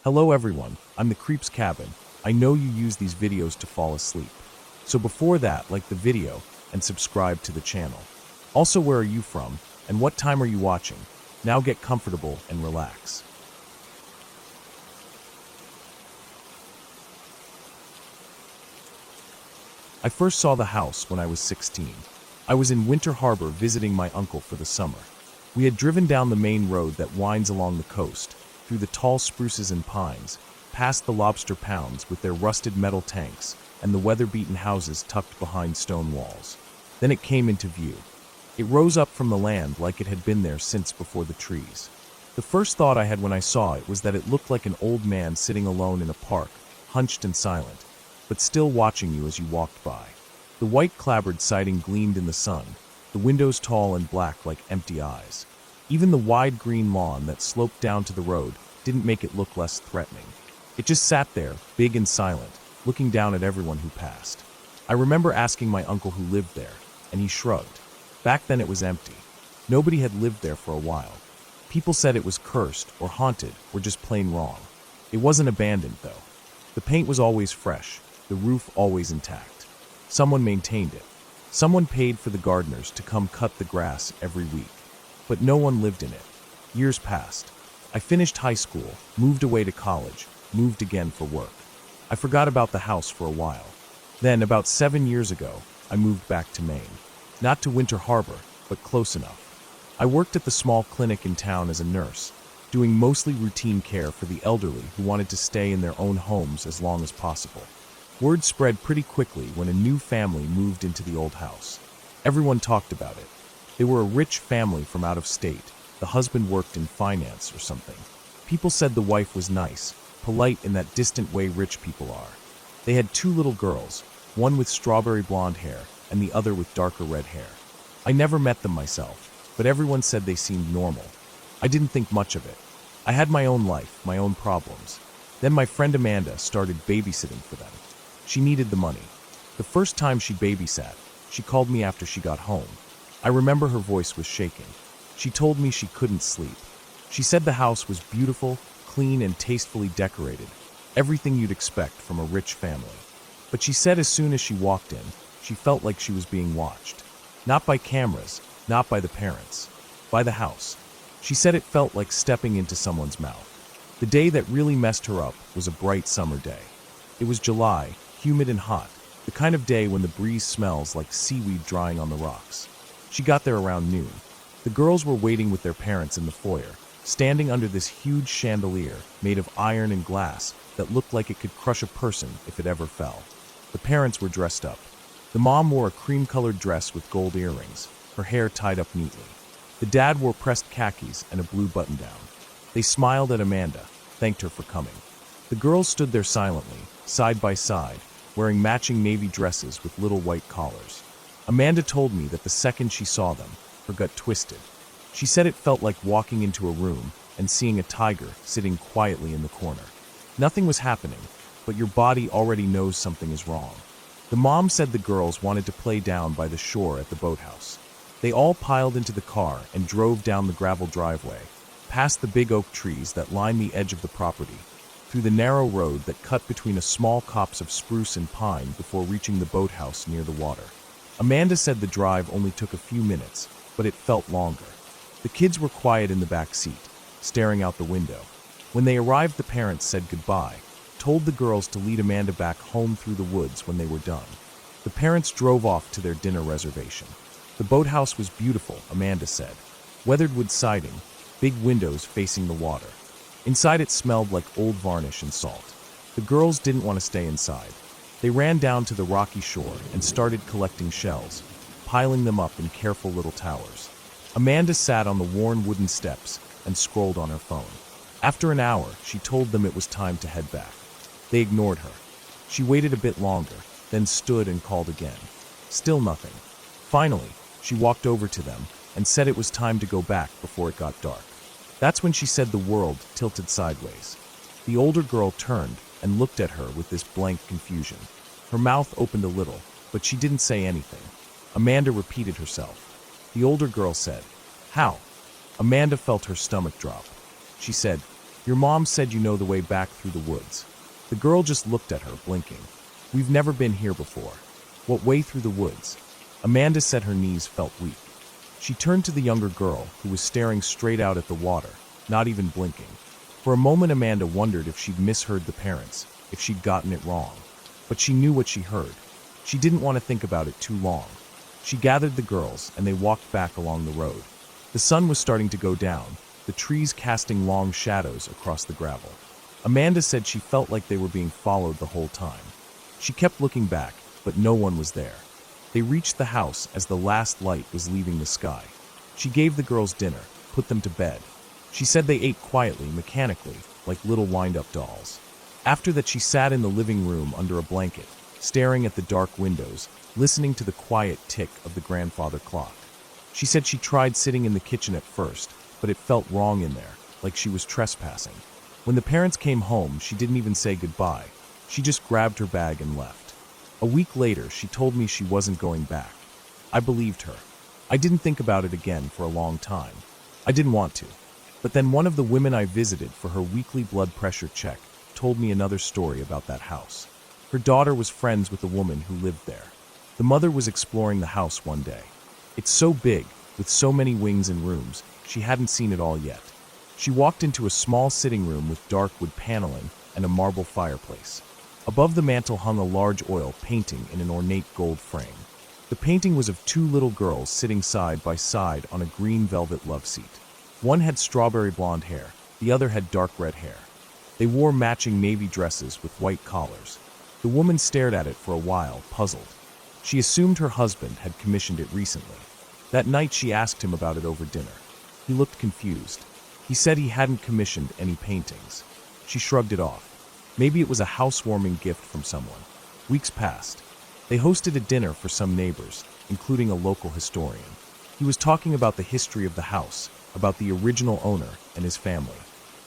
Hello everyone, I'm the Creep's Cabin. I know you use these videos to fall asleep. So before that, like the video and subscribe to the channel. Also, where are you from and what time are you watching? Now get comfortable and relax. I first saw the house when I was 16. I was in Winter Harbor visiting my uncle for the summer. We had driven down the main road that winds along the coast, through the tall spruces and pines, past the lobster pounds with their rusted metal tanks and the weather-beaten houses tucked behind stone walls. Then it came into view. It rose up from the land like it had been there since before the trees. The first thought I had when I saw it was that it looked like an old man sitting alone in a park, hunched and silent, but still watching you as you walked by. The white clapboard siding gleamed in the sun, the windows tall and black like empty eyes. Even the wide green lawn that sloped down to the road didn't make it look less threatening. It just sat there, big and silent, looking down at everyone who passed. I remember asking my uncle who lived there, and he shrugged. Back then it was empty. Nobody had lived there for a while. People said it was cursed or haunted or just plain wrong. It wasn't abandoned, though. The paint was always fresh, the roof always intact. Someone maintained it. Someone paid for the gardeners to come cut the grass every week. But no one lived in it. Years passed. I finished high school, moved away to college, moved again for work. I forgot about the house for a while. Then, about 7 years ago, I moved back to Maine. Not to Winter Harbor, but close enough. I worked at the small clinic in town as a nurse, doing mostly routine care for the elderly who wanted to stay in their own homes as long as possible. Word spread pretty quickly when a new family moved into the old house. Everyone talked about it. They were a rich family from out of state. The husband worked in finance or something. People said the wife was nice, polite in that distant way rich people are. They had 2 little girls, one with strawberry blonde hair and the other with darker red hair. I never met them myself, but everyone said they seemed normal. I didn't think much of it. I had my own life, my own problems. Then my friend Amanda started babysitting for them. She needed the money. The first time she babysat, she called me after she got home. I remember her voice was shaking. She told me she couldn't sleep. She said the house was beautiful, clean, and tastefully decorated. Everything you'd expect from a rich family. But she said as soon as she walked in, she felt like she was being watched. Not by cameras, not by the parents, by the house. She said it felt like stepping into someone's mouth. The day that really messed her up was a bright summer day. It was July, humid and hot, the kind of day when the breeze smells like seaweed drying on the rocks. She got there around noon. The girls were waiting with their parents in the foyer, standing under this huge chandelier made of iron and glass that looked like it could crush a person if it ever fell. The parents were dressed up. The mom wore a cream-colored dress with gold earrings, her hair tied up neatly. The dad wore pressed khakis and a blue button-down. They smiled at Amanda, thanked her for coming. The girls stood there silently, side by side, wearing matching navy dresses with little white collars. Amanda told me that the second she saw them, her gut twisted. She said it felt like walking into a room and seeing a tiger sitting quietly in the corner. Nothing was happening, but your body already knows something is wrong. The mom said the girls wanted to play down by the shore at the boathouse. They all piled into the car and drove down the gravel driveway, past the big oak trees that line the edge of the property, through the narrow road that cut between a small copse of spruce and pine before reaching the boathouse near the water. Amanda said the drive only took a few minutes, but it felt longer. The kids were quiet in the back seat, staring out the window. When they arrived, the parents said goodbye, told the girls to lead Amanda back home through the woods when they were done. The parents drove off to their dinner reservation. The boathouse was beautiful, Amanda said. Weathered wood siding, big windows facing the water. Inside it smelled like old varnish and salt. The girls didn't want to stay inside. They ran down to the rocky shore and started collecting shells, piling them up in careful little towers. Amanda sat on the worn wooden steps and scrolled on her phone. After an hour, she told them it was time to head back. They ignored her. She waited a bit longer, then stood and called again. Still nothing. Finally, she walked over to them and said it was time to go back before it got dark. That's when she said the world tilted sideways. The older girl turned and looked at her with this blank confusion. Her mouth opened a little, but she didn't say anything. Amanda repeated herself. The older girl said, "How?" Amanda felt her stomach drop. She said, Your mom said you know the way back through the woods. The girl just looked at her, blinking. We've never been here before. What way through the woods? Amanda said her knees felt weak. She turned to the younger girl, who was staring straight out at the water, not even blinking. For a moment Amanda wondered if she'd misheard the parents, if she'd gotten it wrong. But she knew what she heard. She didn't want to think about it too long. She gathered the girls, and they walked back along the road. The sun was starting to go down, the trees casting long shadows across the gravel. Amanda said she felt like they were being followed the whole time. She kept looking back, but no one was there. They reached the house as the last light was leaving the sky. She gave the girls dinner, put them to bed. She said they ate quietly, mechanically, like little wind-up dolls. After that, she sat in the living room under a blanket, staring at the dark windows, listening to the quiet tick of the grandfather clock. She said she tried sitting in the kitchen at first, but it felt wrong in there, like she was trespassing. When the parents came home, she didn't even say goodbye. She just grabbed her bag and left. A week later, she told me she wasn't going back. I believed her. I didn't think about it again for a long time. I didn't want to. But then one of the women I visited for her weekly blood pressure check told me another story about that house. Her daughter was friends with the woman who lived there. The mother was exploring the house one day. It's so big, with so many wings and rooms, she hadn't seen it all yet. She walked into a small sitting room with dark wood paneling and a marble fireplace. Above the mantel hung a large oil painting in an ornate gold frame. The painting was of two little girls sitting side by side on a green velvet love seat. One had strawberry blonde hair, the other had dark red hair. They wore matching navy dresses with white collars. The woman stared at it for a while, puzzled. She assumed her husband had commissioned it recently. That night she asked him about it over dinner. He looked confused. He said he hadn't commissioned any paintings. She shrugged it off. Maybe it was a housewarming gift from someone. Weeks passed. They hosted a dinner for some neighbors, including a local historian. He was talking about the history of the house, about the original owner and his family.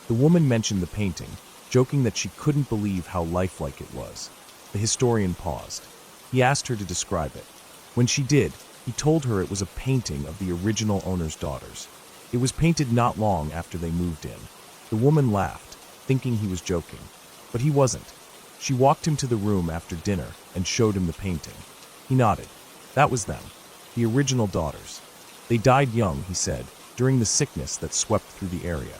The woman mentioned the painting, joking that she couldn't believe how lifelike it was. The historian paused. He asked her to describe it. When she did, he told her it was a painting of the original owner's daughters. It was painted not long after they moved in. The woman laughed, thinking he was joking. But he wasn't. She walked him to the room after dinner and showed him the painting. He nodded. That was them, the original daughters. They died young, he said, during the sickness that swept through the area.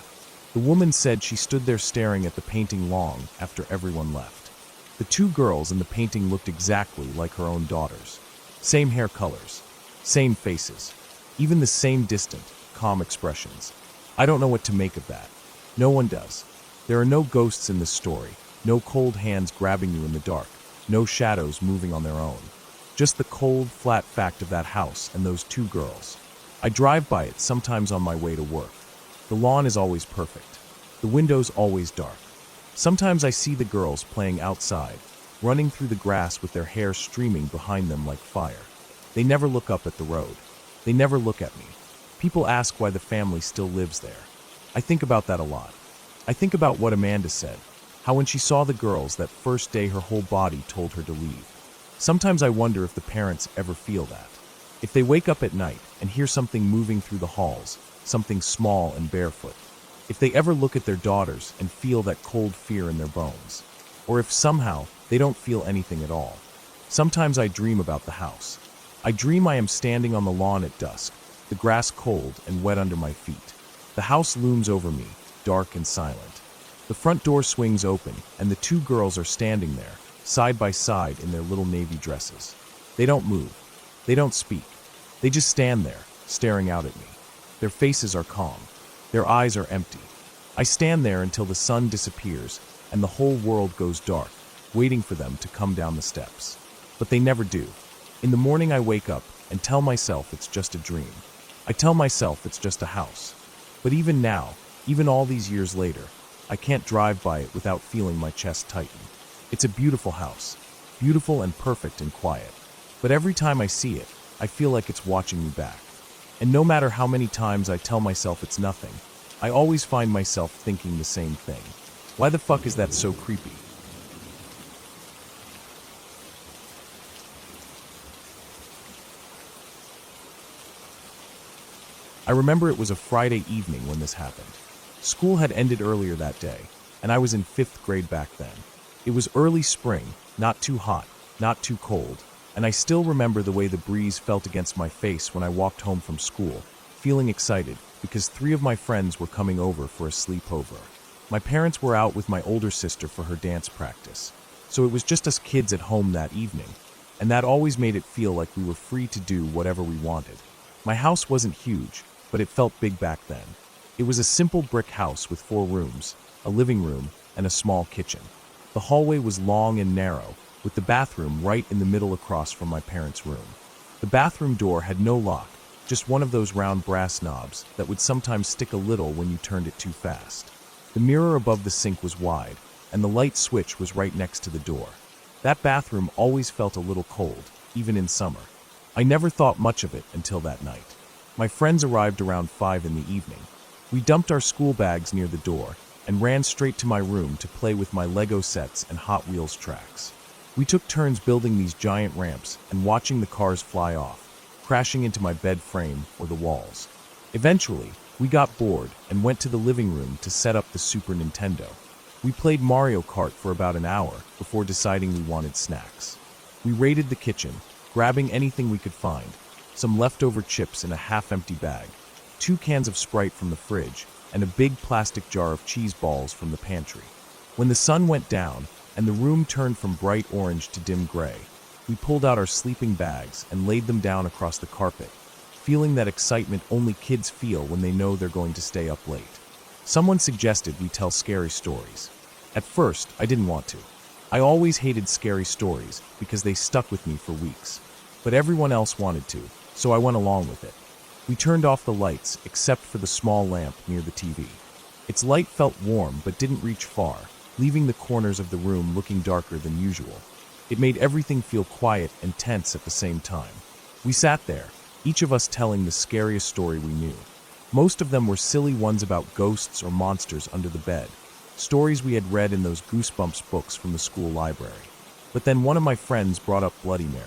The woman said she stood there staring at the painting long after everyone left. The two girls in the painting looked exactly like her own daughters. Same hair colors, same faces, even the same distant, calm expressions. I don't know what to make of that. No one does. There are no ghosts in this story, no cold hands grabbing you in the dark, no shadows moving on their own. Just the cold, flat fact of that house and those two girls. I drive by it sometimes on my way to work. The lawn is always perfect. The windows always dark. Sometimes I see the girls playing outside, running through the grass with their hair streaming behind them like fire. They never look up at the road. They never look at me. People ask why the family still lives there. I think about that a lot. I think about what Amanda said, how when she saw the girls that first day her whole body told her to leave. Sometimes I wonder if the parents ever feel that. If they wake up at night and hear something moving through the halls, something small and barefoot. If they ever look at their daughters and feel that cold fear in their bones. Or if somehow they don't feel anything at all. Sometimes I dream about the house. I dream I am standing on the lawn at dusk, the grass cold and wet under my feet. The house looms over me, dark and silent. The front door swings open, and the two girls are standing there, side by side in their little navy dresses. They don't move. They don't speak. They just stand there, staring out at me. Their faces are calm. Their eyes are empty. I stand there until the sun disappears, and the whole world goes dark, waiting for them to come down the steps. But they never do. In the morning I wake up and tell myself it's just a dream. I tell myself it's just a house. But even now, even all these years later, I can't drive by it without feeling my chest tighten. It's a beautiful house, beautiful and perfect and quiet. But every time I see it, I feel like it's watching me back. And no matter how many times I tell myself it's nothing, I always find myself thinking the same thing. Why the fuck is that so creepy? I remember it was a Friday evening when this happened. School had ended earlier that day, and I was in 5th grade back then. It was early spring, not too hot, not too cold, and I still remember the way the breeze felt against my face when I walked home from school, feeling excited because 3 of my friends were coming over for a sleepover. My parents were out with my older sister for her dance practice, so it was just us kids at home that evening, and that always made it feel like we were free to do whatever we wanted. My house wasn't huge, but it felt big back then. It was a simple brick house with 4 rooms, a living room, and a small kitchen. The hallway was long and narrow, with the bathroom right in the middle across from my parents' room. The bathroom door had no lock, just one of those round brass knobs that would sometimes stick a little when you turned it too fast. The mirror above the sink was wide, and the light switch was right next to the door. That bathroom always felt a little cold, even in summer. I never thought much of it until that night. My friends arrived around 5 in the evening. We dumped our school bags near the door and ran straight to my room to play with my Lego sets and Hot Wheels tracks. We took turns building these giant ramps and watching the cars fly off, crashing into my bed frame or the walls. Eventually, we got bored and went to the living room to set up the Super Nintendo. We played Mario Kart for about an hour before deciding we wanted snacks. We raided the kitchen, grabbing anything we could find, some leftover chips in a half-empty bag, 2 cans of Sprite from the fridge, and a big plastic jar of cheese balls from the pantry. When the sun went down and the room turned from bright orange to dim gray, we pulled out our sleeping bags and laid them down across the carpet, feeling that excitement only kids feel when they know they're going to stay up late. Someone suggested we tell scary stories. At first, I didn't want to. I always hated scary stories because they stuck with me for weeks. But everyone else wanted to, so I went along with it. We turned off the lights except for the small lamp near the TV. Its light felt warm but didn't reach far, leaving the corners of the room looking darker than usual. It made everything feel quiet and tense at the same time. We sat there, each of us telling the scariest story we knew. Most of them were silly ones about ghosts or monsters under the bed, stories we had read in those Goosebumps books from the school library. But then one of my friends brought up Bloody Mary.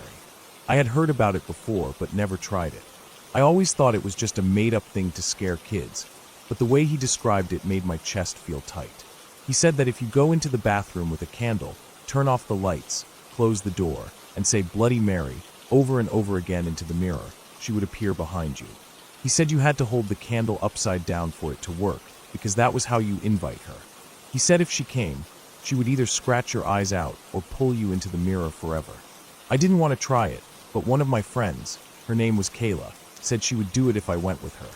I had heard about it before but never tried it. I always thought it was just a made-up thing to scare kids, but the way he described it made my chest feel tight. He said that if you go into the bathroom with a candle, turn off the lights, close the door, and say Bloody Mary over and over again into the mirror, she would appear behind you. He said you had to hold the candle upside down for it to work, because that was how you invite her. He said if she came, she would either scratch your eyes out or pull you into the mirror forever. I didn't want to try it, but one of my friends, her name was Kayla, said she would do it if I went with her.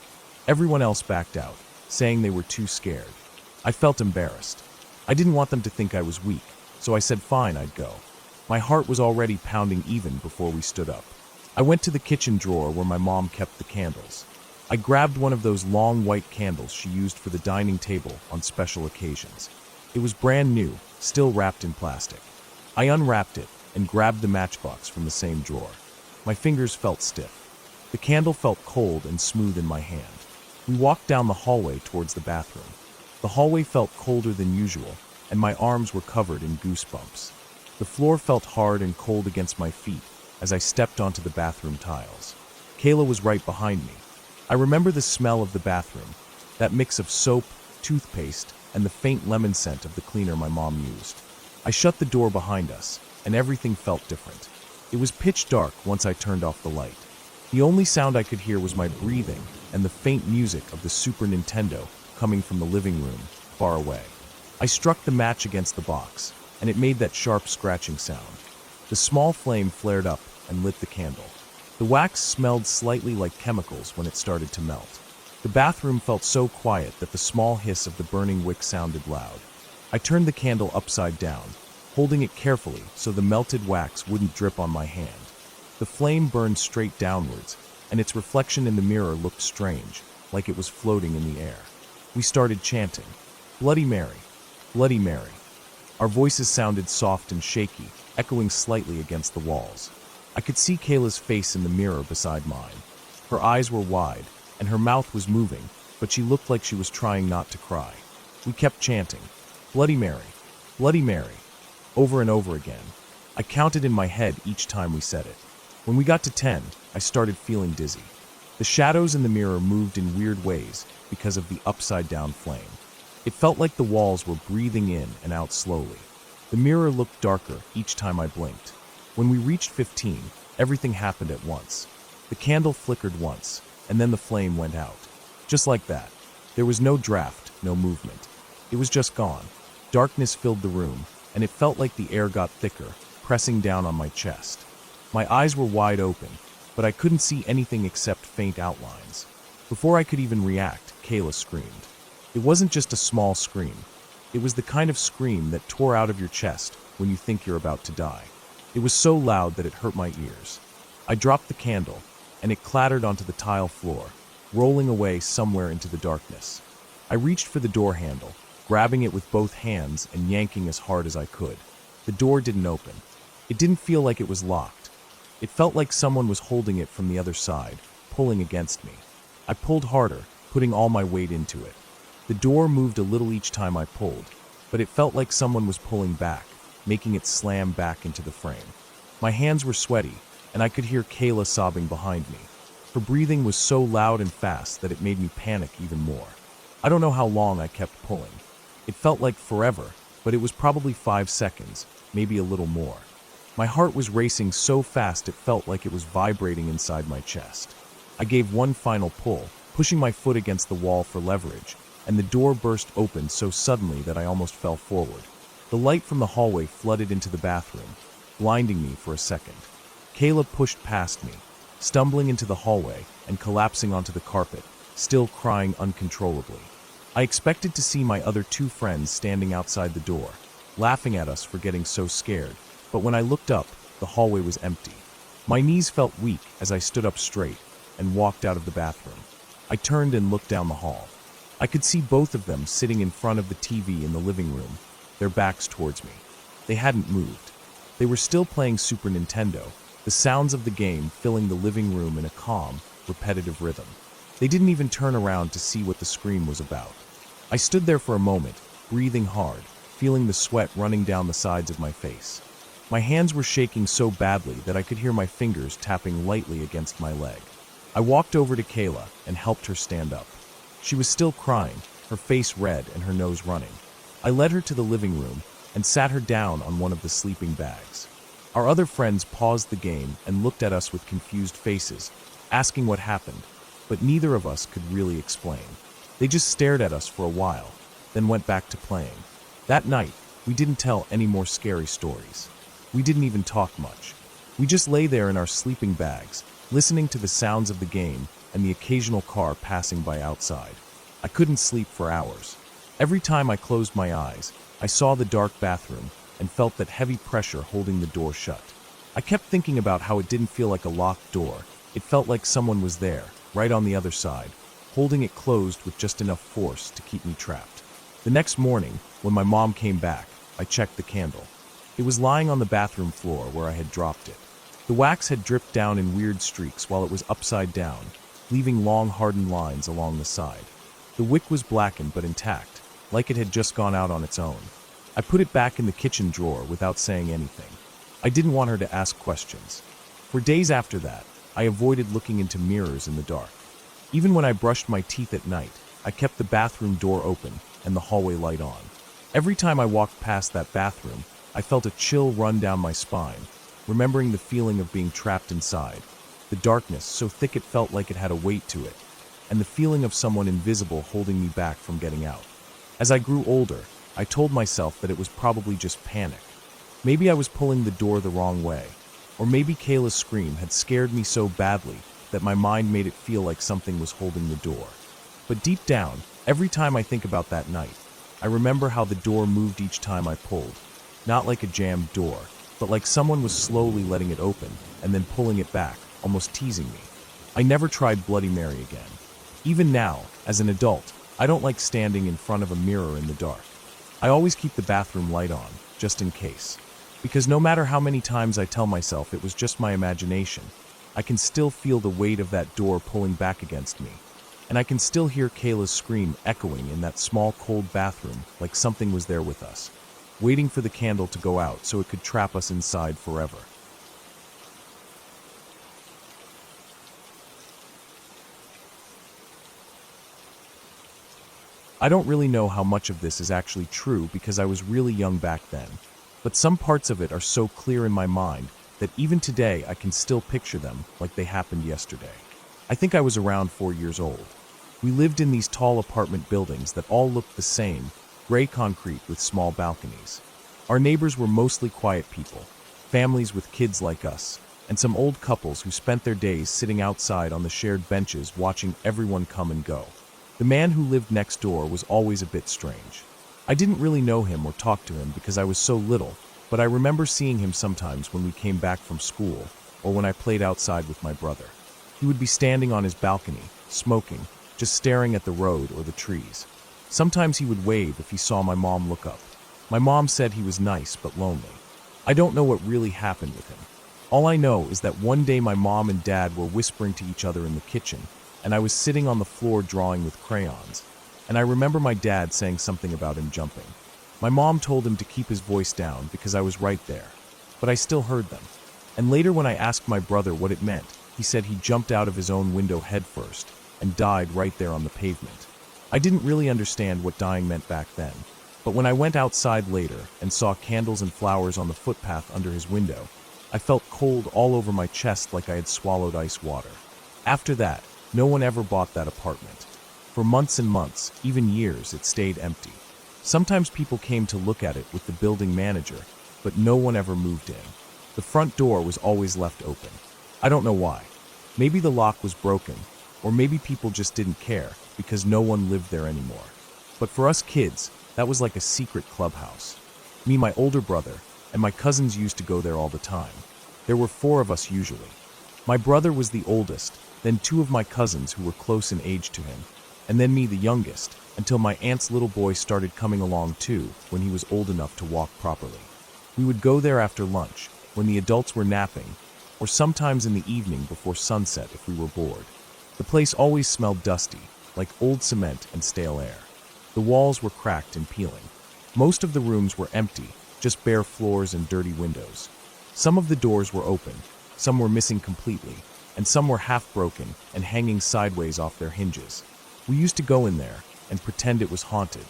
Everyone else backed out, saying they were too scared. I felt embarrassed. I didn't want them to think I was weak, so I said fine, I'd go. My heart was already pounding even before we stood up. I went to the kitchen drawer where my mom kept the candles. I grabbed one of those long white candles she used for the dining table on special occasions. It was brand new, still wrapped in plastic. I unwrapped it and grabbed the matchbox from the same drawer. My fingers felt stiff. The candle felt cold and smooth in my hand. We walked down the hallway towards the bathroom. The hallway felt colder than usual, and my arms were covered in goosebumps. The floor felt hard and cold against my feet as I stepped onto the bathroom tiles. Kayla was right behind me. I remember the smell of the bathroom, that mix of soap, toothpaste, and the faint lemon scent of the cleaner my mom used. I shut the door behind us, and everything felt different. It was pitch dark once I turned off the light. The only sound I could hear was my breathing and the faint music of the Super Nintendo coming from the living room, far away. I struck the match against the box, and it made that sharp scratching sound. The small flame flared up and lit the candle. The wax smelled slightly like chemicals when it started to melt. The bathroom felt so quiet that the small hiss of the burning wick sounded loud. I turned the candle upside down, holding it carefully so the melted wax wouldn't drip on my hand. The flame burned straight downwards, and its reflection in the mirror looked strange, like it was floating in the air. We started chanting, "Bloody Mary, Bloody Mary." Our voices sounded soft and shaky, echoing slightly against the walls. I could see Kayla's face in the mirror beside mine. Her eyes were wide, and her mouth was moving, but she looked like she was trying not to cry. We kept chanting, "Bloody Mary, Bloody Mary," over and over again. I counted in my head each time we said it. When we got to 10, I started feeling dizzy. The shadows in the mirror moved in weird ways because of the upside-down flame. It felt like the walls were breathing in and out slowly. The mirror looked darker each time I blinked. When we reached 15, everything happened at once. The candle flickered once, and then the flame went out. Just like that. There was no draft, no movement. It was just gone. Darkness filled the room, and it felt like the air got thicker, pressing down on my chest. My eyes were wide open, but I couldn't see anything except faint outlines. Before I could even react, Kayla screamed. It wasn't just a small scream. It was the kind of scream that tore out of your chest when you think you're about to die. It was so loud that it hurt my ears. I dropped the candle, and it clattered onto the tile floor, rolling away somewhere into the darkness. I reached for the door handle, grabbing it with both hands and yanking as hard as I could. The door didn't open. It didn't feel like it was locked. It felt like someone was holding it from the other side, pulling against me. I pulled harder, putting all my weight into it. The door moved a little each time I pulled, but it felt like someone was pulling back, making it slam back into the frame. My hands were sweaty, and I could hear Kayla sobbing behind me. Her breathing was so loud and fast that it made me panic even more. I don't know how long I kept pulling. It felt like forever, but it was probably 5 seconds, maybe a little more. My heart was racing so fast it felt like it was vibrating inside my chest. I gave one final pull, pushing my foot against the wall for leverage, and the door burst open so suddenly that I almost fell forward. The light from the hallway flooded into the bathroom, blinding me for a second. Kayla pushed past me, stumbling into the hallway and collapsing onto the carpet, still crying uncontrollably. I expected to see my other 2 friends standing outside the door, laughing at us for getting so scared, but when I looked up, the hallway was empty. My knees felt weak as I stood up straight and walked out of the bathroom. I turned and looked down the hall. I could see both of them sitting in front of the TV in the living room, their backs towards me. They hadn't moved. They were still playing Super Nintendo, the sounds of the game filling the living room in a calm, repetitive rhythm. They didn't even turn around to see what the scream was about. I stood there for a moment, breathing hard, feeling the sweat running down the sides of my face. My hands were shaking so badly that I could hear my fingers tapping lightly against my leg. I walked over to Kayla and helped her stand up. She was still crying, her face red and her nose running. I led her to the living room and sat her down on one of the sleeping bags. Our other friends paused the game and looked at us with confused faces, asking what happened, but neither of us could really explain. They just stared at us for a while, then went back to playing. That night, we didn't tell any more scary stories. We didn't even talk much. We just lay there in our sleeping bags, listening to the sounds of the game and the occasional car passing by outside. I couldn't sleep for hours. Every time I closed my eyes, I saw the dark bathroom and felt that heavy pressure holding the door shut. I kept thinking about how it didn't feel like a locked door. It felt like someone was there, right on the other side, holding it closed with just enough force to keep me trapped. The next morning, when my mom came back, I checked the candle. It was lying on the bathroom floor where I had dropped it. The wax had dripped down in weird streaks while it was upside down, leaving long hardened lines along the side. The wick was blackened but intact, like it had just gone out on its own. I put it back in the kitchen drawer without saying anything. I didn't want her to ask questions. For days after that, I avoided looking into mirrors in the dark. Even when I brushed my teeth at night, I kept the bathroom door open and the hallway light on. Every time I walked past that bathroom, I felt a chill run down my spine, remembering the feeling of being trapped inside, the darkness so thick it felt like it had a weight to it, and the feeling of someone invisible holding me back from getting out. As I grew older, I told myself that it was probably just panic. Maybe I was pulling the door the wrong way, or maybe Kayla's scream had scared me so badly that my mind made it feel like something was holding the door. But deep down, every time I think about that night, I remember how the door moved each time I pulled. Not like a jammed door, but like someone was slowly letting it open and then pulling it back, almost teasing me. I never tried Bloody Mary again. Even now, as an adult, I don't like standing in front of a mirror in the dark. I always keep the bathroom light on, just in case. Because no matter how many times I tell myself it was just my imagination, I can still feel the weight of that door pulling back against me. And I can still hear Kayla's scream echoing in that small cold bathroom like something was there with us, waiting for the candle to go out so it could trap us inside forever. I don't really know how much of this is actually true because I was really young back then, but some parts of it are so clear in my mind that even today I can still picture them like they happened yesterday. I think I was around 4 years old. We lived in these tall apartment buildings that all looked the same, gray concrete with small balconies. Our neighbors were mostly quiet people, families with kids like us, and some old couples who spent their days sitting outside on the shared benches watching everyone come and go. The man who lived next door was always a bit strange. I didn't really know him or talk to him because I was so little, but I remember seeing him sometimes when we came back from school or when I played outside with my brother. He would be standing on his balcony, smoking, just staring at the road or the trees. Sometimes he would wave if he saw my mom look up. My mom said he was nice but lonely. I don't know what really happened with him. All I know is that one day my mom and dad were whispering to each other in the kitchen, and I was sitting on the floor drawing with crayons, and I remember my dad saying something about him jumping. My mom told him to keep his voice down because I was right there, but I still heard them. And later when I asked my brother what it meant, he said he jumped out of his own window headfirst and died right there on the pavement. I didn't really understand what dying meant back then, but when I went outside later and saw candles and flowers on the footpath under his window, I felt cold all over my chest like I had swallowed ice water. After that, no one ever bought that apartment. For months and months, even years, it stayed empty. Sometimes people came to look at it with the building manager, but no one ever moved in. The front door was always left open. I don't know why. Maybe the lock was broken, or maybe people just didn't care because no one lived there anymore. But for us kids, that was like a secret clubhouse. Me, my older brother, and my cousins used to go there all the time. There were 4 of us usually. My brother was the oldest, then 2 of my cousins who were close in age to him, and then me, the youngest, until my aunt's little boy started coming along too when he was old enough to walk properly. We would go there after lunch, when the adults were napping, or sometimes in the evening before sunset if we were bored. The place always smelled dusty, like old cement and stale air. The walls were cracked and peeling. Most of the rooms were empty, just bare floors and dirty windows. Some of the doors were open, some were missing completely, and some were half broken and hanging sideways off their hinges. We used to go in there and pretend it was haunted.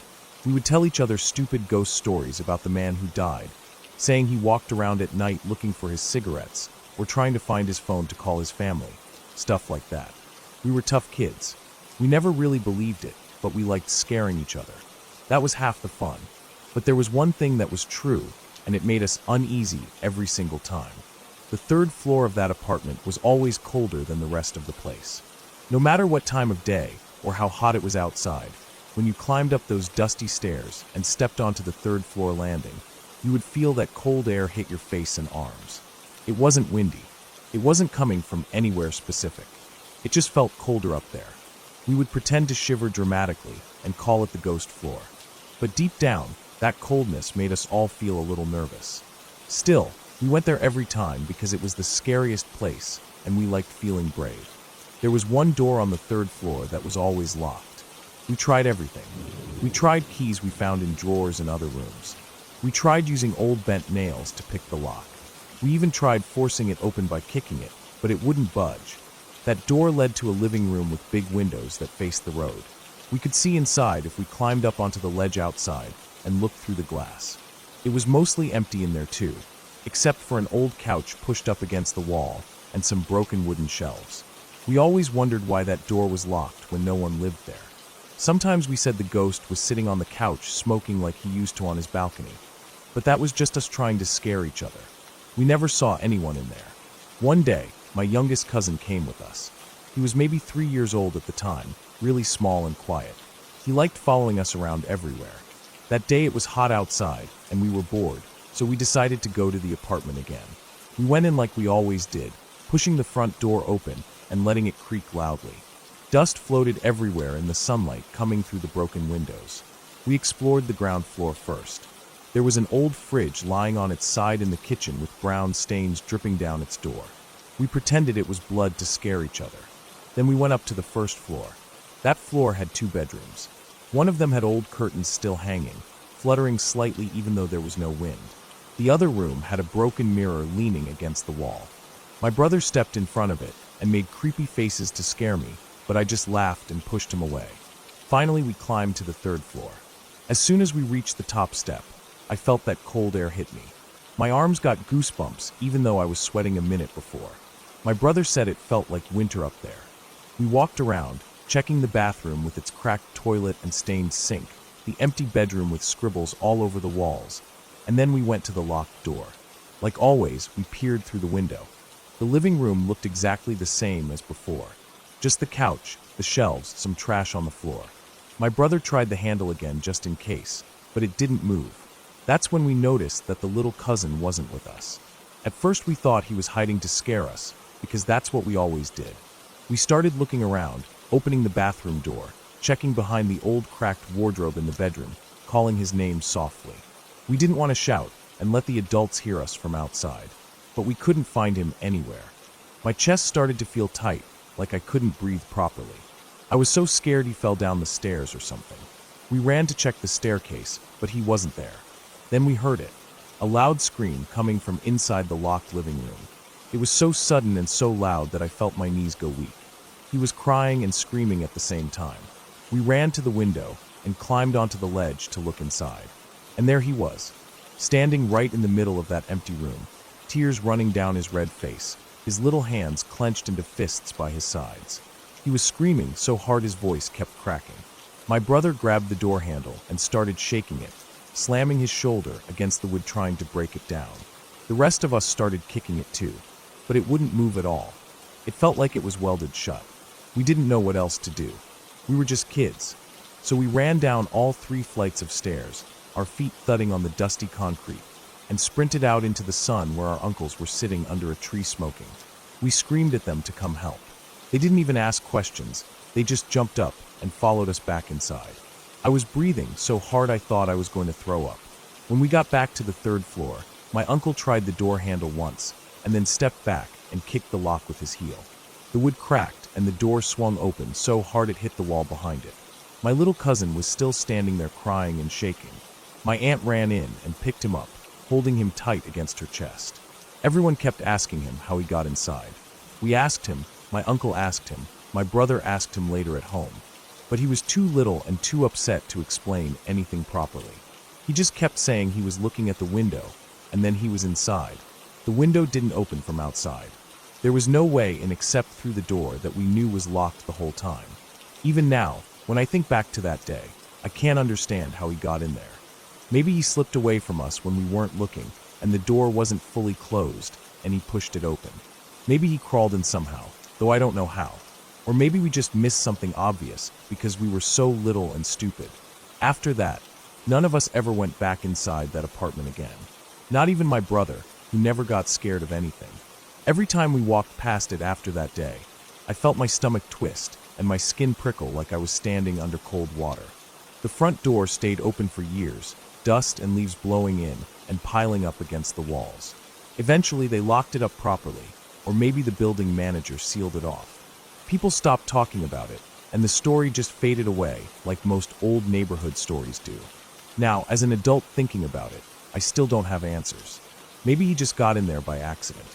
We would tell each other stupid ghost stories about the man who died, saying he walked around at night looking for his cigarettes or trying to find his phone to call his family, stuff like that. We were tough kids. We never really believed it, but we liked scaring each other. That was half the fun. But there was one thing that was true, and it made us uneasy every single time. The 3rd floor of that apartment was always colder than the rest of the place. No matter what time of day or how hot it was outside, when you climbed up those dusty stairs and stepped onto the 3rd floor landing, you would feel that cold air hit your face and arms. It wasn't windy. It wasn't coming from anywhere specific. It just felt colder up there. We would pretend to shiver dramatically and call it the ghost floor. But deep down, that coldness made us all feel a little nervous. Still, we went there every time because it was the scariest place and we liked feeling brave. There was one door on the 3rd floor that was always locked. We tried everything. We tried keys we found in drawers in other rooms. We tried using old bent nails to pick the lock. We even tried forcing it open by kicking it, but it wouldn't budge. That door led to a living room with big windows that faced the road. We could see inside if we climbed up onto the ledge outside and looked through the glass. It was mostly empty in there too, except for an old couch pushed up against the wall and some broken wooden shelves. We always wondered why that door was locked when no one lived there. Sometimes we said the ghost was sitting on the couch smoking like he used to on his balcony, but that was just us trying to scare each other. We never saw anyone in there. One day, my youngest cousin came with us. He was maybe 3 years old at the time, really small and quiet. He liked following us around everywhere. That day it was hot outside, and we were bored, so we decided to go to the apartment again. We went in like we always did, pushing the front door open and letting it creak loudly. Dust floated everywhere in the sunlight coming through the broken windows. We explored the ground floor first. There was an old fridge lying on its side in the kitchen with brown stains dripping down its door. We pretended it was blood to scare each other. Then we went up to the 1st floor. That floor had 2 bedrooms. One of them had old curtains still hanging, fluttering slightly even though there was no wind. The other room had a broken mirror leaning against the wall. My brother stepped in front of it and made creepy faces to scare me, but I just laughed and pushed him away. Finally, we climbed to the third floor. As soon as we reached the top step, I felt that cold air hit me. My arms got goosebumps even though I was sweating a minute before. My brother said it felt like winter up there. We walked around, checking the bathroom with its cracked toilet and stained sink, the empty bedroom with scribbles all over the walls, and then we went to the locked door. Like always, we peered through the window. The living room looked exactly the same as before. Just the couch, the shelves, some trash on the floor. My brother tried the handle again just in case, but it didn't move. That's when we noticed that the little cousin wasn't with us. At first we thought he was hiding to scare us, because that's what we always did. We started looking around, opening the bathroom door, checking behind the old cracked wardrobe in the bedroom, calling his name softly. We didn't want to shout and let the adults hear us from outside, but we couldn't find him anywhere. My chest started to feel tight, like I couldn't breathe properly. I was so scared he fell down the stairs or something. We ran to check the staircase, but he wasn't there. Then we heard it, a loud scream coming from inside the locked living room. It was so sudden and so loud that I felt my knees go weak. He was crying and screaming at the same time. We ran to the window and climbed onto the ledge to look inside. And there he was, standing right in the middle of that empty room, tears running down his red face, his little hands clenched into fists by his sides. He was screaming so hard his voice kept cracking. My brother grabbed the door handle and started shaking it, slamming his shoulder against the wood trying to break it down. The rest of us started kicking it too, but it wouldn't move at all. It felt like it was welded shut. We didn't know what else to do. We were just kids. So we ran down all 3 flights of stairs, our feet thudding on the dusty concrete, and sprinted out into the sun where our uncles were sitting under a tree smoking. We screamed at them to come help. They didn't even ask questions. They just jumped up and followed us back inside. I was breathing so hard I thought I was going to throw up. When we got back to the 3rd floor, my uncle tried the door handle once, and then stepped back and kicked the lock with his heel. The wood cracked, and the door swung open so hard it hit the wall behind it. My little cousin was still standing there crying and shaking. My aunt ran in and picked him up, holding him tight against her chest. Everyone kept asking him how he got inside. We asked him, my uncle asked him, my brother asked him later at home. But he was too little and too upset to explain anything properly. He just kept saying he was looking at the window, and then he was inside. The window didn't open from outside. There was no way in except through the door that we knew was locked the whole time. Even now, when I think back to that day, I can't understand how he got in there. Maybe he slipped away from us when we weren't looking, and the door wasn't fully closed, and he pushed it open. Maybe he crawled in somehow, though I don't know how. Or maybe we just missed something obvious because we were so little and stupid. After that, none of us ever went back inside that apartment again. Not even my brother, who never got scared of anything. Every time we walked past it after that day, I felt my stomach twist and my skin prickle like I was standing under cold water. The front door stayed open for years, dust and leaves blowing in and piling up against the walls. Eventually they locked it up properly, or maybe the building manager sealed it off. People stopped talking about it, and the story just faded away like most old neighborhood stories do. Now, as an adult thinking about it, I still don't have answers. Maybe he just got in there by accident.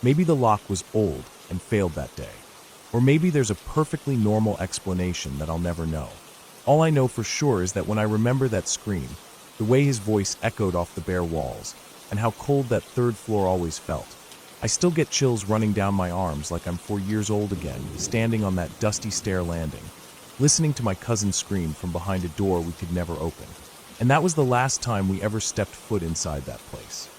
Maybe the lock was old and failed that day. Or maybe there's a perfectly normal explanation that I'll never know. All I know for sure is that when I remember that scream, the way his voice echoed off the bare walls, and how cold that 3rd floor always felt, I still get chills running down my arms like I'm 4 years old again, standing on that dusty stair landing, listening to my cousin scream from behind a door we could never open. And that was the last time we ever stepped foot inside that place.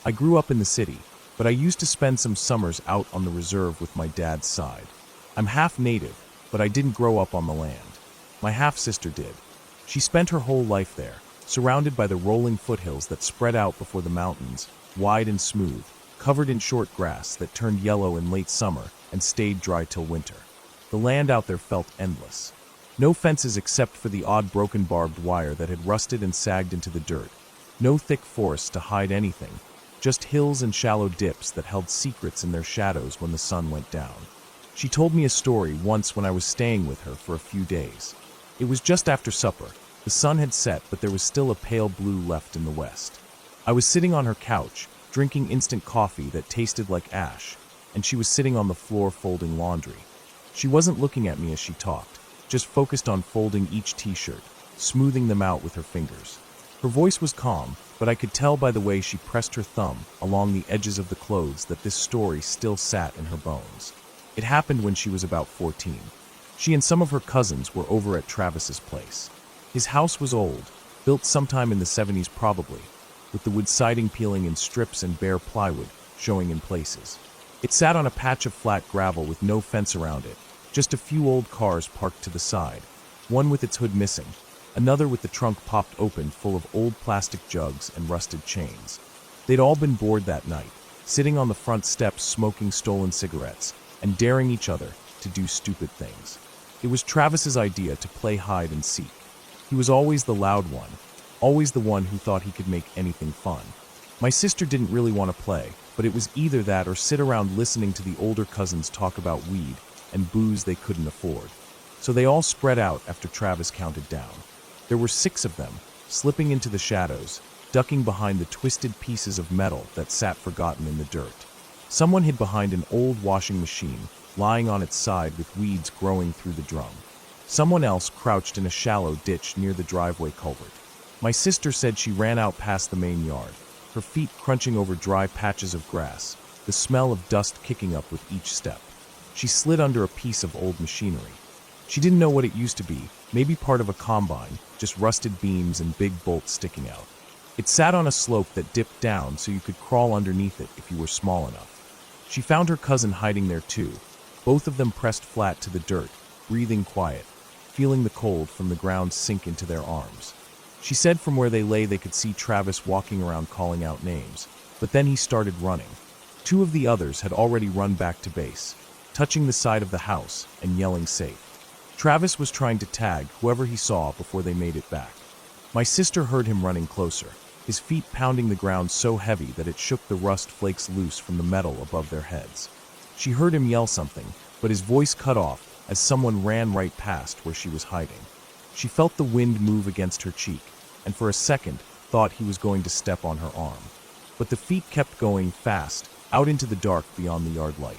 I grew up in the city, but I used to spend some summers out on the reserve with my dad's side. I'm half native, but I didn't grow up on the land. My half-sister did. She spent her whole life there, surrounded by the rolling foothills that spread out before the mountains, wide and smooth, covered in short grass that turned yellow in late summer and stayed dry till winter. The land out there felt endless. No fences except for the odd broken barbed wire that had rusted and sagged into the dirt. No thick forests to hide anything, just hills and shallow dips that held secrets in their shadows when the sun went down. She told me a story once when I was staying with her for a few days. It was just after supper. The sun had set, but there was still a pale blue left in the west. I was sitting on her couch, drinking instant coffee that tasted like ash, and she was sitting on the floor folding laundry. She wasn't looking at me as she talked, just focused on folding each t-shirt, smoothing them out with her fingers. Her voice was calm, but I could tell by the way she pressed her thumb along the edges of the clothes that this story still sat in her bones. It happened when she was about 14. She and some of her cousins were over at Travis's place. His house was old, built sometime in the 70s probably, with the wood siding peeling in strips and bare plywood showing in places. It sat on a patch of flat gravel with no fence around it, just a few old cars parked to the side, one with its hood missing, another with the trunk popped open full of old plastic jugs and rusted chains. They'd all been bored that night, sitting on the front steps smoking stolen cigarettes and daring each other to do stupid things. It was Travis's idea to play hide and seek. He was always the loud one, always the one who thought he could make anything fun. My sister didn't really want to play, but it was either that or sit around listening to the older cousins talk about weed and booze they couldn't afford. So they all spread out after Travis counted down. There were 6 of them, slipping into the shadows, ducking behind the twisted pieces of metal that sat forgotten in the dirt. Someone hid behind an old washing machine, lying on its side with weeds growing through the drum. Someone else crouched in a shallow ditch near the driveway culvert. My sister said she ran out past the main yard, her feet crunching over dry patches of grass, the smell of dust kicking up with each step. She slid under a piece of old machinery. She didn't know what it used to be, maybe part of a combine, just rusted beams and big bolts sticking out. It sat on a slope that dipped down so you could crawl underneath it if you were small enough. She found her cousin hiding there too, both of them pressed flat to the dirt, breathing quiet, feeling the cold from the ground sink into their arms. She said from where they lay they could see Travis walking around calling out names, but then he started running. 2 of the others had already run back to base, touching the side of the house and yelling safe. Travis was trying to tag whoever he saw before they made it back. My sister heard him running closer, his feet pounding the ground so heavy that it shook the rust flakes loose from the metal above their heads. She heard him yell something, but his voice cut off as someone ran right past where she was hiding. She felt the wind move against her cheek, and for a second thought he was going to step on her arm. But the feet kept going fast, out into the dark beyond the yard light.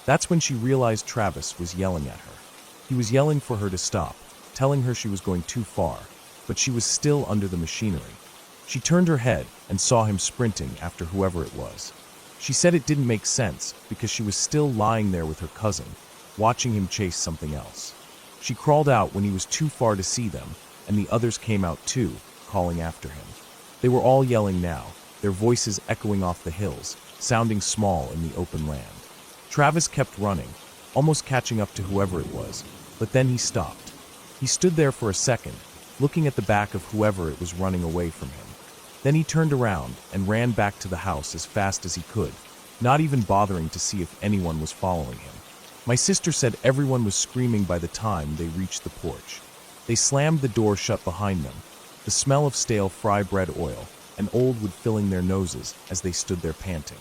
That's when she realized Travis was yelling at her. He was yelling for her to stop, telling her she was going too far, but she was still under the machinery. She turned her head and saw him sprinting after whoever it was. She said it didn't make sense because she was still lying there with her cousin, watching him chase something else. She crawled out when he was too far to see them, and the others came out too, calling after him. They were all yelling now, their voices echoing off the hills, sounding small in the open land. Travis kept running, almost catching up to whoever it was, but then he stopped. He stood there for a second, looking at the back of whoever it was running away from him. Then he turned around and ran back to the house as fast as he could, not even bothering to see if anyone was following him. My sister said everyone was screaming by the time they reached the porch. They slammed the door shut behind them, the smell of stale fry bread oil and old wood filling their noses as they stood there panting.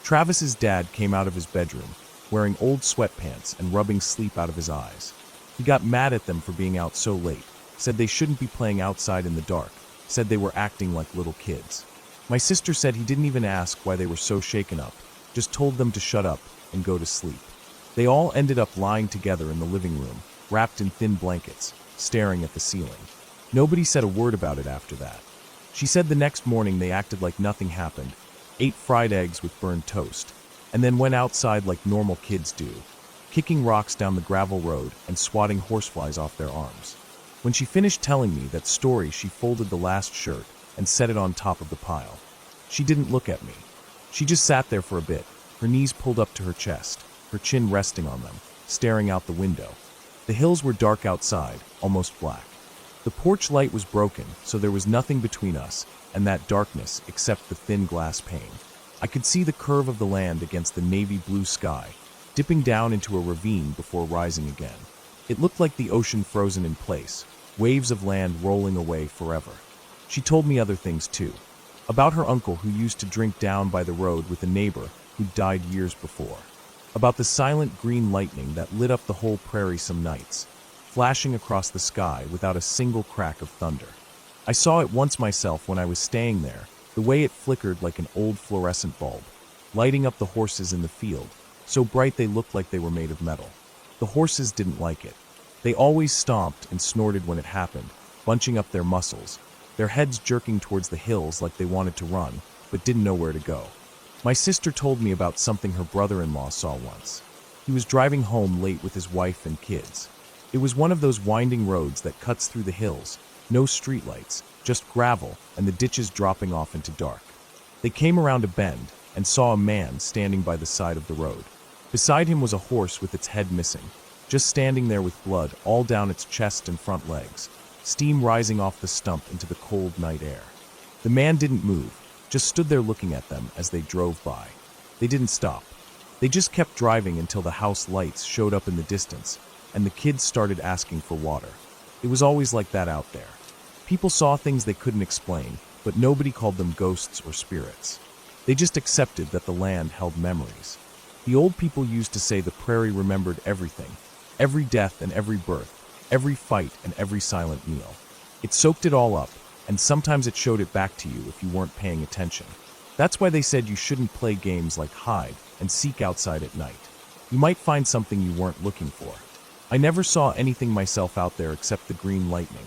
Travis's dad came out of his bedroom, wearing old sweatpants and rubbing sleep out of his eyes. He got mad at them for being out so late, said they shouldn't be playing outside in the dark, said they were acting like little kids. My sister said he didn't even ask why they were so shaken up, just told them to shut up and go to sleep. They all ended up lying together in the living room, wrapped in thin blankets, staring at the ceiling. Nobody said a word about it after that. She said the next morning they acted like nothing happened, ate fried eggs with burned toast, and then went outside like normal kids do, kicking rocks down the gravel road and swatting horseflies off their arms. When she finished telling me that story, she folded the last shirt and set it on top of the pile. She didn't look at me. She just sat there for a bit, her knees pulled up to her chest, her chin resting on them, staring out the window. The hills were dark outside, almost black. The porch light was broken, so there was nothing between us and that darkness except the thin glass pane. I could see the curve of the land against the navy blue sky, dipping down into a ravine before rising again. It looked like the ocean frozen in place, waves of land rolling away forever. She told me other things too, about her uncle who used to drink down by the road with a neighbor who died years before, about the silent green lightning that lit up the whole prairie some nights, flashing across the sky without a single crack of thunder. I saw it once myself when I was staying there, the way it flickered like an old fluorescent bulb, lighting up the horses in the field, so bright they looked like they were made of metal. The horses didn't like it. They always stomped and snorted when it happened, bunching up their muscles, their heads jerking towards the hills like they wanted to run, but didn't know where to go. My sister told me about something her brother-in-law saw once. He was driving home late with his wife and kids. It was one of those winding roads that cuts through the hills, no streetlights, just gravel and the ditches dropping off into dark. They came around a bend and saw a man standing by the side of the road. Beside him was a horse with its head missing, just standing there with blood all down its chest and front legs, steam rising off the stump into the cold night air. The man didn't move, just stood there looking at them as they drove by. They didn't stop. They just kept driving until the house lights showed up in the distance, and the kids started asking for water. It was always like that out there. People saw things they couldn't explain, but nobody called them ghosts or spirits. They just accepted that the land held memories. The old people used to say the prairie remembered everything, every death and every birth, every fight and every silent meal. It soaked it all up, and sometimes it showed it back to you if you weren't paying attention. That's why they said you shouldn't play games like hide and seek outside at night. You might find something you weren't looking for. I never saw anything myself out there except the green lightning,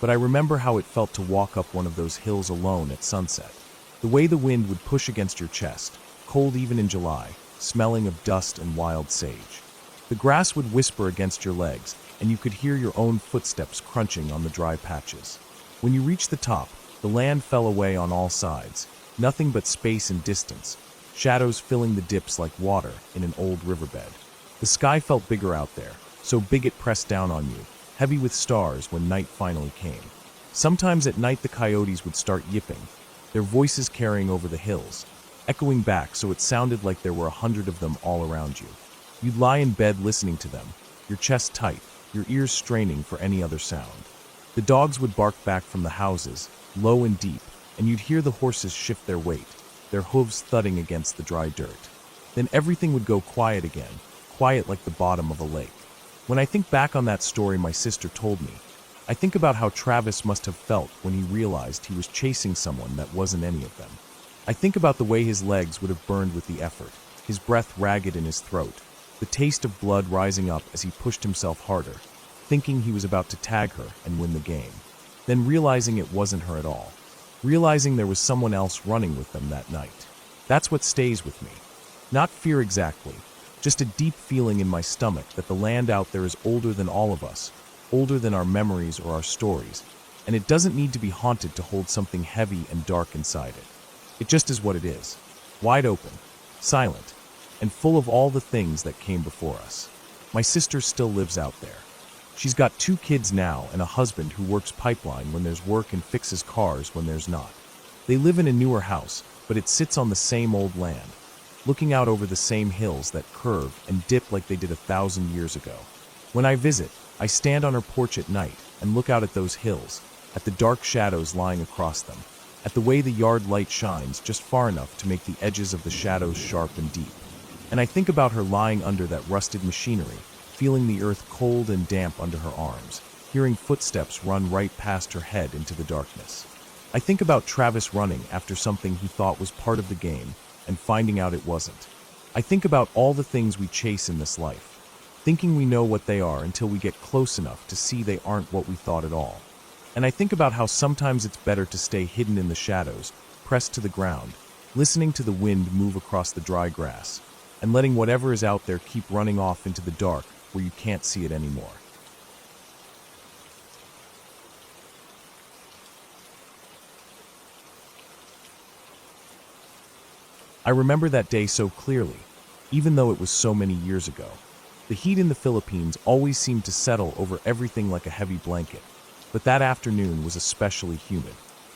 but I remember how it felt to walk up one of those hills alone at sunset. The way the wind would push against your chest, cold even in July, smelling of dust and wild sage. The grass would whisper against your legs, and you could hear your own footsteps crunching on the dry patches. When you reached the top, the land fell away on all sides, nothing but space and distance, shadows filling the dips like water in an old riverbed. The sky felt bigger out there, so big it pressed down on you, heavy with stars when night finally came. Sometimes at night the coyotes would start yipping, their voices carrying over the hills, echoing back so it sounded like there were 100 of them all around you. You'd lie in bed listening to them, your chest tight, your ears straining for any other sound. The dogs would bark back from the houses, low and deep, and you'd hear the horses shift their weight, their hooves thudding against the dry dirt. Then everything would go quiet again, quiet like the bottom of a lake. When I think back on that story my sister told me, I think about how Travis must have felt when he realized he was chasing someone that wasn't any of them. I think about the way his legs would have burned with the effort, his breath ragged in his throat, the taste of blood rising up as he pushed himself harder, thinking he was about to tag her and win the game. Then realizing it wasn't her at all, realizing there was someone else running with them that night. That's what stays with me. Not fear exactly, just a deep feeling in my stomach that the land out there is older than all of us, older than our memories or our stories, and it doesn't need to be haunted to hold something heavy and dark inside it. It just is what it is, wide open, silent, and full of all the things that came before us. My sister still lives out there. She's got 2 kids now and a husband who works pipeline when there's work and fixes cars when there's not. They live in a newer house, but it sits on the same old land, looking out over the same hills that curve and dip like they did 1,000 years ago. When I visit, I stand on her porch at night and look out at those hills, at the dark shadows lying across them, at the way the yard light shines just far enough to make the edges of the shadows sharp and deep. And I think about her lying under that rusted machinery, feeling the earth cold and damp under her arms, hearing footsteps run right past her head into the darkness. I think about Travis running after something he thought was part of the game and finding out it wasn't. I think about all the things we chase in this life, thinking we know what they are until we get close enough to see they aren't what we thought at all. And I think about how sometimes it's better to stay hidden in the shadows, pressed to the ground, listening to the wind move across the dry grass, and letting whatever is out there keep running off into the dark where you can't see it anymore. I remember that day so clearly, even though it was so many years ago. The heat in the Philippines always seemed to settle over everything like a heavy blanket, but that afternoon was especially humid.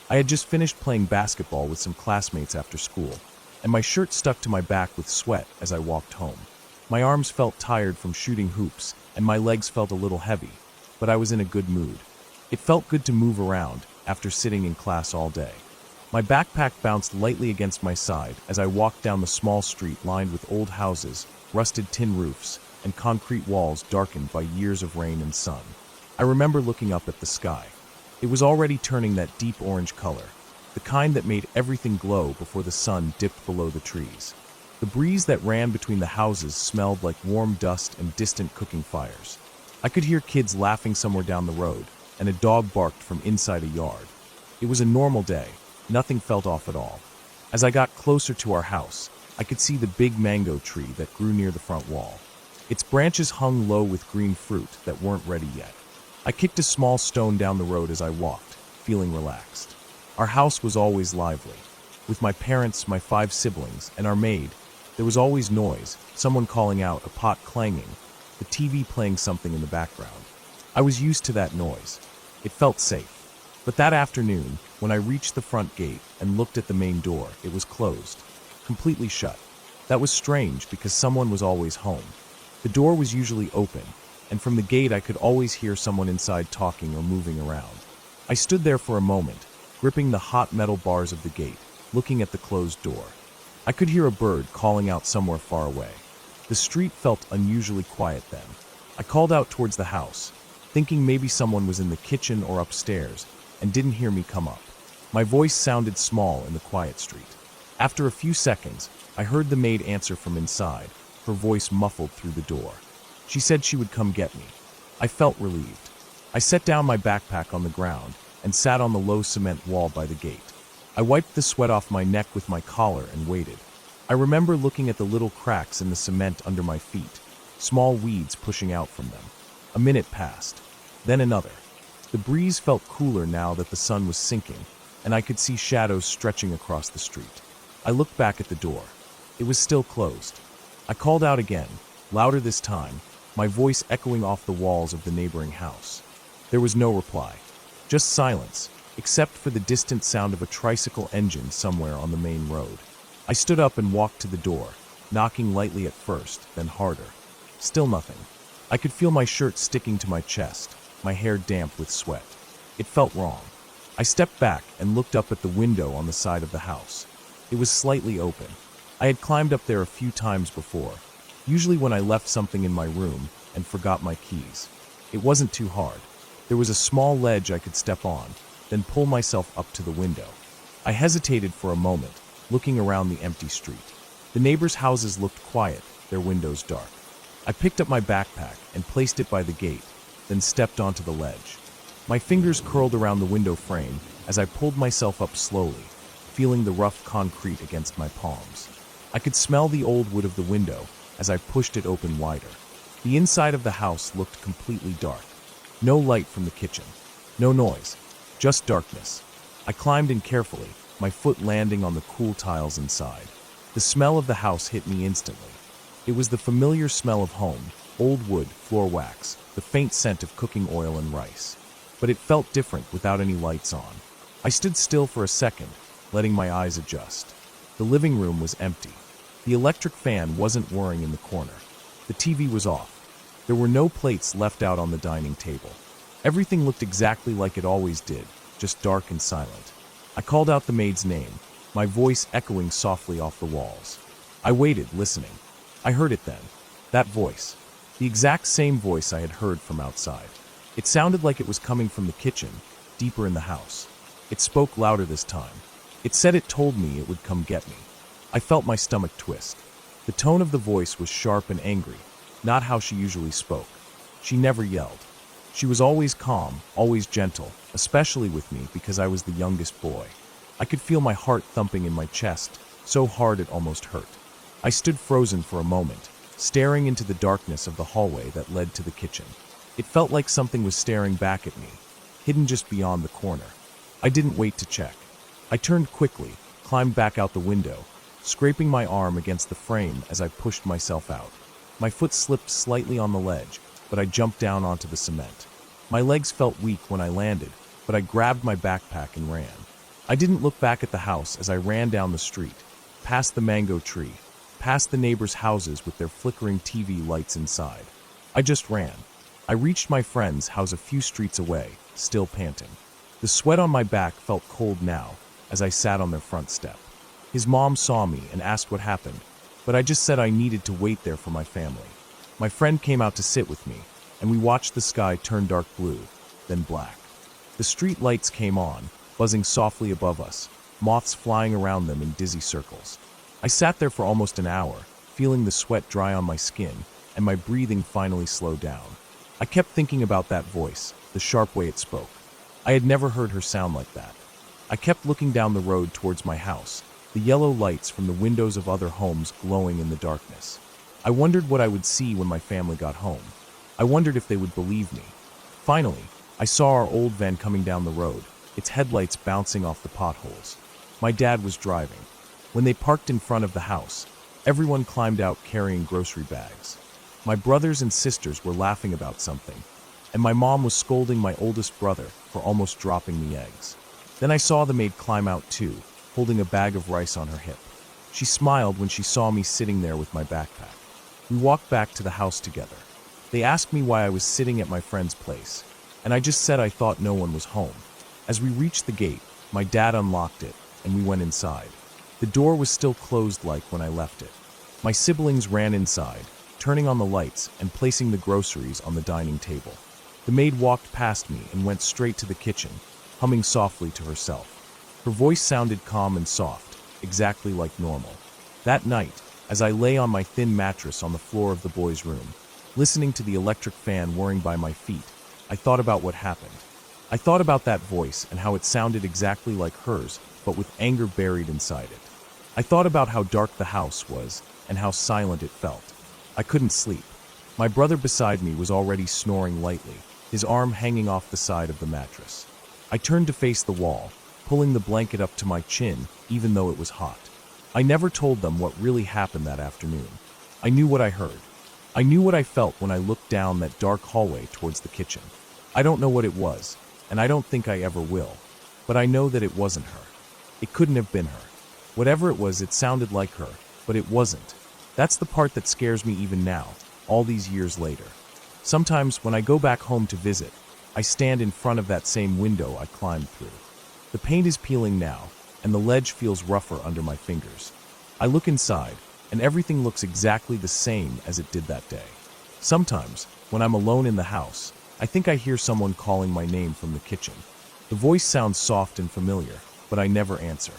I had just finished playing basketball with some classmates after school, and my shirt stuck to my back with sweat as I walked home. My arms felt tired from shooting hoops, and my legs felt a little heavy, but I was in a good mood. It felt good to move around after sitting in class all day. My backpack bounced lightly against my side as I walked down the small street lined with old houses, rusted tin roofs, and concrete walls darkened by years of rain and sun. I remember looking up at the sky. It was already turning that deep orange color, the kind that made everything glow before the sun dipped below the trees. The breeze that ran between the houses smelled like warm dust and distant cooking fires. I could hear kids laughing somewhere down the road, and a dog barked from inside a yard. It was a normal day. Nothing felt off at all. As I got closer to our house, I could see the big mango tree that grew near the front wall. Its branches hung low with green fruit that weren't ready yet. I kicked a small stone down the road as I walked, feeling relaxed. Our house was always lively. With my parents, my 5 siblings, and our maid, there was always noise, someone calling out, a pot clanging, the TV playing something in the background. I was used to that noise. It felt safe. But that afternoon, when I reached the front gate and looked at the main door, it was closed, completely shut. That was strange because someone was always home. The door was usually open, and from the gate I could always hear someone inside talking or moving around. I stood there for a moment, gripping the hot metal bars of the gate, looking at the closed door. I could hear a bird calling out somewhere far away. The street felt unusually quiet then. I called out towards the house, thinking maybe someone was in the kitchen or upstairs, and didn't hear me come up. My voice sounded small in the quiet street. After a few seconds, I heard the maid answer from inside, her voice muffled through the door. She said she would come get me. I felt relieved. I set down my backpack on the ground and sat on the low cement wall by the gate. I wiped the sweat off my neck with my collar and waited. I remember looking at the little cracks in the cement under my feet, small weeds pushing out from them. A minute passed, then another. The breeze felt cooler now that the sun was sinking, and I could see shadows stretching across the street. I looked back at the door. It was still closed. I called out again, louder this time, my voice echoing off the walls of the neighboring house. There was no reply, just silence, except for the distant sound of a tricycle engine somewhere on the main road. I stood up and walked to the door, knocking lightly at first, then harder. Still nothing. I could feel my shirt sticking to my chest, my hair damp with sweat. It felt wrong. I stepped back and looked up at the window on the side of the house. It was slightly open. I had climbed up there a few times before, usually when I left something in my room and forgot my keys. It wasn't too hard. There was a small ledge I could step on, then pull myself up to the window. I hesitated for a moment, looking around the empty street. The neighbors' houses looked quiet, their windows dark. I picked up my backpack and placed it by the gate, then stepped onto the ledge. My fingers curled around the window frame as I pulled myself up slowly, feeling the rough concrete against my palms. I could smell the old wood of the window as I pushed it open wider. The inside of the house looked completely dark. No light from the kitchen. No noise. Just darkness. I climbed in carefully, my foot landing on the cool tiles inside. The smell of the house hit me instantly. It was the familiar smell of home, old wood, floor wax, the faint scent of cooking oil and rice. But it felt different without any lights on. I stood still for a second, letting my eyes adjust. The living room was empty. The electric fan wasn't whirring in the corner. The TV was off. There were no plates left out on the dining table. Everything looked exactly like it always did, just dark and silent. I called out the maid's name, my voice echoing softly off the walls. I waited, listening. I heard it then. That voice. The exact same voice I had heard from outside. It sounded like it was coming from the kitchen, deeper in the house. It spoke louder this time. It said it told me it would come get me. I felt my stomach twist. The tone of the voice was sharp and angry, not how she usually spoke. She never yelled. She was always calm, always gentle, especially with me because I was the youngest boy. I could feel my heart thumping in my chest, so hard it almost hurt. I stood frozen for a moment, staring into the darkness of the hallway that led to the kitchen. It felt like something was staring back at me, hidden just beyond the corner. I didn't wait to check. I turned quickly, climbed back out the window, scraping my arm against the frame as I pushed myself out. My foot slipped slightly on the ledge, but I jumped down onto the cement. My legs felt weak when I landed, but I grabbed my backpack and ran. I didn't look back at the house as I ran down the street, past the mango tree, past the neighbors' houses with their flickering TV lights inside. I just ran. I reached my friend's house a few streets away, still panting. The sweat on my back felt cold now as I sat on their front step. His mom saw me and asked what happened, but I just said I needed to wait there for my family. My friend came out to sit with me, and we watched the sky turn dark blue, then black. The street lights came on, buzzing softly above us, moths flying around them in dizzy circles. I sat there for almost an hour, feeling the sweat dry on my skin, and my breathing finally slowed down. I kept thinking about that voice, the sharp way it spoke. I had never heard her sound like that. I kept looking down the road towards my house, the yellow lights from the windows of other homes glowing in the darkness. I wondered what I would see when my family got home. I wondered if they would believe me. Finally, I saw our old van coming down the road, its headlights bouncing off the potholes. My dad was driving. When they parked in front of the house, everyone climbed out carrying grocery bags. My brothers and sisters were laughing about something, and my mom was scolding my oldest brother for almost dropping the eggs. Then I saw the maid climb out too, holding a bag of rice on her hip. She smiled when she saw me sitting there with my backpack. We walked back to the house together. They asked me why I was sitting at my friend's place, and I just said I thought no one was home. As we reached the gate, my dad unlocked it, and we went inside. The door was still closed like when I left it. My siblings ran inside, turning on the lights and placing the groceries on the dining table. The maid walked past me and went straight to the kitchen, humming softly to herself. Her voice sounded calm and soft, exactly like normal. That night, as I lay on my thin mattress on the floor of the boys' room, listening to the electric fan whirring by my feet, I thought about what happened. I thought about that voice and how it sounded exactly like hers, but with anger buried inside it. I thought about how dark the house was and how silent it felt. I couldn't sleep. My brother beside me was already snoring lightly, his arm hanging off the side of the mattress. I turned to face the wall, pulling the blanket up to my chin, even though it was hot. I never told them what really happened that afternoon. I knew what I heard. I knew what I felt when I looked down that dark hallway towards the kitchen. I don't know what it was, and I don't think I ever will, but I know that it wasn't her. It couldn't have been her. Whatever it was, it sounded like her, but it wasn't. That's the part that scares me even now, all these years later. Sometimes when I go back home to visit, I stand in front of that same window I climbed through. The paint is peeling now, and the ledge feels rougher under my fingers. I look inside, and everything looks exactly the same as it did that day. Sometimes, when I'm alone in the house, I think I hear someone calling my name from the kitchen. The voice sounds soft and familiar, but I never answer.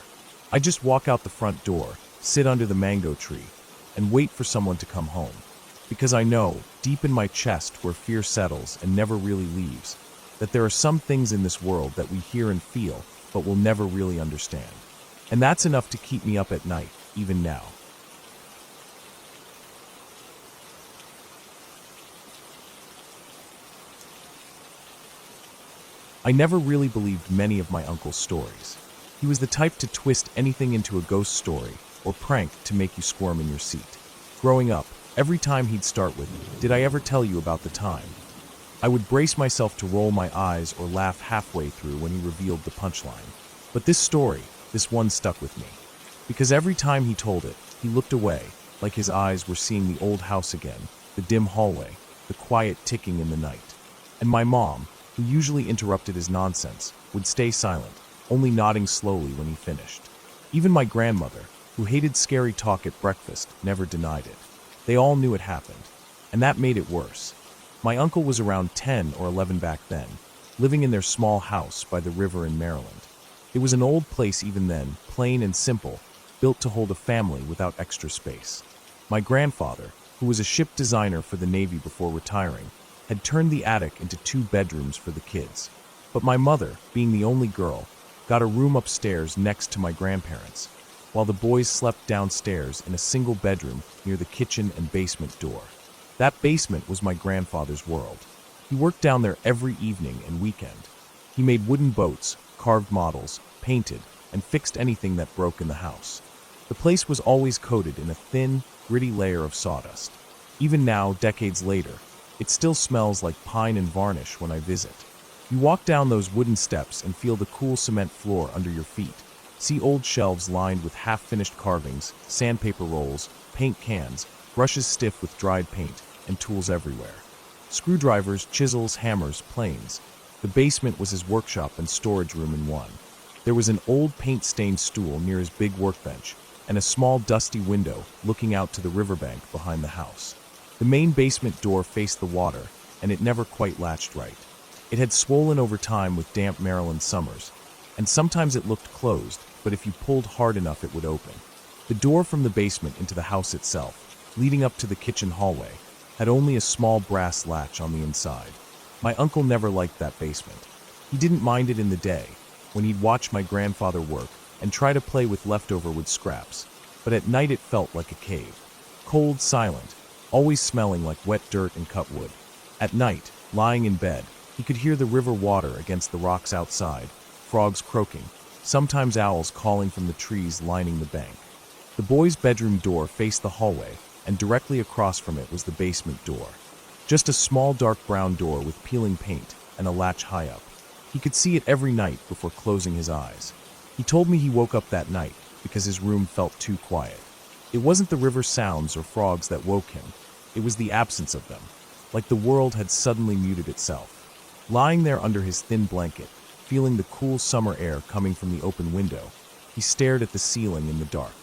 I just walk out the front door, sit under the mango tree, and wait for someone to come home. Because I know, deep in my chest where fear settles and never really leaves, that there are some things in this world that we hear and feel, but will never really understand. And that's enough to keep me up at night, even now. I never really believed many of my uncle's stories. He was the type to twist anything into a ghost story or prank to make you squirm in your seat. Growing up, every time he'd start with, "Did I ever tell you about the time?" I would brace myself to roll my eyes or laugh halfway through when he revealed the punchline. But this story, this one stuck with me. Because every time he told it, he looked away, like his eyes were seeing the old house again, the dim hallway, the quiet ticking in the night. And my mom, who usually interrupted his nonsense, would stay silent, only nodding slowly when he finished. Even my grandmother, who hated scary talk at breakfast, never denied it. They all knew it happened, and that made it worse. My uncle was around 10 or 11 back then, living in their small house by the river in Maryland. It was an old place even then, plain and simple, built to hold a family without extra space. My grandfather, who was a ship designer for the Navy before retiring, had turned the attic into 2 bedrooms for the kids. But my mother, being the only girl, got a room upstairs next to my grandparents, while the boys slept downstairs in a single bedroom near the kitchen and basement door. That basement was my grandfather's world. He worked down there every evening and weekend. He made wooden boats, carved models, painted, and fixed anything that broke in the house. The place was always coated in a thin, gritty layer of sawdust. Even now, decades later, it still smells like pine and varnish when I visit. You walk down those wooden steps and feel the cool cement floor under your feet. See old shelves lined with half-finished carvings, sandpaper rolls, paint cans, brushes stiff with dried paint, and tools everywhere. Screwdrivers, chisels, hammers, planes. The basement was his workshop and storage room in one. There was an old paint-stained stool near his big workbench, and a small dusty window looking out to the riverbank behind the house. The main basement door faced the water, and it never quite latched right. It had swollen over time with damp Maryland summers, and sometimes it looked closed, but if you pulled hard enough it would open. The door from the basement into the house itself, leading up to the kitchen hallway, had only a small brass latch on the inside. My uncle never liked that basement. He didn't mind it in the day, when he'd watch my grandfather work and try to play with leftover wood scraps, but at night it felt like a cave. Cold, silent, always smelling like wet dirt and cut wood. At night, lying in bed, he could hear the river water against the rocks outside, frogs croaking, sometimes owls calling from the trees lining the bank. The boys' bedroom door faced the hallway, and directly across from it was the basement door. Just a small dark brown door with peeling paint and a latch high up. He could see it every night before closing his eyes. He told me he woke up that night because his room felt too quiet. It wasn't the river sounds or frogs that woke him. It was the absence of them, like the world had suddenly muted itself. Lying there under his thin blanket, feeling the cool summer air coming from the open window, he stared at the ceiling in the dark.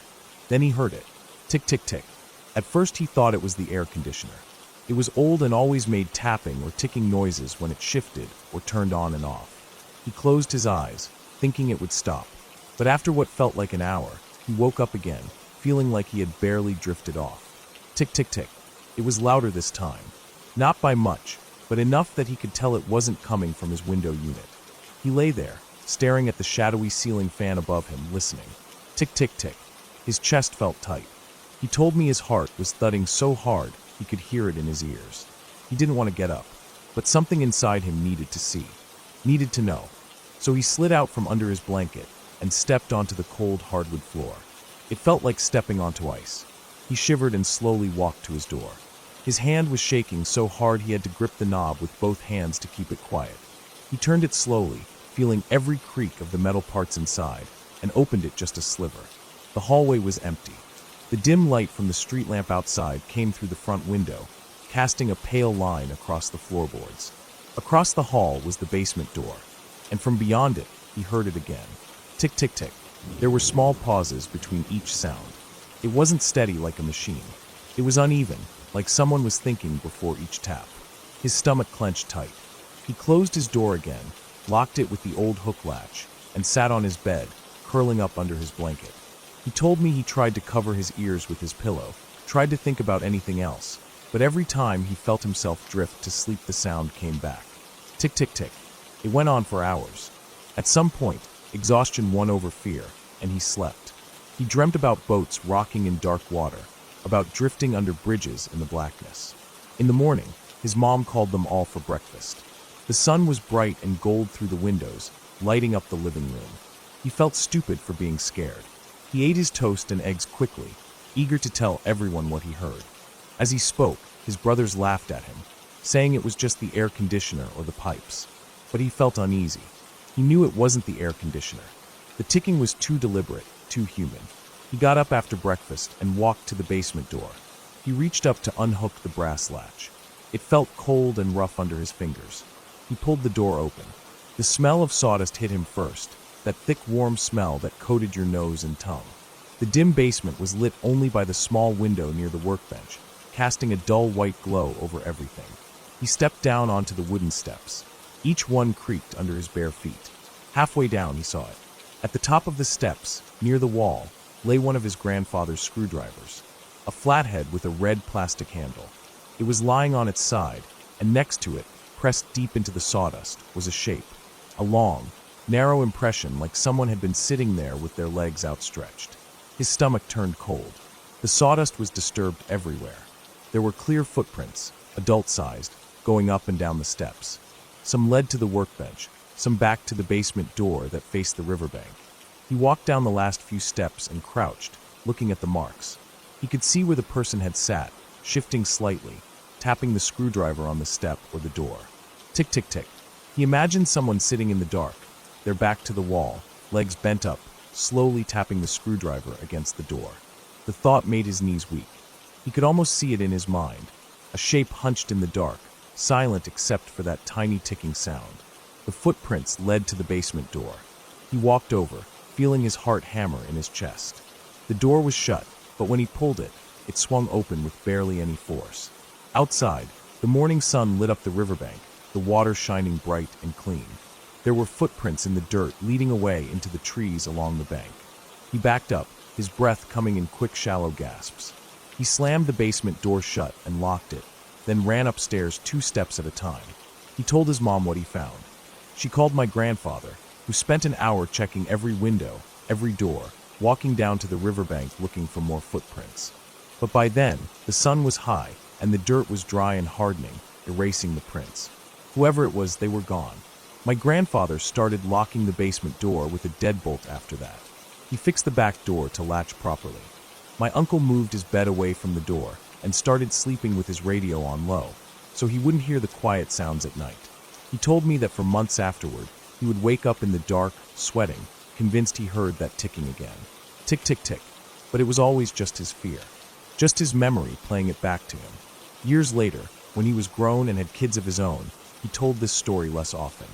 Then he heard it. Tick, tick, tick. At first he thought it was the air conditioner. It was old and always made tapping or ticking noises when it shifted or turned on and off. He closed his eyes, thinking it would stop. But after what felt like an hour, he woke up again, feeling like he had barely drifted off. Tick, tick, tick. It was louder this time. Not by much, but enough that he could tell it wasn't coming from his window unit. He lay there, staring at the shadowy ceiling fan above him, listening. Tick, tick, tick. His chest felt tight. He told me his heart was thudding so hard he could hear it in his ears. He didn't want to get up, but something inside him needed to see, needed to know. So he slid out from under his blanket and stepped onto the cold hardwood floor. It felt like stepping onto ice. He shivered and slowly walked to his door. His hand was shaking so hard he had to grip the knob with both hands to keep it quiet. He turned it slowly, feeling every creak of the metal parts inside, and opened it just a sliver. The hallway was empty. The dim light from the street lamp outside came through the front window, casting a pale line across the floorboards. Across the hall was the basement door, and from beyond it, he heard it again. Tick, tick, tick. There were small pauses between each sound. It wasn't steady like a machine. It was uneven, like someone was thinking before each tap. His stomach clenched tight. He closed his door again, locked it with the old hook latch, and sat on his bed, curling up under his blanket. He told me he tried to cover his ears with his pillow, tried to think about anything else, but every time he felt himself drift to sleep the sound came back. Tick, tick, tick. It went on for hours. At some point, exhaustion won over fear, and he slept. He dreamt about boats rocking in dark water, about drifting under bridges in the blackness. In the morning, his mom called them all for breakfast. The sun was bright and gold through the windows, lighting up the living room. He felt stupid for being scared. He ate his toast and eggs quickly, eager to tell everyone what he heard. As he spoke, his brothers laughed at him, saying it was just the air conditioner or the pipes. But he felt uneasy. He knew it wasn't the air conditioner. The ticking was too deliberate, too human. He got up after breakfast and walked to the basement door. He reached up to unhook the brass latch. It felt cold and rough under his fingers. He pulled the door open. The smell of sawdust hit him first, that thick, warm smell that coated your nose and tongue. The dim basement was lit only by the small window near the workbench, casting a dull white glow over everything. He stepped down onto the wooden steps. Each one creaked under his bare feet. Halfway down, he saw it. At the top of the steps, near the wall, lay one of his grandfather's screwdrivers, a flathead with a red plastic handle. It was lying on its side, and next to it, pressed deep into the sawdust, was a shape, a long, narrow impression like someone had been sitting there with their legs outstretched. His stomach turned cold. The sawdust was disturbed everywhere. There were clear footprints, adult-sized, going up and down the steps. Some led to the workbench, some back to the basement door that faced the riverbank. He walked down the last few steps and crouched, looking at the marks. He could see where the person had sat, shifting slightly, tapping the screwdriver on the step or the door. Tick, tick, tick. He imagined someone sitting in the dark, their back to the wall, legs bent up, slowly tapping the screwdriver against the door. The thought made his knees weak. He could almost see it in his mind, a shape hunched in the dark, silent except for that tiny ticking sound. The footprints led to the basement door. He walked over, feeling his heart hammer in his chest. The door was shut, but when he pulled it, it swung open with barely any force. Outside, the morning sun lit up the riverbank, the water shining bright and clean. There were footprints in the dirt leading away into the trees along the bank. He backed up, his breath coming in quick, shallow gasps. He slammed the basement door shut and locked it, then ran upstairs 2 steps at a time. He told his mom what he found. She called my grandfather, who spent an hour checking every window, every door, walking down to the riverbank looking for more footprints. But by then, the sun was high, and the dirt was dry and hardening, erasing the prints. Whoever it was, they were gone. My grandfather started locking the basement door with a deadbolt after that. He fixed the back door to latch properly. My uncle moved his bed away from the door and started sleeping with his radio on low, so he wouldn't hear the quiet sounds at night. He told me that for months afterward, he would wake up in the dark, sweating, convinced he heard that ticking again. Tick, tick, tick. But it was always just his fear. Just his memory playing it back to him. Years later, when he was grown and had kids of his own, he told this story less often.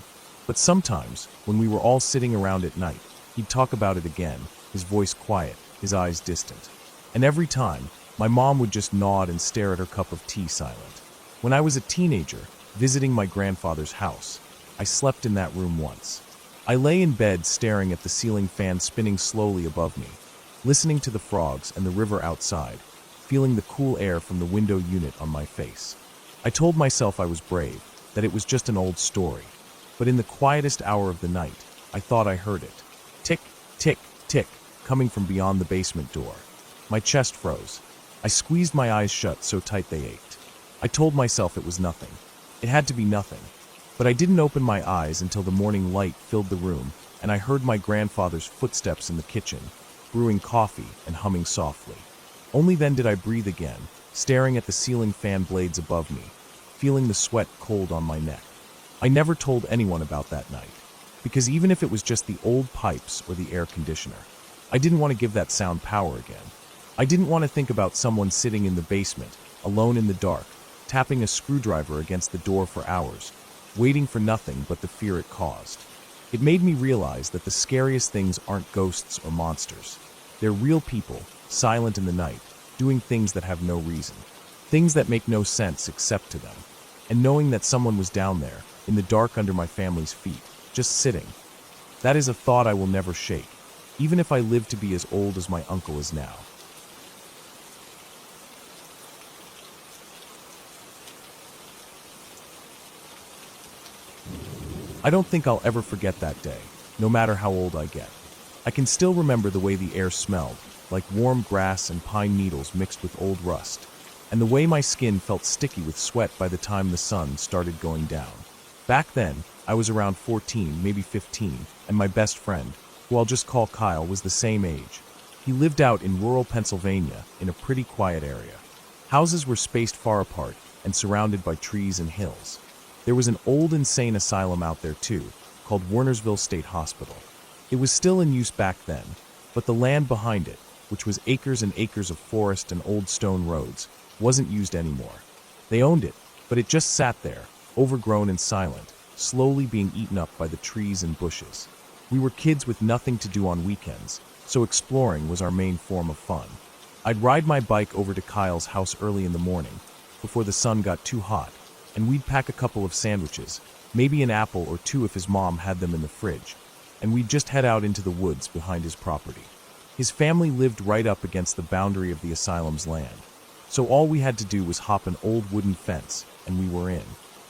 But sometimes, when we were all sitting around at night, he'd talk about it again, his voice quiet, his eyes distant. And every time, my mom would just nod and stare at her cup of tea silent. When I was a teenager, visiting my grandfather's house, I slept in that room once. I lay in bed staring at the ceiling fan spinning slowly above me, listening to the frogs and the river outside, feeling the cool air from the window unit on my face. I told myself I was brave, that it was just an old story. But in the quietest hour of the night, I thought I heard it. Tick, tick, tick, coming from beyond the basement door. My chest froze. I squeezed my eyes shut so tight they ached. I told myself it was nothing. It had to be nothing. But I didn't open my eyes until the morning light filled the room, and I heard my grandfather's footsteps in the kitchen, brewing coffee and humming softly. Only then did I breathe again, staring at the ceiling fan blades above me, feeling the sweat cold on my neck. I never told anyone about that night, because even if it was just the old pipes or the air conditioner, I didn't want to give that sound power again. I didn't want to think about someone sitting in the basement, alone in the dark, tapping a screwdriver against the door for hours, waiting for nothing but the fear it caused. It made me realize that the scariest things aren't ghosts or monsters. They're real people, silent in the night, doing things that have no reason. Things that make no sense except to them. And knowing that someone was down there, in the dark under my family's feet, just sitting. That is a thought I will never shake, even if I live to be as old as my uncle is now. I don't think I'll ever forget that day, no matter how old I get. I can still remember the way the air smelled, like warm grass and pine needles mixed with old rust, and the way my skin felt sticky with sweat by the time the sun started going down. Back then, I was around 14, maybe 15, and my best friend, who I'll just call Kyle, was the same age. He lived out in rural Pennsylvania in a pretty quiet area. Houses were spaced far apart and surrounded by trees and hills. There was an old insane asylum out there too, called Wernersville State Hospital. It was still in use back then, but the land behind it, which was acres and acres of forest and old stone roads, wasn't used anymore. They owned it, but it just sat there, overgrown and silent, slowly being eaten up by the trees and bushes. We were kids with nothing to do on weekends, so exploring was our main form of fun. I'd ride my bike over to Kyle's house early in the morning, before the sun got too hot, and we'd pack a couple of sandwiches, maybe an apple or two if his mom had them in the fridge, and we'd just head out into the woods behind his property. His family lived right up against the boundary of the asylum's land, so all we had to do was hop an old wooden fence, and we were in.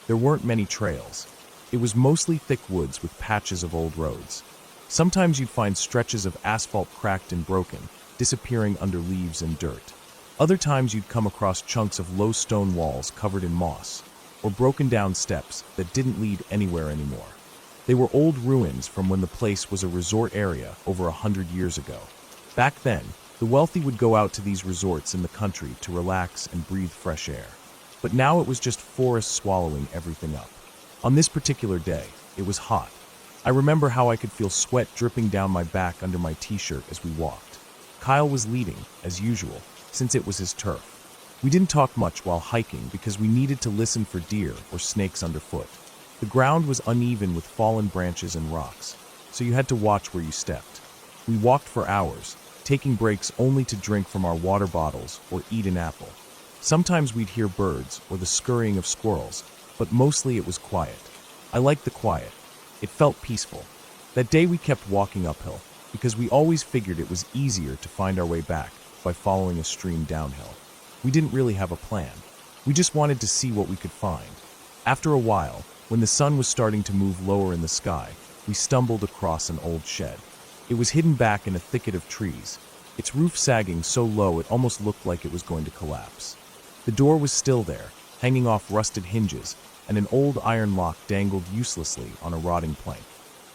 There weren't many trails. It was mostly thick woods with patches of old roads. Sometimes you'd find stretches of asphalt cracked and broken, disappearing under leaves and dirt. Other times you'd come across chunks of low stone walls covered in moss, or broken down steps that didn't lead anywhere anymore. They were old ruins from when the place was a resort area over 100 years ago. Back then, the wealthy would go out to these resorts in the country to relax and breathe fresh air. But now it was just forest swallowing everything up. On this particular day, it was hot. I remember how I could feel sweat dripping down my back under my t-shirt as we walked. Kyle was leading, as usual, since it was his turf. We didn't talk much while hiking because we needed to listen for deer or snakes underfoot. The ground was uneven with fallen branches and rocks, so you had to watch where you stepped. We walked for hours, taking breaks only to drink from our water bottles or eat an apple. Sometimes we'd hear birds or the scurrying of squirrels, but mostly it was quiet. I liked the quiet. It felt peaceful. That day we kept walking uphill, because we always figured it was easier to find our way back by following a stream downhill. We didn't really have a plan. We just wanted to see what we could find. After a while, when the sun was starting to move lower in the sky, we stumbled across an old shed. It was hidden back in a thicket of trees, its roof sagging so low it almost looked like it was going to collapse. The door was still there, hanging off rusted hinges, and an old iron lock dangled uselessly on a rotting plank.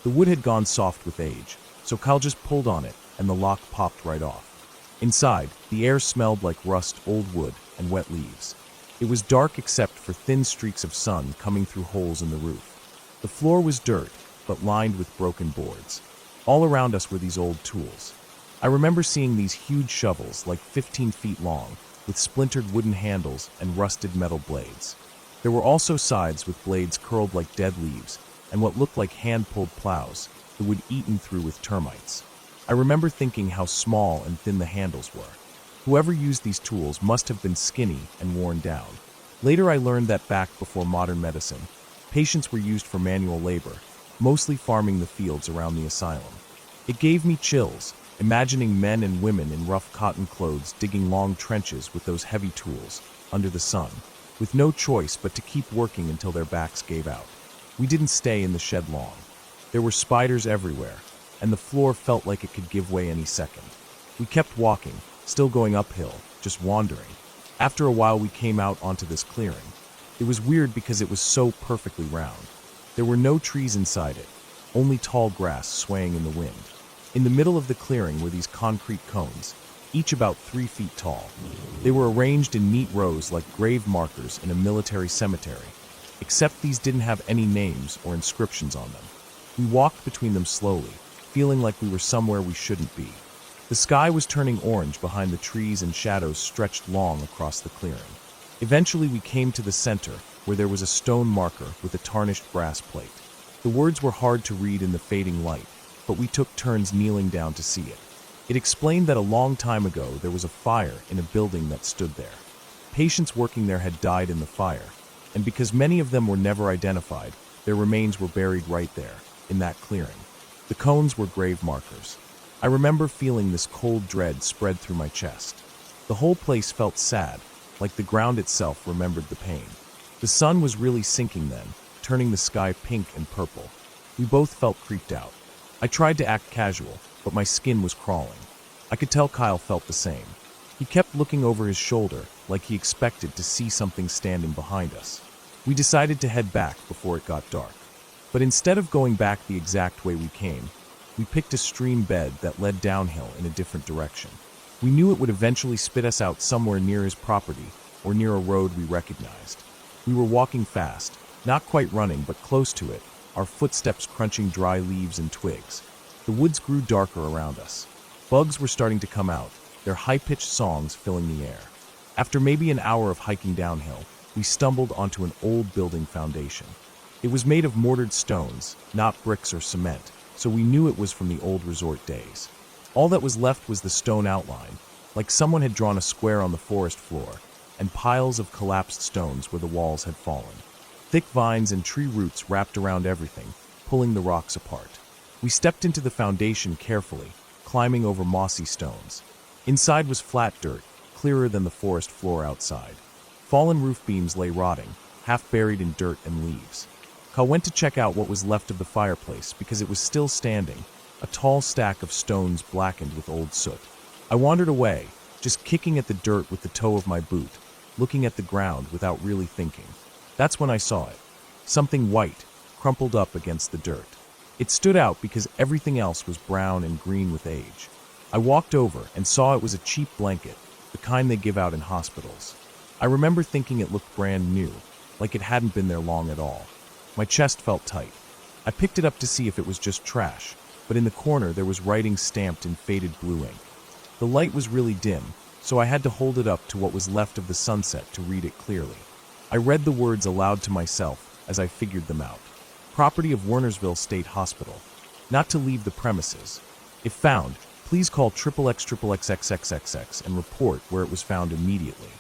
The wood had gone soft with age, so Kyle just pulled on it, and the lock popped right off. Inside, the air smelled like rust, old wood, and wet leaves. It was dark except for thin streaks of sun coming through holes in the roof. The floor was dirt, but lined with broken boards. All around us were these old tools. I remember seeing these huge shovels, like 15 feet long, with splintered wooden handles and rusted metal blades. There were also scythes with blades curled like dead leaves, and what looked like hand-pulled plows, the wood eaten through with termites. I remember thinking how small and thin the handles were. Whoever used these tools must have been skinny and worn down. Later I learned that back before modern medicine, patients were used for manual labor, mostly farming the fields around the asylum. It gave me chills, imagining men and women in rough cotton clothes digging long trenches with those heavy tools, under the sun, with no choice but to keep working until their backs gave out. We didn't stay in the shed long. There were spiders everywhere, and the floor felt like it could give way any second. We kept walking, still going uphill, just wandering. After a while we came out onto this clearing. It was weird because it was so perfectly round. There were no trees inside it, only tall grass swaying in the wind. In the middle of the clearing were these concrete cones, each about 3 feet tall. They were arranged in neat rows like grave markers in a military cemetery, except these didn't have any names or inscriptions on them. We walked between them slowly, feeling like we were somewhere we shouldn't be. The sky was turning orange behind the trees and shadows stretched long across the clearing. Eventually we came to the center, where there was a stone marker with a tarnished brass plate. The words were hard to read in the fading light, but we took turns kneeling down to see it. It explained that a long time ago there was a fire in a building that stood there. Patients working there had died in the fire, and because many of them were never identified, their remains were buried right there, in that clearing. The cones were grave markers. I remember feeling this cold dread spread through my chest. The whole place felt sad, like the ground itself remembered the pain. The sun was really sinking then, turning the sky pink and purple. We both felt creeped out. I tried to act casual, but my skin was crawling. I could tell Kyle felt the same. He kept looking over his shoulder, like he expected to see something standing behind us. We decided to head back before it got dark. But instead of going back the exact way we came, we picked a stream bed that led downhill in a different direction. We knew it would eventually spit us out somewhere near his property or near a road we recognized. We were walking fast, not quite running but close to it, our footsteps crunching dry leaves and twigs. The woods grew darker around us. Bugs were starting to come out, their high-pitched songs filling the air. After maybe an hour of hiking downhill, we stumbled onto an old building foundation. It was made of mortared stones, not bricks or cement, so we knew it was from the old resort days. All that was left was the stone outline, like someone had drawn a square on the forest floor, and piles of collapsed stones where the walls had fallen. Thick vines and tree roots wrapped around everything, pulling the rocks apart. We stepped into the foundation carefully, climbing over mossy stones. Inside was flat dirt, clearer than the forest floor outside. Fallen roof beams lay rotting, half buried in dirt and leaves. Kyle went to check out what was left of the fireplace because it was still standing, a tall stack of stones blackened with old soot. I wandered away, just kicking at the dirt with the toe of my boot, looking at the ground without really thinking. That's when I saw it. Something white, crumpled up against the dirt. It stood out because everything else was brown and green with age. I walked over and saw it was a cheap blanket, the kind they give out in hospitals. I remember thinking it looked brand new, like it hadn't been there long at all. My chest felt tight. I picked it up to see if it was just trash, but in the corner there was writing stamped in faded blue ink. The light was really dim, so I had to hold it up to what was left of the sunset to read it clearly. I read the words aloud to myself as I figured them out. Property of Wernersville State Hospital. Not to leave the premises. If found, please call XXXXXXXX and report where it was found immediately.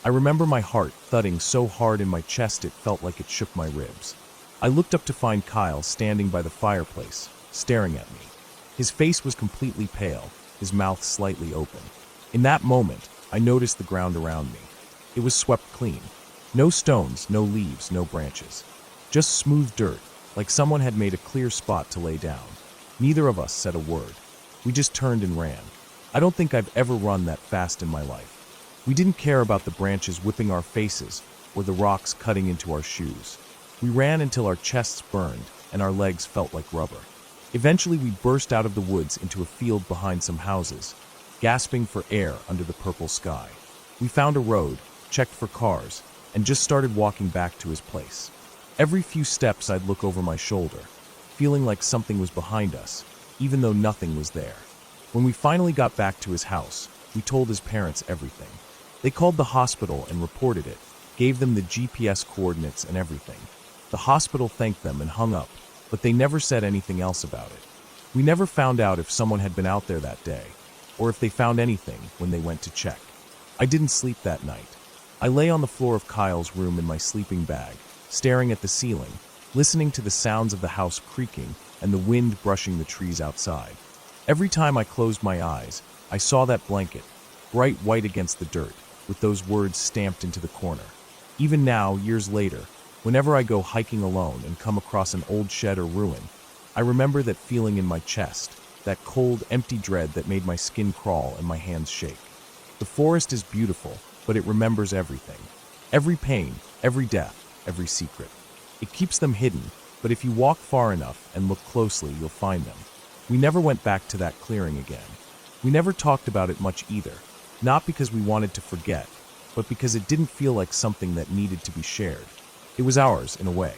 I remember my heart thudding so hard in my chest it felt like it shook my ribs. I looked up to find Kyle standing by the fireplace, staring at me. His face was completely pale, his mouth slightly open. In that moment, I noticed the ground around me. It was swept clean. No stones, no leaves, no branches. Just smooth dirt, like someone had made a clear spot to lay down. Neither of us said a word. We just turned and ran. I don't think I've ever run that fast in my life. We didn't care about the branches whipping our faces or the rocks cutting into our shoes. We ran until our chests burned and our legs felt like rubber. Eventually we burst out of the woods into a field behind some houses, gasping for air under the purple sky. We found a road, checked for cars, and just started walking back to his place. Every few steps I'd look over my shoulder, feeling like something was behind us, even though nothing was there. When we finally got back to his house, we told his parents everything. They called the hospital and reported it, gave them the GPS coordinates and everything. The hospital thanked them and hung up, but they never said anything else about it. We never found out if someone had been out there that day, or if they found anything when they went to check. I didn't sleep that night. I lay on the floor of Kyle's room in my sleeping bag, staring at the ceiling, listening to the sounds of the house creaking and the wind brushing the trees outside. Every time I closed my eyes, I saw that blanket, bright white against the dirt, with those words stamped into the corner. Even now, years later, whenever I go hiking alone and come across an old shed or ruin, I remember that feeling in my chest, that cold, empty dread that made my skin crawl and my hands shake. The forest is beautiful, but it remembers everything. Every pain, every death, every secret. It keeps them hidden, but if you walk far enough and look closely, you'll find them. We never went back to that clearing again. We never talked about it much either, not because we wanted to forget, but because it didn't feel like something that needed to be shared. It was ours, in a way,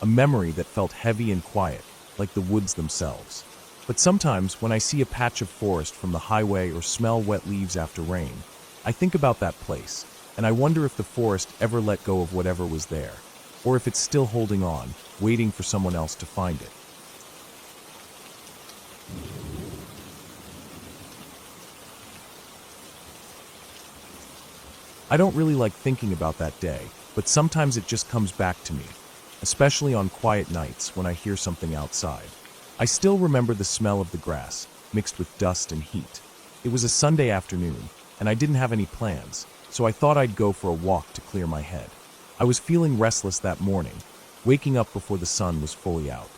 a memory that felt heavy and quiet, like the woods themselves. But sometimes, when I see a patch of forest from the highway or smell wet leaves after rain, I think about that place, and I wonder if the forest ever let go of whatever was there, or if it's still holding on, waiting for someone else to find it. I don't really like thinking about that day, but sometimes it just comes back to me, especially on quiet nights when I hear something outside. I still remember the smell of the grass, mixed with dust and heat. It was a Sunday afternoon, and I didn't have any plans, so I thought I'd go for a walk to clear my head. I was feeling restless that morning, waking up before the sun was fully out.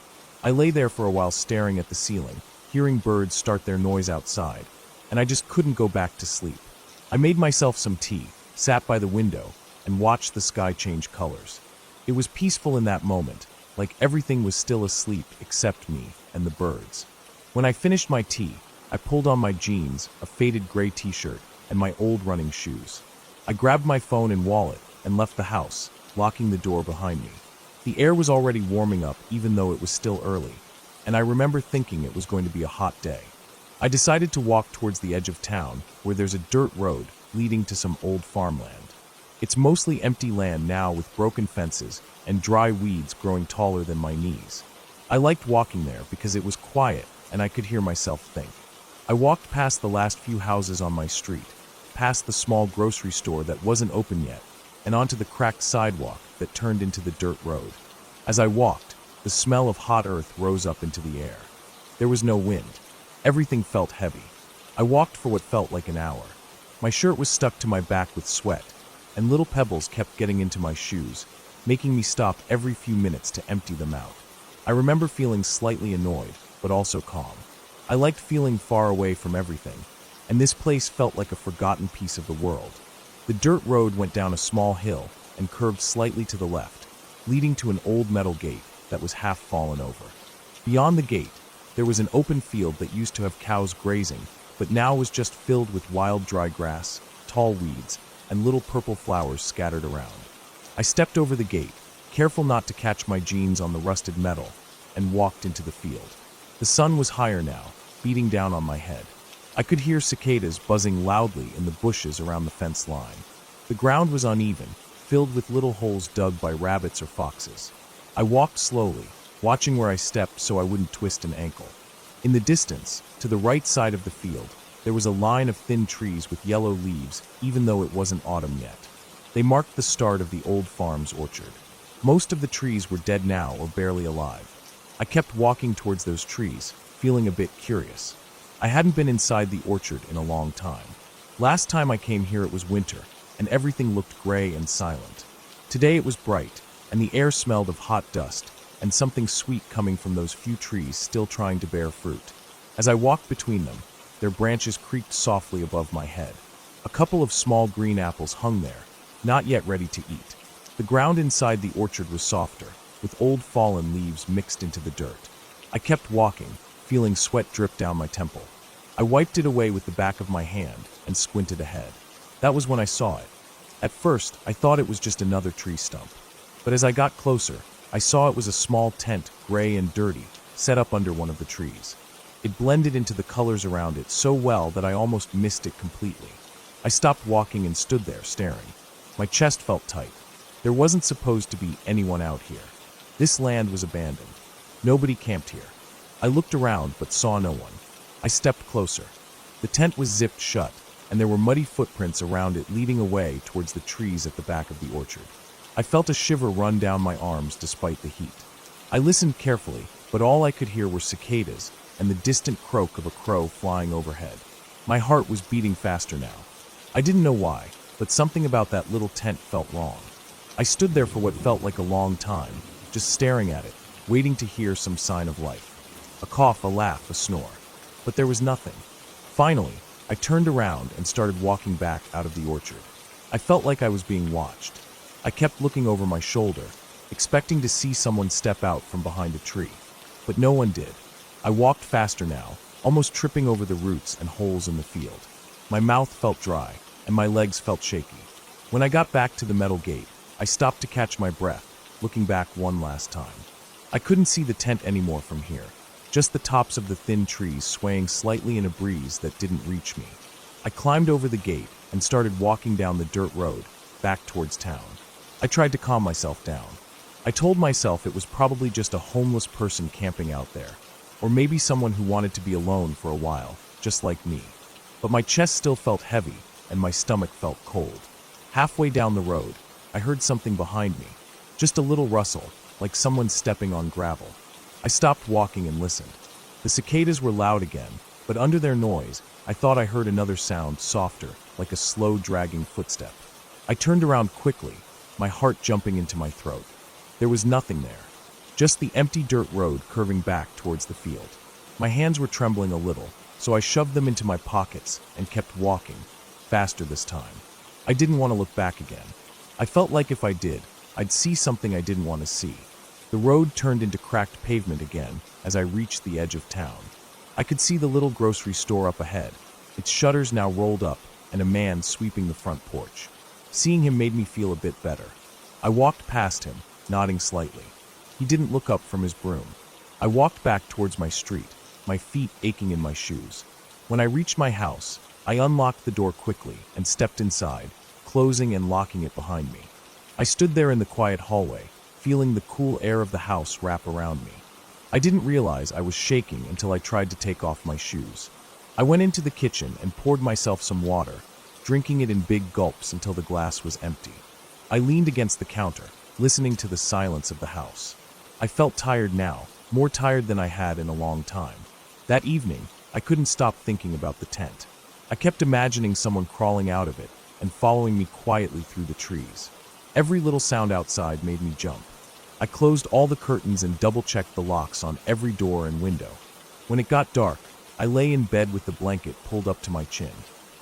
I lay there for a while staring at the ceiling, hearing birds start their noise outside, and I just couldn't go back to sleep. I made myself some tea, sat by the window, and watched the sky change colors. It was peaceful in that moment, like everything was still asleep except me and the birds. When I finished my tea, I pulled on my jeans, a faded gray t-shirt, and my old running shoes. I grabbed my phone and wallet and left the house, locking the door behind me. The air was already warming up even though it was still early, and I remember thinking it was going to be a hot day. I decided to walk towards the edge of town, where there's a dirt road leading to some old farmland. It's mostly empty land now with broken fences and dry weeds growing taller than my knees. I liked walking there because it was quiet and I could hear myself think. I walked past the last few houses on my street, past the small grocery store that wasn't open yet, and onto the cracked sidewalk that turned into the dirt road. As I walked, the smell of hot earth rose up into the air. There was no wind. Everything felt heavy. I walked for what felt like an hour. My shirt was stuck to my back with sweat, and little pebbles kept getting into my shoes, making me stop every few minutes to empty them out. I remember feeling slightly annoyed, but also calm. I liked feeling far away from everything, and this place felt like a forgotten piece of the world. The dirt road went down a small hill and curved slightly to the left, leading to an old metal gate that was half fallen over. Beyond the gate, there was an open field that used to have cows grazing, but now was just filled with wild dry grass, tall weeds, and little purple flowers scattered around. I stepped over the gate, careful not to catch my jeans on the rusted metal, and walked into the field. The sun was higher now, beating down on my head. I could hear cicadas buzzing loudly in the bushes around the fence line. The ground was uneven, filled with little holes dug by rabbits or foxes. I walked slowly, watching where I stepped so I wouldn't twist an ankle. In the distance, to the right side of the field, there was a line of thin trees with yellow leaves, even though it wasn't autumn yet. They marked the start of the old farm's orchard. Most of the trees were dead now or barely alive. I kept walking towards those trees, feeling a bit curious. I hadn't been inside the orchard in a long time. Last time I came here it was winter, and everything looked gray and silent. Today it was bright, and the air smelled of hot dust, and something sweet coming from those few trees still trying to bear fruit. As I walked between them, their branches creaked softly above my head. A couple of small green apples hung there, not yet ready to eat. The ground inside the orchard was softer, with old fallen leaves mixed into the dirt. I kept walking, feeling sweat drip down my temple. I wiped it away with the back of my hand and squinted ahead. That was when I saw it. At first, I thought it was just another tree stump. But as I got closer, I saw it was a small tent, gray and dirty, set up under one of the trees. It blended into the colors around it so well that I almost missed it completely. I stopped walking and stood there, staring. My chest felt tight. There wasn't supposed to be anyone out here. This land was abandoned. Nobody camped here. I looked around but saw no one. I stepped closer. The tent was zipped shut, and there were muddy footprints around it leading away towards the trees at the back of the orchard. I felt a shiver run down my arms despite the heat. I listened carefully, but all I could hear were cicadas and the distant croak of a crow flying overhead. My heart was beating faster now. I didn't know why, but something about that little tent felt wrong. I stood there for what felt like a long time, just staring at it, waiting to hear some sign of life. A cough, a laugh, a snore. But there was nothing. Finally, I turned around and started walking back out of the orchard. I felt like I was being watched. I kept looking over my shoulder, expecting to see someone step out from behind a tree. But no one did. I walked faster now, almost tripping over the roots and holes in the field. My mouth felt dry, and my legs felt shaky. When I got back to the metal gate, I stopped to catch my breath, looking back one last time. I couldn't see the tent anymore from here, just the tops of the thin trees swaying slightly in a breeze that didn't reach me. I climbed over the gate and started walking down the dirt road, back towards town. I tried to calm myself down. I told myself it was probably just a homeless person camping out there, or maybe someone who wanted to be alone for a while, just like me. But my chest still felt heavy, and my stomach felt cold. Halfway down the road, I heard something behind me, just a little rustle, like someone stepping on gravel. I stopped walking and listened. The cicadas were loud again, but under their noise, I thought I heard another sound, softer, like a slow dragging footstep. I turned around quickly, my heart jumping into my throat. There was nothing there, just the empty dirt road curving back towards the field. My hands were trembling a little, so I shoved them into my pockets and kept walking, faster this time. I didn't want to look back again. I felt like if I did, I'd see something I didn't want to see. The road turned into cracked pavement again as I reached the edge of town. I could see the little grocery store up ahead, its shutters now rolled up, and a man sweeping the front porch. Seeing him made me feel a bit better. I walked past him, nodding slightly. He didn't look up from his broom. I walked back towards my street, my feet aching in my shoes. When I reached my house, I unlocked the door quickly and stepped inside, closing and locking it behind me. I stood there in the quiet hallway, feeling the cool air of the house wrap around me. I didn't realize I was shaking until I tried to take off my shoes. I went into the kitchen and poured myself some water, drinking it in big gulps until the glass was empty. I leaned against the counter, listening to the silence of the house. I felt tired now, more tired than I had in a long time. That evening, I couldn't stop thinking about the tent. I kept imagining someone crawling out of it and following me quietly through the trees. Every little sound outside made me jump. I closed all the curtains and double-checked the locks on every door and window. When it got dark, I lay in bed with the blanket pulled up to my chin.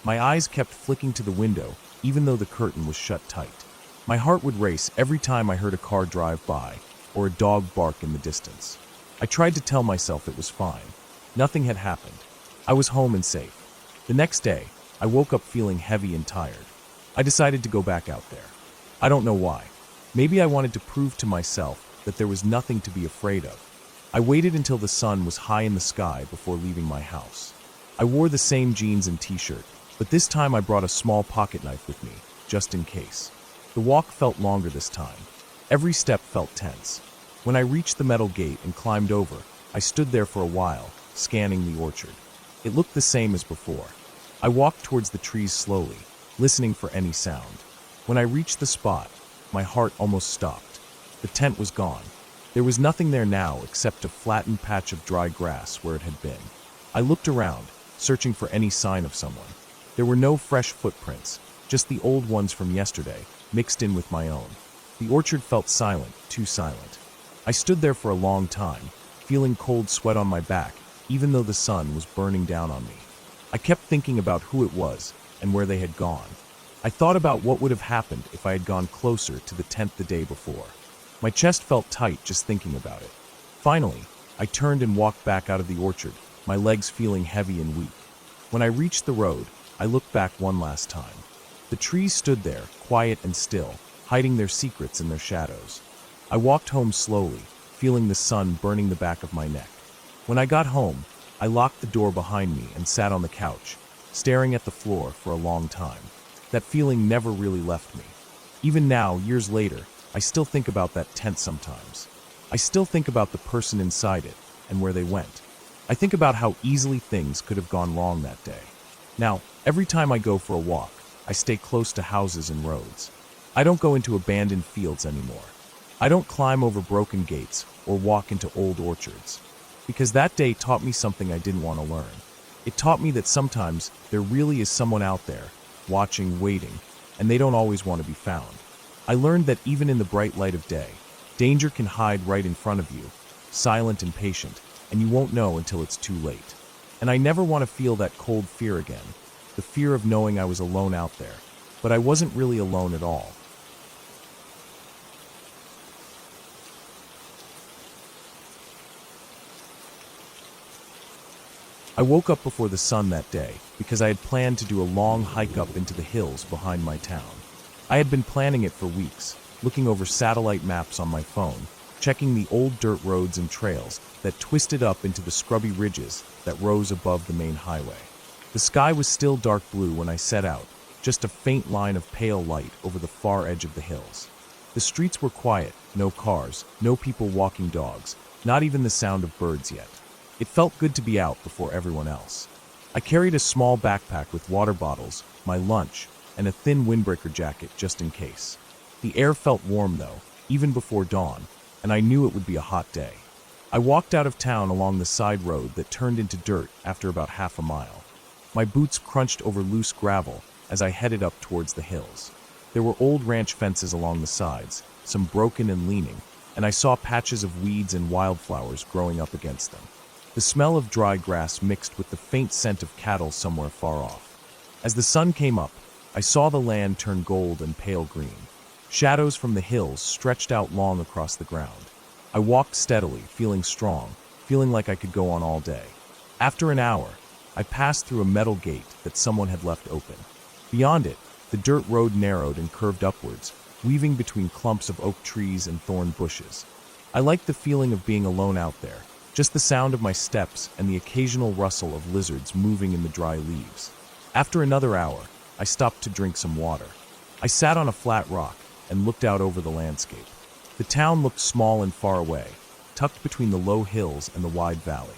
My eyes kept flicking to the window, even though the curtain was shut tight. My heart would race every time I heard a car drive by or a dog bark in the distance. I tried to tell myself it was fine. Nothing had happened. I was home and safe. The next day, I woke up feeling heavy and tired. I decided to go back out there. I don't know why. Maybe I wanted to prove to myself that there was nothing to be afraid of. I waited until the sun was high in the sky before leaving my house. I wore the same jeans and t-shirt, but this time I brought a small pocket knife with me, just in case. The walk felt longer this time. Every step felt tense. When I reached the metal gate and climbed over, I stood there for a while, scanning the orchard. It looked the same as before. I walked towards the trees slowly, listening for any sound. When I reached the spot, my heart almost stopped. The tent was gone. There was nothing there now except a flattened patch of dry grass where it had been. I looked around, searching for any sign of someone. There were no fresh footprints, just the old ones from yesterday, mixed in with my own. The orchard felt silent, too silent. I stood there for a long time, feeling cold sweat on my back, even though the sun was burning down on me. I kept thinking about who it was and where they had gone. I thought about what would have happened if I had gone closer to the tent the day before. My chest felt tight just thinking about it. Finally, I turned and walked back out of the orchard, my legs feeling heavy and weak. When I reached the road, I looked back one last time. The trees stood there, quiet and still, hiding their secrets in their shadows. I walked home slowly, feeling the sun burning the back of my neck. When I got home, I locked the door behind me and sat on the couch, staring at the floor for a long time. That feeling never really left me. Even now, years later, I still think about that tent sometimes. I still think about the person inside it and where they went. I think about how easily things could have gone wrong that day. Now, every time I go for a walk, I stay close to houses and roads. I don't go into abandoned fields anymore. I don't climb over broken gates or walk into old orchards. Because that day taught me something I didn't want to learn. It taught me that sometimes there really is someone out there, watching, waiting, and they don't always want to be found. I learned that even in the bright light of day, danger can hide right in front of you, silent and patient, and you won't know until it's too late. And I never want to feel that cold fear again, the fear of knowing I was alone out there. But I wasn't really alone at all. I woke up before the sun that day because I had planned to do a long hike up into the hills behind my town. I had been planning it for weeks, looking over satellite maps on my phone, checking the old dirt roads and trails that twisted up into the scrubby ridges that rose above the main highway. The sky was still dark blue when I set out, just a faint line of pale light over the far edge of the hills. The streets were quiet, no cars, no people walking dogs, not even the sound of birds yet. It felt good to be out before everyone else. I carried a small backpack with water bottles, my lunch, and a thin windbreaker jacket just in case. The air felt warm though, even before dawn, and I knew it would be a hot day. I walked out of town along the side road that turned into dirt after about half a mile. My boots crunched over loose gravel as I headed up towards the hills. There were old ranch fences along the sides, some broken and leaning, and I saw patches of weeds and wildflowers growing up against them. The smell of dry grass mixed with the faint scent of cattle somewhere far off. As the sun came up, I saw the land turn gold and pale green. Shadows from the hills stretched out long across the ground. I walked steadily, feeling strong, feeling like I could go on all day. After an hour, I passed through a metal gate that someone had left open. Beyond it, the dirt road narrowed and curved upwards, weaving between clumps of oak trees and thorn bushes. I liked the feeling of being alone out there, just the sound of my steps and the occasional rustle of lizards moving in the dry leaves. After another hour, I stopped to drink some water. I sat on a flat rock and looked out over the landscape. The town looked small and far away, tucked between the low hills and the wide valley.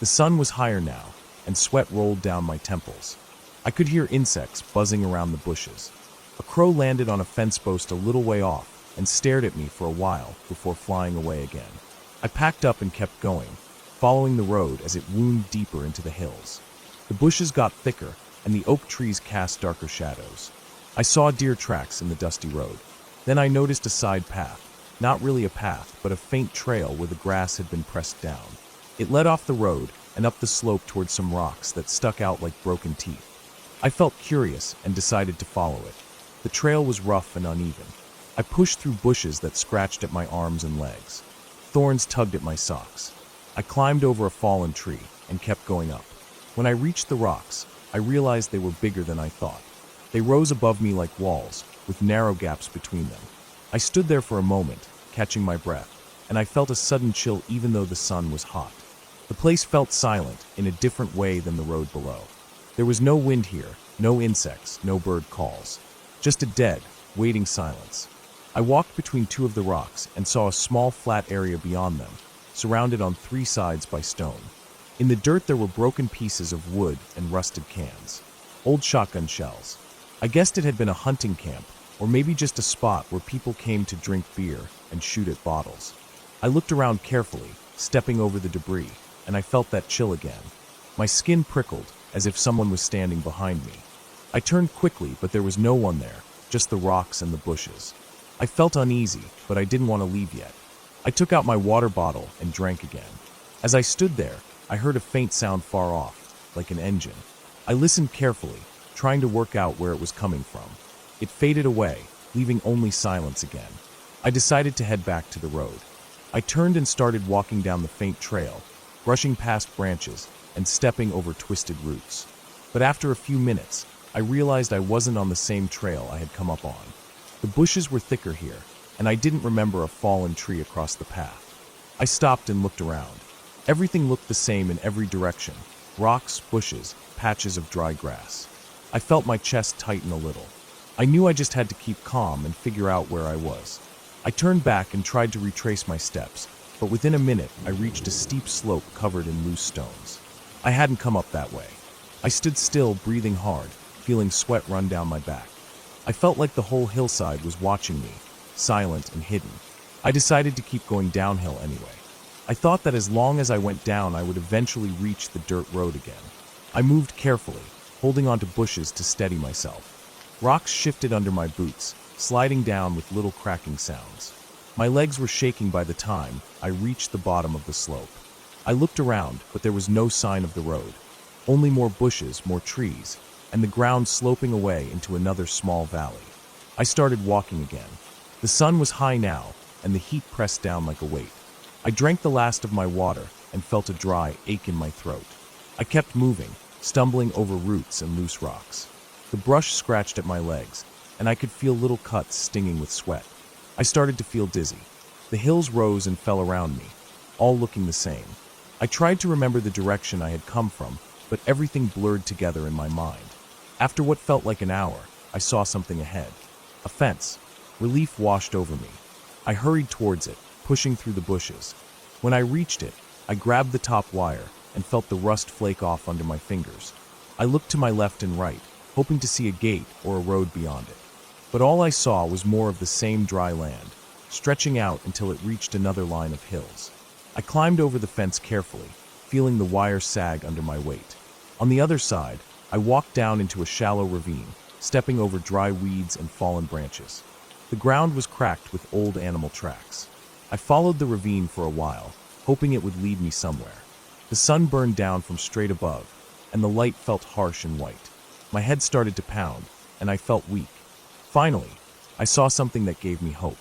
The sun was higher now, and sweat rolled down my temples. I could hear insects buzzing around the bushes. A crow landed on a fence post a little way off and stared at me for a while before flying away again. I packed up and kept going, following the road as it wound deeper into the hills. The bushes got thicker, and the oak trees cast darker shadows. I saw deer tracks in the dusty road. Then I noticed a side path, not really a path, but a faint trail where the grass had been pressed down. It led off the road and up the slope towards some rocks that stuck out like broken teeth. I felt curious and decided to follow it. The trail was rough and uneven. I pushed through bushes that scratched at my arms and legs. Thorns tugged at my socks. I climbed over a fallen tree and kept going up. When I reached the rocks, I realized they were bigger than I thought. They rose above me like walls, with narrow gaps between them. I stood there for a moment, catching my breath, and I felt a sudden chill even though the sun was hot. The place felt silent in a different way than the road below. There was no wind here, no insects, no bird calls. Just a dead, waiting silence. I walked between two of the rocks and saw a small flat area beyond them, surrounded on three sides by stone. In the dirt there were broken pieces of wood and rusted cans. Old shotgun shells. I guessed it had been a hunting camp, or maybe just a spot where people came to drink beer and shoot at bottles. I looked around carefully, stepping over the debris, and I felt that chill again. My skin prickled, as if someone was standing behind me. I turned quickly, but there was no one there, just the rocks and the bushes. I felt uneasy, but I didn't want to leave yet. I took out my water bottle and drank again. As I stood there, I heard a faint sound far off, like an engine. I listened carefully, trying to work out where it was coming from. It faded away, leaving only silence again. I decided to head back to the road. I turned and started walking down the faint trail, brushing past branches and stepping over twisted roots. But after a few minutes, I realized I wasn't on the same trail I had come up on. The bushes were thicker here, and I didn't remember a fallen tree across the path. I stopped and looked around. Everything looked the same in every direction: rocks, bushes, patches of dry grass. I felt my chest tighten a little. I knew I just had to keep calm and figure out where I was. I turned back and tried to retrace my steps, but within a minute I reached a steep slope covered in loose stones. I hadn't come up that way. I stood still, breathing hard, feeling sweat run down my back. I felt like the whole hillside was watching me, silent and hidden. I decided to keep going downhill anyway. I thought that as long as I went down, I would eventually reach the dirt road again. I moved carefully, holding onto bushes to steady myself. Rocks shifted under my boots, sliding down with little cracking sounds. My legs were shaking by the time I reached the bottom of the slope. I looked around, but there was no sign of the road. Only more bushes, more trees, and the ground sloping away into another small valley. I started walking again. The sun was high now, and the heat pressed down like a weight. I drank the last of my water and felt a dry ache in my throat. I kept moving, stumbling over roots and loose rocks. The brush scratched at my legs, and I could feel little cuts stinging with sweat. I started to feel dizzy. The hills rose and fell around me, all looking the same. I tried to remember the direction I had come from, but everything blurred together in my mind. After what felt like an hour, I saw something ahead. A fence. Relief washed over me. I hurried towards it, pushing through the bushes. When I reached it, I grabbed the top wire and felt the rust flake off under my fingers. I looked to my left and right, hoping to see a gate or a road beyond it. But all I saw was more of the same dry land, stretching out until it reached another line of hills. I climbed over the fence carefully, feeling the wire sag under my weight. On the other side, I walked down into a shallow ravine, stepping over dry weeds and fallen branches. The ground was cracked with old animal tracks. I followed the ravine for a while, hoping it would lead me somewhere. The sun burned down from straight above, and the light felt harsh and white. My head started to pound, and I felt weak. Finally, I saw something that gave me hope.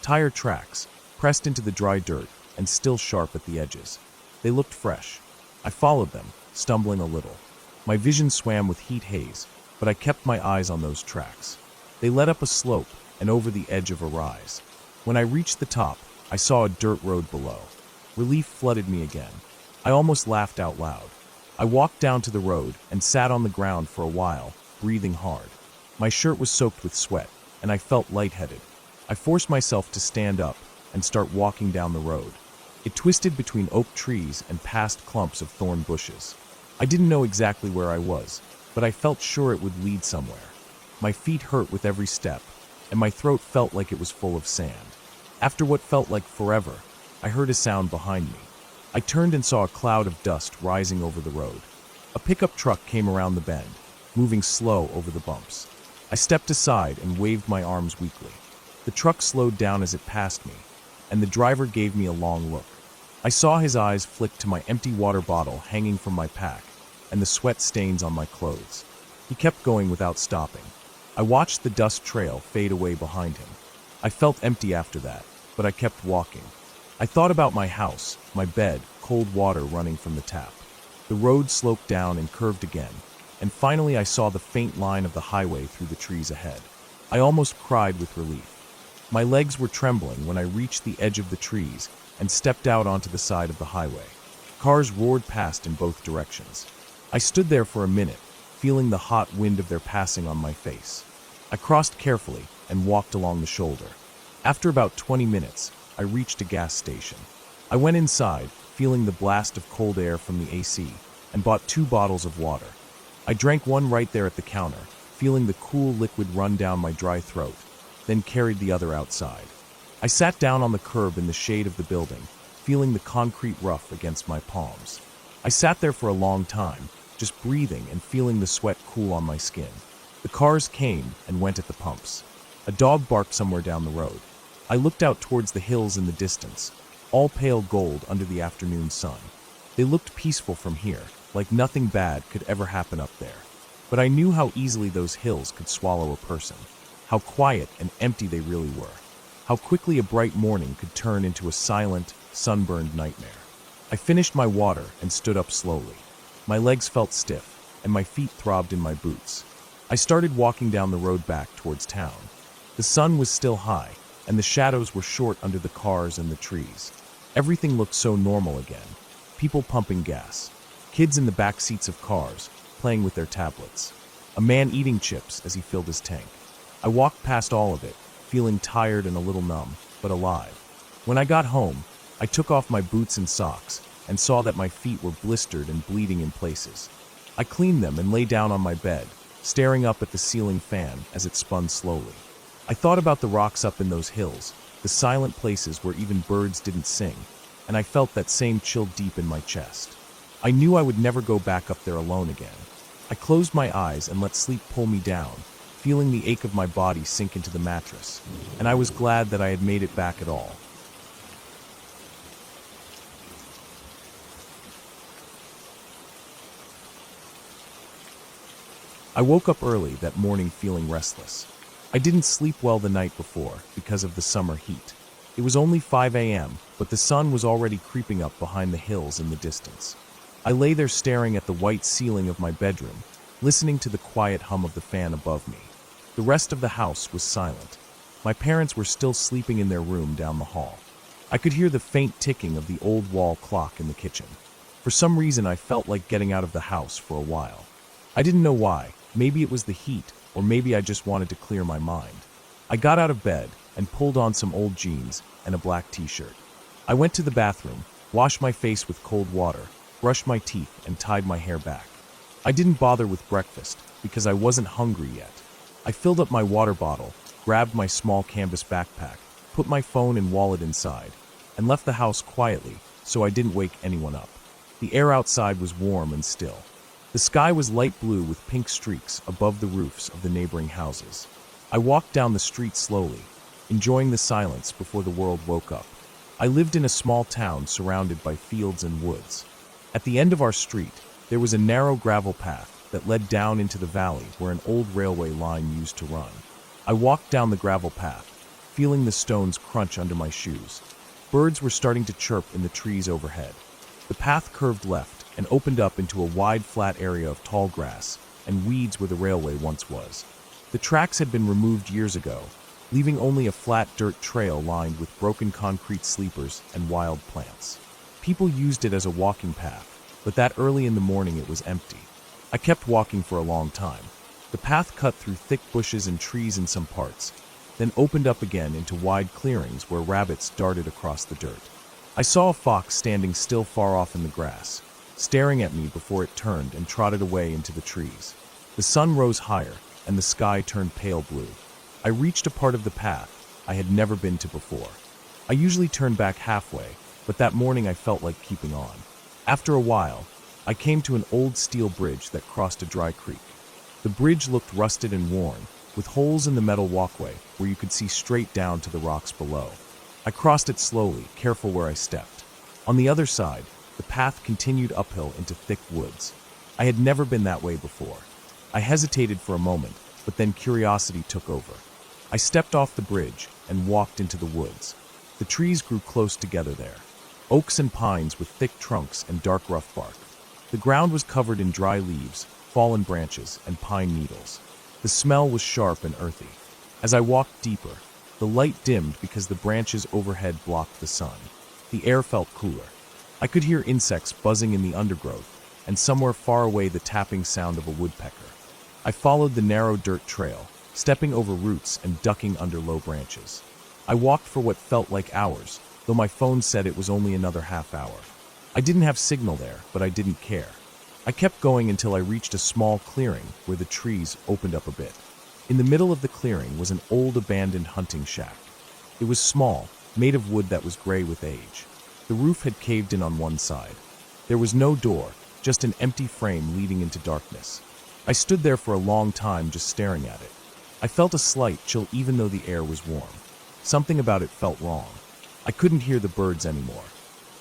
Tire tracks, pressed into the dry dirt and still sharp at the edges. They looked fresh. I followed them, stumbling a little. My vision swam with heat haze, but I kept my eyes on those tracks. They led up a slope and over the edge of a rise. When I reached the top, I saw a dirt road below. Relief flooded me again. I almost laughed out loud. I walked down to the road and sat on the ground for a while, breathing hard. My shirt was soaked with sweat, and I felt lightheaded. I forced myself to stand up and start walking down the road. It twisted between oak trees and past clumps of thorn bushes. I didn't know exactly where I was, but I felt sure it would lead somewhere. My feet hurt with every step, and my throat felt like it was full of sand. After what felt like forever, I heard a sound behind me. I turned and saw a cloud of dust rising over the road. A pickup truck came around the bend, moving slow over the bumps. I stepped aside and waved my arms weakly. The truck slowed down as it passed me, and the driver gave me a long look. I saw his eyes flick to my empty water bottle hanging from my pack, and the sweat stains on my clothes. He kept going without stopping. I watched the dust trail fade away behind him. I felt empty after that, but I kept walking. I thought about my house, my bed, cold water running from the tap. The road sloped down and curved again, and finally I saw the faint line of the highway through the trees ahead. I almost cried with relief. My legs were trembling when I reached the edge of the trees and stepped out onto the side of the highway. Cars roared past in both directions. I stood there for a minute, feeling the hot wind of their passing on my face. I crossed carefully and walked along the shoulder. After about 20 minutes, I reached a gas station. I went inside, feeling the blast of cold air from the AC, and bought 2 bottles of water. I drank one right there at the counter, feeling the cool liquid run down my dry throat, then carried the other outside. I sat down on the curb in the shade of the building, feeling the concrete rough against my palms. I sat there for a long time, just breathing and feeling the sweat cool on my skin. The cars came and went at the pumps. A dog barked somewhere down the road. I looked out towards the hills in the distance, all pale gold under the afternoon sun. They looked peaceful from here, like nothing bad could ever happen up there. But I knew how easily those hills could swallow a person, how quiet and empty they really were, how quickly a bright morning could turn into a silent, sunburned nightmare. I finished my water and stood up slowly. My legs felt stiff, and my feet throbbed in my boots. I started walking down the road back towards town. The sun was still high, and the shadows were short under the cars and the trees. Everything looked so normal again. People pumping gas, kids in the back seats of cars, playing with their tablets, a man eating chips as he filled his tank. I walked past all of it, feeling tired and a little numb, but alive. When I got home, I took off my boots and socks and saw that my feet were blistered and bleeding in places. I cleaned them and lay down on my bed, staring up at the ceiling fan as it spun slowly. I thought about the rocks up in those hills, the silent places where even birds didn't sing, and I felt that same chill deep in my chest. I knew I would never go back up there alone again. I closed my eyes and let sleep pull me down, feeling the ache of my body sink into the mattress, and I was glad that I had made it back at all. I woke up early that morning feeling restless. I didn't sleep well the night before because of the summer heat. It was only 5 a.m., but the sun was already creeping up behind the hills in the distance. I lay there staring at the white ceiling of my bedroom, listening to the quiet hum of the fan above me. The rest of the house was silent. My parents were still sleeping in their room down the hall. I could hear the faint ticking of the old wall clock in the kitchen. For some reason, I felt like getting out of the house for a while. I didn't know why. Maybe it was the heat, or maybe I just wanted to clear my mind. I got out of bed and pulled on some old jeans and a black t-shirt. I went to the bathroom, washed my face with cold water, brushed my teeth, and tied my hair back. I didn't bother with breakfast because I wasn't hungry yet. I filled up my water bottle, grabbed my small canvas backpack, put my phone and wallet inside, and left the house quietly so I didn't wake anyone up. The air outside was warm and still. The sky was light blue with pink streaks above the roofs of the neighboring houses. I walked down the street slowly, enjoying the silence before the world woke up. I lived in a small town surrounded by fields and woods. At the end of our street, there was a narrow gravel path that led down into the valley where an old railway line used to run. I walked down the gravel path, feeling the stones crunch under my shoes. Birds were starting to chirp in the trees overhead. The path curved left and opened up into a wide flat area of tall grass and weeds where the railway once was. The tracks had been removed years ago, leaving only a flat dirt trail lined with broken concrete sleepers and wild plants. People used it as a walking path, but that early in the morning it was empty. I kept walking for a long time. The path cut through thick bushes and trees in some parts, then opened up again into wide clearings where rabbits darted across the dirt. I saw a fox standing still far off in the grass, staring at me before it turned and trotted away into the trees. The sun rose higher, and the sky turned pale blue. I reached a part of the path I had never been to before. I usually turn back halfway, but that morning I felt like keeping on. After a while, I came to an old steel bridge that crossed a dry creek. The bridge looked rusted and worn, with holes in the metal walkway where you could see straight down to the rocks below. I crossed it slowly, careful where I stepped. On the other side, the path continued uphill into thick woods. I had never been that way before. I hesitated for a moment, but then curiosity took over. I stepped off the bridge and walked into the woods. The trees grew close together there, oaks and pines with thick trunks and dark rough bark. The ground was covered in dry leaves, fallen branches, and pine needles. The smell was sharp and earthy. As I walked deeper, the light dimmed because the branches overhead blocked the sun. The air felt cooler. I could hear insects buzzing in the undergrowth, and somewhere far away the tapping sound of a woodpecker. I followed the narrow dirt trail, stepping over roots and ducking under low branches. I walked for what felt like hours, though my phone said it was only another half hour. I didn't have signal there, but I didn't care. I kept going until I reached a small clearing where the trees opened up a bit. In the middle of the clearing was an old abandoned hunting shack. It was small, made of wood that was gray with age. The roof had caved in on one side. There was no door, just an empty frame leading into darkness. I stood there for a long time just staring at it. I felt a slight chill even though the air was warm. Something about it felt wrong. I couldn't hear the birds anymore.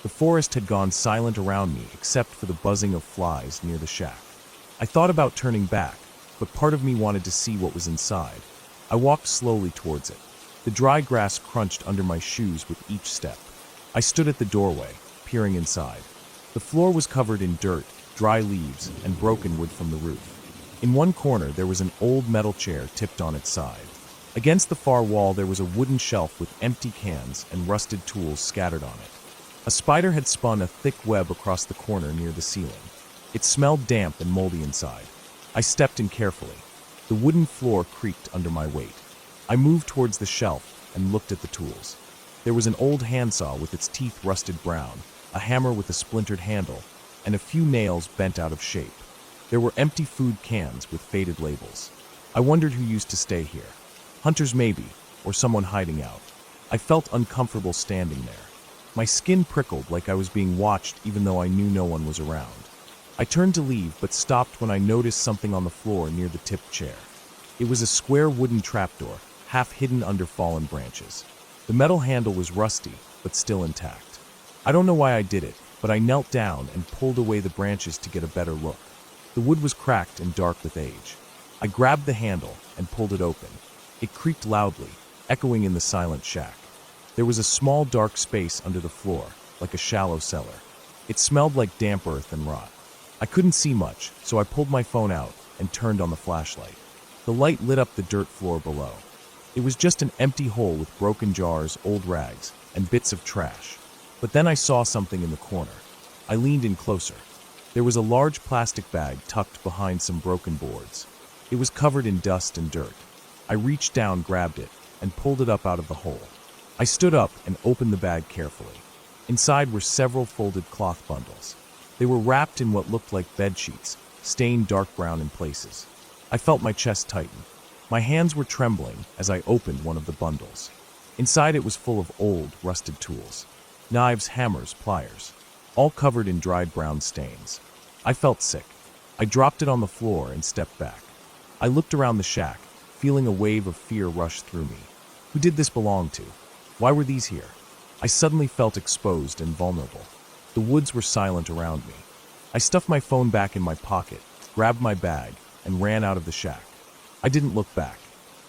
The forest had gone silent around me except for the buzzing of flies near the shack. I thought about turning back, but part of me wanted to see what was inside. I walked slowly towards it. The dry grass crunched under my shoes with each step. I stood at the doorway, peering inside. The floor was covered in dirt, dry leaves, and broken wood from the roof. In one corner there was an old metal chair tipped on its side. Against the far wall there was a wooden shelf with empty cans and rusted tools scattered on it. A spider had spun a thick web across the corner near the ceiling. It smelled damp and moldy inside. I stepped in carefully. The wooden floor creaked under my weight. I moved towards the shelf and looked at the tools. There was an old handsaw with its teeth rusted brown, a hammer with a splintered handle, and a few nails bent out of shape. There were empty food cans with faded labels. I wondered who used to stay here. Hunters maybe, or someone hiding out. I felt uncomfortable standing there. My skin prickled like I was being watched even though I knew no one was around. I turned to leave but stopped when I noticed something on the floor near the tipped chair. It was a square wooden trapdoor, half hidden under fallen branches. The metal handle was rusty, but still intact. I don't know why I did it, but I knelt down and pulled away the branches to get a better look. The wood was cracked and dark with age. I grabbed the handle and pulled it open. It creaked loudly, echoing in the silent shack. There was a small dark space under the floor, like a shallow cellar. It smelled like damp earth and rot. I couldn't see much, so I pulled my phone out and turned on the flashlight. The light lit up the dirt floor below. It was just an empty hole with broken jars, old rags, and bits of trash. But then I saw something in the corner. I leaned in closer. There was a large plastic bag tucked behind some broken boards. It was covered in dust and dirt. I reached down, grabbed it, and pulled it up out of the hole. I stood up and opened the bag carefully. Inside were several folded cloth bundles. They were wrapped in what looked like bed sheets, stained dark brown in places. I felt my chest tighten. My hands were trembling as I opened one of the bundles. Inside it was full of old, rusted tools. Knives, hammers, pliers, all covered in dried brown stains. I felt sick. I dropped it on the floor and stepped back. I looked around the shack, feeling a wave of fear rush through me. Who did this belong to? Why were these here? I suddenly felt exposed and vulnerable. The woods were silent around me. I stuffed my phone back in my pocket, grabbed my bag, and ran out of the shack. I didn't look back.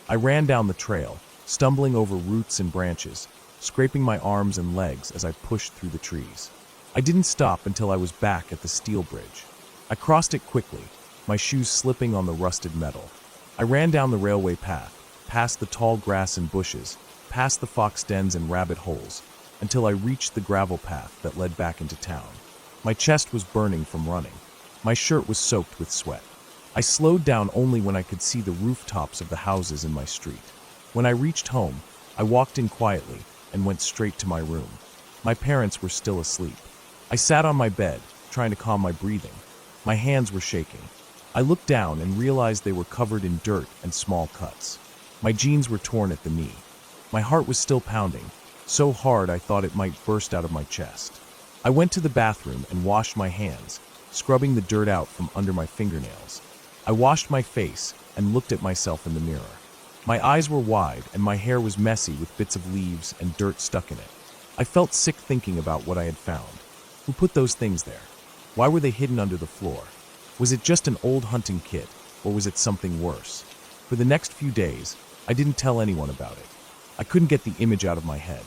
I ran down the trail, stumbling over roots and branches, scraping my arms and legs as I pushed through the trees. I didn't stop until I was back at the steel bridge. I crossed it quickly, my shoes slipping on the rusted metal. I ran down the railway path, past the tall grass and bushes, past the fox dens and rabbit holes, until I reached the gravel path that led back into town. My chest was burning from running. My shirt was soaked with sweat. I slowed down only when I could see the rooftops of the houses in my street. When I reached home, I walked in quietly and went straight to my room. My parents were still asleep. I sat on my bed, trying to calm my breathing. My hands were shaking. I looked down and realized they were covered in dirt and small cuts. My jeans were torn at the knee. My heart was still pounding, so hard I thought it might burst out of my chest. I went to the bathroom and washed my hands, scrubbing the dirt out from under my fingernails. I washed my face and looked at myself in the mirror. My eyes were wide and my hair was messy with bits of leaves and dirt stuck in it. I felt sick thinking about what I had found. Who put those things there? Why were they hidden under the floor? Was it just an old hunting kit, or was it something worse? For the next few days, I didn't tell anyone about it. I couldn't get the image out of my head.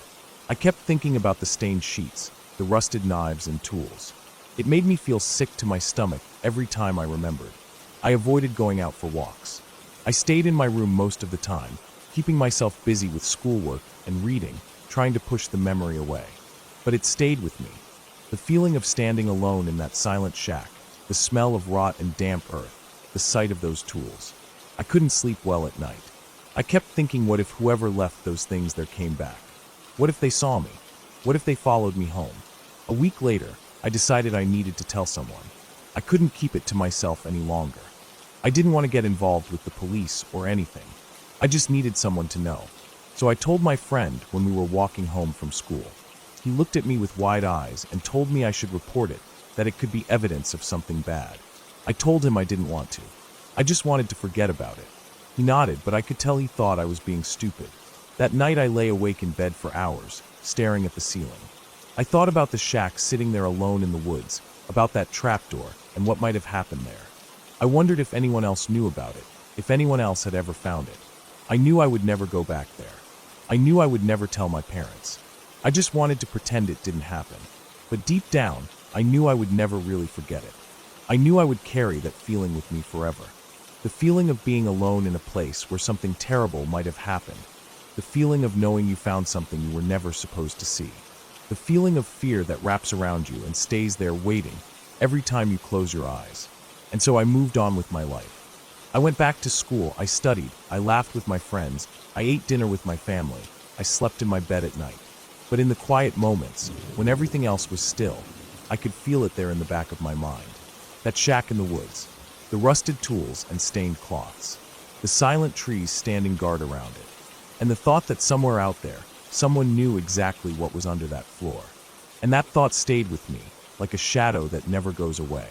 I kept thinking about the stained sheets, the rusted knives and tools. It made me feel sick to my stomach every time I remembered. I avoided going out for walks. I stayed in my room most of the time, keeping myself busy with schoolwork and reading, trying to push the memory away. But it stayed with me. The feeling of standing alone in that silent shack, the smell of rot and damp earth, the sight of those tools. I couldn't sleep well at night. I kept thinking, what if whoever left those things there came back? What if they saw me? What if they followed me home? A week later, I decided I needed to tell someone. I couldn't keep it to myself any longer. I didn't want to get involved with the police or anything. I just needed someone to know. So I told my friend when we were walking home from school. He looked at me with wide eyes and told me I should report it, that it could be evidence of something bad. I told him I didn't want to. I just wanted to forget about it. He nodded, but I could tell he thought I was being stupid. That night I lay awake in bed for hours, staring at the ceiling. I thought about the shack sitting there alone in the woods, about that trapdoor, and what might have happened there. I wondered if anyone else knew about it, if anyone else had ever found it. I knew I would never go back there. I knew I would never tell my parents. I just wanted to pretend it didn't happen. But deep down, I knew I would never really forget it. I knew I would carry that feeling with me forever. The feeling of being alone in a place where something terrible might have happened. The feeling of knowing you found something you were never supposed to see. The feeling of fear that wraps around you and stays there waiting every time you close your eyes. And so I moved on with my life. I went back to school, I studied, I laughed with my friends, I ate dinner with my family, I slept in my bed at night. But in the quiet moments, when everything else was still, I could feel it there in the back of my mind. That shack in the woods, the rusted tools and stained cloths, the silent trees standing guard around it, and the thought that somewhere out there, someone knew exactly what was under that floor. And that thought stayed with me, like a shadow that never goes away.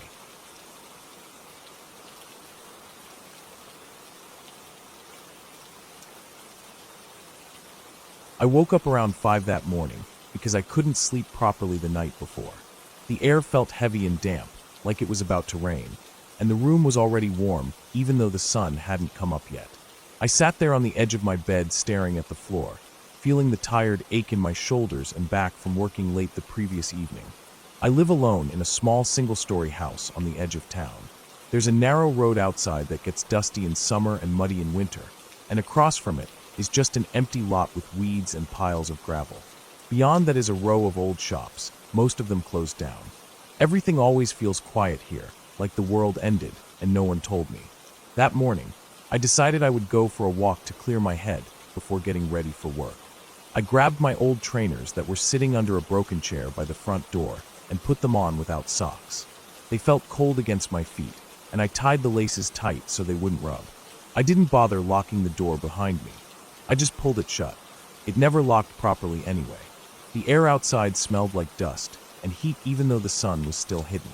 I woke up around 5 that morning because I couldn't sleep properly the night before. The air felt heavy and damp, like it was about to rain, and the room was already warm, even though the sun hadn't come up yet. I sat there on the edge of my bed staring at the floor, feeling the tired ache in my shoulders and back from working late the previous evening. I live alone in a small single-story house on the edge of town. There's a narrow road outside that gets dusty in summer and muddy in winter, and across from it is just an empty lot with weeds and piles of gravel. Beyond that is a row of old shops, most of them closed down. Everything always feels quiet here, like the world ended and no one told me. That morning, I decided I would go for a walk to clear my head before getting ready for work. I grabbed my old trainers that were sitting under a broken chair by the front door and put them on without socks. They felt cold against my feet, and I tied the laces tight so they wouldn't rub. I didn't bother locking the door behind me. I just pulled it shut. It never locked properly anyway. The air outside smelled like dust and heat even though the sun was still hidden.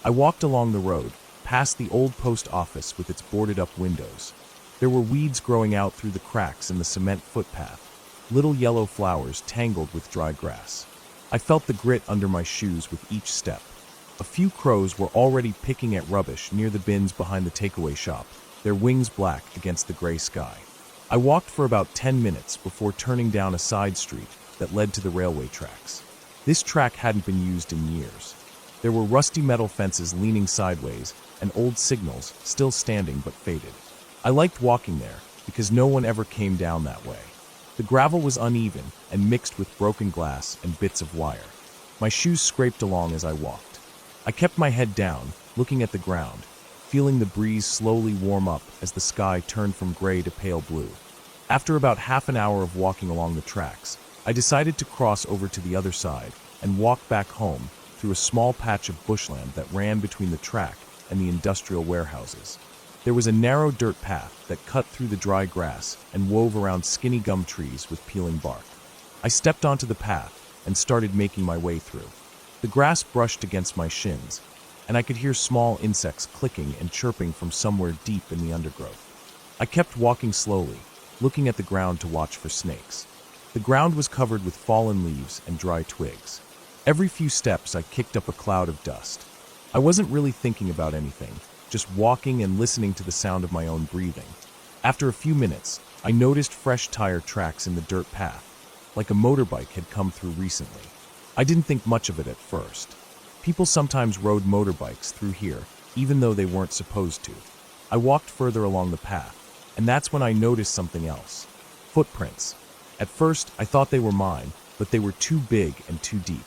I walked along the road, past the old post office with its boarded-up windows. There were weeds growing out through the cracks in the cement footpath, little yellow flowers tangled with dry grass. I felt the grit under my shoes with each step. A few crows were already picking at rubbish near the bins behind the takeaway shop, their wings black against the gray sky. I walked for about 10 minutes before turning down a side street that led to the railway tracks. This track hadn't been used in years. There were rusty metal fences leaning sideways and old signals still standing but faded. I liked walking there because no one ever came down that way. The gravel was uneven and mixed with broken glass and bits of wire. My shoes scraped along as I walked. I kept my head down, looking at the ground, feeling the breeze slowly warm up as the sky turned from gray to pale blue. After about half an hour of walking along the tracks, I decided to cross over to the other side and walk back home through a small patch of bushland that ran between the track and the industrial warehouses. There was a narrow dirt path that cut through the dry grass and wove around skinny gum trees with peeling bark. I stepped onto the path and started making my way through. The grass brushed against my shins, and I could hear small insects clicking and chirping from somewhere deep in the undergrowth. I kept walking slowly, looking at the ground to watch for snakes. The ground was covered with fallen leaves and dry twigs. Every few steps I kicked up a cloud of dust. I wasn't really thinking about anything, just walking and listening to the sound of my own breathing. After a few minutes, I noticed fresh tire tracks in the dirt path, like a motorbike had come through recently. I didn't think much of it at first. People sometimes rode motorbikes through here, even though they weren't supposed to. I walked further along the path, and that's when I noticed something else. Footprints. At first, I thought they were mine, but they were too big and too deep.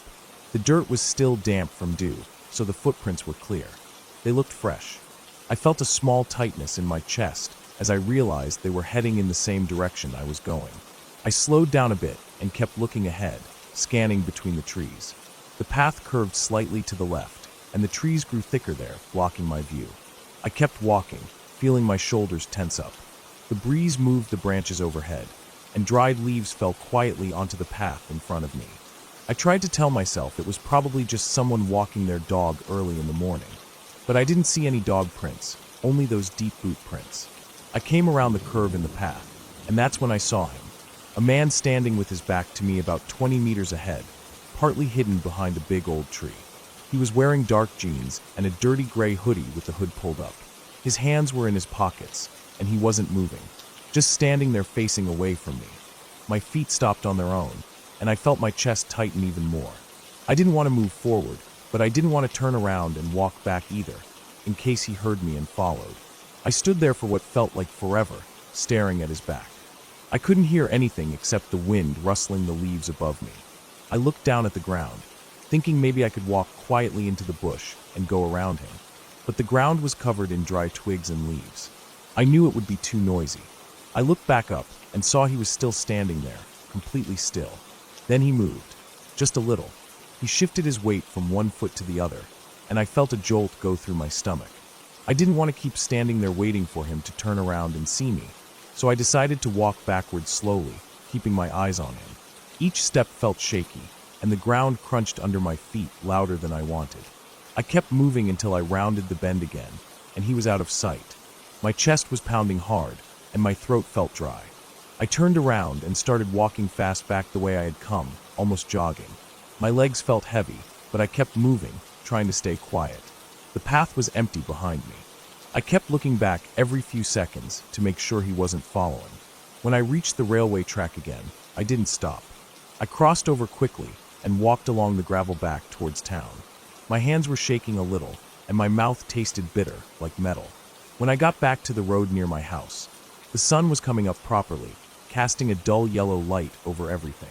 The dirt was still damp from dew, so the footprints were clear. They looked fresh. I felt a small tightness in my chest as I realized they were heading in the same direction I was going. I slowed down a bit and kept looking ahead, scanning between the trees. The path curved slightly to the left, and the trees grew thicker there, blocking my view. I kept walking, feeling my shoulders tense up. The breeze moved the branches overhead, and dried leaves fell quietly onto the path in front of me. I tried to tell myself it was probably just someone walking their dog early in the morning, but I didn't see any dog prints, only those deep boot prints. I came around the curve in the path, and that's when I saw him. A man standing with his back to me about 20 meters ahead, partly hidden behind a big old tree. He was wearing dark jeans and a dirty gray hoodie with the hood pulled up. His hands were in his pockets, and he wasn't moving, just standing there facing away from me. My feet stopped on their own, and I felt my chest tighten even more. I didn't want to move forward, but I didn't want to turn around and walk back either, in case he heard me and followed. I stood there for what felt like forever, staring at his back. I couldn't hear anything except the wind rustling the leaves above me. I looked down at the ground, thinking maybe I could walk quietly into the bush and go around him, but the ground was covered in dry twigs and leaves. I knew it would be too noisy. I looked back up and saw he was still standing there, completely still. Then he moved, just a little. He shifted his weight from one foot to the other, and I felt a jolt go through my stomach. I didn't want to keep standing there waiting for him to turn around and see me, so I decided to walk backwards slowly, keeping my eyes on him. Each step felt shaky, and the ground crunched under my feet louder than I wanted. I kept moving until I rounded the bend again, and he was out of sight. My chest was pounding hard, and my throat felt dry. I turned around and started walking fast back the way I had come, almost jogging. My legs felt heavy, but I kept moving, trying to stay quiet. The path was empty behind me. I kept looking back every few seconds to make sure he wasn't following. When I reached the railway track again, I didn't stop. I crossed over quickly and walked along the gravel back towards town. My hands were shaking a little, and my mouth tasted bitter, like metal. When I got back to the road near my house, the sun was coming up properly, casting a dull yellow light over everything.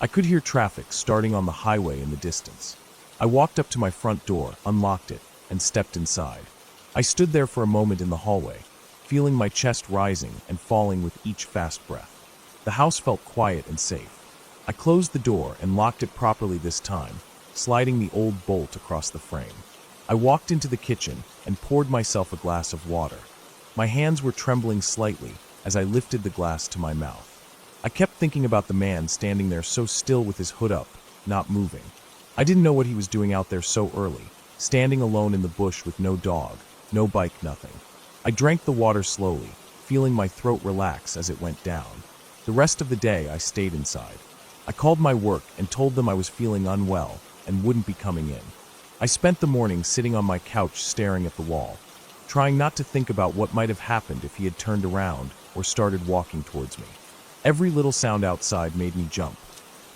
I could hear traffic starting on the highway in the distance. I walked up to my front door, unlocked it, and stepped inside. I stood there for a moment in the hallway, feeling my chest rising and falling with each fast breath. The house felt quiet and safe. I closed the door and locked it properly this time, sliding the old bolt across the frame. I walked into the kitchen and poured myself a glass of water. My hands were trembling slightly as I lifted the glass to my mouth. I kept thinking about the man standing there so still with his hood up, not moving. I didn't know what he was doing out there so early, standing alone in the bush with no dog, no bike, nothing. I drank the water slowly, feeling my throat relax as it went down. The rest of the day I stayed inside. I called my work and told them I was feeling unwell and wouldn't be coming in. I spent the morning sitting on my couch staring at the wall, trying not to think about what might have happened if he had turned around or started walking towards me. Every little sound outside made me jump.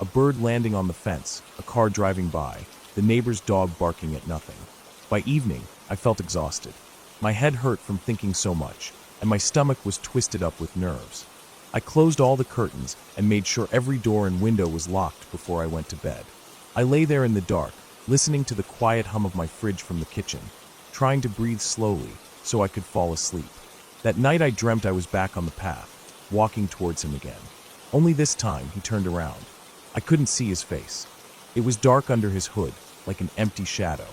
A bird landing on the fence, a car driving by, the neighbor's dog barking at nothing. By evening, I felt exhausted. My head hurt from thinking so much, and my stomach was twisted up with nerves. I closed all the curtains and made sure every door and window was locked before I went to bed. I lay there in the dark, listening to the quiet hum of my fridge from the kitchen, trying to breathe slowly so I could fall asleep. That night I dreamt I was back on the path, walking towards him again. Only this time he turned around. I couldn't see his face. It was dark under his hood, like an empty shadow.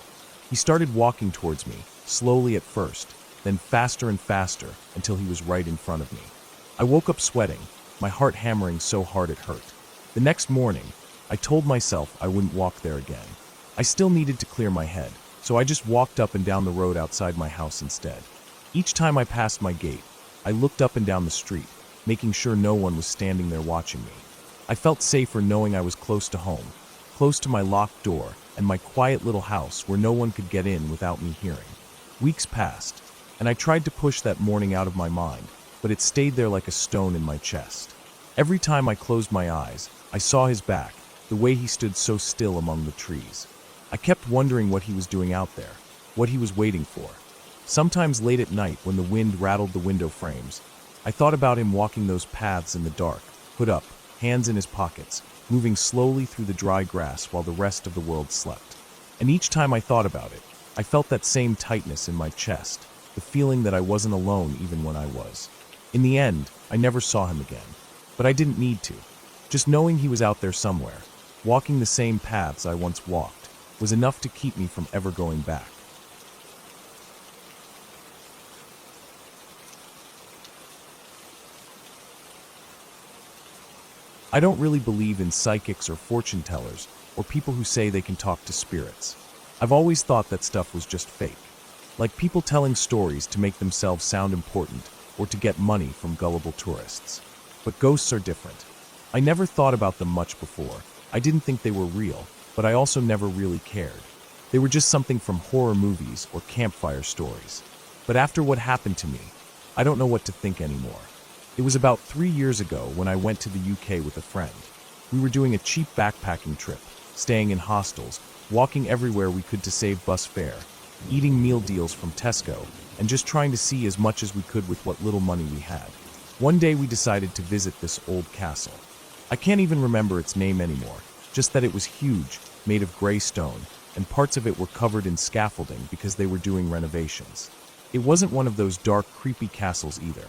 He started walking towards me, slowly at first, then faster and faster until he was right in front of me. I woke up sweating, my heart hammering so hard it hurt. The next morning, I told myself I wouldn't walk there again. I still needed to clear my head, so I just walked up and down the road outside my house instead. Each time I passed my gate, I looked up and down the street, making sure no one was standing there watching me. I felt safer knowing I was close to home, close to my locked door and my quiet little house where no one could get in without me hearing. Weeks passed, and I tried to push that morning out of my mind, but it stayed there like a stone in my chest. Every time I closed my eyes, I saw his back, the way he stood so still among the trees. I kept wondering what he was doing out there, what he was waiting for. Sometimes late at night when the wind rattled the window frames, I thought about him walking those paths in the dark, hood up, hands in his pockets, moving slowly through the dry grass while the rest of the world slept. And each time I thought about it, I felt that same tightness in my chest, the feeling that I wasn't alone even when I was. In the end, I never saw him again, but I didn't need to. Just knowing he was out there somewhere, walking the same paths I once walked, was enough to keep me from ever going back. I don't really believe in psychics or fortune tellers or people who say they can talk to spirits. I've always thought that stuff was just fake. Like people telling stories to make themselves sound important or to get money from gullible tourists. But ghosts are different. I never thought about them much before. I didn't think they were real, but I also never really cared. They were just something from horror movies or campfire stories. But after what happened to me, I don't know what to think anymore. It was about 3 years ago when I went to the UK with a friend. We were doing a cheap backpacking trip, staying in hostels, walking everywhere we could to save bus fare, eating meal deals from Tesco, and just trying to see as much as we could with what little money we had. One day we decided to visit this old castle. I can't even remember its name anymore, just that it was huge, made of gray stone, and parts of it were covered in scaffolding because they were doing renovations. It wasn't one of those dark, creepy castles either.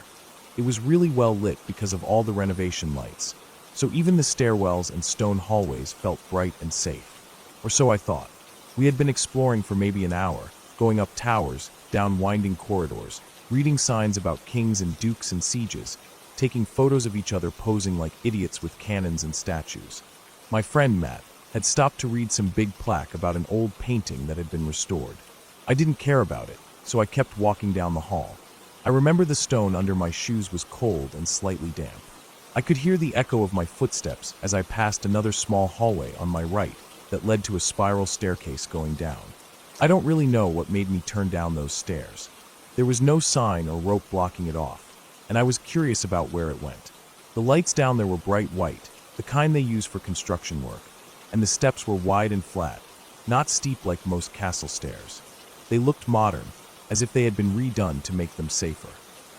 It was really well lit because of all the renovation lights, so even the stairwells and stone hallways felt bright and safe. Or so I thought. We had been exploring for maybe an hour, going up towers, down winding corridors, reading signs about kings and dukes and sieges, taking photos of each other posing like idiots with cannons and statues. My friend Matt had stopped to read some big plaque about an old painting that had been restored. I didn't care about it, so I kept walking down the hall. I remember the stone under my shoes was cold and slightly damp. I could hear the echo of my footsteps as I passed another small hallway on my right that led to a spiral staircase going down. I don't really know what made me turn down those stairs. There was no sign or rope blocking it off, and I was curious about where it went. The lights down there were bright white, the kind they use for construction work, and the steps were wide and flat, not steep like most castle stairs. They looked modern, as if they had been redone to make them safer.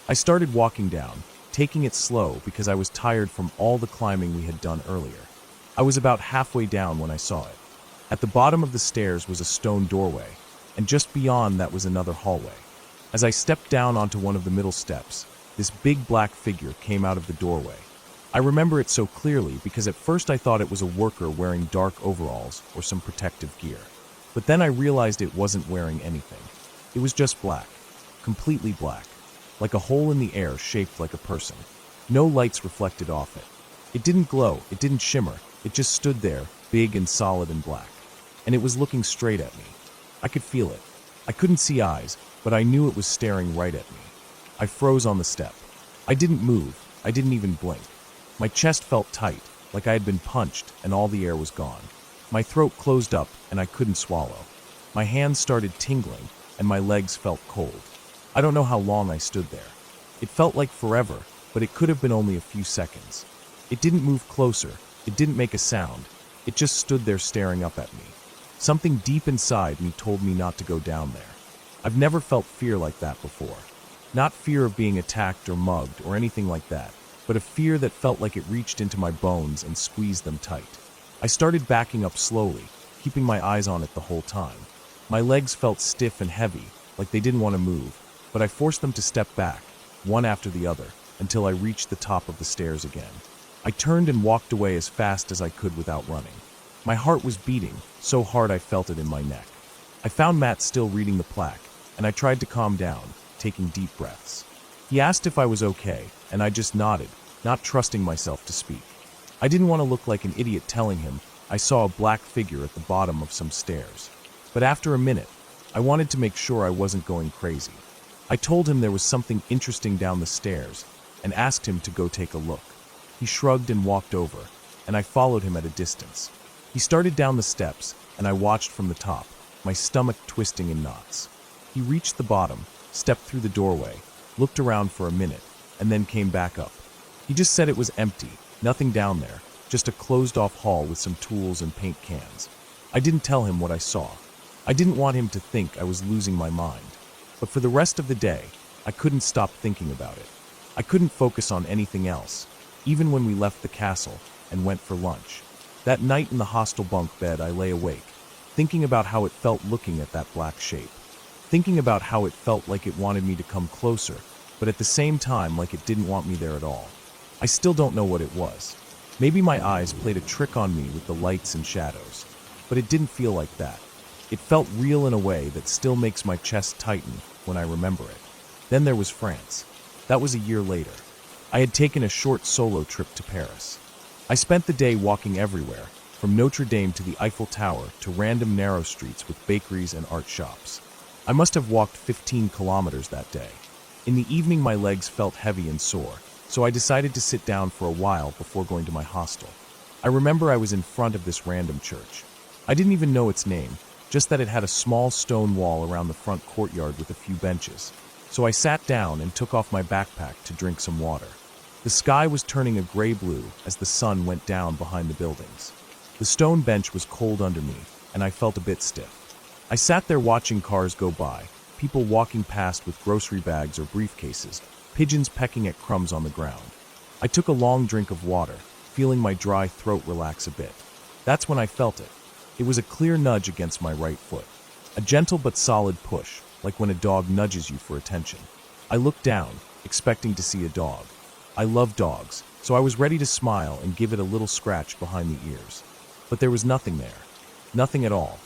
I started walking down, taking it slow because I was tired from all the climbing we had done earlier. I was about halfway down when I saw it. At the bottom of the stairs was a stone doorway, and just beyond that was another hallway. As I stepped down onto one of the middle steps, this big black figure came out of the doorway. I remember it so clearly because at first I thought it was a worker wearing dark overalls or some protective gear. But then I realized it wasn't wearing anything. It was just black, completely black, like a hole in the air shaped like a person. No lights reflected off it. It didn't glow, it didn't shimmer, it just stood there, big and solid and black. And it was looking straight at me. I could feel it. I couldn't see eyes, but I knew it was staring right at me. I froze on the step. I didn't move. I didn't even blink. My chest felt tight, like I had been punched and all the air was gone. My throat closed up and I couldn't swallow. My hands started tingling and my legs felt cold. I don't know how long I stood there. It felt like forever, but it could have been only a few seconds. It didn't move closer. It didn't make a sound. It just stood there staring up at me. Something deep inside me told me not to go down there. I've never felt fear like that before. Not fear of being attacked or mugged or anything like that, but a fear that felt like it reached into my bones and squeezed them tight. I started backing up slowly, keeping my eyes on it the whole time. My legs felt stiff and heavy, like they didn't want to move, but I forced them to step back, one after the other, until I reached the top of the stairs again. I turned and walked away as fast as I could without running. My heart was beating, so hard I felt it in my neck. I found Matt still reading the plaque, and I tried to calm down, taking deep breaths. He asked if I was okay, and I just nodded, not trusting myself to speak. I didn't want to look like an idiot telling him I saw a black figure at the bottom of some stairs. But after a minute, I wanted to make sure I wasn't going crazy. I told him there was something interesting down the stairs, and asked him to go take a look. He shrugged and walked over, and I followed him at a distance. He started down the steps, and I watched from the top, my stomach twisting in knots. He reached the bottom, stepped through the doorway, looked around for a minute, and then came back up. He just said it was empty, nothing down there, just a closed-off hall with some tools and paint cans. I didn't tell him what I saw. I didn't want him to think I was losing my mind. But for the rest of the day, I couldn't stop thinking about it. I couldn't focus on anything else, even when we left the castle and went for lunch. That night in the hostel bunk bed, I lay awake, thinking about how it felt looking at that black shape. Thinking about how it felt like it wanted me to come closer, but at the same time like it didn't want me there at all. I still don't know what it was. Maybe my eyes played a trick on me with the lights and shadows, but it didn't feel like that. It felt real in a way that still makes my chest tighten when I remember it. Then there was France. That was a year later. I had taken a short solo trip to Paris. I spent the day walking everywhere, from Notre Dame to the Eiffel Tower to random narrow streets with bakeries and art shops. I must have walked 15 kilometers that day. In the evening my legs felt heavy and sore, so I decided to sit down for a while before going to my hostel. I remember I was in front of this random church. I didn't even know its name, just that it had a small stone wall around the front courtyard with a few benches. So I sat down and took off my backpack to drink some water. The sky was turning a gray blue as the sun went down behind the buildings. The stone bench was cold under me, and I felt a bit stiff. I sat there watching cars go by, people walking past with grocery bags or briefcases, pigeons pecking at crumbs on the ground. I took a long drink of water, feeling my dry throat relax a bit. That's when I felt it. It was a clear nudge against my right foot. A gentle but solid push, like when a dog nudges you for attention. I looked down, expecting to see a dog. I love dogs, so I was ready to smile and give it a little scratch behind the ears. But there was nothing there. Nothing at all.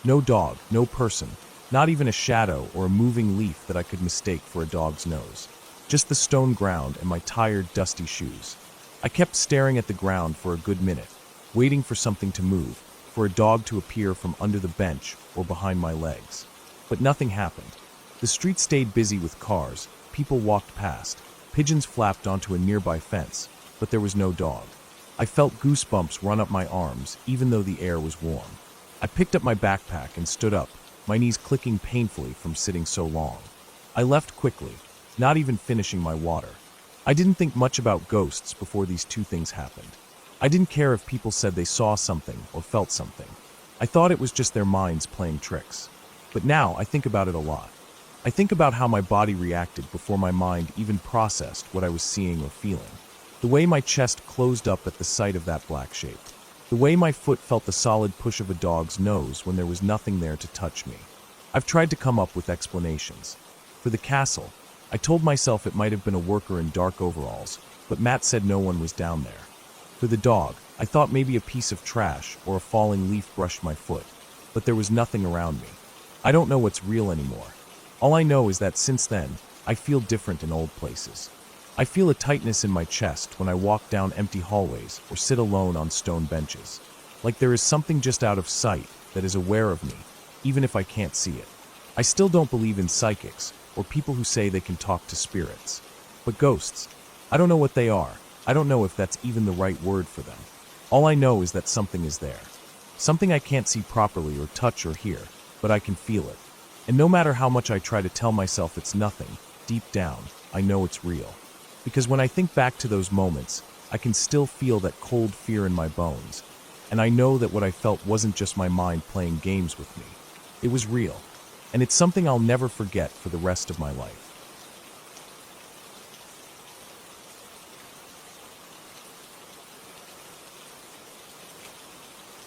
No dog, no person, not even a shadow or a moving leaf that I could mistake for a dog's nose. Just the stone ground and my tired, dusty shoes. I kept staring at the ground for a good minute, waiting for something to move, for a dog to appear from under the bench or behind my legs. But nothing happened. The street stayed busy with cars, people walked past, pigeons flapped onto a nearby fence, but there was no dog. I felt goosebumps run up my arms, even though the air was warm. I picked up my backpack and stood up, my knees clicking painfully from sitting so long. I left quickly, not even finishing my water. I didn't think much about ghosts before these two things happened. I didn't care if people said they saw something or felt something. I thought it was just their minds playing tricks. But now I think about it a lot. I think about how my body reacted before my mind even processed what I was seeing or feeling. The way my chest closed up at the sight of that black shape. The way my foot felt the solid push of a dog's nose when there was nothing there to touch me. I've tried to come up with explanations. For the castle, I told myself it might have been a worker in dark overalls, but Matt said no one was down there. For the dog, I thought maybe a piece of trash or a falling leaf brushed my foot, but there was nothing around me. I don't know what's real anymore. All I know is that since then, I feel different in old places. I feel a tightness in my chest when I walk down empty hallways or sit alone on stone benches. Like there is something just out of sight that is aware of me, even if I can't see it. I still don't believe in psychics or people who say they can talk to spirits. But ghosts, I don't know what they are. I don't know if that's even the right word for them. All I know is that something is there. Something I can't see properly or touch or hear, but I can feel it. And no matter how much I try to tell myself it's nothing, deep down, I know it's real. Because when I think back to those moments, I can still feel that cold fear in my bones. And I know that what I felt wasn't just my mind playing games with me. It was real. And it's something I'll never forget for the rest of my life.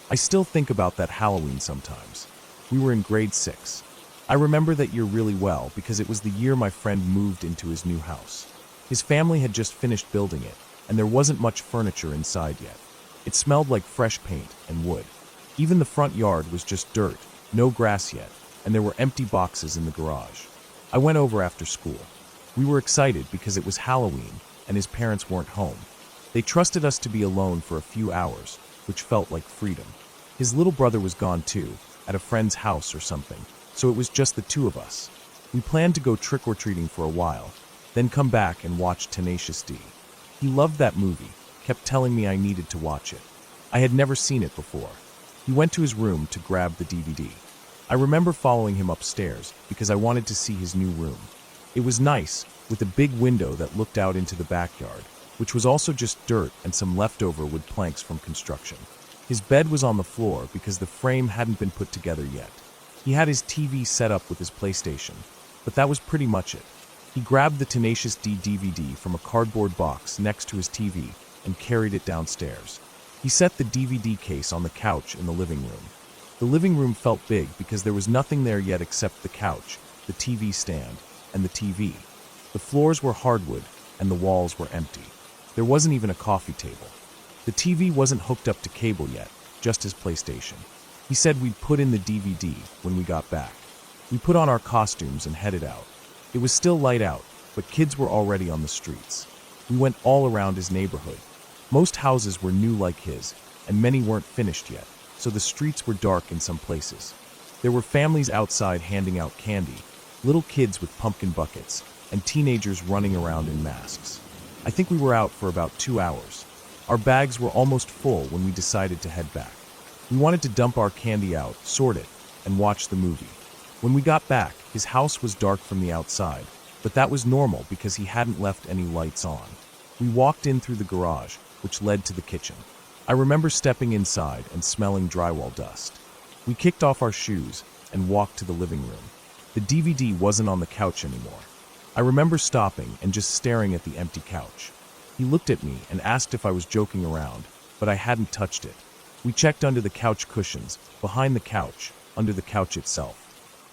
I still think about that Halloween sometimes. We were in grade 6. I remember that year really well because it was the year my friend moved into his new house. His family had just finished building it, and there wasn't much furniture inside yet. It smelled like fresh paint and wood. Even the front yard was just dirt, no grass yet, and there were empty boxes in the garage. I went over after school. We were excited because it was Halloween, and his parents weren't home. They trusted us to be alone for a few hours, which felt like freedom. His little brother was gone too, at a friend's house or something, so it was just the two of us. We planned to go trick-or-treating for a while, then come back and watch Tenacious D. He loved that movie, kept telling me I needed to watch it. I had never seen it before. He went to his room to grab the DVD. I remember following him upstairs because I wanted to see his new room. It was nice, with a big window that looked out into the backyard, which was also just dirt and some leftover wood planks from construction. His bed was on the floor because the frame hadn't been put together yet. He had his TV set up with his PlayStation, but that was pretty much it. He grabbed the Tenacious D DVD from a cardboard box next to his TV and carried it downstairs. He set the DVD case on the couch in the living room. The living room felt big because there was nothing there yet except the couch, the TV stand, and the TV. The floors were hardwood and the walls were empty. There wasn't even a coffee table. The TV wasn't hooked up to cable yet, just his PlayStation. He said we'd put in the DVD when we got back. We put on our costumes and headed out. It was still light out, but kids were already on the streets. We went all around his neighborhood. Most houses were new like his, and many weren't finished yet, so the streets were dark in some places. There were families outside handing out candy, little kids with pumpkin buckets, and teenagers running around in masks. I think we were out for about 2 hours. Our bags were almost full when we decided to head back. We wanted to dump our candy out, sort it, and watch the movie. When we got back, his house was dark from the outside, but that was normal because he hadn't left any lights on. We walked in through the garage, which led to the kitchen. I remember stepping inside and smelling drywall dust. We kicked off our shoes and walked to the living room. The DVD wasn't on the couch anymore. I remember stopping and just staring at the empty couch. He looked at me and asked if I was joking around, but I hadn't touched it. We checked under the couch cushions, behind the couch, under the couch itself.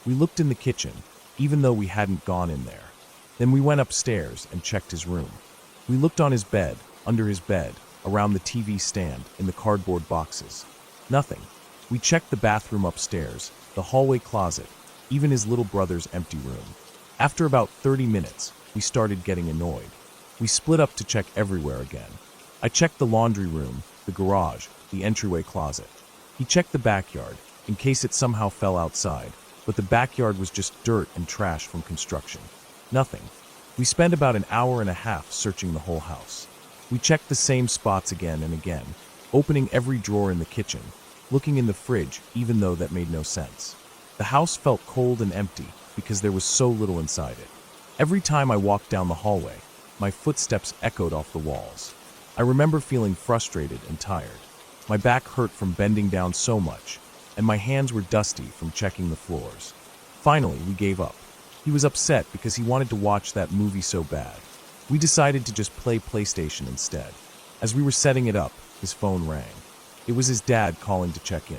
We looked in the kitchen, even though we hadn't gone in there. Then we went upstairs and checked his room. We looked on his bed, under his bed, around the TV stand, in the cardboard boxes. Nothing. We checked the bathroom upstairs, the hallway closet, even his little brother's empty room. After about 30 minutes, we started getting annoyed. We split up to check everywhere again. I checked the laundry room, the garage, the entryway closet. He checked the backyard, in case it somehow fell outside, but the backyard was just dirt and trash from construction. Nothing. We spent about an hour and a half searching the whole house. We checked the same spots again and again, opening every drawer in the kitchen, looking in the fridge even though that made no sense. The house felt cold and empty because there was so little inside it. Every time I walked down the hallway, my footsteps echoed off the walls. I remember feeling frustrated and tired. My back hurt from bending down so much, and my hands were dusty from checking the floors. Finally, we gave up. He was upset because he wanted to watch that movie so bad. We decided to just play PlayStation instead. As we were setting it up, his phone rang. It was his dad calling to check in.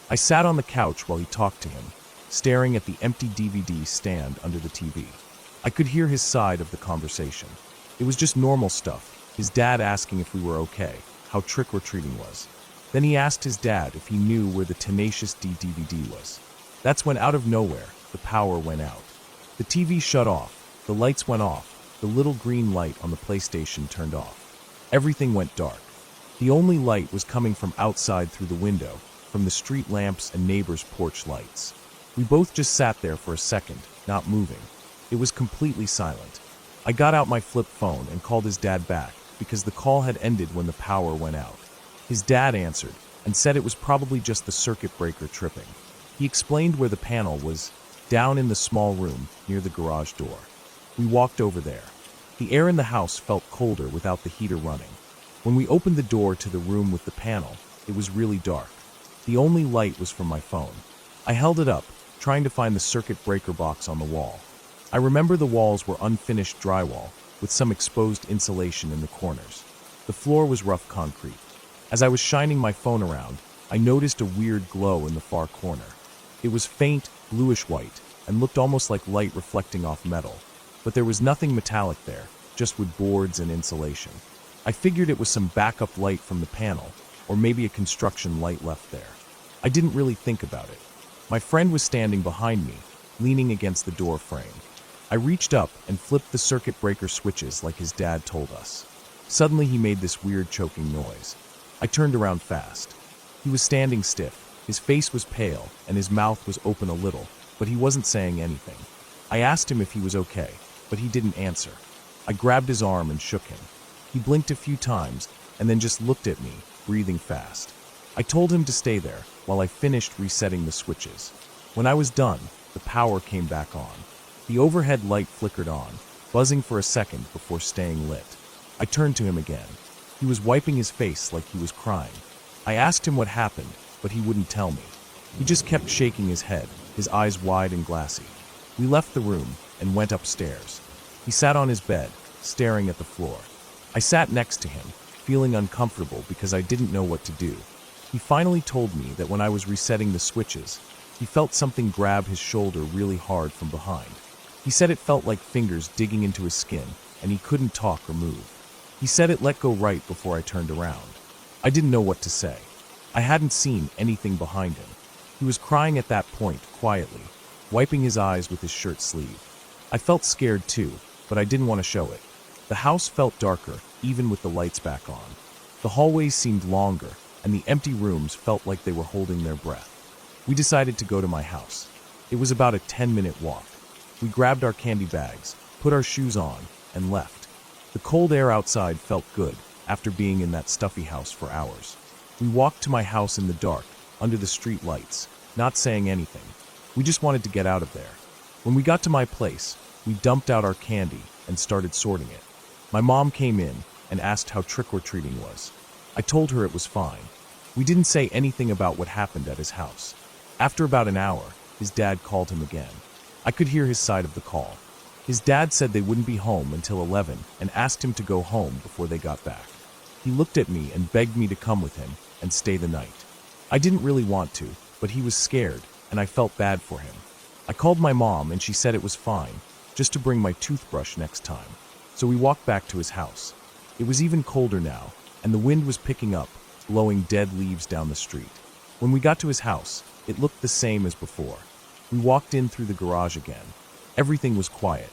I sat on the couch while he talked to him, staring at the empty DVD stand under the TV. I could hear his side of the conversation. It was just normal stuff, his dad asking if we were okay, how trick-or-treating was. Then he asked his dad if he knew where the Tenacious D DVD was. That's when out of nowhere, the power went out. The TV shut off, the lights went off, the little green light on the PlayStation turned off. Everything went dark. The only light was coming from outside through the window, from the street lamps and neighbors' porch lights. We both just sat there for a second, not moving. It was completely silent. I got out my flip phone and called his dad back because the call had ended when the power went out. His dad answered and said it was probably just the circuit breaker tripping. He explained where the panel was, down in the small room near the garage door. We walked over there. The air in the house felt colder without the heater running. When we opened the door to the room with the panel, it was really dark. The only light was from my phone. I held it up, trying to find the circuit breaker box on the wall. I remember the walls were unfinished drywall, with some exposed insulation in the corners. The floor was rough concrete. As I was shining my phone around, I noticed a weird glow in the far corner. It was faint, bluish-white, and looked almost like light reflecting off metal. But there was nothing metallic there, just wood boards and insulation. I figured it was some backup light from the panel, or maybe a construction light left there. I didn't really think about it. My friend was standing behind me, leaning against the door frame. I reached up and flipped the circuit breaker switches like his dad told us. Suddenly he made this weird choking noise. I turned around fast. He was standing stiff. His face was pale and his mouth was open a little, but he wasn't saying anything. I asked him if he was okay, but he didn't answer. I grabbed his arm and shook him. He blinked a few times and then just looked at me, breathing fast. I told him to stay there while I finished resetting the switches. When I was done, the power came back on. The overhead light flickered on, buzzing for a second before staying lit. I turned to him again. He was wiping his face like he was crying. I asked him what happened, but he wouldn't tell me. He just kept shaking his head, his eyes wide and glassy. We left the room and went upstairs. He sat on his bed, staring at the floor. I sat next to him, feeling uncomfortable because I didn't know what to do. He finally told me that when I was resetting the switches, he felt something grab his shoulder really hard from behind. He said it felt like fingers digging into his skin, and he couldn't talk or move. He said it let go right before I turned around. I didn't know what to say. I hadn't seen anything behind him. He was crying at that point, quietly, wiping his eyes with his shirt sleeve. I felt scared too, but I didn't want to show it. The house felt darker, even with the lights back on. The hallways seemed longer, and the empty rooms felt like they were holding their breath. We decided to go to my house. It was about a 10-minute walk. We grabbed our candy bags, put our shoes on, and left. The cold air outside felt good after being in that stuffy house for hours. We walked to my house in the dark, under the street lights, not saying anything. We just wanted to get out of there. When we got to my place, we dumped out our candy and started sorting it. My mom came in and asked how trick-or-treating was. I told her it was fine. We didn't say anything about what happened at his house. After about an hour, his dad called him again. I could hear his side of the call. His dad said they wouldn't be home until 11 and asked him to go home before they got back. He looked at me and begged me to come with him and stay the night. I didn't really want to, but he was scared, and I felt bad for him. I called my mom and she said it was fine, just to bring my toothbrush next time. So we walked back to his house. It was even colder now, and the wind was picking up, blowing dead leaves down the street. When we got to his house, it looked the same as before. We walked in through the garage again. Everything was quiet.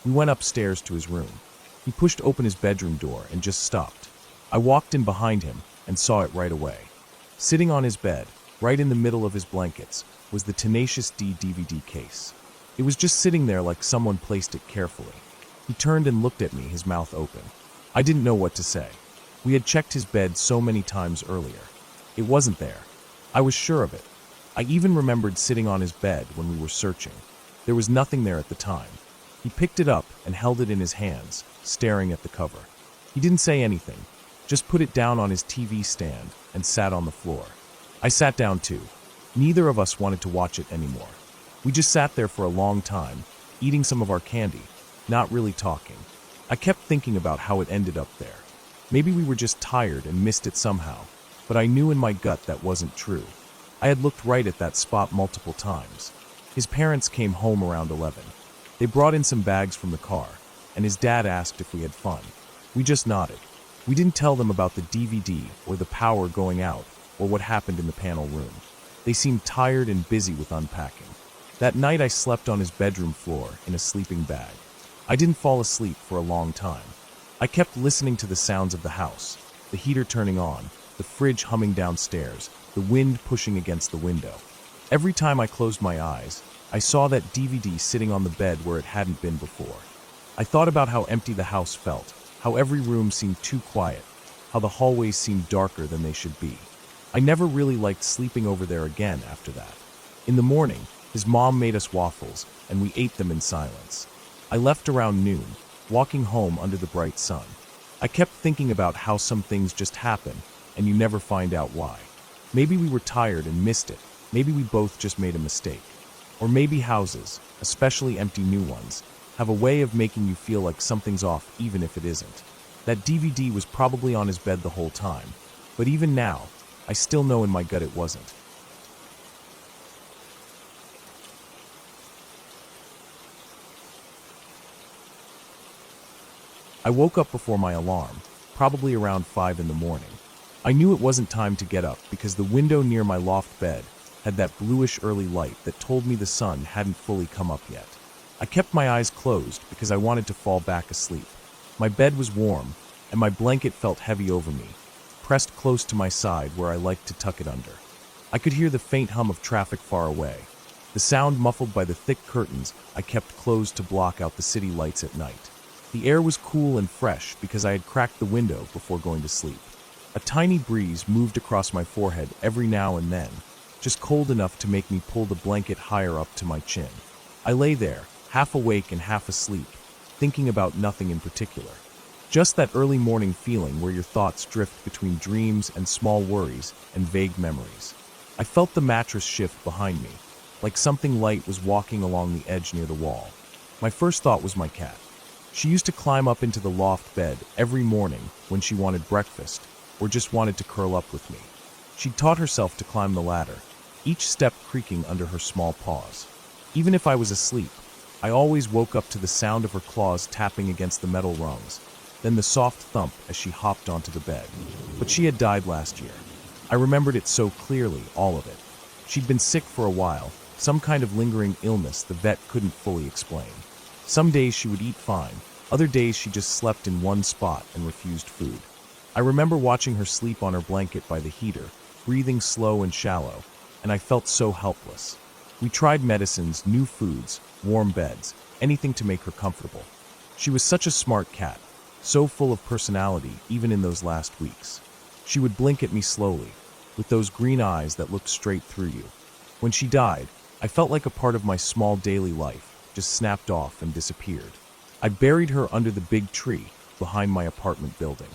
We went upstairs to his room. He pushed open his bedroom door and just stopped. I walked in behind him and saw it right away. Sitting on his bed, right in the middle of his blankets, was the Tenacious D DVD case. It was just sitting there like someone placed it carefully. He turned and looked at me, his mouth open. I didn't know what to say. We had checked his bed so many times earlier. It wasn't there. I was sure of it. I even remembered sitting on his bed when we were searching. There was nothing there at the time. He picked it up and held it in his hands, staring at the cover. He didn't say anything, just put it down on his TV stand and sat on the floor. I sat down too. Neither of us wanted to watch it anymore. We just sat there for a long time, eating some of our candy, not really talking. I kept thinking about how it ended up there. Maybe we were just tired and missed it somehow, but I knew in my gut that wasn't true. I had looked right at that spot multiple times. His parents came home around 11. They brought in some bags from the car, and his dad asked if we had fun. We just nodded. We didn't tell them about the DVD or the power going out or what happened in the panel room. They seemed tired and busy with unpacking. That night I slept on his bedroom floor in a sleeping bag. I didn't fall asleep for a long time. I kept listening to the sounds of the house, the heater turning on, the fridge humming downstairs, the wind pushing against the window. Every time I closed my eyes, I saw that DVD sitting on the bed where it hadn't been before. I thought about how empty the house felt, how every room seemed too quiet, how the hallways seemed darker than they should be. I never really liked sleeping over there again after that. In the morning, his mom made us waffles, and we ate them in silence. I left around noon, walking home under the bright sun. I kept thinking about how some things just happen, and you never find out why. Maybe we were tired and missed it. Maybe we both just made a mistake. Or maybe houses, especially empty new ones, have a way of making you feel like something's off even if it isn't. That DVD was probably on his bed the whole time, but even now, I still know in my gut it wasn't. I woke up before my alarm, probably around 5 in the morning. I knew it wasn't time to get up because the window near my loft bed had that bluish early light that told me the sun hadn't fully come up yet. I kept my eyes closed because I wanted to fall back asleep. My bed was warm, and my blanket felt heavy over me, pressed close to my side where I liked to tuck it under. I could hear the faint hum of traffic far away, the sound muffled by the thick curtains I kept closed to block out the city lights at night. The air was cool and fresh because I had cracked the window before going to sleep. A tiny breeze moved across my forehead every now and then, just cold enough to make me pull the blanket higher up to my chin. I lay there, half awake and half asleep, thinking about nothing in particular. Just that early morning feeling where your thoughts drift between dreams and small worries and vague memories. I felt the mattress shift behind me, like something light was walking along the edge near the wall. My first thought was my cat. She used to climb up into the loft bed every morning when she wanted breakfast or just wanted to curl up with me. She'd taught herself to climb the ladder, each step creaking under her small paws. Even if I was asleep, I always woke up to the sound of her claws tapping against the metal rungs, then the soft thump as she hopped onto the bed. But she had died last year. I remembered it so clearly, all of it. She'd been sick for a while, some kind of lingering illness the vet couldn't fully explain. Some days she would eat fine, other days she just slept in one spot and refused food. I remember watching her sleep on her blanket by the heater, breathing slow and shallow, and I felt so helpless. We tried medicines, new foods, warm beds, anything to make her comfortable. She was such a smart cat, so full of personality even in those last weeks. She would blink at me slowly, with those green eyes that looked straight through you. When she died, I felt like a part of my small daily life just snapped off and disappeared. I buried her under the big tree behind my apartment building.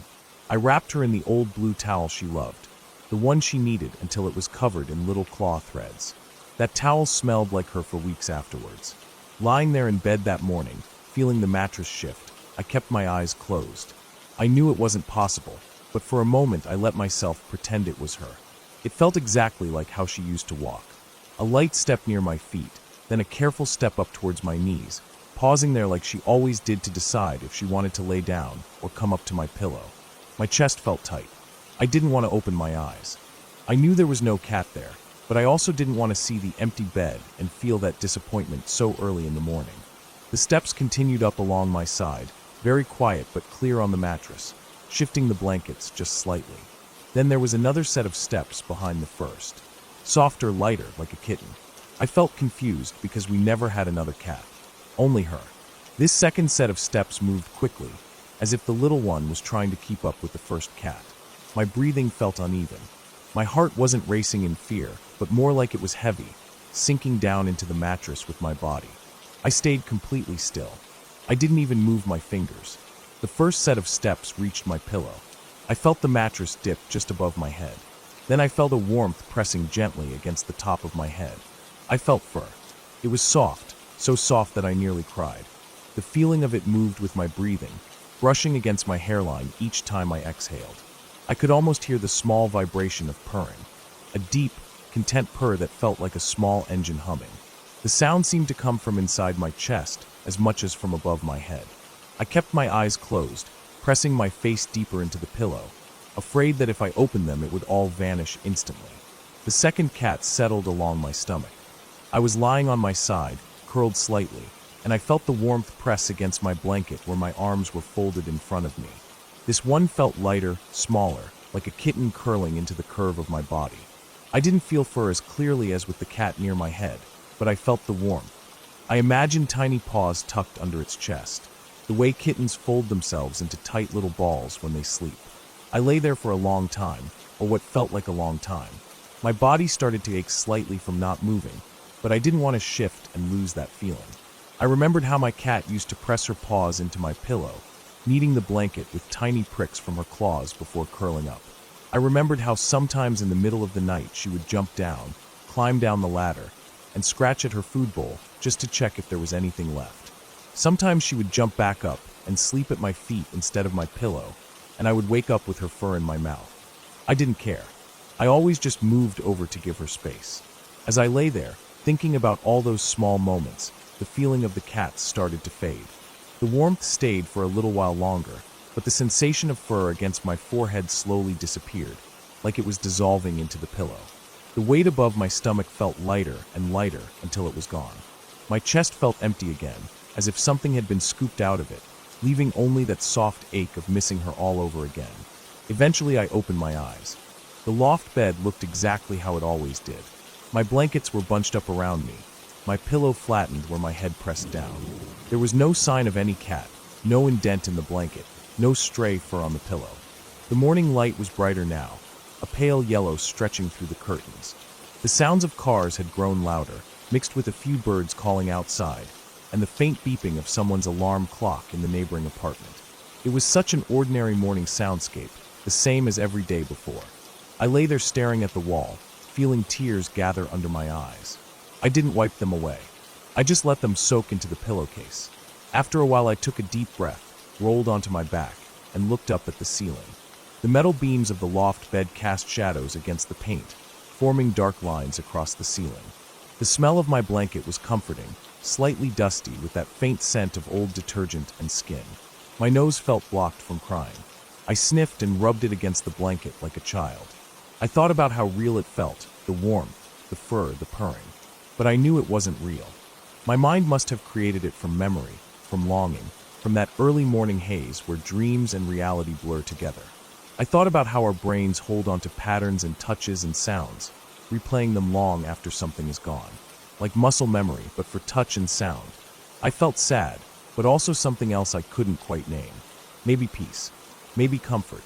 I wrapped her in the old blue towel she loved, the one she needed until it was covered in little claw threads. That towel smelled like her for weeks afterwards. Lying there in bed that morning, feeling the mattress shift, I kept my eyes closed. I knew it wasn't possible, but for a moment I let myself pretend it was her. It felt exactly like how she used to walk. A light step near my feet, then a careful step up towards my knees, pausing there like she always did to decide if she wanted to lay down or come up to my pillow. My chest felt tight. I didn't want to open my eyes. I knew there was no cat there, but I also didn't want to see the empty bed and feel that disappointment so early in the morning. The steps continued up along my side, very quiet but clear on the mattress, shifting the blankets just slightly. Then there was another set of steps behind the first. Softer, lighter, like a kitten. I felt confused because we never had another cat. Only her. This second set of steps moved quickly, as if the little one was trying to keep up with the first cat. My breathing felt uneven. My heart wasn't racing in fear, but more like it was heavy, sinking down into the mattress with my body. I stayed completely still. I didn't even move my fingers. The first set of steps reached my pillow. I felt the mattress dip just above my head. Then I felt a warmth pressing gently against the top of my head. I felt fur. It was soft, so soft that I nearly cried. The feeling of it moved with my breathing, brushing against my hairline each time I exhaled. I could almost hear the small vibration of purring, a deep, content purr that felt like a small engine humming. The sound seemed to come from inside my chest as much as from above my head. I kept my eyes closed, pressing my face deeper into the pillow, afraid that if I opened them it would all vanish instantly. The second cat settled along my stomach. I was lying on my side, curled slightly, and I felt the warmth press against my blanket where my arms were folded in front of me. This one felt lighter, smaller, like a kitten curling into the curve of my body. I didn't feel fur as clearly as with the cat near my head, but I felt the warmth. I imagined tiny paws tucked under its chest, the way kittens fold themselves into tight little balls when they sleep. I lay there for a long time, or what felt like a long time. My body started to ache slightly from not moving, but I didn't want to shift and lose that feeling. I remembered how my cat used to press her paws into my pillow, kneading the blanket with tiny pricks from her claws before curling up. I remembered how sometimes in the middle of the night she would jump down, climb down the ladder, and scratch at her food bowl just to check if there was anything left. Sometimes she would jump back up and sleep at my feet instead of my pillow, and I would wake up with her fur in my mouth. I didn't care. I always just moved over to give her space. As I lay there, thinking about all those small moments, the feeling of the cats started to fade. The warmth stayed for a little while longer, but the sensation of fur against my forehead slowly disappeared, like it was dissolving into the pillow. The weight above my stomach felt lighter and lighter until it was gone. My chest felt empty again, as if something had been scooped out of it, leaving only that soft ache of missing her all over again. Eventually I opened my eyes. The loft bed looked exactly how it always did. My blankets were bunched up around me, my pillow flattened where my head pressed down. There was no sign of any cat, no indent in the blanket, no stray fur on the pillow. The morning light was brighter now, a pale yellow stretching through the curtains. The sounds of cars had grown louder, mixed with a few birds calling outside, and the faint beeping of someone's alarm clock in the neighboring apartment. It was such an ordinary morning soundscape, the same as every day before. I lay there staring at the wall, feeling tears gather under my eyes. I didn't wipe them away. I just let them soak into the pillowcase. After a while I took a deep breath, rolled onto my back, and looked up at the ceiling. The metal beams of the loft bed cast shadows against the paint, forming dark lines across the ceiling. The smell of my blanket was comforting, slightly dusty with that faint scent of old detergent and skin. My nose felt blocked from crying. I sniffed and rubbed it against the blanket like a child. I thought about how real it felt, the warmth, the fur, the purring. But I knew it wasn't real. My mind must have created it from memory, from longing, from that early morning haze where dreams and reality blur together. I thought about how our brains hold onto patterns and touches and sounds, replaying them long after something is gone. Like muscle memory, but for touch and sound. I felt sad, but also something else I couldn't quite name. Maybe peace, maybe comfort,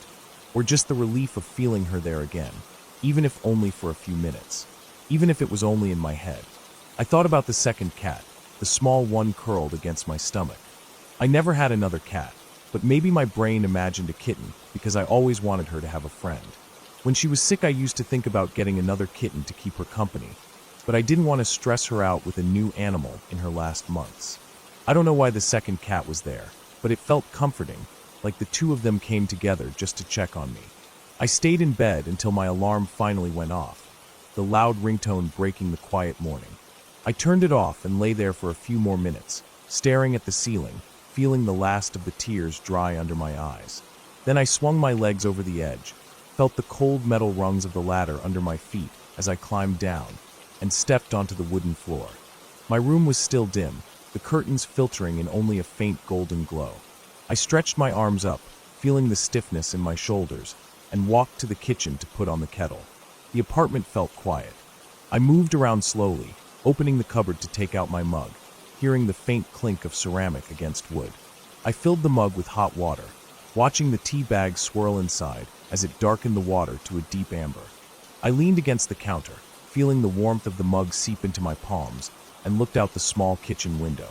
or just the relief of feeling her there again, even if only for a few minutes, even if it was only in my head. I thought about the second cat, the small one curled against my stomach. I never had another cat, but maybe my brain imagined a kitten because I always wanted her to have a friend. When she was sick, I used to think about getting another kitten to keep her company, but I didn't want to stress her out with a new animal in her last months. I don't know why the second cat was there, but it felt comforting, like the two of them came together just to check on me. I stayed in bed until my alarm finally went off, the loud ringtone breaking the quiet morning. I turned it off and lay there for a few more minutes, staring at the ceiling, feeling the last of the tears dry under my eyes. Then I swung my legs over the edge, felt the cold metal rungs of the ladder under my feet as I climbed down, and stepped onto the wooden floor. My room was still dim, the curtains filtering in only a faint golden glow. I stretched my arms up, feeling the stiffness in my shoulders, and walked to the kitchen to put on the kettle. The apartment felt quiet. I moved around slowly, opening the cupboard to take out my mug, hearing the faint clink of ceramic against wood. I filled the mug with hot water, watching the tea bag swirl inside as it darkened the water to a deep amber. I leaned against the counter, feeling the warmth of the mug seep into my palms, and looked out the small kitchen window.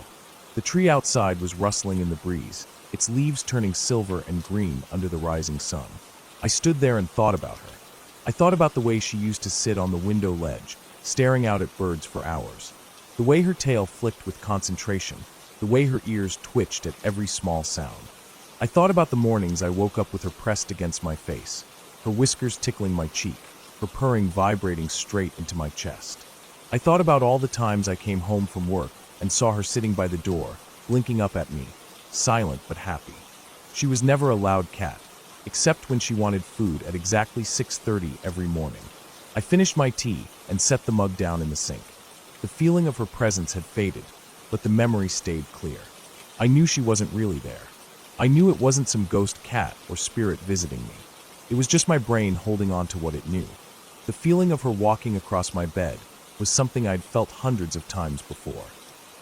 The tree outside was rustling in the breeze, its leaves turning silver and green under the rising sun. I stood there and thought about her. I thought about the way she used to sit on the window ledge, staring out at birds for hours. The way her tail flicked with concentration, the way her ears twitched at every small sound. I thought about the mornings I woke up with her pressed against my face, her whiskers tickling my cheek, her purring vibrating straight into my chest. I thought about all the times I came home from work and saw her sitting by the door, blinking up at me, silent but happy. She was never a loud cat, except when she wanted food at exactly 6:30 every morning. I finished my tea and set the mug down in the sink. The feeling of her presence had faded, but the memory stayed clear. I knew she wasn't really there. I knew it wasn't some ghost cat or spirit visiting me. It was just my brain holding on to what it knew. The feeling of her walking across my bed was something I'd felt hundreds of times before.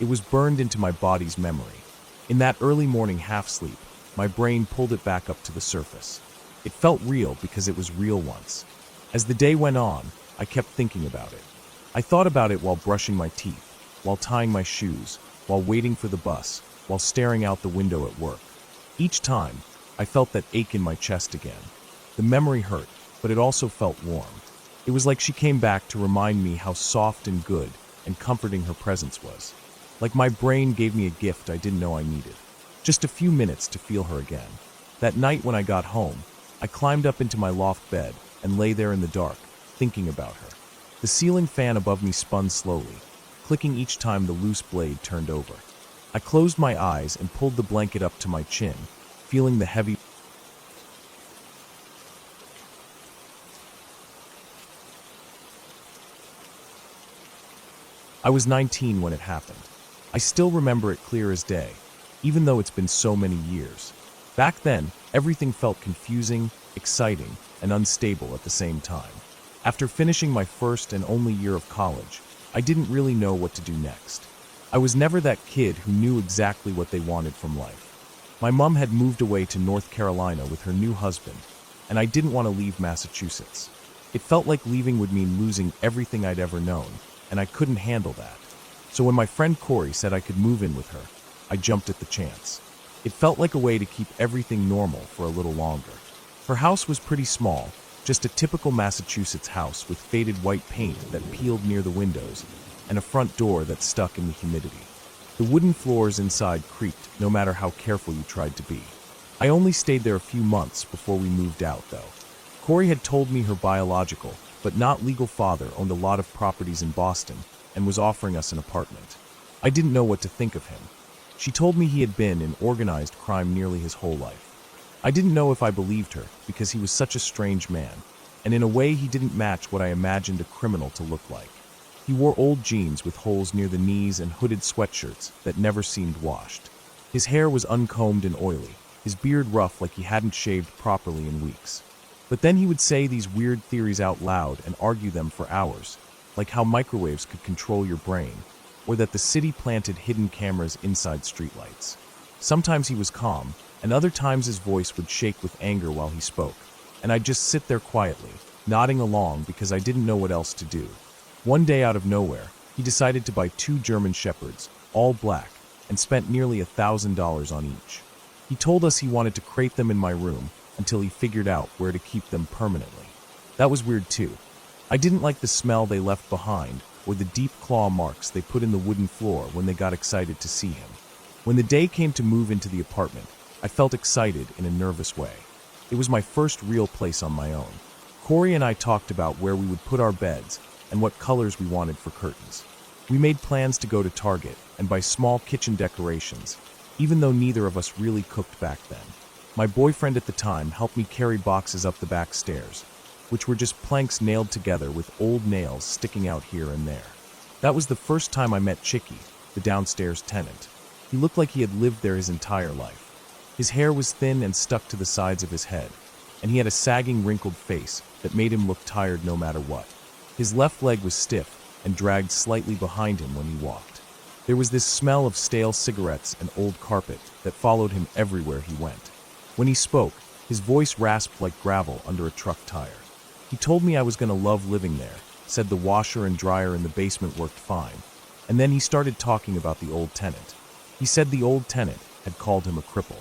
It was burned into my body's memory. In that early morning half-sleep, my brain pulled it back up to the surface. It felt real because it was real once. As the day went on, I kept thinking about it. I thought about it while brushing my teeth, while tying my shoes, while waiting for the bus, while staring out the window at work. Each time, I felt that ache in my chest again. The memory hurt, but it also felt warm. It was like she came back to remind me how soft and good and comforting her presence was. Like my brain gave me a gift I didn't know I needed. Just a few minutes to feel her again. That night when I got home, I climbed up into my loft bed and lay there in the dark, thinking about her. The ceiling fan above me spun slowly, clicking each time the loose blade turned over. I closed my eyes and pulled the blanket up to my chin, feeling the heavy. I was 19 when it happened. I still remember it clear as day, even though it's been so many years. Back then, everything felt confusing, exciting, and unstable at the same time. After finishing my first and only year of college, I didn't really know what to do next. I was never that kid who knew exactly what they wanted from life. My mom had moved away to North Carolina with her new husband, and I didn't want to leave Massachusetts. It felt like leaving would mean losing everything I'd ever known, and I couldn't handle that. So when my friend Corey said I could move in with her, I jumped at the chance. It felt like a way to keep everything normal for a little longer. Her house was pretty small, just a typical Massachusetts house with faded white paint that peeled near the windows and a front door that stuck in the humidity. The wooden floors inside creaked no matter how careful you tried to be. I only stayed there a few months before we moved out, though. Corey had told me her biological, but not legal father owned a lot of properties in Boston and was offering us an apartment. I didn't know what to think of him. She told me he had been in organized crime nearly his whole life. I didn't know if I believed her because he was such a strange man, and in a way he didn't match what I imagined a criminal to look like. He wore old jeans with holes near the knees and hooded sweatshirts that never seemed washed. His hair was uncombed and oily, his beard rough like he hadn't shaved properly in weeks. But then he would say these weird theories out loud and argue them for hours, like how microwaves could control your brain, or that the city planted hidden cameras inside streetlights. Sometimes he was calm, and other times his voice would shake with anger while he spoke, and I'd just sit there quietly, nodding along because I didn't know what else to do. One day out of nowhere, he decided to buy 2 German shepherds, all black, and spent nearly $1,000 on each. He told us he wanted to crate them in my room until he figured out where to keep them permanently. That was weird too. I didn't like the smell they left behind or the deep claw marks they put in the wooden floor when they got excited to see him. When the day came to move into the apartment, I felt excited in a nervous way. It was my first real place on my own. Corey and I talked about where we would put our beds and what colors we wanted for curtains. We made plans to go to Target and buy small kitchen decorations, even though neither of us really cooked back then. My boyfriend at the time helped me carry boxes up the back stairs, which were just planks nailed together with old nails sticking out here and there. That was the first time I met Chicky, the downstairs tenant. He looked like he had lived there his entire life. His hair was thin and stuck to the sides of his head, and he had a sagging, wrinkled face that made him look tired no matter what. His left leg was stiff and dragged slightly behind him when he walked. There was this smell of stale cigarettes and old carpet that followed him everywhere he went. When he spoke, his voice rasped like gravel under a truck tire. He told me I was going to love living there, said the washer and dryer in the basement worked fine, and then he started talking about the old tenant. He said the old tenant had called him a cripple.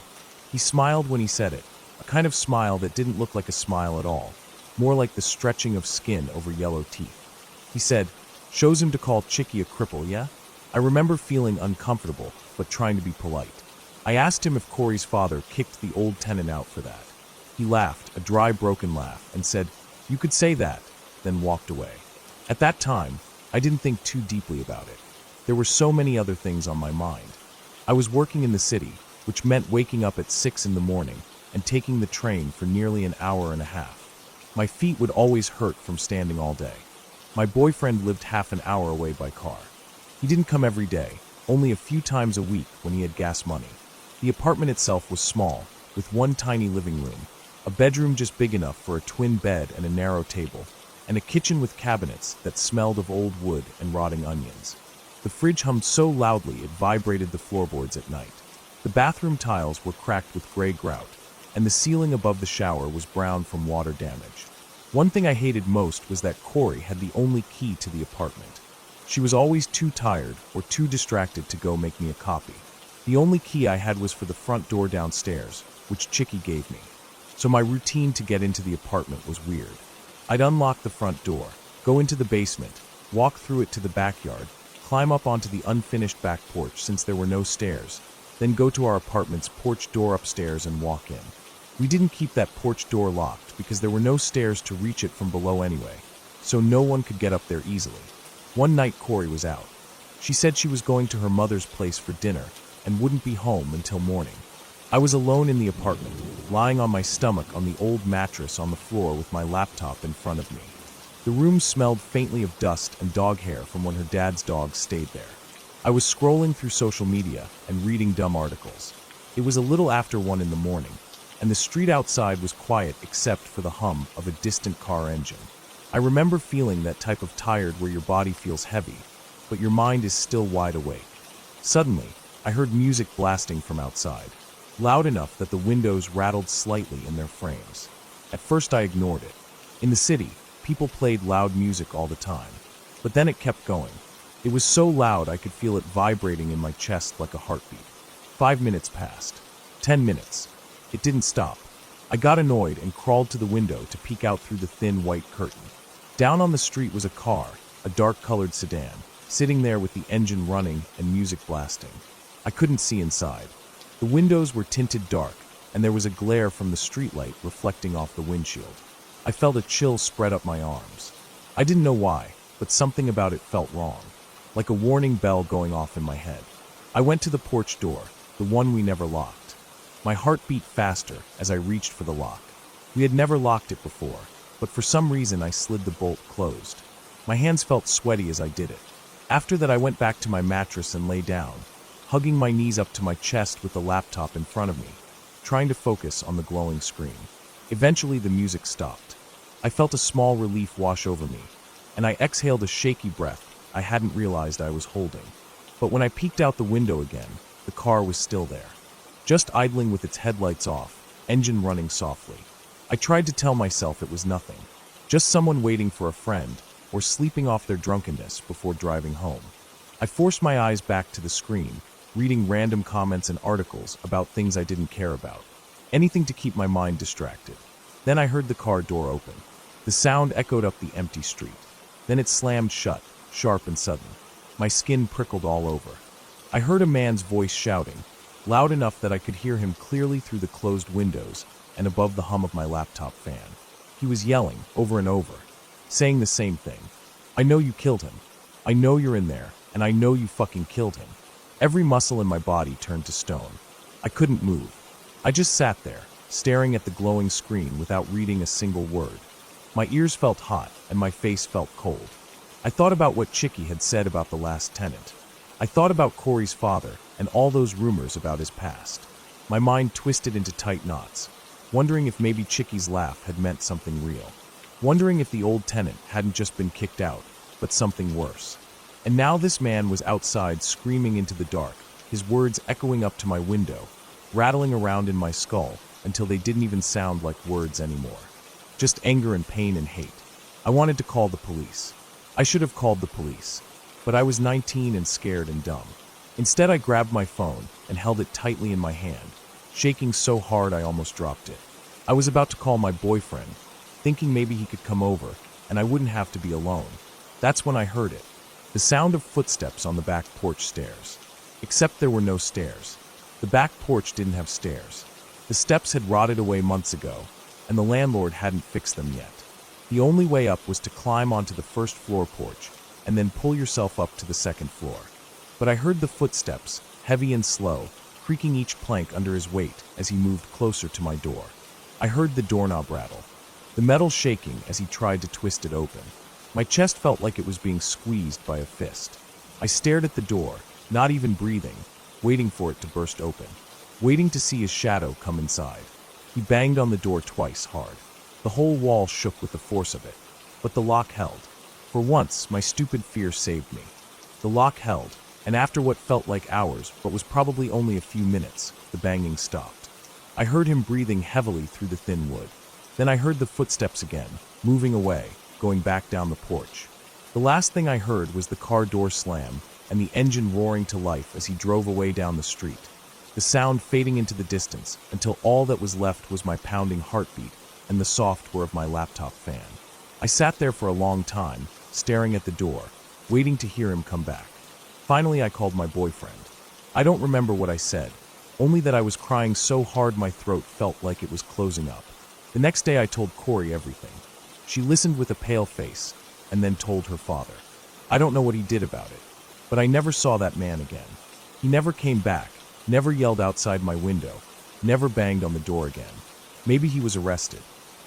He smiled when he said it, a kind of smile that didn't look like a smile at all, more like the stretching of skin over yellow teeth. He said, "Shows him to call Chicky a cripple, yeah?" I remember feeling uncomfortable, but trying to be polite. I asked him if Corey's father kicked the old tenant out for that. He laughed, a dry, broken laugh, and said, "You could say that," then walked away. At that time, I didn't think too deeply about it. There were so many other things on my mind. I was working in the city, which meant waking up at 6 in the morning and taking the train for nearly an hour and a half. My feet would always hurt from standing all day. My boyfriend lived half an hour away by car. He didn't come every day, only a few times a week when he had gas money. The apartment itself was small, with one tiny living room, a bedroom just big enough for a twin bed and a narrow table, and a kitchen with cabinets that smelled of old wood and rotting onions. The fridge hummed so loudly it vibrated the floorboards at night. The bathroom tiles were cracked with gray grout, and the ceiling above the shower was brown from water damage. One thing I hated most was that Corey had the only key to the apartment. She was always too tired or too distracted to go make me a coffee. The only key I had was for the front door downstairs, which Chicky gave me. So my routine to get into the apartment was weird. I'd unlock the front door, go into the basement, walk through it to the backyard, climb up onto the unfinished back porch since there were no stairs, then go to our apartment's porch door upstairs and walk in. We didn't keep that porch door locked because there were no stairs to reach it from below anyway, so no one could get up there easily. One night Corey was out. She said she was going to her mother's place for dinner and wouldn't be home until morning. I was alone in the apartment, lying on my stomach on the old mattress on the floor with my laptop in front of me. The room smelled faintly of dust and dog hair from when her dad's dog stayed there. I was scrolling through social media and reading dumb articles. It was a little after 1 in the morning, and the street outside was quiet except for the hum of a distant car engine. I remember feeling that type of tired where your body feels heavy, but your mind is still wide awake. Suddenly, I heard music blasting from outside, loud enough that the windows rattled slightly in their frames. At first I ignored it. In the city, people played loud music all the time, but then it kept going. It was so loud I could feel it vibrating in my chest like a heartbeat. 5 minutes passed. 10 minutes. It didn't stop. I got annoyed and crawled to the window to peek out through the thin white curtain. Down on the street was a car, a dark-colored sedan, sitting there with the engine running and music blasting. I couldn't see inside. The windows were tinted dark, and there was a glare from the streetlight reflecting off the windshield. I felt a chill spread up my arms. I didn't know why, but something about it felt wrong, like a warning bell going off in my head. I went to the porch door, the one we never locked. My heart beat faster as I reached for the lock. We had never locked it before, but for some reason I slid the bolt closed. My hands felt sweaty as I did it. After that I went back to my mattress and lay down, hugging my knees up to my chest with the laptop in front of me, trying to focus on the glowing screen. Eventually, the music stopped. I felt a small relief wash over me, and I exhaled a shaky breath I hadn't realized I was holding. But when I peeked out the window again, the car was still there, just idling with its headlights off, engine running softly. I tried to tell myself it was nothing, just someone waiting for a friend or sleeping off their drunkenness before driving home. I forced my eyes back to the screen, reading random comments and articles about things I didn't care about. Anything to keep my mind distracted. Then I heard the car door open. The sound echoed up the empty street. Then it slammed shut, sharp and sudden. My skin prickled all over. I heard a man's voice shouting, loud enough that I could hear him clearly through the closed windows and above the hum of my laptop fan. He was yelling, over and over, saying the same thing. I know you killed him. I know you're in there, and I know you fucking killed him. Every muscle in my body turned to stone. I couldn't move. I just sat there, staring at the glowing screen without reading a single word. My ears felt hot, and my face felt cold. I thought about what Chicky had said about the last tenant. I thought about Corey's father and all those rumors about his past. My mind twisted into tight knots, wondering if maybe Chicky's laugh had meant something real. Wondering if the old tenant hadn't just been kicked out, but something worse. And now this man was outside screaming into the dark, his words echoing up to my window, rattling around in my skull until they didn't even sound like words anymore. Just anger and pain and hate. I wanted to call the police. I should have called the police, but I was 19 and scared and dumb. Instead, I grabbed my phone and held it tightly in my hand, shaking so hard I almost dropped it. I was about to call my boyfriend, thinking maybe he could come over and I wouldn't have to be alone. That's when I heard it. The sound of footsteps on the back porch stairs. Except there were no stairs. The back porch didn't have stairs. The steps had rotted away months ago, and the landlord hadn't fixed them yet. The only way up was to climb onto the first floor porch and then pull yourself up to the second floor. But I heard the footsteps, heavy and slow, creaking each plank under his weight as he moved closer to my door. I heard the doorknob rattle, the metal shaking as he tried to twist it open. My chest felt like it was being squeezed by a fist. I stared at the door, not even breathing, waiting for it to burst open, waiting to see his shadow come inside. He banged on the door twice hard. The whole wall shook with the force of it, but the lock held. For once, my stupid fear saved me. The lock held, and after what felt like hours, but was probably only a few minutes, the banging stopped. I heard him breathing heavily through the thin wood. Then I heard the footsteps again, moving away, going back down the porch. The last thing I heard was the car door slam and the engine roaring to life as he drove away down the street, the sound fading into the distance until all that was left was my pounding heartbeat and the soft whir of my laptop fan. I sat there for a long time, staring at the door, waiting to hear him come back. Finally, I called my boyfriend. I don't remember what I said, only that I was crying so hard my throat felt like it was closing up. The next day I told Corey everything. She listened with a pale face, and then told her father. I don't know what he did about it, but I never saw that man again. He never came back, never yelled outside my window, never banged on the door again. Maybe he was arrested.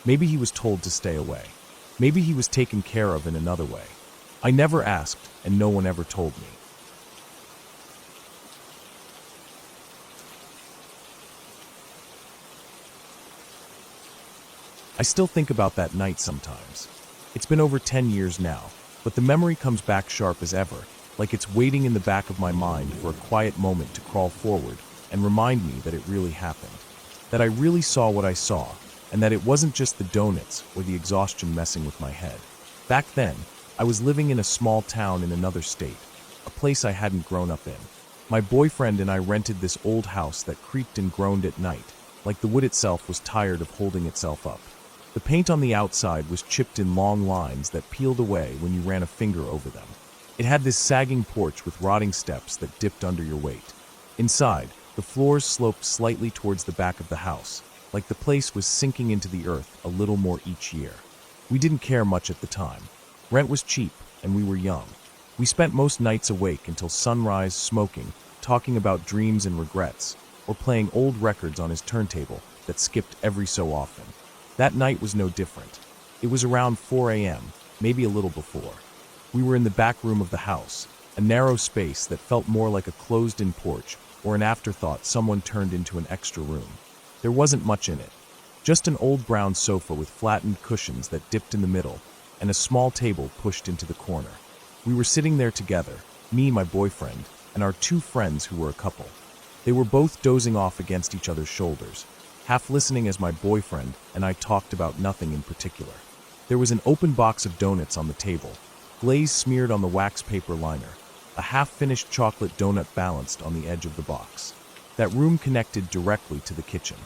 Maybe he was told to stay away. Maybe he was taken care of in another way. I never asked, and no one ever told me. I still think about that night sometimes. It's been over 10 years now, but the memory comes back sharp as ever, like it's waiting in the back of my mind for a quiet moment to crawl forward and remind me that it really happened. That I really saw what I saw, and that it wasn't just the donuts or the exhaustion messing with my head. Back then, I was living in a small town in another state, a place I hadn't grown up in. My boyfriend and I rented this old house that creaked and groaned at night, like the wood itself was tired of holding itself up. The paint on the outside was chipped in long lines that peeled away when you ran a finger over them. It had this sagging porch with rotting steps that dipped under your weight. Inside, the floors sloped slightly towards the back of the house, like the place was sinking into the earth a little more each year. We didn't care much at the time. Rent was cheap, and we were young. We spent most nights awake until sunrise smoking, talking about dreams and regrets, or playing old records on his turntable that skipped every so often. That night was no different. It was around 4 a.m., maybe a little before. We were in the back room of the house, a narrow space that felt more like a closed-in porch or an afterthought someone turned into an extra room. There wasn't much in it. Just an old brown sofa with flattened cushions that dipped in the middle, and a small table pushed into the corner. We were sitting there together, me, my boyfriend, and our two friends who were a couple. They were both dozing off against each other's shoulders, half listening as my boyfriend and I talked about nothing in particular. There was an open box of donuts on the table, glaze smeared on the wax paper liner, a half-finished chocolate donut balanced on the edge of the box. That room connected directly to the kitchen.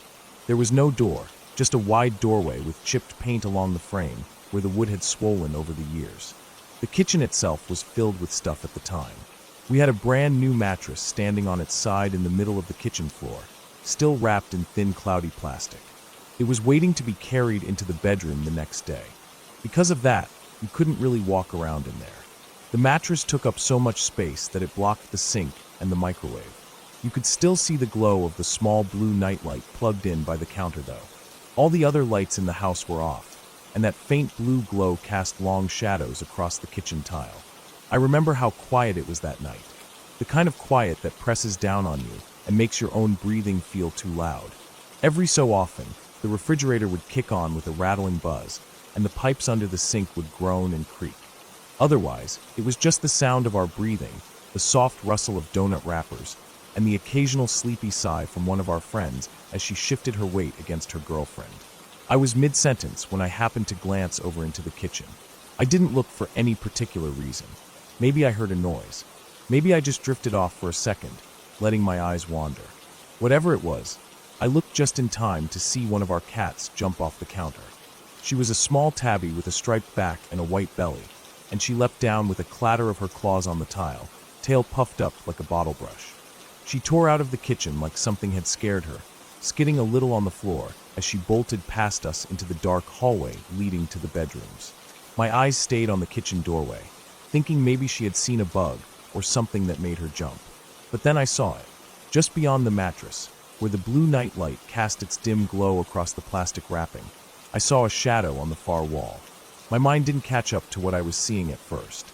There was no door, just a wide doorway with chipped paint along the frame where the wood had swollen over the years. The kitchen itself was filled with stuff at the time. We had a brand new mattress standing on its side in the middle of the kitchen floor, still wrapped in thin, cloudy plastic. It was waiting to be carried into the bedroom the next day. Because of that, you couldn't really walk around in there. The mattress took up so much space that it blocked the sink and the microwave. You could still see the glow of the small blue nightlight plugged in by the counter though. All the other lights in the house were off, and that faint blue glow cast long shadows across the kitchen tile. I remember how quiet it was that night. The kind of quiet that presses down on you and makes your own breathing feel too loud. Every so often, the refrigerator would kick on with a rattling buzz, and the pipes under the sink would groan and creak. Otherwise, it was just the sound of our breathing, the soft rustle of donut wrappers, and the occasional sleepy sigh from one of our friends as she shifted her weight against her girlfriend. I was mid-sentence when I happened to glance over into the kitchen. I didn't look for any particular reason. Maybe I heard a noise. Maybe I just drifted off for a second, letting my eyes wander. Whatever it was, I looked just in time to see one of our cats jump off the counter. She was a small tabby with a striped back and a white belly, and she leapt down with a clatter of her claws on the tile, tail puffed up like a bottle brush. She tore out of the kitchen like something had scared her, skidding a little on the floor as she bolted past us into the dark hallway leading to the bedrooms. My eyes stayed on the kitchen doorway, thinking maybe she had seen a bug or something that made her jump. But then I saw it, just beyond the mattress, where the blue night light cast its dim glow across the plastic wrapping. I saw a shadow on the far wall. My mind didn't catch up to what I was seeing at first.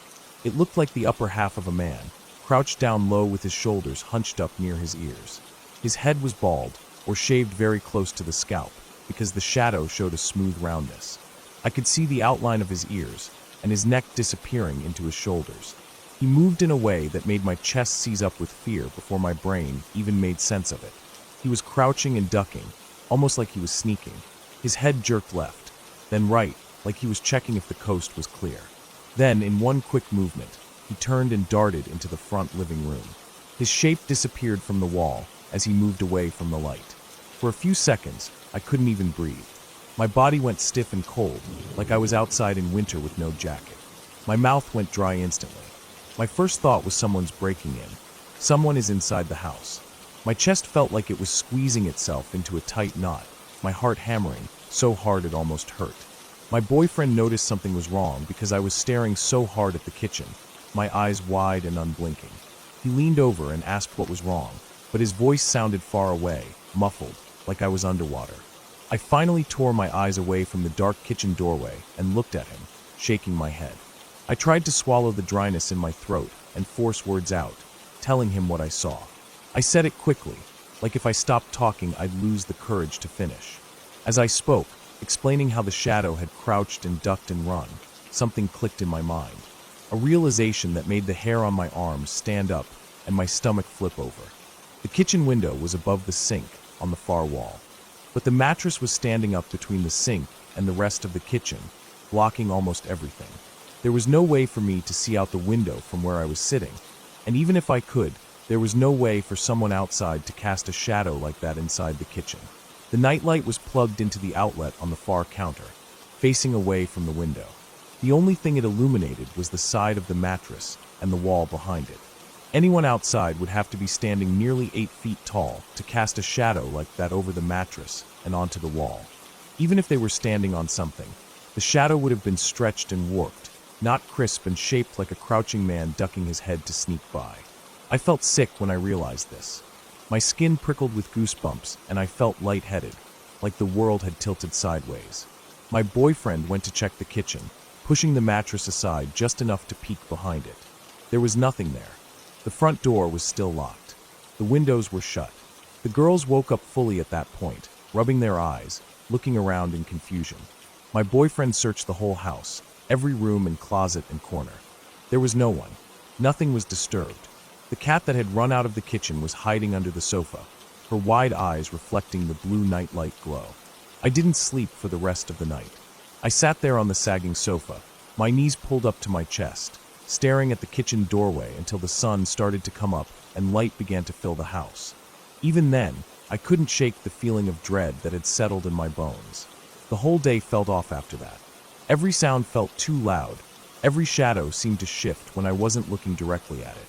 It looked like the upper half of a man, crouched down low with his shoulders hunched up near his ears. His head was bald, or shaved very close to the scalp, because the shadow showed a smooth roundness. I could see the outline of his ears, and his neck disappearing into his shoulders. He moved in a way that made my chest seize up with fear before my brain even made sense of it. He was crouching and ducking, almost like he was sneaking. His head jerked left, then right, like he was checking if the coast was clear. Then, in one quick movement, he turned and darted into the front living room. His shape disappeared from the wall as he moved away from the light. For a few seconds, I couldn't even breathe. My body went stiff and cold, like I was outside in winter with no jacket. My mouth went dry instantly. My first thought was someone's breaking in. Someone is inside the house. My chest felt like it was squeezing itself into a tight knot, my heart hammering, so hard it almost hurt. My boyfriend noticed something was wrong because I was staring so hard at the kitchen, my eyes wide and unblinking. He leaned over and asked what was wrong, but his voice sounded far away, muffled, like I was underwater. I finally tore my eyes away from the dark kitchen doorway and looked at him, shaking my head. I tried to swallow the dryness in my throat and force words out, telling him what I saw. I said it quickly, like if I stopped talking I'd lose the courage to finish. As I spoke, explaining how the shadow had crouched and ducked and run, something clicked in my mind. A realization that made the hair on my arms stand up and my stomach flip over. The kitchen window was above the sink on the far wall, but the mattress was standing up between the sink and the rest of the kitchen, blocking almost everything. There was no way for me to see out the window from where I was sitting, and even if I could, there was no way for someone outside to cast a shadow like that inside the kitchen. The nightlight was plugged into the outlet on the far counter, facing away from the window. The only thing it illuminated was the side of the mattress and the wall behind it. Anyone outside would have to be standing nearly 8 feet tall to cast a shadow like that over the mattress and onto the wall. Even if they were standing on something, the shadow would have been stretched and warped, not crisp and shaped like a crouching man ducking his head to sneak by. I felt sick when I realized this. My skin prickled with goosebumps and I felt lightheaded, like the world had tilted sideways. My boyfriend went to check the kitchen, pushing the mattress aside just enough to peek behind it. There was nothing there. The front door was still locked. The windows were shut. The girls woke up fully at that point, rubbing their eyes, looking around in confusion. My boyfriend searched the whole house, every room and closet and corner. There was no one. Nothing was disturbed. The cat that had run out of the kitchen was hiding under the sofa, her wide eyes reflecting the blue nightlight glow. I didn't sleep for the rest of the night. I sat there on the sagging sofa, my knees pulled up to my chest, staring at the kitchen doorway until the sun started to come up and light began to fill the house. Even then, I couldn't shake the feeling of dread that had settled in my bones. The whole day felt off after that. Every sound felt too loud. Every shadow seemed to shift when I wasn't looking directly at it.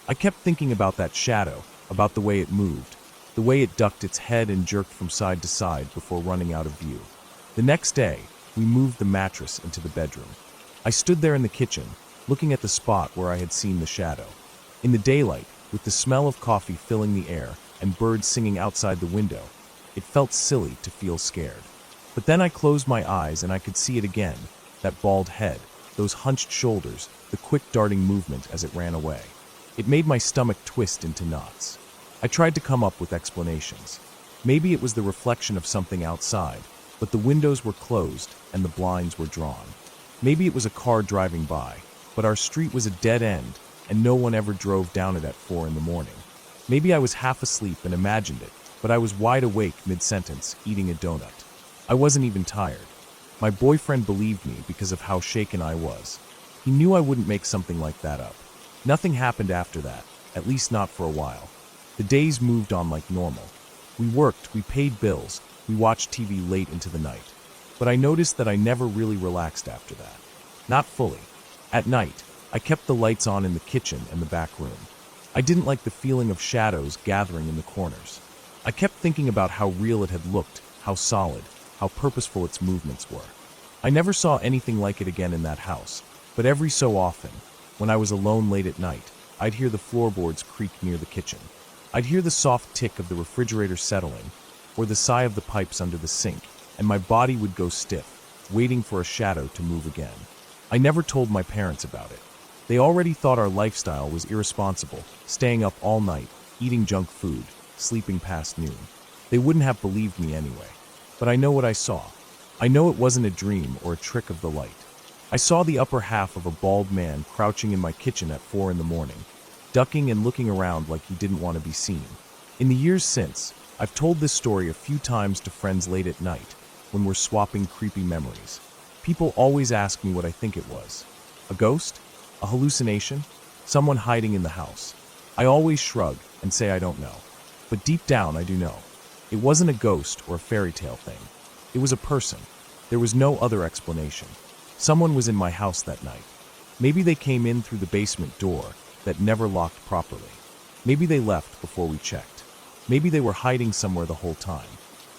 I kept thinking about that shadow, about the way it moved, the way it ducked its head and jerked from side to side before running out of view. The next day, we moved the mattress into the bedroom. I stood there in the kitchen, looking at the spot where I had seen the shadow. In the daylight, with the smell of coffee filling the air and birds singing outside the window, it felt silly to feel scared. But then I closed my eyes and I could see it again, that bald head, those hunched shoulders, the quick darting movement as it ran away. It made my stomach twist into knots. I tried to come up with explanations. Maybe it was the reflection of something outside, but the windows were closed and the blinds were drawn. Maybe it was a car driving by, but our street was a dead end and no one ever drove down it at 4 in the morning. Maybe I was half asleep and imagined it, but I was wide awake mid-sentence, eating a donut. I wasn't even tired. My boyfriend believed me because of how shaken I was. He knew I wouldn't make something like that up. Nothing happened after that, at least not for a while. The days moved on like normal. We worked, we paid bills, we watched TV late into the night. But I noticed that I never really relaxed after that. Not fully. At night, I kept the lights on in the kitchen and the back room. I didn't like the feeling of shadows gathering in the corners. I kept thinking about how real it had looked, how solid, how purposeful its movements were. I never saw anything like it again in that house, but every so often, when I was alone late at night, I'd hear the floorboards creak near the kitchen. I'd hear the soft tick of the refrigerator settling, or the sigh of the pipes under the sink, and my body would go stiff, waiting for a shadow to move again. I never told my parents about it. They already thought our lifestyle was irresponsible, staying up all night, eating junk food, sleeping past noon. They wouldn't have believed me anyway. But I know what I saw. I know it wasn't a dream or a trick of the light. I saw the upper half of a bald man crouching in my kitchen at 4 in the morning, ducking and looking around like he didn't want to be seen. In the years since, I've told this story a few times to friends late at night, when we're swapping creepy memories. People always ask me what I think it was. A ghost? A hallucination? Someone hiding in the house? I always shrug and say I don't know. But deep down I do know. It wasn't a ghost or a fairy tale thing. It was a person. There was no other explanation. Someone was in my house that night. Maybe they came in through the basement door that never locked properly. Maybe they left before we checked. Maybe they were hiding somewhere the whole time.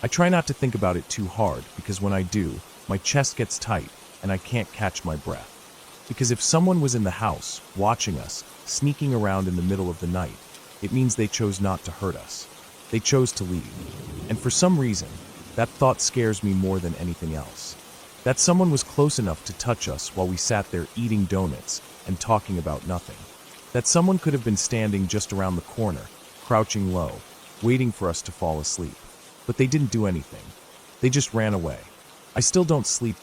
I try not to think about it too hard because when I do, my chest gets tight and I can't catch my breath. Because if someone was in the house, watching us, sneaking around in the middle of the night, it means they chose not to hurt us. They chose to leave. And for some reason, that thought scares me more than anything else. That someone was close enough to touch us while we sat there eating donuts and talking about nothing. That someone could have been standing just around the corner, crouching low, waiting for us to fall asleep. But they didn't do anything. They just ran away. I still don't sleep.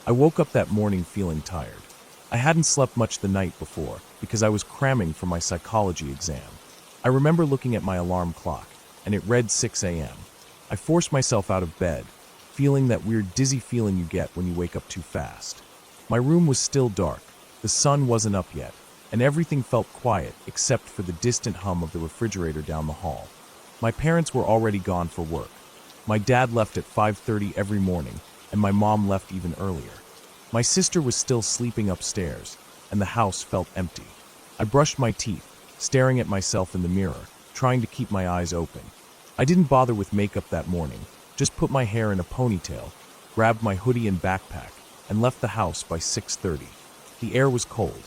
I woke up that morning feeling tired. I hadn't slept much the night before because I was cramming for my psychology exam. I remember looking at my alarm clock, and it read 6 a.m. I forced myself out of bed, feeling that weird dizzy feeling you get when you wake up too fast. My room was still dark, the sun wasn't up yet, and everything felt quiet except for the distant hum of the refrigerator down the hall. My parents were already gone for work. My dad left at 5:30 every morning, and my mom left even earlier. My sister was still sleeping upstairs, and the house felt empty. I brushed my teeth, staring at myself in the mirror, trying to keep my eyes open. I didn't bother with makeup that morning, just put my hair in a ponytail, grabbed my hoodie and backpack, and left the house by 6:30. The air was cold.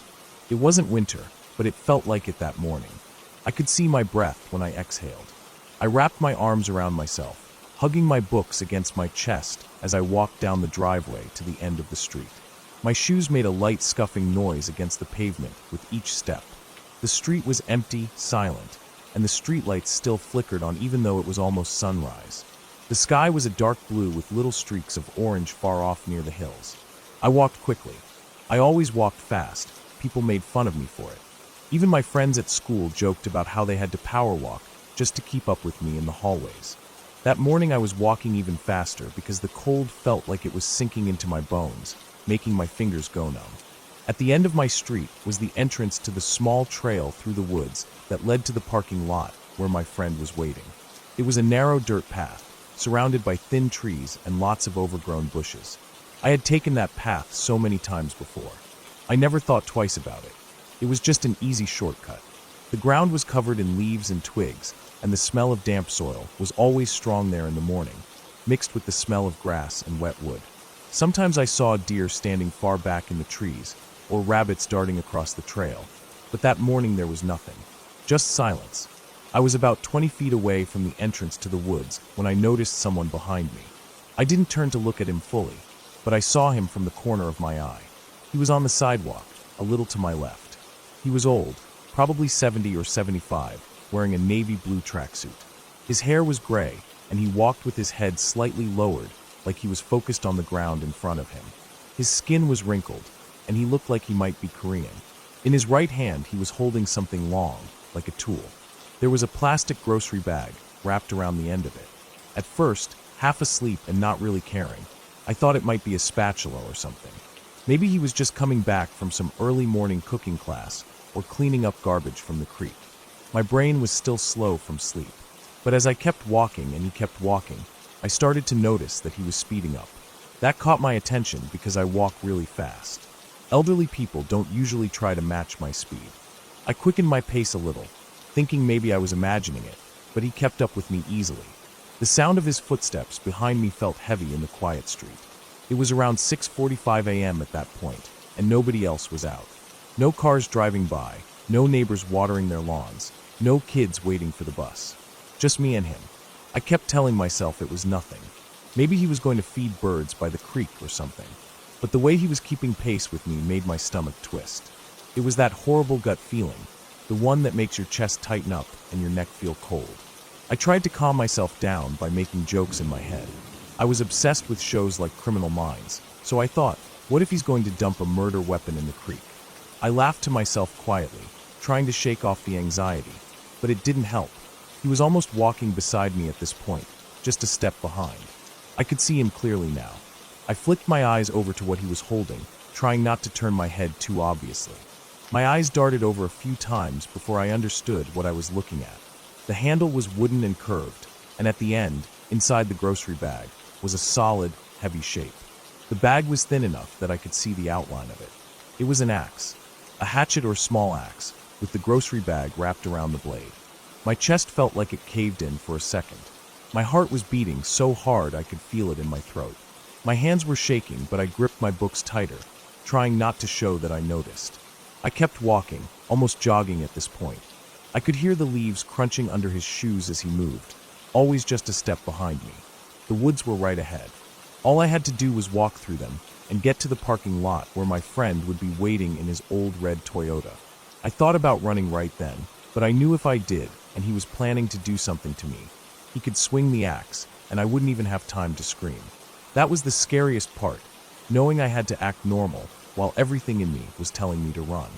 It wasn't winter, but it felt like it that morning. I could see my breath when I exhaled. I wrapped my arms around myself, hugging my books against my chest as I walked down the driveway to the end of the street. My shoes made a light scuffing noise against the pavement with each step. The street was empty, silent, and the streetlights still flickered on even though it was almost sunrise. The sky was a dark blue with little streaks of orange far off near the hills. I walked quickly. I always walked fast. People made fun of me for it. Even my friends at school joked about how they had to power walk just to keep up with me in the hallways. That morning I was walking even faster because the cold felt like it was sinking into my bones, making my fingers go numb. At the end of my street was the entrance to the small trail through the woods that led to the parking lot where my friend was waiting. It was a narrow dirt path, surrounded by thin trees and lots of overgrown bushes. I had taken that path so many times before. I never thought twice about it. It was just an easy shortcut. The ground was covered in leaves and twigs, and the smell of damp soil was always strong there in the morning, mixed with the smell of grass and wet wood. Sometimes I saw a deer standing far back in the trees, or rabbits darting across the trail, but that morning there was nothing. Just silence. I was about 20 feet away from the entrance to the woods when I noticed someone behind me. I didn't turn to look at him fully, but I saw him from the corner of my eye. He was on the sidewalk, a little to my left. He was old, probably 70 or 75, wearing a navy blue tracksuit. His hair was gray, and he walked with his head slightly lowered, like he was focused on the ground in front of him. His skin was wrinkled, and he looked like he might be Korean. In his right hand, he was holding something long, like a tool. There was a plastic grocery bag wrapped around the end of it. At first, half asleep and not really caring, I thought it might be a spatula or something. Maybe he was just coming back from some early morning cooking class or cleaning up garbage from the creek. My brain was still slow from sleep. But as I kept walking and he kept walking, I started to notice that he was speeding up. That caught my attention because I walk really fast. Elderly people don't usually try to match my speed. I quickened my pace a little, thinking maybe I was imagining it, but he kept up with me easily. The sound of his footsteps behind me felt heavy in the quiet street. It was around 6:45 a.m. at that point, and nobody else was out. No cars driving by, no neighbors watering their lawns, no kids waiting for the bus. Just me and him. I kept telling myself it was nothing. Maybe he was going to feed birds by the creek or something. But the way he was keeping pace with me made my stomach twist. It was that horrible gut feeling, the one that makes your chest tighten up and your neck feel cold. I tried to calm myself down by making jokes in my head. I was obsessed with shows like Criminal Minds, so I thought, what if he's going to dump a murder weapon in the creek? I laughed to myself quietly, trying to shake off the anxiety, but it didn't help. He was almost walking beside me at this point, just a step behind. I could see him clearly now. I flicked my eyes over to what he was holding, trying not to turn my head too obviously. My eyes darted over a few times before I understood what I was looking at. The handle was wooden and curved, and at the end, inside the grocery bag, was a solid, heavy shape. The bag was thin enough that I could see the outline of it. It was an axe, a hatchet or small axe, with the grocery bag wrapped around the blade. My chest felt like it caved in for a second. My heart was beating so hard I could feel it in my throat. My hands were shaking, but I gripped my books tighter, trying not to show that I noticed. I kept walking, almost jogging at this point. I could hear the leaves crunching under his shoes as he moved, always just a step behind me. The woods were right ahead. All I had to do was walk through them and get to the parking lot where my friend would be waiting in his old red Toyota. I thought about running right then, but I knew if I did, and he was planning to do something to me, he could swing the axe, and I wouldn't even have time to scream. That was the scariest part, knowing I had to act normal while everything in me was telling me to run.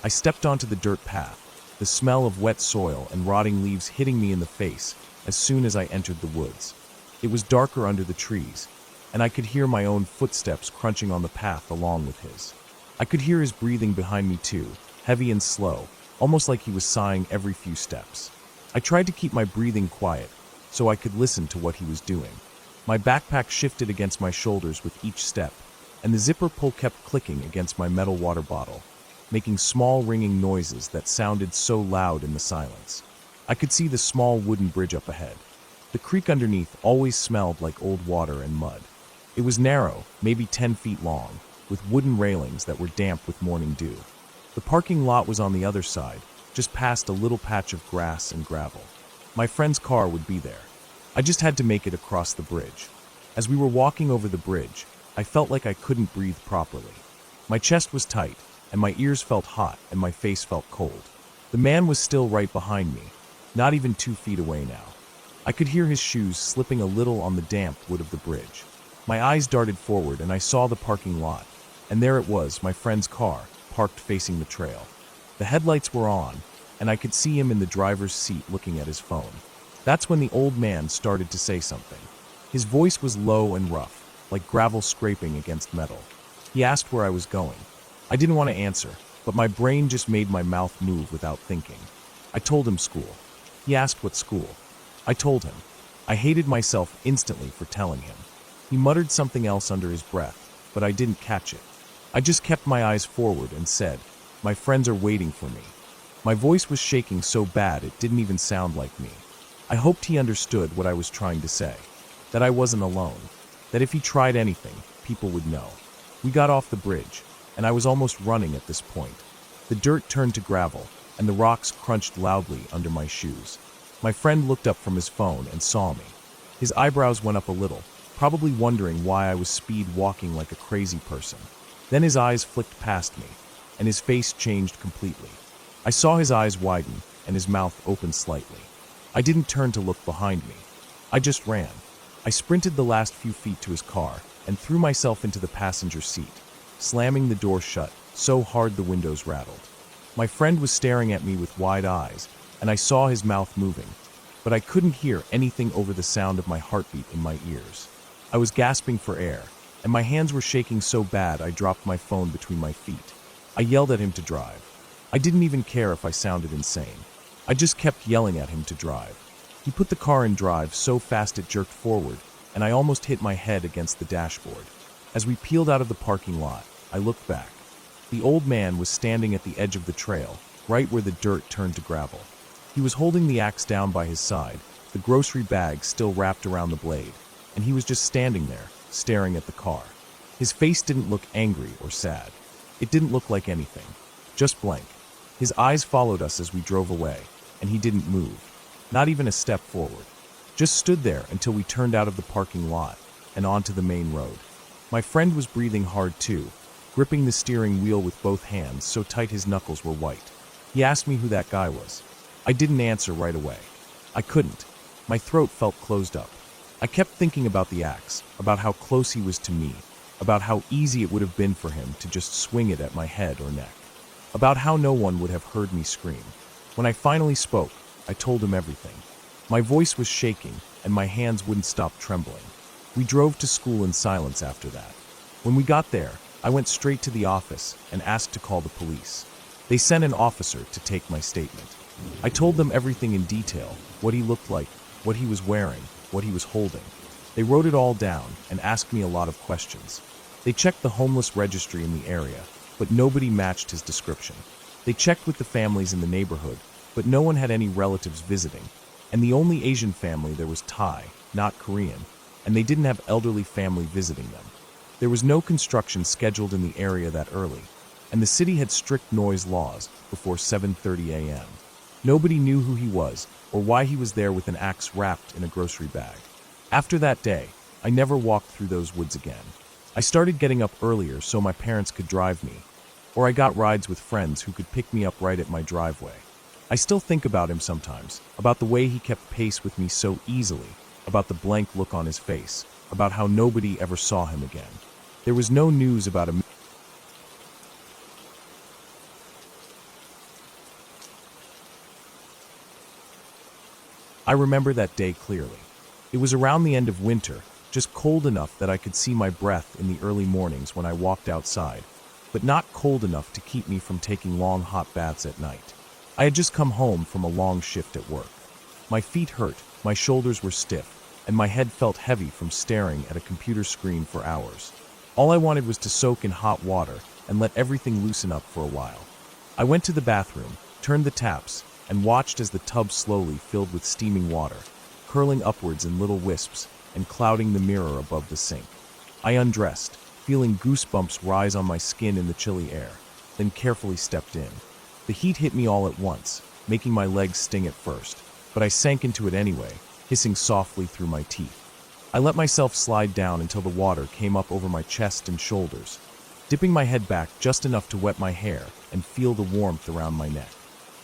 I stepped onto the dirt path, the smell of wet soil and rotting leaves hitting me in the face as soon as I entered the woods. It was darker under the trees, and I could hear my own footsteps crunching on the path along with his. I could hear his breathing behind me too, heavy and slow, almost like he was sighing every few steps. I tried to keep my breathing quiet so I could listen to what he was doing. My backpack shifted against my shoulders with each step, and the zipper pull kept clicking against my metal water bottle, making small ringing noises that sounded so loud in the silence. I could see the small wooden bridge up ahead. The creek underneath always smelled like old water and mud. It was narrow, maybe 10 feet long, with wooden railings that were damp with morning dew. The parking lot was on the other side, just past a little patch of grass and gravel. My friend's car would be there. I just had to make it across the bridge. As we were walking over the bridge, I felt like I couldn't breathe properly. My chest was tight, and my ears felt hot, and my face felt cold. The man was still right behind me, not even 2 feet away now. I could hear his shoes slipping a little on the damp wood of the bridge. My eyes darted forward and I saw the parking lot, and there it was, my friend's car, parked facing the trail. The headlights were on, and I could see him in the driver's seat looking at his phone. That's when the old man started to say something. His voice was low and rough, like gravel scraping against metal. He asked where I was going. I didn't want to answer, but my brain just made my mouth move without thinking. I told him school. He asked what school. I told him. I hated myself instantly for telling him. He muttered something else under his breath, but I didn't catch it. I just kept my eyes forward and said, "My friends are waiting for me." My voice was shaking so bad it didn't even sound like me. I hoped he understood what I was trying to say, that I wasn't alone, that if he tried anything, people would know. We got off the bridge, and I was almost running at this point. The dirt turned to gravel, and the rocks crunched loudly under my shoes. My friend looked up from his phone and saw me. His eyebrows went up a little, probably wondering why I was speed walking like a crazy person. Then his eyes flicked past me, and his face changed completely. I saw his eyes widen, and his mouth open slightly. I didn't turn to look behind me. I just ran. I sprinted the last few feet to his car and threw myself into the passenger seat, slamming the door shut so hard the windows rattled. My friend was staring at me with wide eyes, and I saw his mouth moving, but I couldn't hear anything over the sound of my heartbeat in my ears. I was gasping for air, and my hands were shaking so bad I dropped my phone between my feet. I yelled at him to drive. I didn't even care if I sounded insane. I just kept yelling at him to drive. He put the car in drive so fast it jerked forward, and I almost hit my head against the dashboard. As we peeled out of the parking lot, I looked back. The old man was standing at the edge of the trail, right where the dirt turned to gravel. He was holding the axe down by his side, the grocery bag still wrapped around the blade, and he was just standing there, staring at the car. His face didn't look angry or sad. It didn't look like anything, just blank. His eyes followed us as we drove away, and he didn't move, not even a step forward. Just stood there until we turned out of the parking lot and onto the main road. My friend was breathing hard too, gripping the steering wheel with both hands so tight his knuckles were white. He asked me who that guy was. I didn't answer right away. I couldn't. My throat felt closed up. I kept thinking about the axe, about how close he was to me, about how easy it would have been for him to just swing it at my head or neck, about how no one would have heard me scream. When I finally spoke, I told him everything. My voice was shaking, and my hands wouldn't stop trembling. We drove to school in silence after that. When we got there, I went straight to the office and asked to call the police. They sent an officer to take my statement. I told them everything in detail, what he looked like, what he was wearing, what he was holding. They wrote it all down and asked me a lot of questions. They checked the homeless registry in the area, but nobody matched his description. They checked with the families in the neighborhood, but no one had any relatives visiting. And the only Asian family there was Thai, not Korean, and they didn't have elderly family visiting them. There was no construction scheduled in the area that early, and the city had strict noise laws before 7:30 a.m. Nobody knew who he was or why he was there with an axe wrapped in a grocery bag. After that day, I never walked through those woods again. I started getting up earlier so my parents could drive me, or I got rides with friends who could pick me up right at my driveway. I still think about him sometimes, about the way he kept pace with me so easily, about the blank look on his face, about how nobody ever saw him again. There was no news about him. I remember that day clearly. It was around the end of winter, just cold enough that I could see my breath in the early mornings when I walked outside, but not cold enough to keep me from taking long hot baths at night. I had just come home from a long shift at work. My feet hurt, my shoulders were stiff, and my head felt heavy from staring at a computer screen for hours. All I wanted was to soak in hot water and let everything loosen up for a while. I went to the bathroom, turned the taps, and watched as the tub slowly filled with steaming water, curling upwards in little wisps and clouding the mirror above the sink. I undressed, feeling goosebumps rise on my skin in the chilly air, then carefully stepped in. The heat hit me all at once, making my legs sting at first, but I sank into it anyway, hissing softly through my teeth. I let myself slide down until the water came up over my chest and shoulders, dipping my head back just enough to wet my hair and feel the warmth around my neck.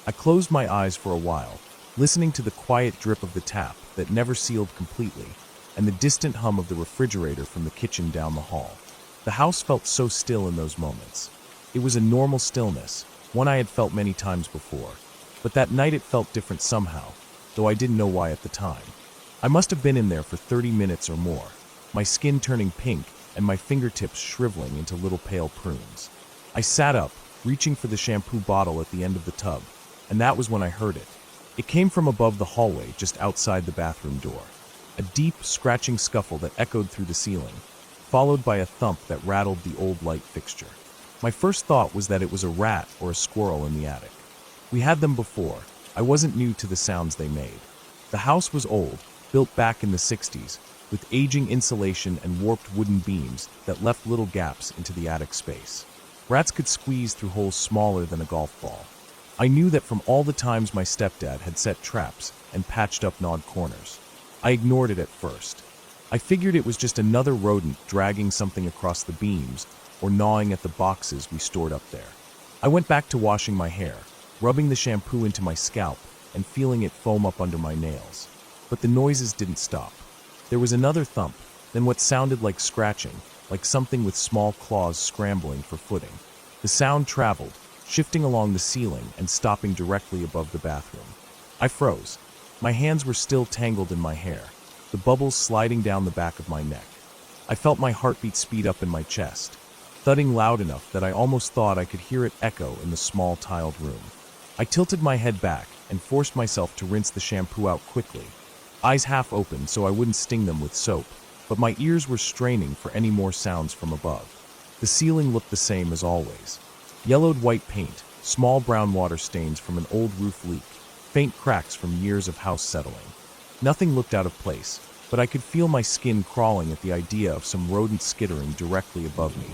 I closed my eyes for a while, listening to the quiet drip of the tap that never sealed completely, and the distant hum of the refrigerator from the kitchen down the hall. The house felt so still in those moments. It was a normal stillness, one I had felt many times before. But that night it felt different somehow, though I didn't know why at the time. I must have been in there for 30 minutes or more, my skin turning pink and my fingertips shriveling into little pale prunes. I sat up, reaching for the shampoo bottle at the end of the tub, and that was when I heard it. It came from above the hallway just outside the bathroom door. A deep, scratching scuffle that echoed through the ceiling, followed by a thump that rattled the old light fixture. My first thought was that it was a rat or a squirrel in the attic. We had them before. I wasn't new to the sounds they made. The house was old, built back in the 60s, with aging insulation and warped wooden beams that left little gaps into the attic space. Rats could squeeze through holes smaller than a golf ball. I knew that from all the times my stepdad had set traps and patched up gnawed corners. I ignored it at first. I figured it was just another rodent dragging something across the beams or gnawing at the boxes we stored up there. I went back to washing my hair, rubbing the shampoo into my scalp and feeling it foam up under my nails. But the noises didn't stop. There was another thump, then what sounded like scratching, like something with small claws scrambling for footing. The sound traveled, shifting along the ceiling and stopping directly above the bathroom. I froze. My hands were still tangled in my hair, the bubbles sliding down the back of my neck. I felt my heartbeat speed up in my chest, thudding loud enough that I almost thought I could hear it echo in the small tiled room. I tilted my head back and forced myself to rinse the shampoo out quickly, eyes half open so I wouldn't sting them with soap, but my ears were straining for any more sounds from above. The ceiling looked the same as always. Yellowed white paint, small brown water stains from an old roof leak, faint cracks from years of house settling. Nothing looked out of place, but I could feel my skin crawling at the idea of some rodent skittering directly above me.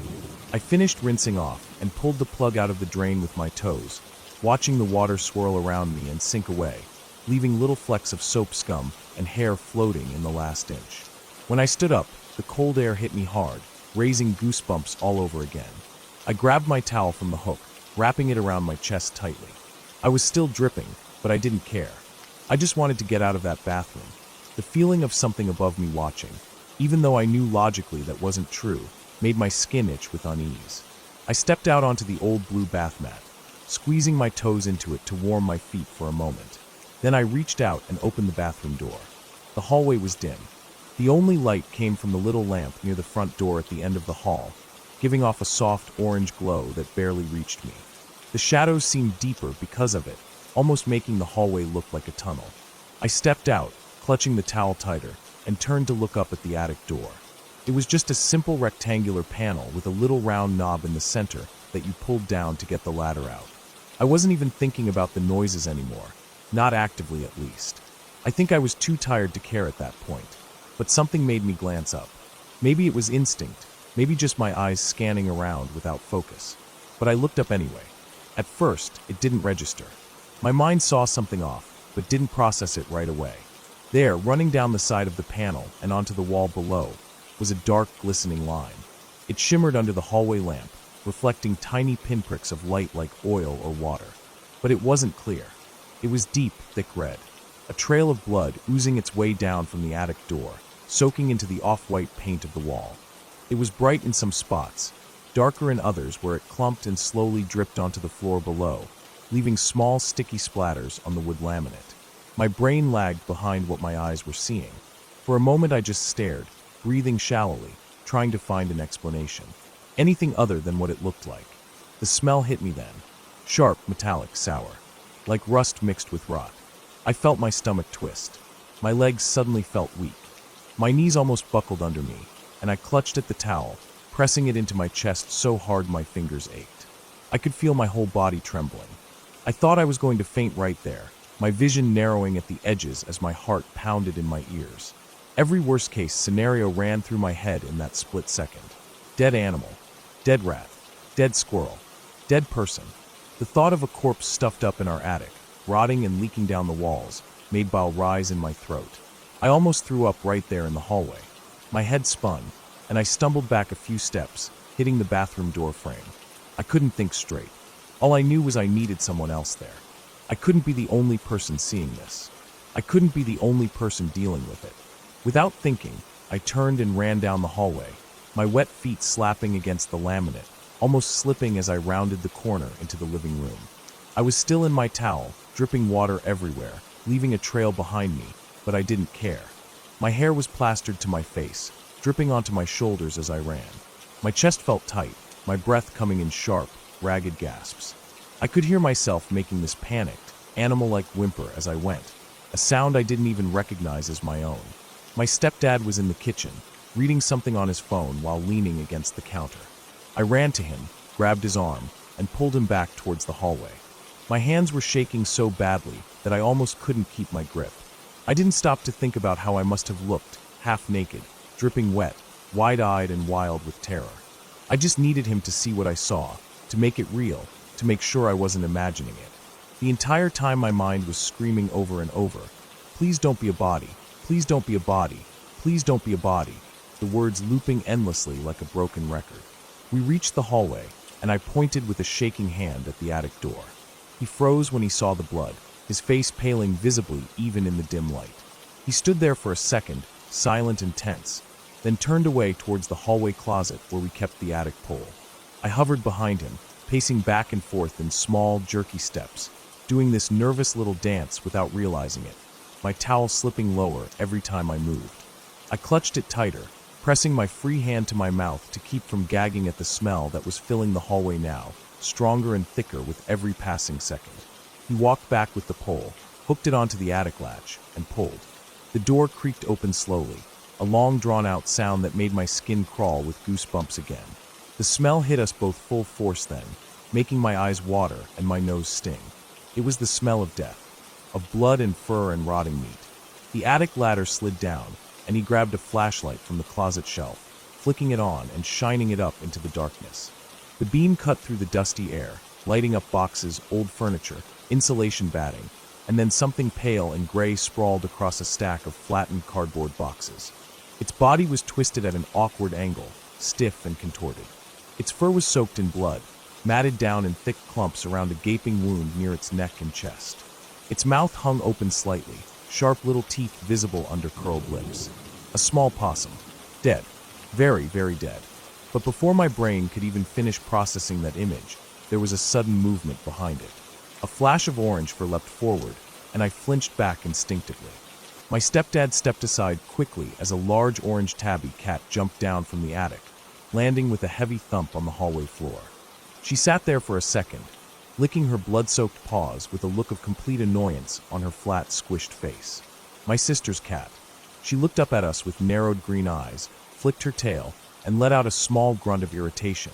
I finished rinsing off and pulled the plug out of the drain with my toes, watching the water swirl around me and sink away, leaving little flecks of soap scum and hair floating in the last inch. When I stood up, the cold air hit me hard, raising goosebumps all over again. I grabbed my towel from the hook, wrapping it around my chest tightly. I was still dripping, but I didn't care. I just wanted to get out of that bathroom. The feeling of something above me watching, even though I knew logically that wasn't true, made my skin itch with unease. I stepped out onto the old blue bath mat, squeezing my toes into it to warm my feet for a moment. Then I reached out and opened the bathroom door. The hallway was dim. The only light came from the little lamp near the front door at the end of the hall, giving off a soft orange glow that barely reached me. The shadows seemed deeper because of it, almost making the hallway look like a tunnel. I stepped out, clutching the towel tighter, and turned to look up at the attic door. It was just a simple rectangular panel with a little round knob in the center that you pulled down to get the ladder out. I wasn't even thinking about the noises anymore, not actively at least. I think I was too tired to care at that point, but something made me glance up. Maybe it was instinct, maybe just my eyes scanning around without focus. But I looked up anyway. At first, it didn't register. My mind saw something off, but didn't process it right away. There, running down the side of the panel and onto the wall below, was a dark, glistening line. It shimmered under the hallway lamp, reflecting tiny pinpricks of light like oil or water. But it wasn't clear. It was deep, thick red, a trail of blood oozing its way down from the attic door, soaking into the off-white paint of the wall. It was bright in some spots, darker in others where it clumped and slowly dripped onto the floor below, leaving small sticky splatters on the wood laminate. My brain lagged behind what my eyes were seeing. For a moment I just stared, breathing shallowly, trying to find an explanation. Anything other than what it looked like. The smell hit me then. Sharp, metallic, sour. Like rust mixed with rot. I felt my stomach twist. My legs suddenly felt weak. My knees almost buckled under me, and I clutched at the towel, pressing it into my chest so hard my fingers ached. I could feel my whole body trembling. I thought I was going to faint right there, my vision narrowing at the edges as my heart pounded in my ears. Every worst-case scenario ran through my head in that split second. Dead animal, dead rat, dead squirrel, dead person. The thought of a corpse stuffed up in our attic, rotting and leaking down the walls, made bile rise in my throat. I almost threw up right there in the hallway. My head spun, and I stumbled back a few steps, hitting the bathroom door frame. I couldn't think straight. All I knew was I needed someone else there. I couldn't be the only person seeing this. I couldn't be the only person dealing with it. Without thinking, I turned and ran down the hallway, my wet feet slapping against the laminate, almost slipping as I rounded the corner into the living room. I was still in my towel, dripping water everywhere, leaving a trail behind me, but I didn't care. My hair was plastered to my face, dripping onto my shoulders as I ran. My chest felt tight, my breath coming in sharp, ragged gasps. I could hear myself making this panicked, animal-like whimper as I went, a sound I didn't even recognize as my own. My stepdad was in the kitchen, reading something on his phone while leaning against the counter. I ran to him, grabbed his arm, and pulled him back towards the hallway. My hands were shaking so badly that I almost couldn't keep my grip. I didn't stop to think about how I must have looked, half naked, dripping wet, wide-eyed and wild with terror. I just needed him to see what I saw, to make it real, to make sure I wasn't imagining it. The entire time my mind was screaming over and over, "Please don't be a body, please don't be a body, please don't be a body," the words looping endlessly like a broken record. We reached the hallway, and I pointed with a shaking hand at the attic door. He froze when he saw the blood, his face paling visibly even in the dim light. He stood there for a second, silent and tense, then turned away towards the hallway closet where we kept the attic pole. I hovered behind him, pacing back and forth in small, jerky steps, doing this nervous little dance without realizing it, my towel slipping lower every time I moved. I clutched it tighter, pressing my free hand to my mouth to keep from gagging at the smell that was filling the hallway now, stronger and thicker with every passing second. He walked back with the pole, hooked it onto the attic latch, and pulled. The door creaked open slowly, a long drawn-out sound that made my skin crawl with goosebumps again. The smell hit us both full force then, making my eyes water and my nose sting. It was the smell of death, of blood and fur and rotting meat. The attic ladder slid down, and he grabbed a flashlight from the closet shelf, flicking it on and shining it up into the darkness. The beam cut through the dusty air, lighting up boxes, old furniture, insulation batting, and then something pale and gray sprawled across a stack of flattened cardboard boxes. Its body was twisted at an awkward angle, stiff and contorted. Its fur was soaked in blood, matted down in thick clumps around a gaping wound near its neck and chest. Its mouth hung open slightly, sharp little teeth visible under curled lips. A small possum. Dead. Very, very dead. But before my brain could even finish processing that image, there was a sudden movement behind it. A flash of orange fur leapt forward, and I flinched back instinctively. My stepdad stepped aside quickly as a large orange tabby cat jumped down from the attic, landing with a heavy thump on the hallway floor. She sat there for a second, licking her blood-soaked paws with a look of complete annoyance on her flat, squished face. My sister's cat. She looked up at us with narrowed green eyes, flicked her tail, and let out a small grunt of irritation,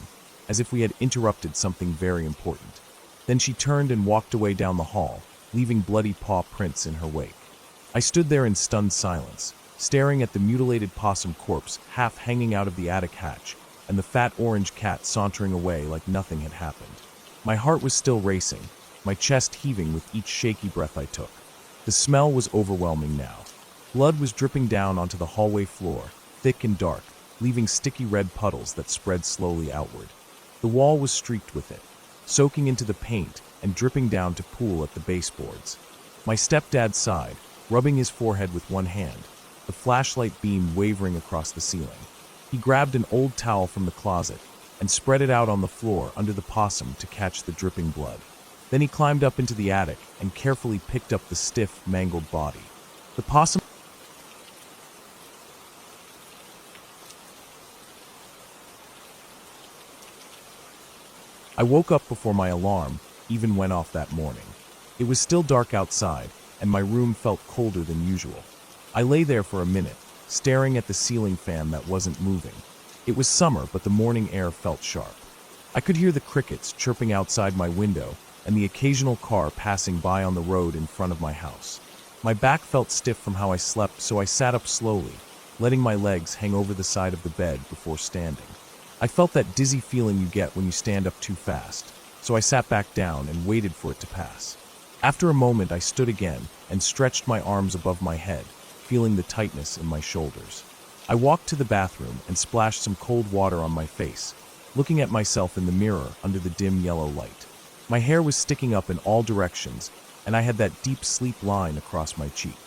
as if we had interrupted something very important. Then she turned and walked away down the hall, leaving bloody paw prints in her wake. I stood there in stunned silence, staring at the mutilated possum corpse half hanging out of the attic hatch, and the fat orange cat sauntering away like nothing had happened. My heart was still racing, my chest heaving with each shaky breath I took. The smell was overwhelming now. Blood was dripping down onto the hallway floor, thick and dark, leaving sticky red puddles that spread slowly outward. The wall was streaked with it, soaking into the paint and dripping down to pool at the baseboards. My stepdad sighed, rubbing his forehead with one hand, the flashlight beam wavering across the ceiling. He grabbed an old towel from the closet and spread it out on the floor under the possum to catch the dripping blood. Then he climbed up into the attic and carefully picked up the stiff, mangled body. The possum I woke up before my alarm even went off that morning. It was still dark outside, and my room felt colder than usual. I lay there for a minute, staring at the ceiling fan that wasn't moving. It was summer, but the morning air felt sharp. I could hear the crickets chirping outside my window and the occasional car passing by on the road in front of my house. My back felt stiff from how I slept, so I sat up slowly, letting my legs hang over the side of the bed before standing. I felt that dizzy feeling you get when you stand up too fast, so I sat back down and waited for it to pass. After a moment, I stood again and stretched my arms above my head, feeling the tightness in my shoulders. I walked to the bathroom and splashed some cold water on my face, looking at myself in the mirror under the dim yellow light. My hair was sticking up in all directions, and I had that deep sleep line across my cheek.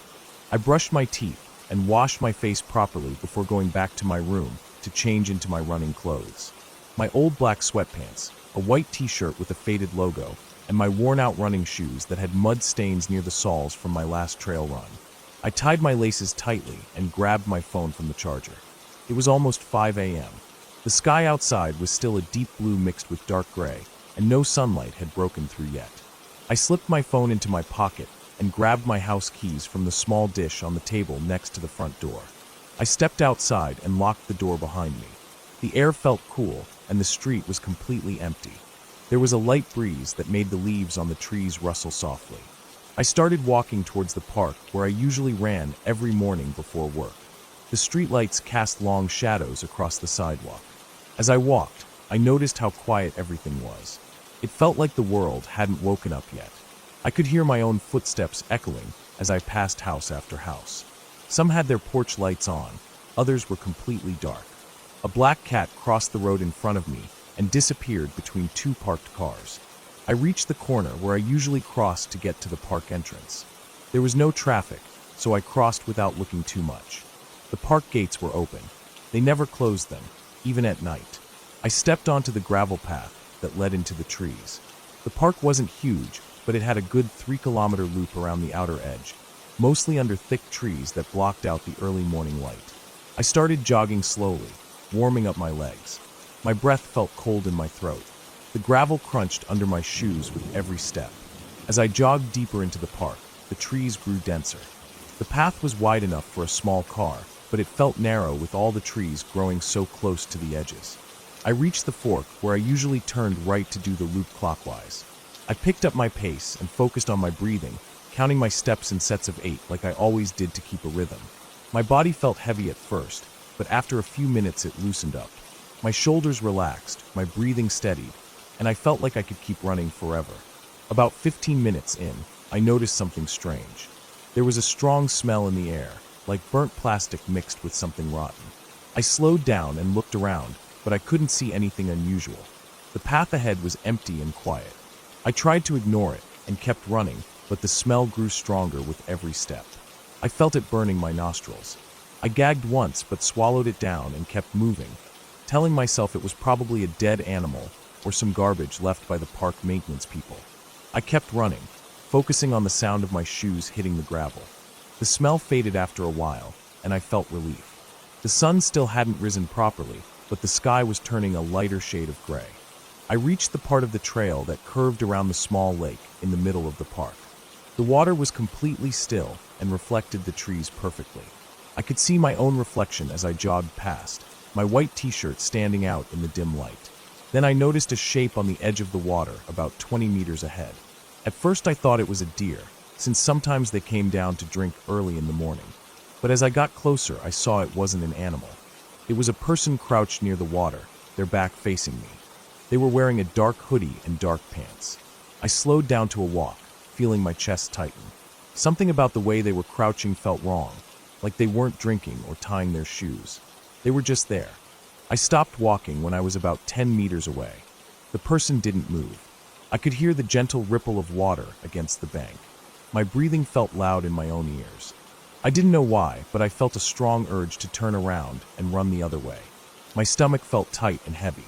I brushed my teeth and washed my face properly before going back to my room to change into my running clothes. My old black sweatpants, a white t-shirt with a faded logo, and my worn-out running shoes that had mud stains near the soles from my last trail run. I tied my laces tightly and grabbed my phone from the charger. It was almost 5 a.m. The sky outside was still a deep blue mixed with dark gray, and no sunlight had broken through yet. I slipped my phone into my pocket and grabbed my house keys from the small dish on the table next to the front door. I stepped outside and locked the door behind me. The air felt cool, and the street was completely empty. There was a light breeze that made the leaves on the trees rustle softly. I started walking towards the park where I usually ran every morning before work. The streetlights cast long shadows across the sidewalk. As I walked, I noticed how quiet everything was. It felt like the world hadn't woken up yet. I could hear my own footsteps echoing as I passed house after house. Some had their porch lights on, others were completely dark. A black cat crossed the road in front of me and disappeared between two parked cars. I reached the corner where I usually crossed to get to the park entrance. There was no traffic, so I crossed without looking too much. The park gates were open. They never closed them, even at night. I stepped onto the gravel path that led into the trees. The park wasn't huge, but it had a good 3-kilometer loop around the outer edge, mostly under thick trees that blocked out the early morning light. I started jogging slowly, warming up my legs. My breath felt cold in my throat. The gravel crunched under my shoes with every step. As I jogged deeper into the park, the trees grew denser. The path was wide enough for a small car, but it felt narrow with all the trees growing so close to the edges. I reached the fork where I usually turned right to do the loop clockwise. I picked up my pace and focused on my breathing, counting my steps in sets of 8 like I always did to keep a rhythm. My body felt heavy at first, but after a few minutes it loosened up. My shoulders relaxed, my breathing steadied, and I felt like I could keep running forever. About 15 minutes in, I noticed something strange. There was a strong smell in the air, like burnt plastic mixed with something rotten. I slowed down and looked around, but I couldn't see anything unusual. The path ahead was empty and quiet. I tried to ignore it and kept running, but the smell grew stronger with every step. I felt it burning my nostrils. I gagged once but swallowed it down and kept moving, telling myself it was probably a dead animal or some garbage left by the park maintenance people. I kept running, focusing on the sound of my shoes hitting the gravel. The smell faded after a while, and I felt relief. The sun still hadn't risen properly, but the sky was turning a lighter shade of gray. I reached the part of the trail that curved around the small lake in the middle of the park. The water was completely still and reflected the trees perfectly. I could see my own reflection as I jogged past, my white t-shirt standing out in the dim light. Then I noticed a shape on the edge of the water about 20 meters ahead. At first I thought it was a deer, since sometimes they came down to drink early in the morning. But as I got closer, I saw it wasn't an animal. It was a person crouched near the water, their back facing me. They were wearing a dark hoodie and dark pants. I slowed down to a walk, feeling my chest tighten. Something about the way they were crouching felt wrong, like they weren't drinking or tying their shoes. They were just there. I stopped walking when I was about 10 meters away. The person didn't move. I could hear the gentle ripple of water against the bank. My breathing felt loud in my own ears. I didn't know why, but I felt a strong urge to turn around and run the other way. My stomach felt tight and heavy.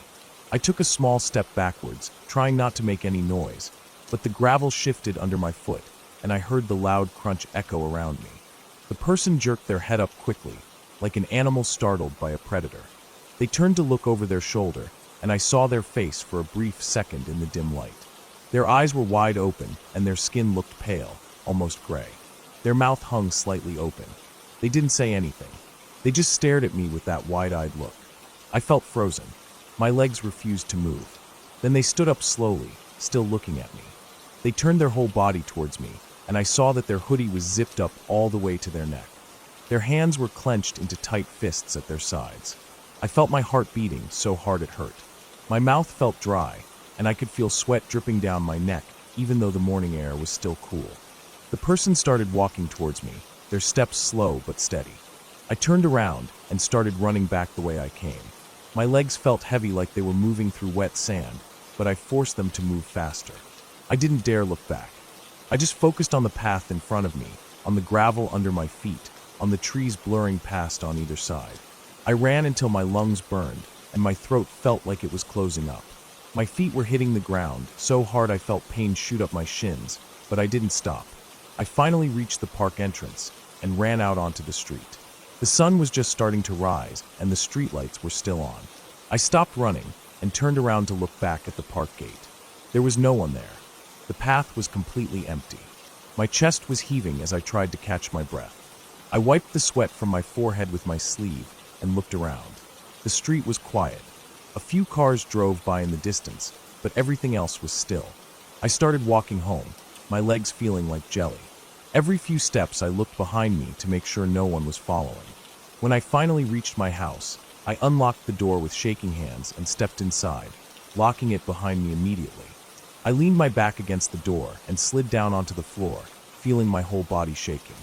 I took a small step backwards, trying not to make any noise, but the gravel shifted under my foot, and I heard the loud crunch echo around me. The person jerked their head up quickly, like an animal startled by a predator. They turned to look over their shoulder, and I saw their face for a brief second in the dim light. Their eyes were wide open, and their skin looked pale, almost gray. Their mouth hung slightly open. They didn't say anything. They just stared at me with that wide-eyed look. I felt frozen. My legs refused to move. Then they stood up slowly, still looking at me. They turned their whole body towards me, and I saw that their hoodie was zipped up all the way to their neck. Their hands were clenched into tight fists at their sides. I felt my heart beating so hard it hurt. My mouth felt dry, and I could feel sweat dripping down my neck, even though the morning air was still cool. The person started walking towards me, their steps slow but steady. I turned around and started running back the way I came. My legs felt heavy like they were moving through wet sand, but I forced them to move faster. I didn't dare look back. I just focused on the path in front of me, on the gravel under my feet, on the trees blurring past on either side. I ran until my lungs burned, and my throat felt like it was closing up. My feet were hitting the ground, so hard I felt pain shoot up my shins, but I didn't stop. I finally reached the park entrance and ran out onto the street. The sun was just starting to rise, and the streetlights were still on. I stopped running and turned around to look back at the park gate. There was no one there. The path was completely empty. My chest was heaving as I tried to catch my breath. I wiped the sweat from my forehead with my sleeve and looked around. The street was quiet. A few cars drove by in the distance, but everything else was still. I started walking home, my legs feeling like jelly. Every few steps I looked behind me to make sure no one was following. When I finally reached my house, I unlocked the door with shaking hands and stepped inside, locking it behind me immediately. I leaned my back against the door and slid down onto the floor, feeling my whole body shaking.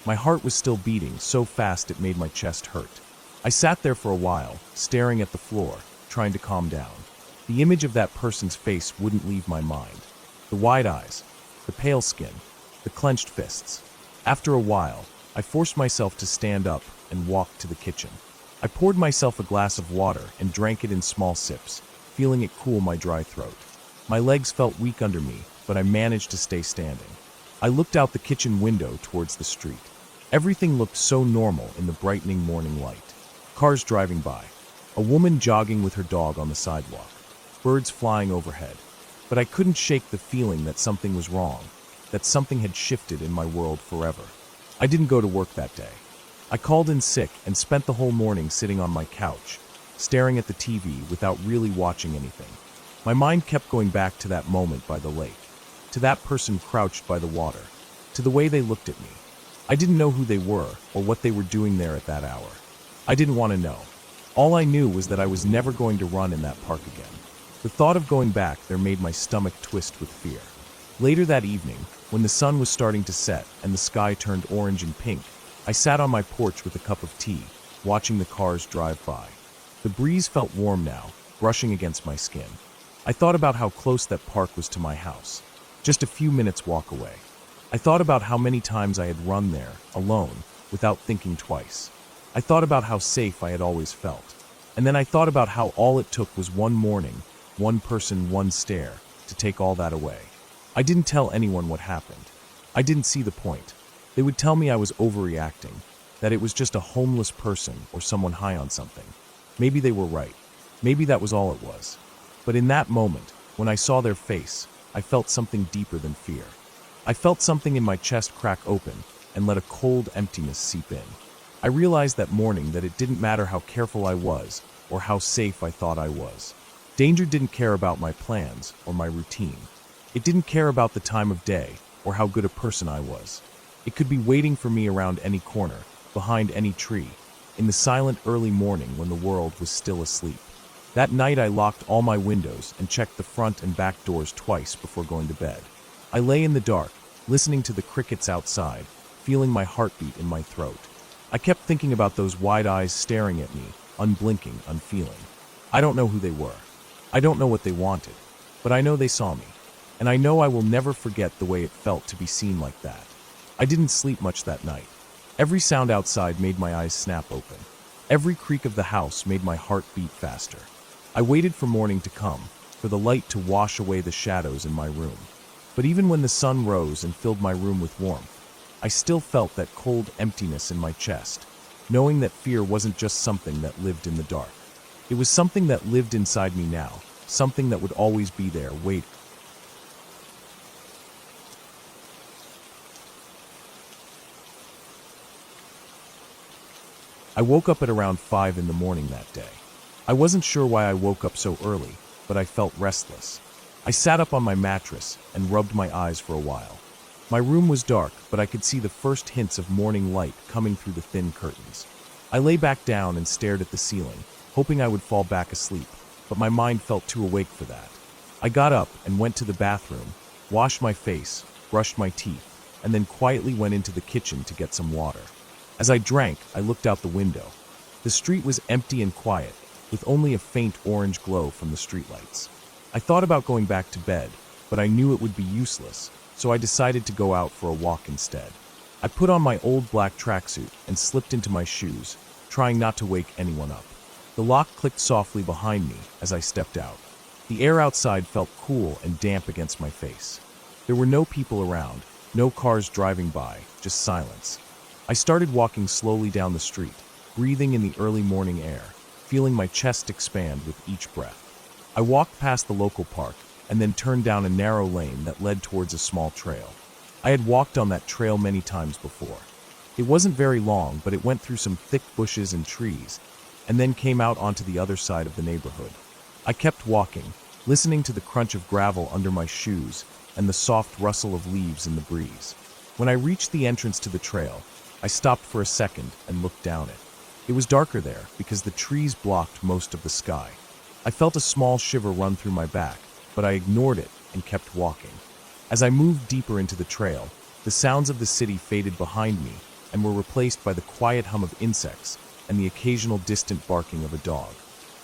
My heart was still beating so fast it made my chest hurt. I sat there for a while, staring at the floor, trying to calm down. The image of that person's face wouldn't leave my mind. The wide eyes, the pale skin, the clenched fists. After a while, I forced myself to stand up and walk to the kitchen. I poured myself a glass of water and drank it in small sips, feeling it cool my dry throat. My legs felt weak under me, but I managed to stay standing. I looked out the kitchen window towards the street. Everything looked so normal in the brightening morning light. Cars driving by, a woman jogging with her dog on the sidewalk, birds flying overhead. But I couldn't shake the feeling that something was wrong, that something had shifted in my world forever. I didn't go to work that day. I called in sick and spent the whole morning sitting on my couch, staring at the TV without really watching anything. My mind kept going back to that moment by the lake, to that person crouched by the water, to the way they looked at me. I didn't know who they were or what they were doing there at that hour. I didn't want to know. All I knew was that I was never going to run in that park again. The thought of going back there made my stomach twist with fear. Later that evening, when the sun was starting to set and the sky turned orange and pink, I sat on my porch with a cup of tea, watching the cars drive by. The breeze felt warm now, brushing against my skin. I thought about how close that park was to my house, just a few minutes walk away. I thought about how many times I had run there, alone, without thinking twice. I thought about how safe I had always felt. And then I thought about how all it took was one morning, one person, one stare, to take all that away. I didn't tell anyone what happened. I didn't see the point. They would tell me I was overreacting, that it was just a homeless person or someone high on something. Maybe they were right. Maybe that was all it was. But in that moment, when I saw their face, I felt something deeper than fear. I felt something in my chest crack open and let a cold emptiness seep in. I realized that morning that it didn't matter how careful I was or how safe I thought I was. Danger didn't care about my plans or my routine. It didn't care about the time of day or how good a person I was. It could be waiting for me around any corner, behind any tree, in the silent early morning when the world was still asleep. That night I locked all my windows and checked the front and back doors twice before going to bed. I lay in the dark, listening to the crickets outside, feeling my heartbeat in my throat. I kept thinking about those wide eyes staring at me, unblinking, unfeeling. I don't know who they were. I don't know what they wanted, but I know they saw me. And I know I will never forget the way it felt to be seen like that. I didn't sleep much that night. Every sound outside made my eyes snap open. Every creak of the house made my heart beat faster. I waited for morning to come, for the light to wash away the shadows in my room. But even when the sun rose and filled my room with warmth, I still felt that cold emptiness in my chest, knowing that fear wasn't just something that lived in the dark. It was something that lived inside me now, something that would always be there, waiting. I woke up at around 5 in the morning that day. I wasn't sure why I woke up so early, but I felt restless. I sat up on my mattress and rubbed my eyes for a while. My room was dark, but I could see the first hints of morning light coming through the thin curtains. I lay back down and stared at the ceiling, hoping I would fall back asleep, but my mind felt too awake for that. I got up and went to the bathroom, washed my face, brushed my teeth, and then quietly went into the kitchen to get some water. As I drank, I looked out the window. The street was empty and quiet, with only a faint orange glow from the streetlights. I thought about going back to bed, but I knew it would be useless, so I decided to go out for a walk instead. I put on my old black tracksuit and slipped into my shoes, trying not to wake anyone up. The lock clicked softly behind me as I stepped out. The air outside felt cool and damp against my face. There were no people around, no cars driving by, just silence. I started walking slowly down the street, breathing in the early morning air, feeling my chest expand with each breath. I walked past the local park and then turned down a narrow lane that led towards a small trail. I had walked on that trail many times before. It wasn't very long, but it went through some thick bushes and trees, and then came out onto the other side of the neighborhood. I kept walking, listening to the crunch of gravel under my shoes and the soft rustle of leaves in the breeze. When I reached the entrance to the trail, I stopped for a second and looked down it. It was darker there because the trees blocked most of the sky. I felt a small shiver run through my back, but I ignored it and kept walking. As I moved deeper into the trail, the sounds of the city faded behind me and were replaced by the quiet hum of insects and the occasional distant barking of a dog.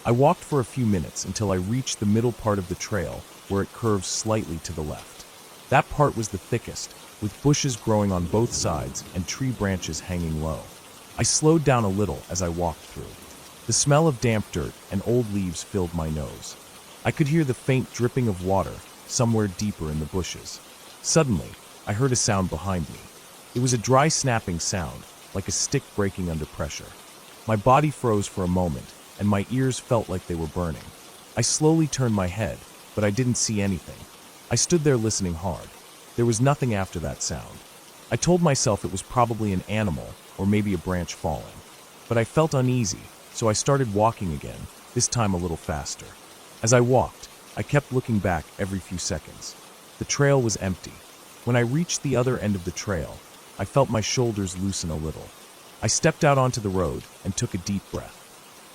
I walked for a few minutes until I reached the middle part of the trail where it curved slightly to the left. That part was the thickest, with bushes growing on both sides and tree branches hanging low. I slowed down a little as I walked through. The smell of damp dirt and old leaves filled my nose. I could hear the faint dripping of water somewhere deeper in the bushes. Suddenly, I heard a sound behind me. It was a dry snapping sound, like a stick breaking under pressure. My body froze for a moment, and my ears felt like they were burning. I slowly turned my head, but I didn't see anything. I stood there listening hard. There was nothing after that sound. I told myself it was probably an animal or maybe a branch falling. But I felt uneasy, so I started walking again, this time a little faster. As I walked, I kept looking back every few seconds. The trail was empty. When I reached the other end of the trail, I felt my shoulders loosen a little. I stepped out onto the road and took a deep breath.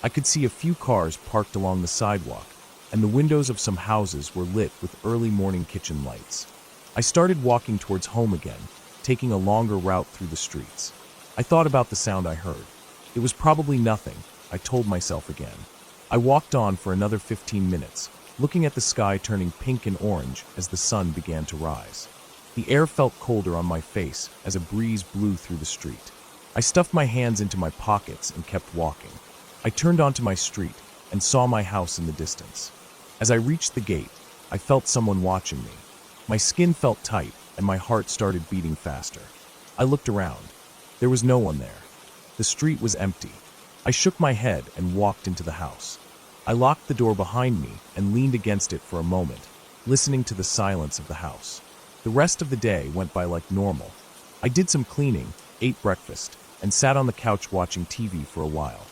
I could see a few cars parked along the sidewalk, and the windows of some houses were lit with early morning kitchen lights. I started walking towards home again, taking a longer route through the streets. I thought about the sound I heard. It was probably nothing, I told myself again. I walked on for another 15 minutes, looking at the sky turning pink and orange as the sun began to rise. The air felt colder on my face as a breeze blew through the street. I stuffed my hands into my pockets and kept walking. I turned onto my street and saw my house in the distance. As I reached the gate, I felt someone watching me. My skin felt tight and my heart started beating faster. I looked around. There was no one there. The street was empty. I shook my head and walked into the house. I locked the door behind me and leaned against it for a moment, listening to the silence of the house. The rest of the day went by like normal. I did some cleaning, ate breakfast, and sat on the couch watching TV for a while.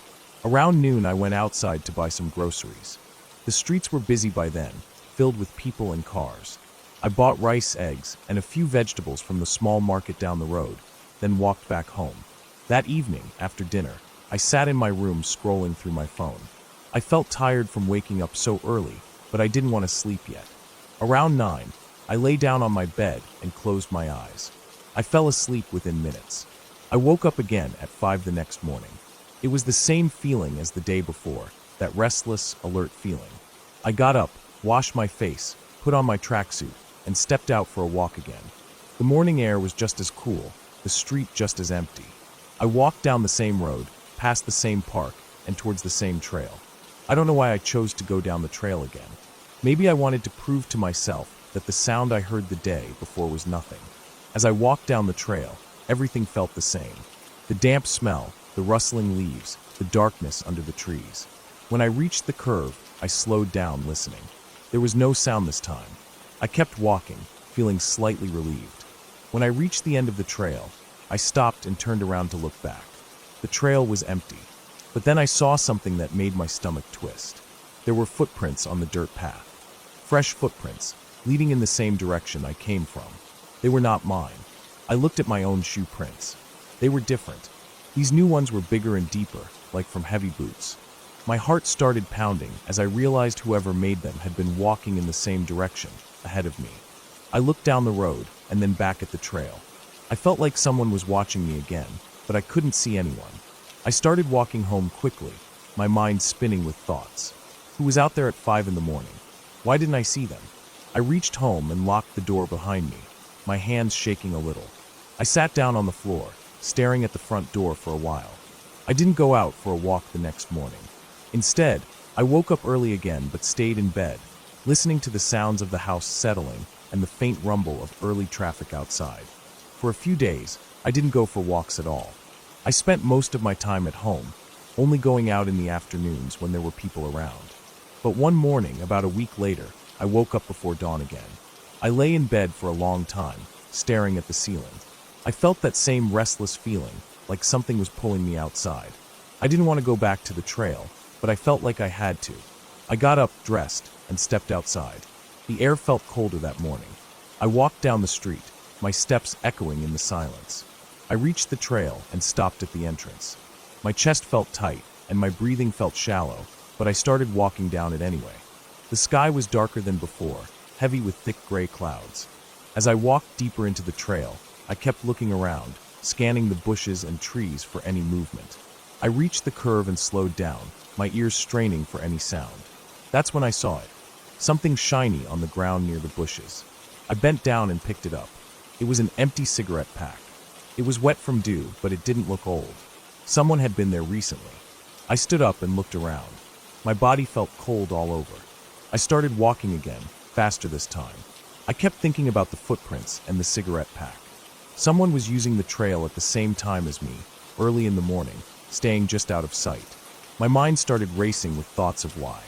Around noon, I went outside to buy some groceries. The streets were busy by then, filled with people and cars. I bought rice, eggs, and a few vegetables from the small market down the road, then walked back home. That evening, after dinner, I sat in my room scrolling through my phone. I felt tired from waking up so early, but I didn't want to sleep yet. Around 9, I lay down on my bed and closed my eyes. I fell asleep within minutes. I woke up again at 5 the next morning. It was the same feeling as the day before, that restless, alert feeling. I got up, washed my face, put on my tracksuit, and stepped out for a walk again. The morning air was just as cool, the street just as empty. I walked down the same road, past the same park, and towards the same trail. I don't know why I chose to go down the trail again. Maybe I wanted to prove to myself that the sound I heard the day before was nothing. As I walked down the trail, everything felt the same. The damp smell, the rustling leaves, the darkness under the trees. When I reached the curve, I slowed down, listening. There was no sound this time. I kept walking, feeling slightly relieved. When I reached the end of the trail, I stopped and turned around to look back. The trail was empty, but then I saw something that made my stomach twist. There were footprints on the dirt path. Fresh footprints, leading in the same direction I came from. They were not mine. I looked at my own shoe prints. They were different. These new ones were bigger and deeper, like from heavy boots. My heart started pounding as I realized whoever made them had been walking in the same direction, ahead of me. I looked down the road and then back at the trail. I felt like someone was watching me again, but I couldn't see anyone. I started walking home quickly, my mind spinning with thoughts. Who was out there at 5 in the morning? Why didn't I see them? I reached home and locked the door behind me. my hands shaking a little. I sat down on the floor, staring at the front door for a while. I didn't go out for a walk the next morning. Instead, I woke up early again but stayed in bed, listening to the sounds of the house settling and the faint rumble of early traffic outside. For a few days, I didn't go for walks at all. I spent most of my time at home, only going out in the afternoons when there were people around. But one morning, about a week later, I woke up before dawn again. I lay in bed for a long time, staring at the ceiling. I felt that same restless feeling, like something was pulling me outside. I didn't want to go back to the trail, but I felt like I had to. I got up, dressed, and stepped outside. The air felt colder that morning. I walked down the street, my steps echoing in the silence. I reached the trail and stopped at the entrance. My chest felt tight, and my breathing felt shallow, but I started walking down it anyway. The sky was darker than before, heavy with thick gray clouds. As I walked deeper into the trail, I kept looking around, scanning the bushes and trees for any movement. I reached the curve and slowed down, my ears straining for any sound. That's when I saw it. Something shiny on the ground near the bushes. I bent down and picked it up. It was an empty cigarette pack. It was wet from dew, but it didn't look old. Someone had been there recently. I stood up and looked around. My body felt cold all over. I started walking again, faster this time. I kept thinking about the footprints and the cigarette pack. Someone was using the trail at the same time as me, early in the morning, staying just out of sight. My mind started racing with thoughts of why.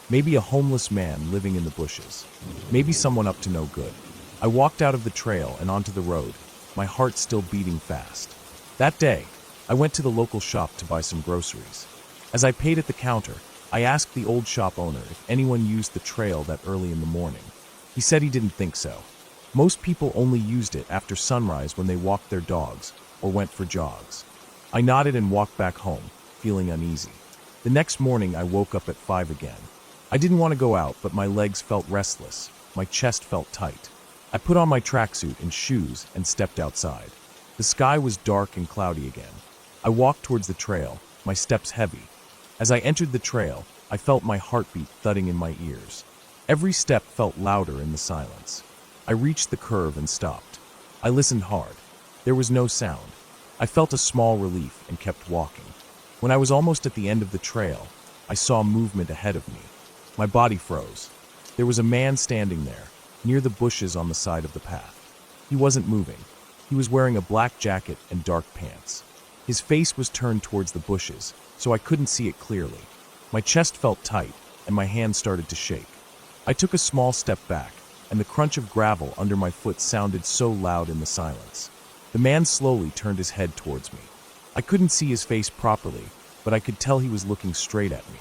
Maybe a homeless man living in the bushes. Maybe someone up to no good. I walked out of the trail and onto the road, my heart still beating fast. That day, I went to the local shop to buy some groceries. As I paid at the counter, I asked the old shop owner if anyone used the trail that early in the morning. He said he didn't think so. Most people only used it after sunrise when they walked their dogs or went for jogs. I nodded and walked back home, feeling uneasy. The next morning I woke up at 5 again. I didn't want to go out, but my legs felt restless. My chest felt tight. I put on my tracksuit and shoes and stepped outside. The sky was dark and cloudy again. I walked towards the trail, my steps heavy. As I entered the trail, I felt my heartbeat thudding in my ears. Every step felt louder in the silence. I reached the curve and stopped. I listened hard. There was no sound. I felt a small relief and kept walking. When I was almost at the end of the trail, I saw movement ahead of me. My body froze. There was a man standing there, near the bushes on the side of the path. He wasn't moving. He was wearing a black jacket and dark pants. His face was turned towards the bushes, so I couldn't see it clearly. My chest felt tight, and my hands started to shake. I took a small step back, and the crunch of gravel under my foot sounded so loud in the silence. The man slowly turned his head towards me. I couldn't see his face properly, but I could tell he was looking straight at me.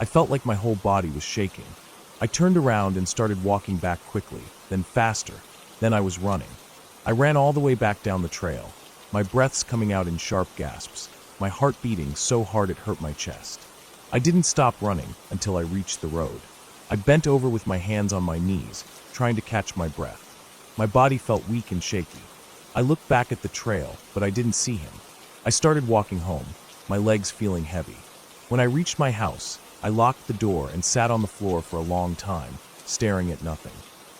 I felt like my whole body was shaking. I turned around and started walking back quickly, then faster. Then I was running. I ran all the way back down the trail, my breaths coming out in sharp gasps, my heart beating so hard it hurt my chest. I didn't stop running until I reached the road. I bent over with my hands on my knees, trying to catch my breath. My body felt weak and shaky. I looked back at the trail, but I didn't see him. I started walking home, my legs feeling heavy. When I reached my house, I locked the door and sat on the floor for a long time, staring at nothing.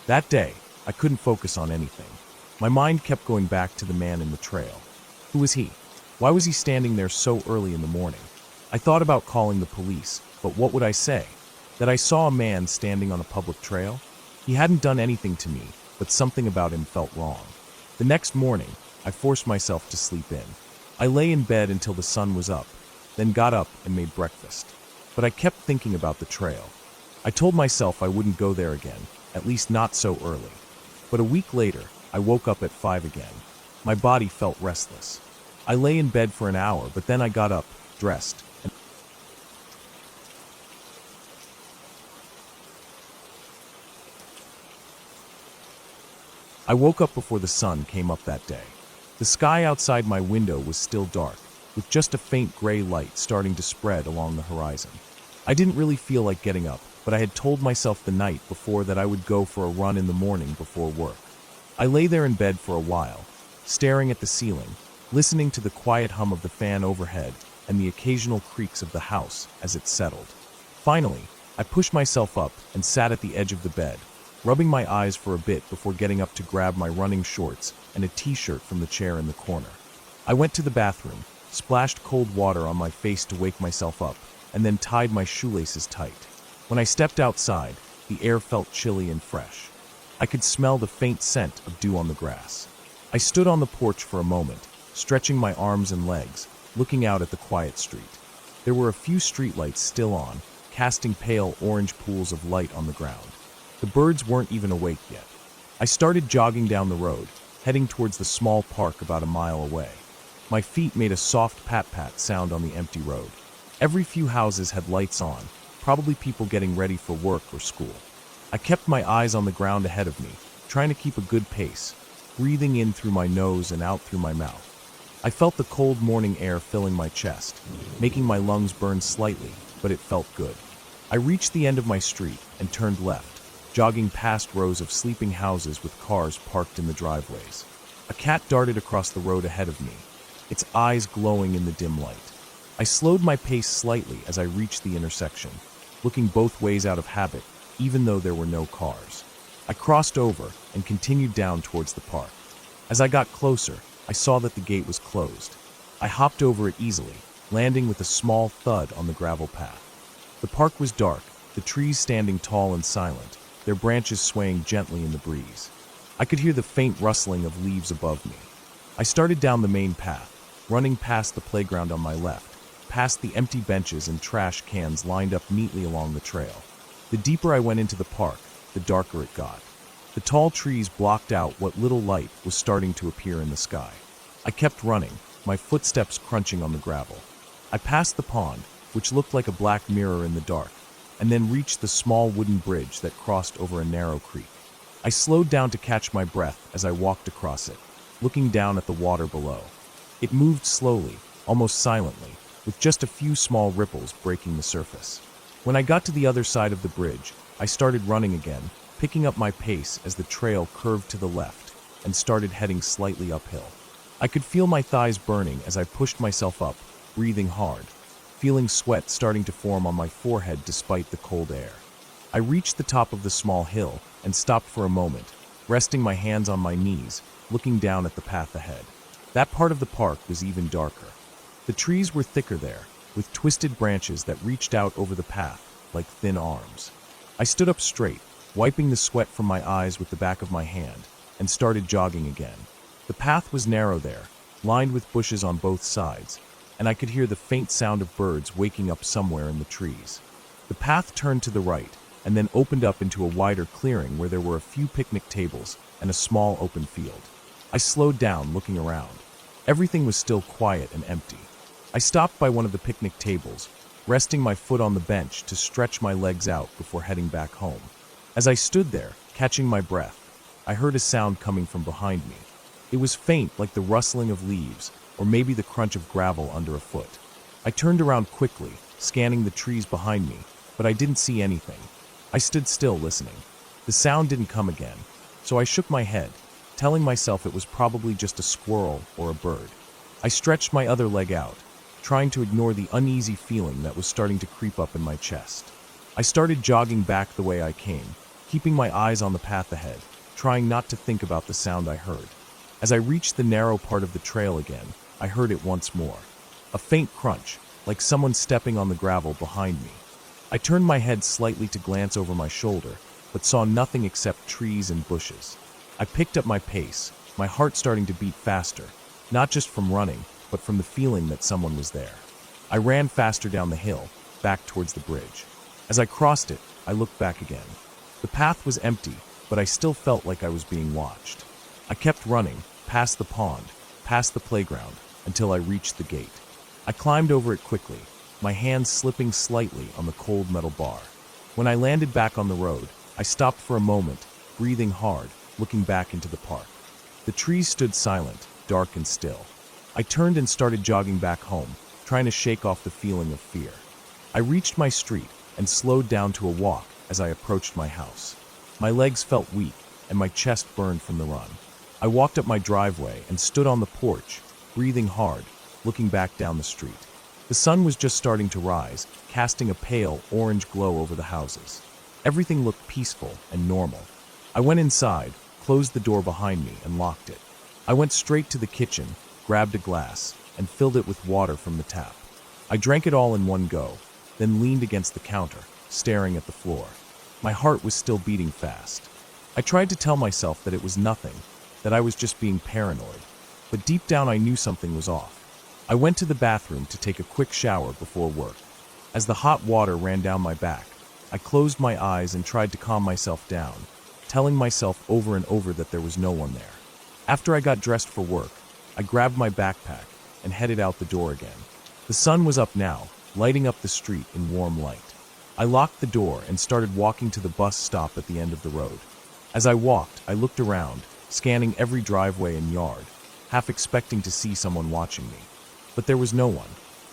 That day, I couldn't focus on anything. My mind kept going back to the man in the trail. Who was he? Why was he standing there so early in the morning? I thought about calling the police, but what would I say? That I saw a man standing on a public trail? He hadn't done anything to me, but something about him felt wrong. The next morning, I forced myself to sleep in. I lay in bed until the sun was up, then got up and made breakfast. But I kept thinking about the trail. I told myself I wouldn't go there again, at least not so early. But a week later, I woke up at 5 again. My body felt restless. I lay in bed for an hour, but then I got up, dressed, and I woke up before the sun came up that day. The sky outside my window was still dark, with just a faint gray light starting to spread along the horizon. I didn't really feel like getting up, but I had told myself the night before that I would go for a run in the morning before work. I lay there in bed for a while, staring at the ceiling, listening to the quiet hum of the fan overhead and the occasional creaks of the house as it settled. Finally, I pushed myself up and sat at the edge of the bed, rubbing my eyes for a bit before getting up to grab my running shorts and a t-shirt from the chair in the corner. I went to the bathroom, splashed cold water on my face to wake myself up, and then tied my shoelaces tight. When I stepped outside, the air felt chilly and fresh. I could smell the faint scent of dew on the grass. I stood on the porch for a moment, stretching my arms and legs, looking out at the quiet street. There were a few streetlights still on, casting pale orange pools of light on the ground. The birds weren't even awake yet. I started jogging down the road, heading towards the small park about a mile away. My feet made a soft pat-pat sound on the empty road. Every few houses had lights on, probably people getting ready for work or school. I kept my eyes on the ground ahead of me, trying to keep a good pace, breathing in through my nose and out through my mouth. I felt the cold morning air filling my chest, making my lungs burn slightly, but it felt good. I reached the end of my street and turned left, jogging past rows of sleeping houses with cars parked in the driveways. A cat darted across the road ahead of me, its eyes glowing in the dim light. I slowed my pace slightly as I reached the intersection, looking both ways out of habit, even though there were no cars. I crossed over and continued down towards the park. As I got closer, I saw that the gate was closed. I hopped over it easily, landing with a small thud on the gravel path. The park was dark, the trees standing tall and silent, their branches swaying gently in the breeze. I could hear the faint rustling of leaves above me. I started down the main path, running past the playground on my left, past the empty benches and trash cans lined up neatly along the trail. The deeper I went into the park, the darker it got. The tall trees blocked out what little light was starting to appear in the sky. I kept running, my footsteps crunching on the gravel. I passed the pond, which looked like a black mirror in the dark, and then reached the small wooden bridge that crossed over a narrow creek. I slowed down to catch my breath as I walked across it, looking down at the water below. It moved slowly, almost silently, with just a few small ripples breaking the surface. When I got to the other side of the bridge, I started running again, picking up my pace as the trail curved to the left and started heading slightly uphill. I could feel my thighs burning as I pushed myself up, breathing hard, feeling sweat starting to form on my forehead despite the cold air. I reached the top of the small hill and stopped for a moment, resting my hands on my knees, looking down at the path ahead. That part of the park was even darker. The trees were thicker there, with twisted branches that reached out over the path like thin arms. I stood up straight, wiping the sweat from my eyes with the back of my hand, and started jogging again. The path was narrow there, lined with bushes on both sides, and I could hear the faint sound of birds waking up somewhere in the trees. The path turned to the right, and then opened up into a wider clearing where there were a few picnic tables and a small open field. I slowed down, looking around. Everything was still quiet and empty. I stopped by one of the picnic tables, resting my foot on the bench to stretch my legs out before heading back home. As I stood there, catching my breath, I heard a sound coming from behind me. It was faint, like the rustling of leaves, or maybe the crunch of gravel under a foot. I turned around quickly, scanning the trees behind me, but I didn't see anything. I stood still, listening. The sound didn't come again, so I shook my head, telling myself it was probably just a squirrel or a bird. I stretched my other leg out, trying to ignore the uneasy feeling that was starting to creep up in my chest. I started jogging back the way I came, keeping my eyes on the path ahead, trying not to think about the sound I heard. As I reached the narrow part of the trail again, I heard it once more. A faint crunch, like someone stepping on the gravel behind me. I turned my head slightly to glance over my shoulder, but saw nothing except trees and bushes. I picked up my pace, my heart starting to beat faster, not just from running, but from the feeling that someone was there. I ran faster down the hill, back towards the bridge. As I crossed it, I looked back again. The path was empty, but I still felt like I was being watched. I kept running, past the pond, past the playground, until I reached the gate. I climbed over it quickly, my hands slipping slightly on the cold metal bar. When I landed back on the road, I stopped for a moment, breathing hard, looking back into the park. The trees stood silent, dark and still. I turned and started jogging back home, trying to shake off the feeling of fear. I reached my street and slowed down to a walk as I approached my house. My legs felt weak and my chest burned from the run. I walked up my driveway and stood on the porch, breathing hard, looking back down the street. The sun was just starting to rise, casting a pale orange glow over the houses. Everything looked peaceful and normal. I went inside, closed the door behind me, and locked it. I went straight to the kitchen, grabbed a glass, and filled it with water from the tap. I drank it all in one go, then leaned against the counter, staring at the floor. My heart was still beating fast. I tried to tell myself that it was nothing, that I was just being paranoid, but deep down I knew something was off. I went to the bathroom to take a quick shower before work. As the hot water ran down my back, I closed my eyes and tried to calm myself down, telling myself over and over that there was no one there. After I got dressed for work, I grabbed my backpack and headed out the door again. The sun was up now, lighting up the street in warm light. I locked the door and started walking to the bus stop at the end of the road. As I walked, I looked around, scanning every driveway and yard, half expecting to see someone watching me. But there was no one.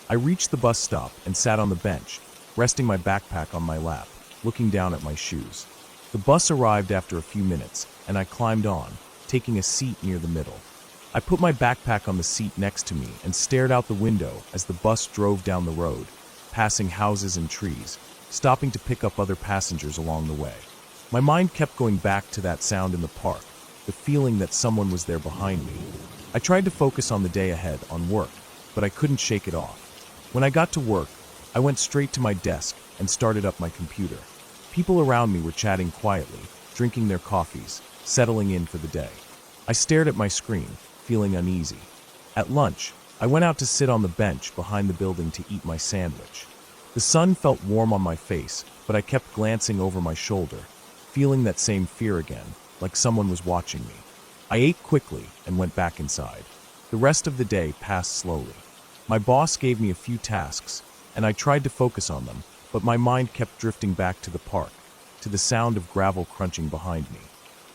I reached the bus stop and sat on the bench, resting my backpack on my lap, looking down at my shoes. The bus arrived after a few minutes, and I climbed on, taking a seat near the middle. I put my backpack on the seat next to me and stared out the window as the bus drove down the road, passing houses and trees, stopping to pick up other passengers along the way. My mind kept going back to that sound in the park, the feeling that someone was there behind me. I tried to focus on the day ahead, on work, but I couldn't shake it off. When I got to work, I went straight to my desk and started up my computer. People around me were chatting quietly, drinking their coffees, settling in for the day. I stared at my screen, feeling uneasy. At lunch, I went out to sit on the bench behind the building to eat my sandwich. The sun felt warm on my face, but I kept glancing over my shoulder, feeling that same fear again, like someone was watching me. I ate quickly and went back inside. The rest of the day passed slowly. My boss gave me a few tasks, and I tried to focus on them, but my mind kept drifting back to the park, to the sound of gravel crunching behind me.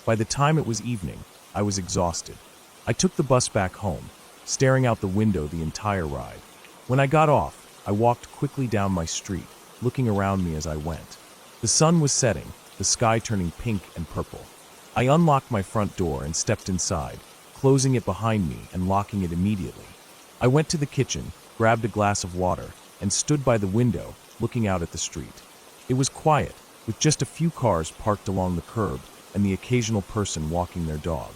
By the time it was evening, I was exhausted. I took the bus back home, staring out the window the entire ride. When I got off, I walked quickly down my street, looking around me as I went. The sun was setting, the sky turning pink and purple. I unlocked my front door and stepped inside, closing it behind me and locking it immediately. I went to the kitchen, grabbed a glass of water, and stood by the window, looking out at the street. It was quiet, with just a few cars parked along the curb and the occasional person walking their dog.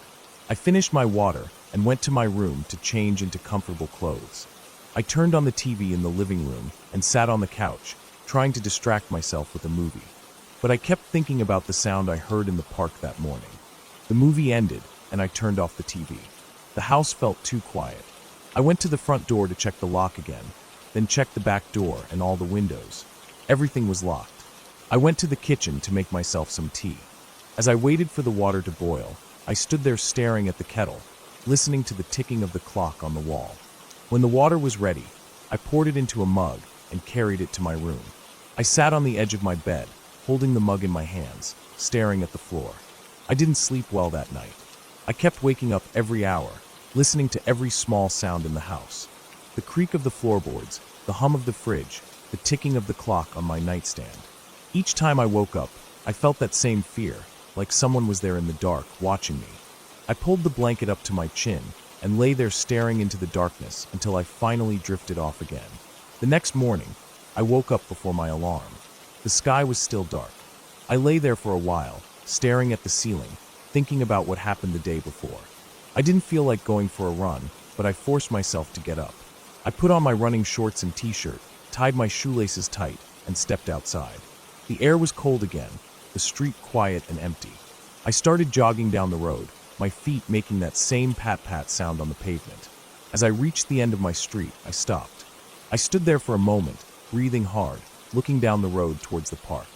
I finished my water and went to my room to change into comfortable clothes. I turned on the TV in the living room and sat on the couch, trying to distract myself with a movie. But I kept thinking about the sound I heard in the park that morning. The movie ended, and I turned off the TV. The house felt too quiet. I went to the front door to check the lock again, then checked the back door and all the windows. Everything was locked. I went to the kitchen to make myself some tea. As I waited for the water to boil, I stood there staring at the kettle, listening to the ticking of the clock on the wall. When the water was ready, I poured it into a mug and carried it to my room. I sat on the edge of my bed, holding the mug in my hands, staring at the floor. I didn't sleep well that night. I kept waking up every hour, listening to every small sound in the house. The creak of the floorboards, the hum of the fridge, the ticking of the clock on my nightstand. Each time I woke up, I felt that same fear, like someone was there in the dark, watching me. I pulled the blanket up to my chin and lay there staring into the darkness until I finally drifted off again. The next morning, I woke up before my alarm. The sky was still dark. I lay there for a while, staring at the ceiling, thinking about what happened the day before. I didn't feel like going for a run, but I forced myself to get up. I put on my running shorts and t-shirt, tied my shoelaces tight, and stepped outside. The air was cold again, the street quiet and empty. I started jogging down the road, my feet making that same pat-pat sound on the pavement. As I reached the end of my street, I stopped. I stood there for a moment, breathing hard, looking down the road towards the park.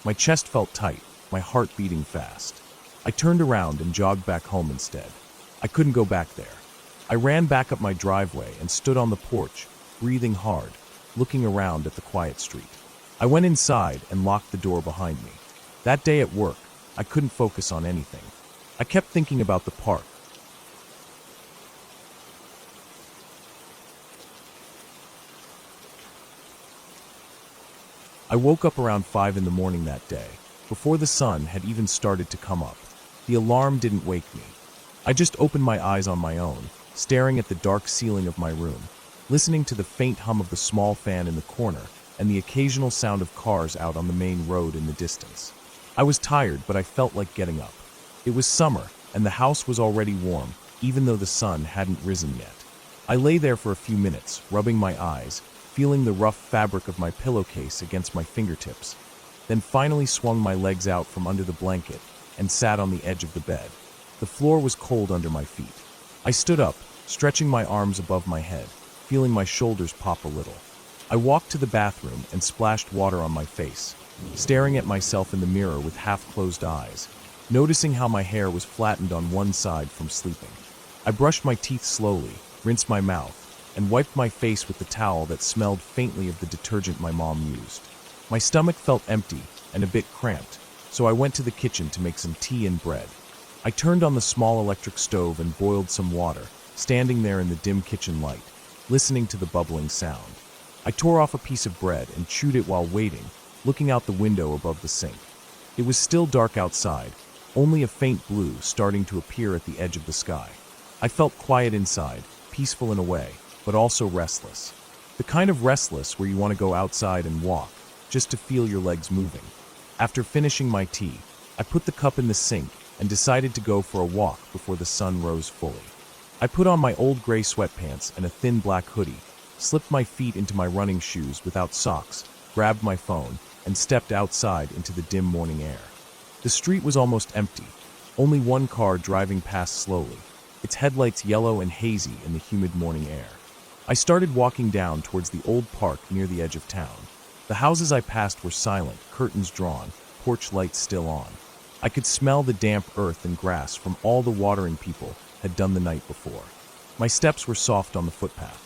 My chest felt tight, my heart beating fast. I turned around and jogged back home instead. I couldn't go back there. I ran back up my driveway and stood on the porch, breathing hard, looking around at the quiet street. I went inside and locked the door behind me. That day at work, I couldn't focus on anything. I kept thinking about the park. I woke up around 5 in the morning that day, before the sun had even started to come up. The alarm didn't wake me. I just opened my eyes on my own, staring at the dark ceiling of my room, listening to the faint hum of the small fan in the corner and the occasional sound of cars out on the main road in the distance. I was tired, but I felt like getting up. It was summer, and the house was already warm, even though the sun hadn't risen yet. I lay there for a few minutes, rubbing my eyes, feeling the rough fabric of my pillowcase against my fingertips, then finally swung my legs out from under the blanket and sat on the edge of the bed. The floor was cold under my feet. I stood up, stretching my arms above my head, feeling my shoulders pop a little. I walked to the bathroom and splashed water on my face, staring at myself in the mirror with half-closed eyes, noticing how my hair was flattened on one side from sleeping. I brushed my teeth slowly, rinsed my mouth, and wiped my face with the towel that smelled faintly of the detergent my mom used. My stomach felt empty and a bit cramped, so I went to the kitchen to make some tea and bread. I turned on the small electric stove and boiled some water, standing there in the dim kitchen light, listening to the bubbling sound. I tore off a piece of bread and chewed it while waiting, looking out the window above the sink. It was still dark outside, only a faint blue starting to appear at the edge of the sky. I felt quiet inside, peaceful in a way, but also restless. The kind of restless where you want to go outside and walk, just to feel your legs moving. After finishing my tea, I put the cup in the sink and decided to go for a walk before the sun rose fully. I put on my old gray sweatpants and a thin black hoodie, slipped my feet into my running shoes without socks, grabbed my phone, and stepped outside into the dim morning air. The street was almost empty, only one car driving past slowly, its headlights yellow and hazy in the humid morning air. I started walking down towards the old park near the edge of town. The houses I passed were silent, curtains drawn, porch lights still on. I could smell the damp earth and grass from all the watering people had done the night before. My steps were soft on the footpath.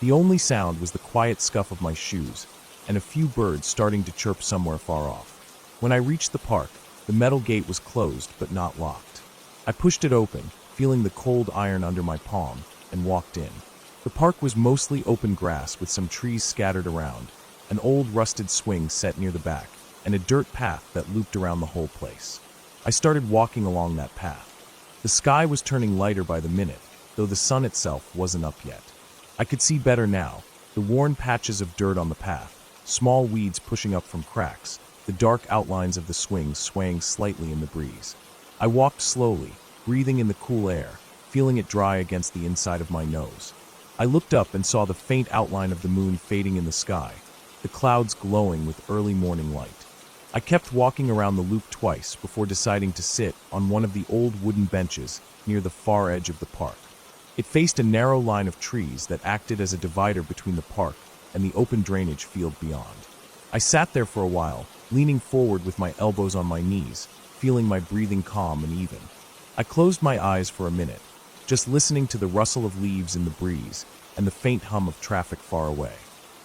The only sound was the quiet scuff of my shoes and a few birds starting to chirp somewhere far off. When I reached the park, the metal gate was closed but not locked. I pushed it open, feeling the cold iron under my palm, and walked in. The park was mostly open grass with some trees scattered around, an old rusted swing set near the back, and a dirt path that looped around the whole place. I started walking along that path. The sky was turning lighter by the minute, though the sun itself wasn't up yet. I could see better now, the worn patches of dirt on the path, small weeds pushing up from cracks, the dark outlines of the swing swaying slightly in the breeze. I walked slowly, breathing in the cool air, feeling it dry against the inside of my nose. I looked up and saw the faint outline of the moon fading in the sky, the clouds glowing with early morning light. I kept walking around the loop twice before deciding to sit on one of the old wooden benches near the far edge of the park. It faced a narrow line of trees that acted as a divider between the park and the open drainage field beyond. I sat there for a while, leaning forward with my elbows on my knees, feeling my breathing calm and even. I closed my eyes for a minute, just listening to the rustle of leaves in the breeze and the faint hum of traffic far away.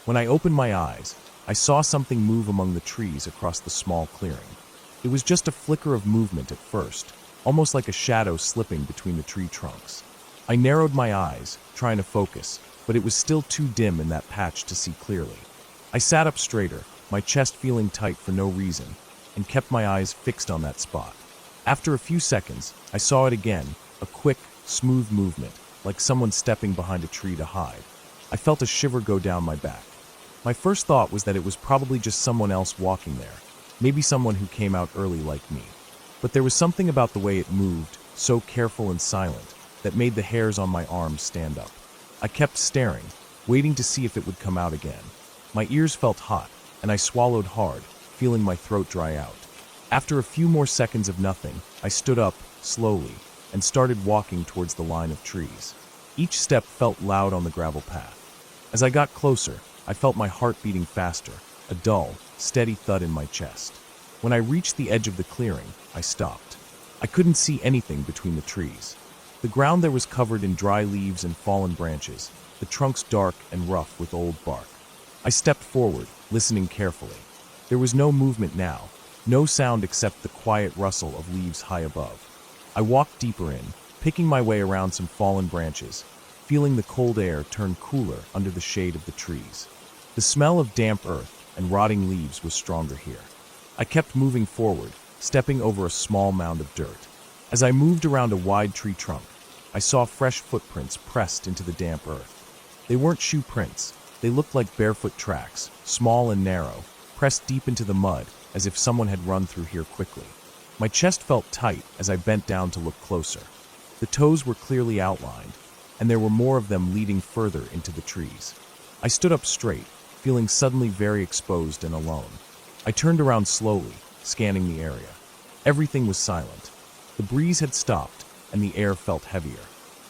When I opened my eyes, I saw something move among the trees across the small clearing. It was just a flicker of movement at first, almost like a shadow slipping between the tree trunks. I narrowed my eyes, trying to focus, but it was still too dim in that patch to see clearly. I sat up straighter, my chest feeling tight for no reason, and kept my eyes fixed on that spot. After a few seconds, I saw it again, a quick, smooth movement, like someone stepping behind a tree to hide. I felt a shiver go down my back. My first thought was that it was probably just someone else walking there, maybe someone who came out early like me. But there was something about the way it moved, so careful and silent, that made the hairs on my arms stand up. I kept staring, waiting to see if it would come out again. My ears felt hot, and I swallowed hard, feeling my throat dry out. After a few more seconds of nothing, I stood up, slowly, and started walking towards the line of trees. Each step felt loud on the gravel path. As I got closer, I felt my heart beating faster, a dull, steady thud in my chest. When I reached the edge of the clearing, I stopped. I couldn't see anything between the trees. The ground there was covered in dry leaves and fallen branches, the trunks dark and rough with old bark. I stepped forward, listening carefully. There was no movement now, no sound except the quiet rustle of leaves high above. I walked deeper in, picking my way around some fallen branches, feeling the cold air turn cooler under the shade of the trees. The smell of damp earth and rotting leaves was stronger here. I kept moving forward, stepping over a small mound of dirt. As I moved around a wide tree trunk, I saw fresh footprints pressed into the damp earth. They weren't shoe prints. They looked like barefoot tracks, small and narrow, pressed deep into the mud as if someone had run through here quickly. My chest felt tight as I bent down to look closer. The toes were clearly outlined, and there were more of them leading further into the trees. I stood up straight, feeling suddenly very exposed and alone. I turned around slowly, scanning the area. Everything was silent. The breeze had stopped, and the air felt heavier.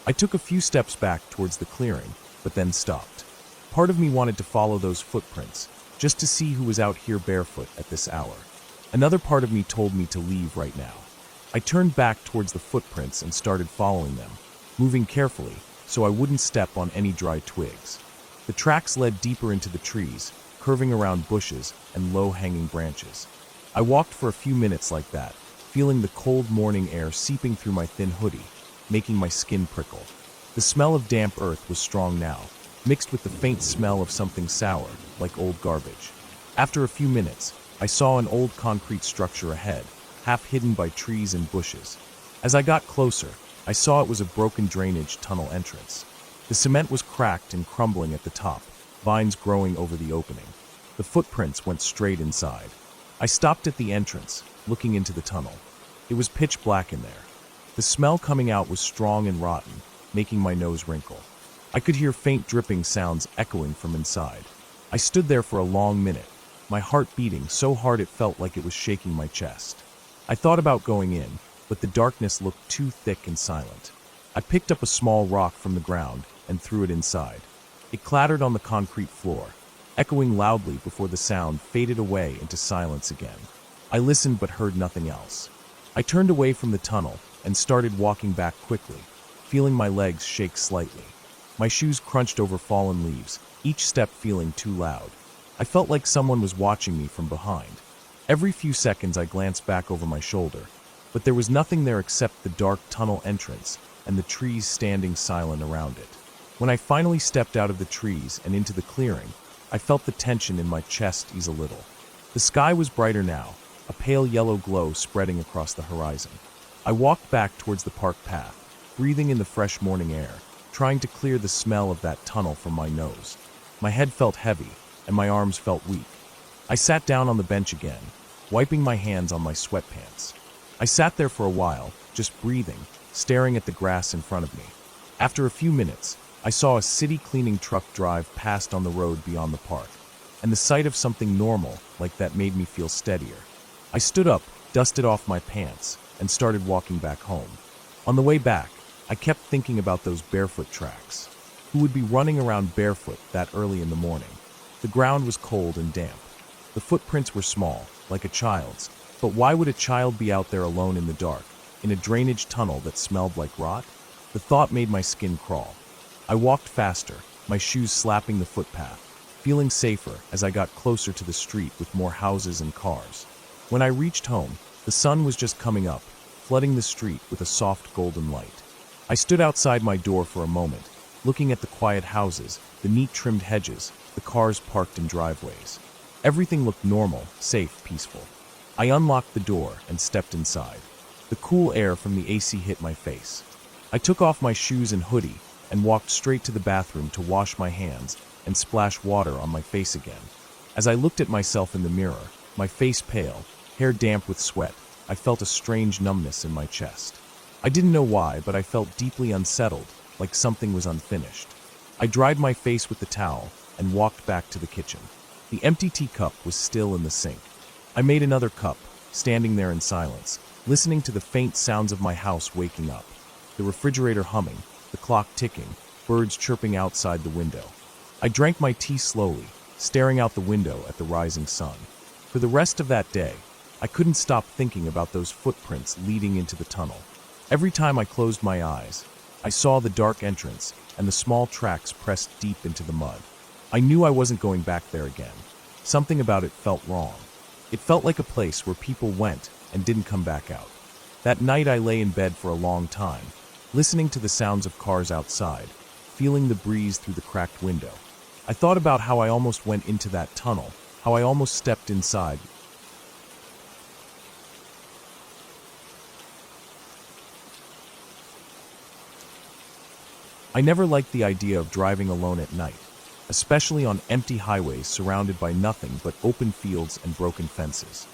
I took a few steps back towards the clearing, but then stopped. Part of me wanted to follow those footprints, just to see who was out here barefoot at this hour. Another part of me told me to leave right now. I turned back towards the footprints and started following them, moving carefully so I wouldn't step on any dry twigs. The tracks led deeper into the trees, curving around bushes and low-hanging branches. I walked for a few minutes like that, feeling the cold morning air seeping through my thin hoodie, making my skin prickle. The smell of damp earth was strong now, mixed with the faint smell of something sour, like old garbage. After a few minutes, I saw an old concrete structure ahead, half hidden by trees and bushes. As I got closer, I saw it was a broken drainage tunnel entrance. The cement was cracked and crumbling at the top, vines growing over the opening. The footprints went straight inside. I stopped at the entrance, looking into the tunnel. It was pitch black in there. The smell coming out was strong and rotten, making my nose wrinkle. I could hear faint dripping sounds echoing from inside. I stood there for a long minute, my heart beating so hard it felt like it was shaking my chest. I thought about going in, but the darkness looked too thick and silent. I picked up a small rock from the ground and threw it inside. It clattered on the concrete floor, echoing loudly before the sound faded away into silence again. I listened but heard nothing else. I turned away from the tunnel and started walking back quickly, feeling my legs shake slightly. My shoes crunched over fallen leaves, each step feeling too loud. I felt like someone was watching me from behind. Every few seconds I glanced back over my shoulder, but there was nothing there except the dark tunnel entrance and the trees standing silent around it. When I finally stepped out of the trees and into the clearing, I felt the tension in my chest ease a little. The sky was brighter now, a pale yellow glow spreading across the horizon. I walked back towards the park path, breathing in the fresh morning air, trying to clear the smell of that tunnel from my nose. My head felt heavy, and my arms felt weak. I sat down on the bench again, wiping my hands on my sweatpants. I sat there for a while, just breathing, staring at the grass in front of me. After a few minutes, I saw a city cleaning truck drive past on the road beyond the park, and the sight of something normal like that made me feel steadier. I stood up, dusted off my pants, and started walking back home. On the way back, I kept thinking about those barefoot tracks. Who would be running around barefoot that early in the morning? The ground was cold and damp. The footprints were small, like a child's, but why would a child be out there alone in the dark, in a drainage tunnel that smelled like rot? The thought made my skin crawl. I walked faster, my shoes slapping the footpath, feeling safer as I got closer to the street with more houses and cars. When I reached home, the sun was just coming up, flooding the street with a soft golden light. I stood outside my door for a moment, looking at the quiet houses, the neat trimmed hedges, the cars parked in driveways. Everything looked normal, safe, peaceful. I unlocked the door and stepped inside. The cool air from the AC hit my face. I took off my shoes and hoodie and walked straight to the bathroom to wash my hands and splash water on my face again. As I looked at myself in the mirror, my face pale, hair damp with sweat, I felt a strange numbness in my chest. I didn't know why, but I felt deeply unsettled, like something was unfinished. I dried my face with the towel and walked back to the kitchen. The empty teacup was still in the sink. I made another cup, standing there in silence, listening to the faint sounds of my house waking up. The refrigerator humming, the clock ticking, birds chirping outside the window. I drank my tea slowly, staring out the window at the rising sun. For the rest of that day, I couldn't stop thinking about those footprints leading into the tunnel. Every time I closed my eyes, I saw the dark entrance and the small tracks pressed deep into the mud. I knew I wasn't going back there again. Something about it felt wrong. It felt like a place where people went and didn't come back out. That night I lay in bed for a long time, listening to the sounds of cars outside, feeling the breeze through the cracked window. I thought about how I almost went into that tunnel, how I almost stepped inside. I never liked the idea of driving alone at night, especially on empty highways surrounded by nothing but open fields and broken fences.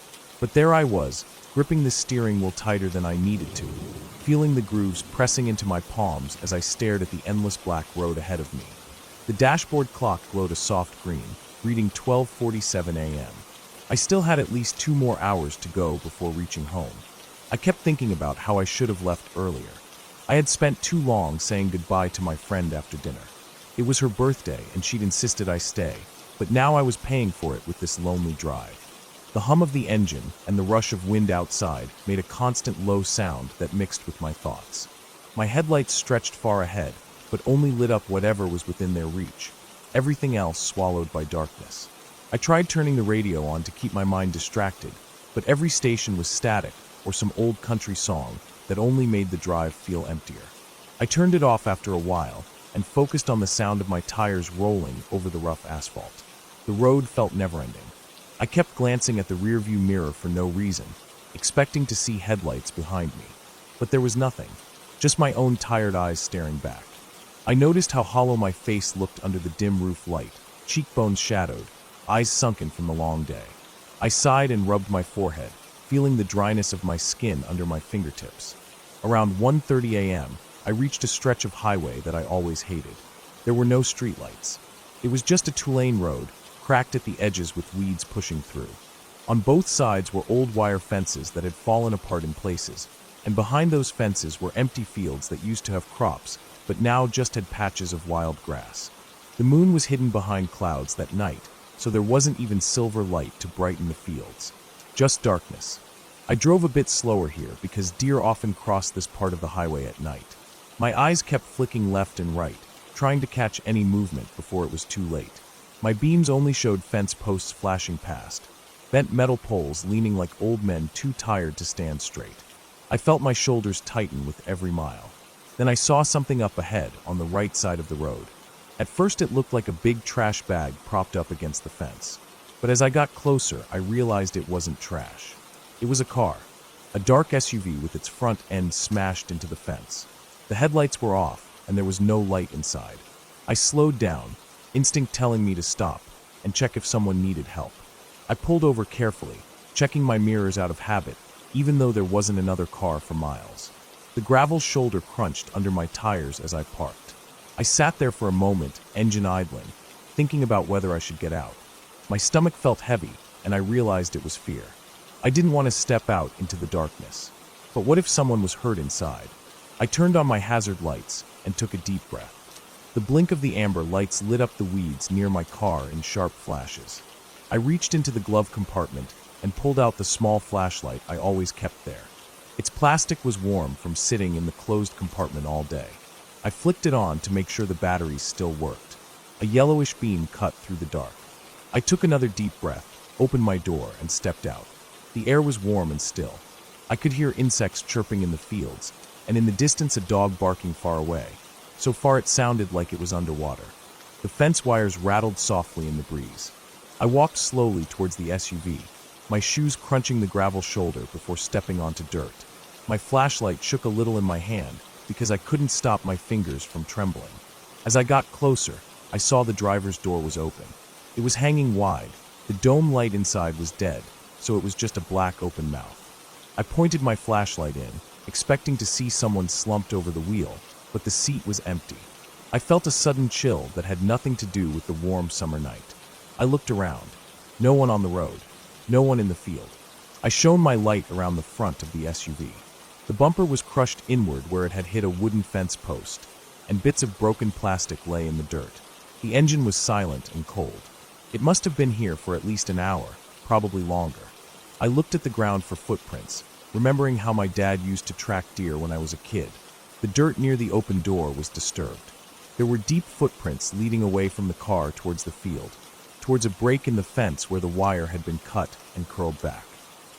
But there I was, gripping the steering wheel tighter than I needed to, feeling the grooves pressing into my palms as I stared at the endless black road ahead of me. The dashboard clock glowed a soft green, reading 12:47 a.m. I still had at least 2 more hours to go before reaching home. I kept thinking about how I should have left earlier. I had spent too long saying goodbye to my friend after dinner. It was her birthday and she'd insisted I stay, but now I was paying for it with this lonely drive. The hum of the engine and the rush of wind outside made a constant low sound that mixed with my thoughts. My headlights stretched far ahead, but only lit up whatever was within their reach, everything else swallowed by darkness. I tried turning the radio on to keep my mind distracted, but every station was static or some old country song that only made the drive feel emptier. I turned it off after a while and focused on the sound of my tires rolling over the rough asphalt. The road felt never-ending. I kept glancing at the rearview mirror for no reason, expecting to see headlights behind me. But there was nothing, just my own tired eyes staring back. I noticed how hollow my face looked under the dim roof light, cheekbones shadowed, eyes sunken from the long day. I sighed and rubbed my forehead, feeling the dryness of my skin under my fingertips. Around 1:30 a.m., I reached a stretch of highway that I always hated. There were no streetlights. It was just a two-lane road, cracked at the edges with weeds pushing through. On both sides were old wire fences that had fallen apart in places, and behind those fences were empty fields that used to have crops, but now just had patches of wild grass. The moon was hidden behind clouds that night, so there wasn't even silver light to brighten the fields. Just darkness. I drove a bit slower here because deer often crossed this part of the highway at night. My eyes kept flicking left and right, trying to catch any movement before it was too late. My beams only showed fence posts flashing past, bent metal poles leaning like old men too tired to stand straight. I felt my shoulders tighten with every mile. Then I saw something up ahead on the right side of the road. At first it looked like a big trash bag propped up against the fence. But as I got closer, I realized it wasn't trash. It was a car, a dark SUV with its front end smashed into the fence. The headlights were off, and there was no light inside. I slowed down, instinct telling me to stop and check if someone needed help. I pulled over carefully, checking my mirrors out of habit, even though there wasn't another car for miles. The gravel shoulder crunched under my tires as I parked. I sat there for a moment, engine idling, thinking about whether I should get out. My stomach felt heavy, and I realized it was fear. I didn't want to step out into the darkness. But what if someone was hurt inside? I turned on my hazard lights and took a deep breath. The blink of the amber lights lit up the weeds near my car in sharp flashes. I reached into the glove compartment and pulled out the small flashlight I always kept there. Its plastic was warm from sitting in the closed compartment all day. I flicked it on to make sure the batteries still worked. A yellowish beam cut through the dark. I took another deep breath, opened my door, and stepped out. The air was warm and still. I could hear insects chirping in the fields, and in the distance a dog barking far away. So far it sounded like it was underwater. The fence wires rattled softly in the breeze. I walked slowly towards the SUV, my shoes crunching the gravel shoulder before stepping onto dirt. My flashlight shook a little in my hand because I couldn't stop my fingers from trembling. As I got closer, I saw the driver's door was open. It was hanging wide. The dome light inside was dead, so it was just a black open mouth. I pointed my flashlight in, expecting to see someone slumped over the wheel, but the seat was empty. I felt a sudden chill that had nothing to do with the warm summer night. I looked around. No one on the road. No one in the field. I shone my light around the front of the SUV. The bumper was crushed inward where it had hit a wooden fence post, and bits of broken plastic lay in the dirt. The engine was silent and cold. It must have been here for at least an hour, probably longer. I looked at the ground for footprints, remembering how my dad used to track deer when I was a kid. The dirt near the open door was disturbed. There were deep footprints leading away from the car towards the field, towards a break in the fence where the wire had been cut and curled back.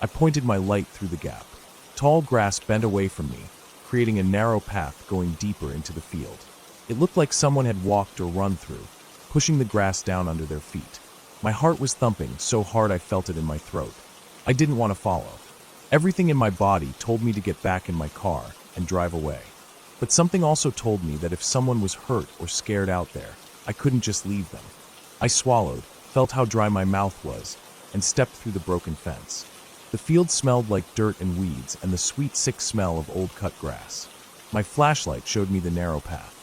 I pointed my light through the gap. Tall grass bent away from me, creating a narrow path going deeper into the field. It looked like someone had walked or run through, pushing the grass down under their feet. My heart was thumping so hard I felt it in my throat. I didn't want to follow. Everything in my body told me to get back in my car and drive away. But something also told me that if someone was hurt or scared out there, I couldn't just leave them. I swallowed, felt how dry my mouth was, and stepped through the broken fence. The field smelled like dirt and weeds and the sweet, sick smell of old cut grass. My flashlight showed me the narrow path.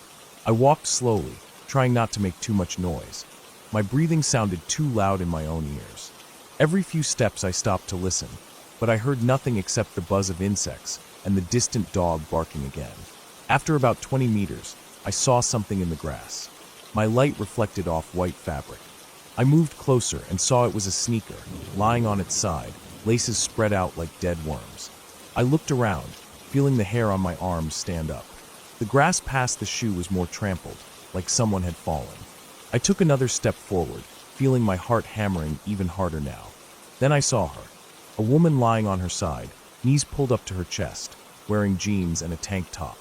I walked slowly, trying not to make too much noise. My breathing sounded too loud in my own ears. Every few steps I stopped to listen, but I heard nothing except the buzz of insects and the distant dog barking again. After about 20 meters, I saw something in the grass. My light reflected off white fabric. I moved closer and saw it was a sneaker, lying on its side, laces spread out like dead worms. I looked around, feeling the hair on my arms stand up. The grass past the shoe was more trampled, like someone had fallen. I took another step forward, feeling my heart hammering even harder now. Then I saw her, a woman lying on her side, knees pulled up to her chest, wearing jeans and a tank top.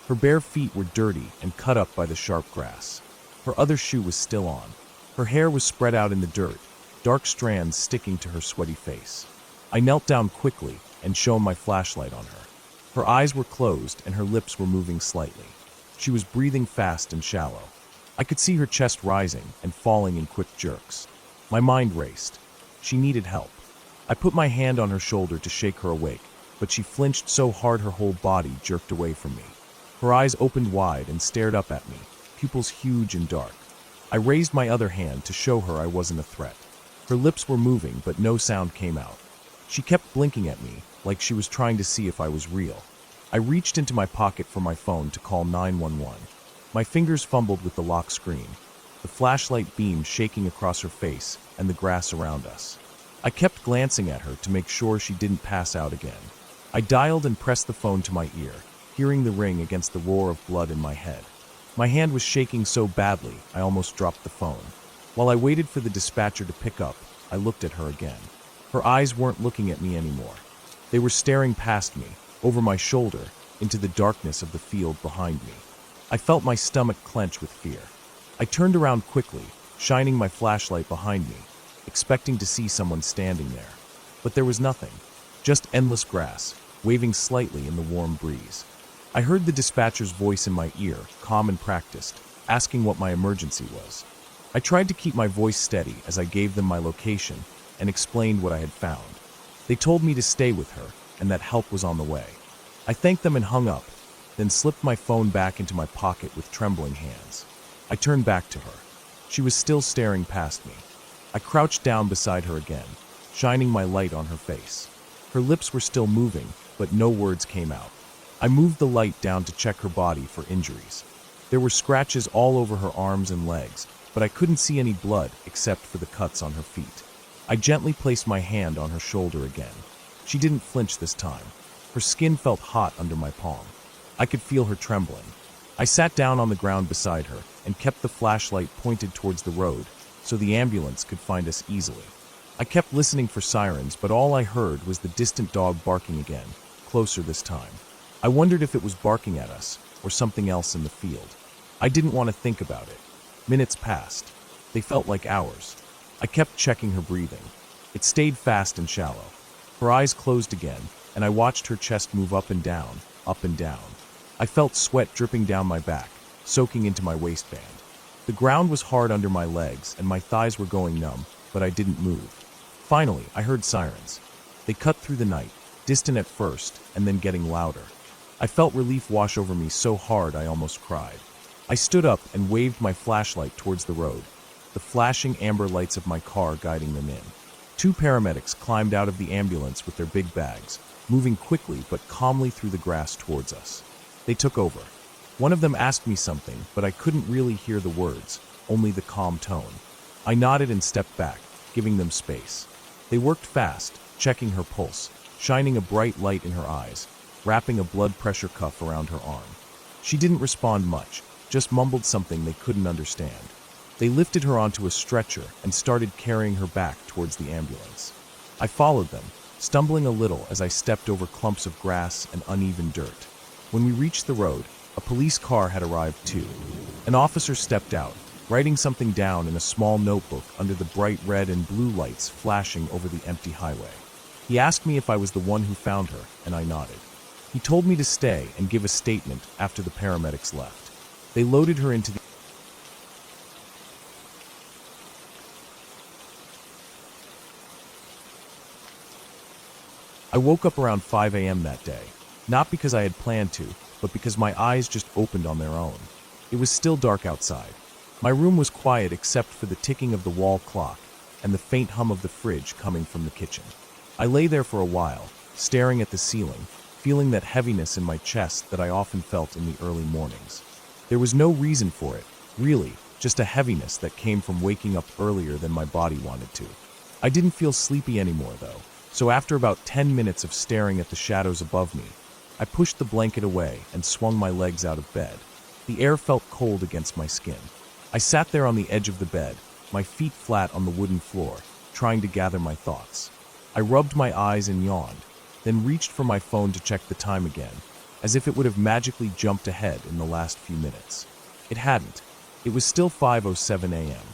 Her bare feet were dirty and cut up by the sharp grass. Her other shoe was still on. Her hair was spread out in the dirt, dark strands sticking to her sweaty face. I knelt down quickly and shone my flashlight on her. Her eyes were closed and her lips were moving slightly. She was breathing fast and shallow. I could see her chest rising and falling in quick jerks. My mind raced. She needed help. I put my hand on her shoulder to shake her awake, but she flinched so hard her whole body jerked away from me. Her eyes opened wide and stared up at me, pupils huge and dark. I raised my other hand to show her I wasn't a threat. Her lips were moving, but no sound came out. She kept blinking at me, like she was trying to see if I was real. I reached into my pocket for my phone to call 911. My fingers fumbled with the lock screen, the flashlight beam shaking across her face and the grass around us. I kept glancing at her to make sure she didn't pass out again. I dialed and pressed the phone to my ear, hearing the ring against the roar of blood in my head. My hand was shaking so badly, I almost dropped the phone. While I waited for the dispatcher to pick up, I looked at her again. Her eyes weren't looking at me anymore. They were staring past me, over my shoulder, into the darkness of the field behind me. I felt my stomach clench with fear. I turned around quickly, shining my flashlight behind me, expecting to see someone standing there. But there was nothing, just endless grass, waving slightly in the warm breeze. I heard the dispatcher's voice in my ear, calm and practiced, asking what my emergency was. I tried to keep my voice steady as I gave them my location and explained what I had found. They told me to stay with her and that help was on the way. I thanked them and hung up, then slipped my phone back into my pocket with trembling hands. I turned back to her. She was still staring past me. I crouched down beside her again, shining my light on her face. Her lips were still moving, but no words came out. I moved the light down to check her body for injuries. There were scratches all over her arms and legs, but I couldn't see any blood except for the cuts on her feet. I gently placed my hand on her shoulder again. She didn't flinch this time. Her skin felt hot under my palm. I could feel her trembling. I sat down on the ground beside her and kept the flashlight pointed towards the road so the ambulance could find us easily. I kept listening for sirens, but all I heard was the distant dog barking again, closer this time. I wondered if it was barking at us or something else in the field. I didn't want to think about it. Minutes passed. They felt like hours. I kept checking her breathing. It stayed fast and shallow. Her eyes closed again, and I watched her chest move up and down, up and down. I felt sweat dripping down my back, soaking into my waistband. The ground was hard under my legs, and my thighs were going numb, but I didn't move. Finally, I heard sirens. They cut through the night, distant at first, and then getting louder. I felt relief wash over me so hard I almost cried. I stood up and waved my flashlight towards the road, the flashing amber lights of my car guiding them in. 2 paramedics climbed out of the ambulance with their big bags, moving quickly but calmly through the grass towards us. They took over. One of them asked me something, but I couldn't really hear the words, only the calm tone. I nodded and stepped back, giving them space. They worked fast, checking her pulse, shining a bright light in her eyes, wrapping a blood pressure cuff around her arm. She didn't respond much, just mumbled something they couldn't understand. They lifted her onto a stretcher and started carrying her back towards the ambulance. I followed them, stumbling a little as I stepped over clumps of grass and uneven dirt. When we reached the road, a police car had arrived too. An officer stepped out, writing something down in a small notebook under the bright red and blue lights flashing over the empty highway. He asked me if I was the one who found her, and I nodded. He told me to stay and give a statement after the paramedics left. They loaded her into the I woke up around 5 a.m. that day, not because I had planned to, but because my eyes just opened on their own. It was still dark outside. My room was quiet except for the ticking of the wall clock and the faint hum of the fridge coming from the kitchen. I lay there for a while, staring at the ceiling, feeling that heaviness in my chest that I often felt in the early mornings. There was no reason for it, really, just a heaviness that came from waking up earlier than my body wanted to. I didn't feel sleepy anymore, though, so after about 10 minutes of staring at the shadows above me, I pushed the blanket away and swung my legs out of bed. The air felt cold against my skin. I sat there on the edge of the bed, my feet flat on the wooden floor, trying to gather my thoughts. I rubbed my eyes and yawned, then reached for my phone to check the time again, as if it would have magically jumped ahead in the last few minutes. It hadn't. It was still 5:07 a.m.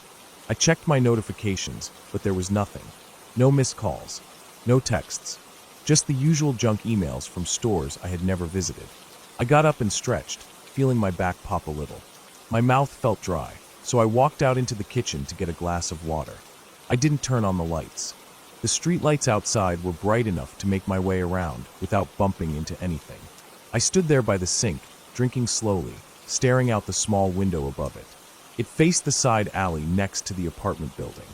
I checked my notifications, but there was nothing. No missed calls, no texts, just the usual junk emails from stores I had never visited. I got up and stretched, feeling my back pop a little. My mouth felt dry, so I walked out into the kitchen to get a glass of water. I didn't turn on the lights. The street lights outside were bright enough to make my way around without bumping into anything. I stood there by the sink, drinking slowly, staring out the small window above it. It faced the side alley next to the apartment building.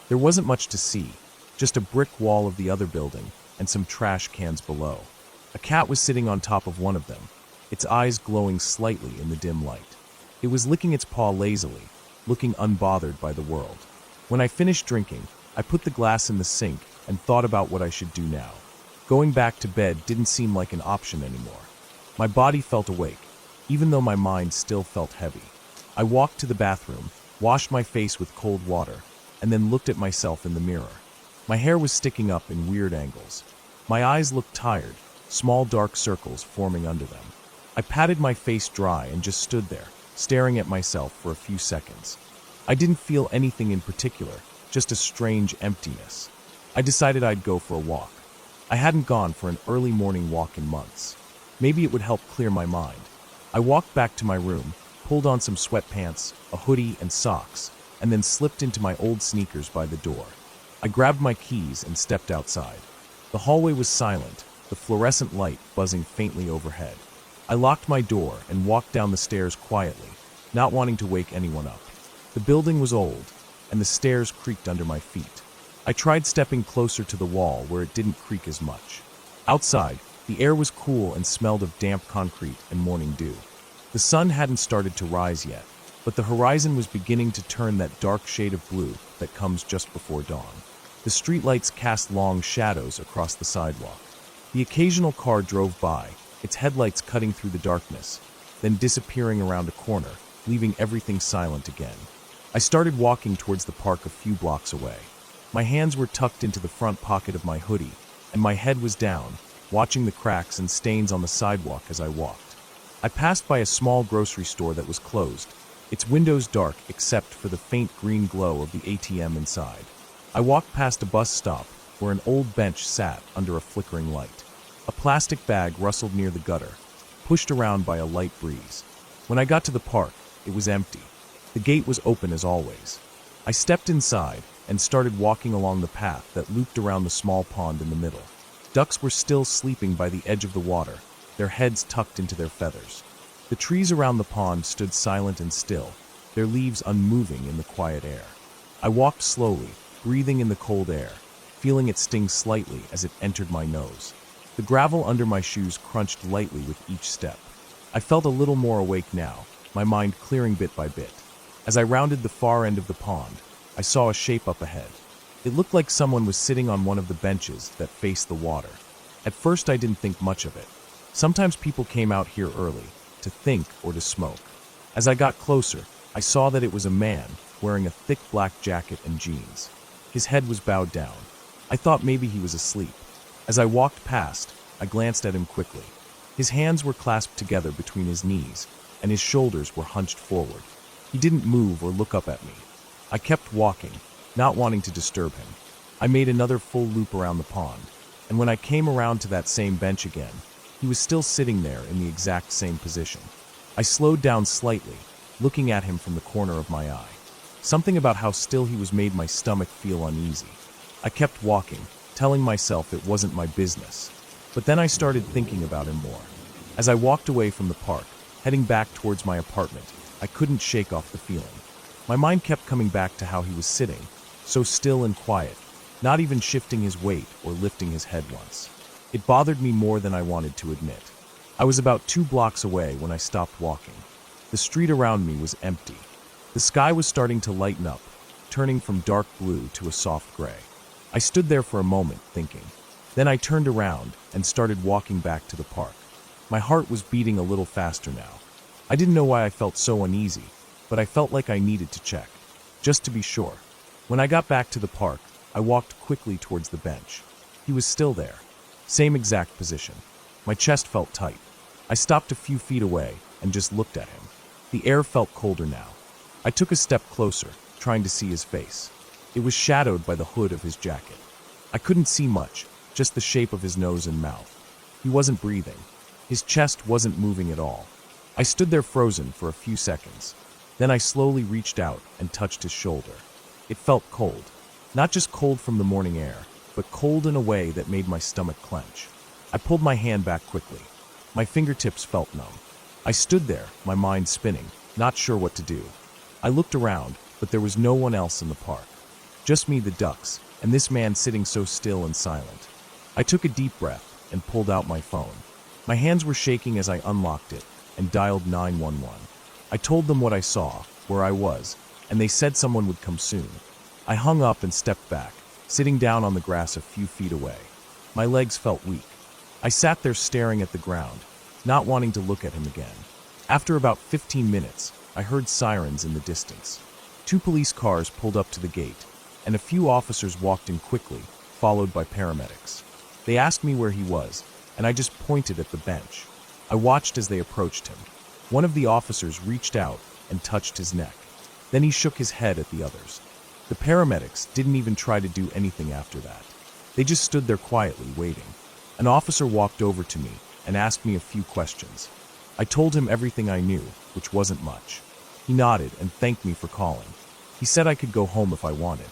There wasn't much to see, just a brick wall of the other building and some trash cans below. A cat was sitting on top of one of them, its eyes glowing slightly in the dim light. It was licking its paw lazily, looking unbothered by the world. When I finished drinking, I put the glass in the sink and thought about what I should do now. Going back to bed didn't seem like an option anymore. My body felt awake, even though my mind still felt heavy. I walked to the bathroom, washed my face with cold water, and then looked at myself in the mirror. My hair was sticking up in weird angles. My eyes looked tired, small dark circles forming under them. I patted my face dry and just stood there, staring at myself for a few seconds. I didn't feel anything in particular, just a strange emptiness. I decided I'd go for a walk. I hadn't gone for an early morning walk in months. Maybe it would help clear my mind. I walked back to my room, pulled on some sweatpants, a hoodie, and socks, and then slipped into my old sneakers by the door. I grabbed my keys and stepped outside. The hallway was silent, the fluorescent light buzzing faintly overhead. I locked my door and walked down the stairs quietly, not wanting to wake anyone up. The building was old, and the stairs creaked under my feet. I tried stepping closer to the wall where it didn't creak as much. Outside, the air was cool and smelled of damp concrete and morning dew. The sun hadn't started to rise yet, but the horizon was beginning to turn that dark shade of blue that comes just before dawn. The streetlights cast long shadows across the sidewalk. The occasional car drove by, its headlights cutting through the darkness, then disappearing around a corner, leaving everything silent again. I started walking towards the park a few blocks away. My hands were tucked into the front pocket of my hoodie, and my head was down, watching the cracks and stains on the sidewalk as I walked. I passed by a small grocery store that was closed, its windows dark except for the faint green glow of the ATM inside. I walked past a bus stop where an old bench sat under a flickering light. A plastic bag rustled near the gutter, pushed around by a light breeze. When I got to the park, it was empty. The gate was open as always. I stepped inside and started walking along the path that looped around the small pond in the middle. Ducks were still sleeping by the edge of the water, their heads tucked into their feathers. The trees around the pond stood silent and still, their leaves unmoving in the quiet air. I walked slowly, breathing in the cold air, feeling it sting slightly as it entered my nose. The gravel under my shoes crunched lightly with each step. I felt a little more awake now, my mind clearing bit by bit. As I rounded the far end of the pond, I saw a shape up ahead. It looked like someone was sitting on one of the benches that faced the water. At first I didn't think much of it. Sometimes people came out here early, to think or to smoke. As I got closer, I saw that it was a man wearing a thick black jacket and jeans. His head was bowed down. I thought maybe he was asleep. As I walked past, I glanced at him quickly. His hands were clasped together between his knees, and his shoulders were hunched forward. He didn't move or look up at me. I kept walking, not wanting to disturb him. I made another full loop around the pond, and when I came around to that same bench again, he was still sitting there in the exact same position. I slowed down slightly, looking at him from the corner of my eye. Something about how still he was made my stomach feel uneasy. I kept walking, telling myself it wasn't my business. But then I started thinking about him more. As I walked away from the park, heading back towards my apartment, I couldn't shake off the feeling. My mind kept coming back to how he was sitting, so still and quiet, not even shifting his weight or lifting his head once. It bothered me more than I wanted to admit. I was about 2 blocks away when I stopped walking. The street around me was empty. The sky was starting to lighten up, turning from dark blue to a soft gray. I stood there for a moment, thinking. Then I turned around and started walking back to the park. My heart was beating a little faster now. I didn't know why I felt so uneasy, but I felt like I needed to check, just to be sure. When I got back to the park, I walked quickly towards the bench. He was still there. Same exact position. My chest felt tight. I stopped a few feet away and just looked at him. The air felt colder now. I took a step closer, trying to see his face. It was shadowed by the hood of his jacket. I couldn't see much, just the shape of his nose and mouth. He wasn't breathing. His chest wasn't moving at all. I stood there frozen for a few seconds. Then I slowly reached out and touched his shoulder. It felt cold. Not just cold from the morning air, but cold in a way that made my stomach clench. I pulled my hand back quickly. My fingertips felt numb. I stood there, my mind spinning, not sure what to do. I looked around, but there was no one else in the park. Just me, the ducks, and this man sitting so still and silent. I took a deep breath and pulled out my phone. My hands were shaking as I unlocked it and dialed 911. I told them what I saw, where I was, and they said someone would come soon. I hung up and stepped back, sitting down on the grass a few feet away. My legs felt weak. I sat there staring at the ground, not wanting to look at him again. After about 15 minutes, I heard sirens in the distance. 2 police cars pulled up to the gate, and a few officers walked in quickly, followed by paramedics. They asked me where he was, and I just pointed at the bench. I watched as they approached him. One of the officers reached out and touched his neck. Then he shook his head at the others. The paramedics didn't even try to do anything after that. They just stood there quietly, waiting. An officer walked over to me and asked me a few questions. I told him everything I knew, which wasn't much. He nodded and thanked me for calling. He said I could go home if I wanted.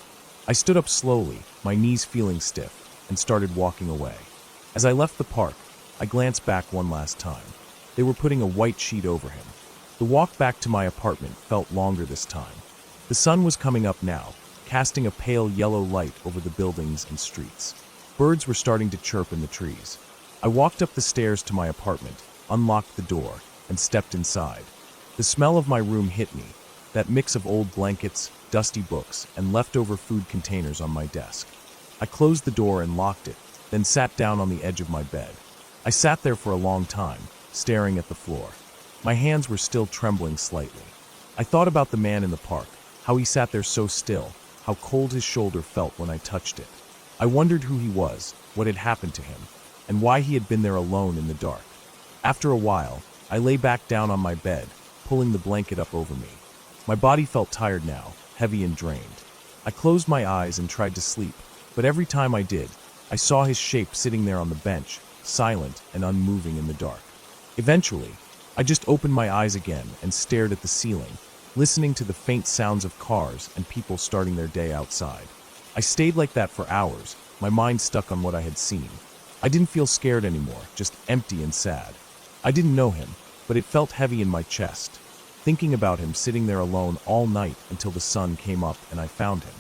I stood up slowly, my knees feeling stiff, and started walking away. As I left the park, I glanced back one last time. They were putting a white sheet over him. The walk back to my apartment felt longer this time. The sun was coming up now, casting a pale yellow light over the buildings and streets. Birds were starting to chirp in the trees. I walked up the stairs to my apartment, unlocked the door, and stepped inside. The smell of my room hit me, that mix of old blankets, dusty books, and leftover food containers on my desk. I closed the door and locked it, then sat down on the edge of my bed. I sat there for a long time, staring at the floor. My hands were still trembling slightly. I thought about the man in the park, how he sat there so still, how cold his shoulder felt when I touched it. I wondered who he was, what had happened to him, and why he had been there alone in the dark. After a while, I lay back down on my bed, pulling the blanket up over me. My body felt tired now, heavy and drained. I closed my eyes and tried to sleep, but every time I did, I saw his shape sitting there on the bench, silent and unmoving in the dark. Eventually, I just opened my eyes again and stared at the ceiling, listening to the faint sounds of cars and people starting their day outside. I stayed like that for hours, my mind stuck on what I had seen. I didn't feel scared anymore, just empty and sad. I didn't know him, but it felt heavy in my chest. Thinking about him sitting there alone all night until the sun came up and I found him.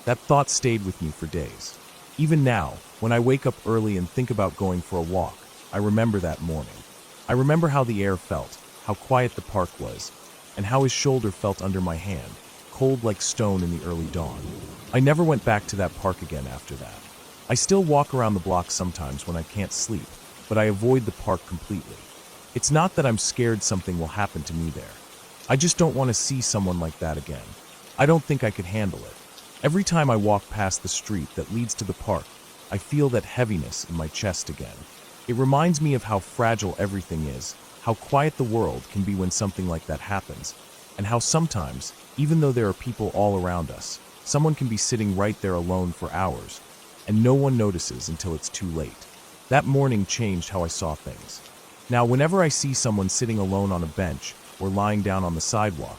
That thought stayed with me for days. Even now, when I wake up early and think about going for a walk, I remember that morning. I remember how the air felt, how quiet the park was, and how his shoulder felt under my hand, cold like stone in the early dawn. I never went back to that park again after that. I still walk around the block sometimes when I can't sleep, but I avoid the park completely. It's not that I'm scared something will happen to me there. I just don't want to see someone like that again. I don't think I could handle it. Every time I walk past the street that leads to the park, I feel that heaviness in my chest again. It reminds me of how fragile everything is, how quiet the world can be when something like that happens, and how sometimes, even though there are people all around us, someone can be sitting right there alone for hours, and no one notices until it's too late. That morning changed how I saw things. Now, whenever I see someone sitting alone on a bench or lying down on the sidewalk,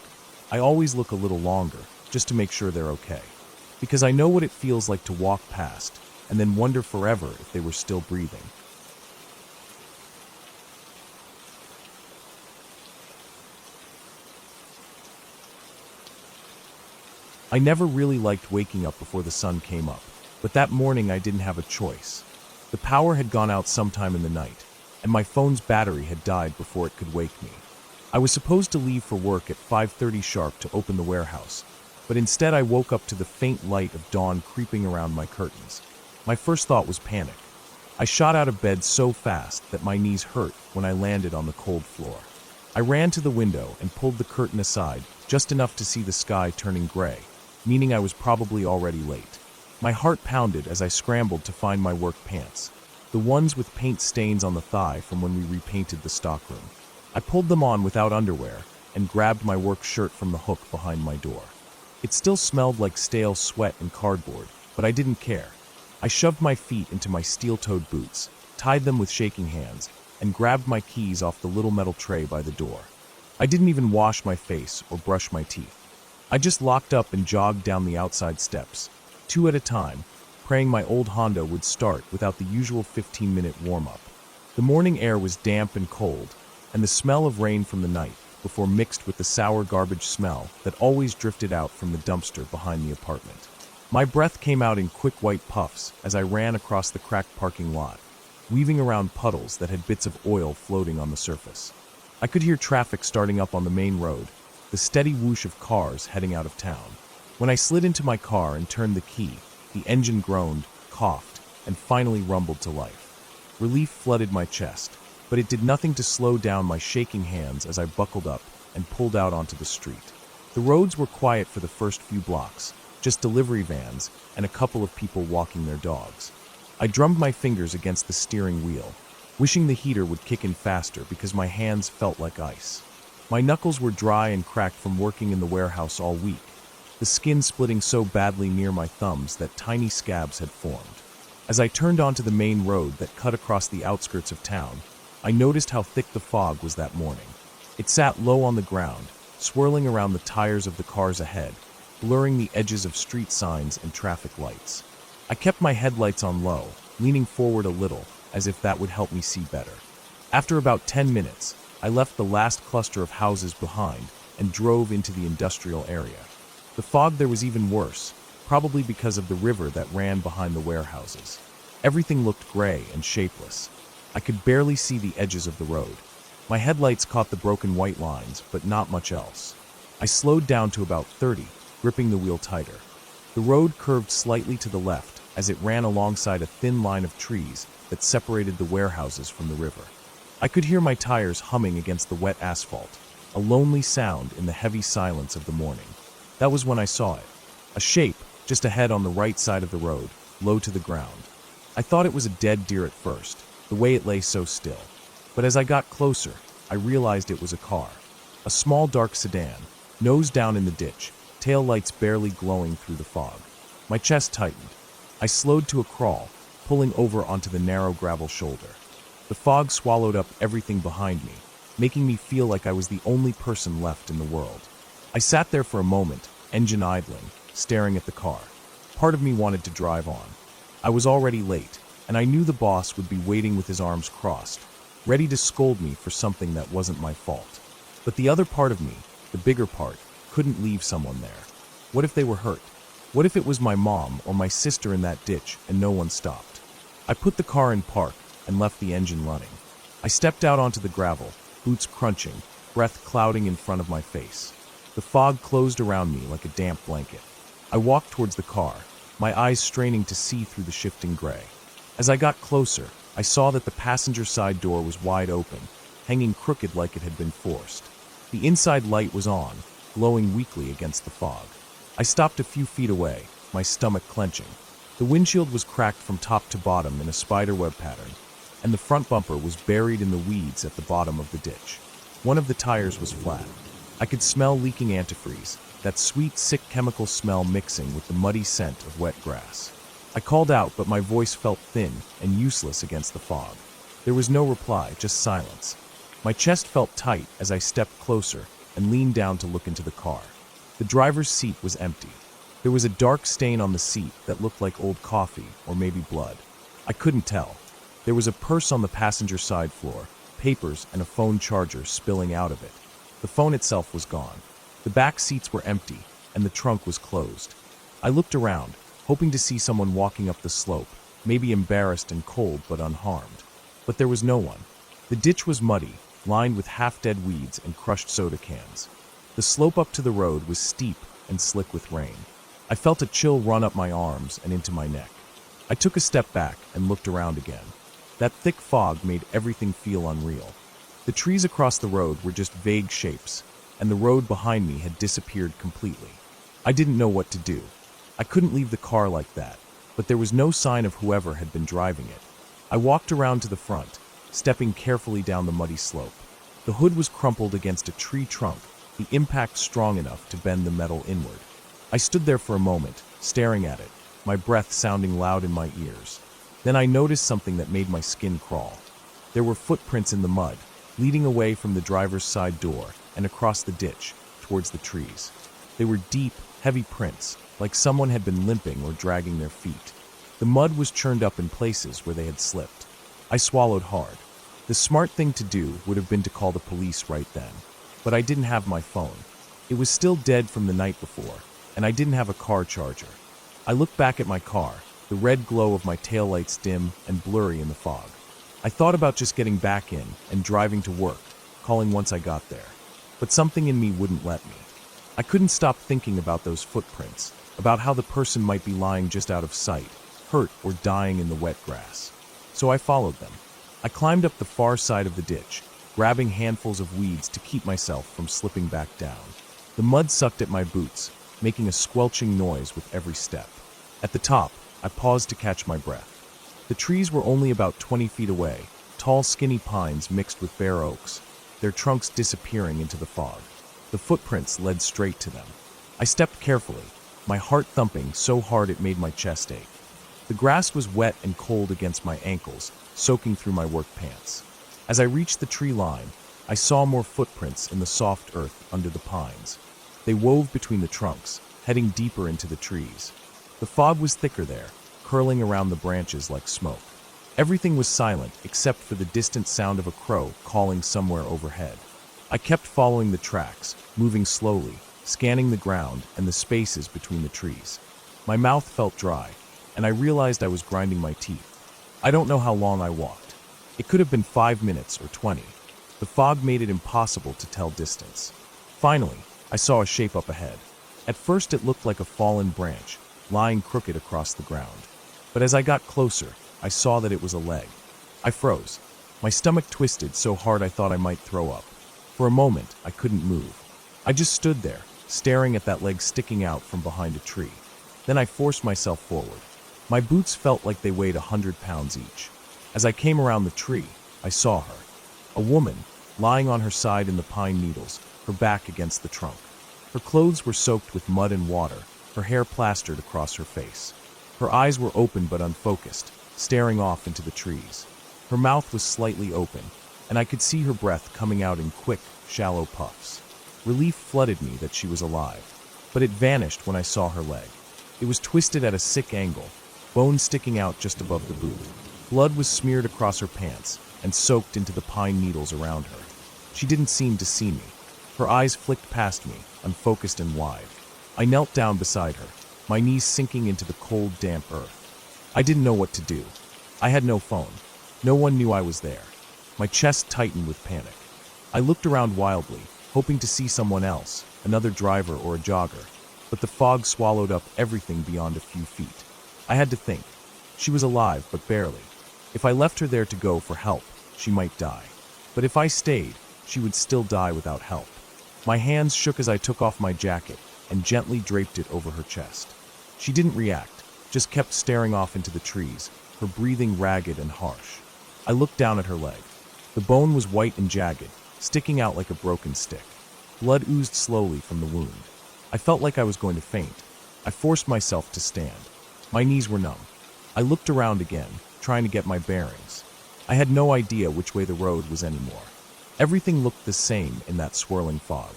I always look a little longer, just to make sure they're okay. Because I know what it feels like to walk past, and then wonder forever if they were still breathing. I never really liked waking up before the sun came up, but that morning I didn't have a choice. The power had gone out sometime in the night, and my phone's battery had died before it could wake me. I was supposed to leave for work at 5:30 sharp to open the warehouse, but instead I woke up to the faint light of dawn creeping around my curtains. My first thought was panic. I shot out of bed so fast that my knees hurt when I landed on the cold floor. I ran to the window and pulled the curtain aside just enough to see the sky turning gray, meaning I was probably already late. My heart pounded as I scrambled to find my work pants, the ones with paint stains on the thigh from when we repainted the stockroom. I pulled them on without underwear and grabbed my work shirt from the hook behind my door. It still smelled like stale sweat and cardboard, but I didn't care. I shoved my feet into my steel-toed boots, tied them with shaking hands, and grabbed my keys off the little metal tray by the door. I didn't even wash my face or brush my teeth. I just locked up and jogged down the outside steps, 2 at a time, praying my old Honda would start without the usual 15-minute warm-up. The morning air was damp and cold, and the smell of rain from the night before mixed with the sour garbage smell that always drifted out from the dumpster behind the apartment. My breath came out in quick white puffs as I ran across the cracked parking lot, weaving around puddles that had bits of oil floating on the surface. I could hear traffic starting up on the main road, the steady whoosh of cars heading out of town. When I slid into my car and turned the key, the engine groaned, coughed, and finally rumbled to life. Relief flooded my chest, but it did nothing to slow down my shaking hands as I buckled up and pulled out onto the street. The roads were quiet for the first few blocks, just delivery vans and a couple of people walking their dogs. I drummed my fingers against the steering wheel, wishing the heater would kick in faster because my hands felt like ice. My knuckles were dry and cracked from working in the warehouse all week, the skin splitting so badly near my thumbs that tiny scabs had formed. As I turned onto the main road that cut across the outskirts of town, I noticed how thick the fog was that morning. It sat low on the ground, swirling around the tires of the cars ahead, blurring the edges of street signs and traffic lights. I kept my headlights on low, leaning forward a little, as if that would help me see better. After about 10 minutes, I left the last cluster of houses behind and drove into the industrial area. The fog there was even worse, probably because of the river that ran behind the warehouses. Everything looked gray and shapeless. I could barely see the edges of the road. My headlights caught the broken white lines, but not much else. I slowed down to about 30, gripping the wheel tighter. The road curved slightly to the left as it ran alongside a thin line of trees that separated the warehouses from the river. I could hear my tires humming against the wet asphalt, a lonely sound in the heavy silence of the morning. That was when I saw it. A shape, just ahead on the right side of the road, low to the ground. I thought it was a dead deer at first, the way it lay so still. But as I got closer, I realized it was a car. A small dark sedan, nose down in the ditch, tail lights barely glowing through the fog. My chest tightened. I slowed to a crawl, pulling over onto the narrow gravel shoulder. The fog swallowed up everything behind me, making me feel like I was the only person left in the world. I sat there for a moment, engine idling, staring at the car. Part of me wanted to drive on. I was already late, and I knew the boss would be waiting with his arms crossed, ready to scold me for something that wasn't my fault. But the other part of me, the bigger part, couldn't leave someone there. What if they were hurt? What if it was my mom or my sister in that ditch and no one stopped? I put the car in park and left the engine running. I stepped out onto the gravel, boots crunching, breath clouding in front of my face. The fog closed around me like a damp blanket. I walked towards the car, my eyes straining to see through the shifting gray. As I got closer, I saw that the passenger side door was wide open, hanging crooked like it had been forced. The inside light was on, glowing weakly against the fog. I stopped a few feet away, my stomach clenching. The windshield was cracked from top to bottom in a spiderweb pattern, and the front bumper was buried in the weeds at the bottom of the ditch. One of the tires was flat. I could smell leaking antifreeze, that sweet, sick chemical smell mixing with the muddy scent of wet grass. I called out, but my voice felt thin and useless against the fog. There was no reply, just silence. My chest felt tight as I stepped closer and leaned down to look into the car. The driver's seat was empty. There was a dark stain on the seat that looked like old coffee or maybe blood. I couldn't tell. There was a purse on the passenger side floor, papers and a phone charger spilling out of it. The phone itself was gone. The back seats were empty, and the trunk was closed. I looked around, hoping to see someone walking up the slope, maybe embarrassed and cold but unharmed. But there was no one. The ditch was muddy, lined with half-dead weeds and crushed soda cans. The slope up to the road was steep and slick with rain. I felt a chill run up my arms and into my neck. I took a step back and looked around again. That thick fog made everything feel unreal. The trees across the road were just vague shapes, and the road behind me had disappeared completely. I didn't know what to do. I couldn't leave the car like that, but there was no sign of whoever had been driving it. I walked around to the front, stepping carefully down the muddy slope. The hood was crumpled against a tree trunk, the impact strong enough to bend the metal inward. I stood there for a moment, staring at it, my breath sounding loud in my ears. Then I noticed something that made my skin crawl. There were footprints in the mud, leading away from the driver's side door and across the ditch, towards the trees. They were deep, heavy prints, like someone had been limping or dragging their feet. The mud was churned up in places where they had slipped. I swallowed hard. The smart thing to do would have been to call the police right then. But I didn't have my phone. It was still dead from the night before, and I didn't have a car charger. I looked back at my car, the red glow of my taillights dim and blurry in the fog. I thought about just getting back in and driving to work, calling once I got there. But something in me wouldn't let me. I couldn't stop thinking about those footprints, about how the person might be lying just out of sight, hurt or dying in the wet grass. So I followed them. I climbed up the far side of the ditch, grabbing handfuls of weeds to keep myself from slipping back down. The mud sucked at my boots, making a squelching noise with every step. At the top, I paused to catch my breath. The trees were only about 20 feet away, tall skinny pines mixed with bare oaks, their trunks disappearing into the fog. The footprints led straight to them. I stepped carefully, my heart thumping so hard it made my chest ache. The grass was wet and cold against my ankles, soaking through my work pants. As I reached the tree line, I saw more footprints in the soft earth under the pines. They wove between the trunks, heading deeper into the trees. The fog was thicker there, curling around the branches like smoke. Everything was silent except for the distant sound of a crow calling somewhere overhead. I kept following the tracks, moving slowly, scanning the ground and the spaces between the trees. My mouth felt dry, and I realized I was grinding my teeth. I don't know how long I walked. It could have been 5 minutes or 20. The fog made it impossible to tell distance. Finally, I saw a shape up ahead. At first it looked like a fallen branch, lying crooked across the ground. But as I got closer, I saw that it was a leg. I froze. My stomach twisted so hard I thought I might throw up. For a moment, I couldn't move. I just stood there, staring at that leg sticking out from behind a tree. Then I forced myself forward. My boots felt like they weighed 100 pounds each. As I came around the tree, I saw her. A woman, lying on her side in the pine needles, her back against the trunk. Her clothes were soaked with mud and water, her hair plastered across her face. Her eyes were open but unfocused, staring off into the trees. Her mouth was slightly open, and I could see her breath coming out in quick, shallow puffs. Relief flooded me that she was alive, but it vanished when I saw her leg. It was twisted at a sick angle, bone sticking out just above the boot. Blood was smeared across her pants and soaked into the pine needles around her. She didn't seem to see me. Her eyes flicked past me, unfocused and wide. I knelt down beside her, my knees sinking into the cold, damp earth. I didn't know what to do. I had no phone. No one knew I was there. My chest tightened with panic. I looked around wildly, hoping to see someone else, another driver or a jogger, but the fog swallowed up everything beyond a few feet. I had to think. She was alive, but barely. If I left her there to go for help, she might die. But if I stayed, she would still die without help. My hands shook as I took off my jacket and gently draped it over her chest. She didn't react, just kept staring off into the trees, her breathing ragged and harsh. I looked down at her leg. The bone was white and jagged, sticking out like a broken stick. Blood oozed slowly from the wound. I felt like I was going to faint. I forced myself to stand. My knees were numb. I looked around again, trying to get my bearings. I had no idea which way the road was anymore. Everything looked the same in that swirling fog.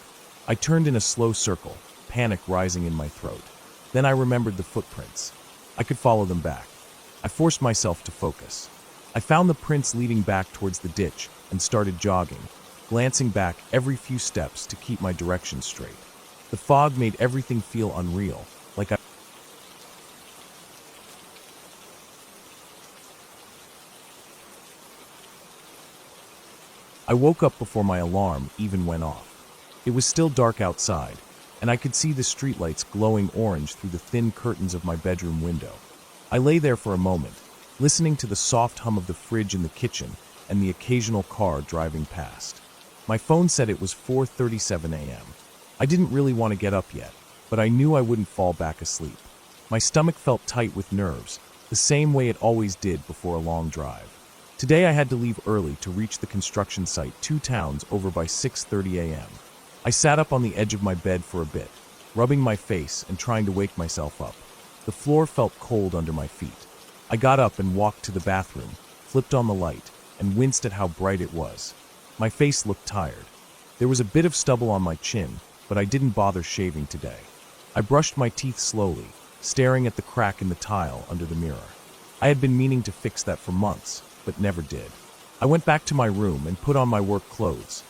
I turned in a slow circle, panic rising in my throat. Then I remembered the footprints. I could follow them back. I forced myself to focus. I found the prints leading back towards the ditch and started jogging, glancing back every few steps to keep my direction straight. The fog made everything feel unreal, like I woke up before my alarm even went off. It was still dark outside, and I could see the streetlights glowing orange through the thin curtains of my bedroom window. I lay there for a moment, listening to the soft hum of the fridge in the kitchen and the occasional car driving past. My phone said it was 4:37 a.m. I didn't really want to get up yet, but I knew I wouldn't fall back asleep. My stomach felt tight with nerves, the same way it always did before a long drive. Today I had to leave early to reach the construction site 2 towns over by 6:30 a.m. I sat up on the edge of my bed for a bit, rubbing my face and trying to wake myself up. The floor felt cold under my feet. I got up and walked to the bathroom, flipped on the light, and winced at how bright it was. My face looked tired. There was a bit of stubble on my chin, but I didn't bother shaving today. I brushed my teeth slowly, staring at the crack in the tile under the mirror. I had been meaning to fix that for months, but never did. I went back to my room and put on my work clothes,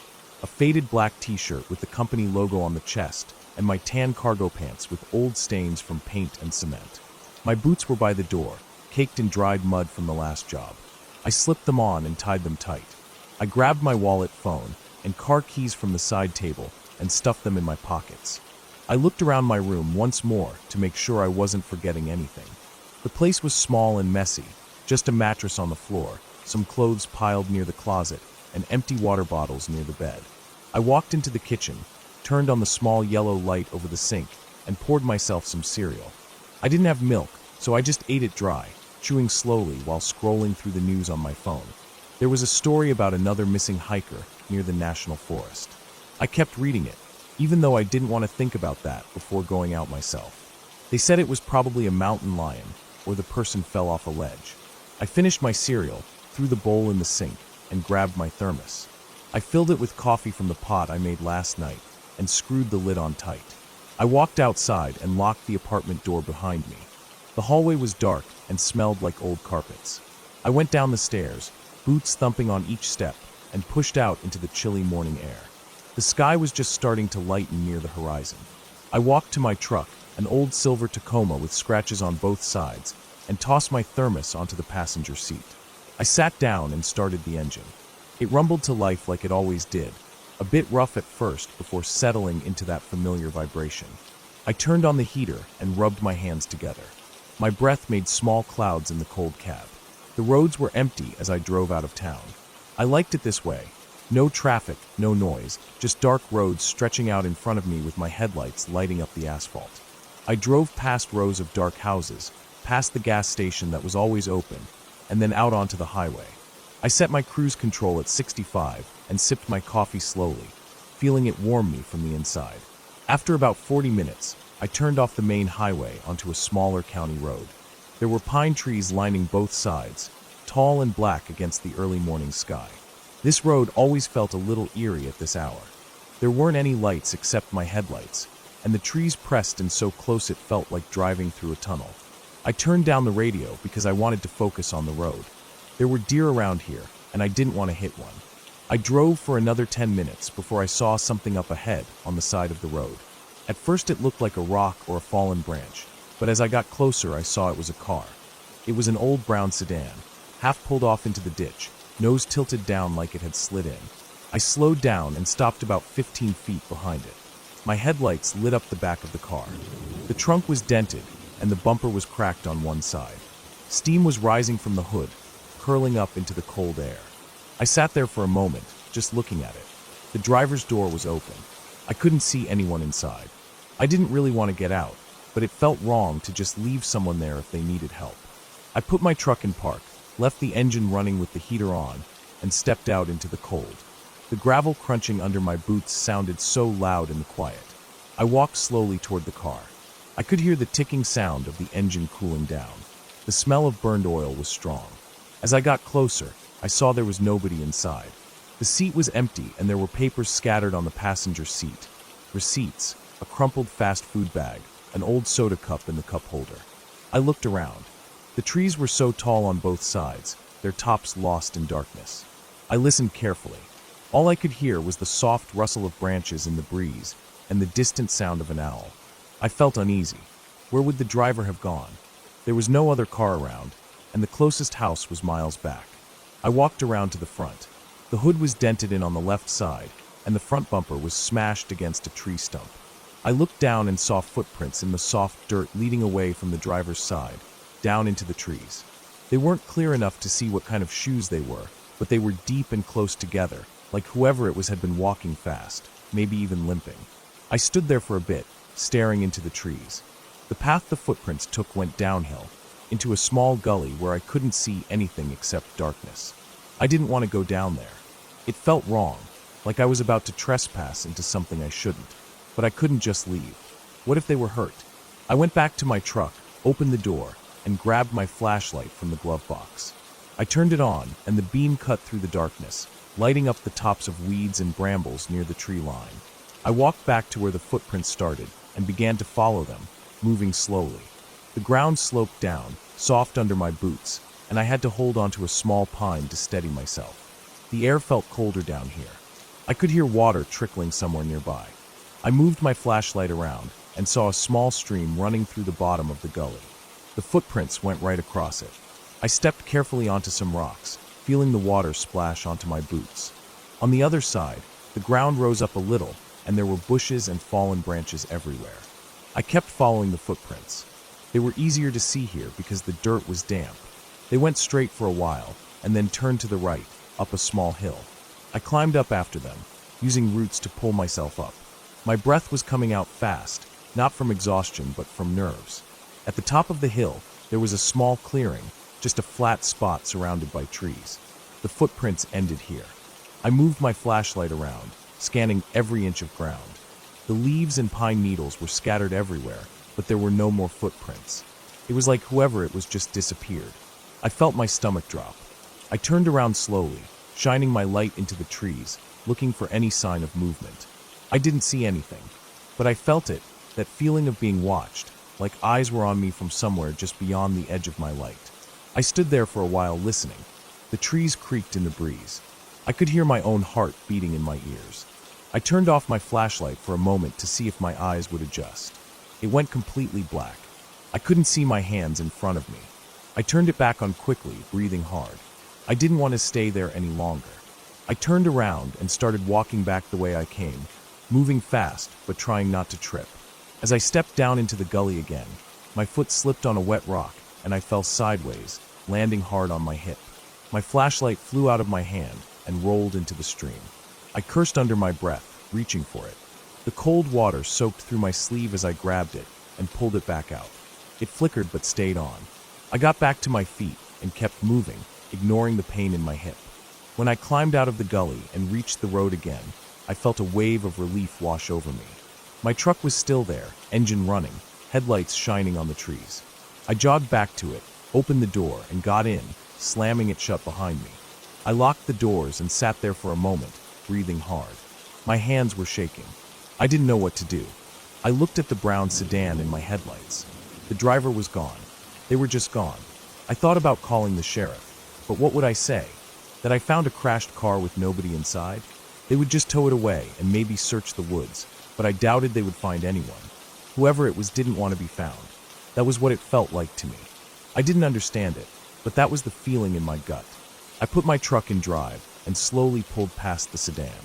a faded black t-shirt with the company logo on the chest, and my tan cargo pants with old stains from paint and cement. My boots were by the door, caked in dried mud from the last job. I slipped them on and tied them tight. I grabbed my wallet, phone, and car keys from the side table and stuffed them in my pockets. I looked around my room once more to make sure I wasn't forgetting anything. The place was small and messy, just a mattress on the floor, some clothes piled near the closet, and empty water bottles near the bed. I walked into the kitchen, turned on the small yellow light over the sink, and poured myself some cereal. I didn't have milk, so I just ate it dry, chewing slowly while scrolling through the news on my phone. There was a story about another missing hiker near the national forest. I kept reading it, even though I didn't want to think about that before going out myself. They said it was probably a mountain lion, or the person fell off a ledge. I finished my cereal, threw the bowl in the sink, and grabbed my thermos. I filled it with coffee from the pot I made last night and screwed the lid on tight. I walked outside and locked the apartment door behind me. The hallway was dark and smelled like old carpets. I went down the stairs, boots thumping on each step, and pushed out into the chilly morning air. The sky was just starting to lighten near the horizon. I walked to my truck, an old silver Tacoma with scratches on both sides, and tossed my thermos onto the passenger seat. I sat down and started the engine. It rumbled to life like it always did, a bit rough at first before settling into that familiar vibration. I turned on the heater and rubbed my hands together. My breath made small clouds in the cold cab. The roads were empty as I drove out of town. I liked it this way. No traffic, no noise, just dark roads stretching out in front of me with my headlights lighting up the asphalt. I drove past rows of dark houses, past the gas station that was always open, and then out onto the highway. I set my cruise control at 65 and sipped my coffee slowly, feeling it warm me from the inside. After about 40 minutes, I turned off the main highway onto a smaller county road. There were pine trees lining both sides, tall and black against the early morning sky. This road always felt a little eerie at this hour. There weren't any lights except my headlights, and the trees pressed in so close it felt like driving through a tunnel. I turned down the radio because I wanted to focus on the road. There were deer around here, and I didn't want to hit one. I drove for another 10 minutes before I saw something up ahead on the side of the road. At first it looked like a rock or a fallen branch, but as I got closer I saw it was a car. It was an old brown sedan, half pulled off into the ditch, nose tilted down like it had slid in. I slowed down and stopped about 15 feet behind it. My headlights lit up the back of the car. The trunk was dented, and the bumper was cracked on one side. Steam was rising from the hood, curling up into the cold air. I sat there for a moment, just looking at it. The driver's door was open. I couldn't see anyone inside. I didn't really want to get out, but it felt wrong to just leave someone there if they needed help. I put my truck in park, left the engine running with the heater on, and stepped out into the cold. The gravel crunching under my boots sounded so loud in the quiet. I walked slowly toward the car. I could hear the ticking sound of the engine cooling down. The smell of burned oil was strong. As I got closer, I saw there was nobody inside. The seat was empty and there were papers scattered on the passenger seat. Receipts, a crumpled fast food bag, an old soda cup in the cup holder. I looked around. The trees were so tall on both sides, their tops lost in darkness. I listened carefully. All I could hear was the soft rustle of branches in the breeze and the distant sound of an owl. I felt uneasy. Where would the driver have gone? There was no other car around, and the closest house was miles back. I walked around to the front. The hood was dented in on the left side, and the front bumper was smashed against a tree stump. I looked down and saw footprints in the soft dirt leading away from the driver's side, down into the trees. They weren't clear enough to see what kind of shoes they were, but they were deep and close together, like whoever it was had been walking fast, maybe even limping. I stood there for a bit, staring into the trees. The path the footprints took went downhill, into a small gully where I couldn't see anything except darkness. I didn't want to go down there. It felt wrong, like I was about to trespass into something I shouldn't. But I couldn't just leave. What if they were hurt? I went back to my truck, opened the door, and grabbed my flashlight from the glove box. I turned it on, and the beam cut through the darkness, lighting up the tops of weeds and brambles near the tree line. I walked back to where the footprints started and began to follow them, moving slowly. The ground sloped down, soft under my boots, and I had to hold onto a small pine to steady myself. The air felt colder down here. I could hear water trickling somewhere nearby. I moved my flashlight around and saw a small stream running through the bottom of the gully. The footprints went right across it. I stepped carefully onto some rocks, feeling the water splash onto my boots. On the other side, the ground rose up a little, and there were bushes and fallen branches everywhere. I kept following the footprints. They were easier to see here because the dirt was damp. They went straight for a while, and then turned to the right, up a small hill. I climbed up after them, using roots to pull myself up. My breath was coming out fast, not from exhaustion but from nerves. At the top of the hill, there was a small clearing, just a flat spot surrounded by trees. The footprints ended here. I moved my flashlight around, scanning every inch of ground. The leaves and pine needles were scattered everywhere, but there were no more footprints. It was like whoever it was just disappeared. I felt my stomach drop. I turned around slowly, shining my light into the trees, looking for any sign of movement. I didn't see anything, but I felt it, that feeling of being watched, like eyes were on me from somewhere just beyond the edge of my light. I stood there for a while listening. The trees creaked in the breeze. I could hear my own heart beating in my ears. I turned off my flashlight for a moment to see if my eyes would adjust. It went completely black. I couldn't see my hands in front of me. I turned it back on quickly, breathing hard. I didn't want to stay there any longer. I turned around and started walking back the way I came, moving fast but trying not to trip. As I stepped down into the gully again, my foot slipped on a wet rock and I fell sideways, landing hard on my hip. My flashlight flew out of my hand and rolled into the stream. I cursed under my breath, reaching for it. The cold water soaked through my sleeve as I grabbed it and pulled it back out. It flickered but stayed on. I got back to my feet and kept moving, ignoring the pain in my hip. When I climbed out of the gully and reached the road again, I felt a wave of relief wash over me. My truck was still there, engine running, headlights shining on the trees. I jogged back to it, opened the door, and got in, slamming it shut behind me. I locked the doors and sat there for a moment, breathing hard. My hands were shaking. I didn't know what to do. I looked at the brown sedan in my headlights. The driver was gone. They were just gone. I thought about calling the sheriff, but what would I say? That I found a crashed car with nobody inside? They would just tow it away and maybe search the woods, but I doubted they would find anyone. Whoever it was didn't want to be found. That was what it felt like to me. I didn't understand it, but that was the feeling in my gut. I put my truck in drive and slowly pulled past the sedan.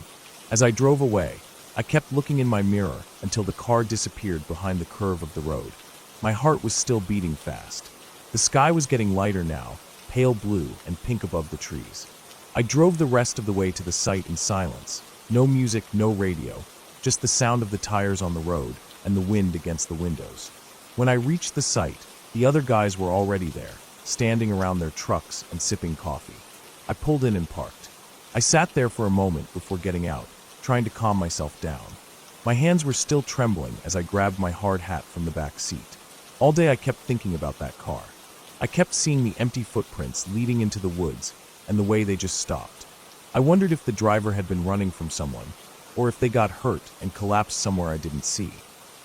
As I drove away, I kept looking in my mirror until the car disappeared behind the curve of the road. My heart was still beating fast. The sky was getting lighter now, pale blue and pink above the trees. I drove the rest of the way to the site in silence. No music, no radio, just the sound of the tires on the road and the wind against the windows. When I reached the site, the other guys were already there, standing around their trucks and sipping coffee. I pulled in and parked. I sat there for a moment before getting out, trying to calm myself down. My hands were still trembling as I grabbed my hard hat from the back seat. All day I kept thinking about that car. I kept seeing the empty footprints leading into the woods and the way they just stopped. I wondered if the driver had been running from someone, or if they got hurt and collapsed somewhere I didn't see.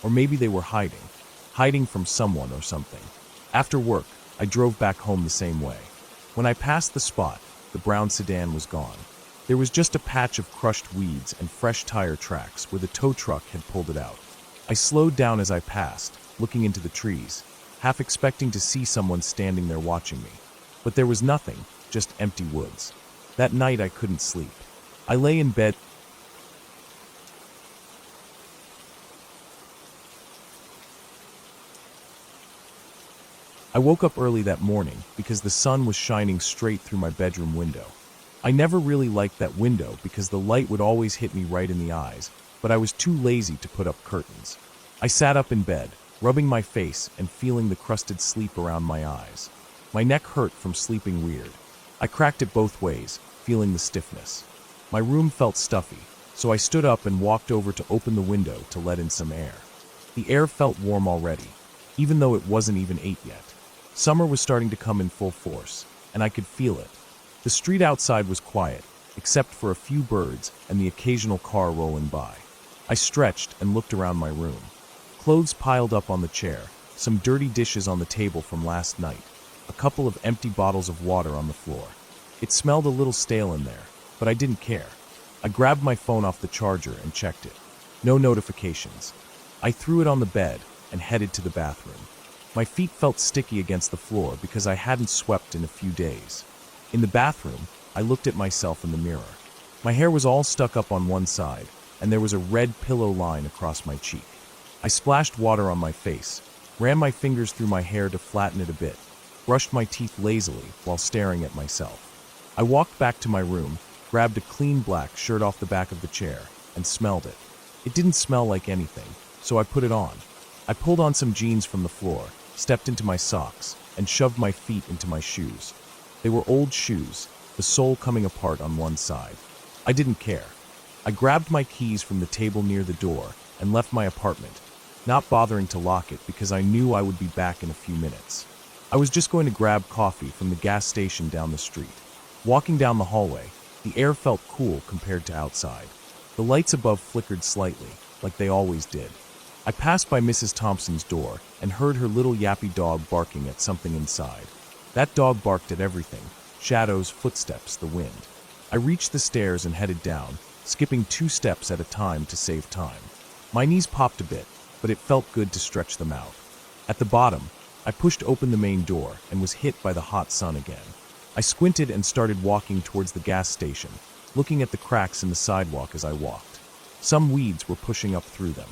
Or maybe they were hiding hiding from someone or something. After work, I drove back home the same way. When I passed the spot, the brown sedan was gone. There was just a patch of crushed weeds and fresh tire tracks where the tow truck had pulled it out. I slowed down as I passed, looking into the trees, half expecting to see someone standing there watching me. But there was nothing, just empty woods. That night I couldn't sleep. I lay in bed. I woke up early that morning because the sun was shining straight through my bedroom window. I never really liked that window because the light would always hit me right in the eyes, but I was too lazy to put up curtains. I sat up in bed, rubbing my face and feeling the crusted sleep around my eyes. My neck hurt from sleeping weird. I cracked it both ways, feeling the stiffness. My room felt stuffy, so I stood up and walked over to open the window to let in some air. The air felt warm already, even though it wasn't even 8 yet. Summer was starting to come in full force, and I could feel it. The street outside was quiet, except for a few birds and the occasional car rolling by. I stretched and looked around my room. Clothes piled up on the chair, some dirty dishes on the table from last night, a couple of empty bottles of water on the floor. It smelled a little stale in there, but I didn't care. I grabbed my phone off the charger and checked it. No notifications. I threw it on the bed and headed to the bathroom. My feet felt sticky against the floor because I hadn't swept in a few days. In the bathroom, I looked at myself in the mirror. My hair was all stuck up on one side, and there was a red pillow line across my cheek. I splashed water on my face, ran my fingers through my hair to flatten it a bit, brushed my teeth lazily while staring at myself. I walked back to my room, grabbed a clean black shirt off the back of the chair, and smelled it. It didn't smell like anything, so I put it on. I pulled on some jeans from the floor, stepped into my socks, and shoved my feet into my shoes. They were old shoes, the sole coming apart on one side. I didn't care. I grabbed my keys from the table near the door and left my apartment, not bothering to lock it because I knew I would be back in a few minutes. I was just going to grab coffee from the gas station down the street. Walking down the hallway, the air felt cool compared to outside. The lights above flickered slightly, like they always did. I passed by Mrs. Thompson's door and heard her little yappy dog barking at something inside. That dog barked at everything: shadows, footsteps, the wind. I reached the stairs and headed down, skipping 2 steps at a time to save time. My knees popped a bit, but it felt good to stretch them out. At the bottom, I pushed open the main door and was hit by the hot sun again. I squinted and started walking towards the gas station, looking at the cracks in the sidewalk as I walked. Some weeds were pushing up through them.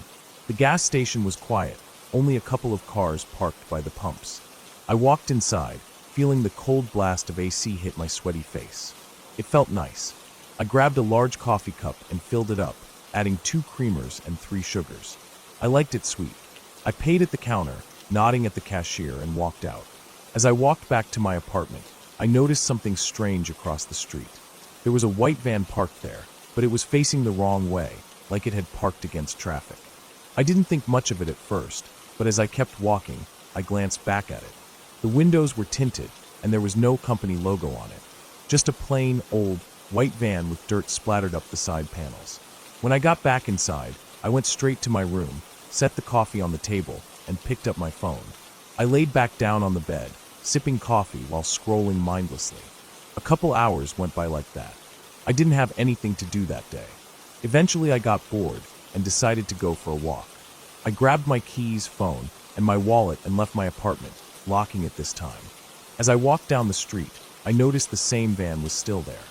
The gas station was quiet, only a couple of cars parked by the pumps. I walked inside, feeling the cold blast of AC hit my sweaty face. It felt nice. I grabbed a large coffee cup and filled it up, adding 2 creamers and 3 sugars. I liked it sweet. I paid at the counter, nodding at the cashier, and walked out. As I walked back to my apartment, I noticed something strange across the street. There was a white van parked there, but it was facing the wrong way, like it had parked against traffic. I didn't think much of it at first, but as I kept walking, I glanced back at it. The windows were tinted, and there was no company logo on it. Just a plain, old, white van with dirt splattered up the side panels. When I got back inside, I went straight to my room, set the coffee on the table, and picked up my phone. I laid back down on the bed, sipping coffee while scrolling mindlessly. A couple hours went by like that. I didn't have anything to do that day. Eventually I got bored and decided to go for a walk. I grabbed my keys, phone, and my wallet and left my apartment, locking it this time. As I walked down the street, I noticed the same van was still there.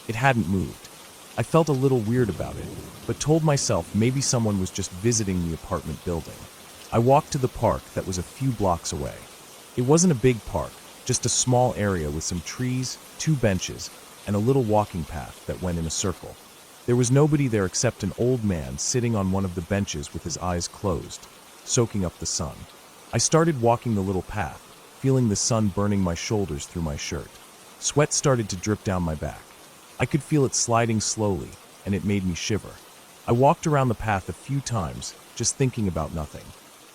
It hadn't moved. I felt a little weird about it, but told myself maybe someone was just visiting the apartment building. I walked to the park that was a few blocks away. It wasn't a big park, just a small area with some trees, 2 benches, and a little walking path that went in a circle. There was nobody there except an old man sitting on one of the benches with his eyes closed, soaking up the sun. I started walking the little path, feeling the sun burning my shoulders through my shirt. Sweat started to drip down my back. I could feel it sliding slowly, and it made me shiver. I walked around the path a few times, just thinking about nothing.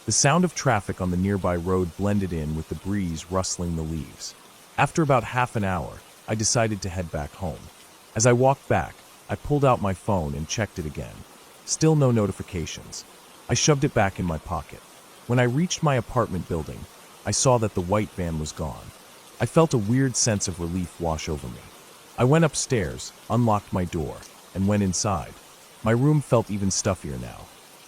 The sound of traffic on the nearby road blended in with the breeze rustling the leaves. After about half an hour, I decided to head back home. As I walked back, I pulled out my phone and checked it again. Still no notifications. I shoved it back in my pocket. When I reached my apartment building, I saw that the white van was gone. I felt a weird sense of relief wash over me. I went upstairs, unlocked my door, and went inside. My room felt even stuffier now.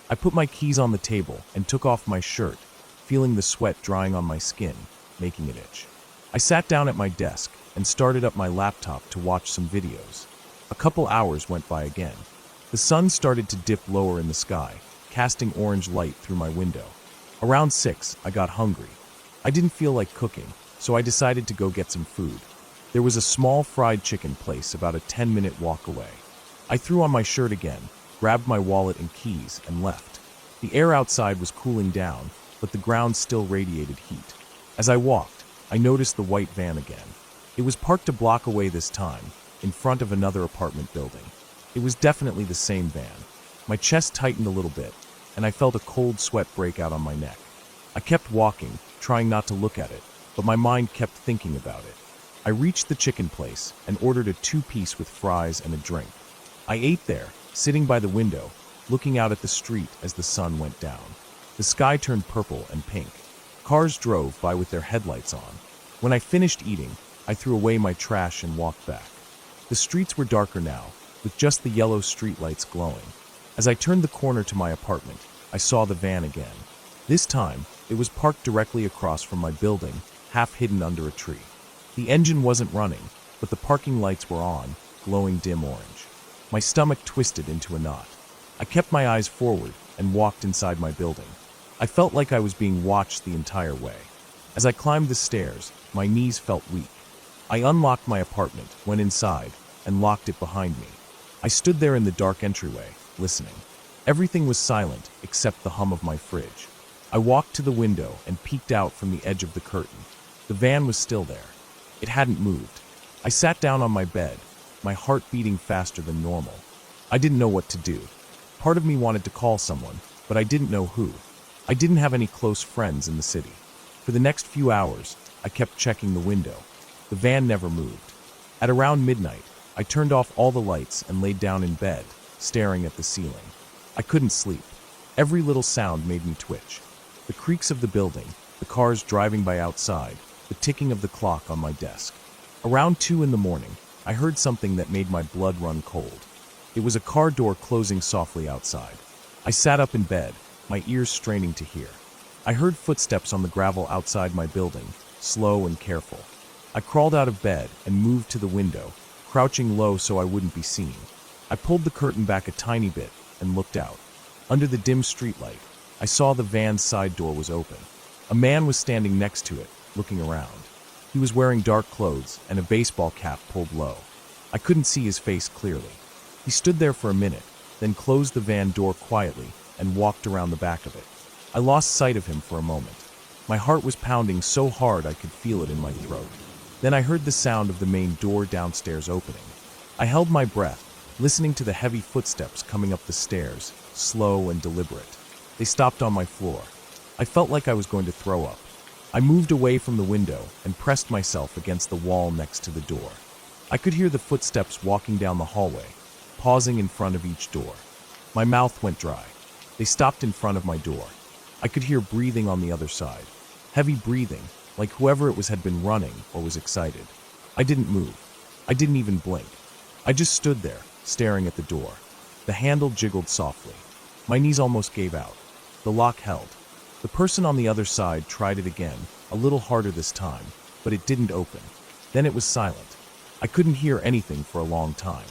I put my keys on the table and took off my shirt, feeling the sweat drying on my skin, making it itch. I sat down at my desk and started up my laptop to watch some videos. A couple hours went by again. The sun started to dip lower in the sky, casting orange light through my window. Around 6, I got hungry. I didn't feel like cooking, so I decided to go get some food. There was a small fried chicken place about a 10-minute walk away. I threw on my shirt again, grabbed my wallet and keys, and left. The air outside was cooling down, but the ground still radiated heat. As I walked, I noticed the white van again. It was parked a block away this time, in front of another apartment building. It was definitely the same van. My chest tightened a little bit, and I felt a cold sweat break out on my neck. I kept walking, trying not to look at it, but my mind kept thinking about it. I reached the chicken place and ordered a 2-piece with fries and a drink. I ate there, sitting by the window, looking out at the street as the sun went down. The sky turned purple and pink. Cars drove by with their headlights on. When I finished eating, I threw away my trash and walked back. The streets were darker now, with just the yellow streetlights glowing. As I turned the corner to my apartment, I saw the van again. This time, it was parked directly across from my building, half hidden under a tree. The engine wasn't running, but the parking lights were on, glowing dim orange. My stomach twisted into a knot. I kept my eyes forward and walked inside my building. I felt like I was being watched the entire way. As I climbed the stairs, my knees felt weak. I unlocked my apartment, went inside, and locked it behind me. I stood there in the dark entryway, listening. Everything was silent except the hum of my fridge. I walked to the window and peeked out from the edge of the curtain. The van was still there. It hadn't moved. I sat down on my bed, my heart beating faster than normal. I didn't know what to do. Part of me wanted to call someone, but I didn't know who. I didn't have any close friends in the city. For the next few hours, I kept checking the window. The van never moved. At around midnight, I turned off all the lights and laid down in bed, staring at the ceiling. I couldn't sleep. Every little sound made me twitch. The creaks of the building, the cars driving by outside, the ticking of the clock on my desk. Around 2 in the morning, I heard something that made my blood run cold. It was a car door closing softly outside. I sat up in bed, my ears straining to hear. I heard footsteps on the gravel outside my building, slow and careful. I crawled out of bed and moved to the window, crouching low so I wouldn't be seen. I pulled the curtain back a tiny bit and looked out. Under the dim streetlight, I saw the van's side door was open. A man was standing next to it, looking around. He was wearing dark clothes and a baseball cap pulled low. I couldn't see his face clearly. He stood there for a minute, then closed the van door quietly and walked around the back of it. I lost sight of him for a moment. My heart was pounding so hard I could feel it in my throat. Then I heard the sound of the main door downstairs opening. I held my breath, listening to the heavy footsteps coming up the stairs, slow and deliberate. They stopped on my floor. I felt like I was going to throw up. I moved away from the window and pressed myself against the wall next to the door. I could hear the footsteps walking down the hallway, pausing in front of each door. My mouth went dry. They stopped in front of my door. I could hear breathing on the other side. Heavy breathing, like whoever it was had been running or was excited. I didn't move. I didn't even blink. I just stood there, staring at the door. The handle jiggled softly. My knees almost gave out. The lock held. The person on the other side tried it again, a little harder this time, but it didn't open. Then it was silent. I couldn't hear anything for a long time.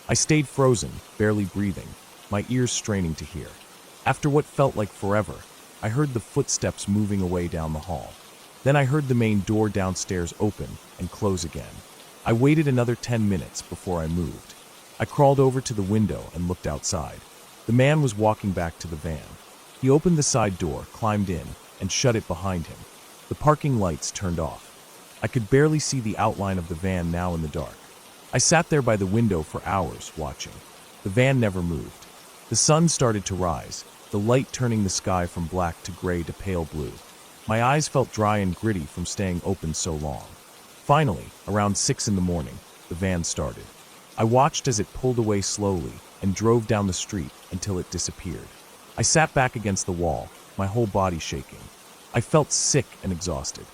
I stayed frozen, barely breathing, my ears straining to hear. After what felt like forever, I heard the footsteps moving away down the hall. Then I heard the main door downstairs open and close again. I waited another 10 minutes before I moved. I crawled over to the window and looked outside. The man was walking back to the van. He opened the side door, climbed in, and shut it behind him. The parking lights turned off. I could barely see the outline of the van now in the dark. I sat there by the window for hours, watching. The van never moved. The sun started to rise, the light turning the sky from black to gray to pale blue. My eyes felt dry and gritty from staying open so long. Finally, around 6 in the morning, the van started. I watched as it pulled away slowly and drove down the street until it disappeared. I sat back against the wall, my whole body shaking. I felt sick and exhausted.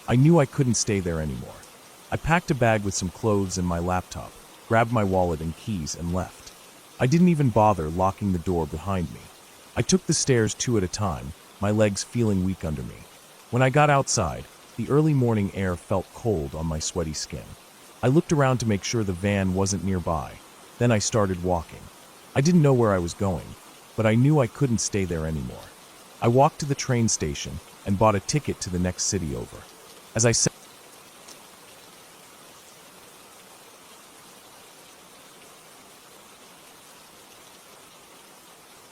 I knew I couldn't stay there anymore. I packed a bag with some clothes and my laptop, grabbed my wallet and keys, and left. I didn't even bother locking the door behind me. I took the stairs 2 at a time, my legs feeling weak under me. When I got outside, the early morning air felt cold on my sweaty skin. I looked around to make sure the van wasn't nearby. Then I started walking. I didn't know where I was going, but I knew I couldn't stay there anymore. I walked to the train station and bought a ticket to the next city over. As I sat,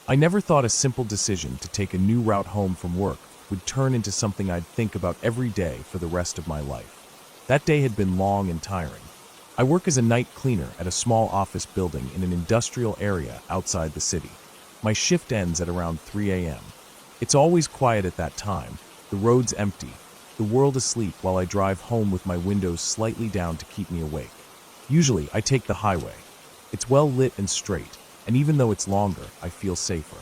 I never thought a simple decision to take a new route home from work would turn into something I'd think about every day for the rest of my life. That day had been long and tiring. I work as a night cleaner at a small office building in an industrial area outside the city. My shift ends at around 3 a.m. It's always quiet at that time, the roads empty, the world asleep, while I drive home with my windows slightly down to keep me awake. Usually, I take the highway. It's well lit and straight, and even though it's longer, I feel safer.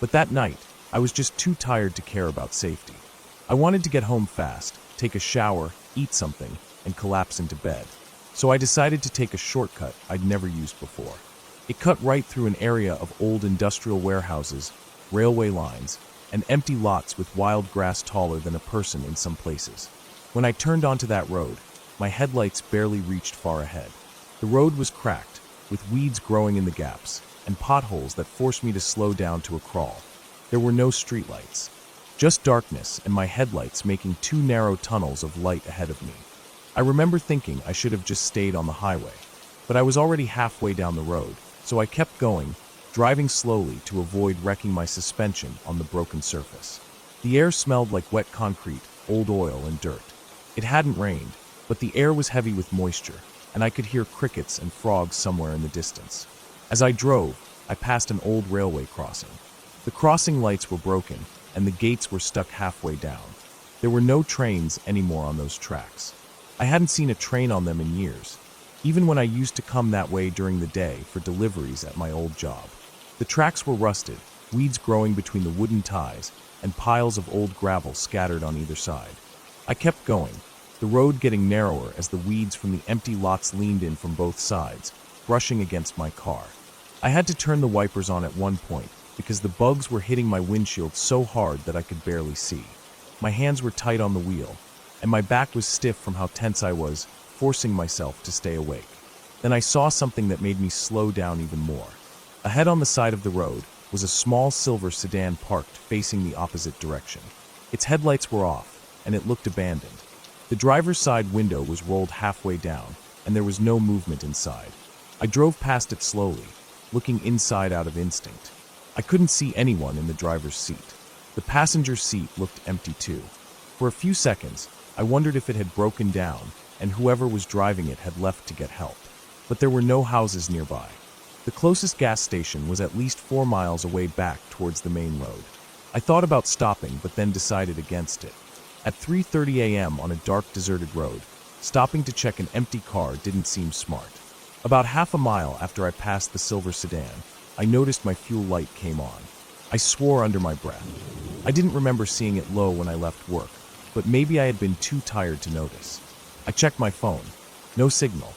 But that night, I was just too tired to care about safety. I wanted to get home fast, take a shower, eat something, and collapse into bed. So I decided to take a shortcut I'd never used before. It cut right through an area of old industrial warehouses, railway lines, and empty lots with wild grass taller than a person in some places. When I turned onto that road, my headlights barely reached far ahead. The road was cracked, with weeds growing in the gaps, and potholes that forced me to slow down to a crawl. There were no streetlights, just darkness and my headlights making 2 narrow tunnels of light ahead of me. I remember thinking I should have just stayed on the highway, but I was already halfway down the road, so I kept going, driving slowly to avoid wrecking my suspension on the broken surface. The air smelled like wet concrete, old oil, and dirt. It hadn't rained, but the air was heavy with moisture, and I could hear crickets and frogs somewhere in the distance. As I drove, I passed an old railway crossing. The crossing lights were broken, and the gates were stuck halfway down. There were no trains anymore on those tracks. I hadn't seen a train on them in years, even when I used to come that way during the day for deliveries at my old job. The tracks were rusted, weeds growing between the wooden ties, and piles of old gravel scattered on either side. I kept going, the road getting narrower as the weeds from the empty lots leaned in from both sides, brushing against my car. I had to turn the wipers on at one point because the bugs were hitting my windshield so hard that I could barely see. My hands were tight on the wheel, and my back was stiff from how tense I was, forcing myself to stay awake. Then I saw something that made me slow down even more. Ahead on the side of the road was a small silver sedan parked facing the opposite direction. Its headlights were off, and it looked abandoned. The driver's side window was rolled halfway down, and there was no movement inside. I drove past it slowly, looking inside out of instinct. I couldn't see anyone in the driver's seat. The passenger seat looked empty too. For a few seconds, I wondered if it had broken down and whoever was driving it had left to get help. But there were no houses nearby. The closest gas station was at least 4 miles away back towards the main road. I thought about stopping, but then decided against it. At 3:30 a.m. on a dark, deserted road, stopping to check an empty car didn't seem smart. About half a mile after I passed the silver sedan, I noticed my fuel light came on. I swore under my breath. I didn't remember seeing it low when I left work, but maybe I had been too tired to notice. I checked my phone. No signal.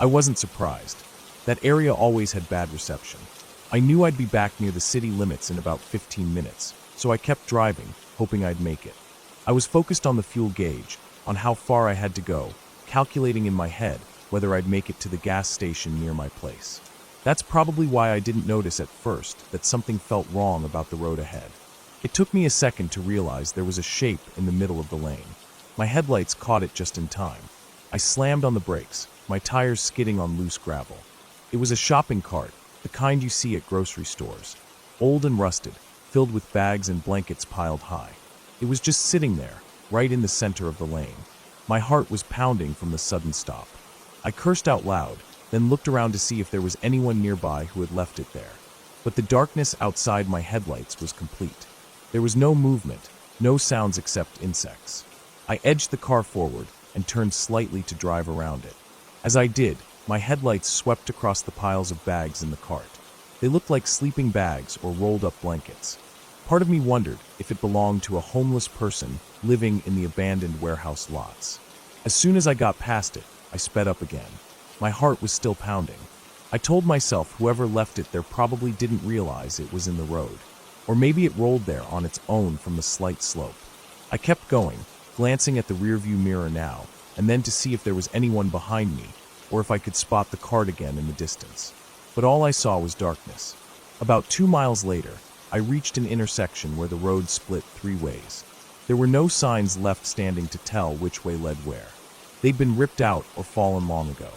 I wasn't surprised. That area always had bad reception. I knew I'd be back near the city limits in about 15 minutes, so I kept driving, hoping I'd make it. I was focused on the fuel gauge, on how far I had to go, calculating in my head whether I'd make it to the gas station near my place. That's probably why I didn't notice at first that something felt wrong about the road ahead. It took me a second to realize there was a shape in the middle of the lane. My headlights caught it just in time. I slammed on the brakes, my tires skidding on loose gravel. It was a shopping cart, the kind you see at grocery stores, old and rusted, filled with bags and blankets piled high. It was just sitting there, right in the center of the lane. My heart was pounding from the sudden stop. I cursed out loud, then looked around to see if there was anyone nearby who had left it there. But the darkness outside my headlights was complete. There was no movement, no sounds except insects. I edged the car forward and turned slightly to drive around it. As I did, my headlights swept across the piles of bags in the cart. They looked like sleeping bags or rolled-up blankets. Part of me wondered if it belonged to a homeless person living in the abandoned warehouse lots. As soon as I got past it, I sped up again. My heart was still pounding. I told myself whoever left it there probably didn't realize it was in the road. Or maybe it rolled there on its own from the slight slope. I kept going, glancing at the rearview mirror now, and then to see if there was anyone behind me, or if I could spot the cart again in the distance. But all I saw was darkness. About 2 miles later, I reached an intersection where the road split 3 ways. There were no signs left standing to tell which way led where. They'd been ripped out or fallen long ago.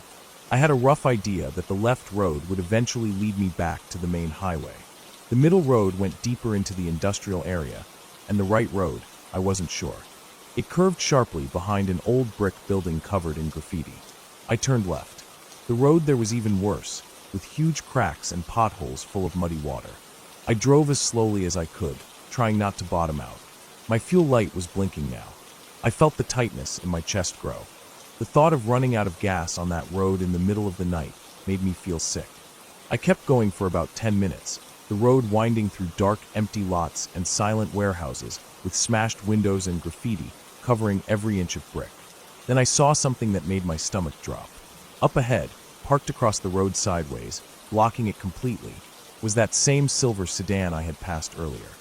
I had a rough idea that the left road would eventually lead me back to the main highway. The middle road went deeper into the industrial area, and the right road, I wasn't sure. It curved sharply behind an old brick building covered in graffiti. I turned left. The road there was even worse, with huge cracks and potholes full of muddy water. I drove as slowly as I could, trying not to bottom out. My fuel light was blinking now. I felt the tightness in my chest grow. The thought of running out of gas on that road in the middle of the night made me feel sick. I kept going for about 10 minutes, the road winding through dark, empty lots and silent warehouses with smashed windows and graffiti covering every inch of brick. Then I saw something that made my stomach drop. Up ahead, parked across the road sideways, blocking it completely, was that same silver sedan I had passed earlier.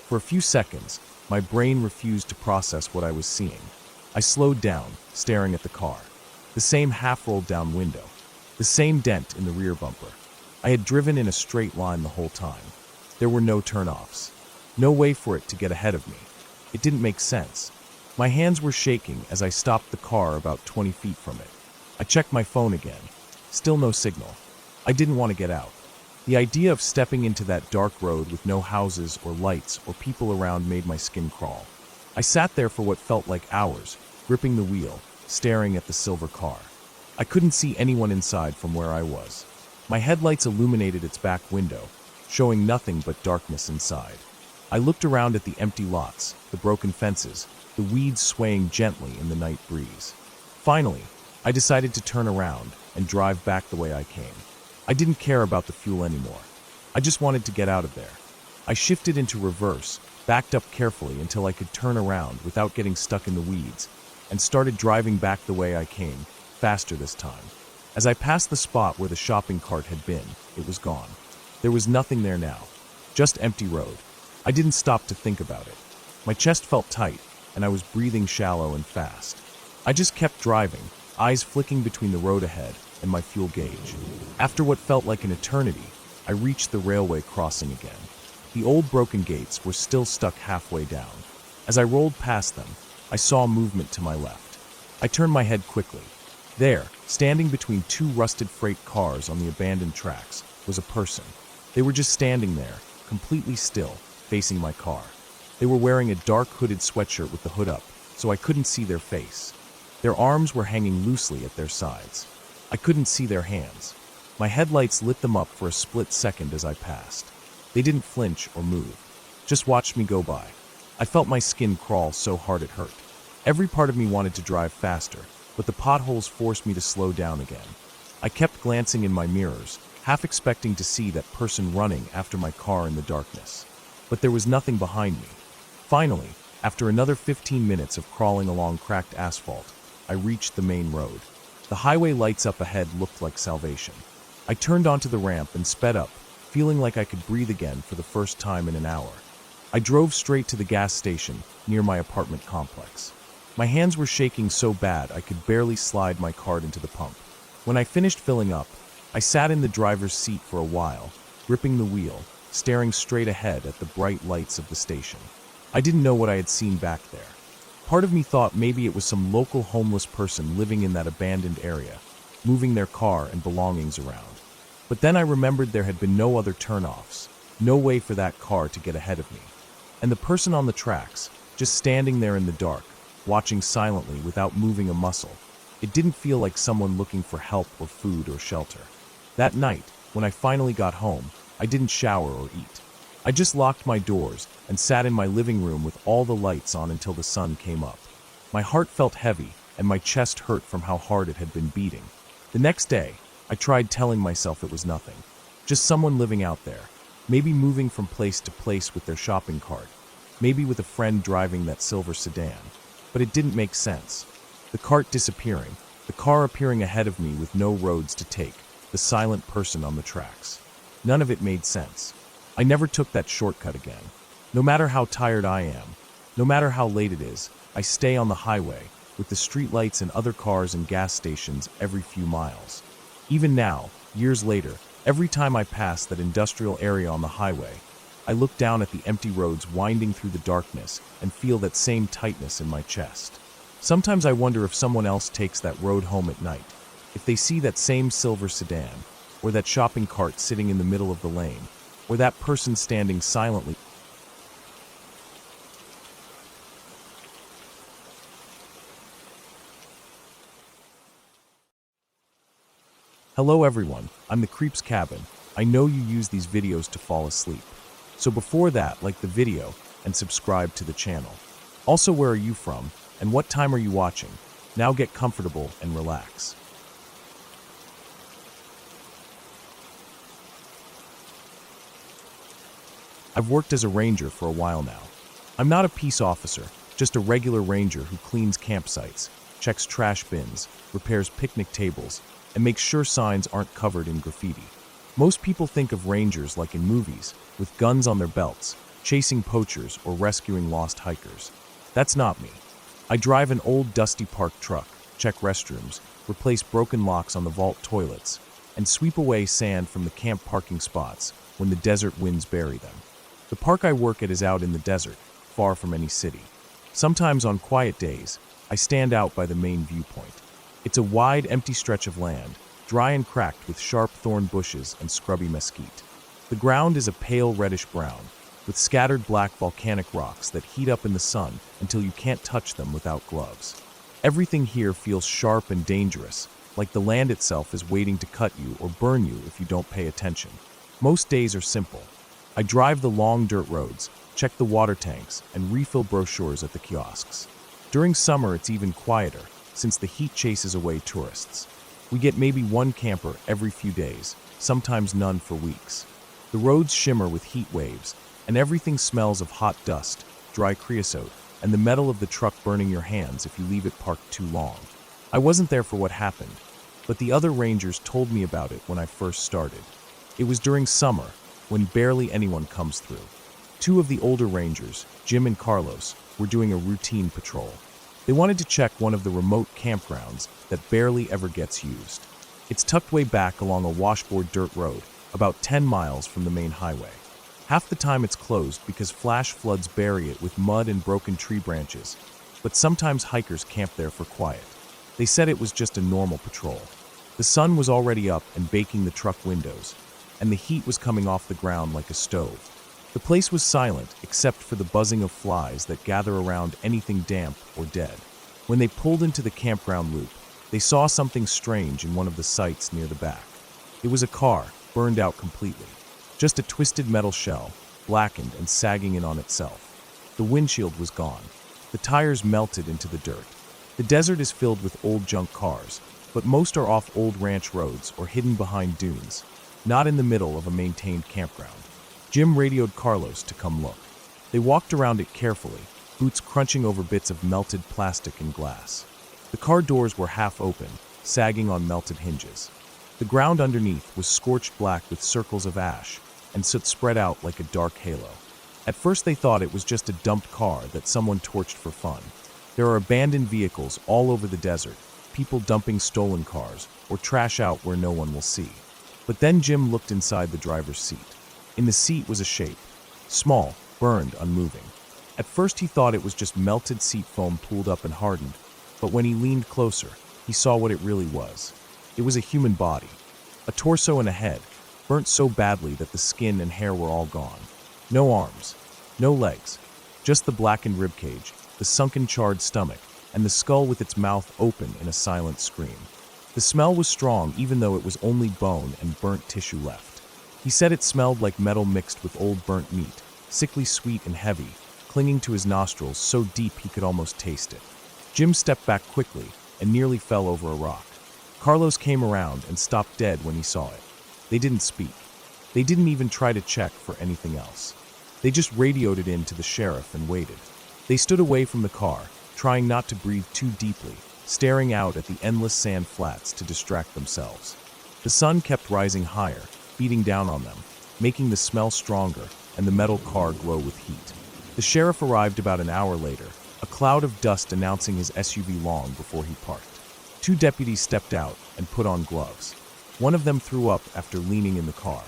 For a few seconds, my brain refused to process what I was seeing. I slowed down, staring at the car. The same half-rolled down window. The same dent in the rear bumper. I had driven in a straight line the whole time. There were no turnoffs. No way for it to get ahead of me. It didn't make sense. My hands were shaking as I stopped the car about 20 feet from it. I checked my phone again. Still no signal. I didn't want to get out. The idea of stepping into that dark road with no houses or lights or people around made my skin crawl. I sat there for what felt like hours, gripping the wheel, staring at the silver car. I couldn't see anyone inside from where I was. My headlights illuminated its back window, showing nothing but darkness inside. I looked around at the empty lots, the broken fences, the weeds swaying gently in the night breeze. Finally, I decided to turn around and drive back the way I came. I didn't care about the fuel anymore. I just wanted to get out of there. I shifted into reverse, backed up carefully until I could turn around without getting stuck in the weeds, and started driving back the way I came, faster this time. As I passed the spot where the shopping cart had been, it was gone. There was nothing there now, just empty road. I didn't stop to think about it. My chest felt tight, and I was breathing shallow and fast. I just kept driving, eyes flicking between the road ahead and my fuel gauge. After what felt like an eternity, I reached the railway crossing again. The old broken gates were still stuck halfway down. As I rolled past them, I saw movement to my left. I turned my head quickly. There, standing between 2 rusted freight cars on the abandoned tracks, was a person. They were just standing there, completely still, facing my car. They were wearing a dark hooded sweatshirt with the hood up, so I couldn't see their face. Their arms were hanging loosely at their sides. I couldn't see their hands. My headlights lit them up for a split second as I passed. They didn't flinch or move, just watched me go by. I felt my skin crawl so hard it hurt. Every part of me wanted to drive faster, but the potholes forced me to slow down again. I kept glancing in my mirrors, half expecting to see that person running after my car in the darkness. But there was nothing behind me. Finally, after another 15 minutes of crawling along cracked asphalt, I reached the main road. The highway lights up ahead looked like salvation. I turned onto the ramp and sped up, feeling like I could breathe again for the first time in an hour. I drove straight to the gas station near my apartment complex. My hands were shaking so bad I could barely slide my card into the pump. When I finished filling up, I sat in the driver's seat for a while, gripping the wheel, staring straight ahead at the bright lights of the station. I didn't know what I had seen back there. Part of me thought maybe it was some local homeless person living in that abandoned area, moving their car and belongings around. But then I remembered there had been no other turnoffs, no way for that car to get ahead of me. And the person on the tracks, just standing there in the dark, watching silently without moving a muscle. It didn't feel like someone looking for help or food or shelter. That night, when I finally got home, I didn't shower or eat. I just locked my doors and sat in my living room with all the lights on until the sun came up. My heart felt heavy and my chest hurt from how hard it had been beating. The next day, I tried telling myself it was nothing, just someone living out there. Maybe moving from place to place with their shopping cart. Maybe with a friend driving that silver sedan. But it didn't make sense. The cart disappearing, the car appearing ahead of me with no roads to take, the silent person on the tracks. None of it made sense. I never took that shortcut again. No matter how tired I am, no matter how late it is, I stay on the highway, with the streetlights and other cars and gas stations every few miles. Even now, years later, every time I pass that industrial area on the highway, I look down at the empty roads winding through the darkness and feel that same tightness in my chest. Sometimes I wonder if someone else takes that road home at night, if they see that same silver sedan, or that shopping cart sitting in the middle of the lane, or that person standing silently. Hello everyone, I'm the Creep's Cabin. I know you use these videos to fall asleep. So before that, like the video and subscribe to the channel. Also, where are you from and what time are you watching? Now get comfortable and relax. I've worked as a ranger for a while now. I'm not a peace officer, just a regular ranger who cleans campsites, checks trash bins, repairs picnic tables, and makes sure signs aren't covered in graffiti. Most people think of rangers like in movies, with guns on their belts, chasing poachers or rescuing lost hikers. That's not me. I drive an old dusty parked truck, check restrooms, replace broken locks on the vault toilets, and sweep away sand from the camp parking spots when the desert winds bury them. The park I work at is out in the desert, far from any city. Sometimes on quiet days, I stand out by the main viewpoint. It's a wide, empty stretch of land, dry and cracked with sharp thorn bushes and scrubby mesquite. The ground is a pale reddish brown, with scattered black volcanic rocks that heat up in the sun until you can't touch them without gloves. Everything here feels sharp and dangerous, like the land itself is waiting to cut you or burn you if you don't pay attention. Most days are simple. I drive the long dirt roads, check the water tanks, and refill brochures at the kiosks. During summer, it's even quieter, since the heat chases away tourists. We get maybe one camper every few days, sometimes none for weeks. The roads shimmer with heat waves, and everything smells of hot dust, dry creosote, and the metal of the truck burning your hands if you leave it parked too long. I wasn't there for what happened, but the other rangers told me about it when I first started. It was during summer, when barely anyone comes through. Two of the older rangers, Jim and Carlos, were doing a routine patrol. They wanted to check one of the remote campgrounds that barely ever gets used. It's tucked way back along a washboard dirt road, about 10 miles from the main highway. Half the time it's closed because flash floods bury it with mud and broken tree branches, but sometimes hikers camp there for quiet. They said it was just a normal patrol. The sun was already up and baking the truck windows, and the heat was coming off the ground like a stove. The place was silent except for the buzzing of flies that gather around anything damp or dead. When they pulled into the campground loop, they saw something strange in one of the sites near the back. It was a car, burned out completely. Just a twisted metal shell, blackened and sagging in on itself. The windshield was gone. The tires melted into the dirt. The desert is filled with old junk cars, but most are off old ranch roads or hidden behind dunes, not in the middle of a maintained campground. Jim radioed Carlos to come look. They walked around it carefully, boots crunching over bits of melted plastic and glass. The car doors were half open, sagging on melted hinges. The ground underneath was scorched black with circles of ash, and soot spread out like a dark halo. At first they thought it was just a dumped car that someone torched for fun. There are abandoned vehicles all over the desert, people dumping stolen cars, or trash out where no one will see. But then Jim looked inside the driver's seat. In the seat was a shape. Small, burned, unmoving. At first he thought it was just melted seat foam pulled up and hardened, but when he leaned closer, he saw what it really was. It was a human body. A torso and a head, burnt so badly that the skin and hair were all gone. No arms, no legs, just the blackened ribcage, the sunken charred stomach, and the skull with its mouth open in a silent scream. The smell was strong even though it was only bone and burnt tissue left. He said it smelled like metal mixed with old burnt meat, sickly sweet and heavy, clinging to his nostrils so deep he could almost taste it. Jim stepped back quickly and nearly fell over a rock. Carlos came around and stopped dead when he saw it. They didn't speak. They didn't even try to check for anything else. They just radioed it in to the sheriff and waited. They stood away from the car, trying not to breathe too deeply, staring out at the endless sand flats to distract themselves. The sun kept rising higher, beating down on them, making the smell stronger and the metal car glow with heat. The sheriff arrived about an hour later, a cloud of dust announcing his SUV long before he parked. 2 deputies stepped out and put on gloves. One of them threw up after leaning in the car.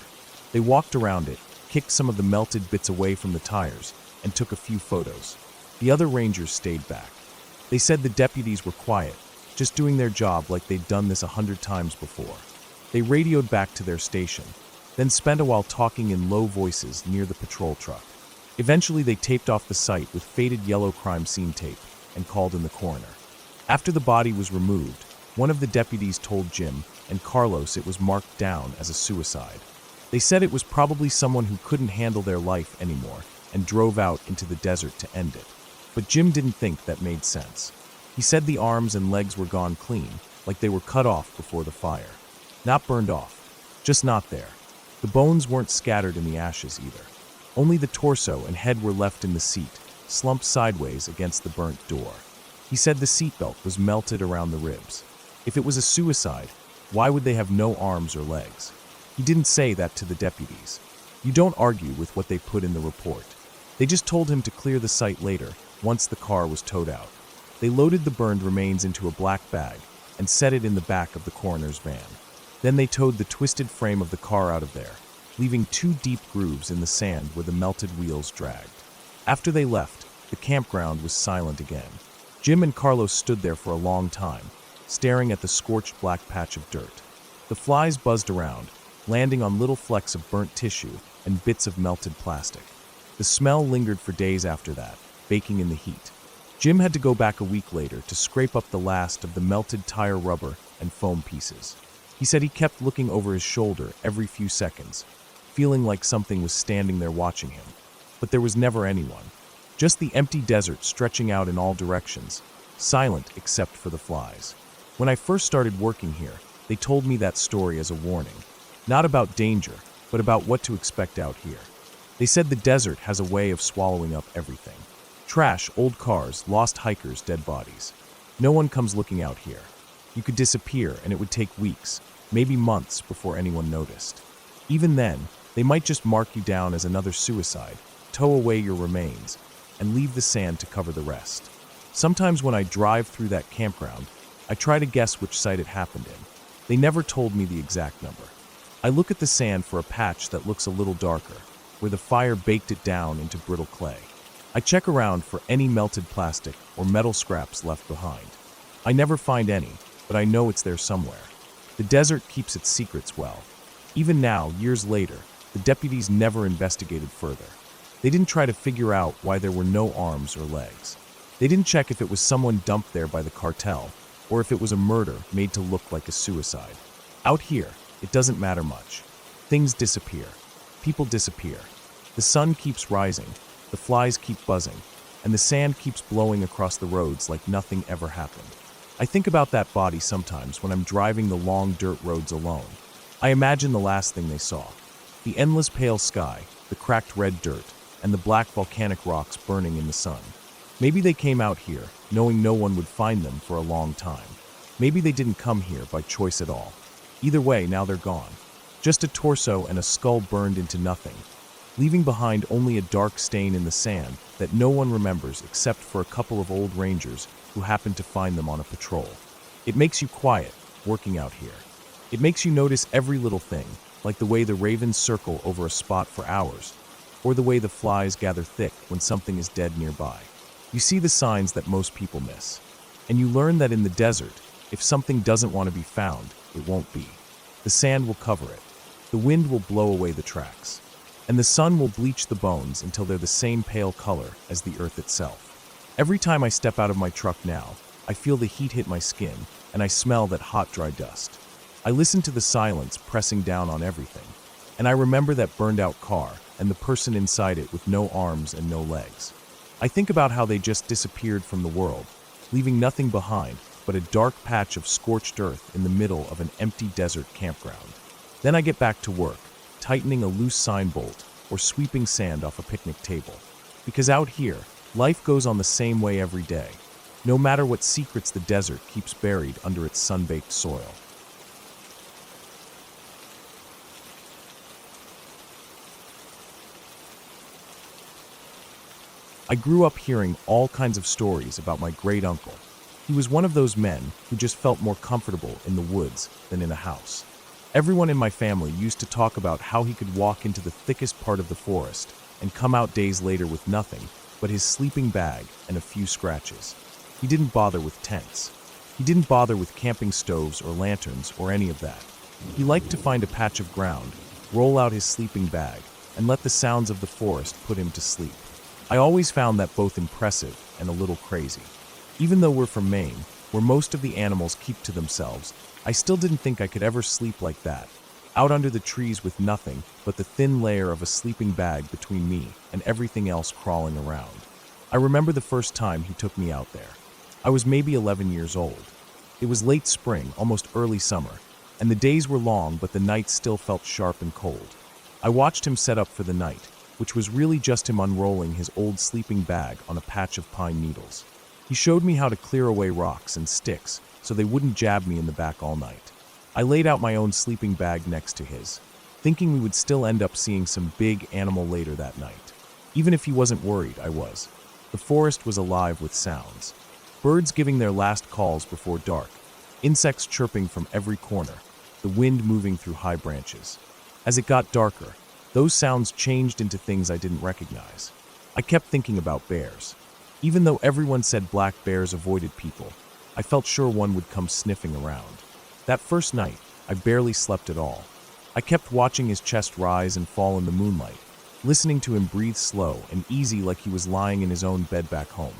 They walked around it, kicked some of the melted bits away from the tires, and took a few photos. The other rangers stayed back. They said the deputies were quiet, just doing their job like they'd done this 100 times before. They radioed back to their station, then spent a while talking in low voices near the patrol truck. Eventually they taped off the site with faded yellow crime scene tape and called in the coroner. After the body was removed, one of the deputies told Jim and Carlos it was marked down as a suicide. They said it was probably someone who couldn't handle their life anymore and drove out into the desert to end it. But Jim didn't think that made sense. He said the arms and legs were gone clean, like they were cut off before the fire. Not burned off, just not there. The bones weren't scattered in the ashes either. Only the torso and head were left in the seat, slumped sideways against the burnt door. He said the seatbelt was melted around the ribs. If it was a suicide, why would they have no arms or legs? He didn't say that to the deputies. You don't argue with what they put in the report. They just told him to clear the site later, once the car was towed out. They loaded the burned remains into a black bag and set it in the back of the coroner's van. Then they towed the twisted frame of the car out of there, leaving 2 deep grooves in the sand where the melted wheels dragged. After they left, the campground was silent again. Jim and Carlos stood there for a long time, staring at the scorched black patch of dirt. The flies buzzed around, landing on little flecks of burnt tissue and bits of melted plastic. The smell lingered for days after that, baking in the heat. Jim had to go back a week later to scrape up the last of the melted tire rubber and foam pieces. He said he kept looking over his shoulder every few seconds, feeling like something was standing there watching him. But there was never anyone. Just the empty desert stretching out in all directions, silent except for the flies. When I first started working here, they told me that story as a warning. Not about danger, but about what to expect out here. They said the desert has a way of swallowing up everything. Trash, old cars, lost hikers, dead bodies. No one comes looking out here. You could disappear and it would take weeks, maybe months before anyone noticed. Even then, they might just mark you down as another suicide, tow away your remains, and leave the sand to cover the rest. Sometimes when I drive through that campground, I try to guess which site it happened in. They never told me the exact number. I look at the sand for a patch that looks a little darker, where the fire baked it down into brittle clay. I check around for any melted plastic or metal scraps left behind. I never find any, but I know it's there somewhere. The desert keeps its secrets well. Even now, years later, the deputies never investigated further. They didn't try to figure out why there were no arms or legs. They didn't check if it was someone dumped there by the cartel, or if it was a murder made to look like a suicide. Out here, it doesn't matter much. Things disappear. People disappear. The sun keeps rising, the flies keep buzzing, and the sand keeps blowing across the roads like nothing ever happened. I think about that body sometimes when I'm driving the long dirt roads alone. I imagine the last thing they saw. The endless pale sky, the cracked red dirt, and the black volcanic rocks burning in the sun. Maybe they came out here, knowing no one would find them for a long time. Maybe they didn't come here by choice at all. Either way, now they're gone. Just a torso and a skull burned into nothing, leaving behind only a dark stain in the sand that no one remembers except for a couple of old rangers who happened to find them on a patrol. It makes you quiet, working out here. It makes you notice every little thing, like the way the ravens circle over a spot for hours, or the way the flies gather thick when something is dead nearby. You see the signs that most people miss. And you learn that in the desert, if something doesn't want to be found, it won't be. The sand will cover it. The wind will blow away the tracks. And the sun will bleach the bones until they're the same pale color as the earth itself. Every time I step out of my truck now, I feel the heat hit my skin, and I smell that hot, dry dust. I listen to the silence pressing down on everything, and I remember that burned-out car and the person inside it with no arms and no legs. I think about how they just disappeared from the world, leaving nothing behind but a dark patch of scorched earth in the middle of an empty desert campground. Then I get back to work, tightening a loose sign bolt, or sweeping sand off a picnic table. Because out here, life goes on the same way every day, no matter what secrets the desert keeps buried under its sun-baked soil. I grew up hearing all kinds of stories about my great-uncle. He was one of those men who just felt more comfortable in the woods than in a house. Everyone in my family used to talk about how he could walk into the thickest part of the forest and come out days later with nothing but his sleeping bag and a few scratches. He didn't bother with tents. He didn't bother with camping stoves or lanterns or any of that. He liked to find a patch of ground, roll out his sleeping bag, and let the sounds of the forest put him to sleep. I always found that both impressive and a little crazy. Even though we're from Maine, where most of the animals keep to themselves, I still didn't think I could ever sleep like that, out under the trees with nothing but the thin layer of a sleeping bag between me and everything else crawling around. I remember the first time he took me out there. I was maybe 11 years old. It was late spring, almost early summer, and the days were long but the nights still felt sharp and cold. I watched him set up for the night, which was really just him unrolling his old sleeping bag on a patch of pine needles. He showed me how to clear away rocks and sticks so they wouldn't jab me in the back all night. I laid out my own sleeping bag next to his, thinking we would still end up seeing some big animal later that night. Even if he wasn't worried, I was. The forest was alive with sounds. Birds giving their last calls before dark, insects chirping from every corner, the wind moving through high branches. As it got darker, those sounds changed into things I didn't recognize. I kept thinking about bears. Even though everyone said black bears avoided people, I felt sure one would come sniffing around. That first night, I barely slept at all. I kept watching his chest rise and fall in the moonlight, listening to him breathe slow and easy like he was lying in his own bed back home.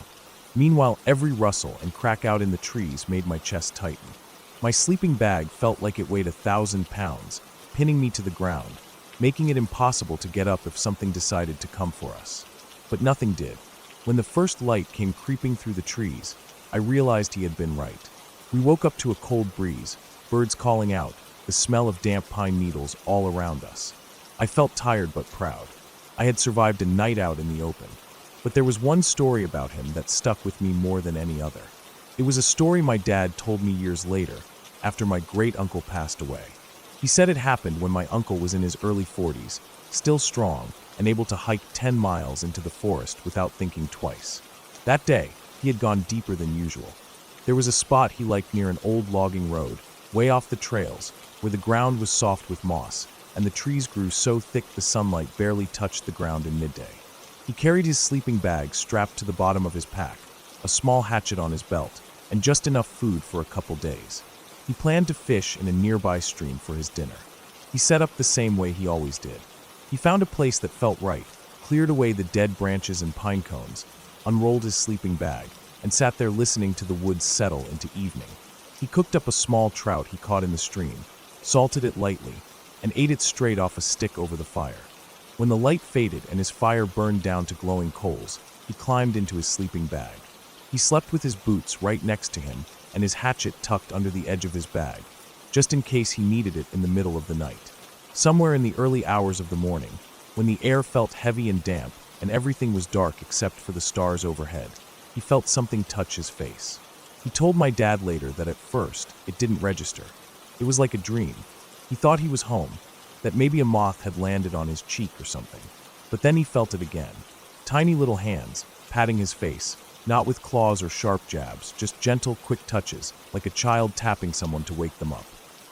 Meanwhile, every rustle and crack out in the trees made my chest tighten. My sleeping bag felt like it weighed 1,000 pounds, pinning me to the ground, making it impossible to get up if something decided to come for us. But nothing did. When the first light came creeping through the trees, I realized he had been right. We woke up to a cold breeze, birds calling out, the smell of damp pine needles all around us. I felt tired but proud. I had survived a night out in the open. But there was one story about him that stuck with me more than any other. It was a story my dad told me years later, after my great-uncle passed away. He said it happened when my uncle was in his early 40s, still strong, and able to hike 10 miles into the forest without thinking twice. That day, he had gone deeper than usual. There was a spot he liked near an old logging road, way off the trails, where the ground was soft with moss, and the trees grew so thick the sunlight barely touched the ground in midday. He carried his sleeping bag strapped to the bottom of his pack, a small hatchet on his belt, and just enough food for a couple days. He planned to fish in a nearby stream for his dinner. He set up the same way he always did. He found a place that felt right, cleared away the dead branches and pine cones, unrolled his sleeping bag, and sat there listening to the woods settle into evening. He cooked up a small trout he caught in the stream, salted it lightly, and ate it straight off a stick over the fire. When the light faded and his fire burned down to glowing coals, he climbed into his sleeping bag. He slept with his boots right next to him and his hatchet tucked under the edge of his bag, just in case he needed it in the middle of the night. Somewhere in the early hours of the morning, when the air felt heavy and damp and everything was dark except for the stars overhead, he felt something touch his face. He told my dad later that at first, it didn't register. It was like a dream. He thought he was home, that maybe a moth had landed on his cheek or something. But then he felt it again. Tiny little hands, patting his face, not with claws or sharp jabs, just gentle, quick touches, like a child tapping someone to wake them up.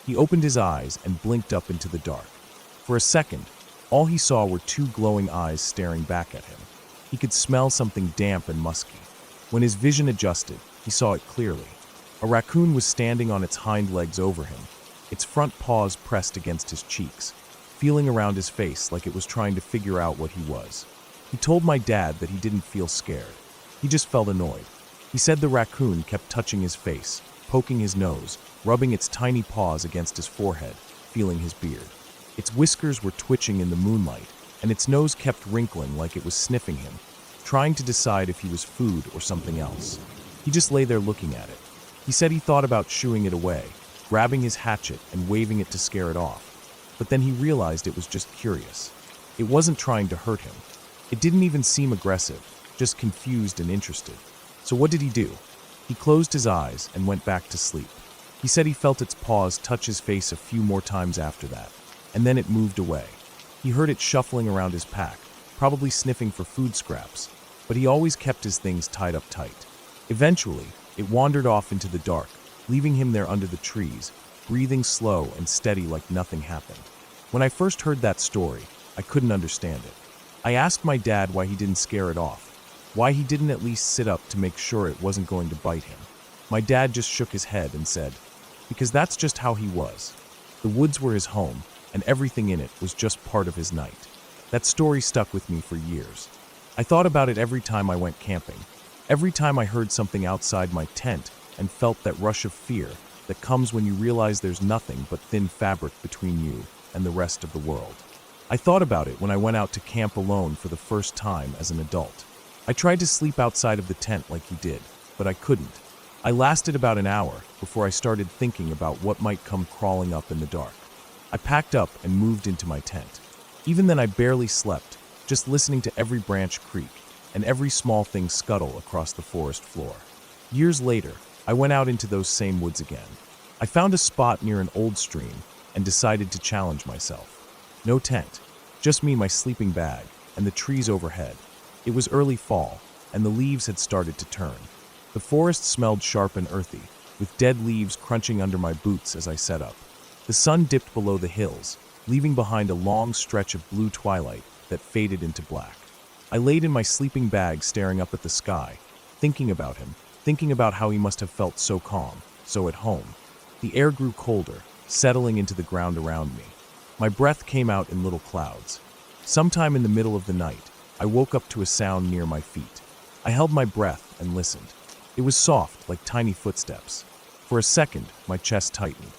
He opened his eyes and blinked up into the dark. For a second, all he saw were two glowing eyes staring back at him. He could smell something damp and musky. When his vision adjusted, he saw it clearly. A raccoon was standing on its hind legs over him, its front paws pressed against his cheeks, feeling around his face like it was trying to figure out what he was. He told my dad that he didn't feel scared. He just felt annoyed. He said the raccoon kept touching his face, poking his nose, rubbing its tiny paws against his forehead, feeling his beard. Its whiskers were twitching in the moonlight, and its nose kept wrinkling like it was sniffing him, trying to decide if he was food or something else. He just lay there looking at it. He said he thought about shooing it away, grabbing his hatchet and waving it to scare it off. but then he realized it was just curious. It wasn't trying to hurt him. It didn't even seem aggressive, just confused and interested. So what did he do? He closed his eyes and went back to sleep. He said he felt its paws touch his face a few more times after that, and then it moved away. He heard it shuffling around his pack, probably sniffing for food scraps, but he always kept his things tied up tight. Eventually, it wandered off into the dark, leaving him there under the trees, breathing slow and steady like nothing happened. When I first heard that story, I couldn't understand it. I asked my dad why he didn't scare it off, why he didn't at least sit up to make sure it wasn't going to bite him. My dad just shook his head and said, because that's just how he was. The woods were his home, and everything in it was just part of his night. That story stuck with me for years. I thought about it every time I went camping, every time I heard something outside my tent and felt that rush of fear that comes when you realize there's nothing but thin fabric between you and the rest of the world. I thought about it when I went out to camp alone for the first time as an adult. I tried to sleep outside of the tent like he did, but I couldn't. I lasted about an hour before I started thinking about what might come crawling up in the dark. I packed up and moved into my tent. Even then I barely slept, just listening to every branch creak and every small thing scuttle across the forest floor. Years later, I went out into those same woods again. I found a spot near an old stream and decided to challenge myself. No tent, just me, my sleeping bag, and the trees overhead. It was early fall, and the leaves had started to turn. The forest smelled sharp and earthy, with dead leaves crunching under my boots as I set up. The sun dipped below the hills, leaving behind a long stretch of blue twilight that faded into black. I laid in my sleeping bag staring up at the sky, thinking about him, thinking about how he must have felt so calm, so at home. The air grew colder, settling into the ground around me. My breath came out in little clouds. Sometime in the middle of the night, I woke up to a sound near my feet. I held my breath and listened. It was soft, like tiny footsteps. For a second, my chest tightened.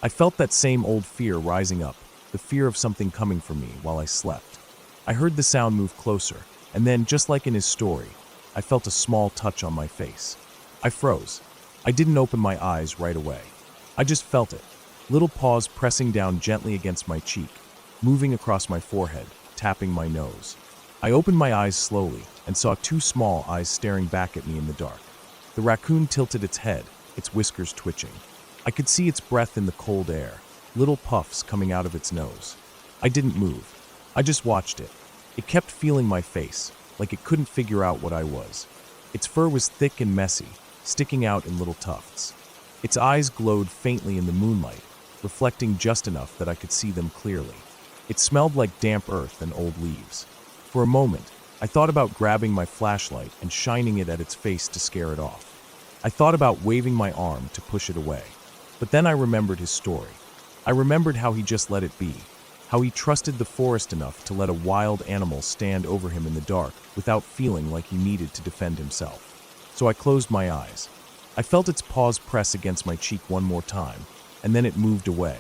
I felt that same old fear rising up, the fear of something coming for me while I slept. I heard the sound move closer, and then, just like in his story, I felt a small touch on my face. I froze. I didn't open my eyes right away. I just felt it. Little paws pressing down gently against my cheek, moving across my forehead, tapping my nose. I opened my eyes slowly and saw two small eyes staring back at me in the dark. The raccoon tilted its head, its whiskers twitching. I could see its breath in the cold air, little puffs coming out of its nose. I didn't move. I just watched it. It kept feeling my face, like it couldn't figure out what I was. Its fur was thick and messy, sticking out in little tufts. Its eyes glowed faintly in the moonlight, reflecting just enough that I could see them clearly. It smelled like damp earth and old leaves. For a moment, I thought about grabbing my flashlight and shining it at its face to scare it off. I thought about waving my arm to push it away. But then I remembered his story. I remembered how he just let it be, how he trusted the forest enough to let a wild animal stand over him in the dark without feeling like he needed to defend himself. So I closed my eyes. I felt its paws press against my cheek one more time, and then it moved away.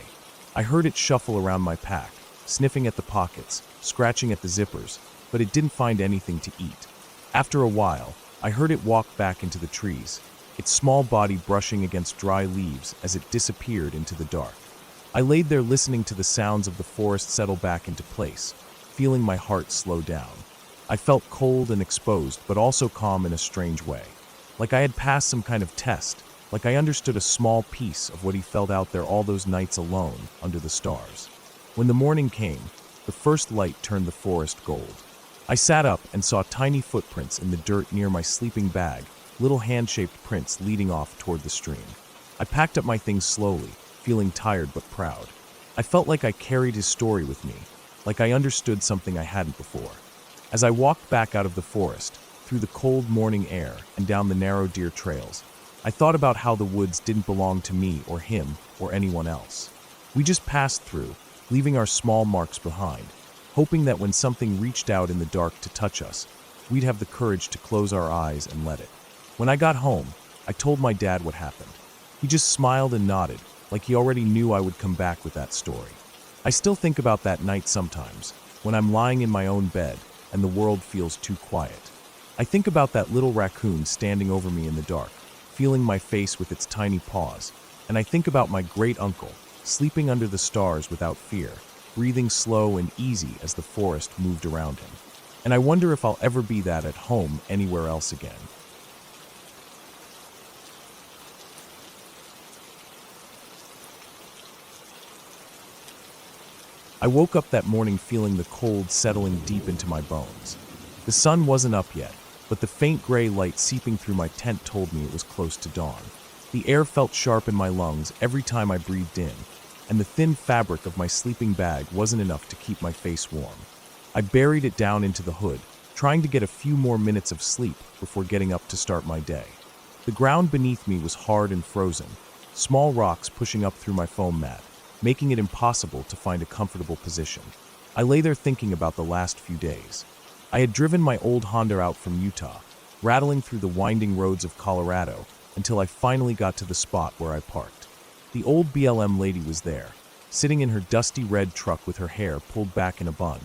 I heard it shuffle around my pack, sniffing at the pockets, scratching at the zippers, but it didn't find anything to eat. After a while, I heard it walk back into the trees, its small body brushing against dry leaves as it disappeared into the dark. I laid there listening to the sounds of the forest settle back into place, feeling my heart slow down. I felt cold and exposed, but also calm in a strange way. Like I had passed some kind of test, like I understood a small piece of what he felt out there all those nights alone under the stars. When the morning came, the first light turned the forest gold. I sat up and saw tiny footprints in the dirt near my sleeping bag, little hand-shaped prints leading off toward the stream. I packed up my things slowly, feeling tired but proud. I felt like I carried his story with me, like I understood something I hadn't before. As I walked back out of the forest, through the cold morning air and down the narrow deer trails, I thought about how the woods didn't belong to me or him or anyone else. We just passed through, leaving our small marks behind, hoping that when something reached out in the dark to touch us, we'd have the courage to close our eyes and let it. When I got home, I told my dad what happened. He just smiled and nodded, like he already knew I would come back with that story. I still think about that night sometimes, when I'm lying in my own bed and the world feels too quiet. I think about that little raccoon standing over me in the dark, feeling my face with its tiny paws, and I think about my great uncle, sleeping under the stars without fear, breathing slow and easy as the forest moved around him. And I wonder if I'll ever be that at home anywhere else again. I woke up that morning feeling the cold settling deep into my bones. The sun wasn't up yet, but the faint gray light seeping through my tent told me it was close to dawn. The air felt sharp in my lungs every time I breathed in, and the thin fabric of my sleeping bag wasn't enough to keep my face warm. I buried it down into the hood, trying to get a few more minutes of sleep before getting up to start my day. The ground beneath me was hard and frozen, small rocks pushing up through my foam mat, making it impossible to find a comfortable position. I lay there thinking about the last few days. I had driven my old Honda out from Utah, rattling through the winding roads of Colorado until I finally got to the spot where I parked. The old BLM lady was there, sitting in her dusty red truck with her hair pulled back in a bun,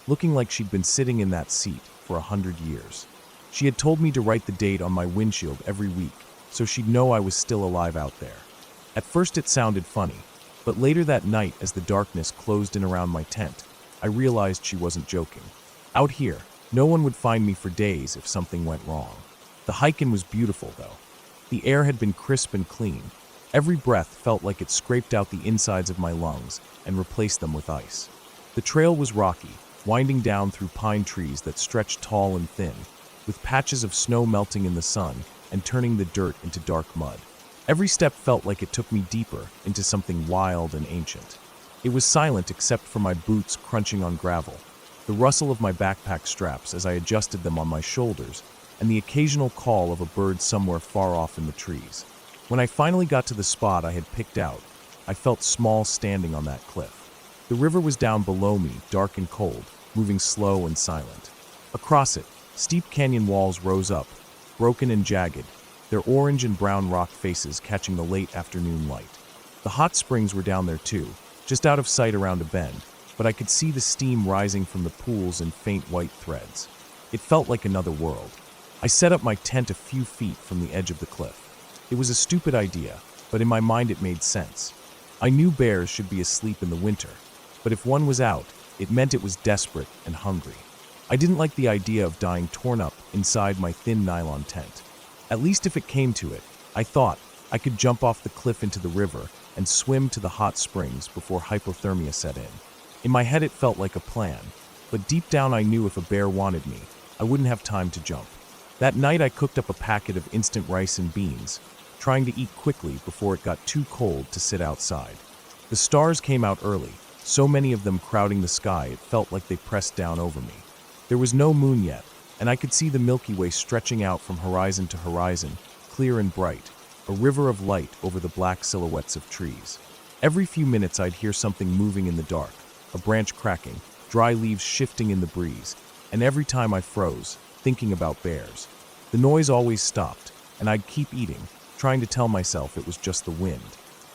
looking like she'd been sitting in that seat for 100 years. She had told me to write the date on my windshield every week, so she'd know I was still alive out there. At first it sounded funny, but later that night, as the darkness closed in around my tent, I realized she wasn't joking. Out here, no one would find me for days if something went wrong. The hike-in was beautiful, though. The air had been crisp and clean. Every breath felt like it scraped out the insides of my lungs and replaced them with ice. The trail was rocky, winding down through pine trees that stretched tall and thin, with patches of snow melting in the sun and turning the dirt into dark mud. Every step felt like it took me deeper into something wild and ancient. It was silent except for my boots crunching on gravel, the rustle of my backpack straps as I adjusted them on my shoulders, and the occasional call of a bird somewhere far off in the trees. When I finally got to the spot I had picked out, I felt small standing on that cliff. The river was down below me, dark and cold, moving slow and silent. Across it, steep canyon walls rose up, broken and jagged, their orange and brown rock faces catching the late afternoon light. The hot springs were down there too, just out of sight around a bend, but I could see the steam rising from the pools in faint white threads. It felt like another world. I set up my tent a few feet from the edge of the cliff. It was a stupid idea, but in my mind it made sense. I knew bears should be asleep in the winter, but if one was out, it meant it was desperate and hungry. I didn't like the idea of dying torn up inside my thin nylon tent. At least if it came to it, I thought I could jump off the cliff into the river and swim to the hot springs before hypothermia set in. In my head it felt like a plan, but deep down I knew if a bear wanted me, I wouldn't have time to jump. That night I cooked up a packet of instant rice and beans, trying to eat quickly before it got too cold to sit outside. The stars came out early, so many of them crowding the sky it felt like they pressed down over me. There was no moon yet, and I could see the Milky Way stretching out from horizon to horizon, clear and bright, a river of light over the black silhouettes of trees. Every few minutes I'd hear something moving in the dark, a branch cracking, dry leaves shifting in the breeze, and every time I froze, thinking about bears. The noise always stopped, and I'd keep eating, trying to tell myself it was just the wind.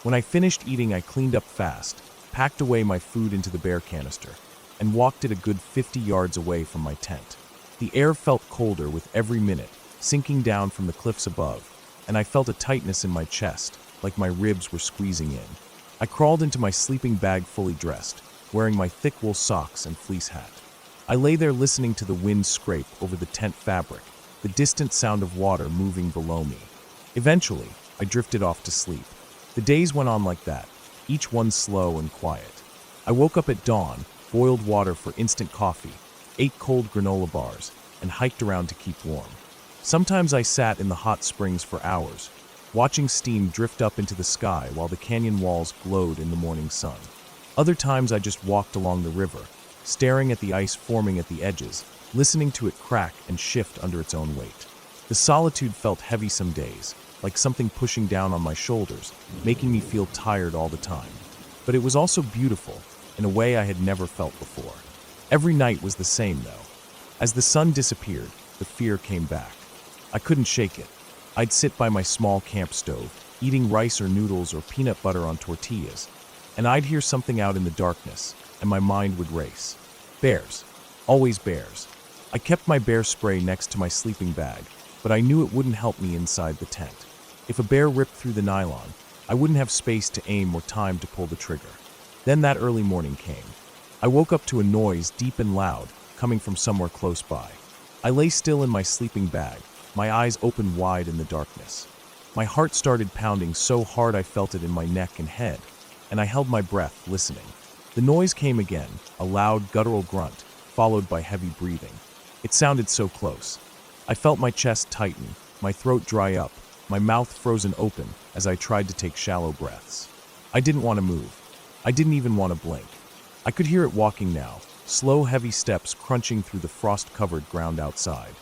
When I finished eating, I cleaned up fast, packed away my food into the bear canister, and walked it a good 50 yards away from my tent. The air felt colder with every minute, sinking down from the cliffs above, and I felt a tightness in my chest, like my ribs were squeezing in. I crawled into my sleeping bag fully dressed, wearing my thick wool socks and fleece hat. I lay there listening to the wind scrape over the tent fabric, the distant sound of water moving below me. Eventually, I drifted off to sleep. The days went on like that, each one slow and quiet. I woke up at dawn, boiled water for instant coffee, ate cold granola bars, and hiked around to keep warm. Sometimes I sat in the hot springs for hours, watching steam drift up into the sky while the canyon walls glowed in the morning sun. Other times I just walked along the river, staring at the ice forming at the edges, listening to it crack and shift under its own weight. The solitude felt heavy some days, like something pushing down on my shoulders, making me feel tired all the time. But it was also beautiful, in a way I had never felt before. Every night was the same, though. As the sun disappeared, the fear came back. I couldn't shake it. I'd sit by my small camp stove, eating rice or noodles or peanut butter on tortillas, and I'd hear something out in the darkness, and my mind would race. Bears. Always bears. I kept my bear spray next to my sleeping bag, but I knew it wouldn't help me inside the tent. If a bear ripped through the nylon, I wouldn't have space to aim or time to pull the trigger. Then that early morning came. I woke up to a noise deep and loud, coming from somewhere close by. I lay still in my sleeping bag, my eyes open wide in the darkness. My heart started pounding so hard I felt it in my neck and head, and I held my breath, listening. The noise came again, a loud, guttural grunt, followed by heavy breathing. It sounded so close. I felt my chest tighten, my throat dry up, my mouth frozen open as I tried to take shallow breaths. I didn't want to move. I didn't even want to blink. I could hear it walking now, slow, heavy steps crunching through the frost-covered ground outside.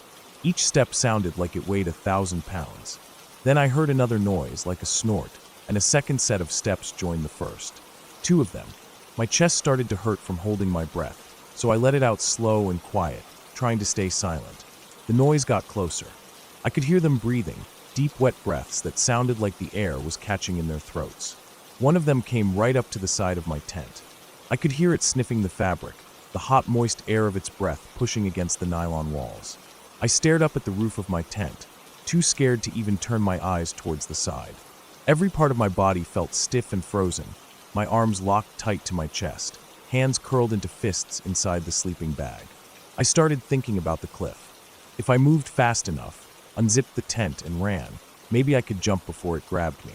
Each step sounded like it weighed 1,000 pounds. Then I heard another noise, like a snort, and a second set of steps joined the first. 2 of them. My chest started to hurt from holding my breath, so I let it out slow and quiet, trying to stay silent. The noise got closer. I could hear them breathing, deep, wet breaths that sounded like the air was catching in their throats. One of them came right up to the side of my tent. I could hear it sniffing the fabric, the hot, moist air of its breath pushing against the nylon walls. I stared up at the roof of my tent, too scared to even turn my eyes towards the side. Every part of my body felt stiff and frozen, my arms locked tight to my chest, hands curled into fists inside the sleeping bag. I started thinking about the cliff. If I moved fast enough, unzipped the tent and ran, maybe I could jump before it grabbed me.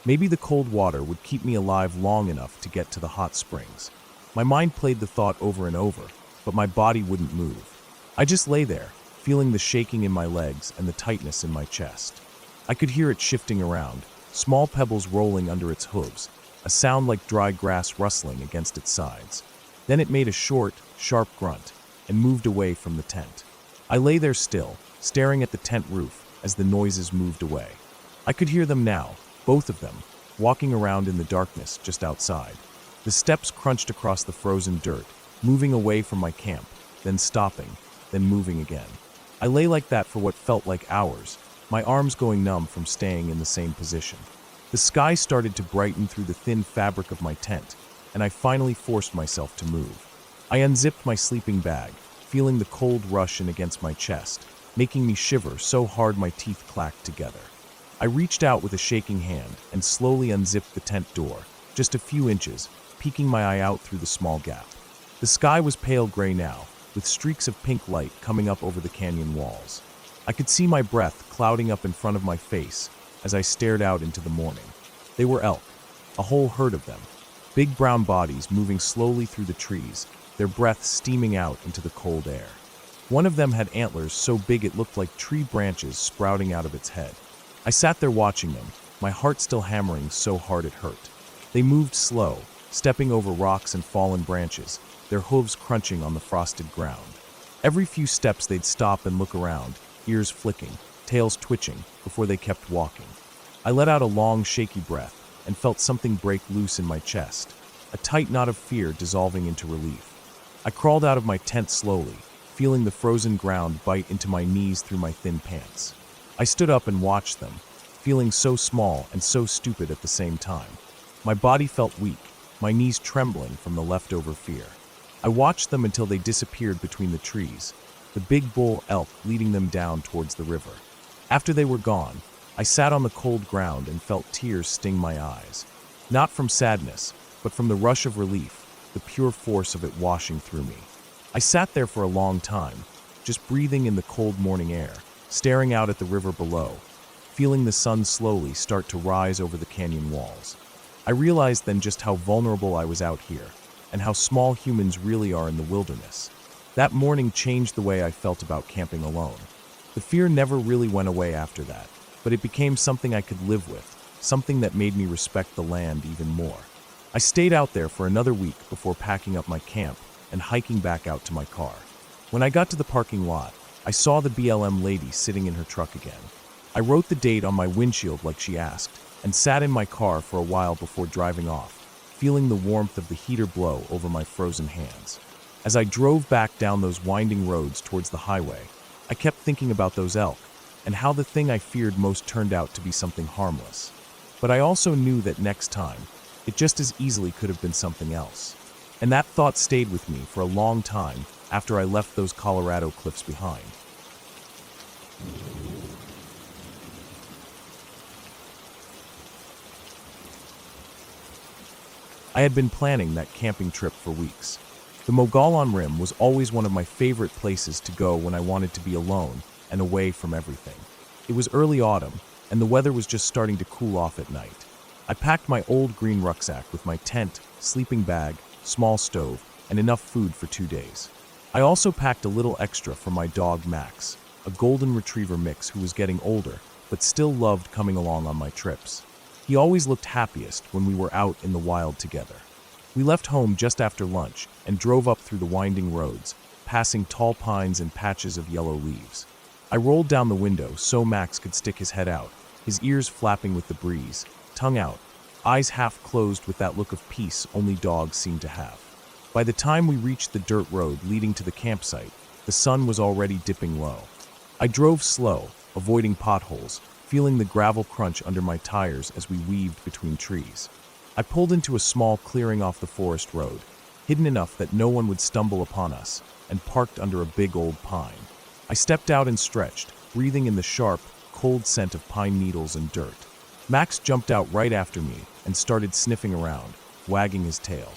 Maybe the cold water would keep me alive long enough to get to the hot springs. My mind played the thought over and over, but my body wouldn't move. I just lay there, feeling the shaking in my legs and the tightness in my chest. I could hear it shifting around, small pebbles rolling under its hooves, a sound like dry grass rustling against its sides. Then it made a short, sharp grunt and moved away from the tent. I lay there still, staring at the tent roof as the noises moved away. I could hear them now, both of them, walking around in the darkness just outside. The steps crunched across the frozen dirt, moving away from my camp, then stopping, then moving again. I lay like that for what felt like hours, my arms going numb from staying in the same position. The sky started to brighten through the thin fabric of my tent, and I finally forced myself to move. I unzipped my sleeping bag, feeling the cold rush in against my chest, making me shiver so hard my teeth clacked together. I reached out with a shaking hand and slowly unzipped the tent door, just a few inches, peeking my eye out through the small gap. The sky was pale gray now, with streaks of pink light coming up over the canyon walls. I could see my breath clouding up in front of my face as I stared out into the morning. They were elk, a whole herd of them, big brown bodies moving slowly through the trees, their breath steaming out into the cold air. One of them had antlers so big it looked like tree branches sprouting out of its head. I sat there watching them, my heart still hammering so hard it hurt. They moved slow, stepping over rocks and fallen branches, their hooves crunching on the frosted ground. Every few steps they'd stop and look around, ears flicking, tails twitching, before they kept walking. I let out a long, shaky breath and felt something break loose in my chest, a tight knot of fear dissolving into relief. I crawled out of my tent slowly, feeling the frozen ground bite into my knees through my thin pants. I stood up and watched them, feeling so small and so stupid at the same time. My body felt weak, my knees trembling from the leftover fear. I watched them until they disappeared between the trees, the big bull elk leading them down towards the river. After they were gone, I sat on the cold ground and felt tears sting my eyes. Not from sadness, but from the rush of relief, the pure force of it washing through me. I sat there for a long time, just breathing in the cold morning air, staring out at the river below, feeling the sun slowly start to rise over the canyon walls. I realized then just how vulnerable I was out here, and how small humans really are in the wilderness. That morning changed the way I felt about camping alone. The fear never really went away after that, but it became something I could live with, something that made me respect the land even more. I stayed out there for another week before packing up my camp and hiking back out to my car. When I got to the parking lot, I saw the BLM lady sitting in her truck again. I wrote the date on my windshield like she asked, and sat in my car for a while before driving off, feeling the warmth of the heater blow over my frozen hands. As I drove back down those winding roads towards the highway, I kept thinking about those elk, and how the thing I feared most turned out to be something harmless. But I also knew that next time, it just as easily could have been something else. And that thought stayed with me for a long time after I left those Colorado cliffs behind. I had been planning that camping trip for weeks. The Mogollon Rim was always one of my favorite places to go when I wanted to be alone and away from everything. It was early autumn, and the weather was just starting to cool off at night. I packed my old green rucksack with my tent, sleeping bag, small stove, and enough food for 2 days. I also packed a little extra for my dog Max, a golden retriever mix who was getting older, but still loved coming along on my trips. He always looked happiest when we were out in the wild together. We left home just after lunch and drove up through the winding roads, passing tall pines and patches of yellow leaves. I rolled down the window so Max could stick his head out, his ears flapping with the breeze, tongue out, eyes half closed with that look of peace only dogs seem to have. By the time we reached the dirt road leading to the campsite, the sun was already dipping low. I drove slow, avoiding potholes, feeling the gravel crunch under my tires as we weaved between trees. I pulled into a small clearing off the forest road, hidden enough that no one would stumble upon us, and parked under a big old pine. I stepped out and stretched, breathing in the sharp, cold scent of pine needles and dirt. Max jumped out right after me and started sniffing around, wagging his tail.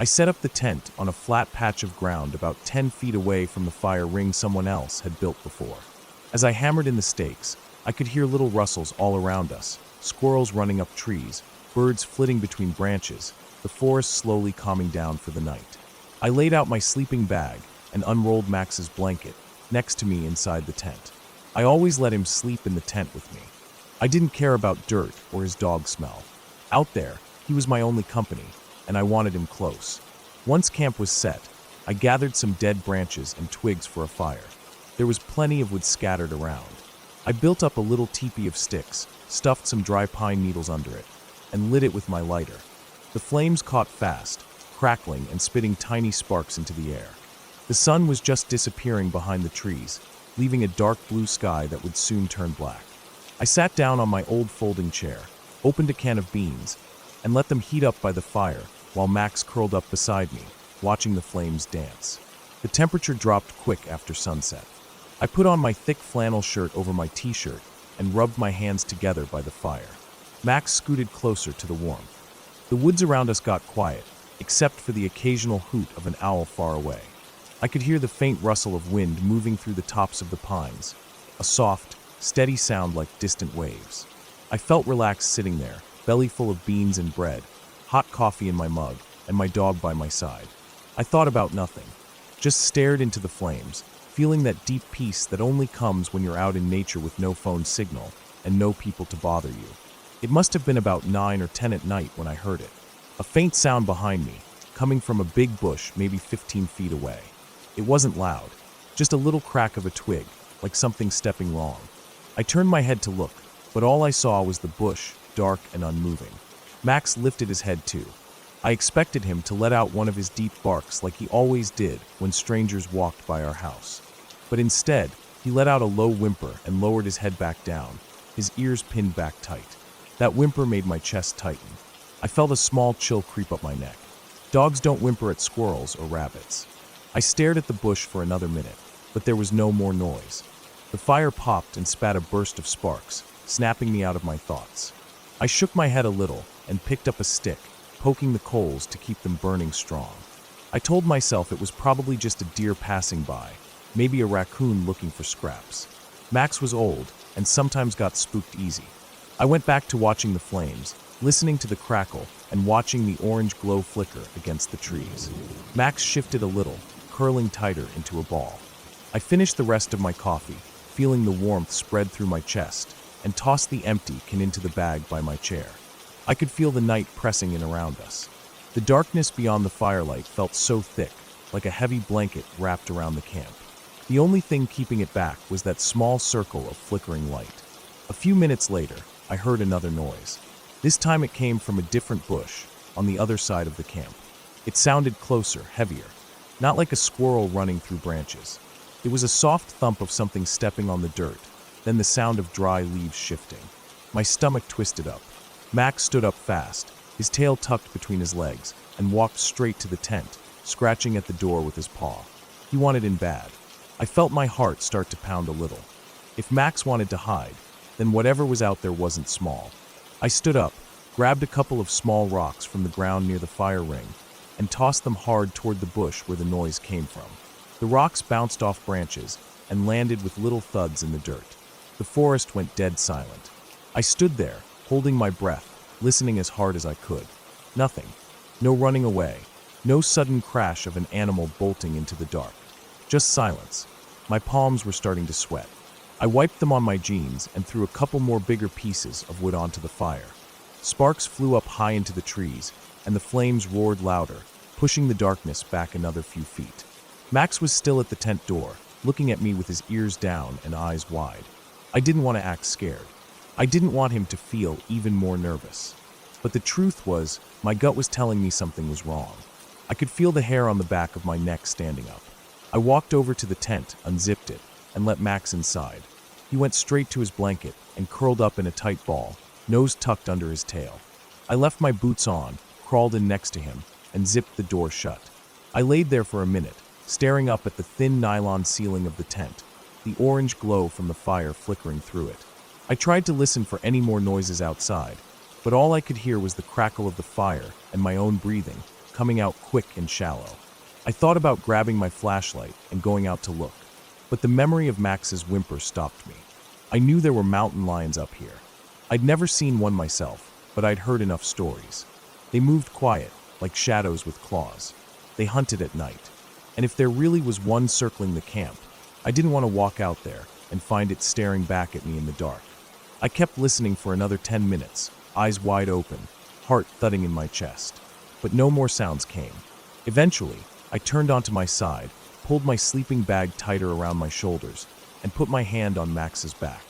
I set up the tent on a flat patch of ground about 10 feet away from the fire ring someone else had built before. As I hammered in the stakes, I could hear little rustles all around us, squirrels running up trees, birds flitting between branches, the forest slowly calming down for the night. I laid out my sleeping bag and unrolled Max's blanket next to me inside the tent. I always let him sleep in the tent with me. I didn't care about dirt or his dog smell. Out there, he was my only company, and I wanted him close. Once camp was set, I gathered some dead branches and twigs for a fire. There was plenty of wood scattered around. I built up a little teepee of sticks, stuffed some dry pine needles under it, and lit it with my lighter. The flames caught fast, crackling and spitting tiny sparks into the air. The sun was just disappearing behind the trees, leaving a dark blue sky that would soon turn black. I sat down on my old folding chair, opened a can of beans, and let them heat up by the fire while Max curled up beside me, watching the flames dance. The temperature dropped quick after sunset. I put on my thick flannel shirt over my t-shirt and rubbed my hands together by the fire. Max scooted closer to the warmth. The woods around us got quiet, except for the occasional hoot of an owl far away. I could hear the faint rustle of wind moving through the tops of the pines, a soft, steady sound like distant waves. I felt relaxed sitting there, belly full of beans and bread, hot coffee in my mug, and my dog by my side. I thought about nothing, just stared into the flames, feeling that deep peace that only comes when you're out in nature with no phone signal and no people to bother you. It must have been about 9 or 10 at night when I heard it. A faint sound behind me, coming from a big bush maybe 15 feet away. It wasn't loud, just a little crack of a twig, like something stepping wrong. I turned my head to look, but all I saw was the bush, dark and unmoving. Max lifted his head too. I expected him to let out one of his deep barks like he always did when strangers walked by our house. But instead, he let out a low whimper and lowered his head back down, his ears pinned back tight. That whimper made my chest tighten. I felt a small chill creep up my neck. Dogs don't whimper at squirrels or rabbits. I stared at the bush for another minute, but there was no more noise. The fire popped and spat a burst of sparks, snapping me out of my thoughts. I shook my head a little and picked up a stick, poking the coals to keep them burning strong. I told myself it was probably just a deer passing by, maybe a raccoon looking for scraps. Max was old and sometimes got spooked easy. I went back to watching the flames, listening to the crackle and watching the orange glow flicker against the trees. Max shifted a little, curling tighter into a ball. I finished the rest of my coffee, feeling the warmth spread through my chest, and tossed the empty can into the bag by my chair. I could feel the night pressing in around us. The darkness beyond the firelight felt so thick, like a heavy blanket wrapped around the camp. The only thing keeping it back was that small circle of flickering light. A few minutes later, I heard another noise. This time it came from a different bush, on the other side of the camp. It sounded closer, heavier, not like a squirrel running through branches. It was a soft thump of something stepping on the dirt, then the sound of dry leaves shifting. My stomach twisted up. Max stood up fast, his tail tucked between his legs, and walked straight to the tent, scratching at the door with his paw. He wanted in bad. I felt my heart start to pound a little. If Max wanted to hide, then whatever was out there wasn't small. I stood up, grabbed a couple of small rocks from the ground near the fire ring, and tossed them hard toward the bush where the noise came from. The rocks bounced off branches and landed with little thuds in the dirt. The forest went dead silent. I stood there, holding my breath, listening as hard as I could. Nothing. No running away. No sudden crash of an animal bolting into the dark. Just silence. My palms were starting to sweat. I wiped them on my jeans and threw a couple more bigger pieces of wood onto the fire. Sparks flew up high into the trees, and the flames roared louder, pushing the darkness back another few feet. Max was still at the tent door, looking at me with his ears down and eyes wide. I didn't want to act scared. I didn't want him to feel even more nervous. But the truth was, my gut was telling me something was wrong. I could feel the hair on the back of my neck standing up. I walked over to the tent, unzipped it, and let Max inside. He went straight to his blanket and curled up in a tight ball, nose tucked under his tail. I left my boots on, crawled in next to him, and zipped the door shut. I laid there for a minute, staring up at the thin nylon ceiling of the tent, the orange glow from the fire flickering through it. I tried to listen for any more noises outside, but all I could hear was the crackle of the fire and my own breathing, coming out quick and shallow. I thought about grabbing my flashlight and going out to look, but the memory of Max's whimper stopped me. I knew there were mountain lions up here. I'd never seen one myself, but I'd heard enough stories. They moved quiet, like shadows with claws. They hunted at night. And if there really was one circling the camp, I didn't want to walk out there and find it staring back at me in the dark. I kept listening for another 10 minutes, eyes wide open, heart thudding in my chest. But no more sounds came. Eventually, I turned onto my side, pulled my sleeping bag tighter around my shoulders, and put my hand on Max's back.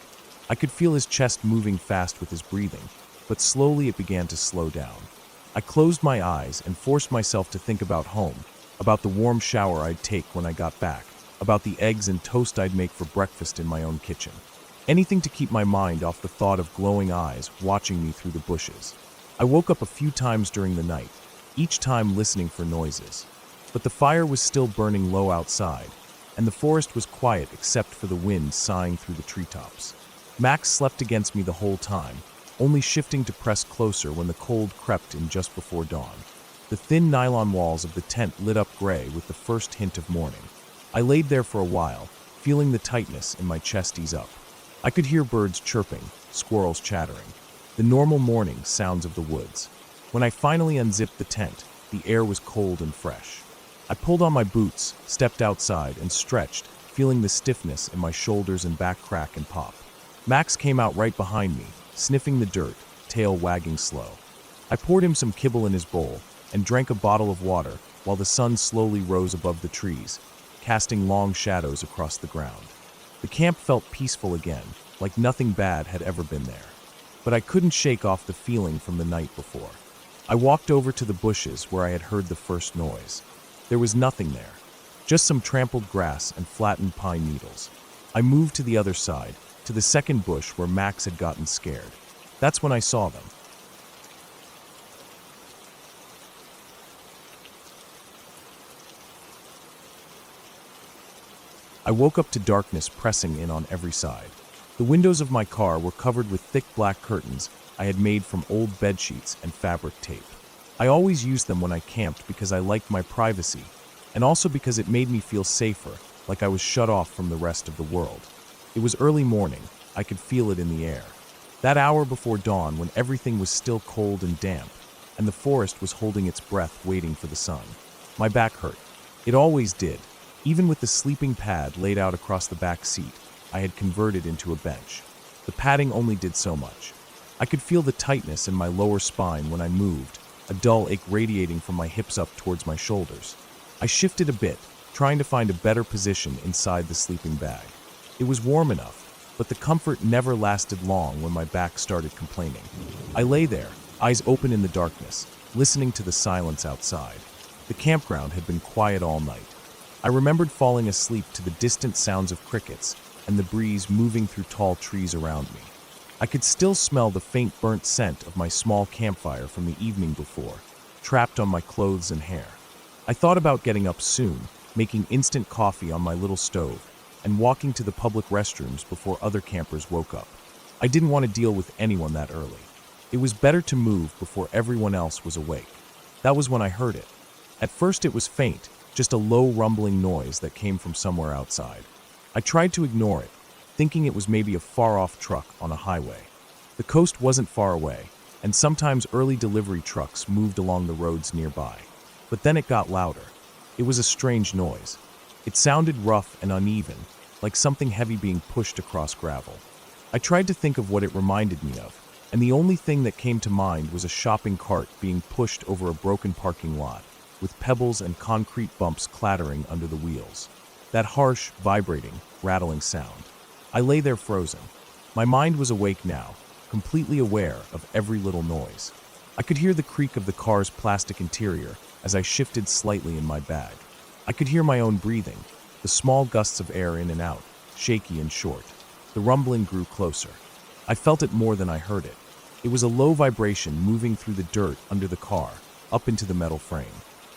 I could feel his chest moving fast with his breathing, but slowly it began to slow down. I closed my eyes and forced myself to think about home, about the warm shower I'd take when I got back, about the eggs and toast I'd make for breakfast in my own kitchen. Anything to keep my mind off the thought of glowing eyes watching me through the bushes. I woke up a few times during the night, each time listening for noises. But the fire was still burning low outside, and the forest was quiet except for the wind sighing through the treetops. Max slept against me the whole time, only shifting to press closer when the cold crept in just before dawn. The thin nylon walls of the tent lit up gray with the first hint of morning. I laid there for a while, feeling the tightness in my chest ease up. I could hear birds chirping, squirrels chattering, the normal morning sounds of the woods. When I finally unzipped the tent, the air was cold and fresh. I pulled on my boots, stepped outside, and stretched, feeling the stiffness in my shoulders and back crack and pop. Max came out right behind me, sniffing the dirt, tail wagging slow. I poured him some kibble in his bowl and drank a bottle of water while the sun slowly rose above the trees, casting long shadows across the ground. The camp felt peaceful again, like nothing bad had ever been there. But I couldn't shake off the feeling from the night before. I walked over to the bushes where I had heard the first noise. There was nothing there, just some trampled grass and flattened pine needles. I moved to the other side, to the second bush where Max had gotten scared. That's when I saw them. I woke up to darkness pressing in on every side. The windows of my car were covered with thick black curtains I had made from old bed sheets and fabric tape. I always used them when I camped because I liked my privacy, and also because it made me feel safer, like I was shut off from the rest of the world. It was early morning. I could feel it in the air. That hour before dawn when everything was still cold and damp, and the forest was holding its breath waiting for the sun. My back hurt. It always did. Even with the sleeping pad laid out across the back seat, I had converted into a bench. The padding only did so much. I could feel the tightness in my lower spine when I moved, a dull ache radiating from my hips up towards my shoulders. I shifted a bit, trying to find a better position inside the sleeping bag. It was warm enough, but the comfort never lasted long when my back started complaining. I lay there, eyes open in the darkness, listening to the silence outside. The campground had been quiet all night. I remembered falling asleep to the distant sounds of crickets and the breeze moving through tall trees around me. I could still smell the faint burnt scent of my small campfire from the evening before, trapped on my clothes and hair. I thought about getting up soon, making instant coffee on my little stove, and walking to the public restrooms before other campers woke up. I didn't want to deal with anyone that early. It was better to move before everyone else was awake. That was when I heard it. At first it was faint, just a low rumbling noise that came from somewhere outside. I tried to ignore it, thinking it was maybe a far-off truck on a highway. The coast wasn't far away, and sometimes early delivery trucks moved along the roads nearby. But then it got louder. It was a strange noise. It sounded rough and uneven, like something heavy being pushed across gravel. I tried to think of what it reminded me of, and the only thing that came to mind was a shopping cart being pushed over a broken parking lot, with pebbles and concrete bumps clattering under the wheels. That harsh, vibrating, rattling sound. I lay there frozen. My mind was awake now, completely aware of every little noise. I could hear the creak of the car's plastic interior as I shifted slightly in my bag. I could hear my own breathing, the small gusts of air in and out, shaky and short. The rumbling grew closer. I felt it more than I heard it. It was a low vibration moving through the dirt under the car, up into the metal frame.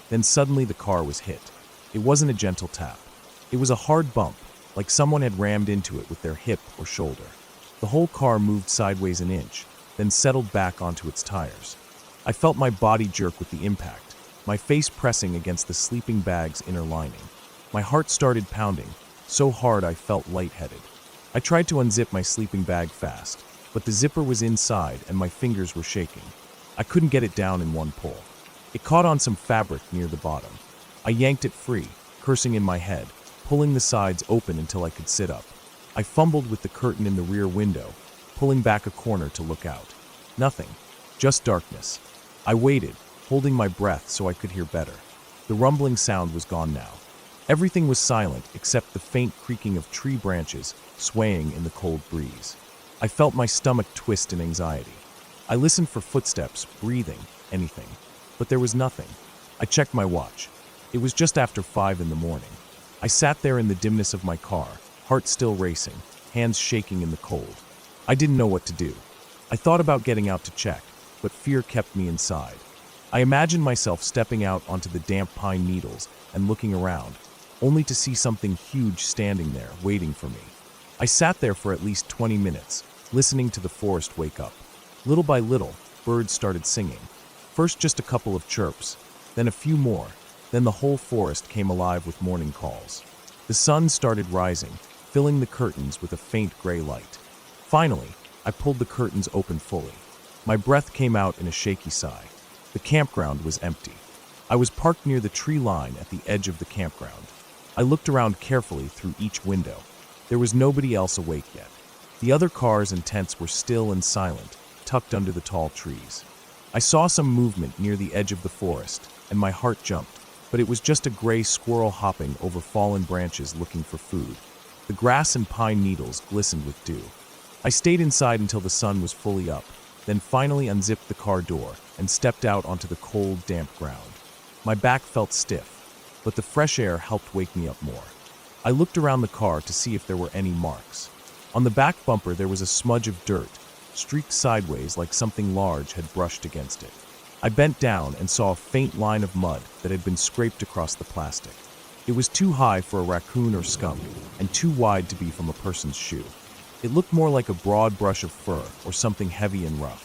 Then suddenly the car was hit. It wasn't a gentle tap. It was a hard bump, like someone had rammed into it with their hip or shoulder. The whole car moved sideways an inch, then settled back onto its tires. I felt my body jerk with the impact, my face pressing against the sleeping bag's inner lining. My heart started pounding, so hard I felt lightheaded. I tried to unzip my sleeping bag fast, but the zipper was inside and my fingers were shaking. I couldn't get it down in one pull. It caught on some fabric near the bottom. I yanked it free, cursing in my head, pulling the sides open until I could sit up. I fumbled with the curtain in the rear window, pulling back a corner to look out. Nothing, just darkness. I waited, holding my breath so I could hear better. The rumbling sound was gone now. Everything was silent except the faint creaking of tree branches swaying in the cold breeze. I felt my stomach twist in anxiety. I listened for footsteps, breathing, anything. But there was nothing. I checked my watch. It was just after 5 in the morning. I sat there in the dimness of my car, heart still racing, hands shaking in the cold. I didn't know what to do. I thought about getting out to check, but fear kept me inside. I imagined myself stepping out onto the damp pine needles and looking around, only to see something huge standing there, waiting for me. I sat there for at least 20 minutes, listening to the forest wake up. Little by little, birds started singing. First just a couple of chirps, then a few more, then the whole forest came alive with morning calls. The sun started rising, filling the curtains with a faint gray light. Finally, I pulled the curtains open fully. My breath came out in a shaky sigh. The campground was empty. I was parked near the tree line at the edge of the campground. I looked around carefully through each window. There was nobody else awake yet. The other cars and tents were still and silent, tucked under the tall trees. I saw some movement near the edge of the forest, and my heart jumped, but it was just a gray squirrel hopping over fallen branches looking for food. The grass and pine needles glistened with dew. I stayed inside until the sun was fully up, then finally unzipped the car door and stepped out onto the cold, damp ground. My back felt stiff, but the fresh air helped wake me up more. I looked around the car to see if there were any marks. On the back bumper there was a smudge of dirt, streaked sideways like something large had brushed against it. I bent down and saw a faint line of mud that had been scraped across the plastic. It was too high for a raccoon or skunk, and too wide to be from a person's shoe. It looked more like a broad brush of fur or something heavy and rough.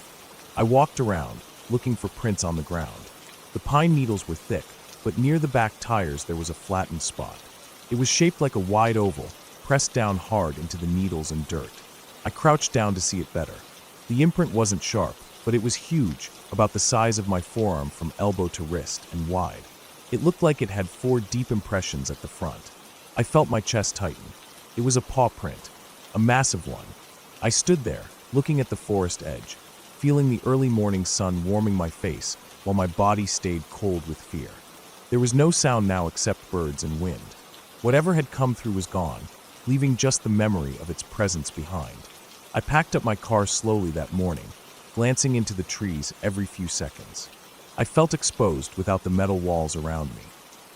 I walked around, looking for prints on the ground. The pine needles were thick, but near the back tires there was a flattened spot. It was shaped like a wide oval, pressed down hard into the needles and dirt. I crouched down to see it better. The imprint wasn't sharp, but it was huge, about the size of my forearm from elbow to wrist, and wide. It looked like it had 4 deep impressions at the front. I felt my chest tighten. It was a paw print, a massive one. I stood there, looking at the forest edge, feeling the early morning sun warming my face while my body stayed cold with fear. There was no sound now except birds and wind. Whatever had come through was gone, leaving just the memory of its presence behind. I packed up my car slowly that morning, glancing into the trees every few seconds. I felt exposed without the metal walls around me.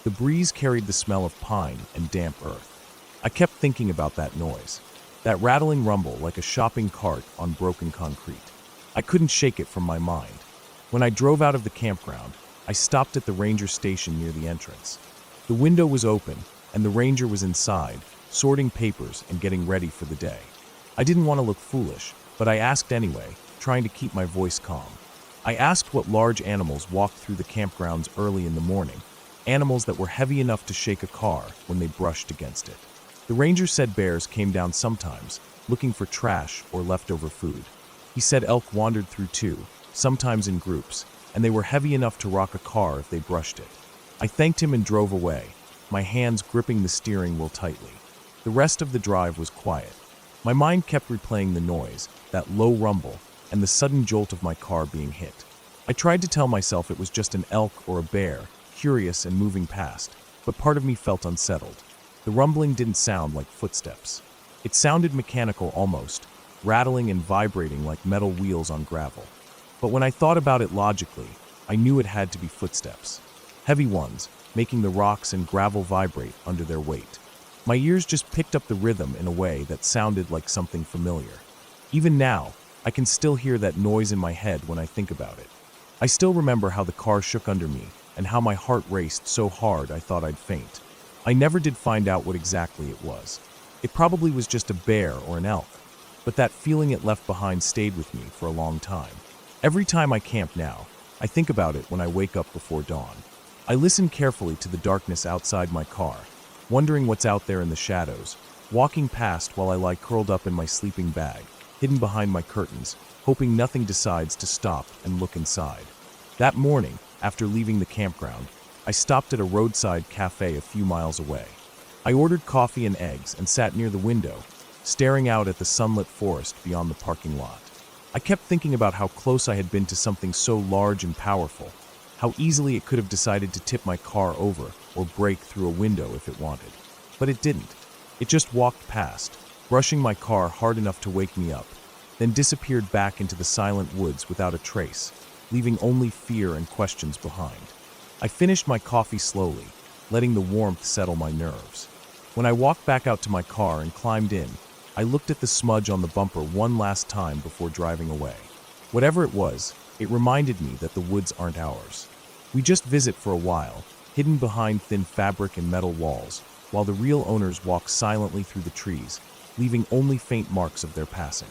The breeze carried the smell of pine and damp earth. I kept thinking about that noise, that rattling rumble like a shopping cart on broken concrete. I couldn't shake it from my mind. When I drove out of the campground, I stopped at the ranger station near the entrance. The window was open, and the ranger was inside, sorting papers and getting ready for the day. I didn't want to look foolish, but I asked anyway, trying to keep my voice calm. I asked what large animals walked through the campgrounds early in the morning. animals that were heavy enough to shake a car when they brushed against it. The ranger said bears came down sometimes, looking for trash or leftover food. He said elk wandered through too, sometimes in groups, and they were heavy enough to rock a car if they brushed it. I thanked him and drove away, my hands gripping the steering wheel tightly. The rest of the drive was quiet. My mind kept replaying the noise, that low rumble, and the sudden jolt of my car being hit. I tried to tell myself it was just an elk or a bear, curious and moving past, but part of me felt unsettled. The rumbling didn't sound like footsteps. It sounded mechanical almost, rattling and vibrating like metal wheels on gravel. But when I thought about it logically, I knew it had to be footsteps. Heavy ones, making the rocks and gravel vibrate under their weight. My ears just picked up the rhythm in a way that sounded like something familiar. Even now, I can still hear that noise in my head when I think about it. I still remember how the car shook under me and how my heart raced so hard I thought I'd faint. I never did find out what exactly it was. It probably was just a bear or an elk, but that feeling it left behind stayed with me for a long time. Every time I camp now, I think about it when I wake up before dawn. I listen carefully to the darkness outside my car, wondering what's out there in the shadows, walking past while I lie curled up in my sleeping bag, hidden behind my curtains, hoping nothing decides to stop and look inside. That morning, after leaving the campground, I stopped at a roadside cafe a few miles away. I ordered coffee and eggs and sat near the window, staring out at the sunlit forest beyond the parking lot. I kept thinking about how close I had been to something so large and powerful, how easily it could have decided to tip my car over or break through a window if it wanted. But it didn't. It just walked past, brushing my car hard enough to wake me up, then disappeared back into the silent woods without a trace, leaving only fear and questions behind. I finished my coffee slowly, letting the warmth settle my nerves. When I walked back out to my car and climbed in, I looked at the smudge on the bumper one last time before driving away. Whatever it was, it reminded me that the woods aren't ours. We just visit for a while, hidden behind thin fabric and metal walls, while the real owners walk silently through the trees, leaving only faint marks of their passing.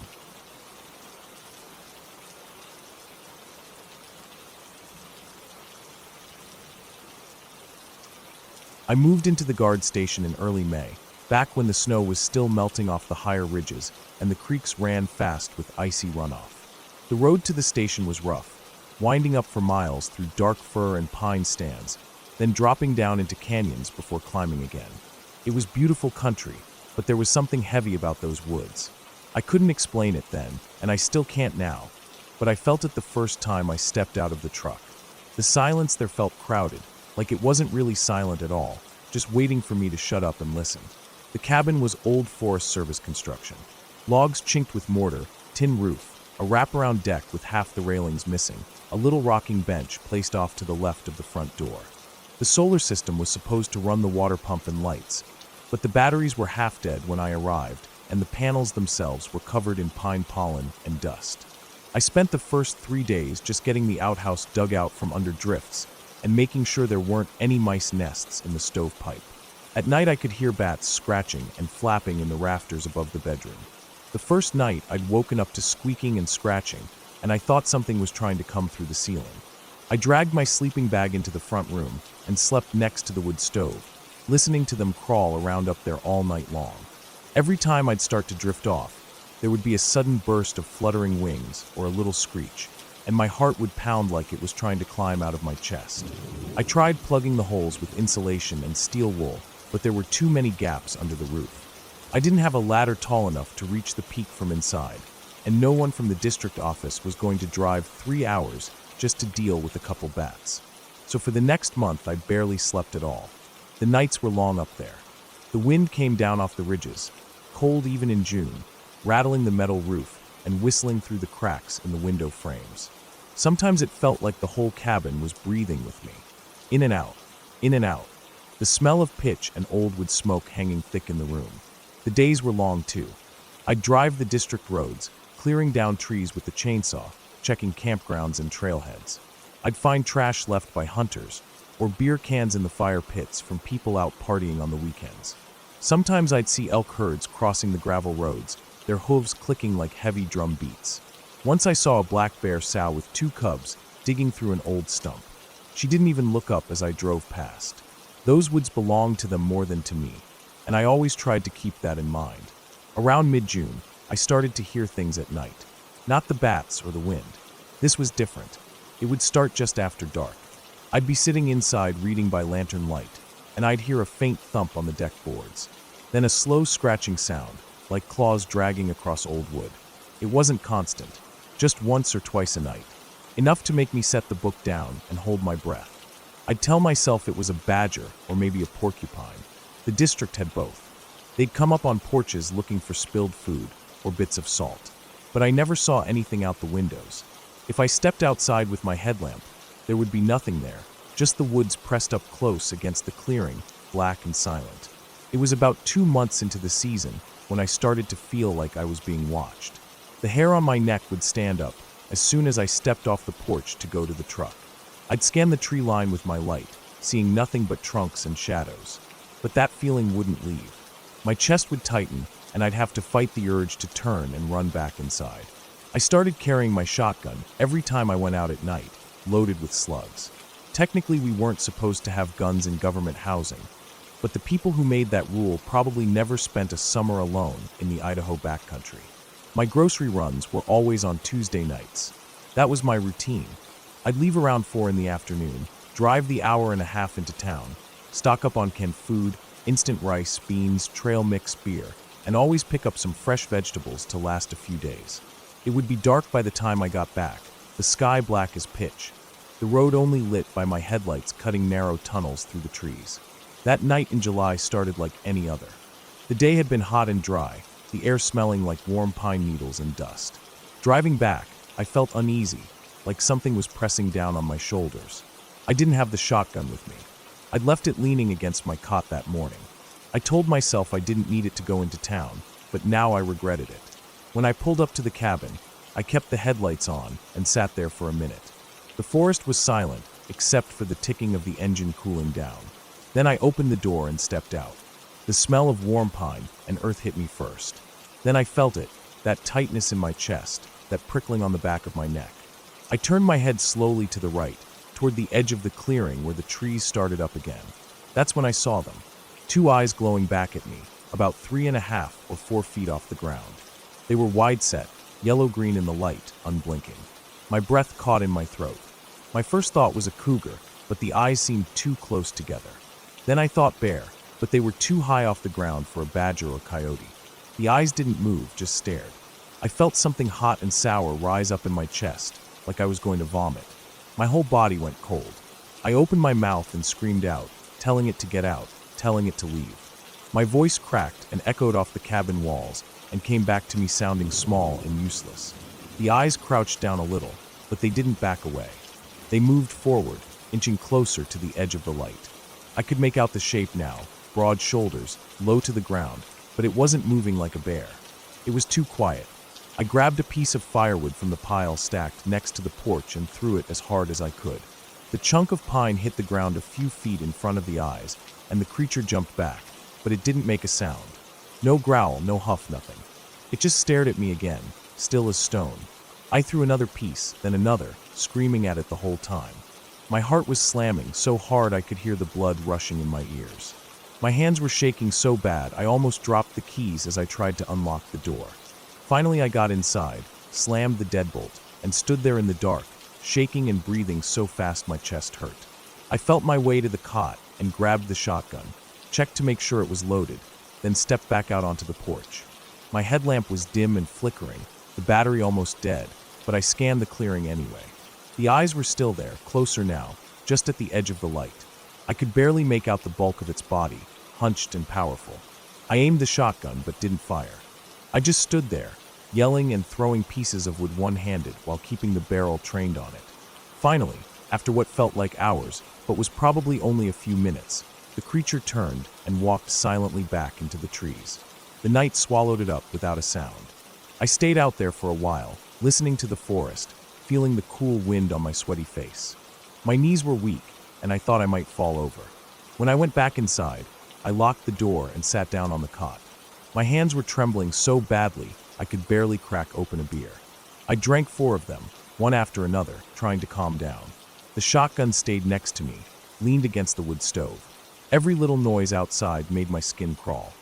I moved into the guard station in early May, back when the snow was still melting off the higher ridges and the creeks ran fast with icy runoff. The road to the station was rough, winding up for miles through dark fir and pine stands, then dropping down into canyons before climbing again. It was beautiful country, but there was something heavy about those woods. I couldn't explain it then, and I still can't now, but I felt it the first time I stepped out of the truck. The silence there felt crowded, like it wasn't really silent at all, just waiting for me to shut up and listen. The cabin was old Forest Service construction. Logs chinked with mortar, tin roof, a wraparound deck with half the railings missing, a little rocking bench placed off to the left of the front door. The solar system was supposed to run the water pump and lights, but the batteries were half dead when I arrived, and the panels themselves were covered in pine pollen and dust. I spent the first 3 days just getting the outhouse dug out from under drifts and making sure there weren't any mice nests in the stovepipe. At night I could hear bats scratching and flapping in the rafters above the bedroom. The first night I'd woken up to squeaking and scratching, and I thought something was trying to come through the ceiling. I dragged my sleeping bag into the front room and slept next to the wood stove, listening to them crawl around up there all night long. Every time I'd start to drift off, there would be a sudden burst of fluttering wings or a little screech, and my heart would pound like it was trying to climb out of my chest. I tried plugging the holes with insulation and steel wool, but there were too many gaps under the roof. I didn't have a ladder tall enough to reach the peak from inside, and no one from the district office was going to drive 3 hours just to deal with a couple bats. So for the next month, I barely slept at all. The nights were long up there. The wind came down off the ridges, cold even in June, rattling the metal roof and whistling through the cracks in the window frames. Sometimes it felt like the whole cabin was breathing with me. In and out, in and out. The smell of pitch and old wood smoke hanging thick in the room. The days were long too. I'd drive the district roads, clearing down trees with the chainsaw, checking campgrounds and trailheads. I'd find trash left by hunters, or beer cans in the fire pits from people out partying on the weekends. Sometimes I'd see elk herds crossing the gravel roads, their hooves clicking like heavy drum beats. Once I saw a black bear sow with 2 cubs digging through an old stump. She didn't even look up as I drove past. Those woods belonged to them more than to me, and I always tried to keep that in mind. Around mid-June, I started to hear things at night. Not the bats or the wind. This was different. It would start just after dark. I'd be sitting inside reading by lantern light, and I'd hear a faint thump on the deck boards. Then a slow scratching sound, like claws dragging across old wood. It wasn't constant, just once or twice a night. Enough to make me set the book down and hold my breath. I'd tell myself it was a badger or maybe a porcupine. The district had both. They'd come up on porches looking for spilled food or bits of salt. But I never saw anything out the windows. If I stepped outside with my headlamp, there would be nothing there, just the woods pressed up close against the clearing, black and silent. It was about 2 months into the season when I started to feel like I was being watched. The hair on my neck would stand up as soon as I stepped off the porch to go to the truck. I'd scan the tree line with my light, seeing nothing but trunks and shadows. But that feeling wouldn't leave. My chest would tighten, and I'd have to fight the urge to turn and run back inside. I started carrying my shotgun every time I went out at night, loaded with slugs. Technically, we weren't supposed to have guns in government housing, but the people who made that rule probably never spent a summer alone in the Idaho backcountry. My grocery runs were always on Tuesday nights. That was my routine. I'd leave around 4 in the afternoon, drive the hour and a half into town, stock up on canned food, instant rice, beans, trail mix, beer, and always pick up some fresh vegetables to last a few days. It would be dark by the time I got back, the sky black as pitch, the road only lit by my headlights cutting narrow tunnels through the trees. That night in July started like any other. The day had been hot and dry, the air smelling like warm pine needles and dust. Driving back, I felt uneasy, like something was pressing down on my shoulders. I didn't have the shotgun with me. I'd left it leaning against my cot that morning. I told myself I didn't need it to go into town, but now I regretted it. When I pulled up to the cabin, I kept the headlights on and sat there for a minute. The forest was silent, except for the ticking of the engine cooling down. Then I opened the door and stepped out. The smell of warm pine and earth hit me first. Then I felt it, that tightness in my chest, that prickling on the back of my neck. I turned my head slowly to the right, toward the edge of the clearing where the trees started up again. That's when I saw them. 2 eyes glowing back at me, about 3.5 or 4 feet off the ground. They were wide-set, yellow-green in the light, unblinking. My breath caught in my throat. My first thought was a cougar, but the eyes seemed too close together. Then I thought bear, but they were too high off the ground for a badger or coyote. The eyes didn't move, just stared. I felt something hot and sour rise up in my chest, like I was going to vomit. My whole body went cold. I opened my mouth and screamed out, telling it to get out, telling it to leave. My voice cracked and echoed off the cabin walls and came back to me sounding small and useless. The eyes crouched down a little, but they didn't back away. They moved forward, inching closer to the edge of the light. I could make out the shape now, broad shoulders, low to the ground, but it wasn't moving like a bear. It was too quiet. I grabbed a piece of firewood from the pile stacked next to the porch and threw it as hard as I could. The chunk of pine hit the ground a few feet in front of the eyes, and the creature jumped back, but it didn't make a sound. No growl, no huff, nothing. It just stared at me again, still as stone. I threw another piece, then another, screaming at it the whole time. My heart was slamming so hard I could hear the blood rushing in my ears. My hands were shaking so bad I almost dropped the keys as I tried to unlock the door. Finally I got inside, slammed the deadbolt, and stood there in the dark, shaking and breathing so fast my chest hurt. I felt my way to the cot and grabbed the shotgun, checked to make sure it was loaded, then stepped back out onto the porch. My headlamp was dim and flickering, the battery almost dead, but I scanned the clearing anyway. The eyes were still there, closer now, just at the edge of the light. I could barely make out the bulk of its body, hunched and powerful. I aimed the shotgun but didn't fire. I just stood there, yelling and throwing pieces of wood one-handed while keeping the barrel trained on it. Finally, after what felt like hours, but was probably only a few minutes, the creature turned and walked silently back into the trees. The night swallowed it up without a sound. I stayed out there for a while, listening to the forest, feeling the cool wind on my sweaty face. My knees were weak, and I thought I might fall over. When I went back inside, I locked the door and sat down on the cot. My hands were trembling so badly I could barely crack open a beer. I drank 4 of them, one after another, trying to calm down. The shotgun stayed next to me, leaned against the wood stove. Every little noise outside made my skin crawl.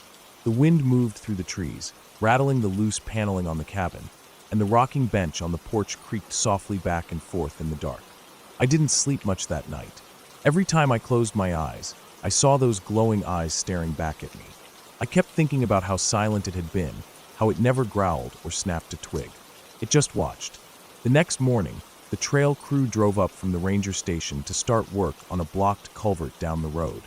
The wind moved through the trees, rattling the loose paneling on the cabin, and the rocking bench on the porch creaked softly back and forth in the dark. I didn't sleep much that night. Every time I closed my eyes, I saw those glowing eyes staring back at me. I kept thinking about how silent it had been, how it never growled or snapped a twig. It just watched. The next morning, the trail crew drove up from the ranger station to start work on a blocked culvert down the road.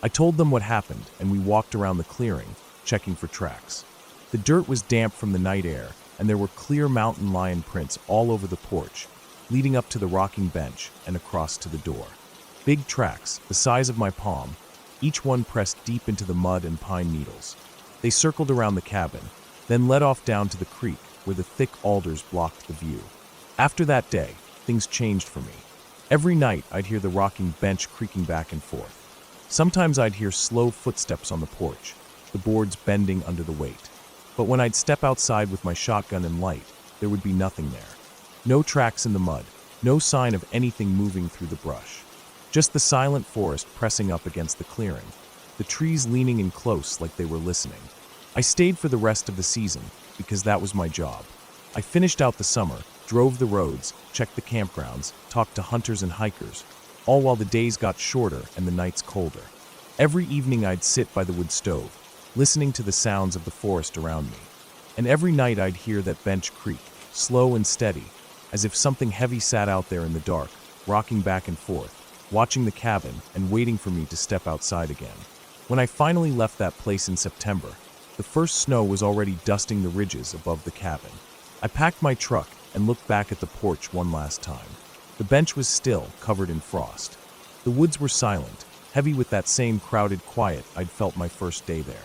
I told them what happened, and we walked around the clearing, checking for tracks. The dirt was damp from the night air, and there were clear mountain lion prints all over the porch, leading up to the rocking bench and across to the door. Big tracks, the size of my palm, each one pressed deep into the mud and pine needles. They circled around the cabin, then led off down to the creek where the thick alders blocked the view. After that day, things changed for me. Every night I'd hear the rocking bench creaking back and forth. Sometimes I'd hear slow footsteps on the porch, the boards bending under the weight. But when I'd step outside with my shotgun and light, there would be nothing there. No tracks in the mud, no sign of anything moving through the brush. Just the silent forest pressing up against the clearing, the trees leaning in close like they were listening. I stayed for the rest of the season because that was my job. I finished out the summer, drove the roads, checked the campgrounds, talked to hunters and hikers, all while the days got shorter and the nights colder. Every evening I'd sit by the wood stove, listening to the sounds of the forest around me. And every night I'd hear that bench creak, slow and steady, as if something heavy sat out there in the dark, rocking back and forth, watching the cabin and waiting for me to step outside again. When I finally left that place in September, the first snow was already dusting the ridges above the cabin. I packed my truck and looked back at the porch one last time. The bench was still, covered in frost. The woods were silent, heavy with that same crowded quiet I'd felt my first day there.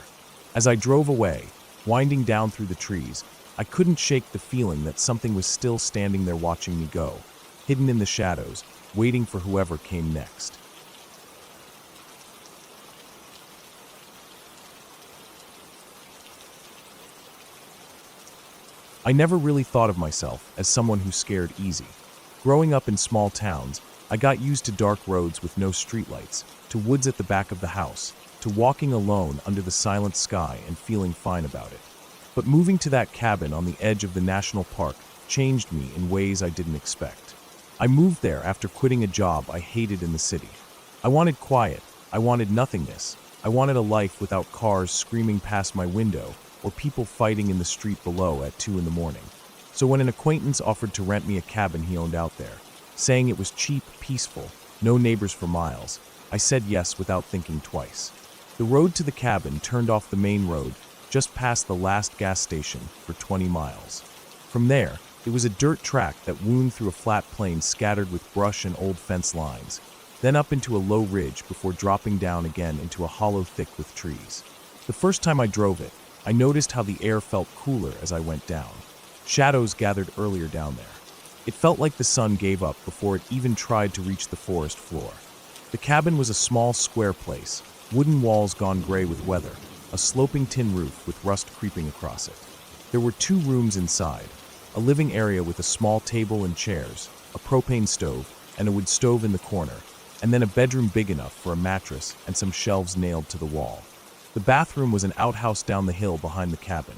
As I drove away, winding down through the trees, I couldn't shake the feeling that something was still standing there watching me go, hidden in the shadows, waiting for whoever came next. I never really thought of myself as someone who scared easy. Growing up in small towns, I got used to dark roads with no streetlights, to woods at the back of the house, to walking alone under the silent sky and feeling fine about it. But moving to that cabin on the edge of the national park changed me in ways I didn't expect. I moved there after quitting a job I hated in the city. I wanted quiet, I wanted nothingness, I wanted a life without cars screaming past my window or people fighting in the street below at 2 a.m. So when an acquaintance offered to rent me a cabin he owned out there, saying it was cheap, peaceful, no neighbors for miles, I said yes without thinking twice. The road to the cabin turned off the main road just past the last gas station for 20 miles. From there, it was a dirt track that wound through a flat plain scattered with brush and old fence lines, then up into a low ridge before dropping down again into a hollow thick with trees. The first time I drove it, I noticed how the air felt cooler as I went down. Shadows gathered earlier down there. It felt like the sun gave up before it even tried to reach the forest floor. The cabin was a small square place, wooden walls gone gray with weather, a sloping tin roof with rust creeping across it. There were 2 rooms inside, a living area with a small table and chairs, a propane stove, and a wood stove in the corner, and then a bedroom big enough for a mattress and some shelves nailed to the wall. The bathroom was an outhouse down the hill behind the cabin,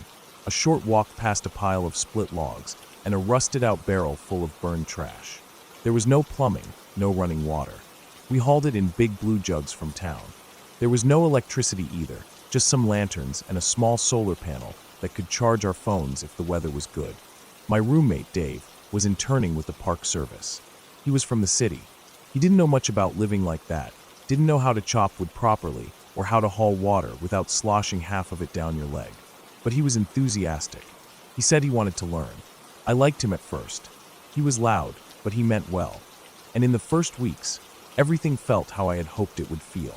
a short walk past a pile of split logs, and a rusted-out barrel full of burned trash. There was no plumbing, no running water. We hauled it in big blue jugs from town. There was no electricity either, just some lanterns and a small solar panel that could charge our phones if the weather was good. My roommate, Dave, was interning with the park service. He was from the city. He didn't know much about living like that, didn't know how to chop wood properly, or how to haul water without sloshing half of it down your leg. But he was enthusiastic. He said he wanted to learn. I liked him at first. He was loud, but he meant well. And in the first weeks, everything felt how I had hoped it would feel.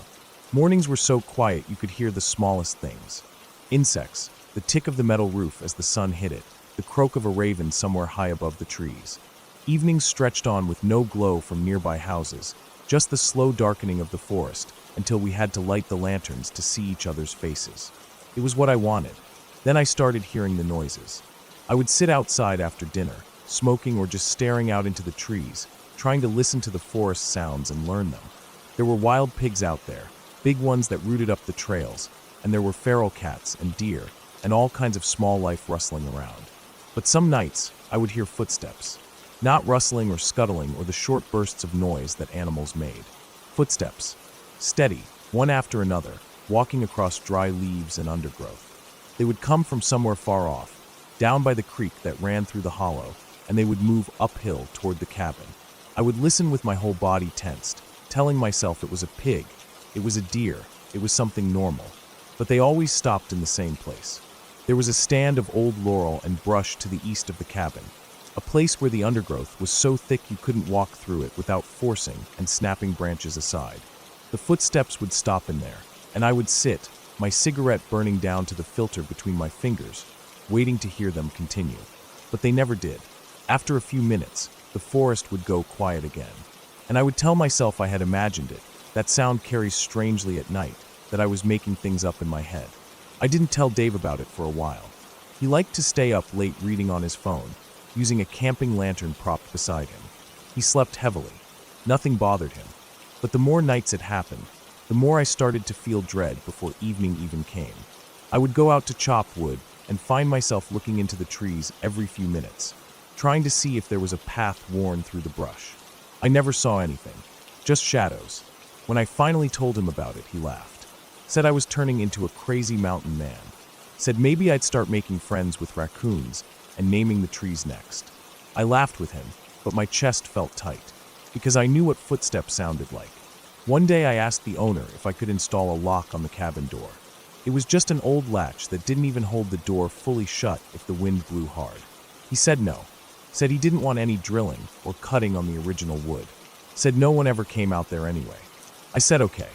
Mornings were so quiet you could hear the smallest things. Insects, the tick of the metal roof as the sun hit it, the croak of a raven somewhere high above the trees. Evenings stretched on with no glow from nearby houses, just the slow darkening of the forest, until we had to light the lanterns to see each other's faces. It was what I wanted. Then I started hearing the noises. I would sit outside after dinner, smoking or just staring out into the trees, trying to listen to the forest sounds and learn them. There were wild pigs out there, big ones that rooted up the trails, and there were feral cats and deer and all kinds of small life rustling around. But some nights, I would hear footsteps. Not rustling or scuttling or the short bursts of noise that animals made. Footsteps. Steady, one after another, walking across dry leaves and undergrowth. They would come from somewhere far off, down by the creek that ran through the hollow, and they would move uphill toward the cabin. I would listen with my whole body tensed, telling myself it was a pig, it was a deer, it was something normal. But they always stopped in the same place. There was a stand of old laurel and brush to the east of the cabin, a place where the undergrowth was so thick you couldn't walk through it without forcing and snapping branches aside. The footsteps would stop in there, and I would sit, my cigarette burning down to the filter between my fingers, waiting to hear them continue. But they never did. After a few minutes, the forest would go quiet again, and I would tell myself I had imagined it. That sound carries strangely at night, that I was making things up in my head. I didn't tell Dave about it for a while. He liked to stay up late reading on his phone, using a camping lantern propped beside him. He slept heavily. Nothing bothered him. But the more nights it happened, the more I started to feel dread before evening even came. I would go out to chop wood and find myself looking into the trees every few minutes, trying to see if there was a path worn through the brush. I never saw anything, just shadows. When I finally told him about it, he laughed. Said I was turning into a crazy mountain man. Said maybe I'd start making friends with raccoons and naming the trees next. I laughed with him, but my chest felt tight, because I knew what footsteps sounded like. One day I asked the owner if I could install a lock on the cabin door. It was just an old latch that didn't even hold the door fully shut if the wind blew hard. He said no. Said he didn't want any drilling or cutting on the original wood. Said no one ever came out there anyway. I said okay.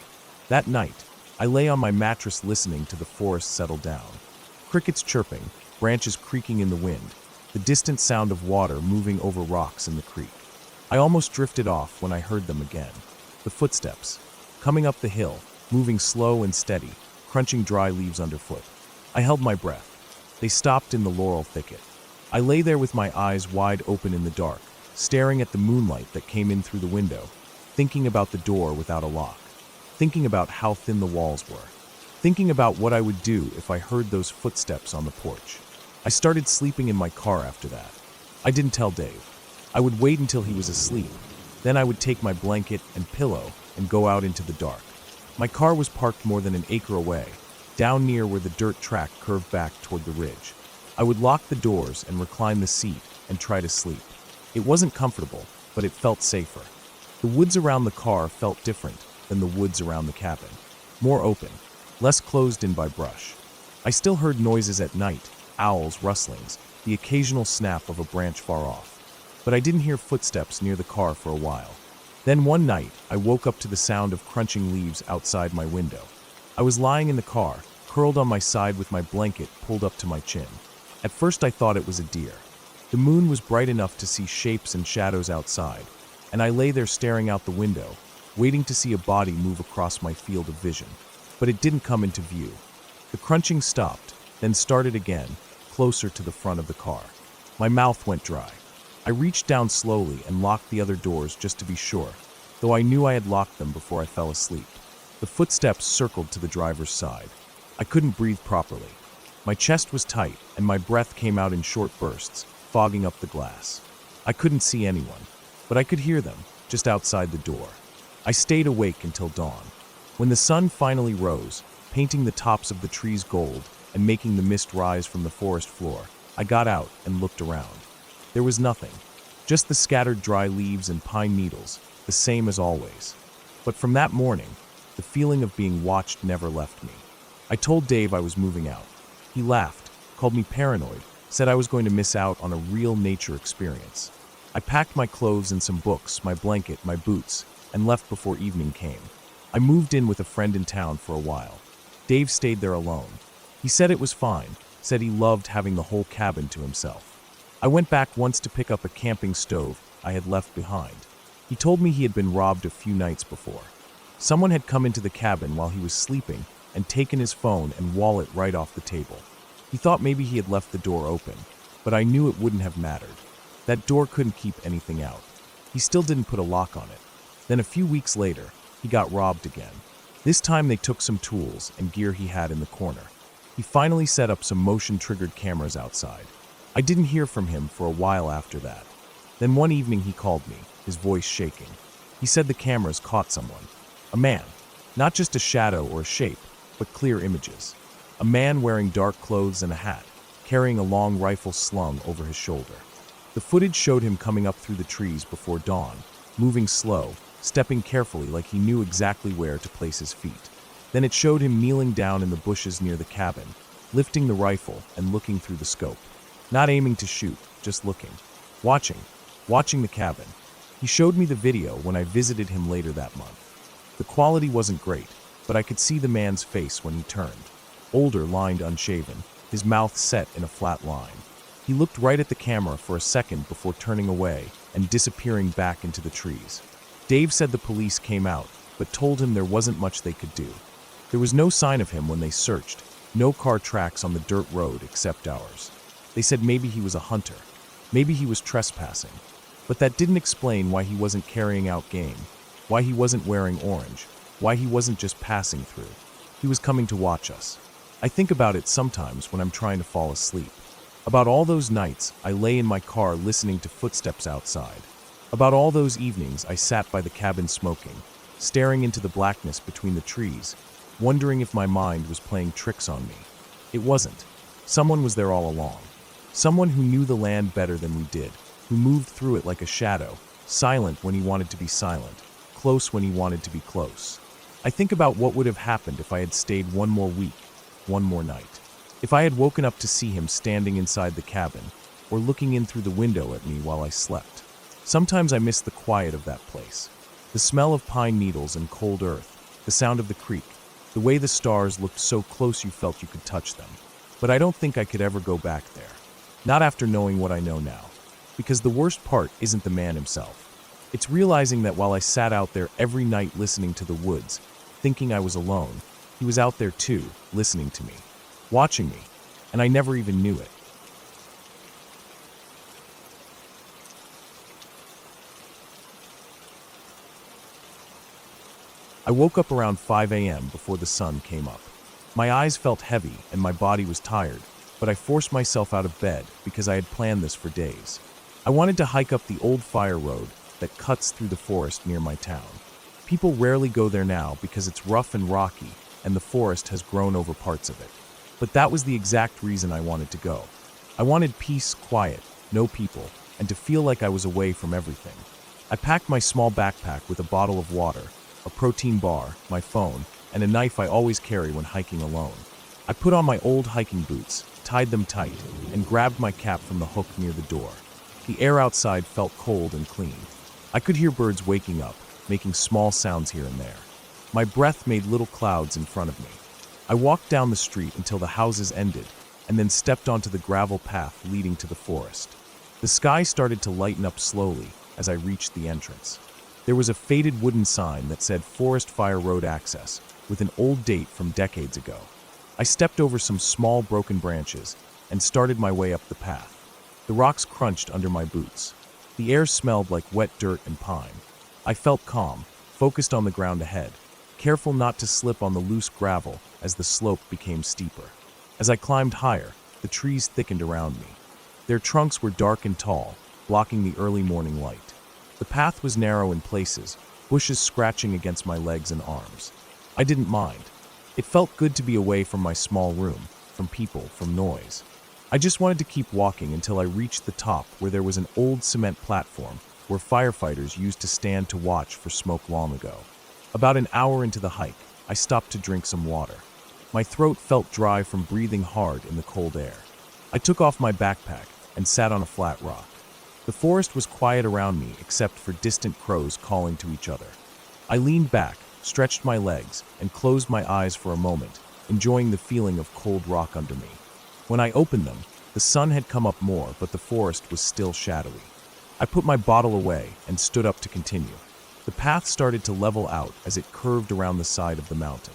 That night, I lay on my mattress listening to the forest settle down. Crickets chirping, branches creaking in the wind, the distant sound of water moving over rocks in the creek. I almost drifted off when I heard them again. The footsteps, coming up the hill, moving slow and steady, crunching dry leaves underfoot. I held my breath. They stopped in the laurel thicket. I lay there with my eyes wide open in the dark, staring at the moonlight that came in through the window, thinking about the door without a lock, thinking about how thin the walls were, thinking about what I would do if I heard those footsteps on the porch. I started sleeping in my car after that. I didn't tell Dave. I would wait until he was asleep. Then I would take my blanket and pillow and go out into the dark. My car was parked more than an acre away, down near where the dirt track curved back toward the ridge. I would lock the doors and recline the seat and try to sleep. It wasn't comfortable, but it felt safer. The woods around the car felt different than the woods around the cabin. More open, less closed in by brush. I still heard noises at night, owls, rustlings, the occasional snap of a branch far off. But I didn't hear footsteps near the car for a while. Then one night, I woke up to the sound of crunching leaves outside my window. I was lying in the car, curled on my side with my blanket pulled up to my chin. At first I thought it was a deer. The moon was bright enough to see shapes and shadows outside, and I lay there staring out the window, waiting to see a body move across my field of vision. But it didn't come into view. The crunching stopped, then started again, closer to the front of the car. My mouth went dry. I reached down slowly and locked the other doors just to be sure, though I knew I had locked them before I fell asleep. The footsteps circled to the driver's side. I couldn't breathe properly. My chest was tight, and my breath came out in short bursts, fogging up the glass. I couldn't see anyone, but I could hear them, just outside the door. I stayed awake until dawn. When the sun finally rose, painting the tops of the trees gold and making the mist rise from the forest floor, I got out and looked around. There was nothing, just the scattered dry leaves and pine needles, the same as always. But from that morning, the feeling of being watched never left me. I told Dave I was moving out. He laughed, called me paranoid, said I was going to miss out on a real nature experience. I packed my clothes and some books, my blanket, my boots, and left before evening came. I moved in with a friend in town for a while. Dave stayed there alone. He said it was fine, said he loved having the whole cabin to himself. I went back once to pick up a camping stove I had left behind. He told me he had been robbed a few nights before. Someone had come into the cabin while he was sleeping and taken his phone and wallet right off the table. He thought maybe he had left the door open, but I knew it wouldn't have mattered. That door couldn't keep anything out. He still didn't put a lock on it. Then a few weeks later, he got robbed again. This time they took some tools and gear he had in the corner. He finally set up some motion-triggered cameras outside. I didn't hear from him for a while after that. Then one evening he called me, his voice shaking. He said the cameras caught someone. A man. Not just a shadow or a shape, but clear images. A man wearing dark clothes and a hat, carrying a long rifle slung over his shoulder. The footage showed him coming up through the trees before dawn, moving slow, stepping carefully like he knew exactly where to place his feet. Then it showed him kneeling down in the bushes near the cabin, lifting the rifle and looking through the scope. Not aiming to shoot, just looking. Watching the cabin. He showed me the video when I visited him later that month. The quality wasn't great, but I could see the man's face when he turned. Older, lined unshaven, his mouth set in a flat line. He looked right at the camera for a second before turning away and disappearing back into the trees. Dave said the police came out, but told him there wasn't much they could do. There was no sign of him when they searched, no car tracks on the dirt road except ours. They said maybe he was a hunter, maybe he was trespassing, but that didn't explain why he wasn't carrying out game, why he wasn't wearing orange, why he wasn't just passing through. He was coming to watch us. I think about it sometimes when I'm trying to fall asleep. About all those nights I lay in my car listening to footsteps outside. About all those evenings I sat by the cabin smoking, staring into the blackness between the trees, wondering if my mind was playing tricks on me. It wasn't. Someone was there all along. Someone who knew the land better than we did, who moved through it like a shadow, silent when he wanted to be silent, close when he wanted to be close. I think about what would have happened if I had stayed one more week, one more night. If I had woken up to see him standing inside the cabin, or looking in through the window at me while I slept. Sometimes I miss the quiet of that place. The smell of pine needles and cold earth, the sound of the creek, the way the stars looked so close you felt you could touch them. But I don't think I could ever go back there. Not after knowing what I know now. Because the worst part isn't the man himself. It's realizing that while I sat out there every night listening to the woods, thinking I was alone, he was out there too, listening to me, watching me, and I never even knew it. I woke up around 5 a.m. before the sun came up. My eyes felt heavy and my body was tired, but I forced myself out of bed because I had planned this for days. I wanted to hike up the old fire road that cuts through the forest near my town. People rarely go there now because it's rough and rocky and the forest has grown over parts of it. But that was the exact reason I wanted to go. I wanted peace, quiet, no people, and to feel like I was away from everything. I packed my small backpack with a bottle of water, a protein bar, my phone, and a knife I always carry when hiking alone. I put on my old hiking boots, tied them tight, and grabbed my cap from the hook near the door. The air outside felt cold and clean. I could hear birds waking up, making small sounds here and there. My breath made little clouds in front of me. I walked down the street until the houses ended, and then stepped onto the gravel path leading to the forest. The sky started to lighten up slowly as I reached the entrance. There was a faded wooden sign that said Forest Fire Road Access, with an old date from decades ago. I stepped over some small broken branches and started my way up the path. The rocks crunched under my boots. The air smelled like wet dirt and pine. I felt calm, focused on the ground ahead, careful not to slip on the loose gravel as the slope became steeper. As I climbed higher, the trees thickened around me. Their trunks were dark and tall, blocking the early morning light. The path was narrow in places, bushes scratching against my legs and arms. I didn't mind. It felt good to be away from my small room, from people, from noise. I just wanted to keep walking until I reached the top where there was an old cement platform where firefighters used to stand to watch for smoke long ago. About an hour into the hike, I stopped to drink some water. My throat felt dry from breathing hard in the cold air. I took off my backpack and sat on a flat rock. The forest was quiet around me except for distant crows calling to each other. I leaned back, stretched my legs, and closed my eyes for a moment, enjoying the feeling of cold rock under me. When I opened them, the sun had come up more, but the forest was still shadowy. I put my bottle away and stood up to continue. The path started to level out as it curved around the side of the mountain.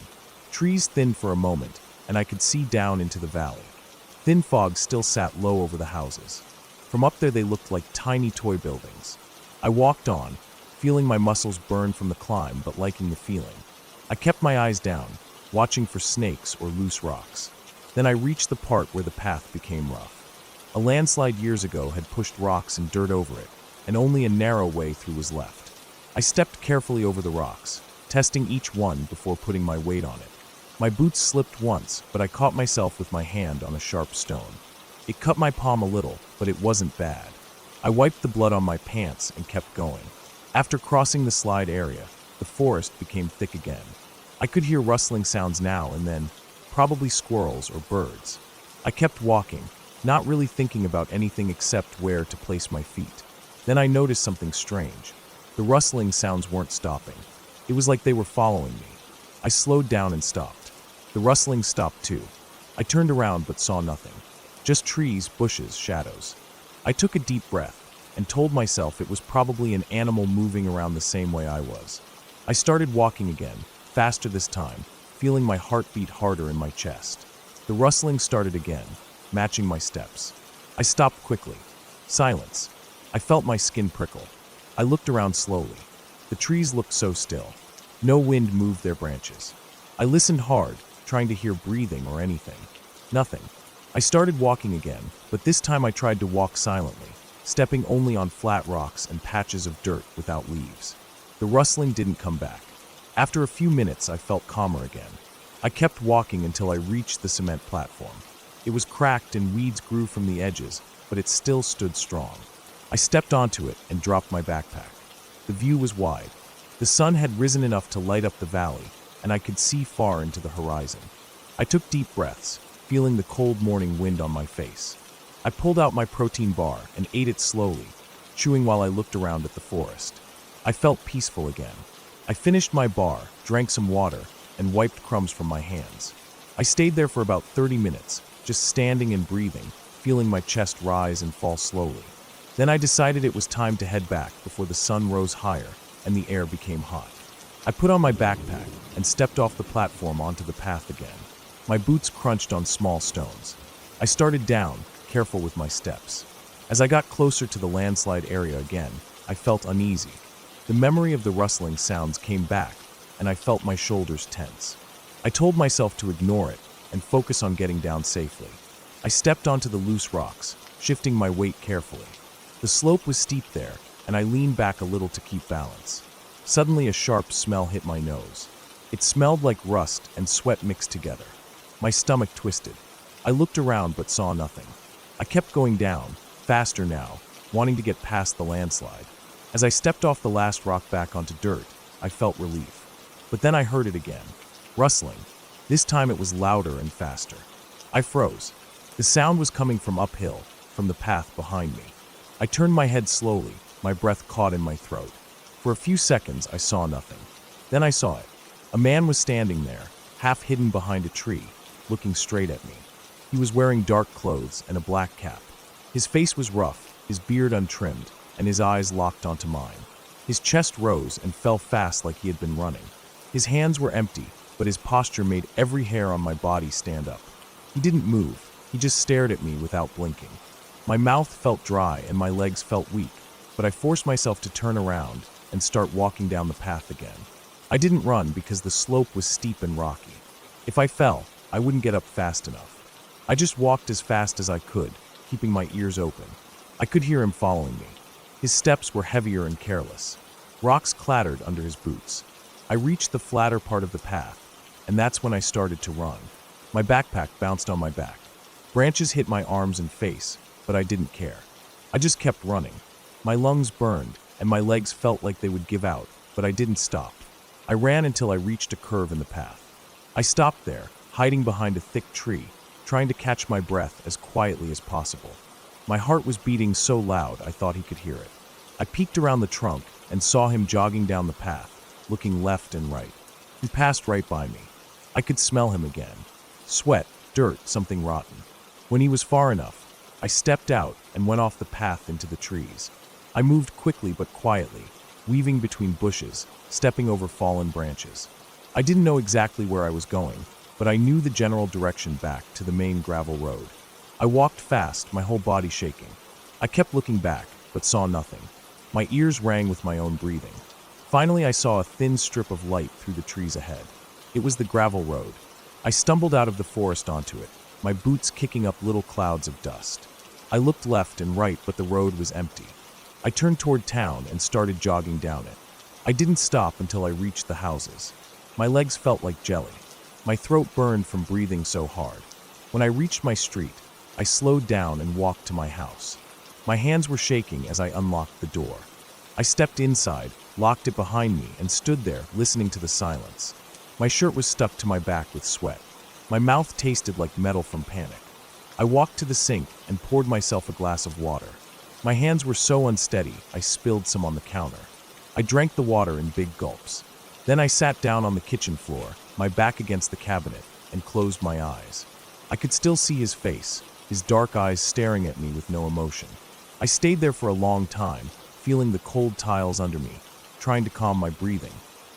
Trees thinned for a moment, and I could see down into the valley. Thin fog still sat low over the houses. From up there they looked like tiny toy buildings. I walked on, feeling my muscles burn from the climb but liking the feeling. I kept my eyes down, watching for snakes or loose rocks. Then I reached the part where the path became rough. A landslide years ago had pushed rocks and dirt over it, and only a narrow way through was left. I stepped carefully over the rocks, testing each one before putting my weight on it. My boots slipped once, but I caught myself with my hand on a sharp stone. It cut my palm a little, but it wasn't bad. I wiped the blood on my pants and kept going. After crossing the slide area, the forest became thick again. I could hear rustling sounds now and then, probably squirrels or birds. I kept walking, not really thinking about anything except where to place my feet. Then I noticed something strange. The rustling sounds weren't stopping. It was like they were following me. I slowed down and stopped. The rustling stopped too. I turned around but saw nothing. Just trees, bushes, shadows. I took a deep breath and told myself it was probably an animal moving around the same way I was. I started walking again, faster this time, feeling my heart beat harder in my chest. The rustling started again, matching my steps. I stopped quickly. Silence. I felt my skin prickle. I looked around slowly. The trees looked so still. No wind moved their branches. I listened hard, trying to hear breathing or anything. Nothing. I started walking again, but this time I tried to walk silently, stepping only on flat rocks and patches of dirt without leaves. The rustling didn't come back. After a few minutes, I felt calmer again. I kept walking until I reached the cement platform. It was cracked and weeds grew from the edges, but it still stood strong. I stepped onto it and dropped my backpack. The view was wide. The sun had risen enough to light up the valley, and I could see far into the horizon. I took deep breaths, feeling the cold morning wind on my face. I pulled out my protein bar and ate it slowly, chewing while I looked around at the forest. I felt peaceful again. I finished my bar, drank some water, and wiped crumbs from my hands. I stayed there for about 30 minutes, just standing and breathing, feeling my chest rise and fall slowly. Then I decided it was time to head back before the sun rose higher and the air became hot. I put on my backpack and stepped off the platform onto the path again. My boots crunched on small stones. I started down, careful with my steps. As I got closer to the landslide area again, I felt uneasy. The memory of the rustling sounds came back, and I felt my shoulders tense. I told myself to ignore it and focus on getting down safely. I stepped onto the loose rocks, shifting my weight carefully. The slope was steep there, and I leaned back a little to keep balance. Suddenly, a sharp smell hit my nose. It smelled like rust and sweat mixed together. My stomach twisted. I looked around but saw nothing. I kept going down, faster now, wanting to get past the landslide. As I stepped off the last rock back onto dirt, I felt relief. But then I heard it again. Rustling. This time it was louder and faster. I froze. The sound was coming from uphill, from the path behind me. I turned my head slowly, my breath caught in my throat. For a few seconds, I saw nothing. Then I saw it. A man was standing there, half hidden behind a tree, looking straight at me. He was wearing dark clothes and a black cap. His face was rough, his beard untrimmed, and his eyes locked onto mine. His chest rose and fell fast like he had been running. His hands were empty, but his posture made every hair on my body stand up. He didn't move. He just stared at me without blinking. My mouth felt dry and my legs felt weak, but I forced myself to turn around and start walking down the path again. I didn't run because the slope was steep and rocky. If I fell, I wouldn't get up fast enough. I just walked as fast as I could, keeping my ears open. I could hear him following me. His steps were heavier and careless. Rocks clattered under his boots. I reached the flatter part of the path, and that's when I started to run. My backpack bounced on my back. Branches hit my arms and face, but I didn't care. I just kept running. My lungs burned, and my legs felt like they would give out, but I didn't stop. I ran until I reached a curve in the path. I stopped there, hiding behind a thick tree, trying to catch my breath as quietly as possible. My heart was beating so loud I thought he could hear it. I peeked around the trunk and saw him jogging down the path, looking left and right. He passed right by me. I could smell him again. Sweat, dirt, something rotten. When he was far enough, I stepped out and went off the path into the trees. I moved quickly but quietly, weaving between bushes, stepping over fallen branches. I didn't know exactly where I was going, but I knew the general direction back to the main gravel road. I walked fast, my whole body shaking. I kept looking back, but saw nothing. My ears rang with my own breathing. Finally, I saw a thin strip of light through the trees ahead. It was the gravel road. I stumbled out of the forest onto it, my boots kicking up little clouds of dust. I looked left and right, but the road was empty. I turned toward town and started jogging down it. I didn't stop until I reached the houses. My legs felt like jelly. My throat burned from breathing so hard. When I reached my street, I slowed down and walked to my house. My hands were shaking as I unlocked the door. I stepped inside, locked it behind me, and stood there, listening to the silence. My shirt was stuck to my back with sweat. My mouth tasted like metal from panic. I walked to the sink and poured myself a glass of water. My hands were so unsteady, I spilled some on the counter. I drank the water in big gulps. Then I sat down on the kitchen floor, my back against the cabinet, and closed my eyes. I could still see his face, his dark eyes staring at me with no emotion. I stayed there for a long time, feeling the cold tiles under me, trying to calm my breathing.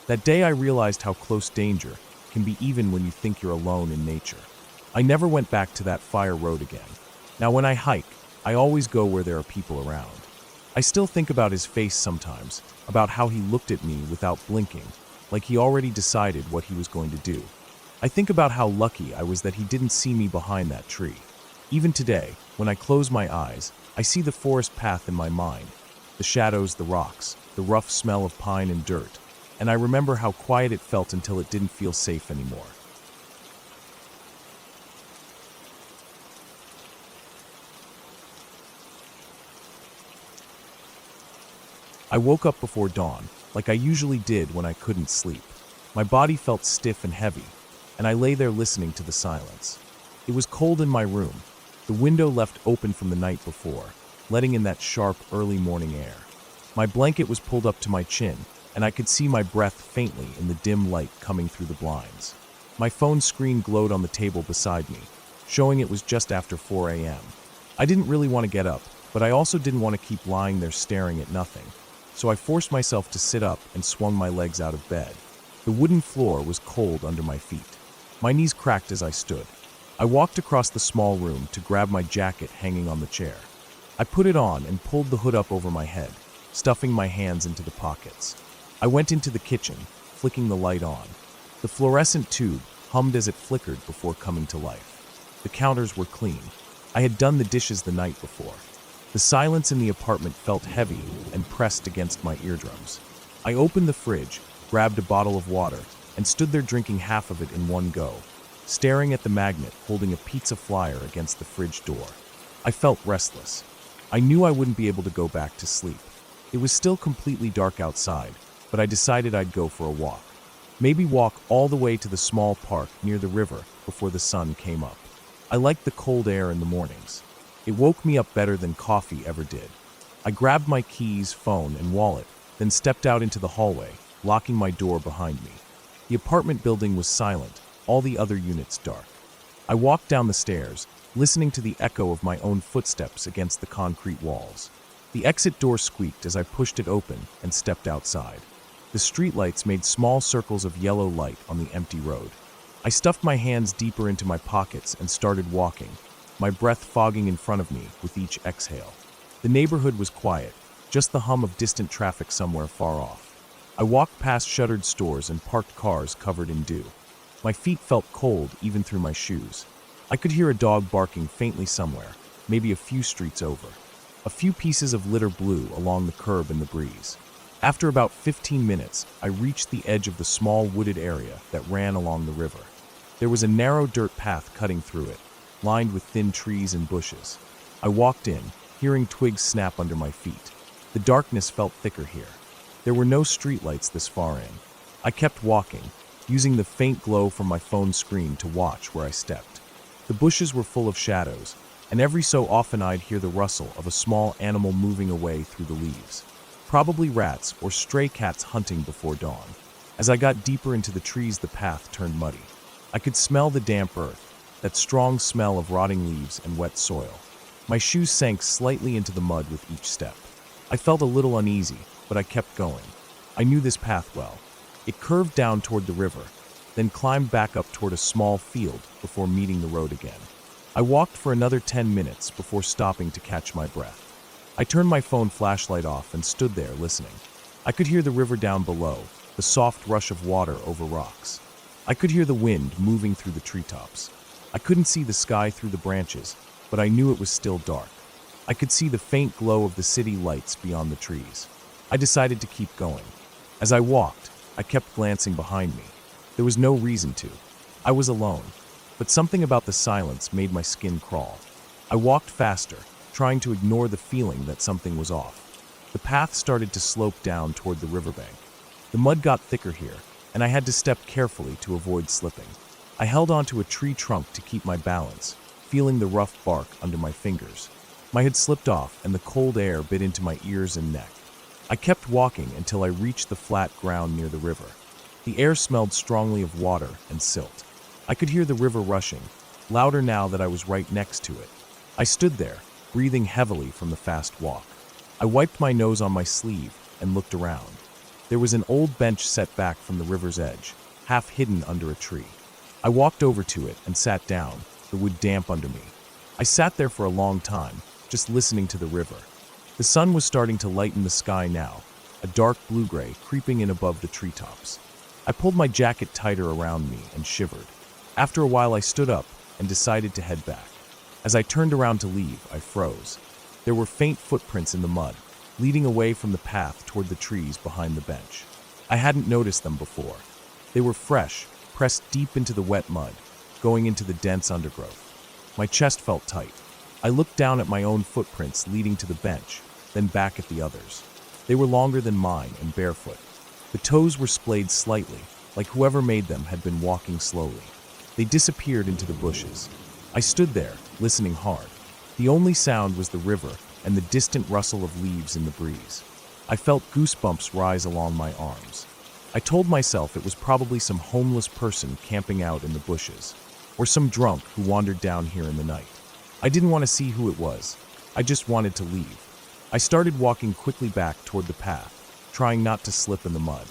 That day I realized how close danger can be even when you think you're alone in nature. I never went back to that fire road again. Now when I hike, I always go where there are people around. I still think about his face sometimes, about how he looked at me without blinking, like he already decided what he was going to do. I think about how lucky I was that he didn't see me behind that tree. Even today, when I close my eyes, I see the forest path in my mind, the shadows, the rocks, the rough smell of pine and dirt, and I remember how quiet it felt until it didn't feel safe anymore. I woke up before dawn, like I usually did when I couldn't sleep. My body felt stiff and heavy, and I lay there listening to the silence. It was cold in my room, the window left open from the night before, letting in that sharp, early morning air. My blanket was pulled up to my chin, and I could see my breath faintly in the dim light coming through the blinds. My phone screen glowed on the table beside me, showing it was just after 4 a.m. I didn't really want to get up, but I also didn't want to keep lying there staring at nothing. So I forced myself to sit up and swung my legs out of bed. The wooden floor was cold under my feet. My knees cracked as I stood. I walked across the small room to grab my jacket hanging on the chair. I put it on and pulled the hood up over my head, stuffing my hands into the pockets. I went into the kitchen, flicking the light on. The fluorescent tube hummed as it flickered before coming to life. The counters were clean. I had done the dishes the night before. The silence in the apartment felt heavy and pressed against my eardrums. I opened the fridge, grabbed a bottle of water, and stood there drinking half of it in one go, staring at the magnet holding a pizza flyer against the fridge door. I felt restless. I knew I wouldn't be able to go back to sleep. It was still completely dark outside, but I decided I'd go for a walk. Maybe walk all the way to the small park near the river before the sun came up. I liked the cold air in the mornings. It woke me up better than coffee ever did. I grabbed my keys, phone, and wallet, then stepped out into the hallway, locking my door behind me. The apartment building was silent, all the other units dark. I walked down the stairs, listening to the echo of my own footsteps against the concrete walls. The exit door squeaked as I pushed it open and stepped outside. The streetlights made small circles of yellow light on the empty road. I stuffed my hands deeper into my pockets and started walking, my breath fogging in front of me with each exhale. The neighborhood was quiet, just the hum of distant traffic somewhere far off. I walked past shuttered stores and parked cars covered in dew. My feet felt cold even through my shoes. I could hear a dog barking faintly somewhere, maybe a few streets over. A few pieces of litter blew along the curb in the breeze. After about 15 minutes, I reached the edge of the small wooded area that ran along the river. There was a narrow dirt path cutting through it, lined with thin trees and bushes. I walked in, hearing twigs snap under my feet. The darkness felt thicker here. There were no streetlights this far in. I kept walking, using the faint glow from my phone screen to watch where I stepped. The bushes were full of shadows, and every so often I'd hear the rustle of a small animal moving away through the leaves. Probably rats or stray cats hunting before dawn. As I got deeper into the trees, the path turned muddy. I could smell the damp earth, that strong smell of rotting leaves and wet soil. My shoes sank slightly into the mud with each step. I felt a little uneasy, but I kept going. I knew this path well. It curved down toward the river, then climbed back up toward a small field before meeting the road again. I walked for another 10 minutes before stopping to catch my breath. I turned my phone flashlight off and stood there listening. I could hear the river down below, the soft rush of water over rocks. I could hear the wind moving through the treetops. I couldn't see the sky through the branches, but I knew it was still dark. I could see the faint glow of the city lights beyond the trees. I decided to keep going. As I walked, I kept glancing behind me. There was no reason to. I was alone, but something about the silence made my skin crawl. I walked faster, trying to ignore the feeling that something was off. The path started to slope down toward the riverbank. The mud got thicker here, and I had to step carefully to avoid slipping. I held onto a tree trunk to keep my balance, feeling the rough bark under my fingers. My head slipped off, and the cold air bit into my ears and neck. I kept walking until I reached the flat ground near the river. The air smelled strongly of water and silt. I could hear the river rushing, louder now that I was right next to it. I stood there, breathing heavily from the fast walk. I wiped my nose on my sleeve and looked around. There was an old bench set back from the river's edge, half hidden under a tree. I walked over to it and sat down, the wood damp under me. I sat there for a long time, just listening to the river. The sun was starting to lighten the sky now, a dark blue-gray creeping in above the treetops. I pulled my jacket tighter around me and shivered. After a while I stood up and decided to head back. As I turned around to leave, I froze. There were faint footprints in the mud, leading away from the path toward the trees behind the bench. I hadn't noticed them before. They were fresh, pressed deep into the wet mud, going into the dense undergrowth. My chest felt tight. I looked down at my own footprints leading to the bench, then back at the others. They were longer than mine and barefoot. The toes were splayed slightly, like whoever made them had been walking slowly. They disappeared into the bushes. I stood there, listening hard. The only sound was the river and the distant rustle of leaves in the breeze. I felt goosebumps rise along my arms. I told myself it was probably some homeless person camping out in the bushes, or some drunk who wandered down here in the night. I didn't want to see who it was. I just wanted to leave. I started walking quickly back toward the path, trying not to slip in the mud.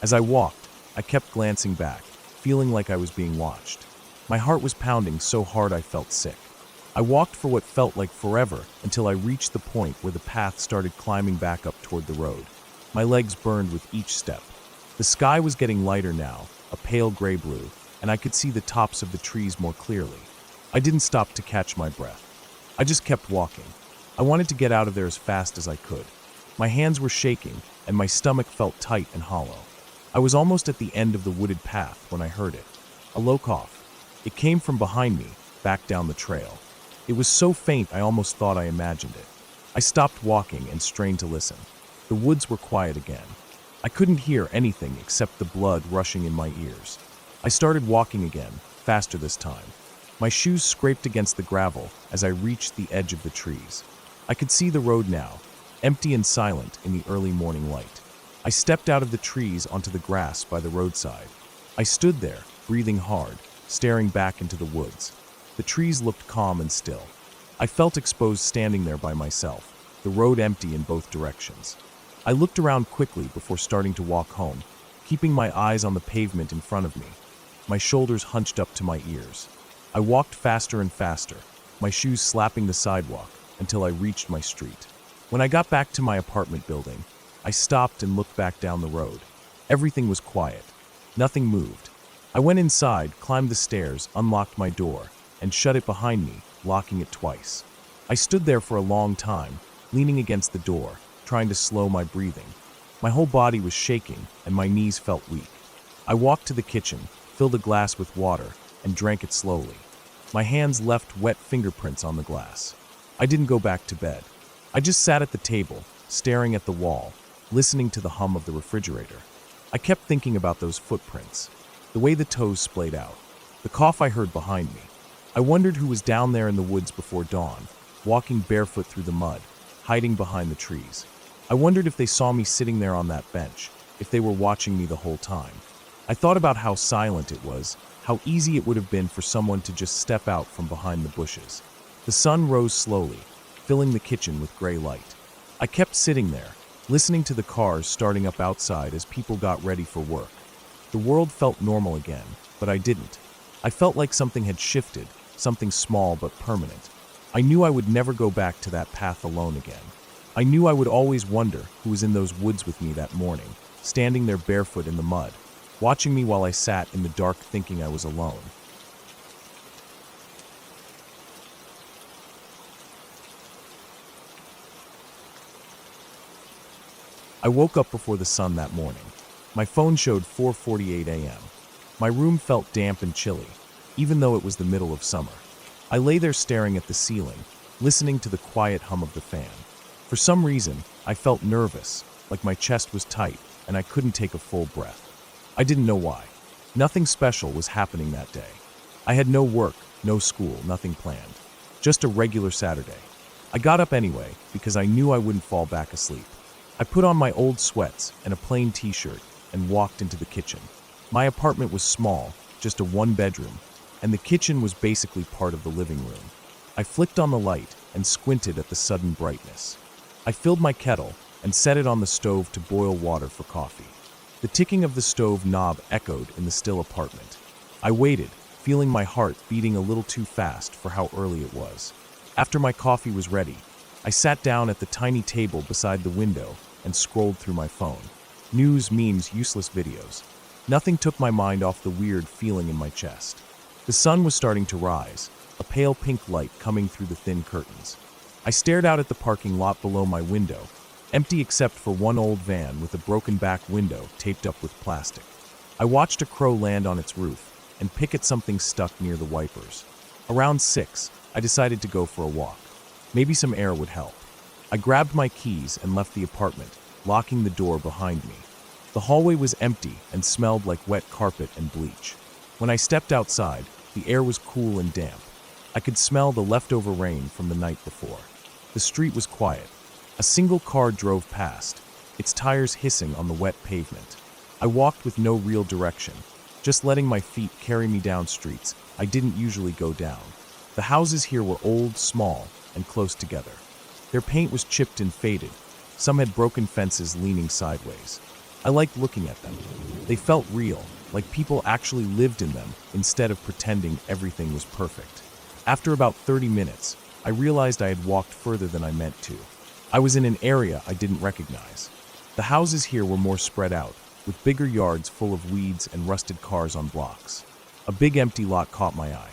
As I walked, I kept glancing back, feeling like I was being watched. My heart was pounding so hard I felt sick. I walked for what felt like forever until I reached the point where the path started climbing back up toward the road. My legs burned with each step. The sky was getting lighter now, a pale gray blue, and I could see the tops of the trees more clearly. I didn't stop to catch my breath. I just kept walking. I wanted to get out of there as fast as I could. My hands were shaking, and my stomach felt tight and hollow. I was almost at the end of the wooded path when I heard it. A low cough. It came from behind me, back down the trail. It was so faint I almost thought I imagined it. I stopped walking and strained to listen. The woods were quiet again. I couldn't hear anything except the blood rushing in my ears. I started walking again, faster this time. My shoes scraped against the gravel as I reached the edge of the trees. I could see the road now, empty and silent in the early morning light. I stepped out of the trees onto the grass by the roadside. I stood there, breathing hard, staring back into the woods. The trees looked calm and still. I felt exposed standing there by myself, the road empty in both directions. I looked around quickly before starting to walk home, keeping my eyes on the pavement in front of me, my shoulders hunched up to my ears. I walked faster and faster, my shoes slapping the sidewalk, until I reached my street. When I got back to my apartment building, I stopped and looked back down the road. Everything was quiet. Nothing moved. I went inside, climbed the stairs, unlocked my door, and shut it behind me, locking it twice. I stood there for a long time, leaning against the door, trying to slow my breathing. My whole body was shaking, and my knees felt weak. I walked to the kitchen, filled a glass with water, and drank it slowly. My hands left wet fingerprints on the glass. I didn't go back to bed. I just sat at the table, staring at the wall, listening to the hum of the refrigerator. I kept thinking about those footprints, the way the toes splayed out, the cough I heard behind me. I wondered who was down there in the woods before dawn, walking barefoot through the mud, hiding behind the trees. I wondered if they saw me sitting there on that bench, if they were watching me the whole time. I thought about how silent it was, how easy it would have been for someone to just step out from behind the bushes. The sun rose slowly, filling the kitchen with gray light. I kept sitting there, listening to the cars starting up outside as people got ready for work. The world felt normal again, but I didn't. I felt like something had shifted, something small but permanent. I knew I would never go back to that path alone again. I knew I would always wonder who was in those woods with me that morning, standing there barefoot in the mud, watching me while I sat in the dark thinking I was alone. I woke up before the sun that morning. My phone showed 4:48 a.m. My room felt damp and chilly, even though it was the middle of summer. I lay there staring at the ceiling, listening to the quiet hum of the fan. For some reason, I felt nervous, like my chest was tight and I couldn't take a full breath. I didn't know why. Nothing special was happening that day. I had no work, no school, nothing planned. Just a regular Saturday. I got up anyway because I knew I wouldn't fall back asleep. I put on my old sweats and a plain t-shirt and walked into the kitchen. My apartment was small, just a one-bedroom, and the kitchen was basically part of the living room. I flicked on the light and squinted at the sudden brightness. I filled my kettle and set it on the stove to boil water for coffee. The ticking of the stove knob echoed in the still apartment. I waited, feeling my heart beating a little too fast for how early it was. After my coffee was ready, I sat down at the tiny table beside the window and scrolled through my phone. News, memes, useless videos. Nothing took my mind off the weird feeling in my chest. The sun was starting to rise, a pale pink light coming through the thin curtains. I stared out at the parking lot below my window, empty except for one old van with a broken back window taped up with plastic. I watched a crow land on its roof and pick at something stuck near the wipers. Around 6, I decided to go for a walk. Maybe some air would help. I grabbed my keys and left the apartment, locking the door behind me. The hallway was empty and smelled like wet carpet and bleach. When I stepped outside, the air was cool and damp. I could smell the leftover rain from the night before. The street was quiet. A single car drove past, its tires hissing on the wet pavement. I walked with no real direction, just letting my feet carry me down streets I didn't usually go down. The houses here were old, small, and close together. Their paint was chipped and faded. Some had broken fences leaning sideways. I liked looking at them. They felt real, like people actually lived in them instead of pretending everything was perfect. After about 30 minutes, I realized I had walked further than I meant to. I was in an area I didn't recognize. The houses here were more spread out, with bigger yards full of weeds and rusted cars on blocks. A big empty lot caught my eye.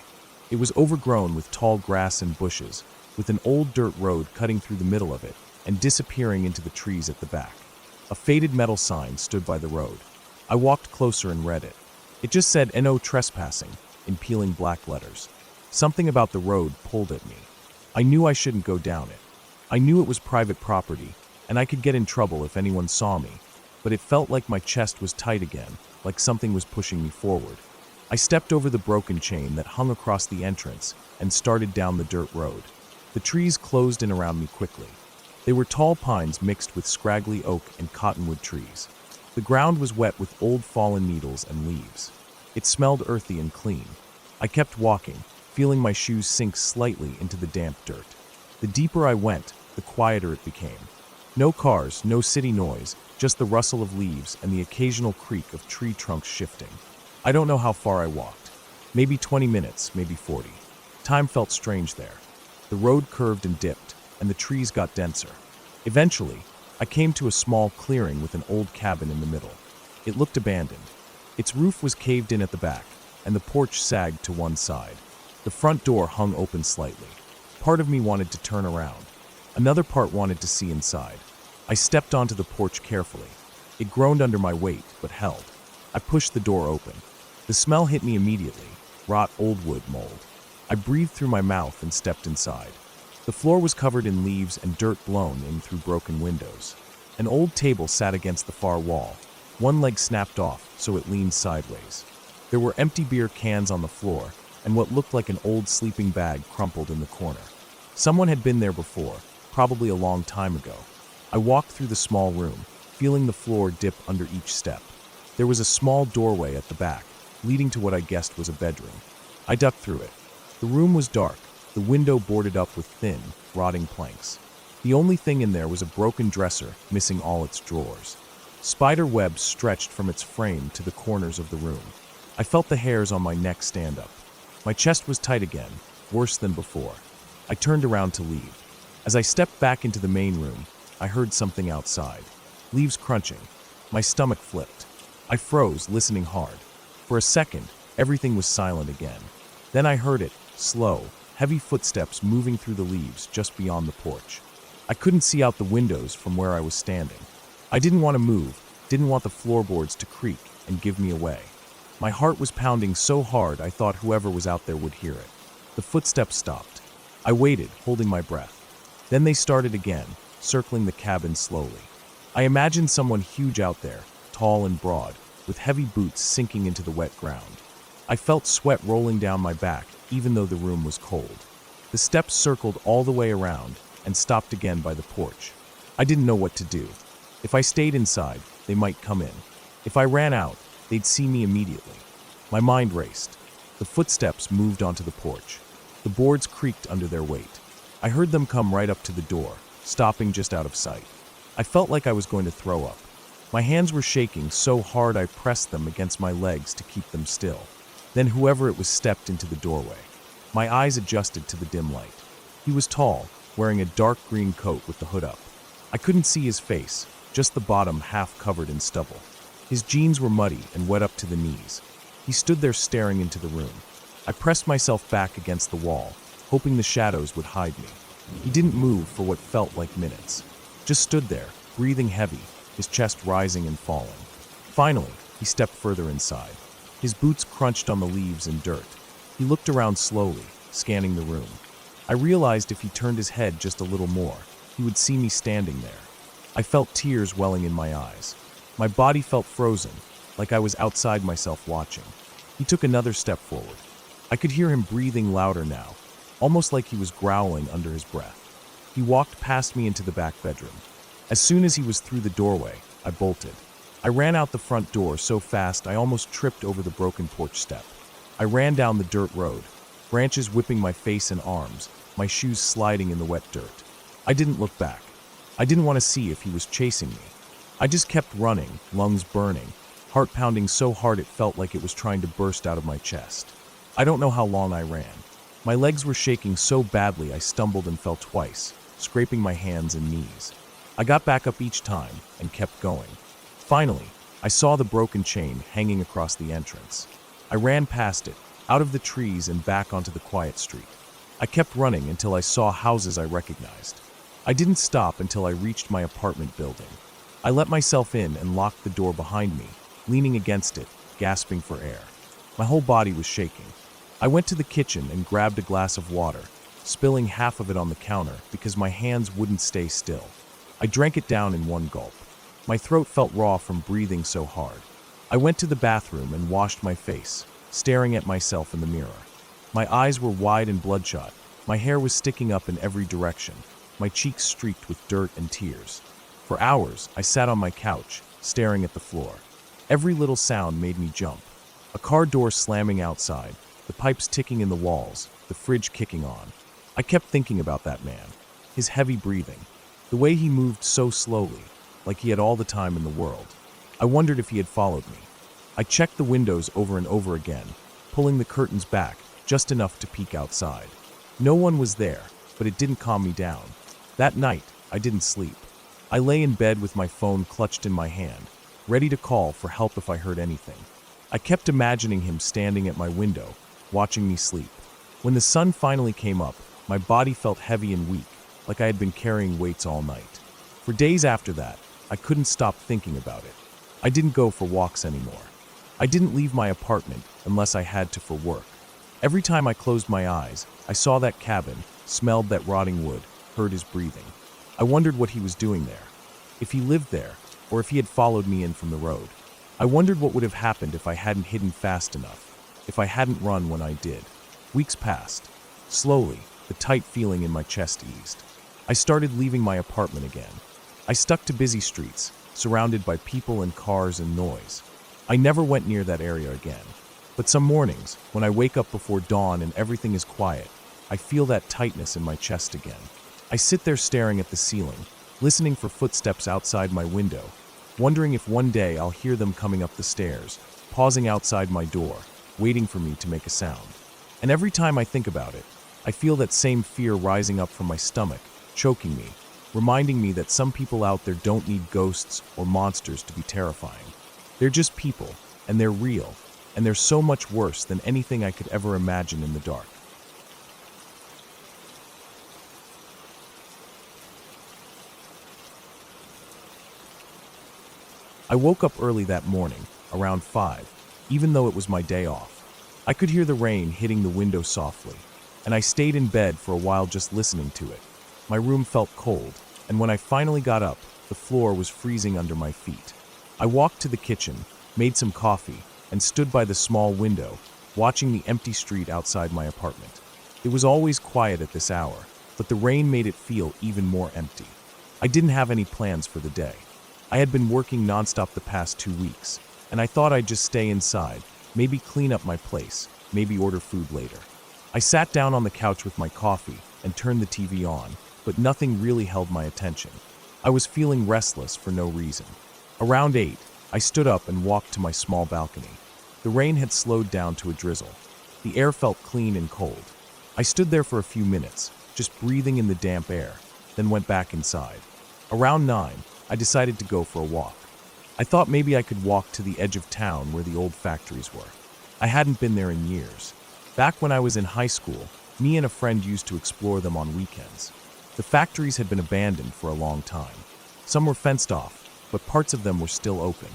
It was overgrown with tall grass and bushes, with an old dirt road cutting through the middle of it and disappearing into the trees at the back. A faded metal sign stood by the road. I walked closer and read it. It just said "No trespassing" in peeling black letters. Something about the road pulled at me. I knew I shouldn't go down it. I knew it was private property, and I could get in trouble if anyone saw me, but it felt like my chest was tight again, like something was pushing me forward. I stepped over the broken chain that hung across the entrance and started down the dirt road. The trees closed in around me quickly. They were tall pines mixed with scraggly oak and cottonwood trees. The ground was wet with old fallen needles and leaves. It smelled earthy and clean. I kept walking, feeling my shoes sink slightly into the damp dirt. The deeper I went, the quieter it became. No cars, no city noise, just the rustle of leaves and the occasional creak of tree trunks shifting. I don't know how far I walked. Maybe 20 minutes, maybe 40. Time felt strange there. The road curved and dipped, and the trees got denser. Eventually, I came to a small clearing with an old cabin in the middle. It looked abandoned. Its roof was caved in at the back, and the porch sagged to one side. The front door hung open slightly. Part of me wanted to turn around. Another part wanted to see inside. I stepped onto the porch carefully. It groaned under my weight, but held. I pushed the door open. The smell hit me immediately, rot old wood mold. I breathed through my mouth and stepped inside. The floor was covered in leaves and dirt blown in through broken windows. An old table sat against the far wall. One leg snapped off, so it leaned sideways. There were empty beer cans on the floor, and what looked like an old sleeping bag crumpled in the corner. Someone had been there before, probably a long time ago. I walked through the small room, feeling the floor dip under each step. There was a small doorway at the back, leading to what I guessed was a bedroom. I ducked through it. The room was dark, the window boarded up with thin, rotting planks. The only thing in there was a broken dresser, missing all its drawers. Spider webs stretched from its frame to the corners of the room. I felt the hairs on my neck stand up. My chest was tight again, worse than before. I turned around to leave. As I stepped back into the main room, I heard something outside. Leaves crunching. My stomach flipped. I froze, listening hard. For a second, everything was silent again. Then I heard it, slow, heavy footsteps moving through the leaves just beyond the porch. I couldn't see out the windows from where I was standing. I didn't want to move, didn't want the floorboards to creak and give me away. My heart was pounding so hard I thought whoever was out there would hear it. The footsteps stopped. I waited, holding my breath. Then they started again, circling the cabin slowly. I imagined someone huge out there, tall and broad, with heavy boots sinking into the wet ground. I felt sweat rolling down my back, even though the room was cold. The steps circled all the way around and stopped again by the porch. I didn't know what to do. If I stayed inside, they might come in. If I ran out, they'd see me immediately. My mind raced. The footsteps moved onto the porch. The boards creaked under their weight. I heard them come right up to the door, stopping just out of sight. I felt like I was going to throw up. My hands were shaking so hard I pressed them against my legs to keep them still. Then whoever it was stepped into the doorway. My eyes adjusted to the dim light. He was tall, wearing a dark green coat with the hood up. I couldn't see his face, just the bottom half covered in stubble. His jeans were muddy and wet up to the knees. He stood there staring into the room. I pressed myself back against the wall, hoping the shadows would hide me. He didn't move for what felt like minutes. Just stood there, breathing heavy, his chest rising and falling. Finally, he stepped further inside. His boots crunched on the leaves and dirt. He looked around slowly, scanning the room. I realized if he turned his head just a little more, he would see me standing there. I felt tears welling in my eyes. My body felt frozen, like I was outside myself watching. He took another step forward. I could hear him breathing louder now, almost like he was growling under his breath. He walked past me into the back bedroom. As soon as he was through the doorway, I bolted. I ran out the front door so fast I almost tripped over the broken porch step. I ran down the dirt road, branches whipping my face and arms, my shoes sliding in the wet dirt. I didn't look back. I didn't want to see if he was chasing me. I just kept running, lungs burning, heart pounding so hard it felt like it was trying to burst out of my chest. I don't know how long I ran. My legs were shaking so badly I stumbled and fell twice, scraping my hands and knees. I got back up each time and kept going. Finally, I saw the broken chain hanging across the entrance. I ran past it, out of the trees and back onto the quiet street. I kept running until I saw houses I recognized. I didn't stop until I reached my apartment building. I let myself in and locked the door behind me, leaning against it, gasping for air. My whole body was shaking. I went to the kitchen and grabbed a glass of water, spilling half of it on the counter because my hands wouldn't stay still. I drank it down in one gulp. My throat felt raw from breathing so hard. I went to the bathroom and washed my face, staring at myself in the mirror. My eyes were wide and bloodshot. My hair was sticking up in every direction, my cheeks streaked with dirt and tears. For hours, I sat on my couch, staring at the floor. Every little sound made me jump. A car door slamming outside, the pipes ticking in the walls, the fridge kicking on. I kept thinking about that man, his heavy breathing, the way he moved so slowly, like he had all the time in the world. I wondered if he had followed me. I checked the windows over and over again, pulling the curtains back just enough to peek outside. No one was there, but it didn't calm me down. That night, I didn't sleep. I lay in bed with my phone clutched in my hand, ready to call for help if I heard anything. I kept imagining him standing at my window, watching me sleep. When the sun finally came up, my body felt heavy and weak, like I had been carrying weights all night. For days after that, I couldn't stop thinking about it. I didn't go for walks anymore. I didn't leave my apartment unless I had to for work. Every time I closed my eyes, I saw that cabin, smelled that rotting wood, heard his breathing. I wondered what he was doing there, if he lived there, or if he had followed me in from the road. I wondered what would have happened if I hadn't hidden fast enough, if I hadn't run when I did. Weeks passed. Slowly, the tight feeling in my chest eased. I started leaving my apartment again. I stuck to busy streets, surrounded by people and cars and noise. I never went near that area again. But some mornings, when I wake up before dawn and everything is quiet, I feel that tightness in my chest again. I sit there staring at the ceiling, listening for footsteps outside my window, wondering if one day I'll hear them coming up the stairs, pausing outside my door, waiting for me to make a sound. And every time I think about it, I feel that same fear rising up from my stomach, choking me, reminding me that some people out there don't need ghosts or monsters to be terrifying. They're just people, and they're real, and they're so much worse than anything I could ever imagine in the dark. I woke up early that morning, around 5, even though it was my day off. I could hear the rain hitting the window softly, and I stayed in bed for a while just listening to it. My room felt cold, and when I finally got up, the floor was freezing under my feet. I walked to the kitchen, made some coffee, and stood by the small window, watching the empty street outside my apartment. It was always quiet at this hour, but the rain made it feel even more empty. I didn't have any plans for the day. I had been working nonstop the past 2 weeks, and I thought I'd just stay inside, maybe clean up my place, maybe order food later. I sat down on the couch with my coffee and turned the TV on, but nothing really held my attention. I was feeling restless for no reason. Around 8, I stood up and walked to my small balcony. The rain had slowed down to a drizzle. The air felt clean and cold. I stood there for a few minutes, just breathing in the damp air, then went back inside. Around 9, I decided to go for a walk. I thought maybe I could walk to the edge of town where the old factories were. I hadn't been there in years. Back when I was in high school, me and a friend used to explore them on weekends. The factories had been abandoned for a long time. Some were fenced off, but parts of them were still open.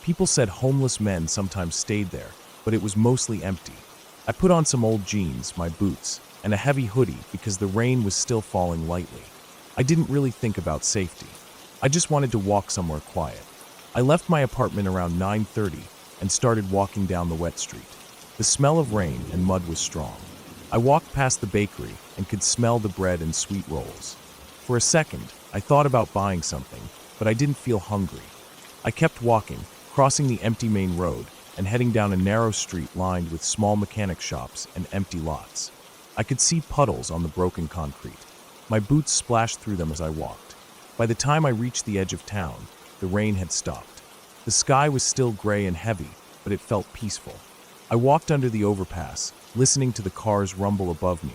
People said homeless men sometimes stayed there, but it was mostly empty. I put on some old jeans, my boots, and a heavy hoodie because the rain was still falling lightly. I didn't really think about safety. I just wanted to walk somewhere quiet. I left my apartment around 9:30 and started walking down the wet street. The smell of rain and mud was strong. I walked past the bakery and could smell the bread and sweet rolls. For a second, I thought about buying something, but I didn't feel hungry. I kept walking, crossing the empty main road and heading down a narrow street lined with small mechanic shops and empty lots. I could see puddles on the broken concrete. My boots splashed through them as I walked. By the time I reached the edge of town, the rain had stopped. The sky was still gray and heavy, but it felt peaceful. I walked under the overpass, listening to the cars rumble above me,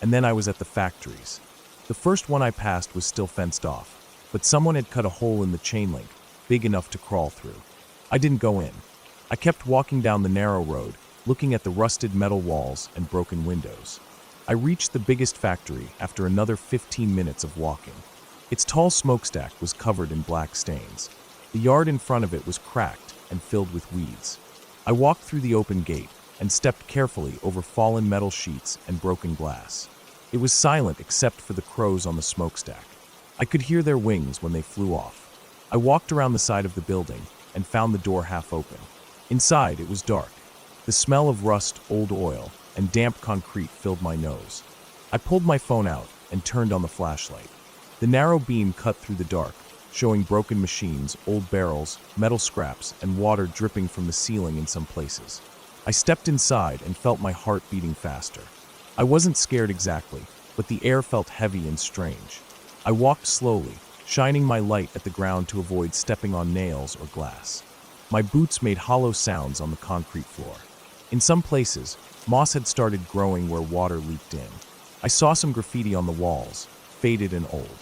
and then I was at the factories. The first one I passed was still fenced off, but someone had cut a hole in the chain link, big enough to crawl through. I didn't go in. I kept walking down the narrow road, looking at the rusted metal walls and broken windows. I reached the biggest factory after another 15 minutes of walking. Its tall smokestack was covered in black stains. The yard in front of it was cracked and filled with weeds. I walked through the open gate and stepped carefully over fallen metal sheets and broken glass. It was silent except for the crows on the smokestack. I could hear their wings when they flew off. I walked around the side of the building and found the door half open. Inside, it was dark. The smell of rust, old oil, and damp concrete filled my nose. I pulled my phone out and turned on the flashlight. The narrow beam cut through the dark, showing broken machines, old barrels, metal scraps, and water dripping from the ceiling in some places. I stepped inside and felt my heart beating faster. I wasn't scared exactly, but the air felt heavy and strange. I walked slowly, shining my light at the ground to avoid stepping on nails or glass. My boots made hollow sounds on the concrete floor. In some places, moss had started growing where water leaked in. I saw some graffiti on the walls, faded and old.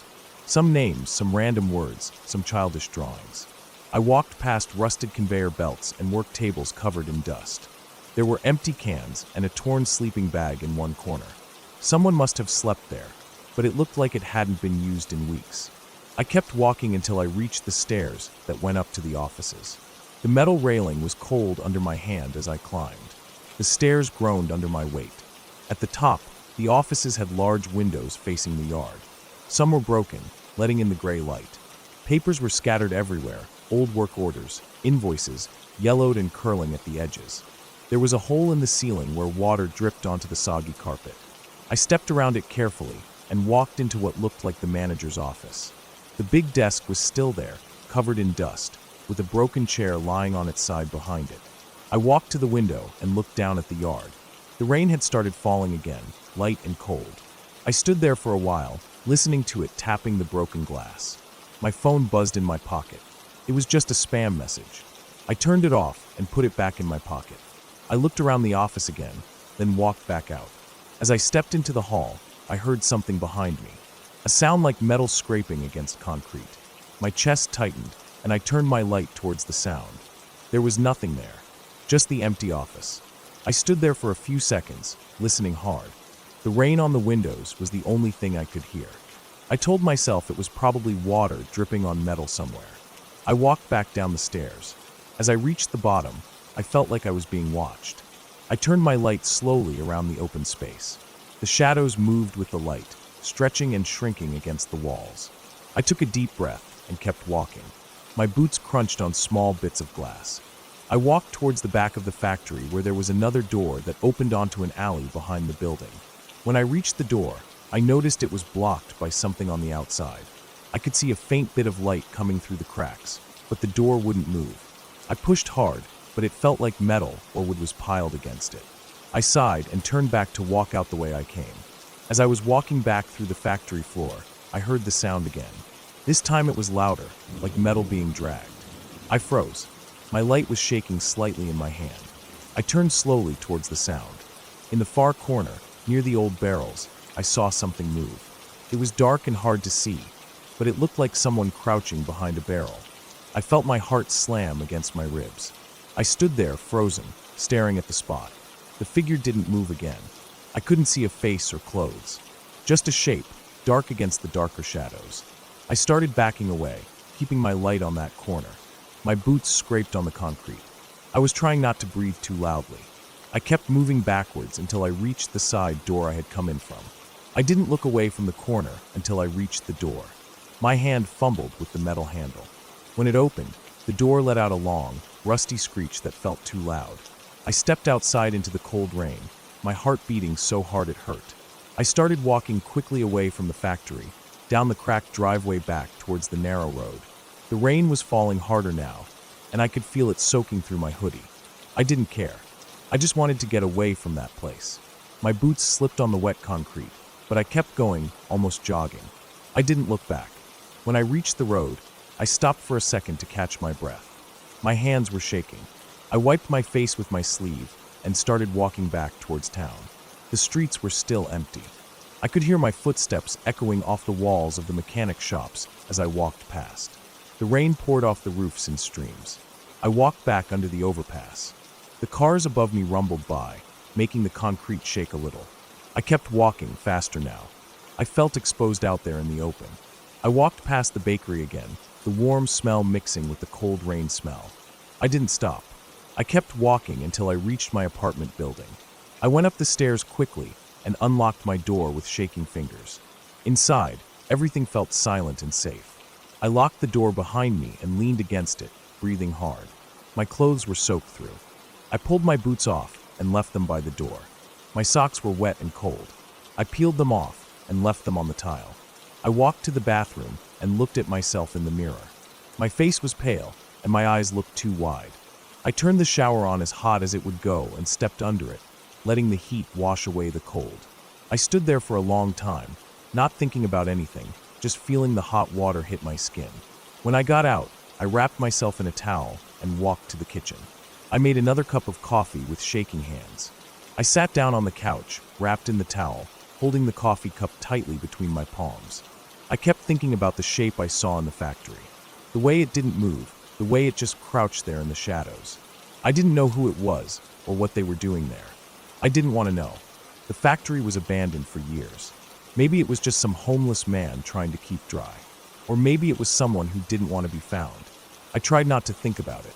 Some names, some random words, some childish drawings. I walked past rusted conveyor belts and work tables covered in dust. There were empty cans and a torn sleeping bag in one corner. Someone must have slept there, but it looked like it hadn't been used in weeks. I kept walking until I reached the stairs that went up to the offices. The metal railing was cold under my hand as I climbed. The stairs groaned under my weight. At the top, the offices had large windows facing the yard. Some were broken, letting in the gray light. Papers were scattered everywhere, old work orders, invoices, yellowed and curling at the edges. There was a hole in the ceiling where water dripped onto the soggy carpet. I stepped around it carefully and walked into what looked like the manager's office. The big desk was still there, covered in dust, with a broken chair lying on its side behind it. I walked to the window and looked down at the yard. The rain had started falling again, light and cold. I stood there for a while, listening to it tapping the broken glass. My phone buzzed in my pocket. It was just a spam message. I turned it off and put it back in my pocket. I looked around the office again, then walked back out. As I stepped into the hall, I heard something behind me. A sound like metal scraping against concrete. My chest tightened, and I turned my light towards the sound. There was nothing there, just the empty office. I stood there for a few seconds, listening hard. The rain on the windows was the only thing I could hear. I told myself it was probably water dripping on metal somewhere. I walked back down the stairs. As I reached the bottom, I felt like I was being watched. I turned my light slowly around the open space. The shadows moved with the light, stretching and shrinking against the walls. I took a deep breath and kept walking. My boots crunched on small bits of glass. I walked towards the back of the factory where there was another door that opened onto an alley behind the building. When I reached the door, I noticed it was blocked by something on the outside. I could see a faint bit of light coming through the cracks, but the door wouldn't move. I pushed hard, but it felt like metal or wood was piled against it. I sighed and turned back to walk out the way I came. As I was walking back through the factory floor, I heard the sound again. This time it was louder, like metal being dragged. I froze. My light was shaking slightly in my hand. I turned slowly towards the sound. In the far corner, near the old barrels, I saw something move. It was dark and hard to see, but it looked like someone crouching behind a barrel. I felt my heart slam against my ribs. I stood there, frozen, staring at the spot. The figure didn't move again. I couldn't see a face or clothes. Just a shape, dark against the darker shadows. I started backing away, keeping my light on that corner. My boots scraped on the concrete. I was trying not to breathe too loudly. I kept moving backwards until I reached the side door I had come in from. I didn't look away from the corner until I reached the door. My hand fumbled with the metal handle. When it opened, the door let out a long, rusty screech that felt too loud. I stepped outside into the cold rain, my heart beating so hard it hurt. I started walking quickly away from the factory, down the cracked driveway back towards the narrow road. The rain was falling harder now, and I could feel it soaking through my hoodie. I didn't care. I just wanted to get away from that place. My boots slipped on the wet concrete, but I kept going, almost jogging. I didn't look back. When I reached the road, I stopped for a second to catch my breath. My hands were shaking. I wiped my face with my sleeve and started walking back towards town. The streets were still empty. I could hear my footsteps echoing off the walls of the mechanic shops as I walked past. The rain poured off the roofs in streams. I walked back under the overpass. The cars above me rumbled by, making the concrete shake a little. I kept walking, faster now. I felt exposed out there in the open. I walked past the bakery again, the warm smell mixing with the cold rain smell. I didn't stop. I kept walking until I reached my apartment building. I went up the stairs quickly and unlocked my door with shaking fingers. Inside, everything felt silent and safe. I locked the door behind me and leaned against it, breathing hard. My clothes were soaked through. I pulled my boots off and left them by the door. My socks were wet and cold. I peeled them off and left them on the tile. I walked to the bathroom and looked at myself in the mirror. My face was pale and my eyes looked too wide. I turned the shower on as hot as it would go and stepped under it, letting the heat wash away the cold. I stood there for a long time, not thinking about anything, just feeling the hot water hit my skin. When I got out, I wrapped myself in a towel and walked to the kitchen. I made another cup of coffee with shaking hands. I sat down on the couch, wrapped in the towel, holding the coffee cup tightly between my palms. I kept thinking about the shape I saw in the factory. The way it didn't move, the way it just crouched there in the shadows. I didn't know who it was or what they were doing there. I didn't want to know. The factory was abandoned for years. Maybe it was just some homeless man trying to keep dry. Or maybe it was someone who didn't want to be found. I tried not to think about it.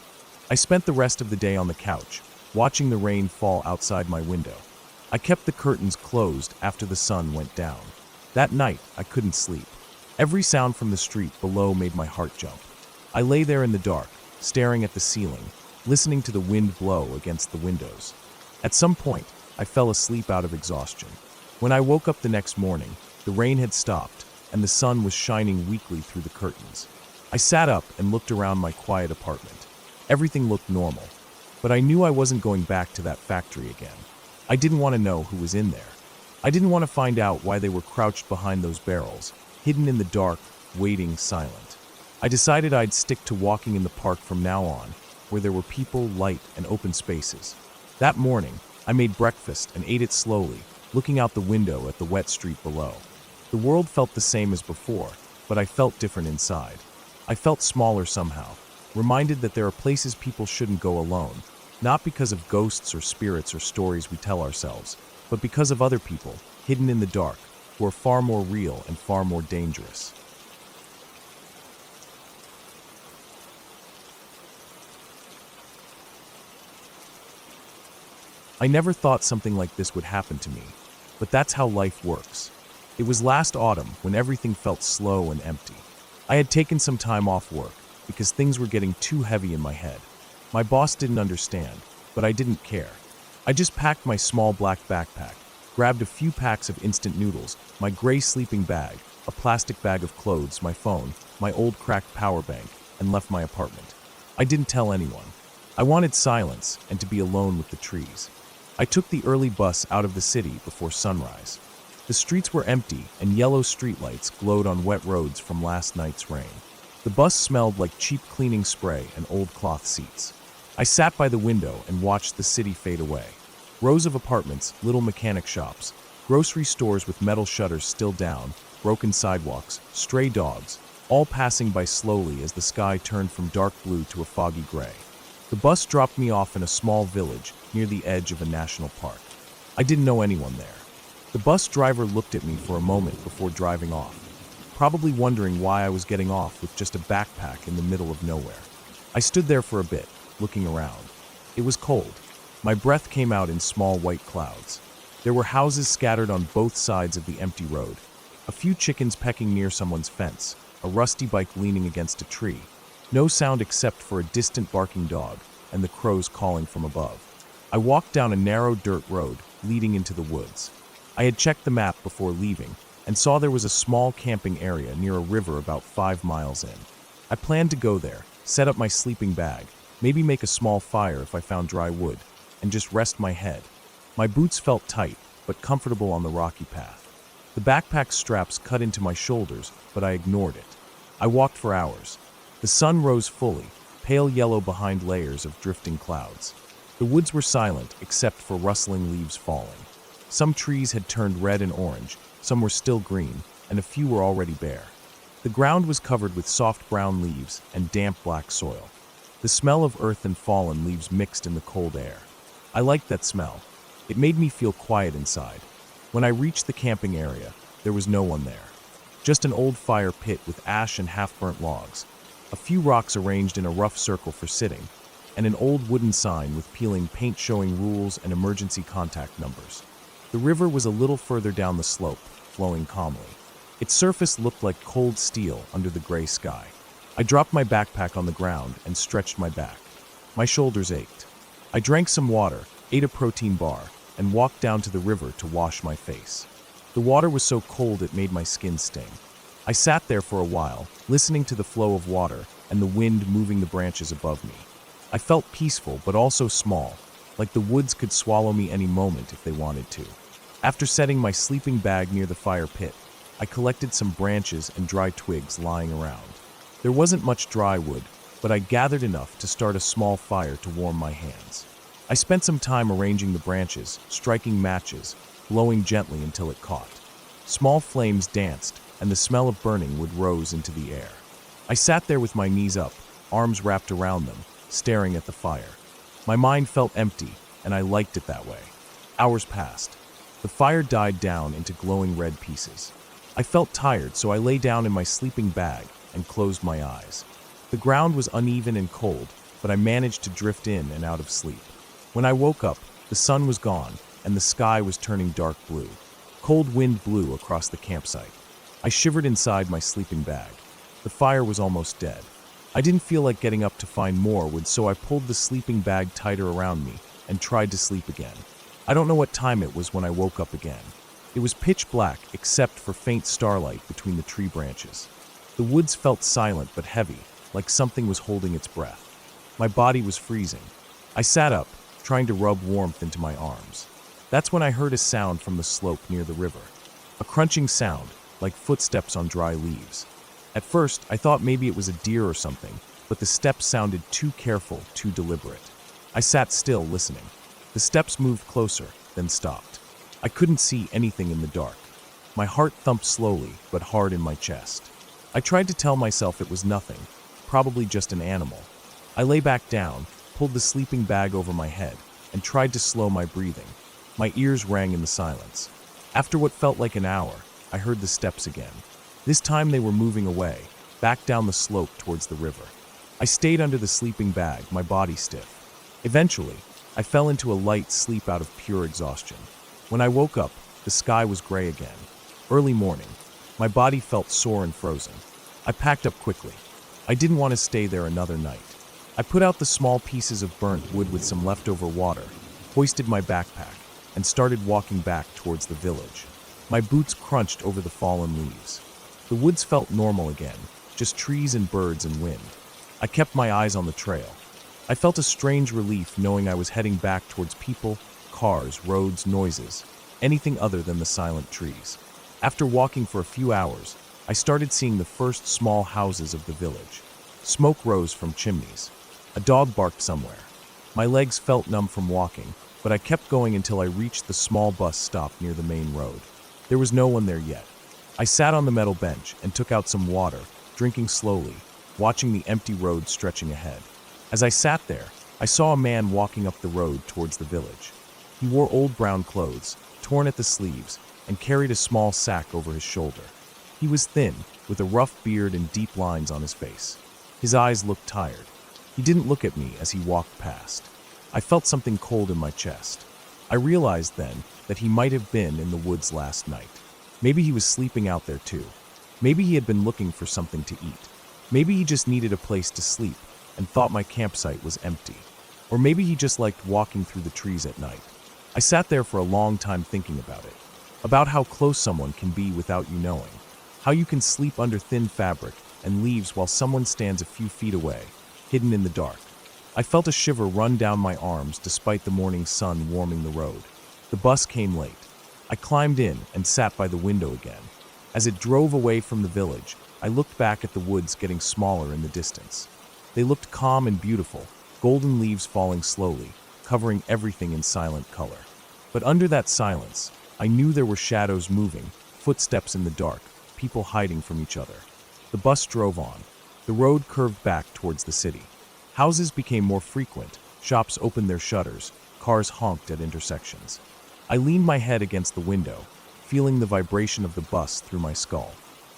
I spent the rest of the day on the couch, watching the rain fall outside my window. I kept the curtains closed after the sun went down. That night, I couldn't sleep. Every sound from the street below made my heart jump. I lay there in the dark, staring at the ceiling, listening to the wind blow against the windows. At some point, I fell asleep out of exhaustion. When I woke up the next morning, the rain had stopped, and the sun was shining weakly through the curtains. I sat up and looked around my quiet apartment. Everything looked normal, but I knew I wasn't going back to that factory again. I didn't want to know who was in there. I didn't want to find out why they were crouched behind those barrels, hidden in the dark, waiting, silent. I decided I'd stick to walking in the park from now on, where there were people, light, and open spaces. That morning, I made breakfast and ate it slowly, looking out the window at the wet street below. The world felt the same as before, but I felt different inside. I felt smaller somehow, reminded that there are places people shouldn't go alone, not because of ghosts or spirits or stories we tell ourselves, but because of other people, hidden in the dark, who are far more real and far more dangerous. I never thought something like this would happen to me, but that's how life works. It was last autumn when everything felt slow and empty. I had taken some time off work because things were getting too heavy in my head. My boss didn't understand, but I didn't care. I just packed my small black backpack, grabbed a few packs of instant noodles, my gray sleeping bag, a plastic bag of clothes, my phone, my old cracked power bank, and left my apartment. I didn't tell anyone. I wanted silence and to be alone with the trees. I took the early bus out of the city before sunrise. The streets were empty and yellow streetlights glowed on wet roads from last night's rain. The bus smelled like cheap cleaning spray and old cloth seats. I sat by the window and watched the city fade away. Rows of apartments, little mechanic shops, grocery stores with metal shutters still down, broken sidewalks, stray dogs, all passing by slowly as the sky turned from dark blue to a foggy gray. The bus dropped me off in a small village near the edge of a national park. I didn't know anyone there. The bus driver looked at me for a moment before driving off, probably wondering why I was getting off with just a backpack in the middle of nowhere. I stood there for a bit, looking around. It was cold. My breath came out in small white clouds. There were houses scattered on both sides of the empty road, a few chickens pecking near someone's fence, a rusty bike leaning against a tree. No sound except for a distant barking dog and the crows calling from above. I walked down a narrow dirt road leading into the woods. I had checked the map before leaving and saw there was a small camping area near a river about 5 miles in. I planned to go there, set up my sleeping bag, maybe make a small fire if I found dry wood, and just rest my head. My boots felt tight, but comfortable on the rocky path. The backpack straps cut into my shoulders, but I ignored it. I walked for hours. The sun rose fully, pale yellow behind layers of drifting clouds. The woods were silent except for rustling leaves falling. Some trees had turned red and orange, some were still green, and a few were already bare. The ground was covered with soft brown leaves and damp black soil. The smell of earth and fallen leaves mixed in the cold air. I liked that smell. It made me feel quiet inside. When I reached the camping area, there was no one there. Just an old fire pit with ash and half-burnt logs, a few rocks arranged in a rough circle for sitting, and an old wooden sign with peeling paint showing rules and emergency contact numbers. The river was a little further down the slope, flowing calmly. Its surface looked like cold steel under the gray sky. I dropped my backpack on the ground and stretched my back. My shoulders ached. I drank some water, ate a protein bar, and walked down to the river to wash my face. The water was so cold it made my skin sting. I sat there for a while, listening to the flow of water and the wind moving the branches above me. I felt peaceful but also small, like the woods could swallow me any moment if they wanted to. After setting my sleeping bag near the fire pit, I collected some branches and dry twigs lying around. There wasn't much dry wood, but I gathered enough to start a small fire to warm my hands. I spent some time arranging the branches, striking matches, blowing gently until it caught. Small flames danced, and the smell of burning wood rose into the air. I sat there with my knees up, arms wrapped around them, staring at the fire. My mind felt empty, and I liked it that way. Hours passed. The fire died down into glowing red pieces. I felt tired, so I lay down in my sleeping bag and closed my eyes. The ground was uneven and cold, but I managed to drift in and out of sleep. When I woke up, the sun was gone, and the sky was turning dark blue. Cold wind blew across the campsite. I shivered inside my sleeping bag. The fire was almost dead. I didn't feel like getting up to find more wood, so I pulled the sleeping bag tighter around me and tried to sleep again. I don't know what time it was when I woke up again. It was pitch black except for faint starlight between the tree branches. The woods felt silent but heavy, like something was holding its breath. My body was freezing. I sat up, trying to rub warmth into my arms. That's when I heard a sound from the slope near the river. A crunching sound, like footsteps on dry leaves. At first, I thought maybe it was a deer or something, but the steps sounded too careful, too deliberate. I sat still, listening. The steps moved closer, then stopped. I couldn't see anything in the dark. My heart thumped slowly but hard in my chest. I tried to tell myself it was nothing, probably just an animal. I lay back down, pulled the sleeping bag over my head, and tried to slow my breathing. My ears rang in the silence. After what felt like an hour, I heard the steps again. This time they were moving away, back down the slope towards the river. I stayed under the sleeping bag, my body stiff. Eventually, I fell into a light sleep out of pure exhaustion. When I woke up, the sky was gray again. Early morning. My body felt sore and frozen. I packed up quickly. I didn't want to stay there another night. I put out the small pieces of burnt wood with some leftover water, hoisted my backpack, and started walking back towards the village. My boots crunched over the fallen leaves. The woods felt normal again, just trees and birds and wind. I kept my eyes on the trail. I felt a strange relief knowing I was heading back towards people, cars, roads, noises, anything other than the silent trees. After walking for a few hours, I started seeing the first small houses of the village. Smoke rose from chimneys. A dog barked somewhere. My legs felt numb from walking, but I kept going until I reached the small bus stop near the main road. There was no one there yet. I sat on the metal bench and took out some water, drinking slowly, watching the empty road stretching ahead. As I sat there, I saw a man walking up the road towards the village. He wore old brown clothes, torn at the sleeves, and carried a small sack over his shoulder. He was thin, with a rough beard and deep lines on his face. His eyes looked tired. He didn't look at me as he walked past. I felt something cold in my chest. I realized then that he might have been in the woods last night. Maybe he was sleeping out there too. Maybe he had been looking for something to eat. Maybe he just needed a place to sleep and thought my campsite was empty. Or maybe he just liked walking through the trees at night. I sat there for a long time thinking about it. About how close someone can be without you knowing. How you can sleep under thin fabric and leaves while someone stands a few feet away, hidden in the dark. I felt a shiver run down my arms despite the morning sun warming the road. The bus came late. I climbed in and sat by the window again. As it drove away from the village, I looked back at the woods getting smaller in the distance. They looked calm and beautiful, golden leaves falling slowly, covering everything in silent color. But under that silence, I knew there were shadows moving, footsteps in the dark, people hiding from each other. The bus drove on. The road curved back towards the city. Houses became more frequent, shops opened their shutters, cars honked at intersections. I leaned my head against the window, feeling the vibration of the bus through my skull.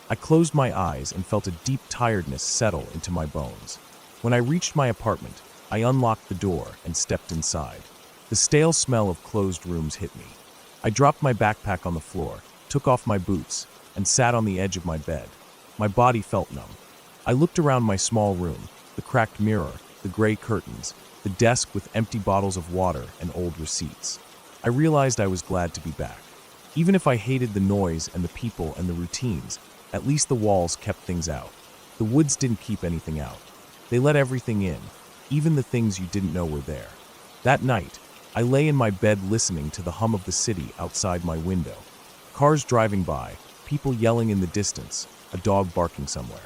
I closed my eyes and felt a deep tiredness settle into my bones. When I reached my apartment, I unlocked the door and stepped inside. The stale smell of closed rooms hit me. I dropped my backpack on the floor, took off my boots, and sat on the edge of my bed. My body felt numb. I looked around my small room, the cracked mirror, the gray curtains, the desk with empty bottles of water and old receipts. I realized I was glad to be back. Even if I hated the noise and the people and the routines, at least the walls kept things out. The woods didn't keep anything out. They let everything in, even the things you didn't know were there. That night, I lay in my bed listening to the hum of the city outside my window. Cars driving by, people yelling in the distance, a dog barking somewhere.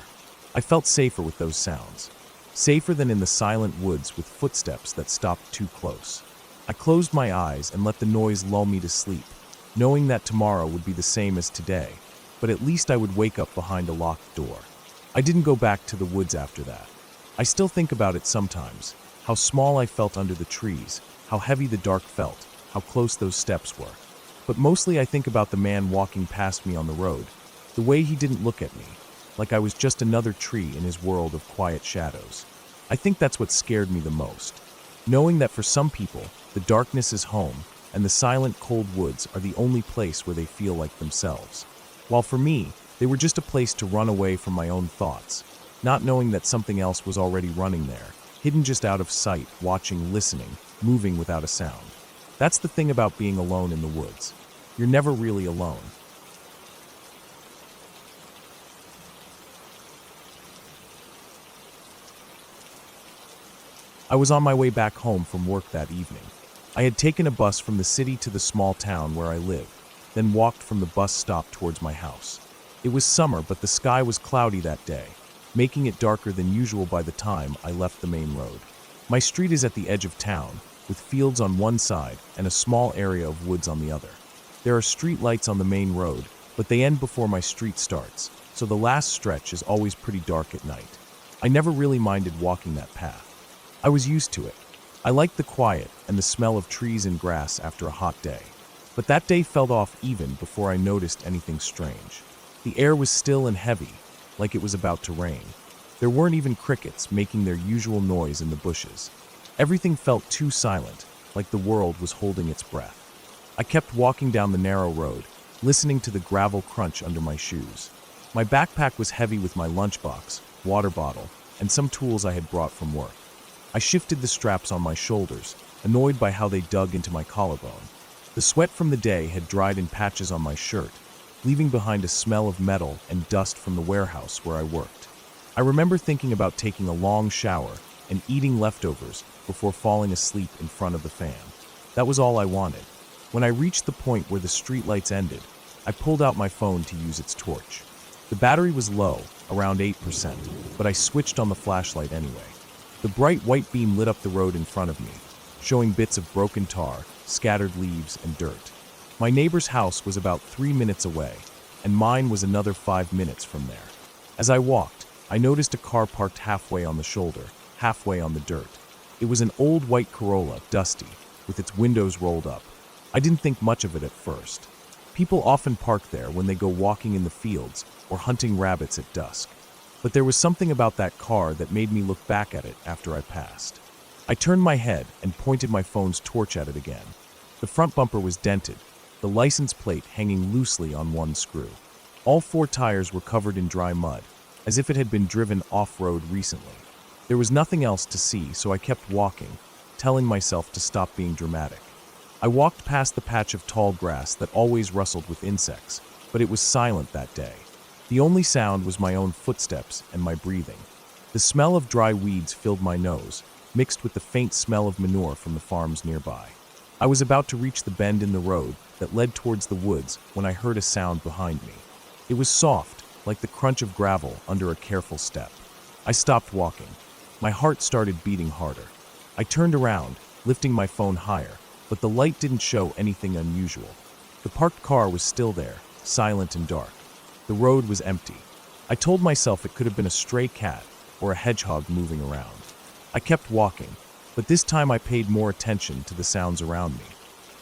I felt safer with those sounds. Safer than in the silent woods with footsteps that stopped too close. I closed my eyes and let the noise lull me to sleep, knowing that tomorrow would be the same as today, but at least I would wake up behind a locked door. I didn't go back to the woods after that. I still think about it sometimes, how small I felt under the trees, how heavy the dark felt, how close those steps were. But mostly I think about the man walking past me on the road, the way he didn't look at me, like I was just another tree in his world of quiet shadows. I think that's what scared me the most, knowing that for some people, the darkness is home, and the silent, cold woods are the only place where they feel like themselves. While for me, they were just a place to run away from my own thoughts, not knowing that something else was already running there, hidden just out of sight, watching, listening, moving without a sound. That's the thing about being alone in the woods. You're never really alone. I was on my way back home from work that evening. I had taken a bus from the city to the small town where I lived, then walked from the bus stop towards my house. It was summer, but the sky was cloudy that day, making it darker than usual by the time I left the main road. My street is at the edge of town, with fields on one side and a small area of woods on the other. There are street lights on the main road, but they end before my street starts, so the last stretch is always pretty dark at night. I never really minded walking that path. I was used to it. I liked the quiet and the smell of trees and grass after a hot day. But that day felt off even before I noticed anything strange. The air was still and heavy, like it was about to rain. There weren't even crickets making their usual noise in the bushes. Everything felt too silent, like the world was holding its breath. I kept walking down the narrow road, listening to the gravel crunch under my shoes. My backpack was heavy with my lunchbox, water bottle, and some tools I had brought from work. I shifted the straps on my shoulders, annoyed by how they dug into my collarbone. The sweat from the day had dried in patches on my shirt, leaving behind a smell of metal and dust from the warehouse where I worked. I remember thinking about taking a long shower and eating leftovers before falling asleep in front of the fan. That was all I wanted. When I reached the point where the streetlights ended, I pulled out my phone to use its torch. The battery was low, around 8%, but I switched on the flashlight anyway. The bright white beam lit up the road in front of me, showing bits of broken tar, scattered leaves, and dirt. My neighbor's house was about 3 minutes away, and mine was another 5 minutes from there. As I walked, I noticed a car parked halfway on the shoulder, halfway on the dirt. It was an old white Corolla, dusty, with its windows rolled up. I didn't think much of it at first. People often park there when they go walking in the fields or hunting rabbits at dusk. But there was something about that car that made me look back at it after I passed. I turned my head and pointed my phone's torch at it again. The front bumper was dented, the license plate hanging loosely on one screw. All 4 tires were covered in dry mud, as if it had been driven off-road recently. There was nothing else to see, so I kept walking, telling myself to stop being dramatic. I walked past the patch of tall grass that always rustled with insects, but it was silent that day. The only sound was my own footsteps and my breathing. The smell of dry weeds filled my nose, mixed with the faint smell of manure from the farms nearby. I was about to reach the bend in the road that led towards the woods when I heard a sound behind me. It was soft, like the crunch of gravel under a careful step. I stopped walking. My heart started beating harder. I turned around, lifting my phone higher, but the light didn't show anything unusual. The parked car was still there, silent and dark. The road was empty. I told myself it could have been a stray cat or a hedgehog moving around. I kept walking, but this time I paid more attention to the sounds around me.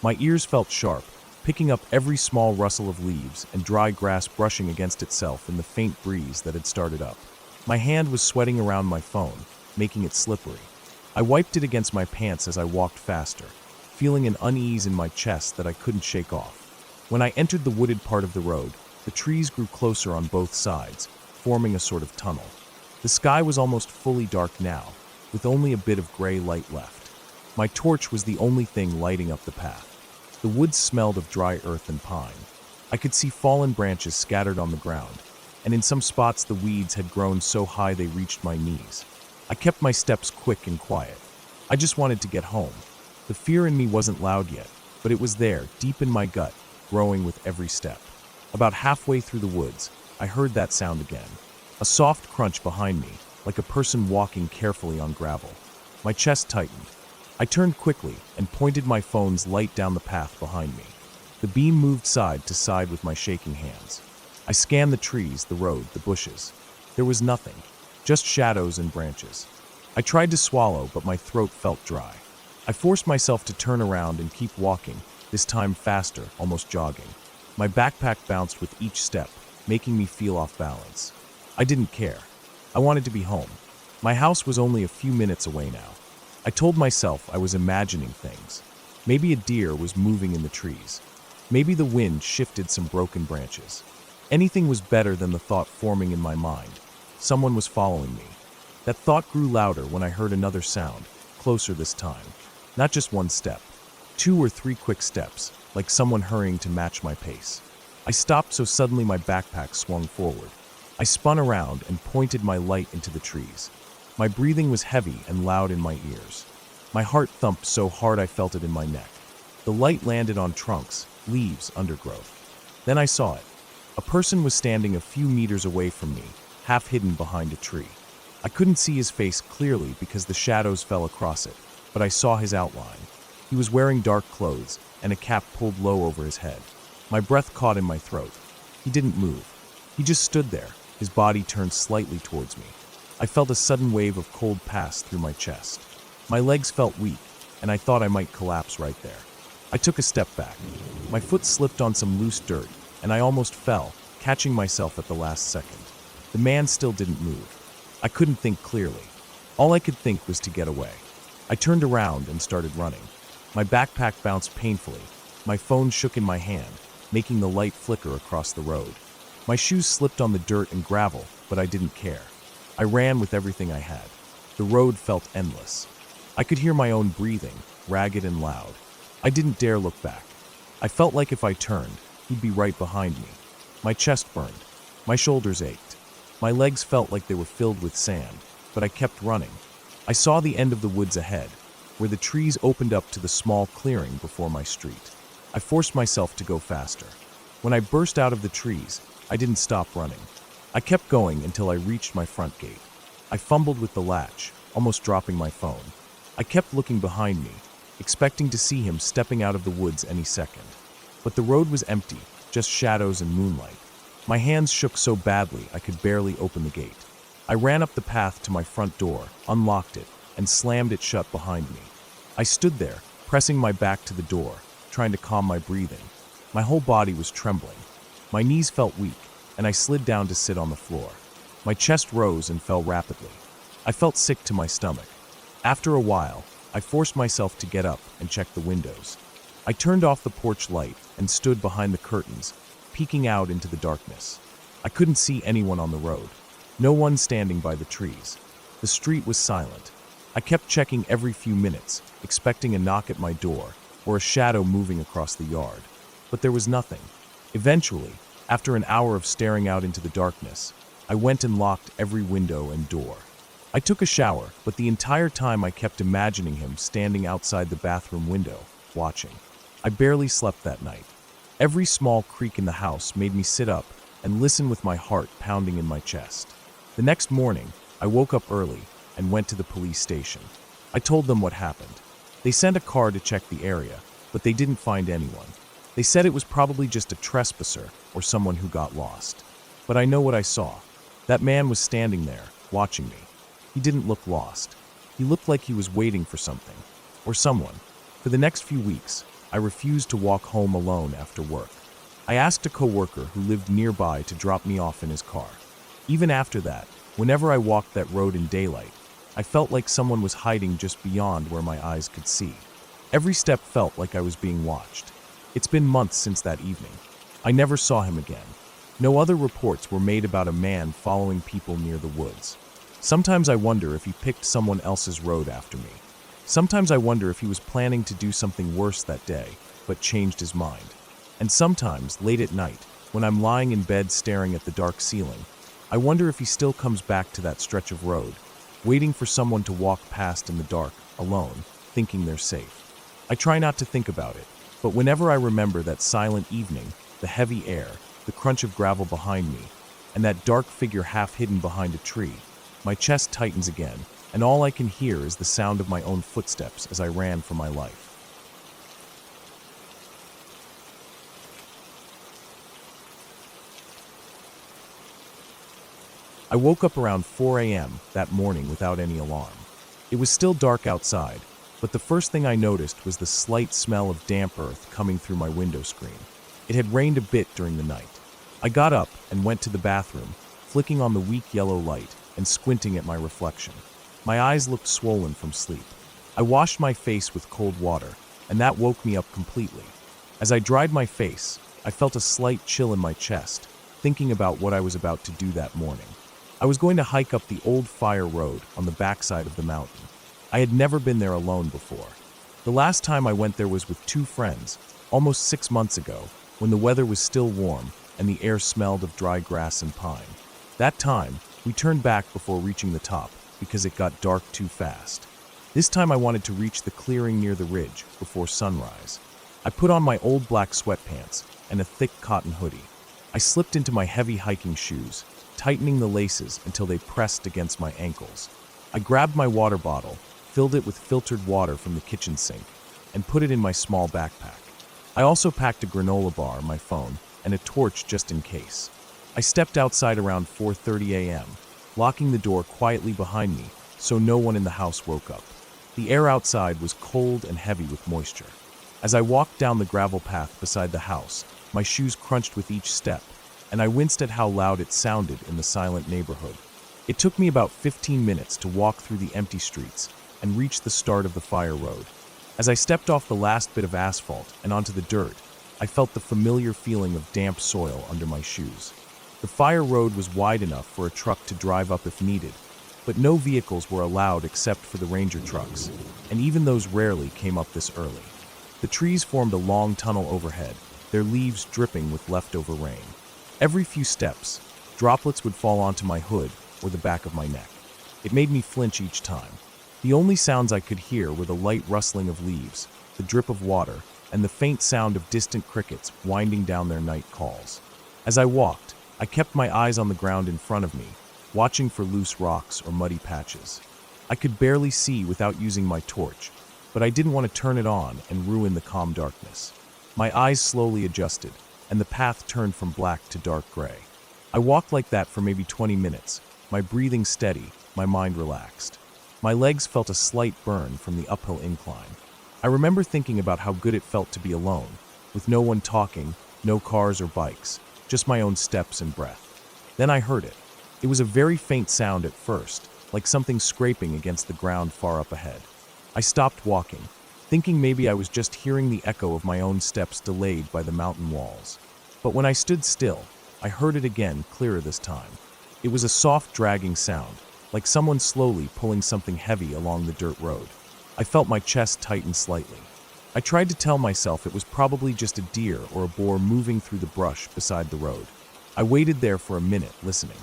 My ears felt sharp, picking up every small rustle of leaves and dry grass brushing against itself in the faint breeze that had started up. My hand was sweating around my phone, making it slippery. I wiped it against my pants as I walked faster, feeling an unease in my chest that I couldn't shake off. When I entered the wooded part of the road, the trees grew closer on both sides, forming a sort of tunnel. The sky was almost fully dark now, with only a bit of gray light left. My torch was the only thing lighting up the path. The woods smelled of dry earth and pine. I could see fallen branches scattered on the ground, and in some spots the weeds had grown so high they reached my knees. I kept my steps quick and quiet. I just wanted to get home. The fear in me wasn't loud yet, but it was there, deep in my gut, growing with every step. About halfway through the woods, I heard that sound again. A soft crunch behind me, like a person walking carefully on gravel. My chest tightened. I turned quickly and pointed my phone's light down the path behind me. The beam moved side to side with my shaking hands. I scanned the trees, the road, the bushes. There was nothing, just shadows and branches. I tried to swallow, but my throat felt dry. I forced myself to turn around and keep walking, this time faster, almost jogging. My backpack bounced with each step, making me feel off balance. I didn't care. I wanted to be home. My house was only a few minutes away now. I told myself I was imagining things. Maybe a deer was moving in the trees. Maybe the wind shifted some broken branches. Anything was better than the thought forming in my mind. Someone was following me. That thought grew louder when I heard another sound, closer this time. Not just one step. 2 or 3 quick steps, like someone hurrying to match my pace. I stopped so suddenly my backpack swung forward. I spun around and pointed my light into the trees. My breathing was heavy and loud in my ears. My heart thumped so hard I felt it in my neck. The light landed on trunks, leaves, undergrowth. Then I saw it. A person was standing a few meters away from me, half hidden behind a tree. I couldn't see his face clearly because the shadows fell across it, but I saw his outline. He was wearing dark clothes and a cap pulled low over his head. My breath caught in my throat. He didn't move. He just stood there, his body turned slightly towards me. I felt a sudden wave of cold pass through my chest. My legs felt weak, and I thought I might collapse right there. I took a step back. My foot slipped on some loose dirt, and I almost fell, catching myself at the last second. The man still didn't move. I couldn't think clearly. All I could think was to get away. I turned around and started running. My backpack bounced painfully. My phone shook in my hand, making the light flicker across the road. My shoes slipped on the dirt and gravel, but I didn't care. I ran with everything I had. The road felt endless. I could hear my own breathing, ragged and loud. I didn't dare look back. I felt like if I turned, he'd be right behind me. My chest burned. My shoulders ached. My legs felt like they were filled with sand, but I kept running. I saw the end of the woods ahead, where the trees opened up to the small clearing before my street. I forced myself to go faster. When I burst out of the trees, I didn't stop running. I kept going until I reached my front gate. I fumbled with the latch, almost dropping my phone. I kept looking behind me, expecting to see him stepping out of the woods any second. But the road was empty, just shadows and moonlight. My hands shook so badly I could barely open the gate. I ran up the path to my front door, unlocked it, and slammed it shut behind me. I stood there, pressing my back to the door, trying to calm my breathing. My whole body was trembling. My knees felt weak, and I slid down to sit on the floor. My chest rose and fell rapidly. I felt sick to my stomach. After a while, I forced myself to get up and check the windows. I turned off the porch light and stood behind the curtains, peeking out into the darkness. I couldn't see anyone on the road. No one standing by the trees. The street was silent. I kept checking every few minutes, expecting a knock at my door or a shadow moving across the yard. But there was nothing. Eventually, after an hour of staring out into the darkness, I went and locked every window and door. I took a shower, but the entire time I kept imagining him standing outside the bathroom window, watching. I barely slept that night. Every small creak in the house made me sit up and listen with my heart pounding in my chest. The next morning, I woke up early and went to the police station. I told them what happened. They sent a car to check the area, but they didn't find anyone. They said it was probably just a trespasser or someone who got lost. But I know what I saw. That man was standing there, watching me. He didn't look lost. He looked like he was waiting for something, or someone. For the next few weeks, I refused to walk home alone after work. I asked a coworker who lived nearby to drop me off in his car. Even after that, whenever I walked that road in daylight, I felt like someone was hiding just beyond where my eyes could see. Every step felt like I was being watched. It's been months since that evening. I never saw him again. No other reports were made about a man following people near the woods. Sometimes I wonder if he picked someone else's road after me. Sometimes I wonder if he was planning to do something worse that day, but changed his mind. And sometimes, late at night, when I'm lying in bed staring at the dark ceiling, I wonder if he still comes back to that stretch of road, waiting for someone to walk past in the dark, alone, thinking they're safe. I try not to think about it, but whenever I remember that silent evening, the heavy air, the crunch of gravel behind me, and that dark figure half hidden behind a tree, my chest tightens again, and all I can hear is the sound of my own footsteps as I ran for my life. I woke up around 4 a.m. that morning without any alarm. It was still dark outside, but the first thing I noticed was the slight smell of damp earth coming through my window screen. It had rained a bit during the night. I got up and went to the bathroom, flicking on the weak yellow light and squinting at my reflection. My eyes looked swollen from sleep. I washed my face with cold water, and that woke me up completely. As I dried my face, I felt a slight chill in my chest, thinking about what I was about to do that morning. I was going to hike up the old fire road on the backside of the mountain. I had never been there alone before. The last time I went there was with 2 friends, almost 6 months ago, when the weather was still warm and the air smelled of dry grass and pine. That time, we turned back before reaching the top because it got dark too fast. This time I wanted to reach the clearing near the ridge before sunrise. I put on my old black sweatpants and a thick cotton hoodie. I slipped into my heavy hiking shoes, tightening the laces until they pressed against my ankles. I grabbed my water bottle, filled it with filtered water from the kitchen sink, and put it in my small backpack. I also packed a granola bar, my phone, and a torch just in case. I stepped outside around 4:30 a.m., locking the door quietly behind me so no one in the house woke up. The air outside was cold and heavy with moisture. As I walked down the gravel path beside the house, my shoes crunched with each step, and I winced at how loud it sounded in the silent neighborhood. It took me about 15 minutes to walk through the empty streets and reach the start of the fire road. As I stepped off the last bit of asphalt and onto the dirt, I felt the familiar feeling of damp soil under my shoes. The fire road was wide enough for a truck to drive up if needed, but no vehicles were allowed except for the ranger trucks, and even those rarely came up this early. The trees formed a long tunnel overhead, their leaves dripping with leftover rain. Every few steps, droplets would fall onto my hood or the back of my neck. It made me flinch each time. The only sounds I could hear were the light rustling of leaves, the drip of water, and the faint sound of distant crickets winding down their night calls. As I walked, I kept my eyes on the ground in front of me, watching for loose rocks or muddy patches. I could barely see without using my torch, but I didn't want to turn it on and ruin the calm darkness. My eyes slowly adjusted, and the path turned from black to dark gray. I walked like that for maybe 20 minutes, my breathing steady, my mind relaxed. My legs felt a slight burn from the uphill incline. I remember thinking about how good it felt to be alone, with no one talking, no cars or bikes, just my own steps and breath. Then I heard it. It was a very faint sound at first, like something scraping against the ground far up ahead. I stopped walking, thinking maybe I was just hearing the echo of my own steps delayed by the mountain walls. But when I stood still, I heard it again, clearer this time. It was a soft dragging sound, like someone slowly pulling something heavy along the dirt road. I felt my chest tighten slightly. I tried to tell myself it was probably just a deer or a boar moving through the brush beside the road. I waited there for a minute, listening.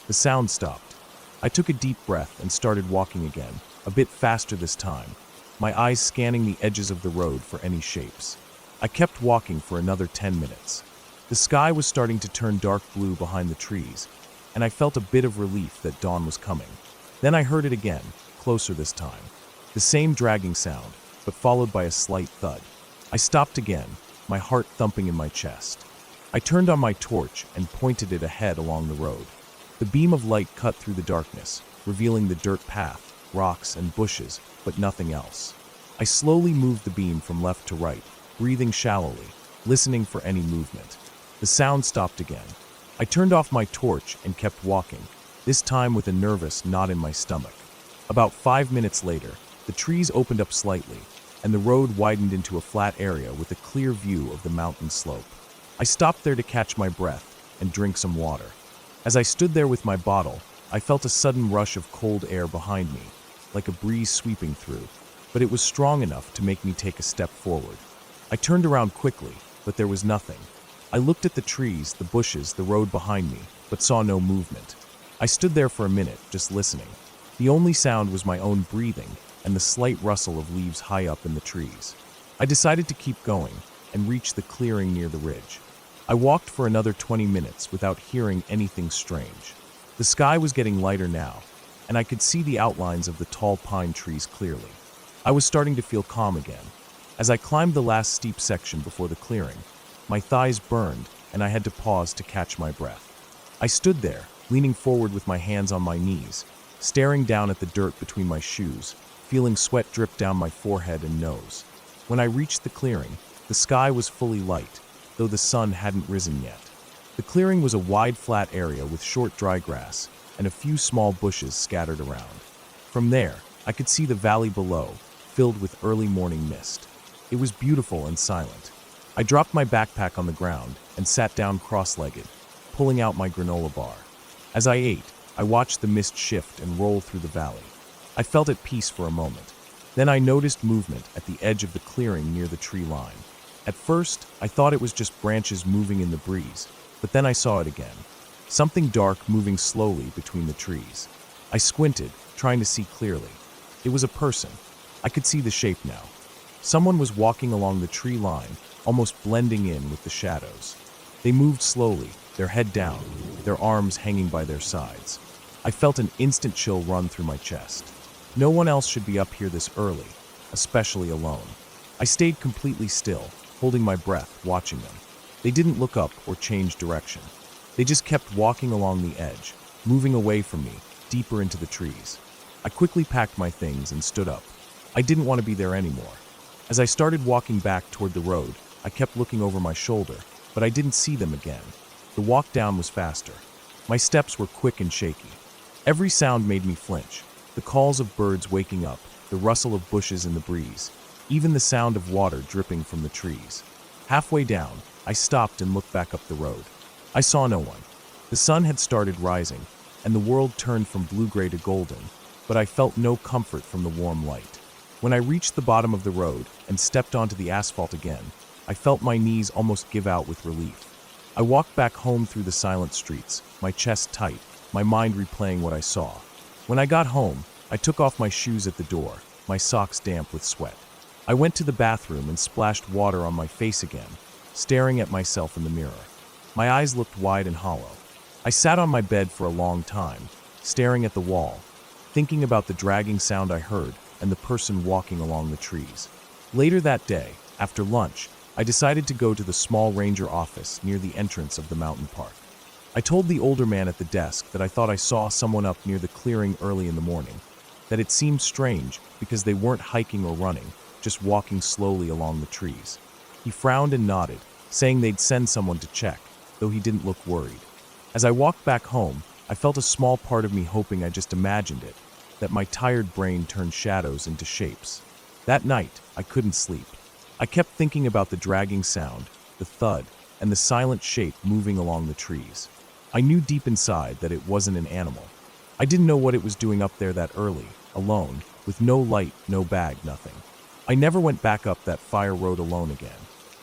The sound stopped. I took a deep breath and started walking again, a bit faster this time, my eyes scanning the edges of the road for any shapes. I kept walking for another 10 minutes. The sky was starting to turn dark blue behind the trees, and I felt a bit of relief that dawn was coming. Then I heard it again, closer this time. The same dragging sound, but followed by a slight thud. I stopped again, my heart thumping in my chest. I turned on my torch and pointed it ahead along the road. The beam of light cut through the darkness, revealing the dirt path, rocks, and bushes, but nothing else. I slowly moved the beam from left to right, breathing shallowly, listening for any movement. The sound stopped again. I turned off my torch and kept walking, this time with a nervous knot in my stomach. About 5 minutes later, the trees opened up slightly, and the road widened into a flat area with a clear view of the mountain slope. I stopped there to catch my breath and drink some water. As I stood there with my bottle, I felt a sudden rush of cold air behind me, like a breeze sweeping through, but it was strong enough to make me take a step forward. I turned around quickly, but there was nothing. I looked at the trees, the bushes, the road behind me, but saw no movement. I stood there for a minute, just listening. The only sound was my own breathing and the slight rustle of leaves high up in the trees. I decided to keep going and reach the clearing near the ridge. I walked for another 20 minutes without hearing anything strange. The sky was getting lighter now, and I could see the outlines of the tall pine trees clearly. I was starting to feel calm again. As I climbed the last steep section before the clearing, my thighs burned and I had to pause to catch my breath. I stood there, leaning forward with my hands on my knees, staring down at the dirt between my shoes, feeling sweat drip down my forehead and nose. When I reached the clearing, the sky was fully light, though the sun hadn't risen yet. The clearing was a wide flat area with short dry grass and a few small bushes scattered around. From there, I could see the valley below, filled with early morning mist. It was beautiful and silent. I dropped my backpack on the ground and sat down cross-legged, pulling out my granola bar. As I ate, I watched the mist shift and roll through the valley. I felt at peace for a moment. Then I noticed movement at the edge of the clearing near the tree line. At first, I thought it was just branches moving in the breeze, but then I saw it again. Something dark moving slowly between the trees. I squinted, trying to see clearly. It was a person. I could see the shape now. Someone was walking along the tree line, almost blending in with the shadows. They moved slowly, their head down, their arms hanging by their sides. I felt an instant chill run through my chest. No one else should be up here this early, especially alone. I stayed completely still, holding my breath, watching them. They didn't look up or change direction. They just kept walking along the edge, moving away from me, deeper into the trees. I quickly packed my things and stood up. I didn't want to be there anymore. As I started walking back toward the road, I kept looking over my shoulder, but I didn't see them again. The walk down was faster. My steps were quick and shaky. Every sound made me flinch. The calls of birds waking up, the rustle of bushes in the breeze, even the sound of water dripping from the trees. Halfway down, I stopped and looked back up the road. I saw no one. The sun had started rising, and the world turned from blue-gray to golden, but I felt no comfort from the warm light. When I reached the bottom of the road and stepped onto the asphalt again, I felt my knees almost give out with relief. I walked back home through the silent streets, my chest tight, my mind replaying what I saw. When I got home, I took off my shoes at the door, my socks damp with sweat. I went to the bathroom and splashed water on my face again, staring at myself in the mirror. My eyes looked wide and hollow. I sat on my bed for a long time, staring at the wall, thinking about the dragging sound I heard and the person walking along the trees. Later that day, after lunch, I decided to go to the small ranger office near the entrance of the mountain park. I told the older man at the desk that I thought I saw someone up near the clearing early in the morning, that it seemed strange because they weren't hiking or running, just walking slowly along the trees. He frowned and nodded, saying they'd send someone to check, though he didn't look worried. As I walked back home, I felt a small part of me hoping I just imagined it, that my tired brain turned shadows into shapes. That night, I couldn't sleep. I kept thinking about the dragging sound, the thud, and the silent shape moving along the trees. I knew deep inside that it wasn't an animal. I didn't know what it was doing up there that early, alone, with no light, no bag, nothing. I never went back up that fire road alone again.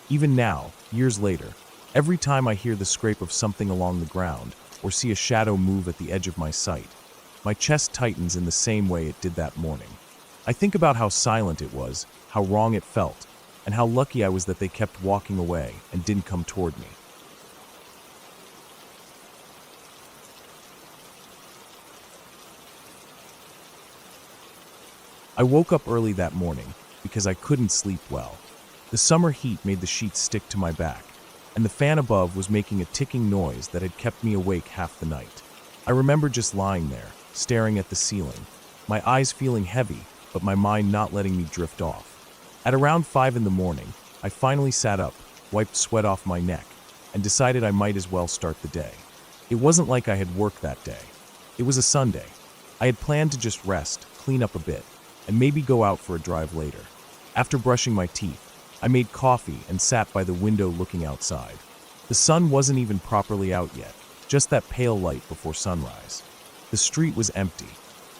Even now, years later, every time I hear the scrape of something along the ground or see a shadow move at the edge of my sight, my chest tightens in the same way it did that morning. I think about how silent it was, how wrong it felt, and how lucky I was that they kept walking away and didn't come toward me. I woke up early that morning because I couldn't sleep well. The summer heat made the sheets stick to my back, and the fan above was making a ticking noise that had kept me awake half the night. I remember just lying there, staring at the ceiling, my eyes feeling heavy, but my mind not letting me drift off. At around 5 in the morning, I finally sat up, wiped sweat off my neck, and decided I might as well start the day. It wasn't like I had worked that day. It was a Sunday. I had planned to just rest, clean up a bit, and maybe go out for a drive later. After brushing my teeth, I made coffee and sat by the window looking outside. The sun wasn't even properly out yet, just that pale light before sunrise. The street was empty.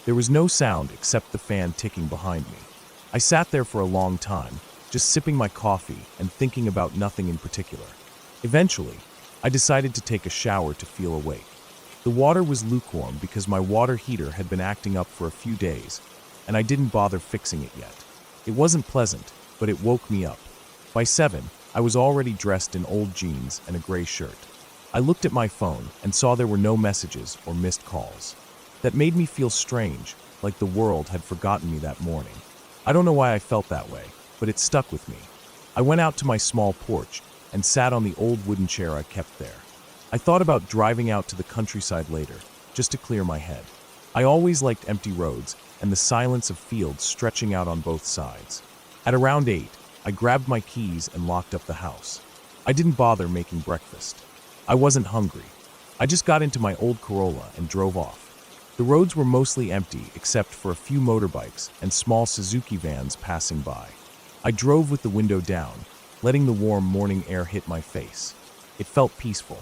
There was no sound except the fan ticking behind me. I sat there for a long time, just sipping my coffee and thinking about nothing in particular. Eventually, I decided to take a shower to feel awake. The water was lukewarm because my water heater had been acting up for a few days, and I didn't bother fixing it yet. It wasn't pleasant, but it woke me up. By 7, I was already dressed in old jeans and a gray shirt. I looked at my phone and saw there were no messages or missed calls. That made me feel strange, like the world had forgotten me that morning. I don't know why I felt that way, but it stuck with me. I went out to my small porch and sat on the old wooden chair I kept there. I thought about driving out to the countryside later, just to clear my head. I always liked empty roads and the silence of fields stretching out on both sides. At around 8, I grabbed my keys and locked up the house. I didn't bother making breakfast. I wasn't hungry. I just got into my old Corolla and drove off. The roads were mostly empty except for a few motorbikes and small Suzuki vans passing by. I drove with the window down, letting the warm morning air hit my face. It felt peaceful.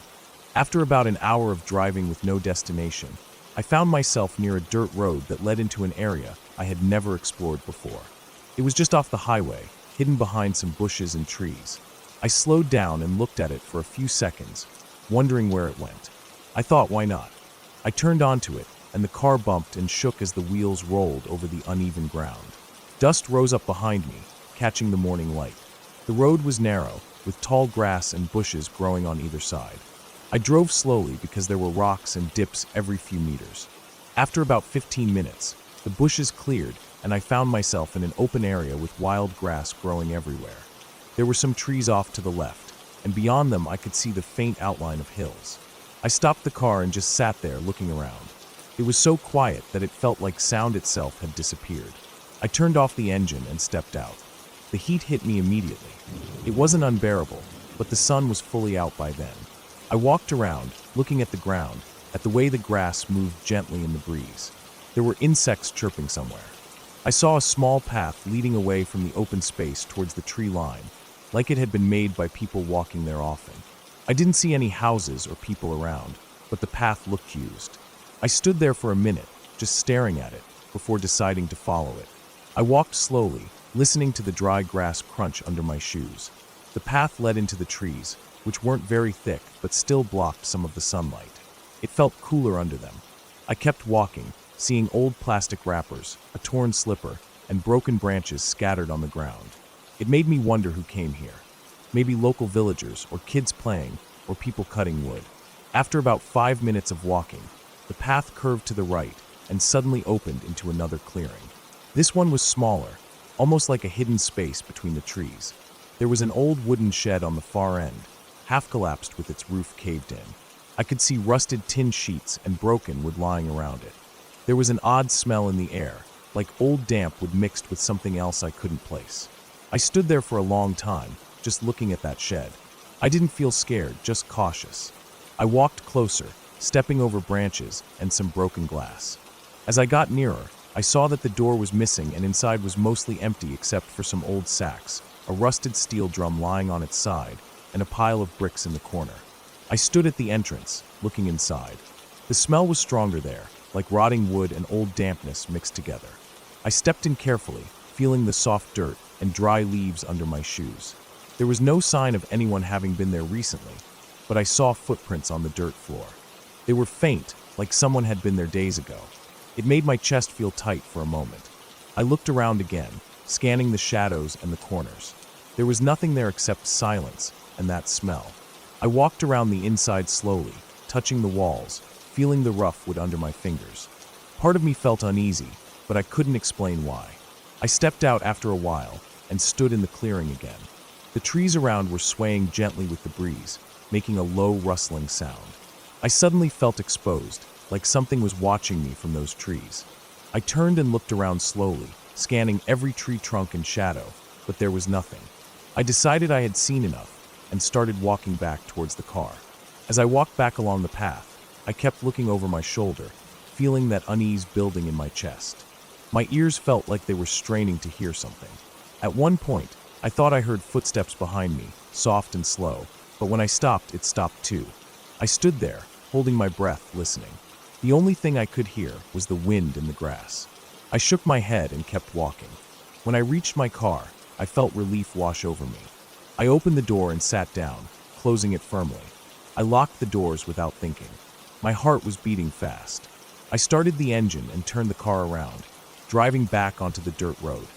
After about an hour of driving with no destination, I found myself near a dirt road that led into an area I had never explored before. It was just off the highway, hidden behind some bushes and trees. I slowed down and looked at it for a few seconds, wondering where it went. I thought, why not? I turned onto it, and the car bumped and shook as the wheels rolled over the uneven ground. Dust rose up behind me, catching the morning light. The road was narrow, with tall grass and bushes growing on either side. I drove slowly because there were rocks and dips every few meters. After about 15 minutes, the bushes cleared, and I found myself in an open area with wild grass growing everywhere. There were some trees off to the left, and beyond them I could see the faint outline of hills. I stopped the car and just sat there looking around. It was so quiet that it felt like sound itself had disappeared. I turned off the engine and stepped out. The heat hit me immediately. It wasn't unbearable, but the sun was fully out by then. I walked around, looking at the ground, at the way the grass moved gently in the breeze. There were insects chirping somewhere. I saw a small path leading away from the open space towards the tree line, like it had been made by people walking there often. I didn't see any houses or people around, but the path looked used. I stood there for a minute, just staring at it, before deciding to follow it. I walked slowly, listening to the dry grass crunch under my shoes. The path led into the trees, which weren't very thick but still blocked some of the sunlight. It felt cooler under them. I kept walking, seeing old plastic wrappers, a torn slipper, and broken branches scattered on the ground. It made me wonder who came here. Maybe local villagers, or kids playing, or people cutting wood. After about 5 minutes of walking, the path curved to the right and suddenly opened into another clearing. This one was smaller, almost like a hidden space between the trees. There was an old wooden shed on the far end, half collapsed with its roof caved in. I could see rusted tin sheets and broken wood lying around it. There was an odd smell in the air, like old damp wood mixed with something else I couldn't place. I stood there for a long time, just looking at that shed. I didn't feel scared, just cautious. I walked closer, stepping over branches and some broken glass. As I got nearer, I saw that the door was missing and inside was mostly empty except for some old sacks, a rusted steel drum lying on its side, and a pile of bricks in the corner. I stood at the entrance, looking inside. The smell was stronger there, like rotting wood and old dampness mixed together. I stepped in carefully, feeling the soft dirt and dry leaves under my shoes. There was no sign of anyone having been there recently, but I saw footprints on the dirt floor. They were faint, like someone had been there days ago. It made my chest feel tight for a moment. I looked around again, scanning the shadows and the corners. There was nothing there except silence and that smell. I walked around the inside slowly, touching the walls, feeling the rough wood under my fingers. Part of me felt uneasy, but I couldn't explain why. I stepped out after a while and stood in the clearing again. The trees around were swaying gently with the breeze, making a low rustling sound. I suddenly felt exposed, like something was watching me from those trees. I turned and looked around slowly, scanning every tree trunk and shadow, but there was nothing. I decided I had seen enough and started walking back towards the car. As I walked back along the path, I kept looking over my shoulder, feeling that unease building in my chest. My ears felt like they were straining to hear something. At one point, I thought I heard footsteps behind me, soft and slow, but when I stopped, it stopped too. I stood there, holding my breath, listening. The only thing I could hear was the wind in the grass. I shook my head and kept walking. When I reached my car, I felt relief wash over me. I opened the door and sat down, closing it firmly. I locked the doors without thinking. My heart was beating fast. I started the engine and turned the car around, driving back onto the dirt road.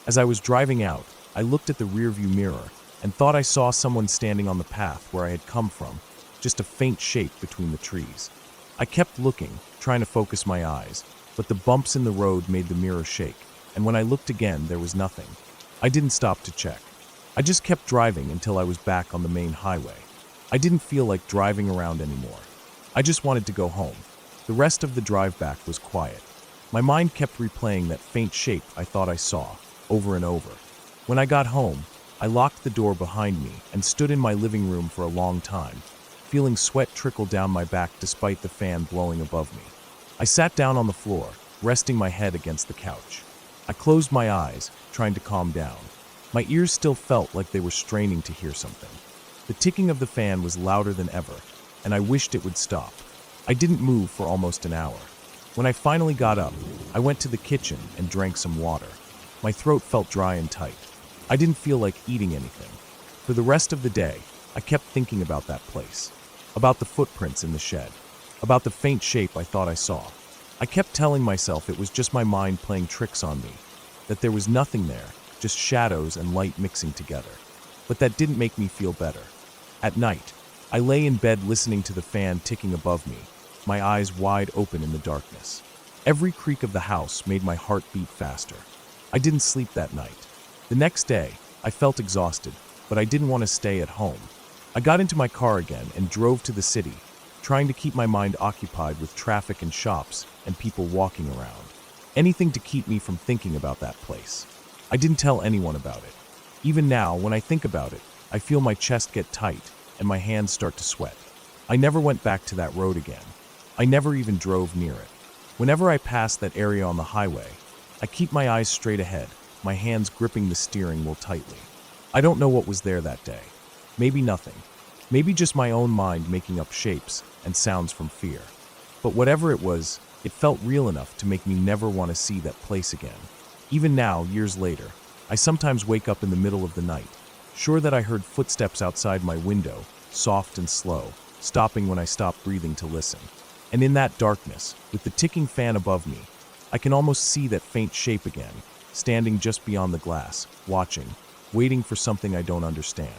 As I was driving out, I looked at the rearview mirror and thought I saw someone standing on the path where I had come from, just a faint shape between the trees. I kept looking, trying to focus my eyes, but the bumps in the road made the mirror shake, and when I looked again, there was nothing. I didn't stop to check. I just kept driving until I was back on the main highway. I didn't feel like driving around anymore. I just wanted to go home. The rest of the drive back was quiet. My mind kept replaying that faint shape I thought I saw, over and over. When I got home, I locked the door behind me and stood in my living room for a long time, feeling sweat trickle down my back despite the fan blowing above me. I sat down on the floor, resting my head against the couch. I closed my eyes, trying to calm down. My ears still felt like they were straining to hear something. The ticking of the fan was louder than ever, and I wished it would stop. I didn't move for almost an hour. When I finally got up, I went to the kitchen and drank some water. My throat felt dry and tight. I didn't feel like eating anything. For the rest of the day, I kept thinking about that place, about the footprints in the shed, about the faint shape I thought I saw. I kept telling myself it was just my mind playing tricks on me, that there was nothing there, just shadows and light mixing together. But that didn't make me feel better. At night, I lay in bed listening to the fan ticking above me, my eyes wide open in the darkness. Every creak of the house made my heart beat faster. I didn't sleep that night. The next day, I felt exhausted, but I didn't want to stay at home. I got into my car again and drove to the city, trying to keep my mind occupied with traffic and shops and people walking around. Anything to keep me from thinking about that place. I didn't tell anyone about it. Even now, when I think about it, I feel my chest get tight and my hands start to sweat. I never went back to that road again. I never even drove near it. Whenever I pass that area on the highway, I keep my eyes straight ahead, my hands gripping the steering wheel tightly. I don't know what was there that day. Maybe nothing. Maybe just my own mind making up shapes and sounds from fear. But whatever it was, it felt real enough to make me never want to see that place again. Even now, years later, I sometimes wake up in the middle of the night, sure that I heard footsteps outside my window, soft and slow, stopping when I stopped breathing to listen. And in that darkness, with the ticking fan above me, I can almost see that faint shape again, standing just beyond the glass, watching, waiting for something I don't understand.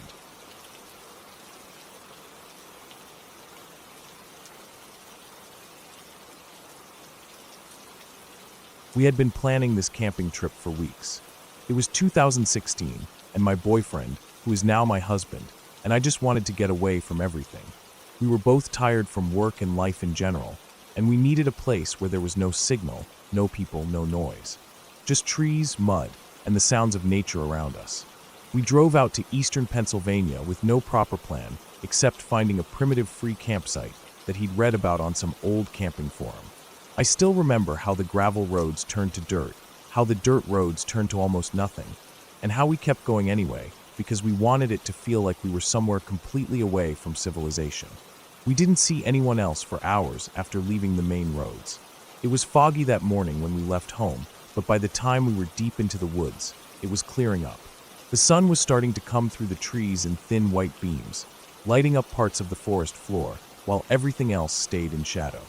We had been planning this camping trip for weeks. It was 2016, and my boyfriend, who is now my husband, and I just wanted to get away from everything. We were both tired from work and life in general, and we needed a place where there was no signal, no people, no noise. Just trees, mud, and the sounds of nature around us. We drove out to eastern Pennsylvania with no proper plan, except finding a primitive free campsite that he'd read about on some old camping forum. I still remember how the gravel roads turned to dirt, how the dirt roads turned to almost nothing, and how we kept going anyway because we wanted it to feel like we were somewhere completely away from civilization. We didn't see anyone else for hours after leaving the main roads. It was foggy that morning when we left home, but by the time we were deep into the woods, it was clearing up. The sun was starting to come through the trees in thin white beams, lighting up parts of the forest floor, while everything else stayed in shadow.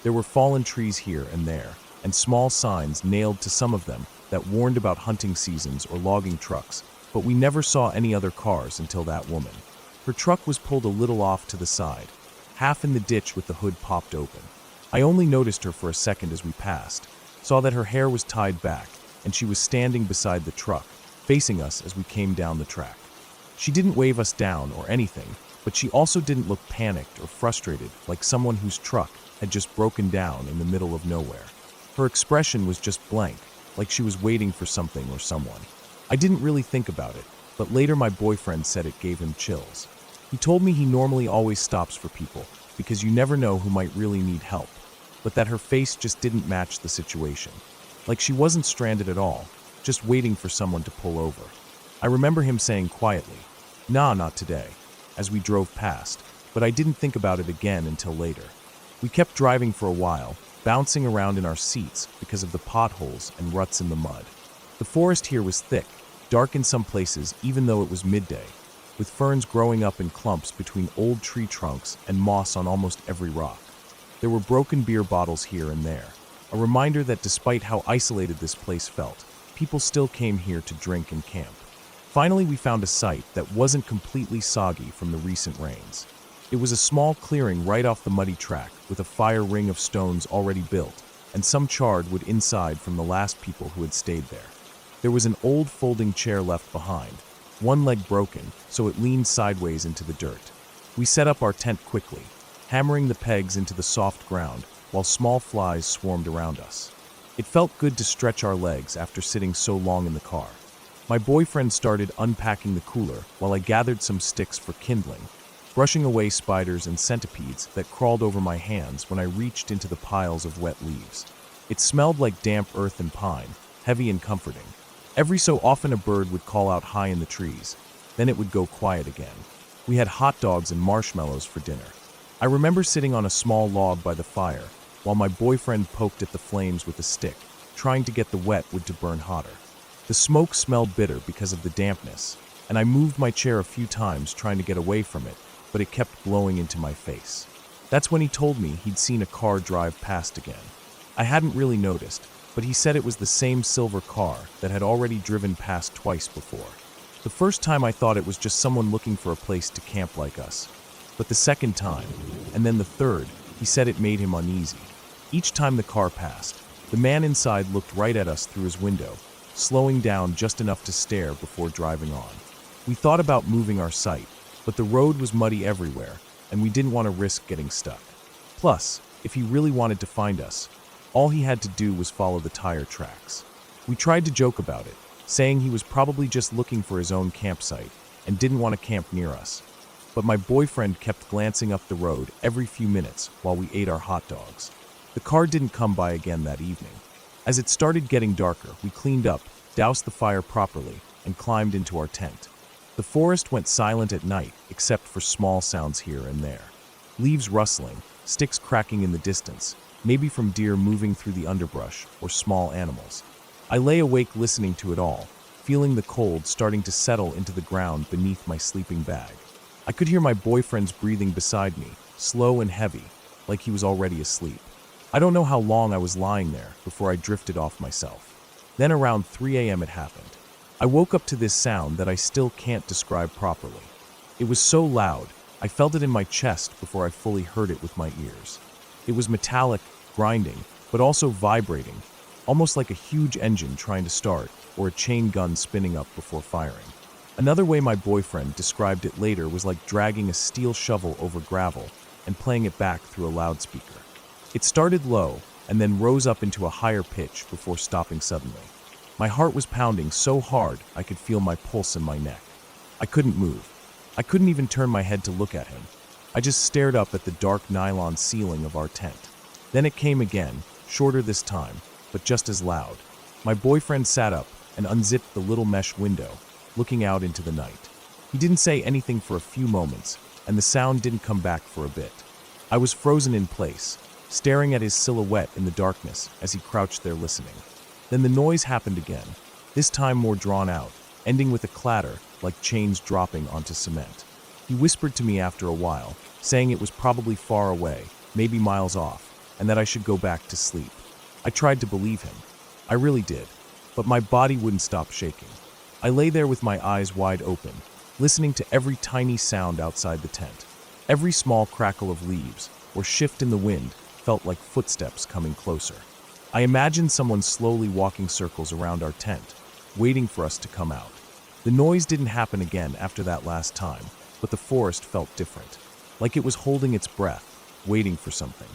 There were fallen trees here and there, and small signs nailed to some of them that warned about hunting seasons or logging trucks, but we never saw any other cars until that woman. Her truck was pulled a little off to the side, half in the ditch with the hood popped open. I only noticed her for a second as we passed, saw that her hair was tied back, and she was standing beside the truck, facing us as we came down the track. She didn't wave us down or anything, but she also didn't look panicked or frustrated like someone whose truck had just broken down in the middle of nowhere. Her expression was just blank, like she was waiting for something or someone. I didn't really think about it, but later my boyfriend said it gave him chills. He told me he normally always stops for people, because you never know who might really need help, but that her face just didn't match the situation. Like she wasn't stranded at all, just waiting for someone to pull over. I remember him saying quietly, "Nah, not today," as we drove past, but I didn't think about it again until later. We kept driving for a while, bouncing around in our seats because of the potholes and ruts in the mud. The forest here was thick, dark in some places even though it was midday, with ferns growing up in clumps between old tree trunks and moss on almost every rock. There were broken beer bottles here and there, a reminder that despite how isolated this place felt, people still came here to drink and camp. Finally, we found a site that wasn't completely soggy from the recent rains. It was a small clearing right off the muddy track with a fire ring of stones already built and some charred wood inside from the last people who had stayed there. There was an old folding chair left behind, one leg broken, so it leaned sideways into the dirt. We set up our tent quickly, hammering the pegs into the soft ground while small flies swarmed around us. It felt good to stretch our legs after sitting so long in the car. My boyfriend started unpacking the cooler while I gathered some sticks for kindling, brushing away spiders and centipedes that crawled over my hands when I reached into the piles of wet leaves. It smelled like damp earth and pine, heavy and comforting. Every so often a bird would call out high in the trees, then it would go quiet again. We had hot dogs and marshmallows for dinner. I remember sitting on a small log by the fire while my boyfriend poked at the flames with a stick, trying to get the wet wood to burn hotter. The smoke smelled bitter because of the dampness, and I moved my chair a few times trying to get away from it, but it kept blowing into my face. That's when he told me he'd seen a car drive past again. I hadn't really noticed, but he said it was the same silver car that had already driven past twice before. The first time I thought it was just someone looking for a place to camp like us. But the second time, and then the third, he said it made him uneasy. Each time the car passed, the man inside looked right at us through his window, slowing down just enough to stare before driving on. We thought about moving our site, but the road was muddy everywhere, and we didn't want to risk getting stuck. Plus, if he really wanted to find us, all he had to do was follow the tire tracks. We tried to joke about it, saying he was probably just looking for his own campsite and didn't want to camp near us. But my boyfriend kept glancing up the road every few minutes while we ate our hot dogs. The car didn't come by again that evening. As it started getting darker, we cleaned up, doused the fire properly, and climbed into our tent. The forest went silent at night, except for small sounds here and there. Leaves rustling, sticks cracking in the distance, maybe from deer moving through the underbrush or small animals. I lay awake listening to it all, feeling the cold starting to settle into the ground beneath my sleeping bag. I could hear my boyfriend's breathing beside me, slow and heavy, like he was already asleep. I don't know how long I was lying there before I drifted off myself. Then around 3 a.m. it happened. I woke up to this sound that I still can't describe properly. It was so loud, I felt it in my chest before I fully heard it with my ears. It was metallic, grinding, but also vibrating, almost like a huge engine trying to start or a chain gun spinning up before firing. Another way my boyfriend described it later was like dragging a steel shovel over gravel and playing it back through a loudspeaker. It started low and then rose up into a higher pitch before stopping suddenly. My heart was pounding so hard I could feel my pulse in my neck. I couldn't move. I couldn't even turn my head to look at him. I just stared up at the dark nylon ceiling of our tent. Then it came again, shorter this time, but just as loud. My boyfriend sat up and unzipped the little mesh window, looking out into the night. He didn't say anything for a few moments, and the sound didn't come back for a bit. I was frozen in place, staring at his silhouette in the darkness as he crouched there listening. Then the noise happened again, this time more drawn out, ending with a clatter like chains dropping onto cement. He whispered to me after a while, saying it was probably far away, maybe miles off, and that I should go back to sleep. I tried to believe him. I really did, but my body wouldn't stop shaking. I lay there with my eyes wide open, listening to every tiny sound outside the tent. Every small crackle of leaves or shift in the wind felt like footsteps coming closer. I imagined someone slowly walking circles around our tent, waiting for us to come out. The noise didn't happen again after that last time, but the forest felt different, like it was holding its breath, waiting for something.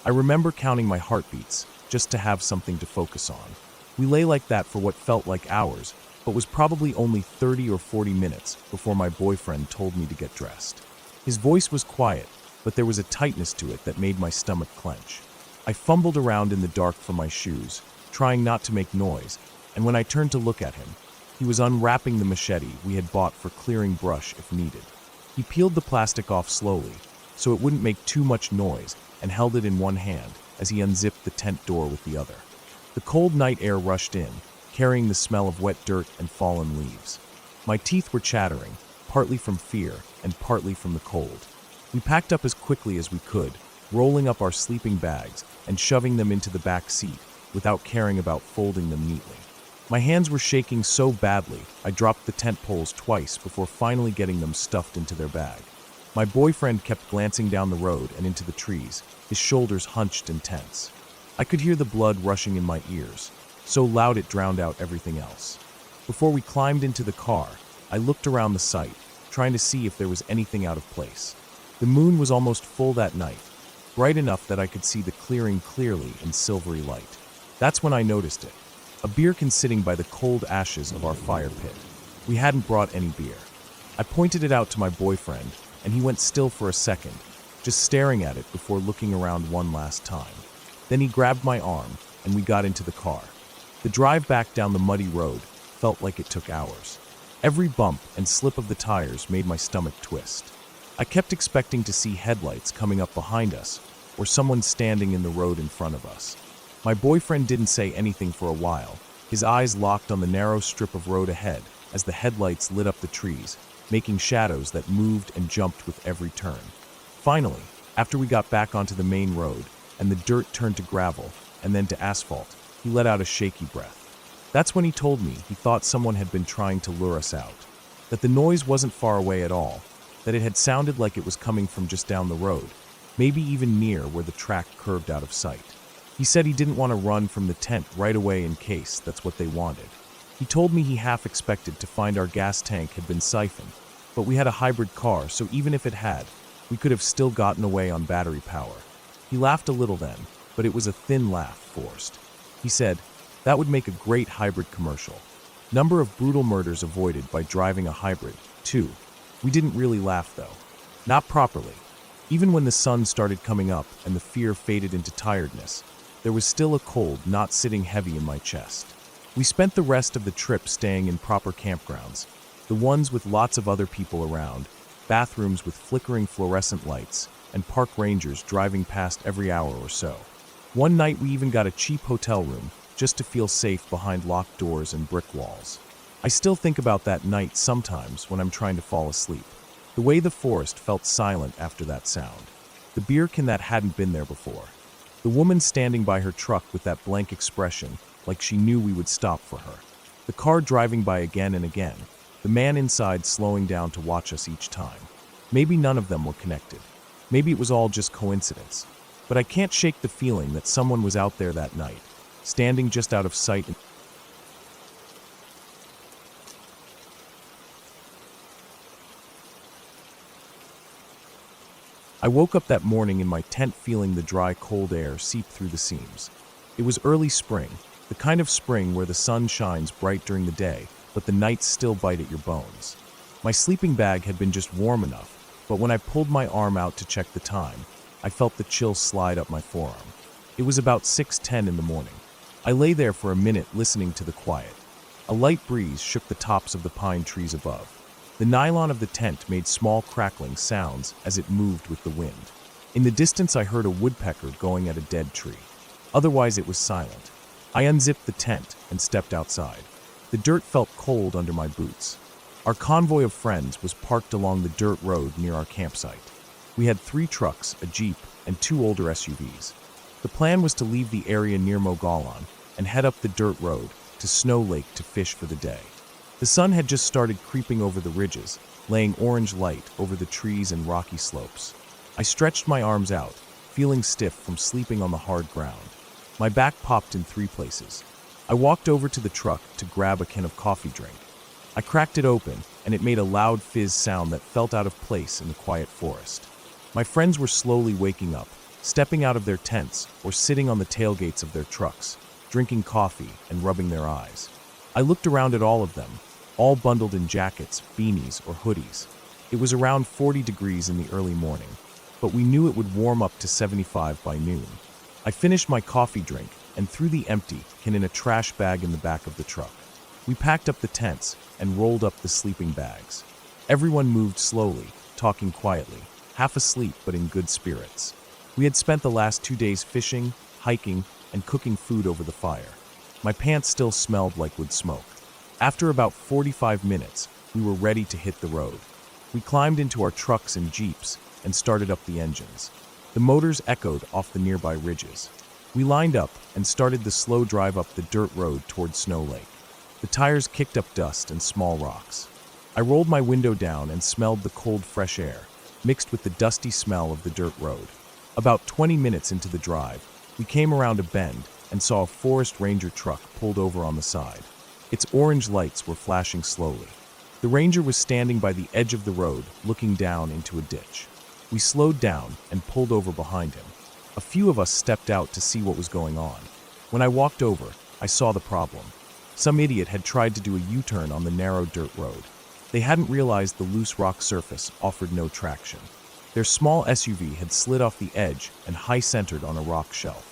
I remember counting my heartbeats, just to have something to focus on. We lay like that for what felt like hours, but was probably only 30 or 40 minutes before my boyfriend told me to get dressed. His voice was quiet, but there was a tightness to it that made my stomach clench. I fumbled around in the dark for my shoes, trying not to make noise, and when I turned to look at him, he was unwrapping the machete we had bought for clearing brush if needed. He peeled the plastic off slowly, so it wouldn't make too much noise, and held it in one hand as he unzipped the tent door with the other. The cold night air rushed in, carrying the smell of wet dirt and fallen leaves. My teeth were chattering, partly from fear and partly from the cold. We packed up as quickly as we could, rolling up our sleeping bags and shoving them into the back seat without caring about folding them neatly. My hands were shaking so badly, I dropped the tent poles twice before finally getting them stuffed into their bag. My boyfriend kept glancing down the road and into the trees, his shoulders hunched and tense. I could hear the blood rushing in my ears, so loud it drowned out everything else. Before we climbed into the car, I looked around the site, trying to see if there was anything out of place. The moon was almost full that night, bright enough that I could see the clearing clearly in silvery light. That's when I noticed it. A beer can sitting by the cold ashes of our fire pit. We hadn't brought any beer. I pointed it out to my boyfriend, and he went still for a second, just staring at it before looking around one last time. Then he grabbed my arm, and we got into the car. The drive back down the muddy road felt like it took hours. Every bump and slip of the tires made my stomach twist. I kept expecting to see headlights coming up behind us, or someone standing in the road in front of us. My boyfriend didn't say anything for a while, his eyes locked on the narrow strip of road ahead as the headlights lit up the trees, making shadows that moved and jumped with every turn. Finally, after we got back onto the main road and the dirt turned to gravel and then to asphalt, he let out a shaky breath. That's when he told me he thought someone had been trying to lure us out, that the noise wasn't far away at all, that it had sounded like it was coming from just down the road, maybe even near where the track curved out of sight. He said he didn't want to run from the tent right away in case that's what they wanted. He told me he half expected to find our gas tank had been siphoned, but we had a hybrid car, so even if it had, we could have still gotten away on battery power. He laughed a little then, but it was a thin laugh, forced. He said, "That would make a great hybrid commercial. Number of brutal murders avoided by driving a hybrid, too." We didn't really laugh, though. Not properly. Even when the sun started coming up and the fear faded into tiredness, there was still a cold not sitting heavy in my chest. We spent the rest of the trip staying in proper campgrounds, the ones with lots of other people around, bathrooms with flickering fluorescent lights, and park rangers driving past every hour or so. One night we even got a cheap hotel room just to feel safe behind locked doors and brick walls. I still think about that night sometimes when I'm trying to fall asleep. The way the forest felt silent after that sound. The beer can that hadn't been there before. The woman standing by her truck with that blank expression, like she knew we would stop for her. The car driving by again and again. The man inside slowing down to watch us each time. Maybe none of them were connected. Maybe it was all just coincidence. But I can't shake the feeling that someone was out there that night, standing just out of sight. I woke up that morning in my tent feeling the dry, cold air seep through the seams. It was early spring, the kind of spring where the sun shines bright during the day, but the nights still bite at your bones. My sleeping bag had been just warm enough, but when I pulled my arm out to check the time, I felt the chill slide up my forearm. It was about 6:10 in the morning. I lay there for a minute listening to the quiet. A light breeze shook the tops of the pine trees above. The nylon of the tent made small crackling sounds as it moved with the wind. In the distance I heard a woodpecker going at a dead tree. Otherwise it was silent. I unzipped the tent and stepped outside. The dirt felt cold under my boots. Our convoy of friends was parked along the dirt road near our campsite. We had 3 trucks, a Jeep, and 2 older SUVs. The plan was to leave the area near Mogollon and head up the dirt road to Snow Lake to fish for the day. The sun had just started creeping over the ridges, laying orange light over the trees and rocky slopes. I stretched my arms out, feeling stiff from sleeping on the hard ground. My back popped in 3 places. I walked over to the truck to grab a can of coffee drink. I cracked it open, and it made a loud fizz sound that felt out of place in the quiet forest. My friends were slowly waking up, stepping out of their tents or sitting on the tailgates of their trucks, drinking coffee and rubbing their eyes. I looked around at all of them, all bundled in jackets, beanies, or hoodies. It was around 40 degrees in the early morning, but we knew it would warm up to 75 by noon. I finished my coffee drink and threw the empty can in a trash bag in the back of the truck. We packed up the tents and rolled up the sleeping bags. Everyone moved slowly, talking quietly, half asleep but in good spirits. We had spent the last 2 days fishing, hiking, and cooking food over the fire. My pants still smelled like wood smoke. After about 45 minutes, we were ready to hit the road. We climbed into our trucks and jeeps and started up the engines. The motors echoed off the nearby ridges. We lined up and started the slow drive up the dirt road toward Snow Lake. The tires kicked up dust and small rocks. I rolled my window down and smelled the cold, fresh air, mixed with the dusty smell of the dirt road. About 20 minutes into the drive, we came around a bend and saw a forest ranger truck pulled over on the side. Its orange lights were flashing slowly. The ranger was standing by the edge of the road, looking down into a ditch. We slowed down and pulled over behind him. A few of us stepped out to see what was going on. When I walked over, I saw the problem. Some idiot had tried to do a U-turn on the narrow dirt road. They hadn't realized the loose rock surface offered no traction. Their small SUV had slid off the edge and high-centered on a rock shelf.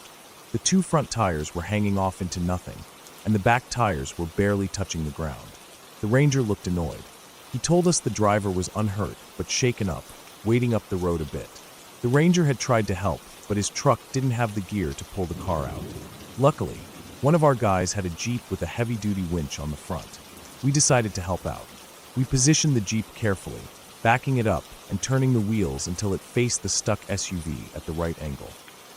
The 2 front tires were hanging off into nothing, and the back tires were barely touching the ground. The ranger looked annoyed. He told us the driver was unhurt but shaken up, wading up the road a bit. The ranger had tried to help, but his truck didn't have the gear to pull the car out. Luckily, one of our guys had a Jeep with a heavy-duty winch on the front. We decided to help out. We positioned the Jeep carefully, backing it up and turning the wheels until it faced the stuck SUV at the right angle.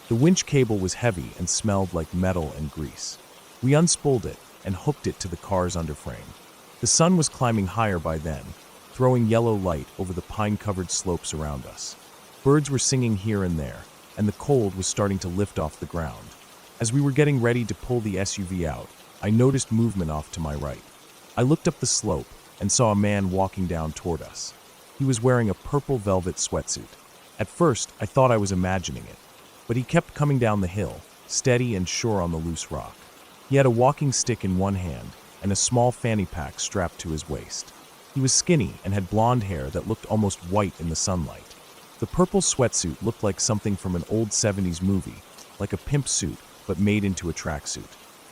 The winch cable was heavy and smelled like metal and grease. We unspooled it and hooked it to the car's underframe. The sun was climbing higher by then, throwing yellow light over the pine-covered slopes around us. Birds were singing here and there, and the cold was starting to lift off the ground. As we were getting ready to pull the SUV out, I noticed movement off to my right. I looked up the slope and saw a man walking down toward us. He was wearing a purple velvet sweatsuit. At first, I thought I was imagining it, but he kept coming down the hill, steady and sure on the loose rock. He had a walking stick in one hand and a small fanny pack strapped to his waist. He was skinny and had blonde hair that looked almost white in the sunlight. The purple sweatsuit looked like something from an old 70s movie, like a pimp suit, but made into a tracksuit.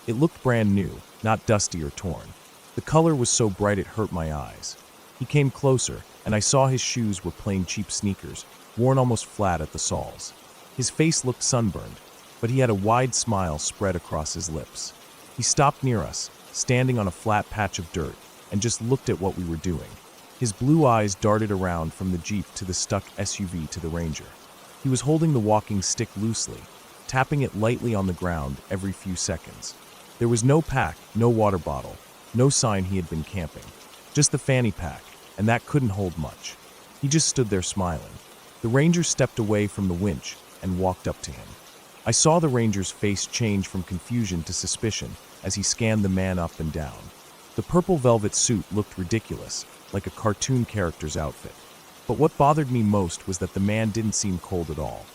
It looked brand new, not dusty or torn. The color was so bright it hurt my eyes. He came closer, and I saw his shoes were plain cheap sneakers, worn almost flat at the soles. His face looked sunburned, but he had a wide smile spread across his lips. He stopped near us, standing on a flat patch of dirt, and just looked at what we were doing. His blue eyes darted around from the Jeep to the stuck SUV to the Ranger. He was holding the walking stick loosely, tapping it lightly on the ground every few seconds. There was no pack, no water bottle, no sign he had been camping. Just the fanny pack, and that couldn't hold much. He just stood there smiling. The Ranger stepped away from the winch and walked up to him. I saw the Ranger's face change from confusion to suspicion as he scanned the man up and down. The purple velvet suit looked ridiculous, like a cartoon character's outfit. But what bothered me most was that the man didn't seem cold at all.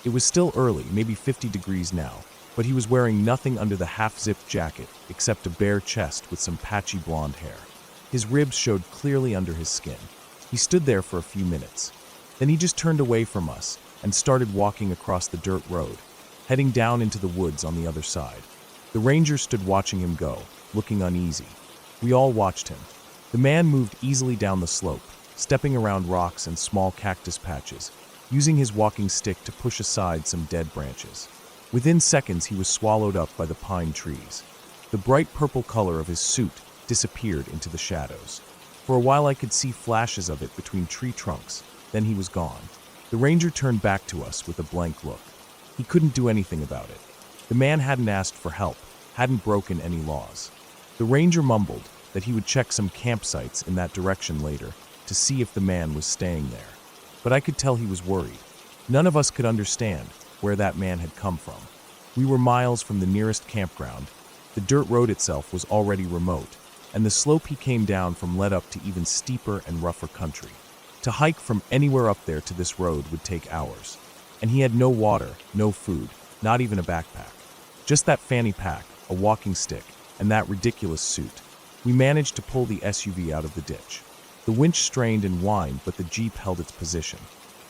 It was still early, maybe 50 degrees now, but he was wearing nothing under the half-zipped jacket except a bare chest with some patchy blonde hair. His ribs showed clearly under his skin. He stood there for a few minutes. Then he just turned away from us and started walking across the dirt road, heading down into the woods on the other side. The Ranger stood watching him go, looking uneasy. We all watched him. The man moved easily down the slope, stepping around rocks and small cactus patches, using his walking stick to push aside some dead branches. Within seconds, he was swallowed up by the pine trees. The bright purple color of his suit disappeared into the shadows. For a while I could see flashes of it between tree trunks, then he was gone. The Ranger turned back to us with a blank look. He couldn't do anything about it. The man hadn't asked for help, hadn't broken any laws. The Ranger mumbled that he would check some campsites in that direction later to see if the man was staying there. But I could tell he was worried. None of us could understand where that man had come from. We were miles from the nearest campground. The dirt road itself was already remote, and the slope he came down from led up to even steeper and rougher country. To hike from anywhere up there to this road would take hours. And he had no water, no food, not even a backpack. Just that fanny pack, a walking stick, and that ridiculous suit. We managed to pull the SUV out of the ditch. The winch strained and whined, but the Jeep held its position.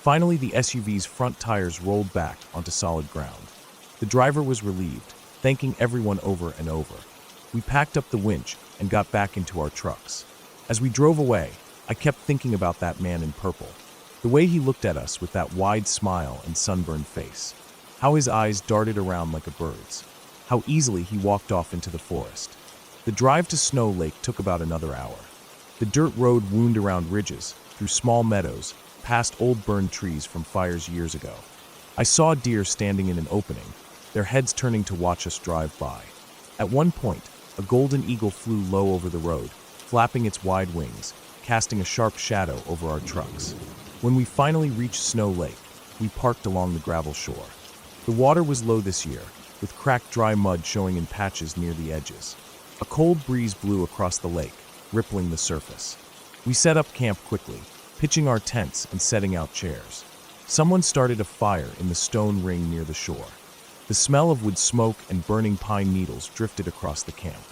Finally, the SUV's front tires rolled back onto solid ground. The driver was relieved, thanking everyone over and over. We packed up the winch and got back into our trucks. As we drove away, I kept thinking about that man in purple. The way he looked at us with that wide smile and sunburned face. How his eyes darted around like a bird's. How easily he walked off into the forest. The drive to Snow Lake took about another hour. The dirt road wound around ridges, through small meadows, past old burned trees from fires years ago. I saw deer standing in an opening, their heads turning to watch us drive by. At one point, a golden eagle flew low over the road, flapping its wide wings, casting a sharp shadow over our trucks. When we finally reached Snow Lake, we parked along the gravel shore. The water was low this year, with cracked dry mud showing in patches near the edges. A cold breeze blew across the lake, rippling the surface. We set up camp quickly, pitching our tents and setting out chairs. Someone started a fire in the stone ring near the shore. The smell of wood smoke and burning pine needles drifted across the camp.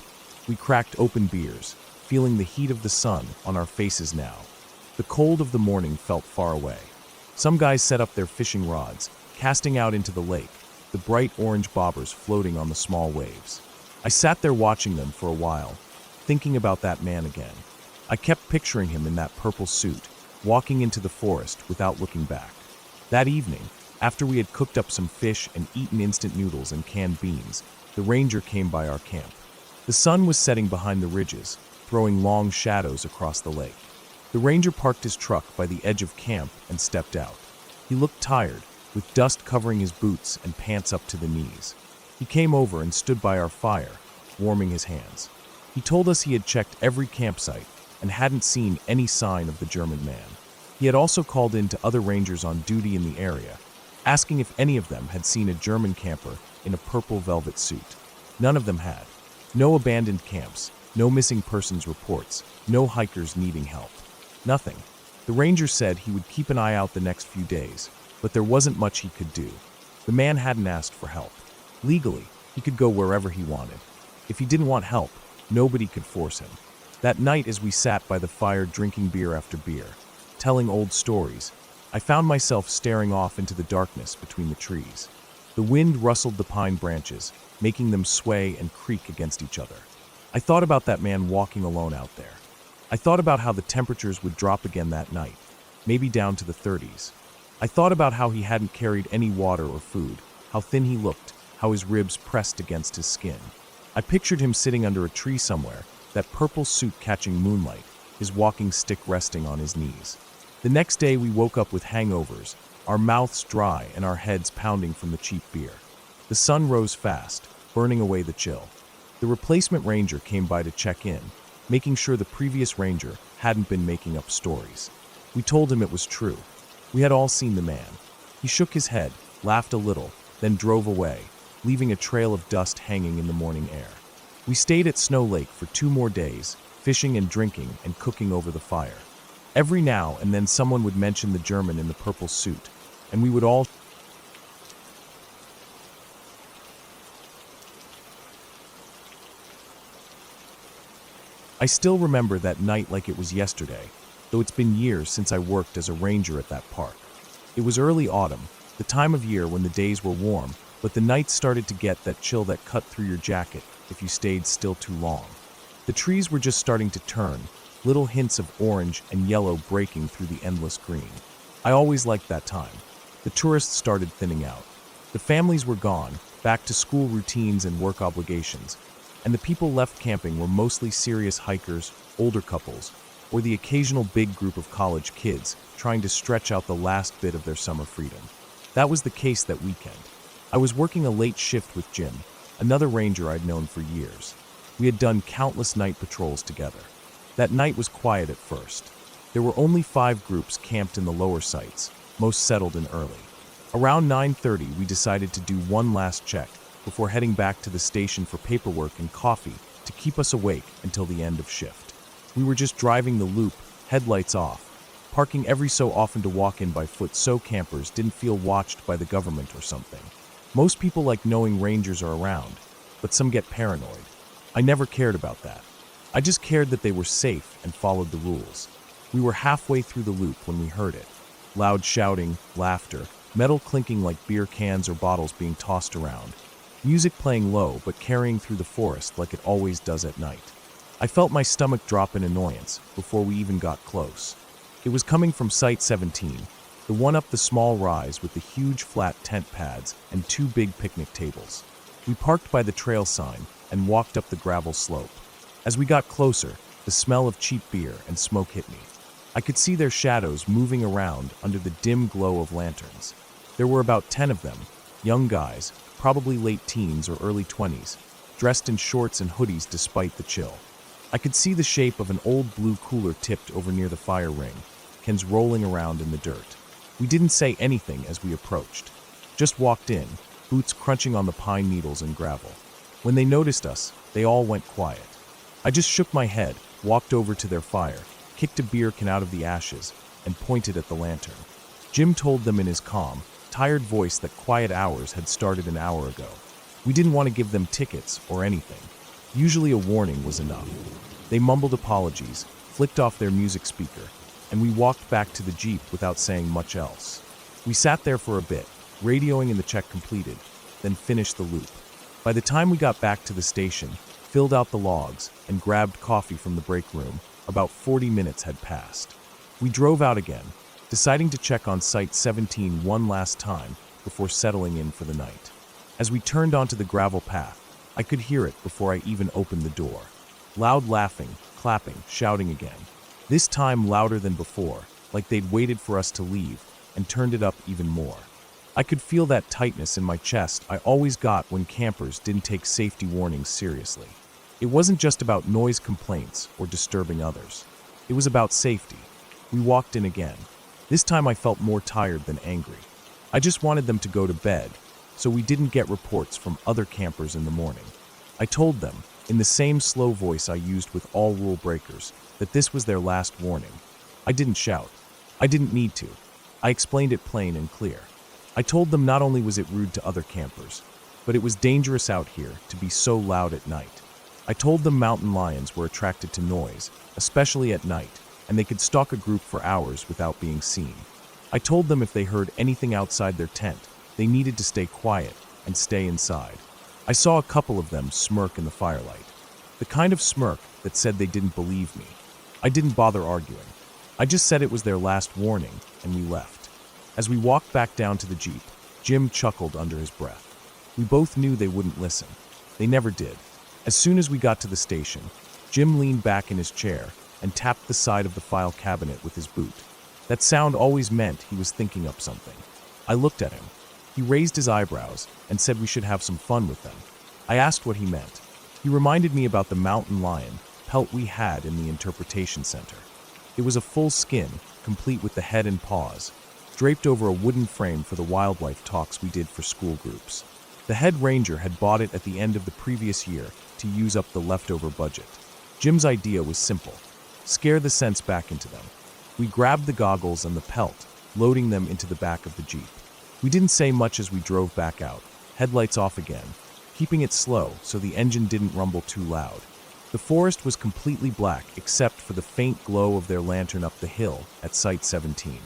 We cracked open beers, feeling the heat of the sun on our faces now. The cold of the morning felt far away. Some guys set up their fishing rods, casting out into the lake, the bright orange bobbers floating on the small waves. I sat there watching them for a while, thinking about that man again. I kept picturing him in that purple suit, walking into the forest without looking back. That evening, after we had cooked up some fish and eaten instant noodles and canned beans, the Ranger came by our camp. The sun was setting behind the ridges, throwing long shadows across the lake. The Ranger parked his truck by the edge of camp and stepped out. He looked tired, with dust covering his boots and pants up to the knees. He came over and stood by our fire, warming his hands. He told us he had checked every campsite and hadn't seen any sign of the German man. He had also called in to other rangers on duty in the area, asking if any of them had seen a German camper in a purple velvet suit. None of them had. No abandoned camps, no missing persons reports, no hikers needing help. Nothing. The ranger said he would keep an eye out the next few days, but there wasn't much he could do. The man hadn't asked for help. Legally, he could go wherever he wanted. If he didn't want help, nobody could force him. That night, as we sat by the fire drinking beer after beer, telling old stories, I found myself staring off into the darkness between the trees. The wind rustled the pine branches, making them sway and creak against each other. I thought about that man walking alone out there. I thought about how the temperatures would drop again that night, maybe down to the 30s. I thought about how he hadn't carried any water or food, how thin he looked, how his ribs pressed against his skin. I pictured him sitting under a tree somewhere, that purple suit catching moonlight, his walking stick resting on his knees. The next day we woke up with hangovers, our mouths dry and our heads pounding from the cheap beer. The sun rose fast, burning away the chill. The replacement ranger came by to check in, making sure the previous ranger hadn't been making up stories. We told him it was true. We had all seen the man. He shook his head, laughed a little, then drove away, leaving a trail of dust hanging in the morning air. We stayed at Snow Lake for 2 more days, fishing and drinking and cooking over the fire. Every now and then someone would mention the German in the purple suit, and we would all I still remember that night like it was yesterday, though it's been years since I worked as a ranger at that park. It was early autumn, the time of year when the days were warm, but the nights started to get that chill that cut through your jacket if you stayed still too long. The trees were just starting to turn, little hints of orange and yellow breaking through the endless green. I always liked that time. The tourists started thinning out. The families were gone, back to school routines and work obligations, and the people left camping were mostly serious hikers, older couples, or the occasional big group of college kids trying to stretch out the last bit of their summer freedom. That was the case that weekend. I was working a late shift with Jim, another ranger I'd known for years. We had done countless night patrols together. That night was quiet at first. There were only 5 groups camped in the lower sites, most settled in early. Around 9:30, we decided to do one last check before heading back to the station for paperwork and coffee to keep us awake until the end of shift. We were just driving the loop, headlights off, parking every so often to walk in by foot so campers didn't feel watched by the government or something. Most people like knowing rangers are around, but some get paranoid. I never cared about that. I just cared that they were safe and followed the rules. We were halfway through the loop when we heard it. Loud shouting, laughter, metal clinking like beer cans or bottles being tossed around. Music playing low but carrying through the forest like it always does at night. I felt my stomach drop in annoyance before we even got close. It was coming from Site 17, the one up the small rise with the huge flat tent pads and 2 big picnic tables. We parked by the trail sign and walked up the gravel slope. As we got closer, the smell of cheap beer and smoke hit me. I could see their shadows moving around under the dim glow of lanterns. There were about 10 of them, young guys, probably late teens or early 20s, dressed in shorts and hoodies despite the chill. I could see the shape of an old blue cooler tipped over near the fire ring, cans rolling around in the dirt. We didn't say anything as we approached, just walked in, boots crunching on the pine needles and gravel. When they noticed us, they all went quiet. I just shook my head, walked over to their fire, kicked a beer can out of the ashes, and pointed at the lantern. Jim told them in his calm, tired voice that quiet hours had started an hour ago. We didn't want to give them tickets or anything. Usually a warning was enough. They mumbled apologies, flicked off their music speaker, and we walked back to the Jeep without saying much else. We sat there for a bit, radioing in the check completed, then finished the loop. By the time we got back to the station, filled out the logs, and grabbed coffee from the break room, about 40 minutes had passed. We drove out again, deciding to check on Site 17 one last time before settling in for the night. As we turned onto the gravel path, I could hear it before I even opened the door. Loud laughing, clapping, shouting again. This time louder than before, like they'd waited for us to leave and turned it up even more. I could feel that tightness in my chest I always got when campers didn't take safety warnings seriously. It wasn't just about noise complaints or disturbing others. It was about safety. We walked in again. This time I felt more tired than angry. I just wanted them to go to bed, so we didn't get reports from other campers in the morning. I told them, in the same slow voice I used with all rule breakers, that this was their last warning. I didn't shout. I didn't need to. I explained it plain and clear. I told them not only was it rude to other campers, but it was dangerous out here to be so loud at night. I told them mountain lions were attracted to noise, especially at night, and they could stalk a group for hours without being seen. I told them if they heard anything outside their tent, they needed to stay quiet and stay inside. I saw a couple of them smirk in the firelight. The kind of smirk that said they didn't believe me. I didn't bother arguing. I just said it was their last warning, and we left. As we walked back down to the Jeep, Jim chuckled under his breath. We both knew they wouldn't listen. They never did. As soon as we got to the station, Jim leaned back in his chair and tapped the side of the file cabinet with his boot. That sound always meant he was thinking up something. I looked at him. He raised his eyebrows and said we should have some fun with them. I asked what he meant. He reminded me about the mountain lion pelt we had in the interpretation center. It was a full skin, complete with the head and paws, draped over a wooden frame for the wildlife talks we did for school groups. The head ranger had bought it at the end of the previous year to use up the leftover budget. Jim's idea was simple: scare the sense back into them. We grabbed the goggles and the pelt, loading them into the back of the Jeep. We didn't say much as we drove back out, headlights off again, keeping it slow so the engine didn't rumble too loud. The forest was completely black except for the faint glow of their lantern up the hill at Site 17.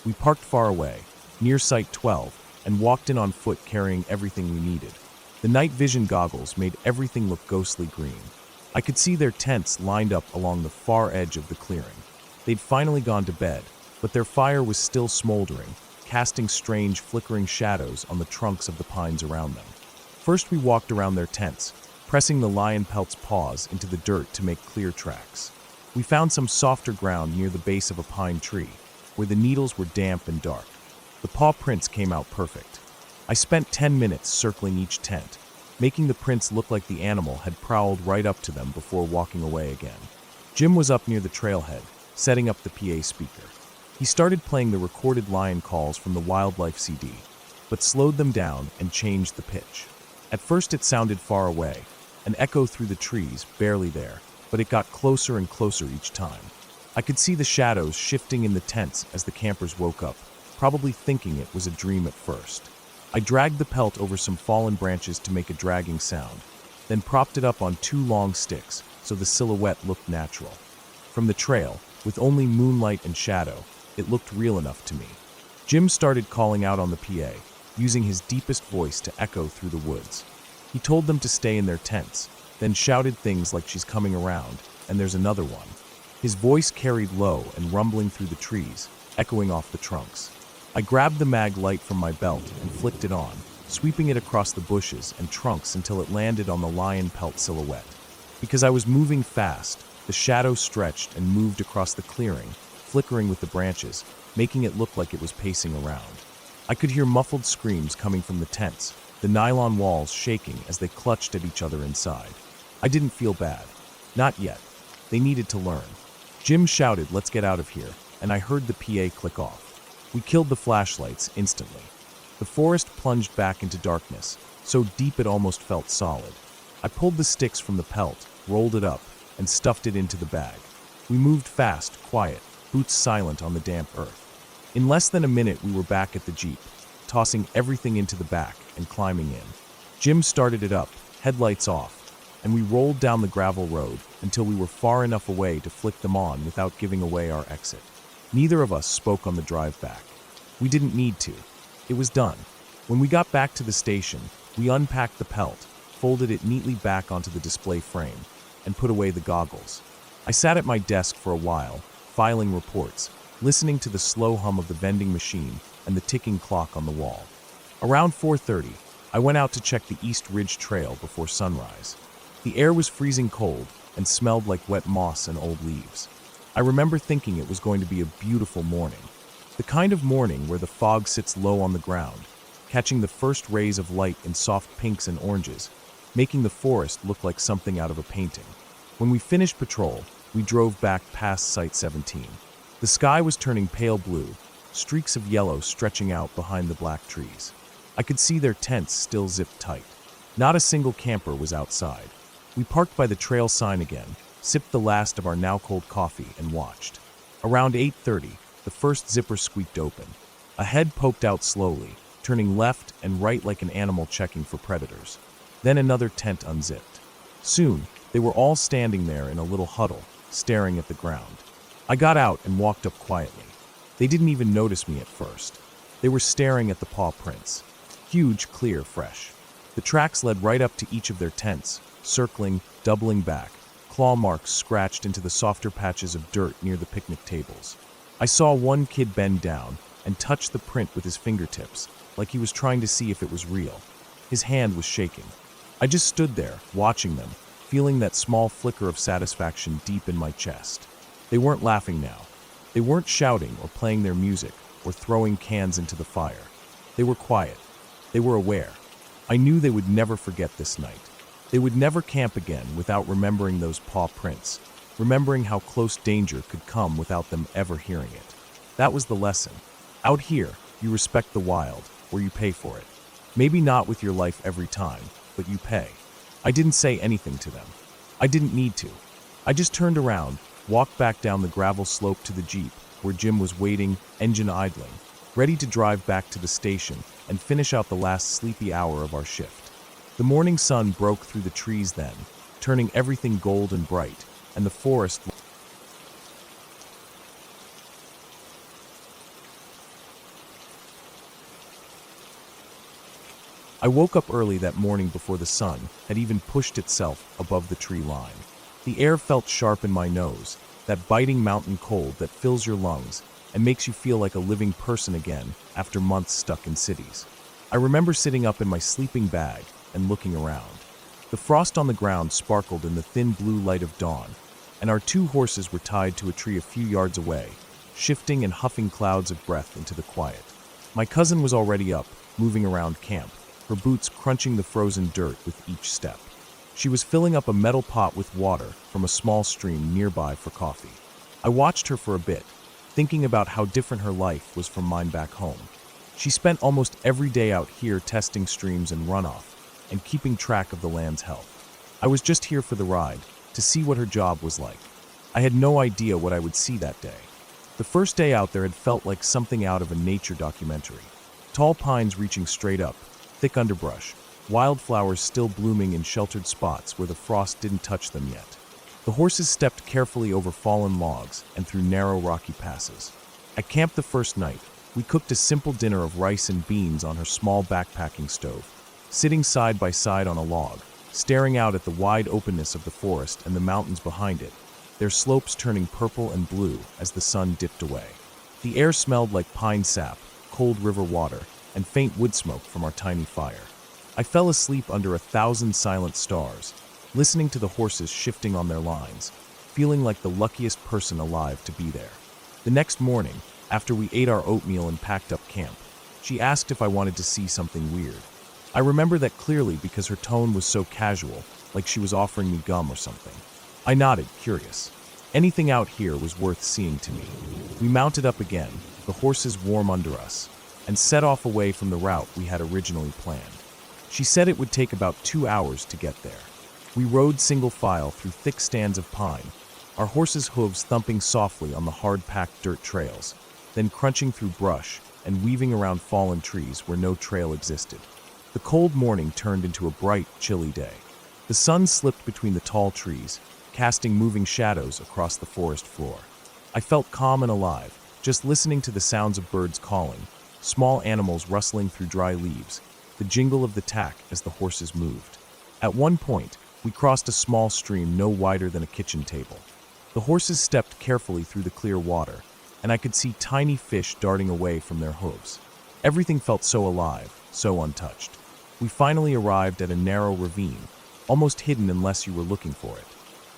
We parked far away, near Site 12, and walked in on foot carrying everything we needed. The night vision goggles made everything look ghostly green. I could see their tents lined up along the far edge of the clearing. They'd finally gone to bed, but their fire was still smoldering, casting strange flickering shadows on the trunks of the pines around them. First we walked around their tents, pressing the lion pelt's paws into the dirt to make clear tracks. We found some softer ground near the base of a pine tree, where the needles were damp and dark. The paw prints came out perfect. I spent 10 minutes circling each tent, making the prints look like the animal had prowled right up to them before walking away again. Jim was up near the trailhead, setting up the PA speaker. He started playing the recorded lion calls from the wildlife CD, but slowed them down and changed the pitch. At first it sounded far away, an echo through the trees, barely there, but it got closer and closer each time. I could see the shadows shifting in the tents as the campers woke up, probably thinking it was a dream at first. I dragged the pelt over some fallen branches to make a dragging sound, then propped it up on 2 long sticks so the silhouette looked natural. From the trail, with only moonlight and shadow, it looked real enough to me. Jim started calling out on the PA, using his deepest voice to echo through the woods. He told them to stay in their tents, then shouted things like "she's coming around," and "there's another one." His voice carried low and rumbling through the trees, echoing off the trunks. I grabbed the mag light from my belt and flicked it on, sweeping it across the bushes and trunks until it landed on the lion pelt silhouette. Because I was moving fast, the shadow stretched and moved across the clearing, flickering with the branches, making it look like it was pacing around. I could hear muffled screams coming from the tents, the nylon walls shaking as they clutched at each other inside. I didn't feel bad. Not yet. They needed to learn. Jim shouted, "Let's get out of here," and I heard the PA click off. We killed the flashlights instantly. The forest plunged back into darkness, so deep it almost felt solid. I pulled the sticks from the pelt, rolled it up, and stuffed it into the bag. We moved fast, quiet, boots silent on the damp earth. In less than a minute we were back at the Jeep, tossing everything into the back and climbing in. Jim started it up, headlights off, and we rolled down the gravel road until we were far enough away to flick them on without giving away our exit. Neither of us spoke on the drive back. We didn't need to. It was done. When we got back to the station, we unpacked the pelt, folded it neatly back onto the display frame, and put away the goggles. I sat at my desk for a while, filing reports, listening to the slow hum of the vending machine and the ticking clock on the wall. Around 4:30, I went out to check the East Ridge Trail before sunrise. The air was freezing cold and smelled like wet moss and old leaves. I remember thinking it was going to be a beautiful morning. The kind of morning where the fog sits low on the ground, catching the first rays of light in soft pinks and oranges, making the forest look like something out of a painting. When we finished patrol, we drove back past Site 17. The sky was turning pale blue, streaks of yellow stretching out behind the black trees. I could see their tents still zipped tight. Not a single camper was outside. We parked by the trail sign again, sipped the last of our now cold coffee, and watched. Around 8:30, the first zipper squeaked open. A head poked out slowly, turning left and right like an animal checking for predators. Then another tent unzipped. Soon, they were all standing there in a little huddle, staring at the ground. I got out and walked up quietly. They didn't even notice me at first. They were staring at the paw prints. Huge, clear, fresh. The tracks led right up to each of their tents, circling, doubling back, claw marks scratched into the softer patches of dirt near the picnic tables. I saw one kid bend down and touch the print with his fingertips, like he was trying to see if it was real. His hand was shaking. I just stood there, watching them, feeling that small flicker of satisfaction deep in my chest. They weren't laughing now. They weren't shouting or playing their music or throwing cans into the fire. They were quiet. They were aware. I knew they would never forget this night. They would never camp again without remembering those paw prints, remembering how close danger could come without them ever hearing it. That was the lesson. Out here, you respect the wild, or you pay for it. Maybe not with your life every time, but you pay. I didn't say anything to them. I didn't need to. I just turned around, walked back down the gravel slope to the Jeep, where Jim was waiting, engine idling, ready to drive back to the station and finish out the last sleepy hour of our shift. The morning sun broke through the trees then, turning everything gold and bright, and the forest. I woke up early that morning before the sun had even pushed itself above the tree line. The air felt sharp in my nose, that biting mountain cold that fills your lungs and makes you feel like a living person again after months stuck in cities. I remember sitting up in my sleeping bag and looking around. The frost on the ground sparkled in the thin blue light of dawn, and our 2 horses were tied to a tree a few yards away, shifting and huffing clouds of breath into the quiet. My cousin was already up, moving around camp, her boots crunching the frozen dirt with each step. She was filling up a metal pot with water from a small stream nearby for coffee. I watched her for a bit, thinking about how different her life was from mine back home. She spent almost every day out here testing streams and runoff, and keeping track of the land's health. I was just here for the ride, to see what her job was like. I had no idea what I would see that day. The first day out there had felt like something out of a nature documentary. Tall pines reaching straight up, thick underbrush, wildflowers still blooming in sheltered spots where the frost didn't touch them yet. The horses stepped carefully over fallen logs and through narrow rocky passes. At camp the first night, we cooked a simple dinner of rice and beans on her small backpacking stove, sitting side by side on a log, staring out at the wide openness of the forest and the mountains behind it, their slopes turning purple and blue as the sun dipped away. The air smelled like pine sap, cold river water, and faint wood smoke from our tiny fire. I fell asleep under 1,000 silent stars, listening to the horses shifting on their lines, feeling like the luckiest person alive to be there. The next morning, after we ate our oatmeal and packed up camp, she asked if I wanted to see something weird. I remember that clearly because her tone was so casual, like she was offering me gum or something. I nodded, curious. Anything out here was worth seeing to me. We mounted up again, the horses warm under us, and set off away from the route we had originally planned. She said it would take about 2 hours to get there. We rode single file through thick stands of pine, our horses' hooves thumping softly on the hard-packed dirt trails, then crunching through brush and weaving around fallen trees where no trail existed. The cold morning turned into a bright, chilly day. The sun slipped between the tall trees, casting moving shadows across the forest floor. I felt calm and alive, just listening to the sounds of birds calling, small animals rustling through dry leaves, the jingle of the tack as the horses moved. At one point, we crossed a small stream no wider than a kitchen table. The horses stepped carefully through the clear water, and I could see tiny fish darting away from their hooves. Everything felt so alive, so untouched. We finally arrived at a narrow ravine, almost hidden unless you were looking for it.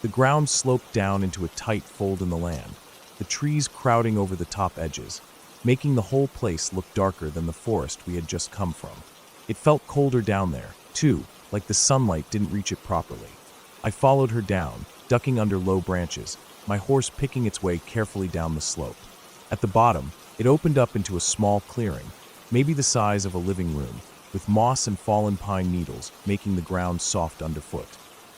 The ground sloped down into a tight fold in the land, the trees crowding over the top edges, making the whole place look darker than the forest we had just come from. It felt colder down there, too, like the sunlight didn't reach it properly. I followed her down, ducking under low branches, my horse picking its way carefully down the slope. At the bottom, it opened up into a small clearing, maybe the size of a living room, with moss and fallen pine needles making the ground soft underfoot.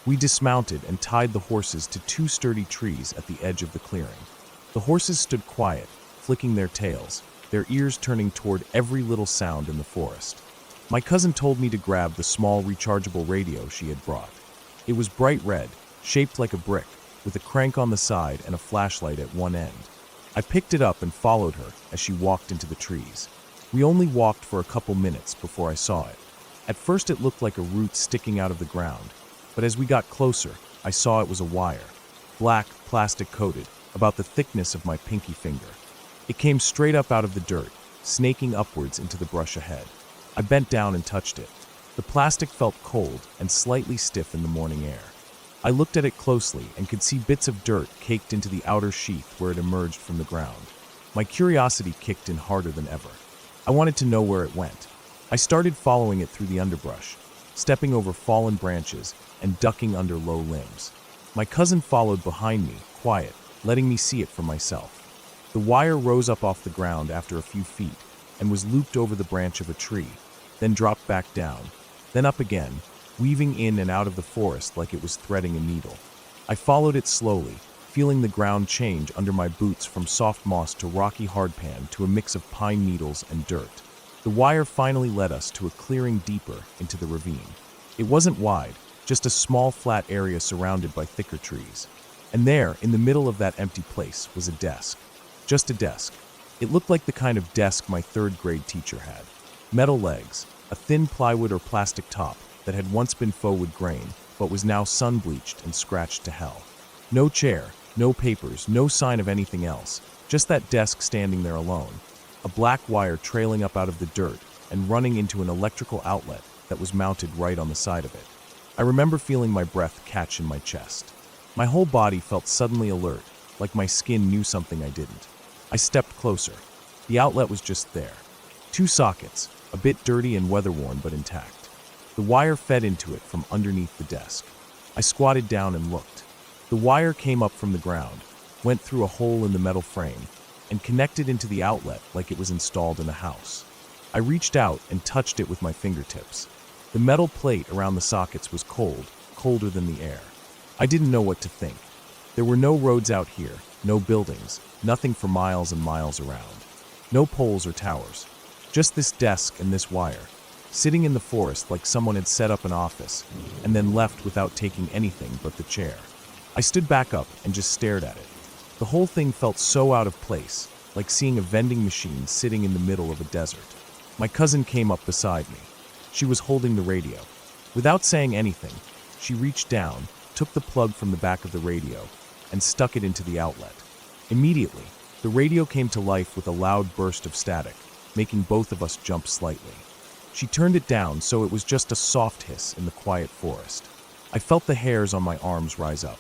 We dismounted and tied the horses to 2 sturdy trees at the edge of the clearing. The horses stood quiet, flicking their tails, their ears turning toward every little sound in the forest. My cousin told me to grab the small rechargeable radio she had brought. It was bright red, shaped like a brick, with a crank on the side and a flashlight at one end. I picked it up and followed her as she walked into the trees. We only walked for a couple minutes before I saw it. At first it looked like a root sticking out of the ground, but as we got closer, I saw it was a wire, black, plastic-coated, about the thickness of my pinky finger. It came straight up out of the dirt, snaking upwards into the brush ahead. I bent down and touched it. The plastic felt cold and slightly stiff in the morning air. I looked at it closely and could see bits of dirt caked into the outer sheath where it emerged from the ground. My curiosity kicked in harder than ever. I wanted to know where it went. I started following it through the underbrush, stepping over fallen branches and ducking under low limbs. My cousin followed behind me, quiet, letting me see it for myself. The wire rose up off the ground after a few feet and was looped over the branch of a tree, then dropped back down, then up again, weaving in and out of the forest like it was threading a needle. I followed it slowly, feeling the ground change under my boots from soft moss to rocky hardpan to a mix of pine needles and dirt. The wire finally led us to a clearing deeper into the ravine. It wasn't wide, just a small flat area surrounded by thicker trees. And there, in the middle of that empty place, was a desk. Just a desk. It looked like the kind of desk my third-grade teacher had. Metal legs, a thin plywood or plastic top that had once been faux wood grain, but was now sun-bleached and scratched to hell. No chair, no papers, no sign of anything else, just that desk standing there alone. A black wire trailing up out of the dirt and running into an electrical outlet that was mounted right on the side of it. I remember feeling my breath catch in my chest. My whole body felt suddenly alert, like my skin knew something I didn't. I stepped closer. The outlet was just there. 2 sockets, a bit dirty and weather-worn but intact. The wire fed into it from underneath the desk. I squatted down and looked. The wire came up from the ground, went through a hole in the metal frame, and connected into the outlet like it was installed in a house. I reached out and touched it with my fingertips. The metal plate around the sockets was cold, colder than the air. I didn't know what to think. There were no roads out here, no buildings, nothing for miles and miles around. No poles or towers. Just this desk and this wire, sitting in the forest like someone had set up an office, and then left without taking anything but the chair. I stood back up and just stared at it. The whole thing felt so out of place, like seeing a vending machine sitting in the middle of a desert. My cousin came up beside me. She was holding the radio. Without saying anything, she reached down, took the plug from the back of the radio, and stuck it into the outlet. Immediately, the radio came to life with a loud burst of static, making both of us jump slightly. She turned it down so it was just a soft hiss in the quiet forest. I felt the hairs on my arms rise up.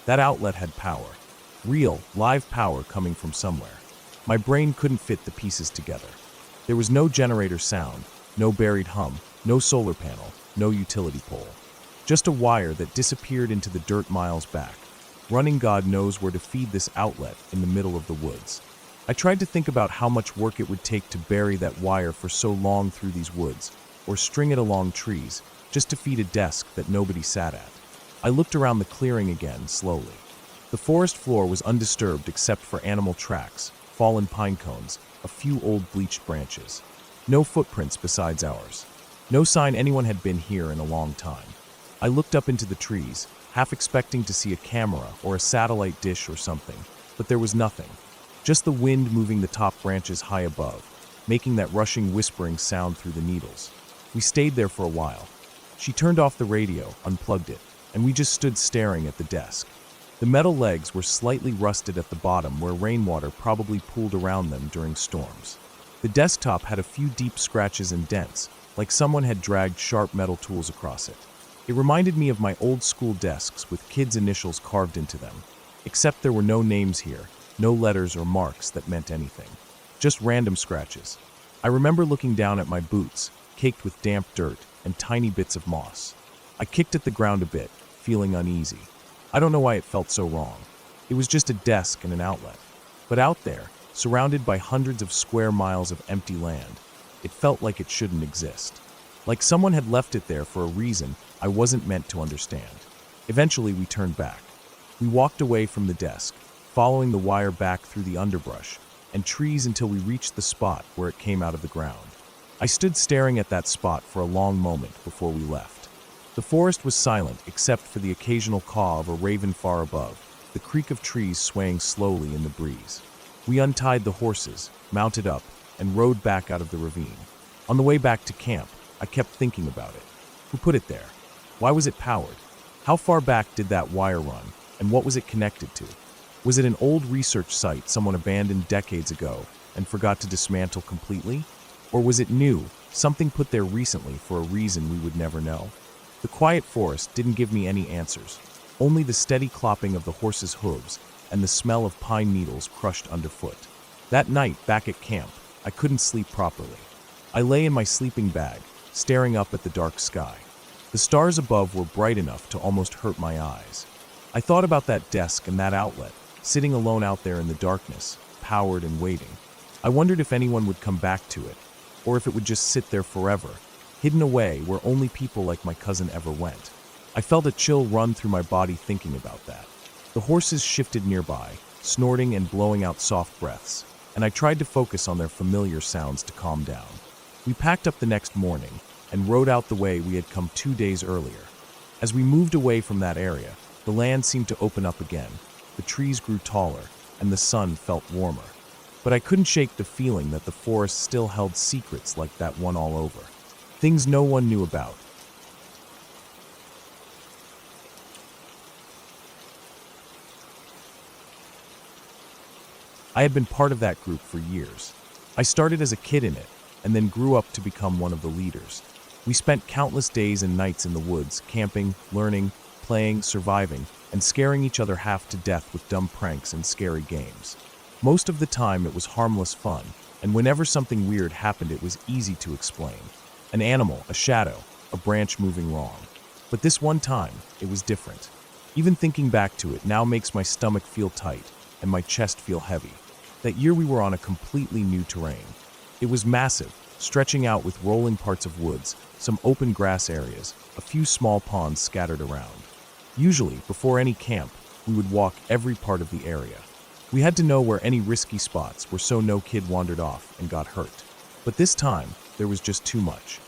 That outlet had power. Real, live power coming from somewhere. My brain couldn't fit the pieces together. There was no generator sound, no buried hum, no solar panel, no utility pole. Just a wire that disappeared into the dirt miles back. Running God knows where to feed this outlet in the middle of the woods. I tried to think about how much work it would take to bury that wire for so long through these woods, or string it along trees, just to feed a desk that nobody sat at. I looked around the clearing again, slowly. The forest floor was undisturbed except for animal tracks, fallen pine cones, a few old bleached branches. No footprints besides ours. No sign anyone had been here in a long time. I looked up into the trees, half expecting to see a camera or a satellite dish or something, but there was nothing. Just the wind moving the top branches high above, making that rushing whispering sound through the needles. We stayed there for a while. She turned off the radio, unplugged it, and we just stood staring at the desk. The metal legs were slightly rusted at the bottom where rainwater probably pooled around them during storms. The desktop had a few deep scratches and dents, like someone had dragged sharp metal tools across it. It reminded me of my old school desks with kids' initials carved into them, except there were no names here, no letters or marks that meant anything. Just random scratches. I remember looking down at my boots, caked with damp dirt and tiny bits of moss. I kicked at the ground a bit, feeling uneasy. I don't know why it felt so wrong. It was just a desk and an outlet. But out there, surrounded by hundreds of square miles of empty land, it felt like it shouldn't exist. Like someone had left it there for a reason I wasn't meant to understand. Eventually, we turned back. We walked away from the desk, following the wire back through the underbrush, and trees until we reached the spot where it came out of the ground. I stood staring at that spot for a long moment before we left. The forest was silent except for the occasional caw of a raven far above, the creak of trees swaying slowly in the breeze. We untied the horses, mounted up, and rode back out of the ravine. On the way back to camp, I kept thinking about it. Who put it there? Why was it powered? How far back did that wire run, and what was it connected to? Was it an old research site someone abandoned decades ago and forgot to dismantle completely? Or was it new, something put there recently for a reason we would never know? The quiet forest didn't give me any answers, only the steady clopping of the horses' hooves and the smell of pine needles crushed underfoot. That night, back at camp, I couldn't sleep properly. I lay in my sleeping bag, staring up at the dark sky. The stars above were bright enough to almost hurt my eyes. I thought about that desk and that outlet, sitting alone out there in the darkness, powered and waiting. I wondered if anyone would come back to it, or if it would just sit there forever, hidden away where only people like my cousin ever went. I felt a chill run through my body thinking about that. The horses shifted nearby, snorting and blowing out soft breaths, and I tried to focus on their familiar sounds to calm down. We packed up the next morning and rode out the way we had come 2 days earlier. As we moved away from that area, the land seemed to open up again. The trees grew taller, and the sun felt warmer. But I couldn't shake the feeling that the forest still held secrets like that one all over. Things no one knew about. I had been part of that group for years. I started as a kid in it, and then grew up to become one of the leaders. We spent countless days and nights in the woods, camping, learning, playing, surviving, and scaring each other half to death with dumb pranks and scary games. Most of the time it was harmless fun, and whenever something weird happened it was easy to explain. An animal, a shadow, a branch moving wrong. But this one time, it was different. Even thinking back to it now makes my stomach feel tight and my chest feel heavy. That year we were on a completely new terrain. It was massive, stretching out with rolling parts of woods, some open grass areas, a few small ponds scattered around. Usually, before any camp, we would walk every part of the area. We had to know where any risky spots were so no kid wandered off and got hurt. But this time, there was just too much.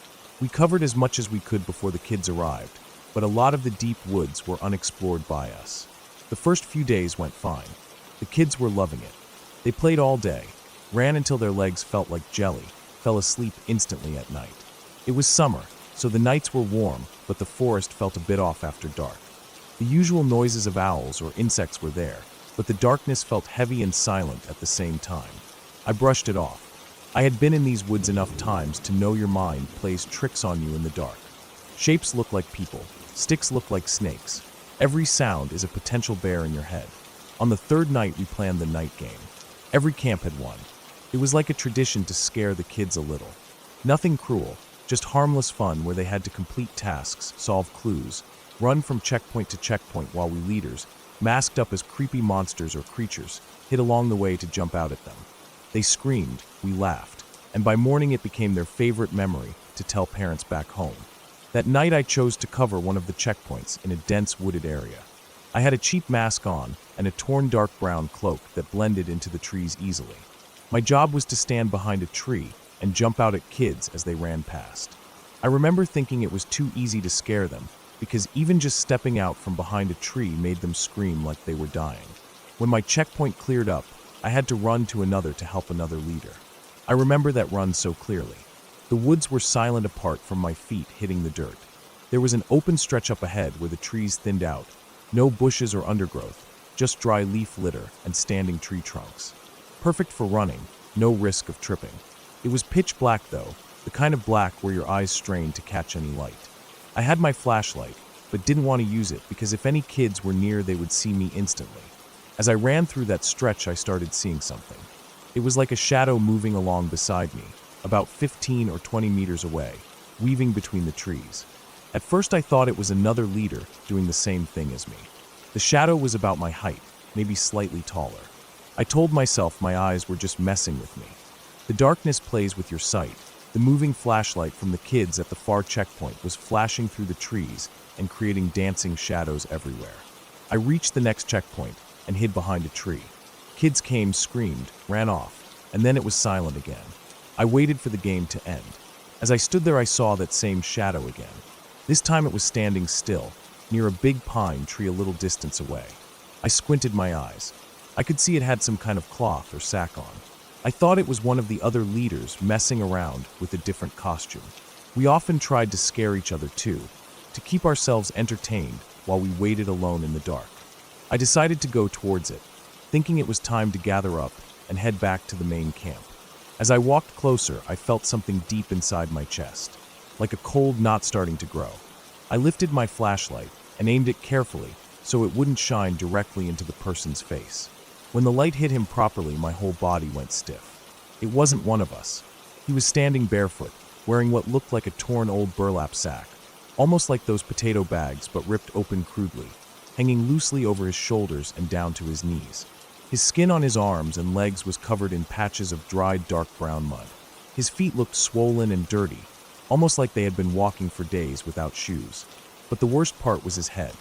We covered as much as we could before the kids arrived, but a lot of the deep woods were unexplored by us. The first few days went fine. The kids were loving it. They played all day, ran until their legs felt like jelly, fell asleep instantly at night. It was summer, so the nights were warm, but the forest felt a bit off after dark. The usual noises of owls or insects were there, but the darkness felt heavy and silent at the same time. I brushed it off. I had been in these woods enough times to know your mind plays tricks on you in the dark. Shapes look like people, sticks look like snakes. Every sound is a potential bear in your head. On the third night we planned the night game. Every camp had one. It was like a tradition to scare the kids a little. Nothing cruel, just harmless fun where they had to complete tasks, solve clues, run from checkpoint to checkpoint while we leaders, masked up as creepy monsters or creatures, hid along the way to jump out at them. They screamed, we laughed, and by morning it became their favorite memory to tell parents back home. That night I chose to cover one of the checkpoints in a dense wooded area. I had a cheap mask on and a torn dark brown cloak that blended into the trees easily. My job was to stand behind a tree and jump out at kids as they ran past. I remember thinking it was too easy to scare them, because even just stepping out from behind a tree made them scream like they were dying. When my checkpoint cleared up, I had to run to another to help another leader. I remember that run so clearly. The woods were silent apart from my feet hitting the dirt. There was an open stretch up ahead where the trees thinned out. No bushes or undergrowth, just dry leaf litter and standing tree trunks. Perfect for running, no risk of tripping. It was pitch black though, the kind of black where your eyes strain to catch any light. I had my flashlight, but didn't want to use it because if any kids were near they would see me instantly. As I ran through that stretch I started seeing something. It was like a shadow moving along beside me, about 15 or 20 meters away, weaving between the trees. At first I thought it was another leader doing the same thing as me. The shadow was about my height, maybe slightly taller. I told myself my eyes were just messing with me. The darkness plays with your sight. The moving flashlight from the kids at the far checkpoint was flashing through the trees and creating dancing shadows everywhere. I reached the next checkpoint and hid behind a tree. Kids came, screamed, ran off, and then it was silent again. I waited for the game to end. As I stood there, I saw that same shadow again. This time it was standing still, near a big pine tree a little distance away. I squinted my eyes. I could see it had some kind of cloth or sack on. I thought it was one of the other leaders messing around with a different costume. We often tried to scare each other too, to keep ourselves entertained while we waited alone in the dark. I decided to go towards it, thinking it was time to gather up and head back to the main camp. As I walked closer, I felt something deep inside my chest, like a cold knot starting to grow. I lifted my flashlight and aimed it carefully so it wouldn't shine directly into the person's face. When the light hit him properly, my whole body went stiff. It wasn't one of us. He was standing barefoot, wearing what looked like a torn old burlap sack, almost like those potato bags but ripped open crudely, hanging loosely over his shoulders and down to his knees. His skin on his arms and legs was covered in patches of dried dark brown mud. His feet looked swollen and dirty, almost like they had been walking for days without shoes. But the worst part was his head.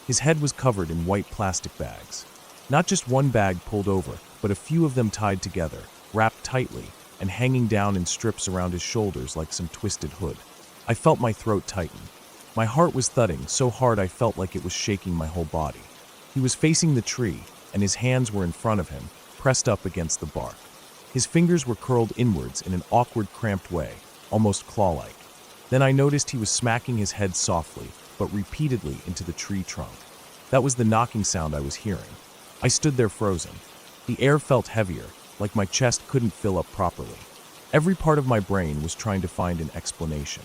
His head was covered in white plastic bags. Not just one bag pulled over, but a few of them tied together, wrapped tightly, and hanging down in strips around his shoulders like some twisted hood. I felt my throat tighten. My heart was thudding so hard I felt like it was shaking my whole body. He was facing the tree, and his hands were in front of him, pressed up against the bark. His fingers were curled inwards in an awkward, cramped way, almost claw-like. Then I noticed he was smacking his head softly, but repeatedly into the tree trunk. That was the knocking sound I was hearing. I stood there frozen. The air felt heavier, like my chest couldn't fill up properly. Every part of my brain was trying to find an explanation.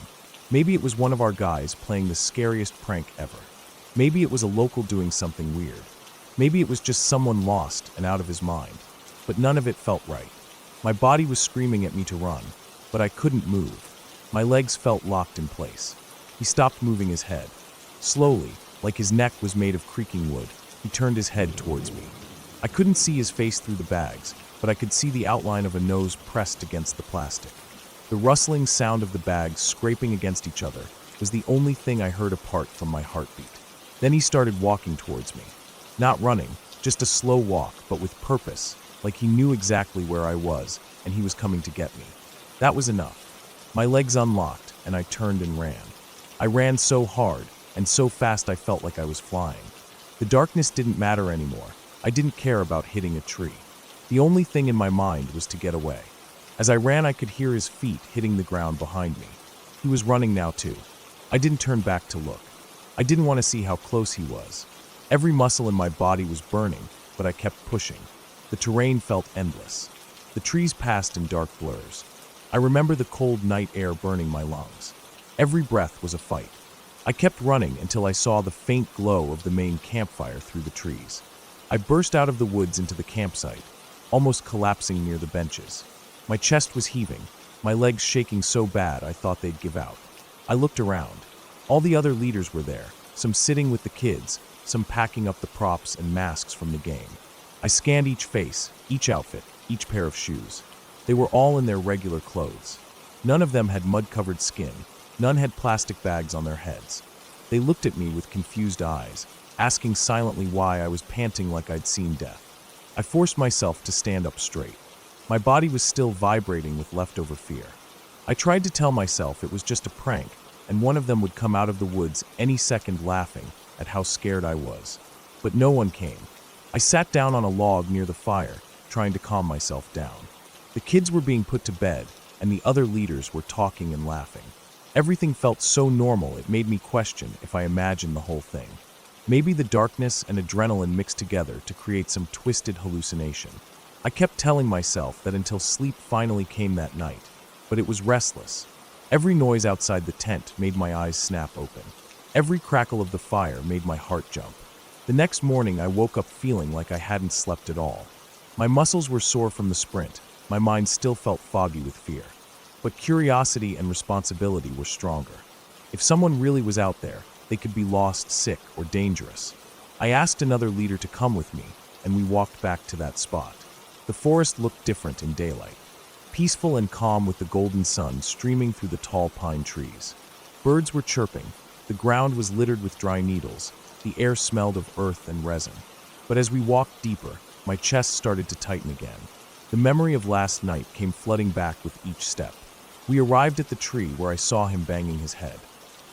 Maybe it was one of our guys playing the scariest prank ever. Maybe it was a local doing something weird. Maybe it was just someone lost and out of his mind. But none of it felt right. My body was screaming at me to run, but I couldn't move. My legs felt locked in place. He stopped moving his head. Slowly, like his neck was made of creaking wood, he turned his head towards me. I couldn't see his face through the bags, but I could see the outline of a nose pressed against the plastic. The rustling sound of the bags scraping against each other was the only thing I heard apart from my heartbeat. Then he started walking towards me. Not running, just a slow walk, but with purpose, like he knew exactly where I was, and he was coming to get me. That was enough. My legs unlocked, and I turned and ran. I ran so hard, and so fast I felt like I was flying. The darkness didn't matter anymore. I didn't care about hitting a tree. The only thing in my mind was to get away. As I ran, I could hear his feet hitting the ground behind me. He was running now too. I didn't turn back to look. I didn't want to see how close he was. Every muscle in my body was burning, but I kept pushing. The terrain felt endless. The trees passed in dark blurs. I remember the cold night air burning my lungs. Every breath was a fight. I kept running until I saw the faint glow of the main campfire through the trees. I burst out of the woods into the campsite, almost collapsing near the benches. My chest was heaving, my legs shaking so bad I thought they'd give out. I looked around. All the other leaders were there, some sitting with the kids, some packing up the props and masks from the game. I scanned each face, each outfit, each pair of shoes. They were all in their regular clothes. None of them had mud-covered skin. None had plastic bags on their heads. They looked at me with confused eyes, asking silently why I was panting like I'd seen death. I forced myself to stand up straight. My body was still vibrating with leftover fear. I tried to tell myself it was just a prank, and one of them would come out of the woods any second laughing at how scared I was. But no one came. I sat down on a log near the fire, trying to calm myself down. The kids were being put to bed, and the other leaders were talking and laughing. Everything felt so normal it made me question if I imagined the whole thing. Maybe the darkness and adrenaline mixed together to create some twisted hallucination. I kept telling myself that until sleep finally came that night, but it was restless. Every noise outside the tent made my eyes snap open. Every crackle of the fire made my heart jump. The next morning I woke up feeling like I hadn't slept at all. My muscles were sore from the sprint. My mind still felt foggy with fear. But curiosity and responsibility were stronger. If someone really was out there, they could be lost, sick, or dangerous. I asked another leader to come with me, and we walked back to that spot. The forest looked different in daylight, peaceful and calm with the golden sun streaming through the tall pine trees. Birds were chirping, the ground was littered with dry needles, the air smelled of earth and resin. But as we walked deeper, my chest started to tighten again. The The memory of last night came flooding back with each step. We arrived at the tree where I saw him banging his head.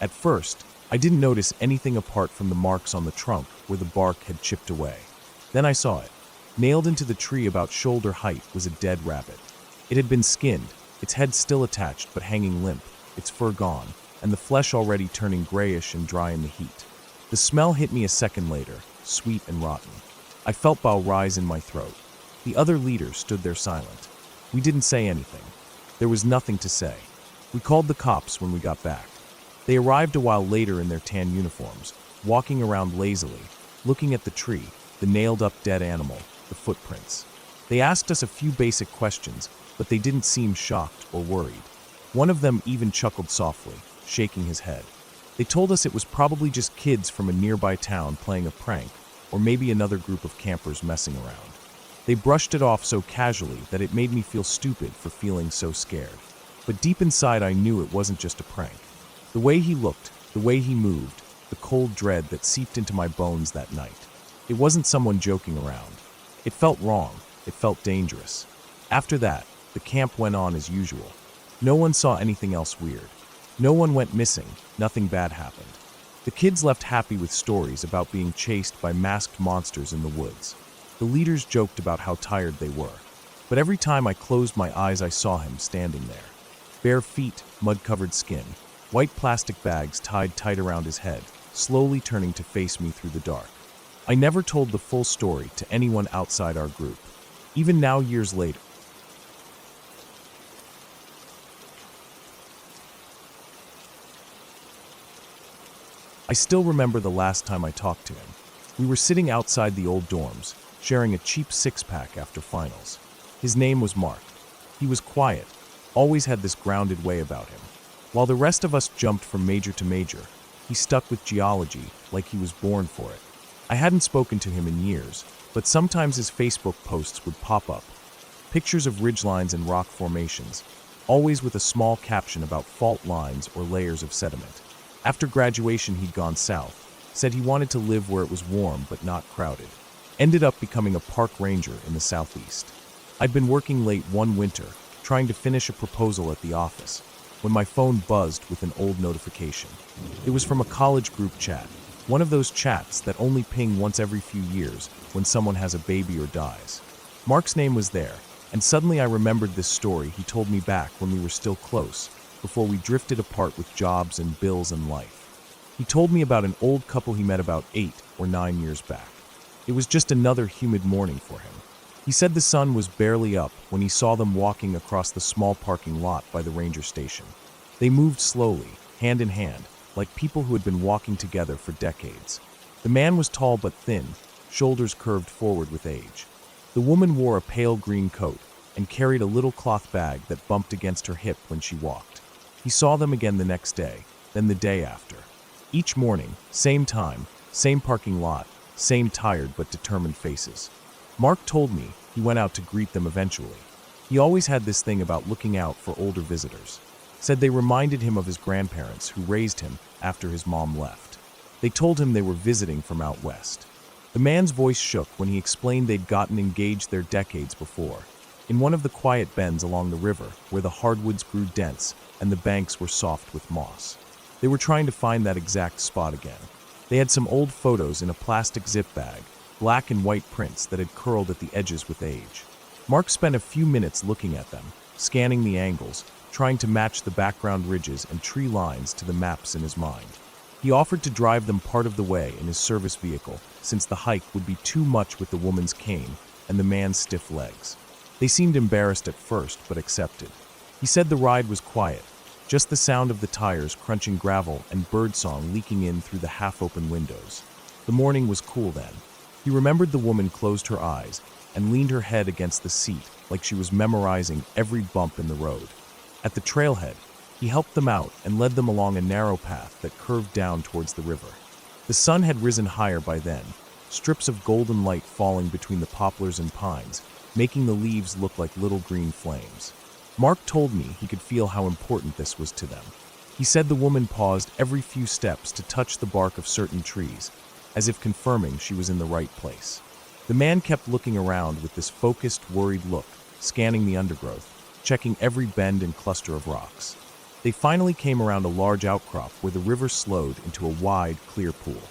At first, I didn't notice anything apart from the marks on the trunk where the bark had chipped away. Then I saw it. Nailed into the tree about shoulder height was a dead rabbit. It had been skinned, its head still attached but hanging limp, its fur gone, and the flesh already turning grayish and dry in the heat. The smell hit me a second later, sweet and rotten. I felt bile rise in my throat. The other leaders stood there silent. We didn't say anything. There was nothing to say. We called the cops when we got back. They arrived a while later in their tan uniforms, walking around lazily, looking at the tree, the nailed-up dead animal, the footprints. They asked us a few basic questions, but they didn't seem shocked or worried. One of them even chuckled softly, shaking his head. They told us it was probably just kids from a nearby town playing a prank, or maybe another group of campers messing around. They brushed it off so casually that it made me feel stupid for feeling so scared. But deep inside I knew it wasn't just a prank. The way he looked, the way he moved, the cold dread that seeped into my bones that night. It wasn't someone joking around. It felt wrong. It felt dangerous. After that, the camp went on as usual. No one saw anything else weird. No one went missing. Nothing bad happened. The kids left happy with stories about being chased by masked monsters in the woods. The leaders joked about how tired they were. But every time I closed my eyes, I saw him standing there. Bare feet, mud-covered skin, white plastic bags tied tight around his head, slowly turning to face me through the dark. I never told the full story to anyone outside our group. Even now, years later, I still remember the last time I talked to him. We were sitting outside the old dorms, sharing a cheap six-pack after finals. His name was Mark. He was quiet, always had this grounded way about him. While the rest of us jumped from major to major, he stuck with geology like he was born for it. I hadn't spoken to him in years, but sometimes his Facebook posts would pop up. Pictures of ridgelines and rock formations, always with a small caption about fault lines or layers of sediment. After graduation, he'd gone south, said he wanted to live where it was warm but not crowded. Ended up becoming a park ranger in the southeast. I'd been working late one winter, trying to finish a proposal at the office, when my phone buzzed with an old notification. It was from a college group chat, one of those chats that only ping once every few years when someone has a baby or dies. Mark's name was there, and suddenly I remembered this story he told me back when we were still close, before we drifted apart with jobs and bills and life. He told me about an old couple he met about 8 or 9 years back. It was just another humid morning for him. He said the sun was barely up when he saw them walking across the small parking lot by the ranger station. They moved slowly, hand in hand, like people who had been walking together for decades. The man was tall but thin, shoulders curved forward with age. The woman wore a pale green coat and carried a little cloth bag that bumped against her hip when she walked. He saw them again the next day, then the day after. Each morning, same time, same parking lot, same tired but determined faces. Mark told me he went out to greet them eventually. He always had this thing about looking out for older visitors. Said they reminded him of his grandparents who raised him after his mom left. They told him they were visiting from out west. The man's voice shook when he explained they'd gotten engaged there decades before, in one of the quiet bends along the river where the hardwoods grew dense and the banks were soft with moss. They were trying to find that exact spot again. They had some old photos in a plastic zip bag, black and white prints that had curled at the edges with age. Mark spent a few minutes looking at them, scanning the angles, trying to match the background ridges and tree lines to the maps in his mind. He offered to drive them part of the way in his service vehicle, since the hike would be too much with the woman's cane and the man's stiff legs. They seemed embarrassed at first, but accepted. He said the ride was quiet, just the sound of the tires crunching gravel and birdsong leaking in through the half-open windows. The morning was cool then. He remembered the woman closed her eyes and leaned her head against the seat like she was memorizing every bump in the road. At the trailhead, he helped them out and led them along a narrow path that curved down towards the river. The sun had risen higher by then, strips of golden light falling between the poplars and pines, making the leaves look like little green flames. Mark told me he could feel how important this was to them. He said the woman paused every few steps to touch the bark of certain trees, as if confirming she was in the right place. The man kept looking around with this focused, worried look, scanning the undergrowth, checking every bend and cluster of rocks. They finally came around a large outcrop where the river slowed into a wide, clear pool.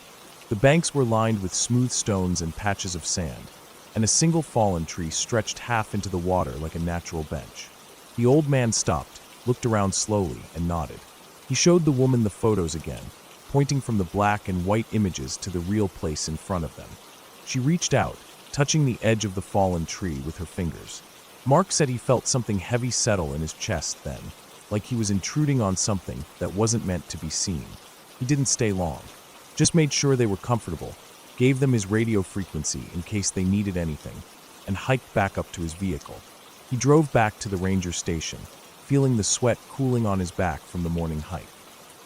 The banks were lined with smooth stones and patches of sand, and a single fallen tree stretched half into the water like a natural bench. The old man stopped, looked around slowly, and nodded. He showed the woman the photos again, pointing from the black and white images to the real place in front of them. She reached out, touching the edge of the fallen tree with her fingers. Mark said he felt something heavy settle in his chest then, like he was intruding on something that wasn't meant to be seen. He didn't stay long, just made sure they were comfortable, gave them his radio frequency in case they needed anything, and hiked back up to his vehicle. He drove back to the ranger station, feeling the sweat cooling on his back from the morning hike.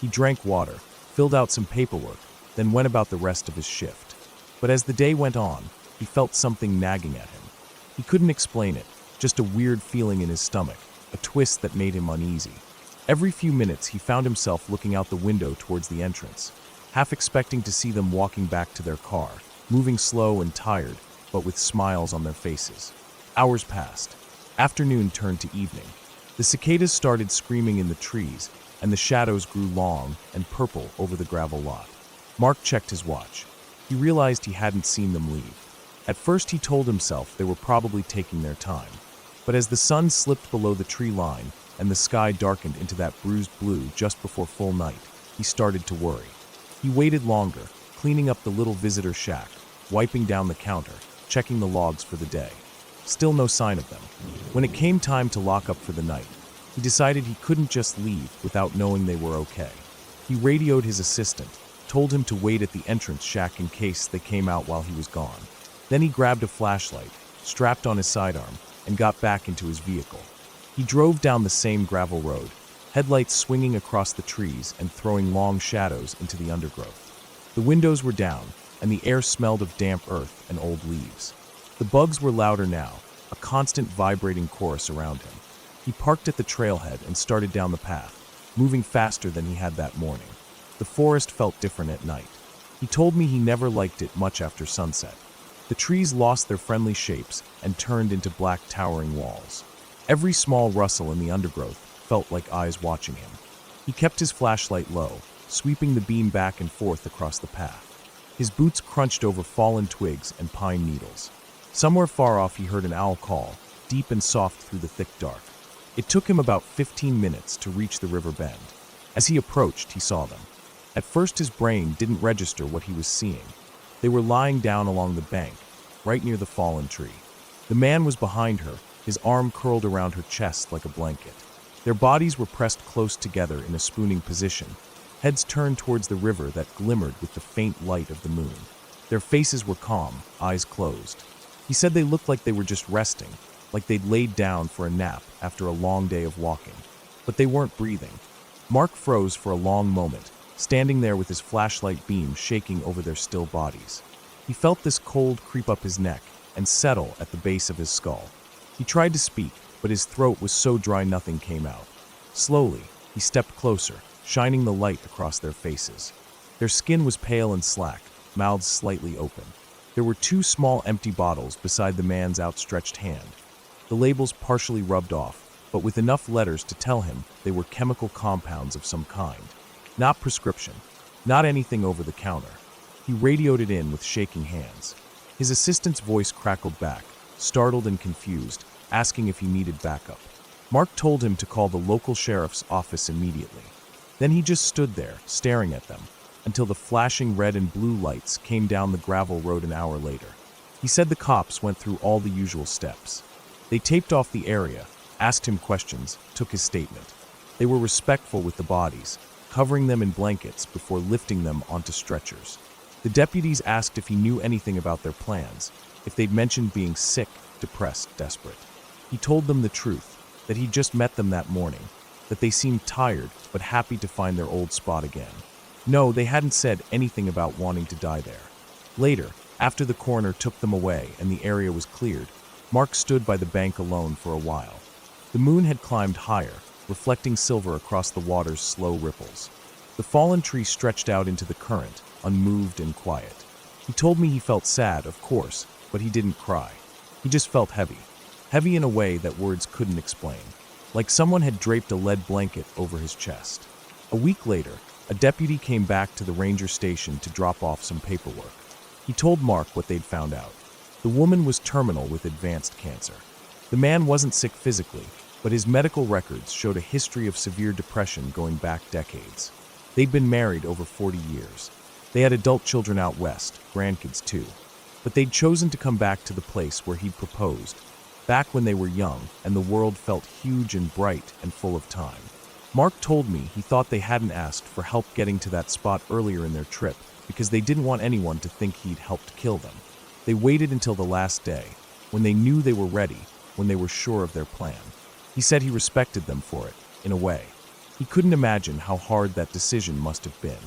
He drank water, filled out some paperwork, then went about the rest of his shift. But as the day went on, he felt something nagging at him. He couldn't explain it, just a weird feeling in his stomach, a twist that made him uneasy. Every few minutes he found himself looking out the window towards the entrance, half expecting to see them walking back to their car, moving slow and tired, but with smiles on their faces. Hours passed. Afternoon turned to evening. The cicadas started screaming in the trees, and the shadows grew long and purple over the gravel lot. Mark checked his watch. He realized he hadn't seen them leave. At first he told himself they were probably taking their time. But as the sun slipped below the tree line and the sky darkened into that bruised blue just before full night, he started to worry. He waited longer, cleaning up the little visitor shack, wiping down the counter, checking the logs for the day. Still no sign of them. When it came time to lock up for the night, he decided he couldn't just leave without knowing they were okay. He radioed his assistant, told him to wait at the entrance shack in case they came out while he was gone. Then he grabbed a flashlight, strapped on his sidearm, and got back into his vehicle. He drove down the same gravel road, headlights swinging across the trees and throwing long shadows into the undergrowth. The windows were down, and the air smelled of damp earth and old leaves. The bugs were louder now, a constant vibrating chorus around him. He parked at the trailhead and started down the path, moving faster than he had that morning. The forest felt different at night. He told me he never liked it much after sunset. The trees lost their friendly shapes and turned into black towering walls. Every small rustle in the undergrowth felt like eyes watching him. He kept his flashlight low, sweeping the beam back and forth across the path. His boots crunched over fallen twigs and pine needles. Somewhere far off he heard an owl call, deep and soft through the thick dark. It took him about 15 minutes to reach the river bend. As he approached, he saw them. At first his brain didn't register what he was seeing. They were lying down along the bank, right near the fallen tree. The man was behind her, his arm curled around her chest like a blanket. Their bodies were pressed close together in a spooning position, heads turned towards the river that glimmered with the faint light of the moon. Their faces were calm, eyes closed. He said they looked like they were just resting, like they'd laid down for a nap after a long day of walking. But they weren't breathing. Mark froze for a long moment, standing there with his flashlight beam shaking over their still bodies. He felt this cold creep up his neck and settle at the base of his skull. He tried to speak, but his throat was so dry nothing came out. Slowly, he stepped closer, shining the light across their faces. Their skin was pale and slack, mouths slightly open. There were 2 small empty bottles beside the man's outstretched hand. The labels partially rubbed off, but with enough letters to tell him they were chemical compounds of some kind. Not prescription, not anything over the counter. He radioed it in with shaking hands. His assistant's voice crackled back, startled and confused, asking if he needed backup. Mark told him to call the local sheriff's office immediately. Then he just stood there, staring at them, until the flashing red and blue lights came down the gravel road an hour later. He said the cops went through all the usual steps. They taped off the area, asked him questions, took his statement. They were respectful with the bodies, covering them in blankets before lifting them onto stretchers. The deputies asked if he knew anything about their plans, if they'd mentioned being sick, depressed, desperate. He told them the truth, that he'd just met them that morning, that they seemed tired but happy to find their old spot again. No, they hadn't said anything about wanting to die there. Later, after the coroner took them away and the area was cleared, Mark stood by the bank alone for a while. The moon had climbed higher, reflecting silver across the water's slow ripples. The fallen tree stretched out into the current, unmoved and quiet. He told me he felt sad, of course, but he didn't cry. He just felt heavy. heavy in a way that words couldn't explain, like someone had draped a lead blanket over his chest. A week later, a deputy came back to the ranger station to drop off some paperwork. He told Mark what they'd found out. The woman was terminal with advanced cancer. The man wasn't sick physically, but his medical records showed a history of severe depression going back decades. They'd been married over 40 years. They had adult children out west, grandkids too. But they'd chosen to come back to the place where he'd proposed, back when they were young and the world felt huge and bright and full of time. Mark told me he thought they hadn't asked for help getting to that spot earlier in their trip because they didn't want anyone to think he'd helped kill them. They waited until the last day, when they knew they were ready, when they were sure of their plan. He said he respected them for it, in a way. He couldn't imagine how hard that decision must have been.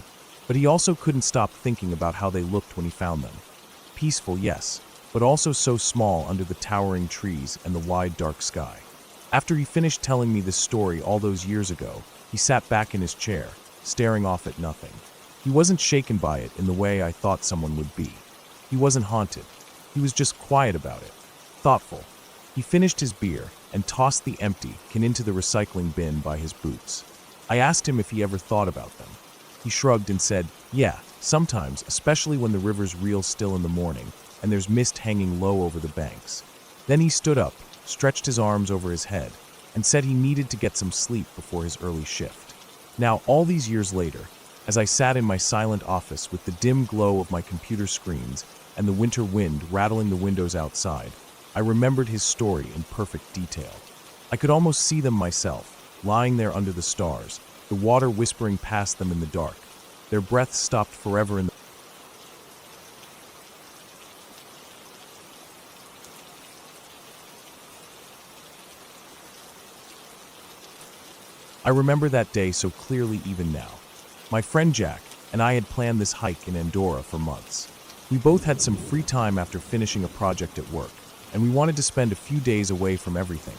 But he also couldn't stop thinking about how they looked when he found them. Peaceful, yes, but also so small under the towering trees and the wide dark sky. After he finished telling me this story all those years ago, he sat back in his chair, staring off at nothing. He wasn't shaken by it in the way I thought someone would be. He wasn't haunted. He was just quiet about it, thoughtful. He finished his beer and tossed the empty can into the recycling bin by his boots. I asked him if he ever thought about them. He shrugged and said, "Yeah, sometimes, especially when the river's real still in the morning and there's mist hanging low over the banks." Then he stood up, stretched his arms over his head, and said he needed to get some sleep before his early shift. Now, all these years later, as I sat in my silent office with the dim glow of my computer screens and the winter wind rattling the windows outside, I remembered his story in perfect detail. I could almost see them myself, lying there under the stars, the water whispering past them in the dark. Their breaths stopped forever in the I remember that day so clearly even now. My friend Jack and I had planned this hike in Andorra for months. We both had some free time after finishing a project at work, and we wanted to spend a few days away from everything.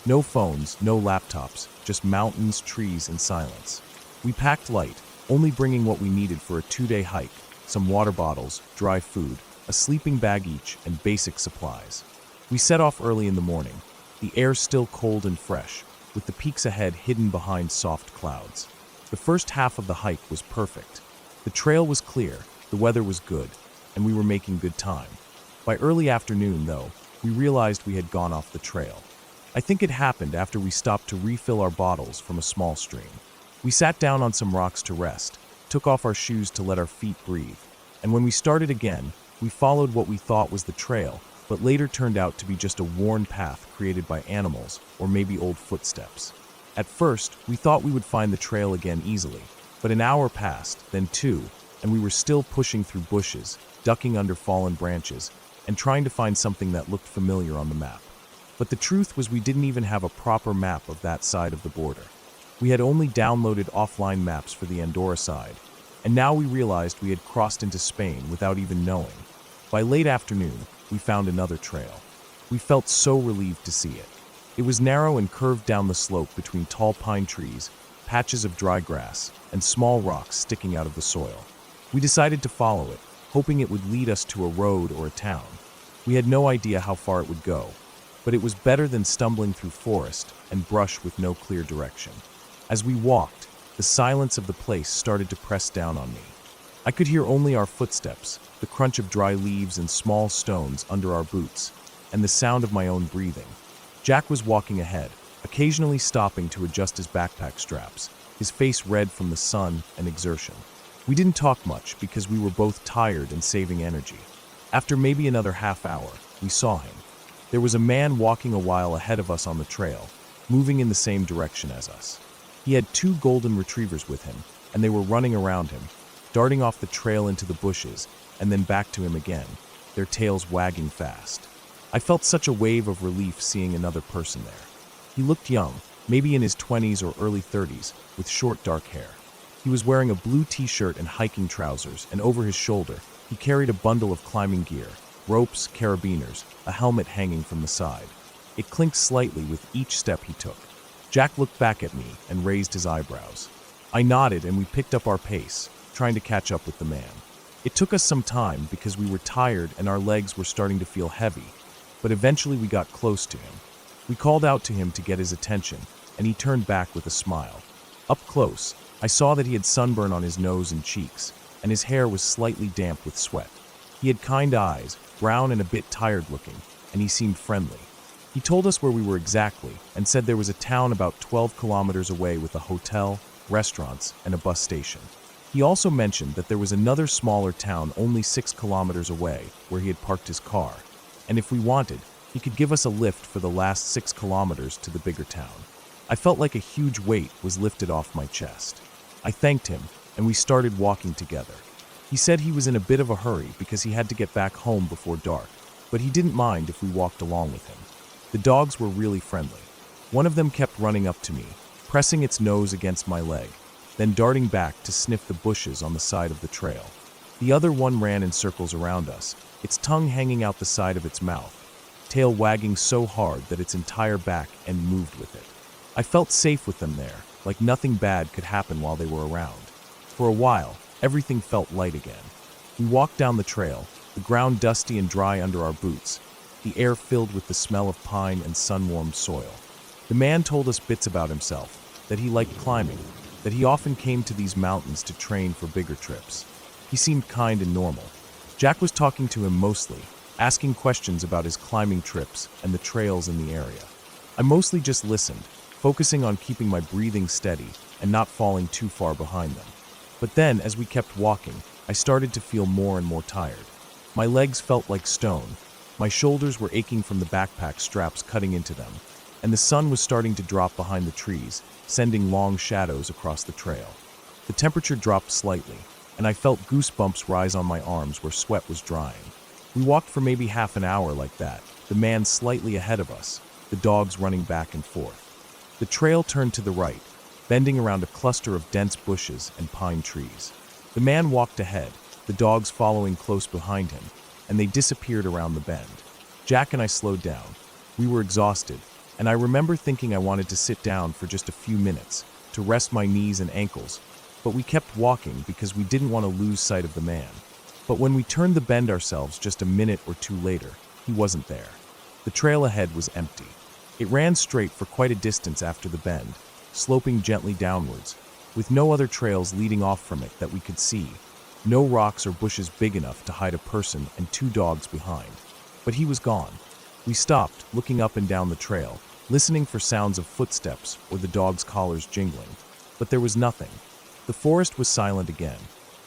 No phones, no laptops, just mountains, trees, and silence. We packed light, only bringing what we needed for a 2-day hike, some water bottles, dry food, a sleeping bag each, and basic supplies. We set off early in the morning, the air still cold and fresh, with the peaks ahead hidden behind soft clouds. The first half of the hike was perfect. The trail was clear, the weather was good, and we were making good time. By early afternoon, though, we realized we had gone off the trail. I think it happened after we stopped to refill our bottles from a small stream. We sat down on some rocks to rest, took off our shoes to let our feet breathe, and when we started again, we followed what we thought was the trail, but later turned out to be just a worn path created by animals or maybe old footsteps. At first, we thought we would find the trail again easily, but an hour passed, then 2, and we were still pushing through bushes, ducking under fallen branches, and trying to find something that looked familiar on the map. But the truth was we didn't even have a proper map of that side of the border. We had only downloaded offline maps for the Andorra side, and now we realized we had crossed into Spain without even knowing. By late afternoon, we found another trail. We felt so relieved to see it. It was narrow and curved down the slope between tall pine trees, patches of dry grass, and small rocks sticking out of the soil. We decided to follow it, hoping it would lead us to a road or a town. We had no idea how far it would go, but it was better than stumbling through forest and brush with no clear direction. As we walked, the silence of the place started to press down on me. I could hear only our footsteps, the crunch of dry leaves and small stones under our boots, and the sound of my own breathing. Jack was walking ahead, occasionally stopping to adjust his backpack straps, his face red from the sun and exertion. We didn't talk much because we were both tired and saving energy. After maybe another half hour, we saw him. There was a man walking a while ahead of us on the trail, moving in the same direction as us. He had 2 golden retrievers with him, and they were running around him, darting off the trail into the bushes, and then back to him again, their tails wagging fast. I felt such a wave of relief seeing another person there. He looked young, maybe in his 20s or early 30s, with short dark hair. He was wearing a blue t-shirt and hiking trousers, and over his shoulder, he carried a bundle of climbing gear, ropes, carabiners, a helmet hanging from the side. It clinked slightly with each step he took. Jack looked back at me and raised his eyebrows. I nodded and we picked up our pace, trying to catch up with the man. It took us some time because we were tired and our legs were starting to feel heavy, but eventually we got close to him. We called out to him to get his attention, and he turned back with a smile. Up close, I saw that he had sunburn on his nose and cheeks, and his hair was slightly damp with sweat. He had kind eyes, brown and a bit tired looking, and he seemed friendly. He told us where we were exactly, and said there was a town about 12 kilometers away with a hotel, restaurants, and a bus station. He also mentioned that there was another smaller town only 6 kilometers away where he had parked his car, and if we wanted, he could give us a lift for the last 6 kilometers to the bigger town. I felt like a huge weight was lifted off my chest. I thanked him, and we started walking together. He said he was in a bit of a hurry because he had to get back home before dark, but he didn't mind if we walked along with him. The dogs were really friendly. One of them kept running up to me, pressing its nose against my leg, then darting back to sniff the bushes on the side of the trail. The other one ran in circles around us, its tongue hanging out the side of its mouth, tail wagging so hard that its entire back end moved with it. I felt safe with them there, like nothing bad could happen while they were around. For a while, everything felt light again. We walked down the trail, the ground dusty and dry under our boots, the air filled with the smell of pine and sun-warmed soil. The man told us bits about himself, that he liked climbing, that he often came to these mountains to train for bigger trips. He seemed kind and normal. Jack was talking to him mostly, asking questions about his climbing trips and the trails in the area. I mostly just listened, focusing on keeping my breathing steady and not falling too far behind them. But then, as we kept walking, I started to feel more and more tired. My legs felt like stone, my shoulders were aching from the backpack straps cutting into them, and the sun was starting to drop behind the trees, sending long shadows across the trail. The temperature dropped slightly, and I felt goosebumps rise on my arms where sweat was drying. We walked for maybe half an hour like that, the man slightly ahead of us, the dogs running back and forth. The trail turned to the right, bending around a cluster of dense bushes and pine trees. The man walked ahead, the dogs following close behind him, and they disappeared around the bend. Jack and I slowed down. We were exhausted, and I remember thinking I wanted to sit down for just a few minutes, to rest my knees and ankles, but we kept walking because we didn't want to lose sight of the man. But when we turned the bend ourselves just a minute or two later, he wasn't there. The trail ahead was empty. It ran straight for quite a distance after the bend, sloping gently downwards, with no other trails leading off from it that we could see, no rocks or bushes big enough to hide a person and 2 dogs behind. But he was gone. We stopped, looking up and down the trail, listening for sounds of footsteps or the dogs' collars jingling, but there was nothing. The forest was silent again,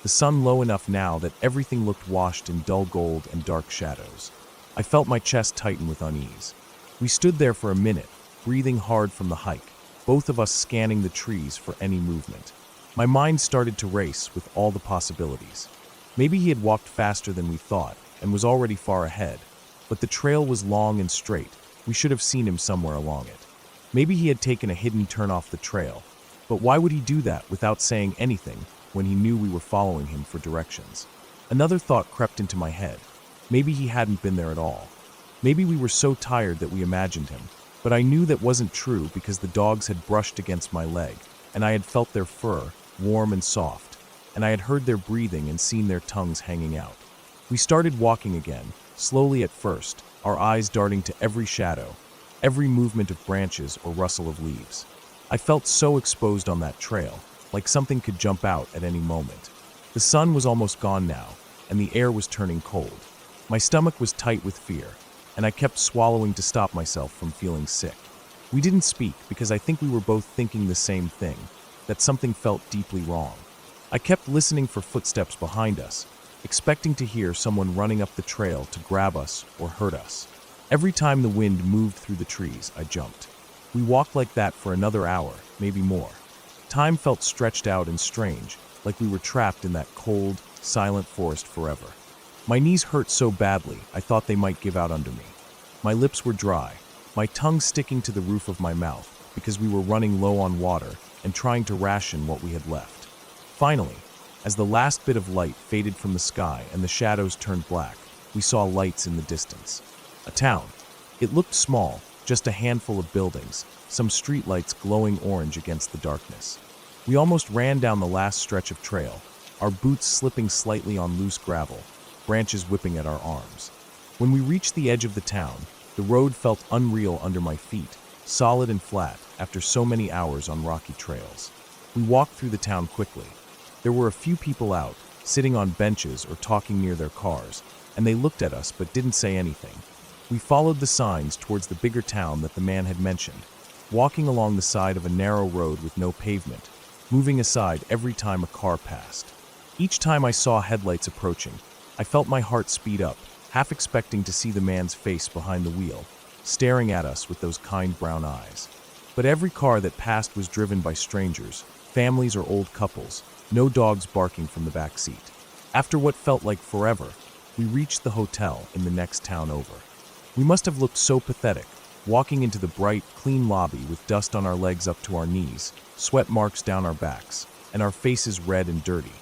the sun low enough now that everything looked washed in dull gold and dark shadows. I felt my chest tighten with unease. We stood there for a minute, breathing hard from the hike, both of us scanning the trees for any movement. My mind started to race with all the possibilities. Maybe he had walked faster than we thought and was already far ahead, but the trail was long and straight. We should have seen him somewhere along it. Maybe he had taken a hidden turn off the trail, but why would he do that without saying anything when he knew we were following him for directions? Another thought crept into my head. Maybe he hadn't been there at all. Maybe we were so tired that we imagined him, but I knew that wasn't true because the dogs had brushed against my leg, and I had felt their fur, warm and soft, and I had heard their breathing and seen their tongues hanging out. We started walking again, slowly at first, our eyes darting to every shadow, every movement of branches or rustle of leaves. I felt so exposed on that trail, like something could jump out at any moment. The sun was almost gone now, and the air was turning cold. My stomach was tight with fear, and I kept swallowing to stop myself from feeling sick. We didn't speak because I think we were both thinking the same thing, that something felt deeply wrong. I kept listening for footsteps behind us, expecting to hear someone running up the trail to grab us or hurt us. Every time the wind moved through the trees, I jumped. We walked like that for another hour, maybe more. Time felt stretched out and strange, like we were trapped in that cold, silent forest forever. My knees hurt so badly, I thought they might give out under me. My lips were dry, my tongue sticking to the roof of my mouth because we were running low on water and trying to ration what we had left. Finally, as the last bit of light faded from the sky and the shadows turned black, we saw lights in the distance. A town. It looked small, just a handful of buildings, some streetlights glowing orange against the darkness. We almost ran down the last stretch of trail, our boots slipping slightly on loose gravel, branches whipping at our arms. When we reached the edge of the town, The road felt unreal under my feet, solid and flat after so many hours on rocky trails. We walked through the town quickly. There were a few people out, sitting on benches or talking near their cars, and they looked at us but didn't say anything. We followed the signs towards the bigger town that the man had mentioned, walking along the side of a narrow road with no pavement, moving aside every time a car passed. Each time I saw headlights approaching, I felt my heart speed up, half expecting to see the man's face behind the wheel, staring at us with those kind brown eyes. But every car that passed was driven by strangers, families or old couples, no dogs barking from the back seat. After what felt like forever, we reached the hotel in the next town over. We must have looked so pathetic, walking into the bright, clean lobby with dust on our legs up to our knees, sweat marks down our backs, and our faces red and dirty.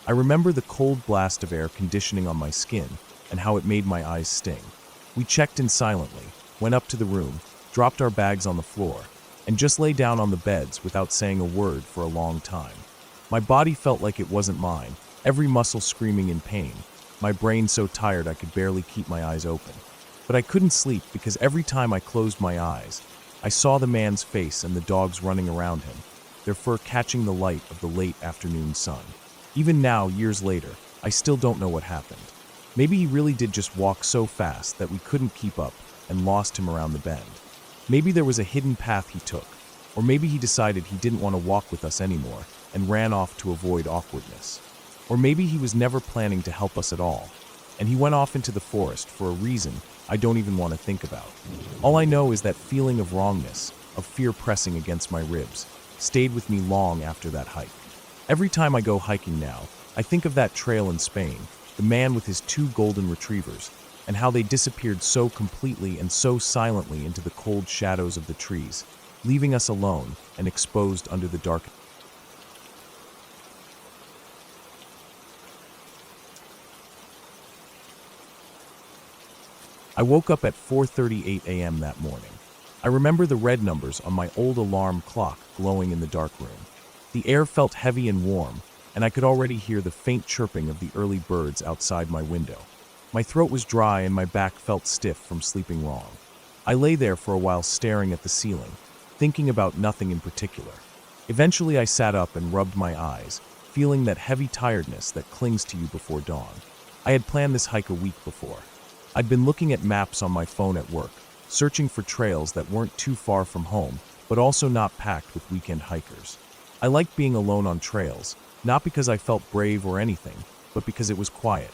I remember the cold blast of air conditioning on my skin and how it made my eyes sting. We checked in silently, went up to the room, dropped our bags on the floor, and just lay down on the beds without saying a word for a long time. My body felt like it wasn't mine, every muscle screaming in pain, my brain so tired I could barely keep my eyes open. But I couldn't sleep because every time I closed my eyes, I saw the man's face and the dogs running around him, their fur catching the light of the late afternoon sun. Even now, years later, I still don't know what happened. Maybe he really did just walk so fast that we couldn't keep up and lost him around the bend. Maybe there was a hidden path he took, or maybe he decided he didn't want to walk with us anymore and ran off to avoid awkwardness. Or maybe he was never planning to help us at all, and he went off into the forest for a reason I don't even want to think about. All I know is that feeling of wrongness, of fear pressing against my ribs, stayed with me long after that hike. Every time I go hiking now, I think of that trail in Spain, the man with his 2 golden retrievers, and how they disappeared so completely and so silently into the cold shadows of the trees, leaving us alone and exposed under the dark. I woke up at 4:38 a.m. that morning. I remember the red numbers on my old alarm clock glowing in the dark room. The air felt heavy and warm, and I could already hear the faint chirping of the early birds outside my window. My throat was dry and my back felt stiff from sleeping wrong. I lay there for a while staring at the ceiling, thinking about nothing in particular. Eventually I sat up and rubbed my eyes, feeling that heavy tiredness that clings to you before dawn. I had planned this hike a week before. I'd been looking at maps on my phone at work, searching for trails that weren't too far from home, but also not packed with weekend hikers. I liked being alone on trails, not because I felt brave or anything, but because it was quiet.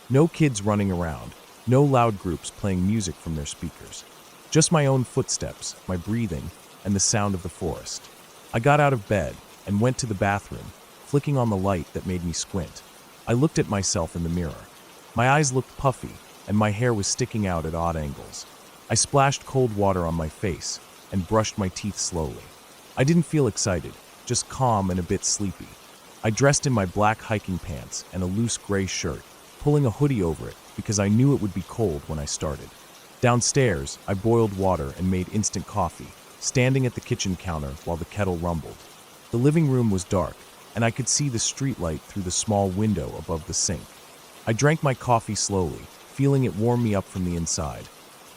No kids running around, no loud groups playing music from their speakers. Just my own footsteps, my breathing, and the sound of the forest. I got out of bed and went to the bathroom, flicking on the light that made me squint. I looked at myself in the mirror. My eyes looked puffy, and my hair was sticking out at odd angles. I splashed cold water on my face and brushed my teeth slowly. I didn't feel excited, just calm and a bit sleepy. I dressed in my black hiking pants and a loose gray shirt, pulling a hoodie over it because I knew it would be cold when I started. Downstairs, I boiled water and made instant coffee, standing at the kitchen counter while the kettle rumbled. The living room was dark, and I could see the streetlight through the small window above the sink. I drank my coffee slowly, feeling it warm me up from the inside,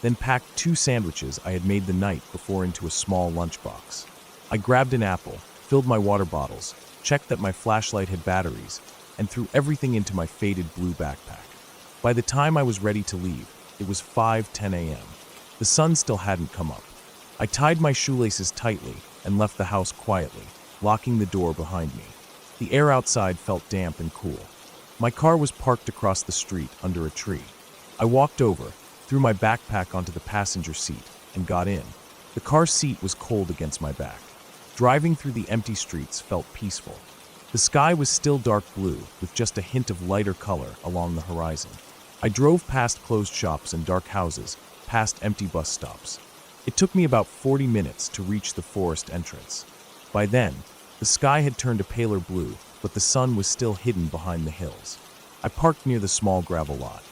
then packed 2 sandwiches I had made the night before into a small lunchbox. I grabbed an apple, filled my water bottles, checked that my flashlight had batteries, and threw everything into my faded blue backpack. By the time I was ready to leave, it was 5:10 a.m. The sun still hadn't come up. I tied my shoelaces tightly and left the house quietly, locking the door behind me. The air outside felt damp and cool. My car was parked across the street under a tree. I walked over, threw my backpack onto the passenger seat, and got in. The car seat was cold against my back. Driving through the empty streets felt peaceful. The sky was still dark blue, with just a hint of lighter color along the horizon. I drove past closed shops and dark houses, past empty bus stops. It took me about 40 minutes to reach the forest entrance. By then, the sky had turned a paler blue, but the sun was still hidden behind the hills. I parked near the small gravel lot.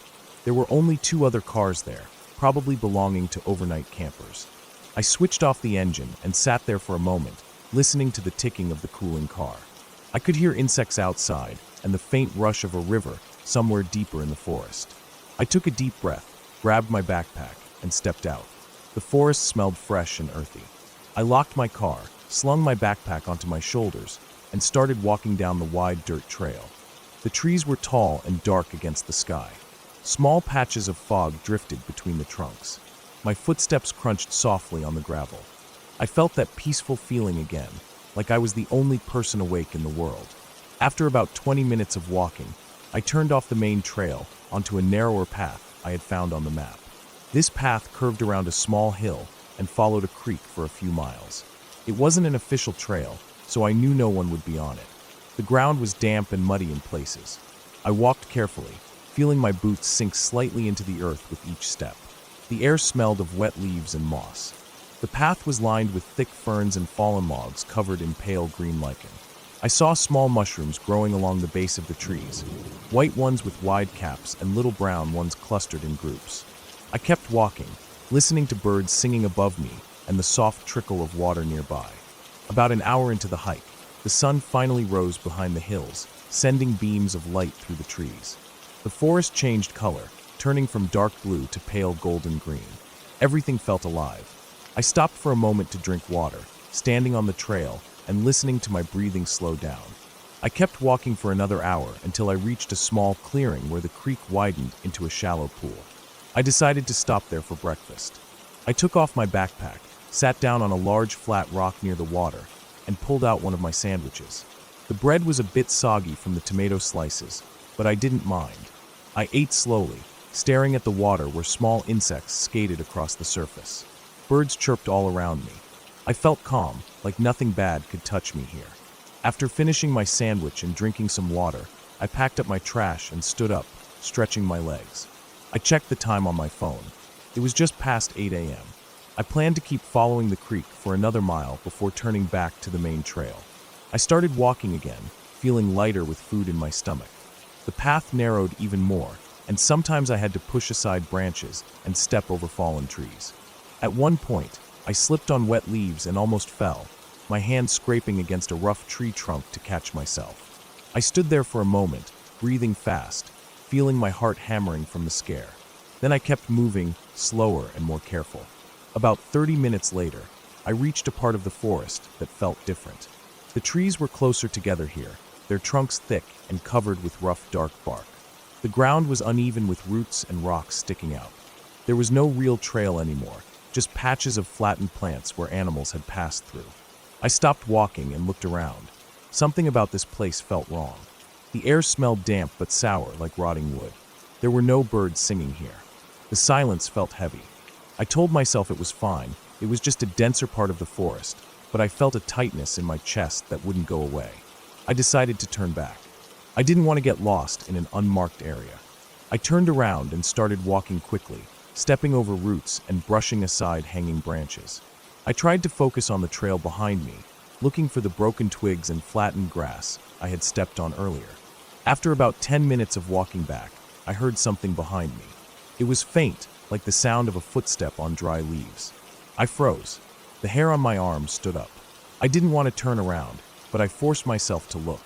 There were only 2 other cars there, probably belonging to overnight campers. I switched off the engine and sat there for a moment, listening to the ticking of the cooling car. I could hear insects outside and the faint rush of a river somewhere deeper in the forest. I took a deep breath, grabbed my backpack, and stepped out. The forest smelled fresh and earthy. I locked my car, slung my backpack onto my shoulders, and started walking down the wide dirt trail. The trees were tall and dark against the sky. Small patches of fog drifted between the trunks. My footsteps crunched softly on the gravel. I felt that peaceful feeling again, like I was the only person awake in the world. After about 20 minutes of walking, I turned off the main trail onto a narrower path I had found on the map. This path curved around a small hill and followed a creek for a few miles. It wasn't an official trail, so I knew no one would be on it. The ground was damp and muddy in places. I walked carefully, feeling my boots sink slightly into the earth with each step. The air smelled of wet leaves and moss. The path was lined with thick ferns and fallen logs covered in pale green lichen. I saw small mushrooms growing along the base of the trees, white ones with wide caps and little brown ones clustered in groups. I kept walking, listening to birds singing above me and the soft trickle of water nearby. About an hour into the hike, the sun finally rose behind the hills, sending beams of light through the trees. The forest changed color, turning from dark blue to pale golden green. Everything felt alive. I stopped for a moment to drink water, standing on the trail and listening to my breathing slow down. I kept walking for another hour until I reached a small clearing where the creek widened into a shallow pool. I decided to stop there for breakfast. I took off my backpack, sat down on a large flat rock near the water, and pulled out one of my sandwiches. The bread was a bit soggy from the tomato slices, but I didn't mind. I ate slowly, staring at the water where small insects skated across the surface. Birds chirped all around me. I felt calm, like nothing bad could touch me here. After finishing my sandwich and drinking some water, I packed up my trash and stood up, stretching my legs. I checked the time on my phone. It was just past 8 a.m. I planned to keep following the creek for another mile before turning back to the main trail. I started walking again, feeling lighter with food in my stomach. The path narrowed even more, and sometimes I had to push aside branches and step over fallen trees. At one point, I slipped on wet leaves and almost fell, my hand scraping against a rough tree trunk to catch myself. I stood there for a moment, breathing fast, feeling my heart hammering from the scare. Then I kept moving, slower and more careful. About 30 minutes later, I reached a part of the forest that felt different. The trees were closer together here, their trunks thick and covered with rough, dark bark. The ground was uneven with roots and rocks sticking out. There was no real trail anymore, just patches of flattened plants where animals had passed through. I stopped walking and looked around. Something about this place felt wrong. The air smelled damp but sour like rotting wood. There were no birds singing here. The silence felt heavy. I told myself it was fine, it was just a denser part of the forest, but I felt a tightness in my chest that wouldn't go away. I decided to turn back. I didn't want to get lost in an unmarked area. I turned around and started walking quickly, stepping over roots and brushing aside hanging branches. I tried to focus on the trail behind me, looking for the broken twigs and flattened grass I had stepped on earlier. After about 10 minutes of walking back, I heard something behind me. It was faint, like the sound of a footstep on dry leaves. I froze. The hair on my arm stood up. I didn't want to turn around, but I forced myself to look.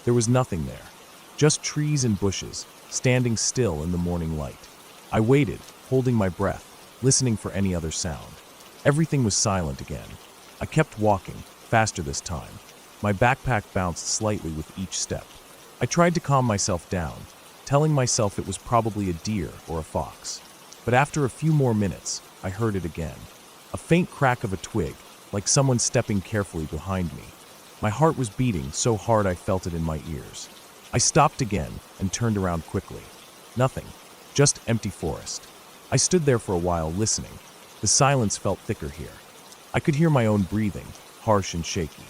There was nothing there, just trees and bushes, standing still in the morning light. I waited, holding my breath, listening for any other sound. Everything was silent again. I kept walking, faster this time. My backpack bounced slightly with each step. I tried to calm myself down, telling myself it was probably a deer or a fox. But after a few more minutes, I heard it again. A faint crack of a twig, like someone stepping carefully behind me. My heart was beating so hard I felt it in my ears. I stopped again and turned around quickly. Nothing, just empty forest. I stood there for a while listening. The silence felt thicker here. I could hear my own breathing, harsh and shaky.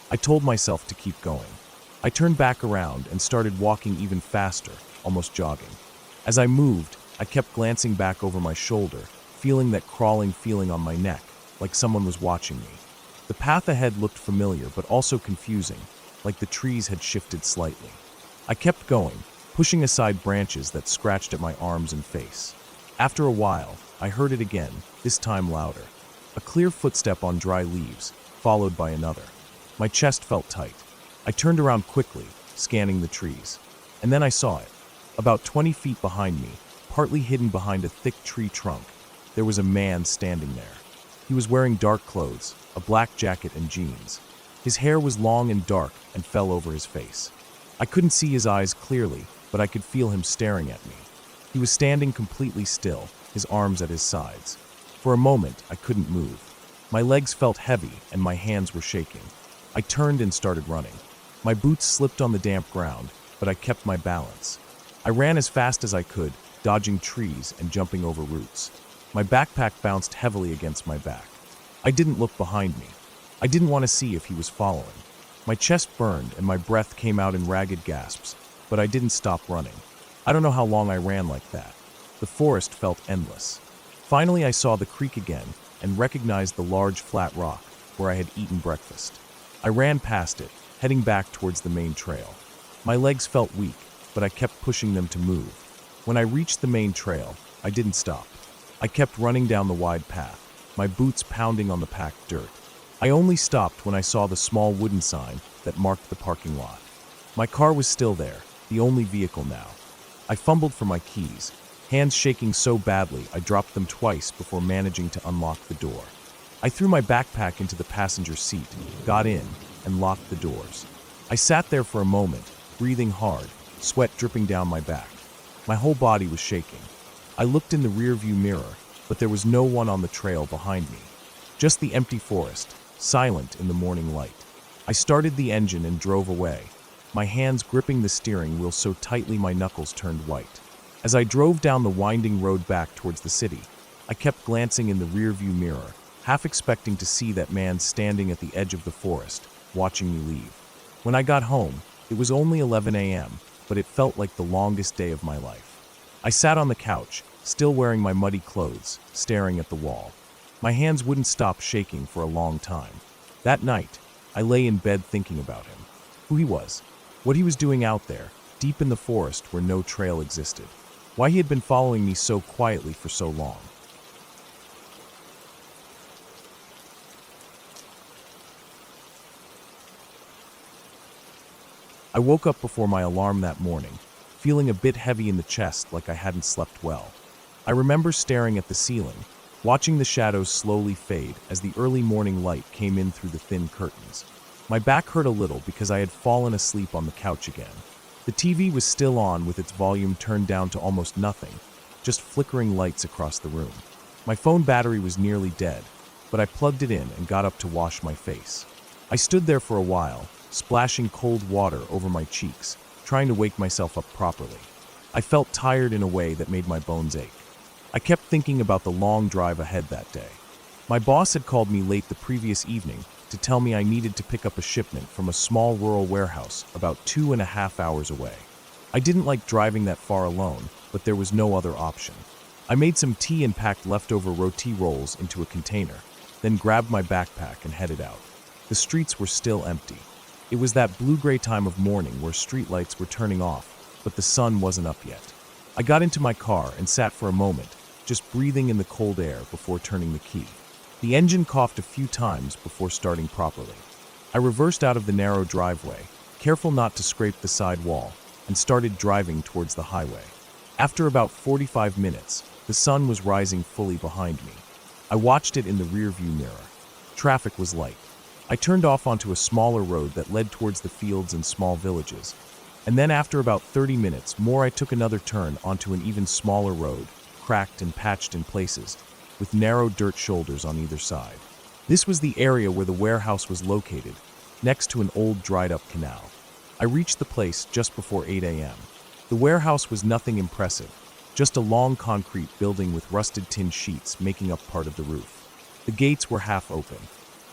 I told myself to keep going. I turned back around and started walking even faster, almost jogging. As I moved, I kept glancing back over my shoulder, feeling that crawling feeling on my neck, like someone was watching me. The path ahead looked familiar but also confusing, like the trees had shifted slightly. I kept going, pushing aside branches that scratched at my arms and face. After a while, I heard it again, this time louder. A clear footstep on dry leaves, followed by another. My chest felt tight. I turned around quickly, scanning the trees. And then I saw it. About 20 feet behind me, partly hidden behind a thick tree trunk, there was a man standing there. He was wearing dark clothes, a black jacket and jeans. His hair was long and dark and fell over his face. I couldn't see his eyes clearly, but I could feel him staring at me. He was standing completely still, his arms at his sides. For a moment, I couldn't move. My legs felt heavy and my hands were shaking. I turned and started running. My boots slipped on the damp ground, but I kept my balance. I ran as fast as I could, dodging trees and jumping over roots. My backpack bounced heavily against my back. I didn't look behind me. I didn't want to see if he was following. My chest burned and my breath came out in ragged gasps, but I didn't stop running. I don't know how long I ran like that. The forest felt endless. Finally, I saw the creek again and recognized the large flat rock where I had eaten breakfast. I ran past it, heading back towards the main trail. My legs felt weak, but I kept pushing them to move. When I reached the main trail, I didn't stop. I kept running down the wide path, my boots pounding on the packed dirt. I only stopped when I saw the small wooden sign that marked the parking lot. My car was still there, the only vehicle now. I fumbled for my keys, hands shaking so badly I dropped them twice before managing to unlock the door. I threw my backpack into the passenger seat, got in, and locked the doors. I sat there for a moment, breathing hard, sweat dripping down my back. My whole body was shaking. I looked in the rearview mirror, but there was no one on the trail behind me. Just the empty forest, silent in the morning light. I started the engine and drove away, my hands gripping the steering wheel so tightly my knuckles turned white. As I drove down the winding road back towards the city, I kept glancing in the rearview mirror, half expecting to see that man standing at the edge of the forest, watching me leave. When I got home, it was only 11 a.m., but it felt like the longest day of my life. I sat on the couch, still wearing my muddy clothes, staring at the wall. My hands wouldn't stop shaking for a long time. That night, I lay in bed thinking about him. Who he was, what he was doing out there, deep in the forest where no trail existed. Why he had been following me so quietly for so long. I woke up before my alarm that morning, feeling a bit heavy in the chest like I hadn't slept well. I remember staring at the ceiling, watching the shadows slowly fade as the early morning light came in through the thin curtains. My back hurt a little because I had fallen asleep on the couch again. The TV was still on with its volume turned down to almost nothing, just flickering lights across the room. My phone battery was nearly dead, but I plugged it in and got up to wash my face. I stood there for a while, splashing cold water over my cheeks, trying to wake myself up properly. I felt tired in a way that made my bones ache. I kept thinking about the long drive ahead that day. My boss had called me late the previous evening to tell me I needed to pick up a shipment from a small rural warehouse about 2.5 hours away. I didn't like driving that far alone, but there was no other option. I made some tea and packed leftover roti rolls into a container, then grabbed my backpack and headed out. The streets were still empty. It was that blue-gray time of morning where streetlights were turning off, but the sun wasn't up yet. I got into my car and sat for a moment, just breathing in the cold air before turning the key. The engine coughed a few times before starting properly. I reversed out of the narrow driveway, careful not to scrape the side wall, and started driving towards the highway. After about 45 minutes, the sun was rising fully behind me. I watched it in the rearview mirror. Traffic was light. I turned off onto a smaller road that led towards the fields and small villages. And then after about 30 minutes more, I took another turn onto an even smaller road, cracked and patched in places, with narrow dirt shoulders on either side. This was the area where the warehouse was located, next to an old dried-up canal. I reached the place just before 8 a.m. The warehouse was nothing impressive, just a long concrete building with rusted tin sheets making up part of the roof. The gates were half open.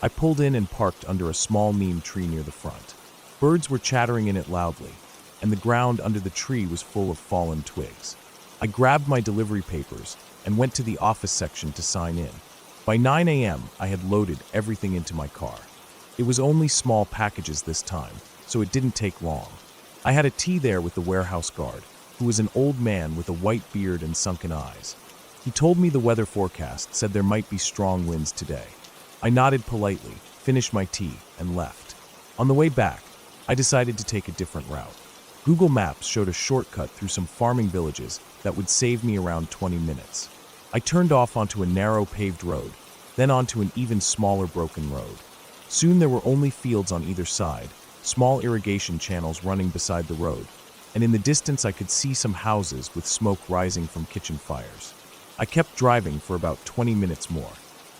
I pulled in and parked under a small neem tree near the front. Birds were chattering in it loudly, and the ground under the tree was full of fallen twigs. I grabbed my delivery papers and went to the office section to sign in. By 9 a.m., I had loaded everything into my car. It was only small packages this time, so it didn't take long. I had a tea there with the warehouse guard, who was an old man with a white beard and sunken eyes. He told me the weather forecast said there might be strong winds today. I nodded politely, finished my tea, and left. On the way back, I decided to take a different route. Google Maps showed a shortcut through some farming villages that would save me around 20 minutes. I turned off onto a narrow paved road, then onto an even smaller broken road. Soon there were only fields on either side, small irrigation channels running beside the road, and in the distance I could see some houses with smoke rising from kitchen fires. I kept driving for about 20 minutes more.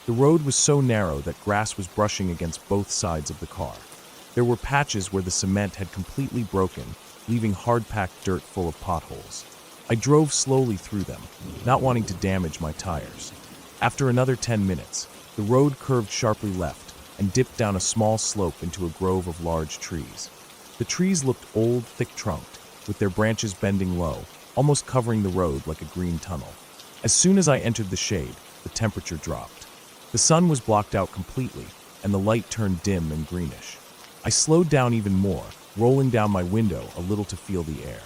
The road was so narrow that grass was brushing against both sides of the car. There were patches where the cement had completely broken, leaving hard-packed dirt full of potholes. I drove slowly through them, not wanting to damage my tires. After another 10 minutes, the road curved sharply left and dipped down a small slope into a grove of large trees. The trees looked old, thick-trunked, with their branches bending low, almost covering the road like a green tunnel. As soon as I entered the shade, the temperature dropped. The sun was blocked out completely, and the light turned dim and greenish. I slowed down even more, rolling down my window a little to feel the air.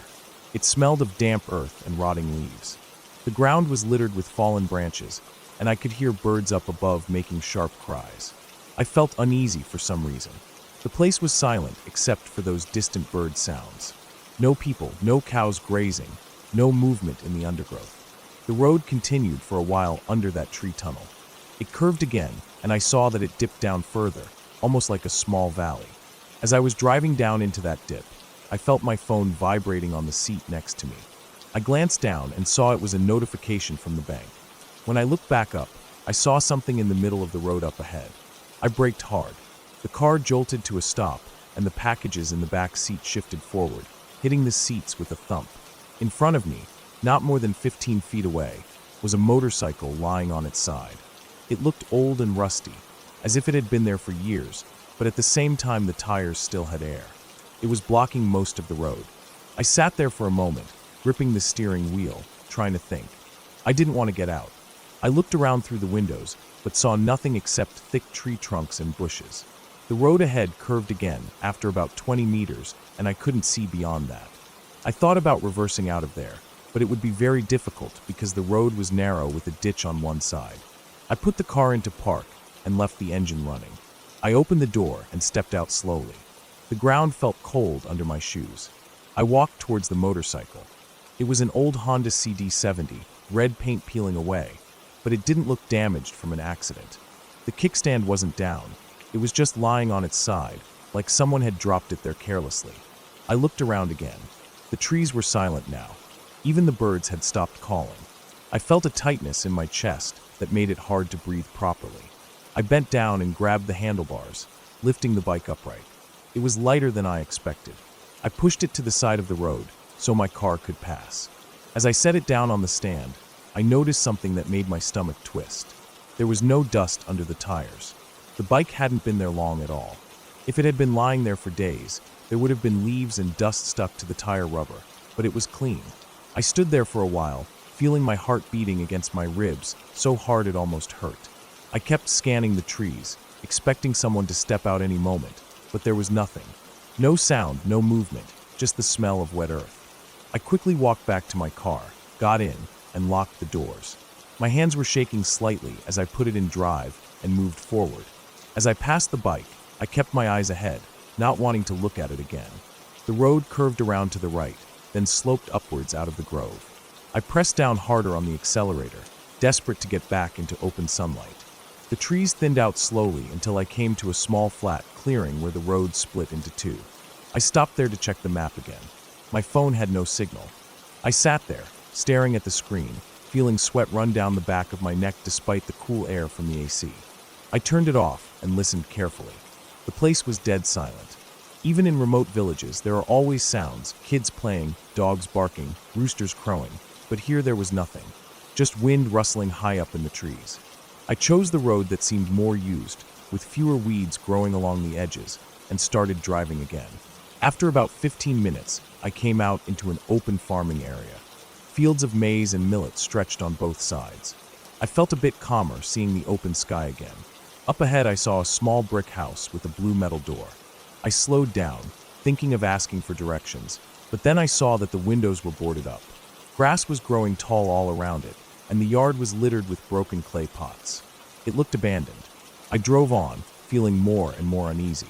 It smelled of damp earth and rotting leaves. The ground was littered with fallen branches, and I could hear birds up above making sharp cries. I felt uneasy for some reason. The place was silent except for those distant bird sounds. No people, no cows grazing, no movement in the undergrowth. The road continued for a while under that tree tunnel. It curved again, and I saw that it dipped down further, almost like a small valley. As I was driving down into that dip, I felt my phone vibrating on the seat next to me. I glanced down and saw it was a notification from the bank. When I looked back up, I saw something in the middle of the road up ahead. I braked hard. The car jolted to a stop, and the packages in the back seat shifted forward, hitting the seats with a thump. In front of me, not more than 15 feet away, was a motorcycle lying on its side. It looked old and rusty, as if it had been there for years, but at the same time the tires still had air. It was blocking most of the road. I sat there for a moment, gripping the steering wheel, trying to think. I didn't want to get out. I looked around through the windows, but saw nothing except thick tree trunks and bushes. The road ahead curved again after about 20 meters, and I couldn't see beyond that. I thought about reversing out of there, but it would be very difficult because the road was narrow with a ditch on one side. I put the car into park and left the engine running. I opened the door and stepped out slowly. The ground felt cold under my shoes. I walked towards the motorcycle. It was an old Honda CD70, red paint peeling away, but it didn't look damaged from an accident. The kickstand wasn't down. It was just lying on its side, like someone had dropped it there carelessly. I looked around again. The trees were silent now. Even the birds had stopped calling. I felt a tightness in my chest that made it hard to breathe properly. I bent down and grabbed the handlebars, lifting the bike upright. It was lighter than I expected. I pushed it to the side of the road so my car could pass. As I set it down on the stand, I noticed something that made my stomach twist. There was no dust under the tires. The bike hadn't been there long at all. If it had been lying there for days, there would have been leaves and dust stuck to the tire rubber, but it was clean. I stood there for a while, feeling my heart beating against my ribs so hard it almost hurt. I kept scanning the trees, expecting someone to step out any moment, but there was nothing. No sound, no movement, just the smell of wet earth. I quickly walked back to my car, got in, and locked the doors. My hands were shaking slightly as I put it in drive and moved forward. As I passed the bike, I kept my eyes ahead, not wanting to look at it again. The road curved around to the right, then sloped upwards out of the grove. I pressed down harder on the accelerator, desperate to get back into open sunlight. The trees thinned out slowly until I came to a small flat clearing where the road split into two. I stopped there to check the map again. My phone had no signal. I sat there, staring at the screen, feeling sweat run down the back of my neck despite the cool air from the AC. I turned it off and listened carefully. The place was dead silent. Even in remote villages, there are always sounds, kids playing, dogs barking, roosters crowing, but here there was nothing, just wind rustling high up in the trees. I chose the road that seemed more used, with fewer weeds growing along the edges, and started driving again. After about 15 minutes, I came out into an open farming area. Fields of maize and millet stretched on both sides. I felt a bit calmer seeing the open sky again. Up ahead, I saw a small brick house with a blue metal door. I slowed down, thinking of asking for directions, but then I saw that the windows were boarded up. Grass was growing tall all around it, and the yard was littered with broken clay pots. It looked abandoned. I drove on, feeling more and more uneasy.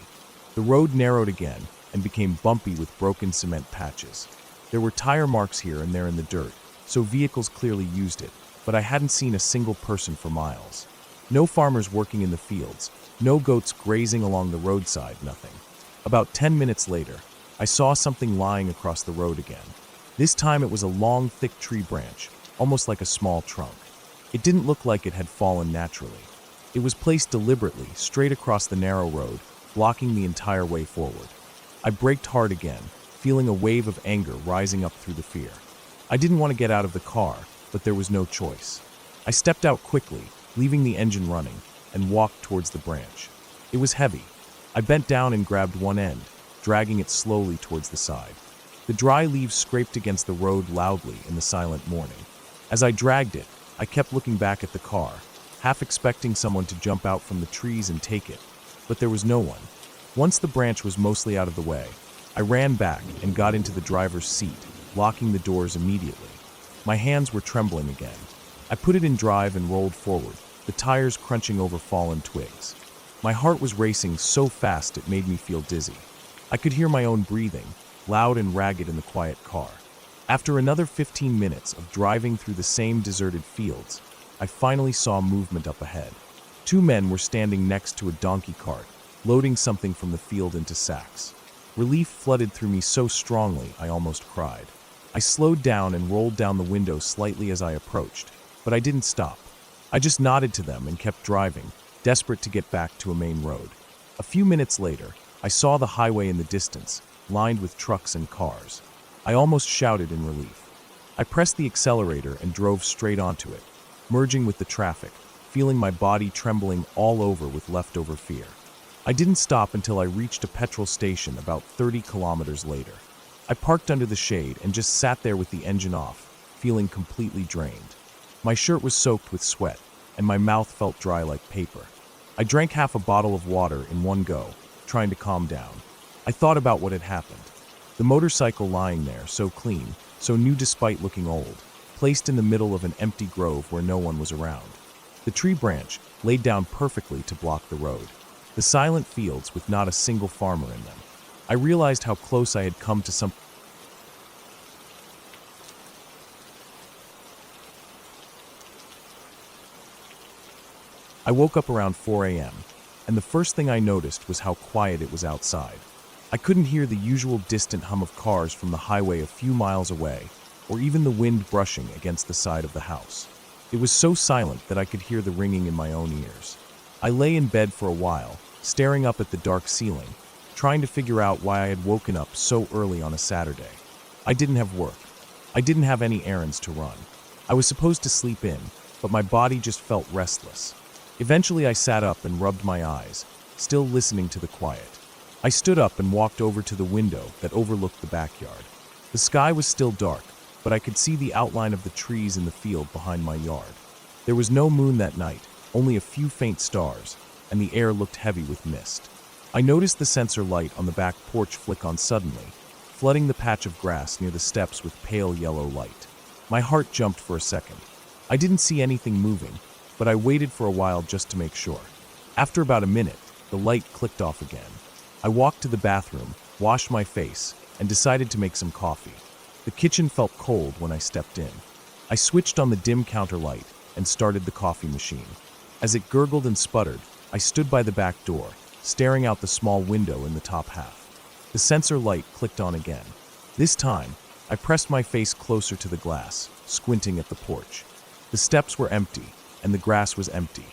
The road narrowed again and became bumpy with broken cement patches. There were tire marks here and there in the dirt, so vehicles clearly used it, but I hadn't seen a single person for miles. No farmers working in the fields, no goats grazing along the roadside, nothing. About 10 minutes later, I saw something lying across the road again. This time it was a long, thick tree branch, almost like a small trunk. It didn't look like it had fallen naturally. It was placed deliberately, straight across the narrow road, blocking the entire way forward. I braked hard again, feeling a wave of anger rising up through the fear. I didn't want to get out of the car, but there was no choice. I stepped out quickly, leaving the engine running, and walked towards the branch. It was heavy. I bent down and grabbed one end, dragging it slowly towards the side. The dry leaves scraped against the road loudly in the silent morning. As I dragged it, I kept looking back at the car, half expecting someone to jump out from the trees and take it, but there was no one. Once the branch was mostly out of the way, I ran back and got into the driver's seat, locking the doors immediately. My hands were trembling again. I put it in drive and rolled forward, the tires crunching over fallen twigs. My heart was racing so fast it made me feel dizzy. I could hear my own breathing, loud and ragged in the quiet car. After another 15 minutes of driving through the same deserted fields, I finally saw movement up ahead. Two men were standing next to a donkey cart, loading something from the field into sacks. Relief flooded through me so strongly I almost cried. I slowed down and rolled down the window slightly as I approached, but I didn't stop. I just nodded to them and kept driving, desperate to get back to a main road. A few minutes later, I saw the highway in the distance, lined with trucks and cars. I almost shouted in relief. I pressed the accelerator and drove straight onto it, merging with the traffic, feeling my body trembling all over with leftover fear. I didn't stop until I reached a petrol station about 30 kilometers later. I parked under the shade and just sat there with the engine off, feeling completely drained. My shirt was soaked with sweat, and my mouth felt dry like paper. I drank half a bottle of water in one go, trying to calm down. I thought about what had happened. The motorcycle lying there, so clean, so new despite looking old, placed in the middle of an empty grove where no one was around. The tree branch laid down perfectly to block the road. The silent fields with not a single farmer in them. I realized how close I had come to some. I woke up around 4 a.m., and the first thing I noticed was how quiet it was outside. I couldn't hear the usual distant hum of cars from the highway a few miles away, or even the wind brushing against the side of the house. It was so silent that I could hear the ringing in my own ears. I lay in bed for a while, staring up at the dark ceiling, trying to figure out why I had woken up so early on a Saturday. I didn't have work. I didn't have any errands to run. I was supposed to sleep in, but my body just felt restless. Eventually I sat up and rubbed my eyes, still listening to the quiet. I stood up and walked over to the window that overlooked the backyard. The sky was still dark, but I could see the outline of the trees in the field behind my yard. There was no moon that night, only a few faint stars, and the air looked heavy with mist. I noticed the sensor light on the back porch flick on suddenly, flooding the patch of grass near the steps with pale yellow light. My heart jumped for a second. I didn't see anything moving, but I waited for a while just to make sure. After about a minute, the light clicked off again. I walked to the bathroom, washed my face, and decided to make some coffee. The kitchen felt cold when I stepped in. I switched on the dim counter light and started the coffee machine. As it gurgled and sputtered, I stood by the back door, staring out the small window in the top half. The sensor light clicked on again. This time, I pressed my face closer to the glass, squinting at the porch. The steps were empty, and the grass was empty.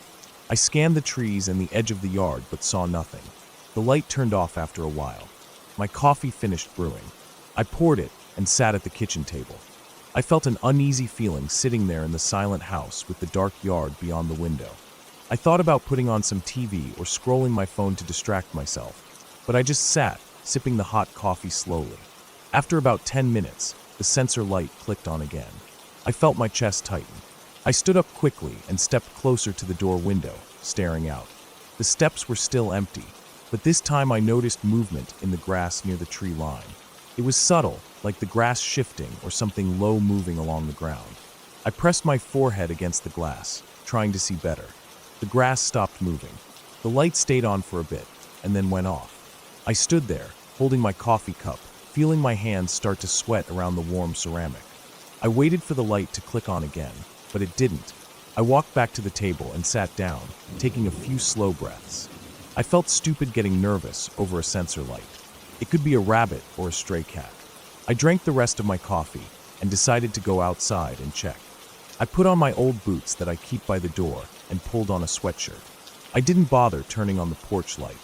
I scanned the trees and the edge of the yard but saw nothing. The light turned off after a while. My coffee finished brewing. I poured it and sat at the kitchen table. I felt an uneasy feeling sitting there in the silent house with the dark yard beyond the window. I thought about putting on some TV or scrolling my phone to distract myself, but I just sat, sipping the hot coffee slowly. After about 10 minutes, the sensor light clicked on again. I felt my chest tighten. I stood up quickly and stepped closer to the door window, staring out. The steps were still empty, but this time I noticed movement in the grass near the tree line. It was subtle, like the grass shifting or something low moving along the ground. I pressed my forehead against the glass, trying to see better. The grass stopped moving. The light stayed on for a bit, and then went off. I stood there, holding my coffee cup, feeling my hands start to sweat around the warm ceramic. I waited for the light to click on again, but it didn't. I walked back to the table and sat down, taking a few slow breaths. I felt stupid getting nervous over a sensor light. It could be a rabbit or a stray cat. I drank the rest of my coffee and decided to go outside and check. I put on my old boots that I keep by the door and pulled on a sweatshirt. I didn't bother turning on the porch light.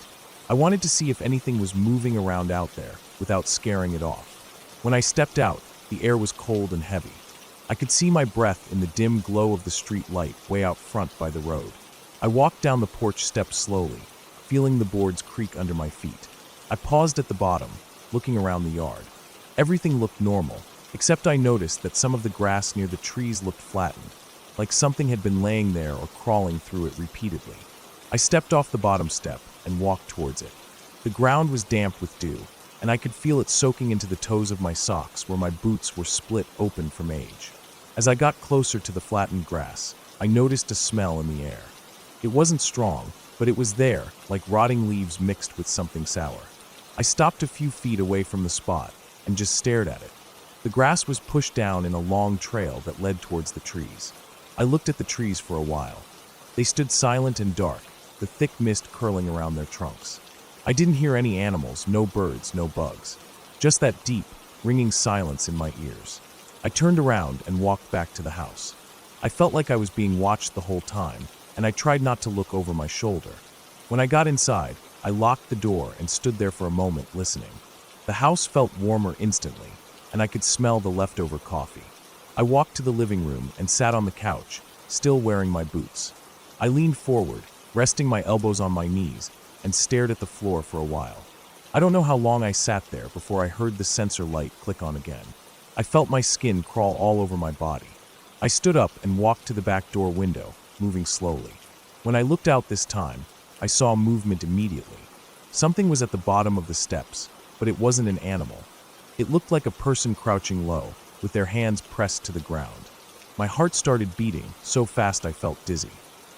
I wanted to see if anything was moving around out there without scaring it off. When I stepped out, the air was cold and heavy. I could see my breath in the dim glow of the street light way out front by the road. I walked down the porch steps slowly, feeling the boards creak under my feet. I paused at the bottom, looking around the yard. Everything looked normal, except I noticed that some of the grass near the trees looked flattened, like something had been laying there or crawling through it repeatedly. I stepped off the bottom step and walked towards it. The ground was damp with dew, and I could feel it soaking into the toes of my socks where my boots were split open from age. As I got closer to the flattened grass, I noticed a smell in the air. It wasn't strong, but it was there, like rotting leaves mixed with something sour. I stopped a few feet away from the spot and just stared at it. The grass was pushed down in a long trail that led towards the trees. I looked at the trees for a while. They stood silent and dark, the thick mist curling around their trunks. I didn't hear any animals, no birds, no bugs. Just that deep, ringing silence in my ears. I turned around and walked back to the house. I felt like I was being watched the whole time, and I tried not to look over my shoulder. When I got inside, I locked the door and stood there for a moment listening. The house felt warmer instantly, and I could smell the leftover coffee. I walked to the living room and sat on the couch, still wearing my boots. I leaned forward, resting my elbows on my knees, and stared at the floor for a while. I don't know how long I sat there before I heard the sensor light click on again. I felt my skin crawl all over my body. I stood up and walked to the back door window, moving slowly. When I looked out this time, I saw movement immediately. Something was at the bottom of the steps, but it wasn't an animal. It looked like a person crouching low, with their hands pressed to the ground. My heart started beating so fast I felt dizzy.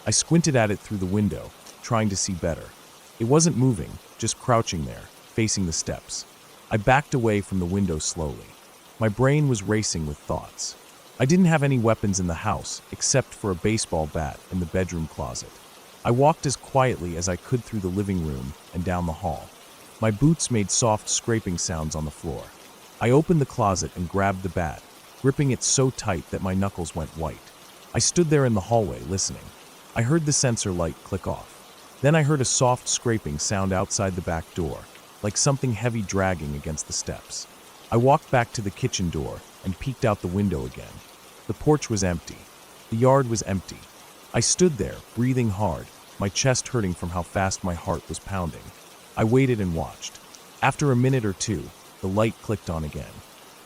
I squinted at it through the window, trying to see better. It wasn't moving, just crouching there, facing the steps. I backed away from the window slowly. My brain was racing with thoughts. I didn't have any weapons in the house except for a baseball bat in the bedroom closet. I walked as quietly as I could through the living room and down the hall. My boots made soft scraping sounds on the floor. I opened the closet and grabbed the bat, gripping it so tight that my knuckles went white. I stood there in the hallway listening. I heard the sensor light click off. Then I heard a soft scraping sound outside the back door, like something heavy dragging against the steps. I walked back to the kitchen door and peeked out the window again. The porch was empty. The yard was empty. I stood there, breathing hard, my chest hurting from how fast my heart was pounding. I waited and watched. After a minute or two, the light clicked on again.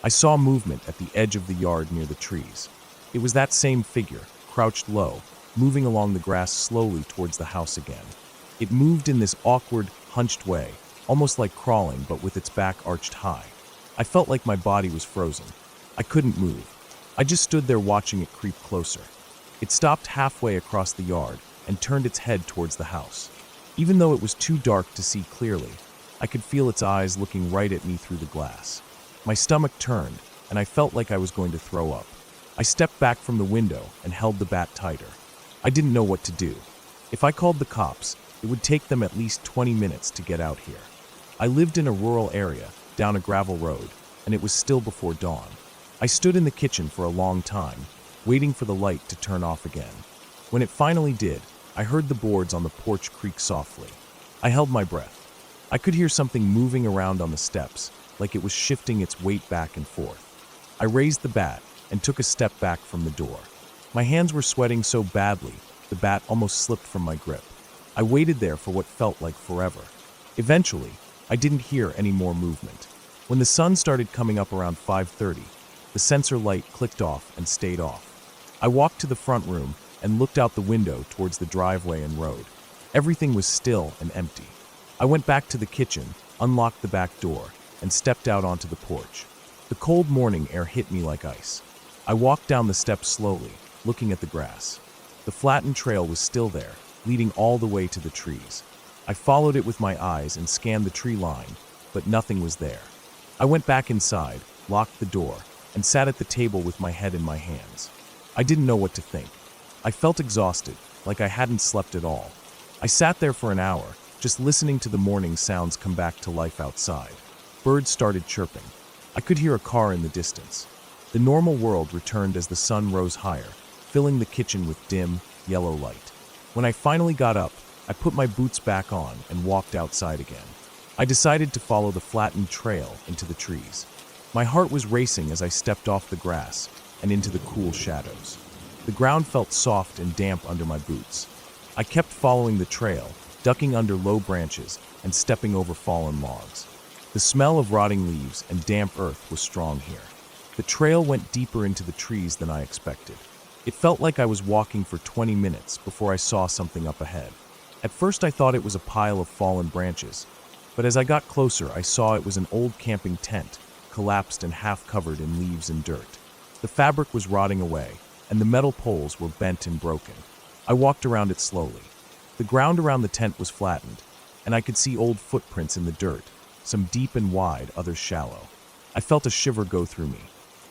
I saw movement at the edge of the yard near the trees. It was that same figure, crouched low, moving along the grass slowly towards the house again. It moved in this awkward, hunched way, almost like crawling but with its back arched high. I felt like my body was frozen. I couldn't move. I just stood there watching it creep closer. It stopped halfway across the yard and turned its head towards the house. Even though it was too dark to see clearly, I could feel its eyes looking right at me through the glass. My stomach turned, and I felt like I was going to throw up. I stepped back from the window and held the bat tighter. I didn't know what to do. If I called the cops, it would take them at least 20 minutes to get out here. I lived in a rural area, down a gravel road, and it was still before dawn. I stood in the kitchen for a long time, waiting for the light to turn off again. When it finally did, I heard the boards on the porch creak softly. I held my breath. I could hear something moving around on the steps, like it was shifting its weight back and forth. I raised the bat and took a step back from the door. My hands were sweating so badly, the bat almost slipped from my grip. I waited there for what felt like forever. Eventually, I didn't hear any more movement. When the sun started coming up around 5:30, the sensor light clicked off and stayed off. I walked to the front room and looked out the window towards the driveway and road. Everything was still and empty. I went back to the kitchen, unlocked the back door, and stepped out onto the porch. The cold morning air hit me like ice. I walked down the steps slowly, looking at the grass. The flattened trail was still there, leading all the way to the trees. I followed it with my eyes and scanned the tree line, but nothing was there. I went back inside, locked the door, and sat at the table with my head in my hands. I didn't know what to think. I felt exhausted, like I hadn't slept at all. I sat there for an hour, just listening to the morning sounds come back to life outside. Birds started chirping. I could hear a car in the distance. The normal world returned as the sun rose higher, filling the kitchen with dim, yellow light. When I finally got up, I put my boots back on and walked outside again. I decided to follow the flattened trail into the trees. My heart was racing as I stepped off the grass and into the cool shadows. The ground felt soft and damp under my boots. I kept following the trail, ducking under low branches and stepping over fallen logs. The smell of rotting leaves and damp earth was strong here. The trail went deeper into the trees than I expected. It felt like I was walking for 20 minutes before I saw something up ahead. At first I thought it was a pile of fallen branches, but as I got closer I saw it was an old camping tent, collapsed and half covered in leaves and dirt. The fabric was rotting away, and the metal poles were bent and broken. I walked around it slowly. The ground around the tent was flattened, and I could see old footprints in the dirt, some deep and wide, others shallow. I felt a shiver go through me.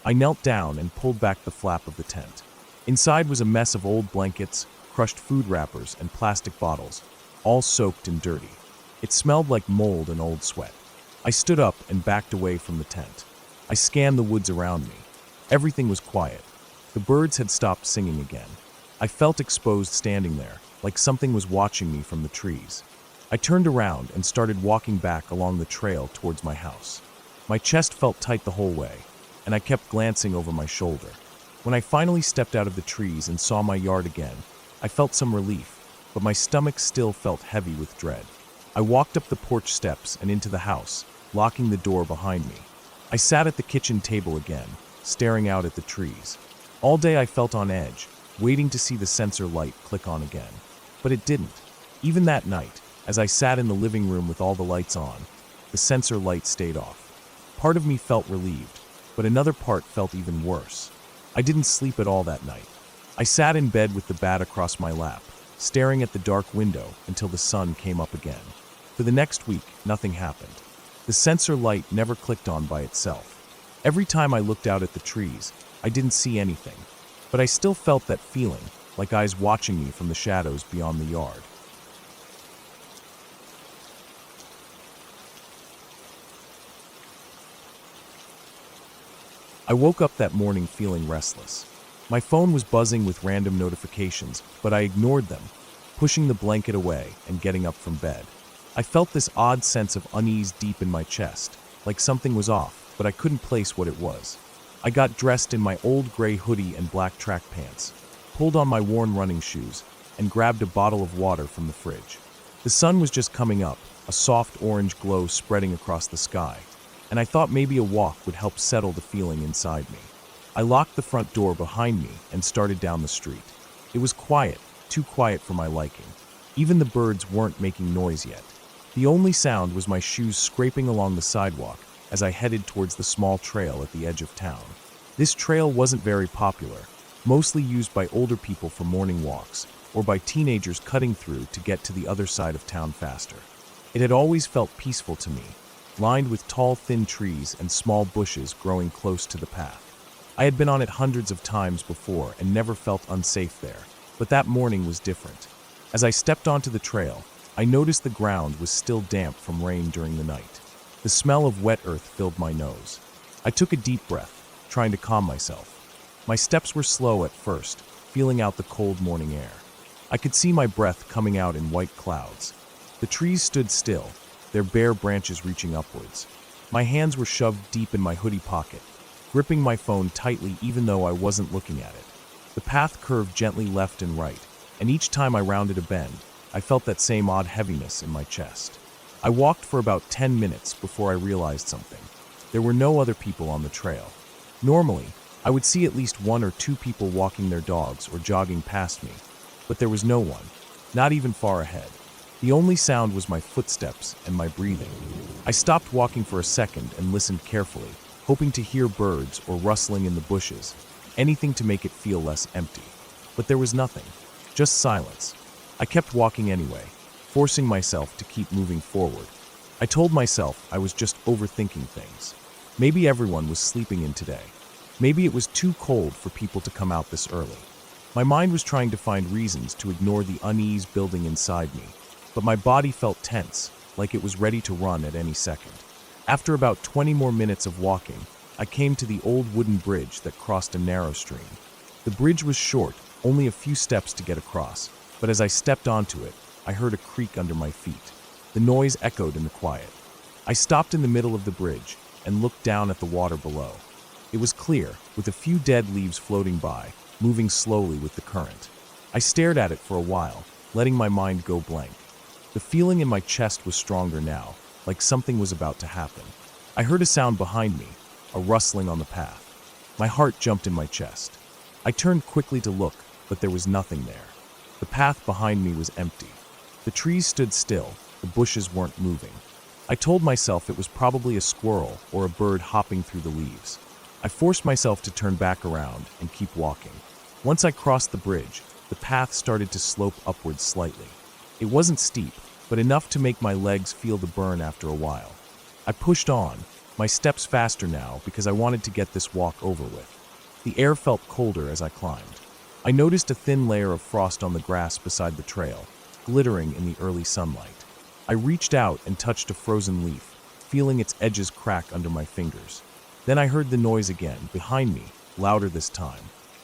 I knelt down and pulled back the flap of the tent. Inside was a mess of old blankets, crushed food wrappers, and plastic bottles, all soaked and dirty. It smelled like mold and old sweat. I stood up and backed away from the tent. I scanned the woods around me. Everything was quiet. The birds had stopped singing again. I felt exposed standing there, like something was watching me from the trees. I turned around and started walking back along the trail towards my house. My chest felt tight the whole way, and I kept glancing over my shoulder. When I finally stepped out of the trees and saw my yard again, I felt some relief, but my stomach still felt heavy with dread. I walked up the porch steps and into the house, locking the door behind me. I sat at the kitchen table again, staring out at the trees. All day I felt on edge, waiting to see the sensor light click on again. But it didn't. Even that night, as I sat in the living room with all the lights on, the sensor light stayed off. Part of me felt relieved, but another part felt even worse. I didn't sleep at all that night. I sat in bed with the bat across my lap, staring at the dark window until the sun came up again. For the next week, nothing happened. The sensor light never clicked on by itself. Every time I looked out at the trees, I didn't see anything, but I still felt that feeling, like eyes watching me from the shadows beyond the yard. I woke up that morning feeling restless. My phone was buzzing with random notifications, but I ignored them, pushing the blanket away and getting up from bed. I felt this odd sense of unease deep in my chest, like something was off, but I couldn't place what it was. I got dressed in my old gray hoodie and black track pants, pulled on my worn running shoes, and grabbed a bottle of water from the fridge. The sun was just coming up, a soft orange glow spreading across the sky, and I thought maybe a walk would help settle the feeling inside me. I locked the front door behind me and started down the street. It was quiet, too quiet for my liking. Even the birds weren't making noise yet. The only sound was my shoes scraping along the sidewalk as I headed towards the small trail at the edge of town. This trail wasn't very popular, mostly used by older people for morning walks or by teenagers cutting through to get to the other side of town faster. It had always felt peaceful to me, lined with tall, thin trees and small bushes growing close to the path. I had been on it hundreds of times before and never felt unsafe there, but that morning was different. As I stepped onto the trail, I noticed the ground was still damp from rain during the night. The smell of wet earth filled my nose. I took a deep breath, trying to calm myself. My steps were slow at first, feeling out the cold morning air. I could see my breath coming out in white clouds. The trees stood still, their bare branches reaching upwards. My hands were shoved deep in my hoodie pocket, gripping my phone tightly even though I wasn't looking at it. The path curved gently left and right, and each time I rounded a bend, I felt that same odd heaviness in my chest. I walked for about 10 minutes before I realized something. There were no other people on the trail. Normally, I would see at least one or two people walking their dogs or jogging past me, but there was no one, not even far ahead. The only sound was my footsteps and my breathing. I stopped walking for a second and listened carefully, hoping to hear birds or rustling in the bushes, anything to make it feel less empty. But there was nothing, just silence. I kept walking anyway, forcing myself to keep moving forward. I told myself I was just overthinking things. Maybe everyone was sleeping in today. Maybe it was too cold for people to come out this early. My mind was trying to find reasons to ignore the unease building inside me, but my body felt tense, like it was ready to run at any second. After about 20 more minutes of walking, I came to the old wooden bridge that crossed a narrow stream. The bridge was short, only a few steps to get across, but as I stepped onto it, I heard a creak under my feet. The noise echoed in the quiet. I stopped in the middle of the bridge and looked down at the water below. It was clear, with a few dead leaves floating by, moving slowly with the current. I stared at it for a while, letting my mind go blank. The feeling in my chest was stronger now, like something was about to happen. I heard a sound behind me, a rustling on the path. My heart jumped in my chest. I turned quickly to look, but there was nothing there. The path behind me was empty. The trees stood still, the bushes weren't moving. I told myself it was probably a squirrel or a bird hopping through the leaves. I forced myself to turn back around and keep walking. Once I crossed the bridge, the path started to slope upwards slightly. It wasn't steep, but enough to make my legs feel the burn after a while. I pushed on, my steps faster now because I wanted to get this walk over with. The air felt colder as I climbed. I noticed a thin layer of frost on the grass beside the trail, glittering in the early sunlight. I reached out and touched a frozen leaf, feeling its edges crack under my fingers. Then I heard the noise again, behind me, louder this time.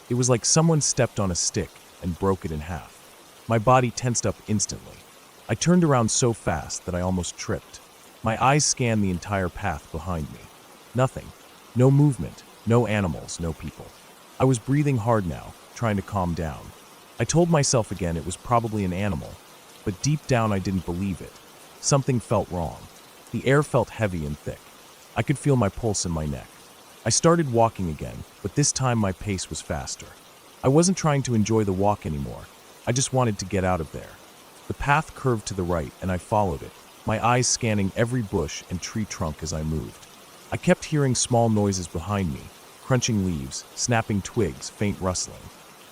It was like someone stepped on a stick and broke it in half. My body tensed up instantly. I turned around so fast that I almost tripped. My eyes scanned the entire path behind me. Nothing. No movement, no animals, no people. I was breathing hard now, trying to calm down. I told myself again it was probably an animal, but deep down I didn't believe it. Something felt wrong. The air felt heavy and thick. I could feel my pulse in my neck. I started walking again, but this time my pace was faster. I wasn't trying to enjoy the walk anymore. I just wanted to get out of there. The path curved to the right, and I followed it, my eyes scanning every bush and tree trunk as I moved. I kept hearing small noises behind me, crunching leaves, snapping twigs, faint rustling.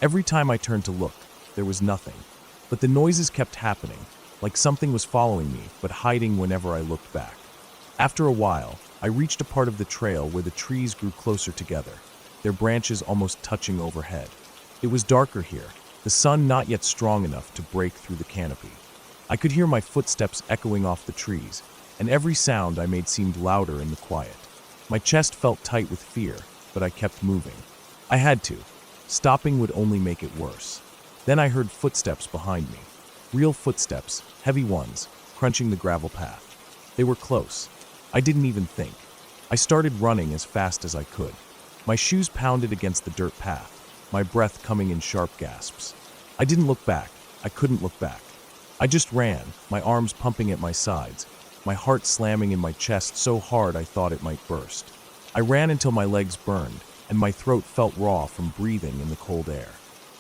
Every time I turned to look, there was nothing. But the noises kept happening, like something was following me, but hiding whenever I looked back. After a while, I reached a part of the trail where the trees grew closer together, their branches almost touching overhead. It was darker here, the sun not yet strong enough to break through the canopy. I could hear my footsteps echoing off the trees, and every sound I made seemed louder in the quiet. My chest felt tight with fear, but I kept moving. I had to. Stopping would only make it worse. Then I heard footsteps behind me. Real footsteps, heavy ones, crunching the gravel path. They were close. I didn't even think. I started running as fast as I could. My shoes pounded against the dirt path, my breath coming in sharp gasps. I didn't look back. I couldn't look back. I just ran, my arms pumping at my sides, my heart slamming in my chest so hard I thought it might burst. I ran until my legs burned, and my throat felt raw from breathing in the cold air.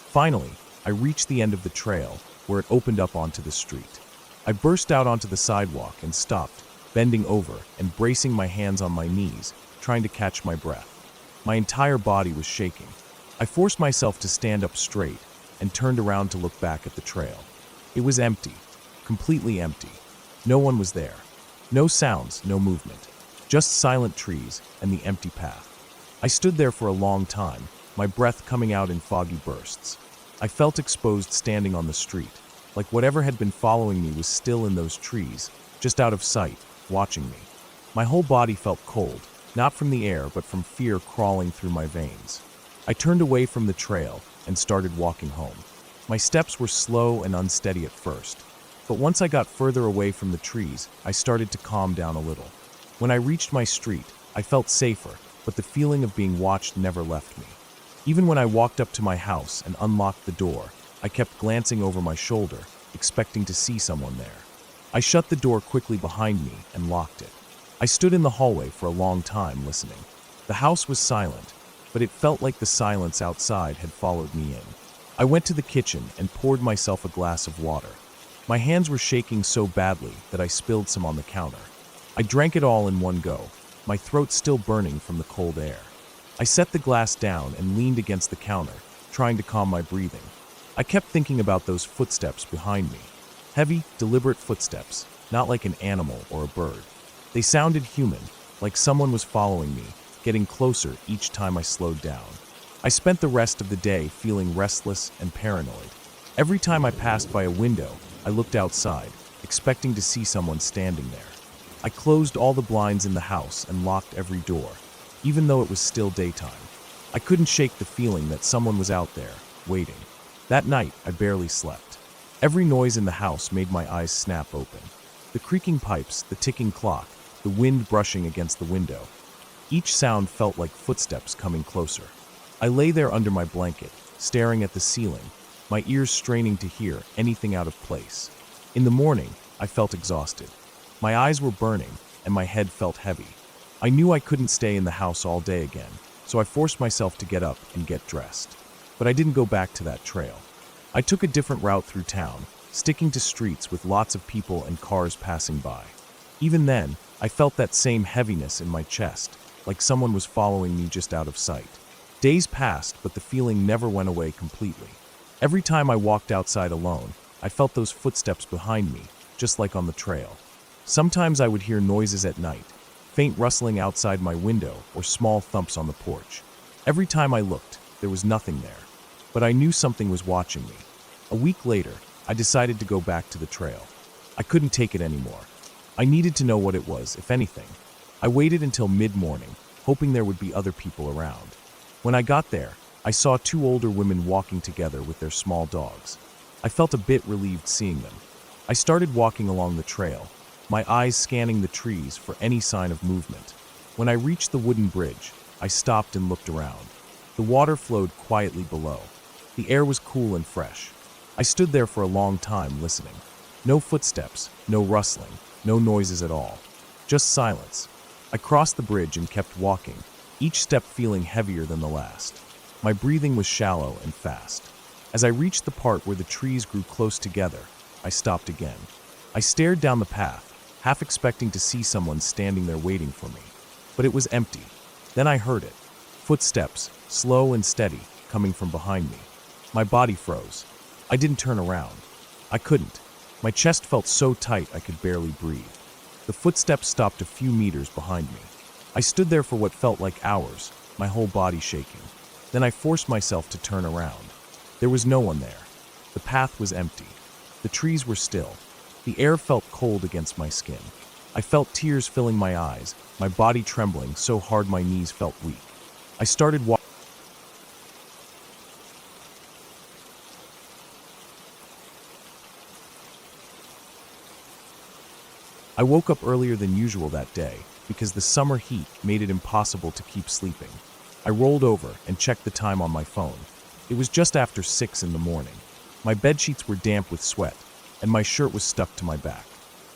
Finally, I reached the end of the trail, where it opened up onto the street. I burst out onto the sidewalk and stopped, bending over and bracing my hands on my knees, trying to catch my breath. My entire body was shaking. I forced myself to stand up straight and turned around to look back at the trail. It was empty, completely empty. No one was there. No sounds, no movement. Just silent trees and the empty path. I stood there for a long time, my breath coming out in foggy bursts. I felt exposed standing on the street, like whatever had been following me was still in those trees, just out of sight, watching me. My whole body felt cold, not from the air but from fear crawling through my veins. I turned away from the trail and started walking home. My steps were slow and unsteady at first, but once I got further away from the trees, I started to calm down a little. When I reached my street, I felt safer, but the feeling of being watched never left me. Even when I walked up to my house and unlocked the door, I kept glancing over my shoulder, expecting to see someone there. I shut the door quickly behind me and locked it. I stood in the hallway for a long time listening. The house was silent, but it felt like the silence outside had followed me in. I went to the kitchen and poured myself a glass of water. My hands were shaking so badly that I spilled some on the counter. I drank it all in one go, my throat still burning from the cold air. I set the glass down and leaned against the counter, trying to calm my breathing. I kept thinking about those footsteps behind me. Heavy, deliberate footsteps, not like an animal or a bird. They sounded human, like someone was following me, getting closer each time I slowed down. I spent the rest of the day feeling restless and paranoid. Every time I passed by a window, I looked outside, expecting to see someone standing there. I closed all the blinds in the house and locked every door, even though it was still daytime. I couldn't shake the feeling that someone was out there, waiting. That night, I barely slept. Every noise in the house made my eyes snap open. The creaking pipes, the ticking clock, the wind brushing against the window. Each sound felt like footsteps coming closer. I lay there under my blanket, staring at the ceiling, my ears straining to hear anything out of place. In the morning, I felt exhausted. My eyes were burning, and my head felt heavy. I knew I couldn't stay in the house all day again, so I forced myself to get up and get dressed. But I didn't go back to that trail. I took a different route through town, sticking to streets with lots of people and cars passing by. Even then, I felt that same heaviness in my chest, like someone was following me just out of sight. Days passed, but the feeling never went away completely. Every time I walked outside alone, I felt those footsteps behind me, just like on the trail. Sometimes I would hear noises at night, faint rustling outside my window or small thumps on the porch. Every time I looked, there was nothing there. But I knew something was watching me. A week later, I decided to go back to the trail. I couldn't take it anymore. I needed to know what it was, if anything. I waited until mid-morning, hoping there would be other people around. When I got there, I saw two older women walking together with their small dogs. I felt a bit relieved seeing them. I started walking along the trail, my eyes scanning the trees for any sign of movement. When I reached the wooden bridge, I stopped and looked around. The water flowed quietly below. The air was cool and fresh. I stood there for a long time listening. No footsteps, no rustling, no noises at all. Just silence. I crossed the bridge and kept walking, each step feeling heavier than the last. My breathing was shallow and fast. As I reached the part where the trees grew close together, I stopped again. I stared down the path, half expecting to see someone standing there waiting for me. But it was empty. Then I heard it. Footsteps, slow and steady, coming from behind me. My body froze. I didn't turn around. I couldn't. My chest felt so tight I could barely breathe. The footsteps stopped a few meters behind me. I stood there for what felt like hours, my whole body shaking. Then I forced myself to turn around. There was no one there. The path was empty. The trees were still. The air felt cold against my skin. I felt tears filling my eyes, my body trembling so hard my knees felt weak. I started walking. I woke up earlier than usual that day because the summer heat made it impossible to keep sleeping. I rolled over and checked the time on my phone. It was just after 6 in the morning. My bedsheets were damp with sweat, and my shirt was stuck to my back.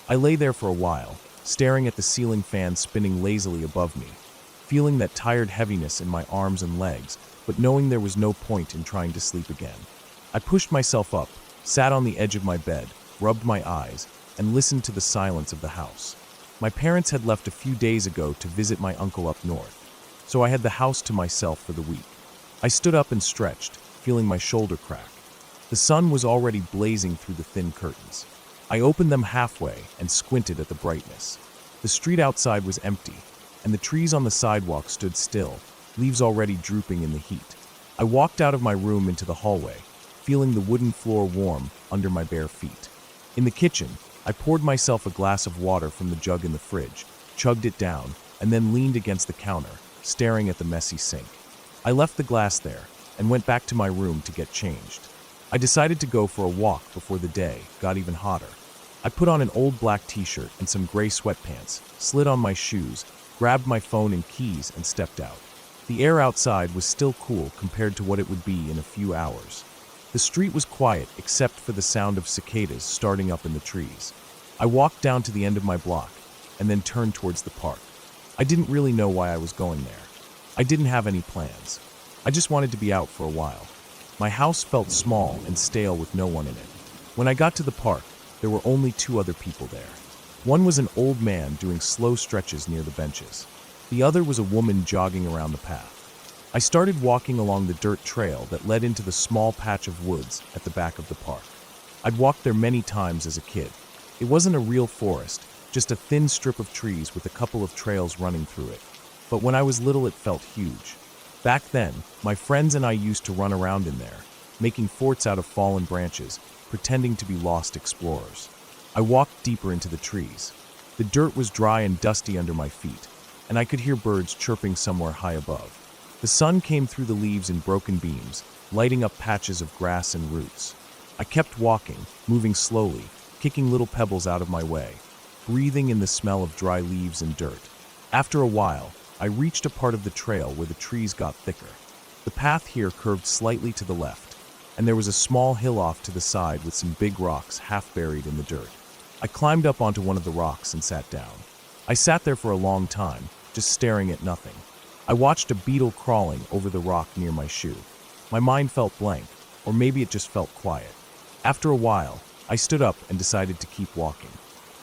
I lay there for a while, staring at the ceiling fan spinning lazily above me, feeling that tired heaviness in my arms and legs, but knowing there was no point in trying to sleep again. I pushed myself up, sat on the edge of my bed, rubbed my eyes, and listened to the silence of the house. My parents had left a few days ago to visit my uncle up north, so I had the house to myself for the week. I stood up and stretched, feeling my shoulder crack. The sun was already blazing through the thin curtains. I opened them halfway and squinted at the brightness. The street outside was empty, and the trees on the sidewalk stood still, leaves already drooping in the heat. I walked out of my room into the hallway, feeling the wooden floor warm under my bare feet. In the kitchen, I poured myself a glass of water from the jug in the fridge, chugged it down, and then leaned against the counter, staring at the messy sink. I left the glass there and went back to my room to get changed. I decided to go for a walk before the day got even hotter. I put on an old black t-shirt and some gray sweatpants, slid on my shoes, grabbed my phone and keys, and stepped out. The air outside was still cool compared to what it would be in a few hours. The street was quiet except for the sound of cicadas starting up in the trees. I walked down to the end of my block and then turned towards the park. I didn't really know why I was going there. I didn't have any plans. I just wanted to be out for a while. My house felt small and stale with no one in it. When I got to the park, there were only 2 other people there. One was an old man doing slow stretches near the benches. The other was a woman jogging around the path. I started walking along the dirt trail that led into the small patch of woods at the back of the park. I'd walked there many times as a kid. It wasn't a real forest, just a thin strip of trees with a couple of trails running through it. but when I was little it felt huge. Back then, my friends and I used to run around in there, making forts out of fallen branches, pretending to be lost explorers. I walked deeper into the trees. The dirt was dry and dusty under my feet, and I could hear birds chirping somewhere high above. The sun came through the leaves in broken beams, lighting up patches of grass and roots. I kept walking, moving slowly, kicking little pebbles out of my way, breathing in the smell of dry leaves and dirt. After a while, I reached a part of the trail where the trees got thicker. The path here curved slightly to the left, and there was a small hill off to the side with some big rocks half buried in the dirt. I climbed up onto one of the rocks and sat down. I sat there for a long time, just staring at nothing. I watched a beetle crawling over the rock near my shoe. My mind felt blank, or maybe it just felt quiet. After a while, I stood up and decided to keep walking.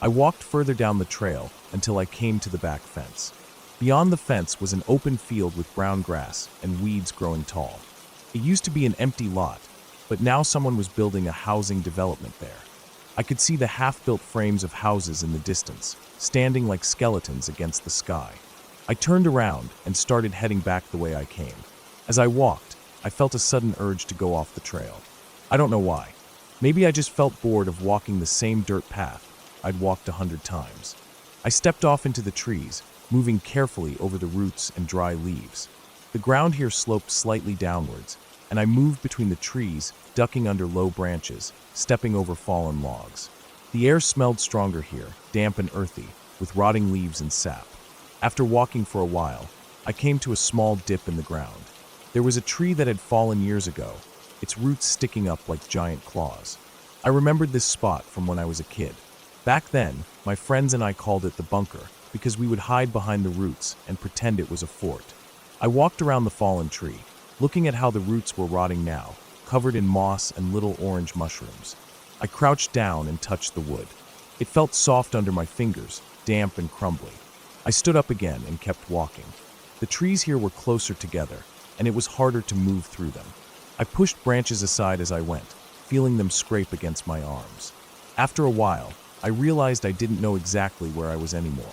I walked further down the trail until I came to the back fence. Beyond the fence was an open field with brown grass and weeds growing tall. It used to be an empty lot, but now someone was building a housing development there. I could see the half-built frames of houses in the distance, standing like skeletons against the sky. I turned around and started heading back the way I came. As I walked, I felt a sudden urge to go off the trail. I don't know why. Maybe I just felt bored of walking the same dirt path I'd walked 100 times. I stepped off into the trees, moving carefully over the roots and dry leaves. The ground here sloped slightly downwards, and I moved between the trees, ducking under low branches, stepping over fallen logs. The air smelled stronger here, damp and earthy, with rotting leaves and sap. After walking for a while, I came to a small dip in the ground. There was a tree that had fallen years ago, its roots sticking up like giant claws. I remembered this spot from when I was a kid. Back then, my friends and I called it the bunker because we would hide behind the roots and pretend it was a fort. I walked around the fallen tree, looking at how the roots were rotting now, covered in moss and little orange mushrooms. I crouched down and touched the wood. It felt soft under my fingers, damp and crumbly. I stood up again and kept walking. The trees here were closer together, and it was harder to move through them. I pushed branches aside as I went, feeling them scrape against my arms. After a while, I realized I didn't know exactly where I was anymore.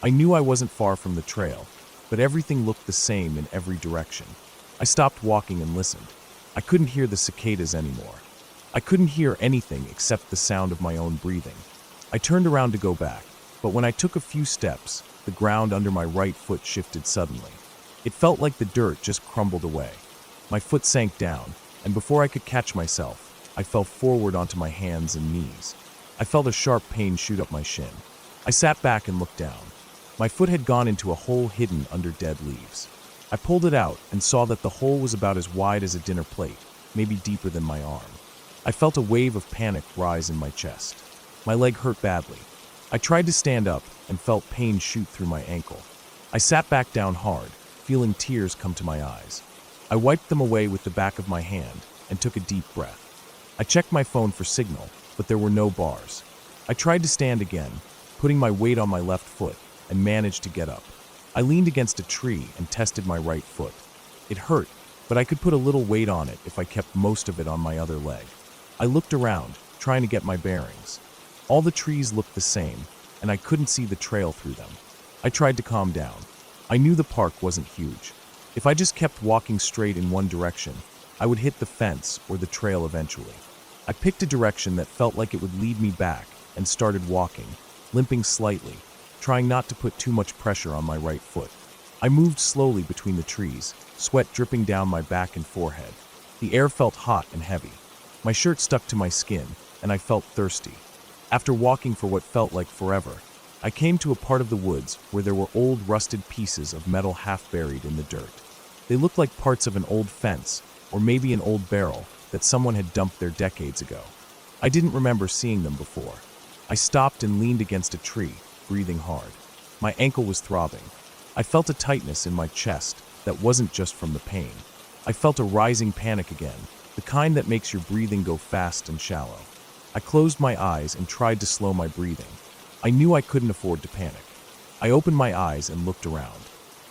I knew I wasn't far from the trail, but everything looked the same in every direction. I stopped walking and listened. I couldn't hear the cicadas anymore. I couldn't hear anything except the sound of my own breathing. I turned around to go back, but when I took a few steps, the ground under my right foot shifted suddenly. It felt like the dirt just crumbled away. My foot sank down, and before I could catch myself, I fell forward onto my hands and knees. I felt a sharp pain shoot up my shin. I sat back and looked down. My foot had gone into a hole hidden under dead leaves. I pulled it out and saw that the hole was about as wide as a dinner plate, maybe deeper than my arm. I felt a wave of panic rise in my chest. My leg hurt badly. I tried to stand up and felt pain shoot through my ankle. I sat back down hard, feeling tears come to my eyes. I wiped them away with the back of my hand and took a deep breath. I checked my phone for signal, but there were no bars. I tried to stand again, putting my weight on my left foot, and managed to get up. I leaned against a tree and tested my right foot. It hurt, but I could put a little weight on it if I kept most of it on my other leg. I looked around, trying to get my bearings. All the trees looked the same, and I couldn't see the trail through them. I tried to calm down. I knew the park wasn't huge. If I just kept walking straight in one direction, I would hit the fence or the trail eventually. I picked a direction that felt like it would lead me back and started walking, limping slightly, trying not to put too much pressure on my right foot. I moved slowly between the trees, sweat dripping down my back and forehead. The air felt hot and heavy. My shirt stuck to my skin, and I felt thirsty. After walking for what felt like forever, I came to a part of the woods where there were old rusted pieces of metal half buried in the dirt. They looked like parts of an old fence, or maybe an old barrel that someone had dumped there decades ago. I didn't remember seeing them before. I stopped and leaned against a tree, breathing hard. My ankle was throbbing. I felt a tightness in my chest that wasn't just from the pain. I felt a rising panic again, the kind that makes your breathing go fast and shallow. I closed my eyes and tried to slow my breathing. I knew I couldn't afford to panic. I opened my eyes and looked around.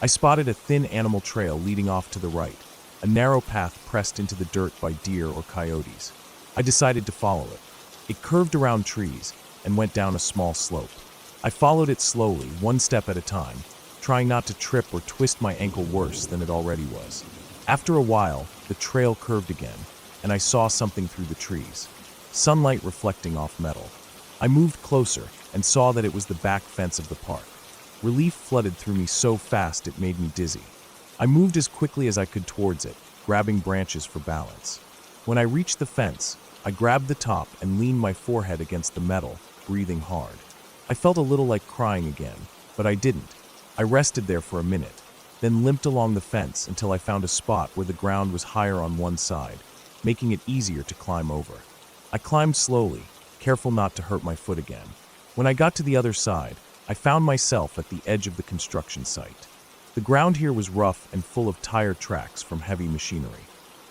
I spotted a thin animal trail leading off to the right, a narrow path pressed into the dirt by deer or coyotes. I decided to follow it. It curved around trees and went down a small slope. I followed it slowly, one step at a time, trying not to trip or twist my ankle worse than it already was. After a while, the trail curved again, and I saw something through the trees. Sunlight reflecting off metal. I moved closer and saw that it was the back fence of the park. Relief flooded through me so fast it made me dizzy. I moved as quickly as I could towards it, grabbing branches for balance. When I reached the fence, I grabbed the top and leaned my forehead against the metal, breathing hard. I felt a little like crying again, but I didn't. I rested there for a minute, then limped along the fence until I found a spot where the ground was higher on one side, making it easier to climb over. I climbed slowly, careful not to hurt my foot again. When I got to the other side, I found myself at the edge of the construction site. The ground here was rough and full of tire tracks from heavy machinery.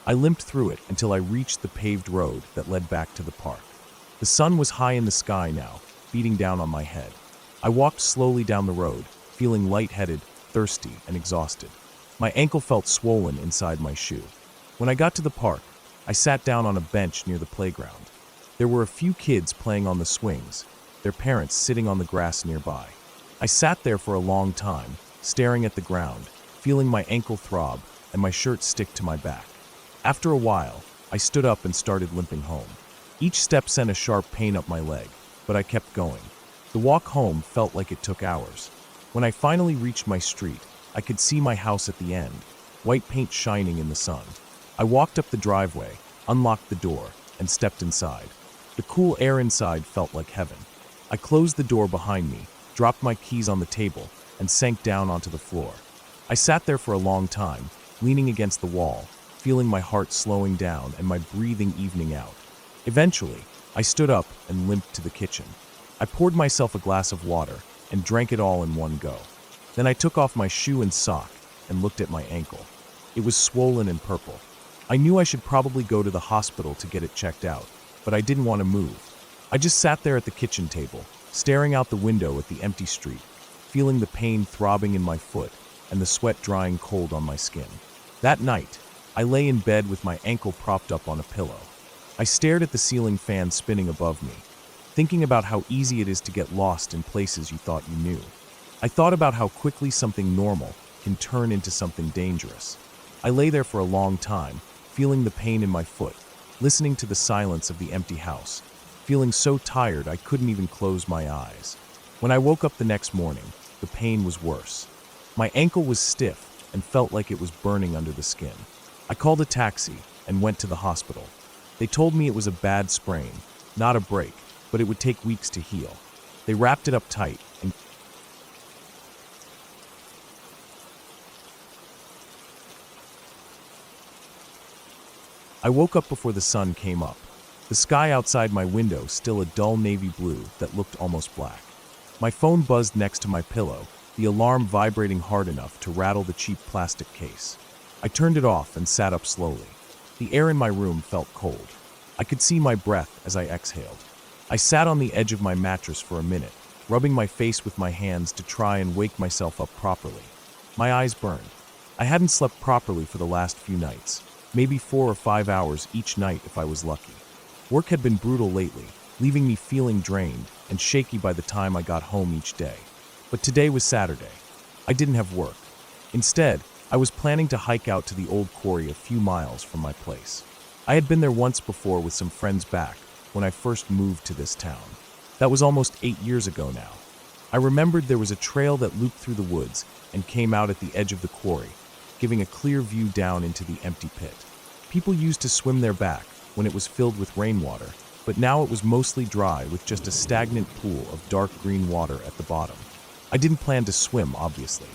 I limped through it until I reached the paved road that led back to the park. The sun was high in the sky now, beating down on my head. I walked slowly down the road, feeling lightheaded, thirsty, and exhausted. My ankle felt swollen inside my shoe. When I got to the park, I sat down on a bench near the playground. There were a few kids playing on the swings, their parents sitting on the grass nearby. I sat there for a long time, staring at the ground, feeling my ankle throb and my shirt stick to my back. After a while, I stood up and started limping home. Each step sent a sharp pain up my leg, but I kept going. The walk home felt like it took hours. When I finally reached my street, I could see my house at the end, white paint shining in the sun. I walked up the driveway, unlocked the door, and stepped inside. The cool air inside felt like heaven. I closed the door behind me, dropped my keys on the table, and sank down onto the floor. I sat there for a long time, leaning against the wall, feeling my heart slowing down and my breathing evening out. Eventually, I stood up and limped to the kitchen. I poured myself a glass of water and drank it all in one go. Then I took off my shoe and sock and looked at my ankle. It was swollen and purple. I knew I should probably go to the hospital to get it checked out, but I didn't want to move. I just sat there at the kitchen table, staring out the window at the empty street, feeling the pain throbbing in my foot and the sweat drying cold on my skin. That night, I lay in bed with my ankle propped up on a pillow. I stared at the ceiling fan spinning above me, thinking about how easy it is to get lost in places you thought you knew. I thought about how quickly something normal can turn into something dangerous. I lay there for a long time, feeling the pain in my foot, listening to the silence of the empty house, feeling so tired I couldn't even close my eyes. When I woke up the next morning, the pain was worse. My ankle was stiff and felt like it was burning under the skin. I called a taxi and went to the hospital. They told me it was a bad sprain, not a break, but it would take weeks to heal. They wrapped it up tight and I woke up before the sun came up. The sky outside my window still a dull navy blue that looked almost black. My phone buzzed next to my pillow, the alarm vibrating hard enough to rattle the cheap plastic case. I turned it off and sat up slowly. The air in my room felt cold. I could see my breath as I exhaled. I sat on the edge of my mattress for a minute, rubbing my face with my hands to try and wake myself up properly. My eyes burned. I hadn't slept properly for the last few nights, maybe 4 or 5 hours each night if I was lucky. Work had been brutal lately, leaving me feeling drained and shaky by the time I got home each day. But today was Saturday. I didn't have work. Instead, I was planning to hike out to the old quarry a few miles from my place. I had been there once before with some friends back when I first moved to this town. That was almost 8 years ago now. I remembered there was a trail that looped through the woods and came out at the edge of the quarry, giving a clear view down into the empty pit. People used to swim there back when it was filled with rainwater, but now it was mostly dry with just a stagnant pool of dark green water at the bottom. I didn't plan to swim, obviously.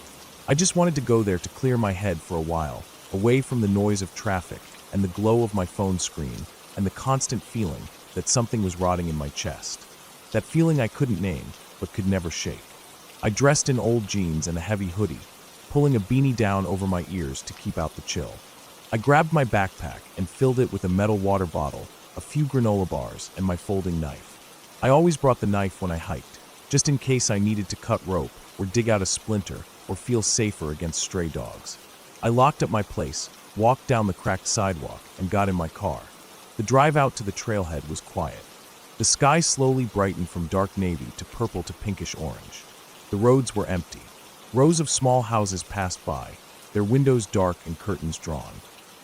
I just wanted to go there to clear my head for a while, away from the noise of traffic and the glow of my phone screen and the constant feeling that something was rotting in my chest. That feeling I couldn't name, but could never shake. I dressed in old jeans and a heavy hoodie, pulling a beanie down over my ears to keep out the chill. I grabbed my backpack and filled it with a metal water bottle, a few granola bars, and my folding knife. I always brought the knife when I hiked, just in case I needed to cut rope or dig out a splinter or feel safer against stray dogs. I locked up my place, walked down the cracked sidewalk, and got in my car. The drive out to the trailhead was quiet. The sky slowly brightened from dark navy to purple to pinkish orange. The roads were empty. Rows of small houses passed by, their windows dark and curtains drawn.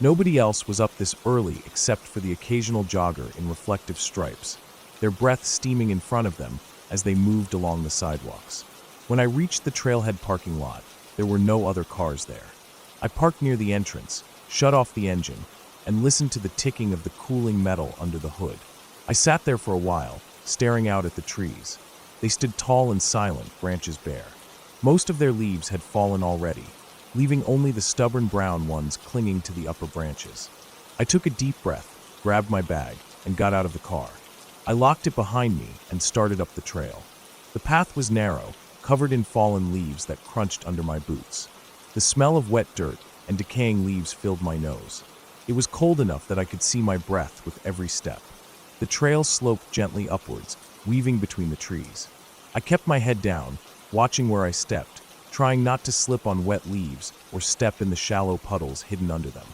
Nobody else was up this early except for the occasional jogger in reflective stripes, their breath steaming in front of them as they moved along the sidewalks. When I reached the trailhead parking lot, there were no other cars there. I parked near the entrance, shut off the engine, and listened to the ticking of the cooling metal under the hood. I sat there for a while, staring out at the trees. They stood tall and silent, branches bare. Most of their leaves had fallen already, leaving only the stubborn brown ones clinging to the upper branches. I took a deep breath, grabbed my bag, and got out of the car. I locked it behind me and started up the trail. The path was narrow, covered in fallen leaves that crunched under my boots. The smell of wet dirt and decaying leaves filled my nose. It was cold enough that I could see my breath with every step. The trail sloped gently upwards, weaving between the trees. I kept my head down, watching where I stepped, trying not to slip on wet leaves or step in the shallow puddles hidden under them.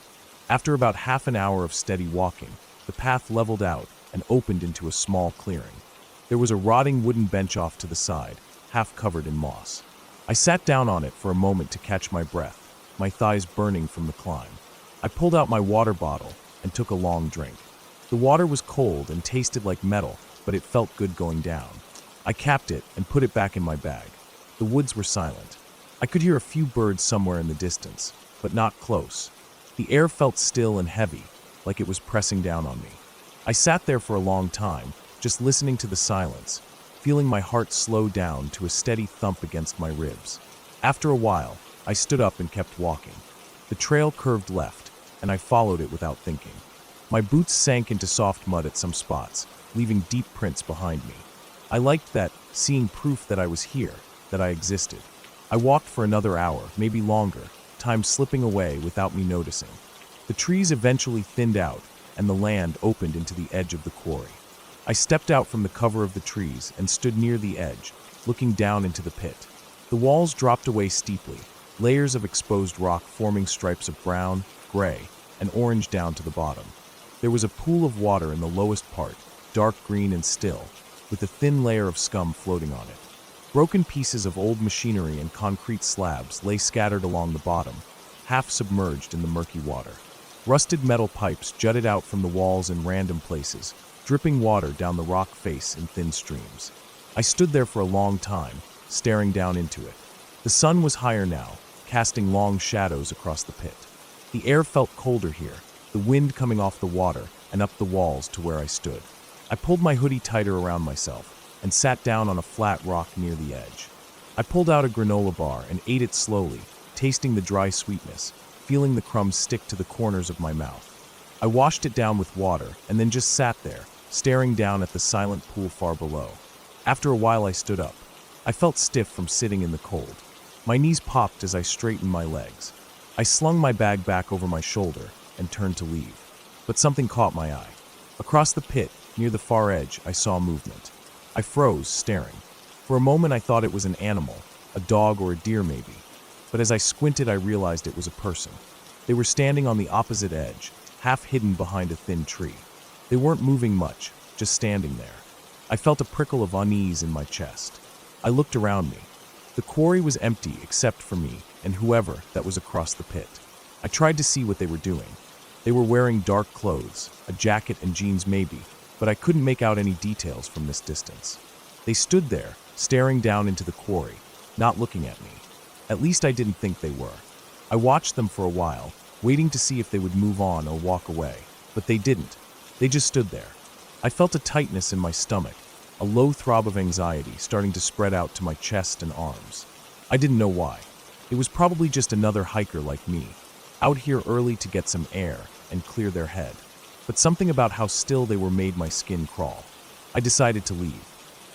After about half an hour of steady walking, the path leveled out and opened into a small clearing. There was a rotting wooden bench off to the side, half covered in moss. I sat down on it for a moment to catch my breath, my thighs burning from the climb. I pulled out my water bottle and took a long drink. The water was cold and tasted like metal, but it felt good going down. I capped it and put it back in my bag. The woods were silent. I could hear a few birds somewhere in the distance, but not close. The air felt still and heavy, like it was pressing down on me. I sat there for a long time, just listening to the silence, feeling my heart slow down to a steady thump against my ribs. After a while, I stood up and kept walking. The trail curved left, and I followed it without thinking. My boots sank into soft mud at some spots, leaving deep prints behind me. I liked that, seeing proof that I was here, that I existed. I walked for another hour, maybe longer, time slipping away without me noticing. The trees eventually thinned out, and the land opened into the edge of the quarry. I stepped out from the cover of the trees and stood near the edge, looking down into the pit. The walls dropped away steeply, layers of exposed rock forming stripes of brown, gray, and orange down to the bottom. There was a pool of water in the lowest part, dark green and still, with a thin layer of scum floating on it. Broken pieces of old machinery and concrete slabs lay scattered along the bottom, half submerged in the murky water. Rusted metal pipes jutted out from the walls in random places, dripping water down the rock face in thin streams. I stood there for a long time, staring down into it. The sun was higher now, casting long shadows across the pit. The air felt colder here, the wind coming off the water and up the walls to where I stood. I pulled my hoodie tighter around myself and sat down on a flat rock near the edge. I pulled out a granola bar and ate it slowly, tasting the dry sweetness, feeling the crumbs stick to the corners of my mouth. I washed it down with water and then just sat there, staring down at the silent pool far below. After a while I stood up. I felt stiff from sitting in the cold. My knees popped as I straightened my legs. I slung my bag back over my shoulder and turned to leave. But something caught my eye. Across the pit, near the far edge, I saw movement. I froze, staring. For a moment I thought it was an animal, a dog or a deer maybe. But as I squinted I realized it was a person. They were standing on the opposite edge, half hidden behind a thin tree. They weren't moving much, just standing there. I felt a prickle of unease in my chest. I looked around me. The quarry was empty except for me and whoever that was across the pit. I tried to see what they were doing. They were wearing dark clothes, a jacket and jeans maybe, but I couldn't make out any details from this distance. They stood there, staring down into the quarry, not looking at me. At least I didn't think they were. I watched them for a while, waiting to see if they would move on or walk away, but they didn't. They just stood there. I felt a tightness in my stomach, a low throb of anxiety starting to spread out to my chest and arms. I didn't know why. It was probably just another hiker like me, out here early to get some air and clear their head. But something about how still they were made my skin crawl. I decided to leave.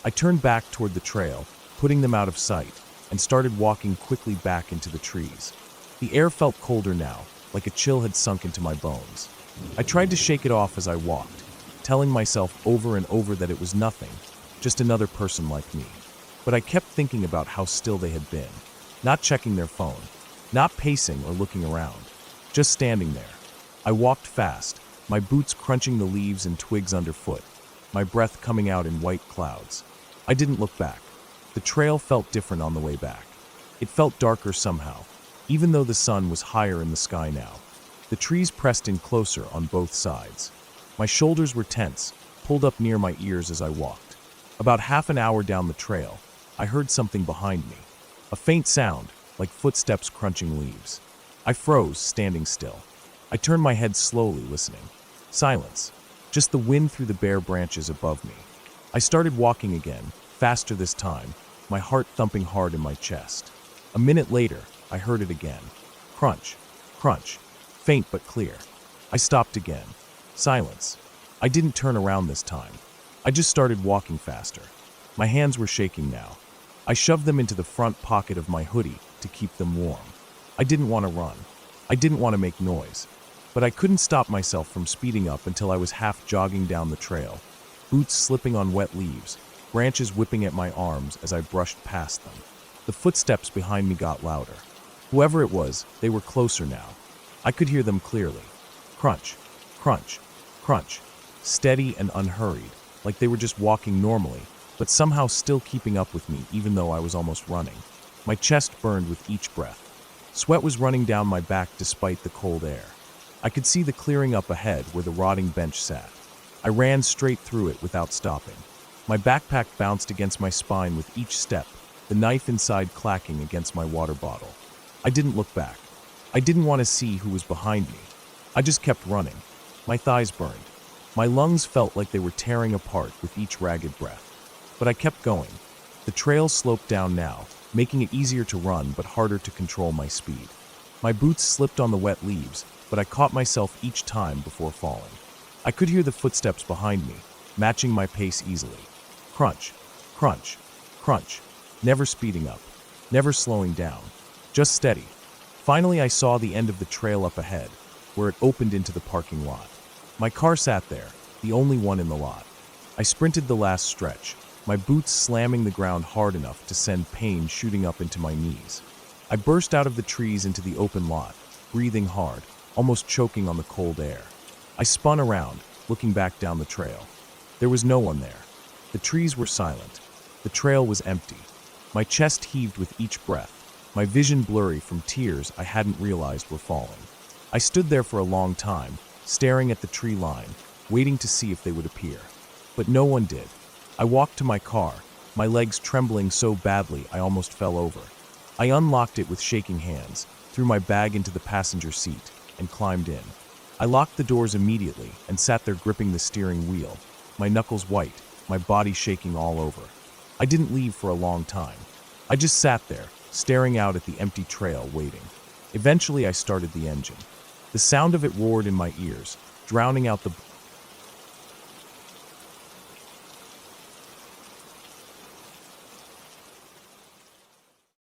I turned back toward the trail, putting them out of sight, and started walking quickly back into the trees. The air felt colder now, like a chill had sunk into my bones. I tried to shake it off as I walked, telling myself over and over that it was nothing, just another person like me. But I kept thinking about how still they had been, not checking their phone, not pacing or looking around, just standing there. I walked fast, my boots crunching the leaves and twigs underfoot, my breath coming out in white clouds. I didn't look back. The trail felt different on the way back. It felt darker somehow, even though the sun was higher in the sky now. The trees pressed in closer on both sides. My shoulders were tense, pulled up near my ears as I walked. About half an hour down the trail, I heard something behind me. A faint sound, like footsteps crunching leaves. I froze, standing still. I turned my head slowly, listening. Silence. Just the wind through the bare branches above me. I started walking again, faster this time, my heart thumping hard in my chest. A minute later, I heard it again. Crunch, crunch, faint but clear. I stopped again. Silence. I didn't turn around this time. I just started walking faster. My hands were shaking now. I shoved them into the front pocket of my hoodie to keep them warm. I didn't want to run. I didn't want to make noise. But I couldn't stop myself from speeding up until I was half jogging down the trail, boots slipping on wet leaves, branches whipping at my arms as I brushed past them. The footsteps behind me got louder. Whoever it was, they were closer now. I could hear them clearly. Crunch, crunch, crunch. Steady and unhurried, like they were just walking normally, but somehow still keeping up with me even though I was almost running. My chest burned with each breath. Sweat was running down my back despite the cold air. I could see the clearing up ahead where the rotting bench sat. I ran straight through it without stopping. My backpack bounced against my spine with each step, the knife inside clacking against my water bottle. I didn't look back. I didn't want to see who was behind me. I just kept running. My thighs burned. My lungs felt like they were tearing apart with each ragged breath. But I kept going. The trail sloped down now, making it easier to run but harder to control my speed. My boots slipped on the wet leaves, but I caught myself each time before falling. I could hear the footsteps behind me, matching my pace easily. Crunch, crunch, crunch. Never speeding up, never slowing down, just steady. Finally, I saw the end of the trail up ahead, where it opened into the parking lot. My car sat there, the only one in the lot. I sprinted the last stretch, my boots slamming the ground hard enough to send pain shooting up into my knees. I burst out of the trees into the open lot, breathing hard, almost choking on the cold air. I spun around, looking back down the trail. There was no one there. The trees were silent. The trail was empty. My chest heaved with each breath, my vision blurry from tears I hadn't realized were falling. I stood there for a long time, staring at the tree line, waiting to see if they would appear. But no one did. I walked to my car, my legs trembling so badly I almost fell over. I unlocked it with shaking hands, threw my bag into the passenger seat, and climbed in. I locked the doors immediately and sat there gripping the steering wheel, my knuckles white, my body shaking all over. I didn't leave for a long time. I just sat there, staring out at the empty trail, waiting. Eventually I started the engine. The sound of it roared in my ears, drowning out the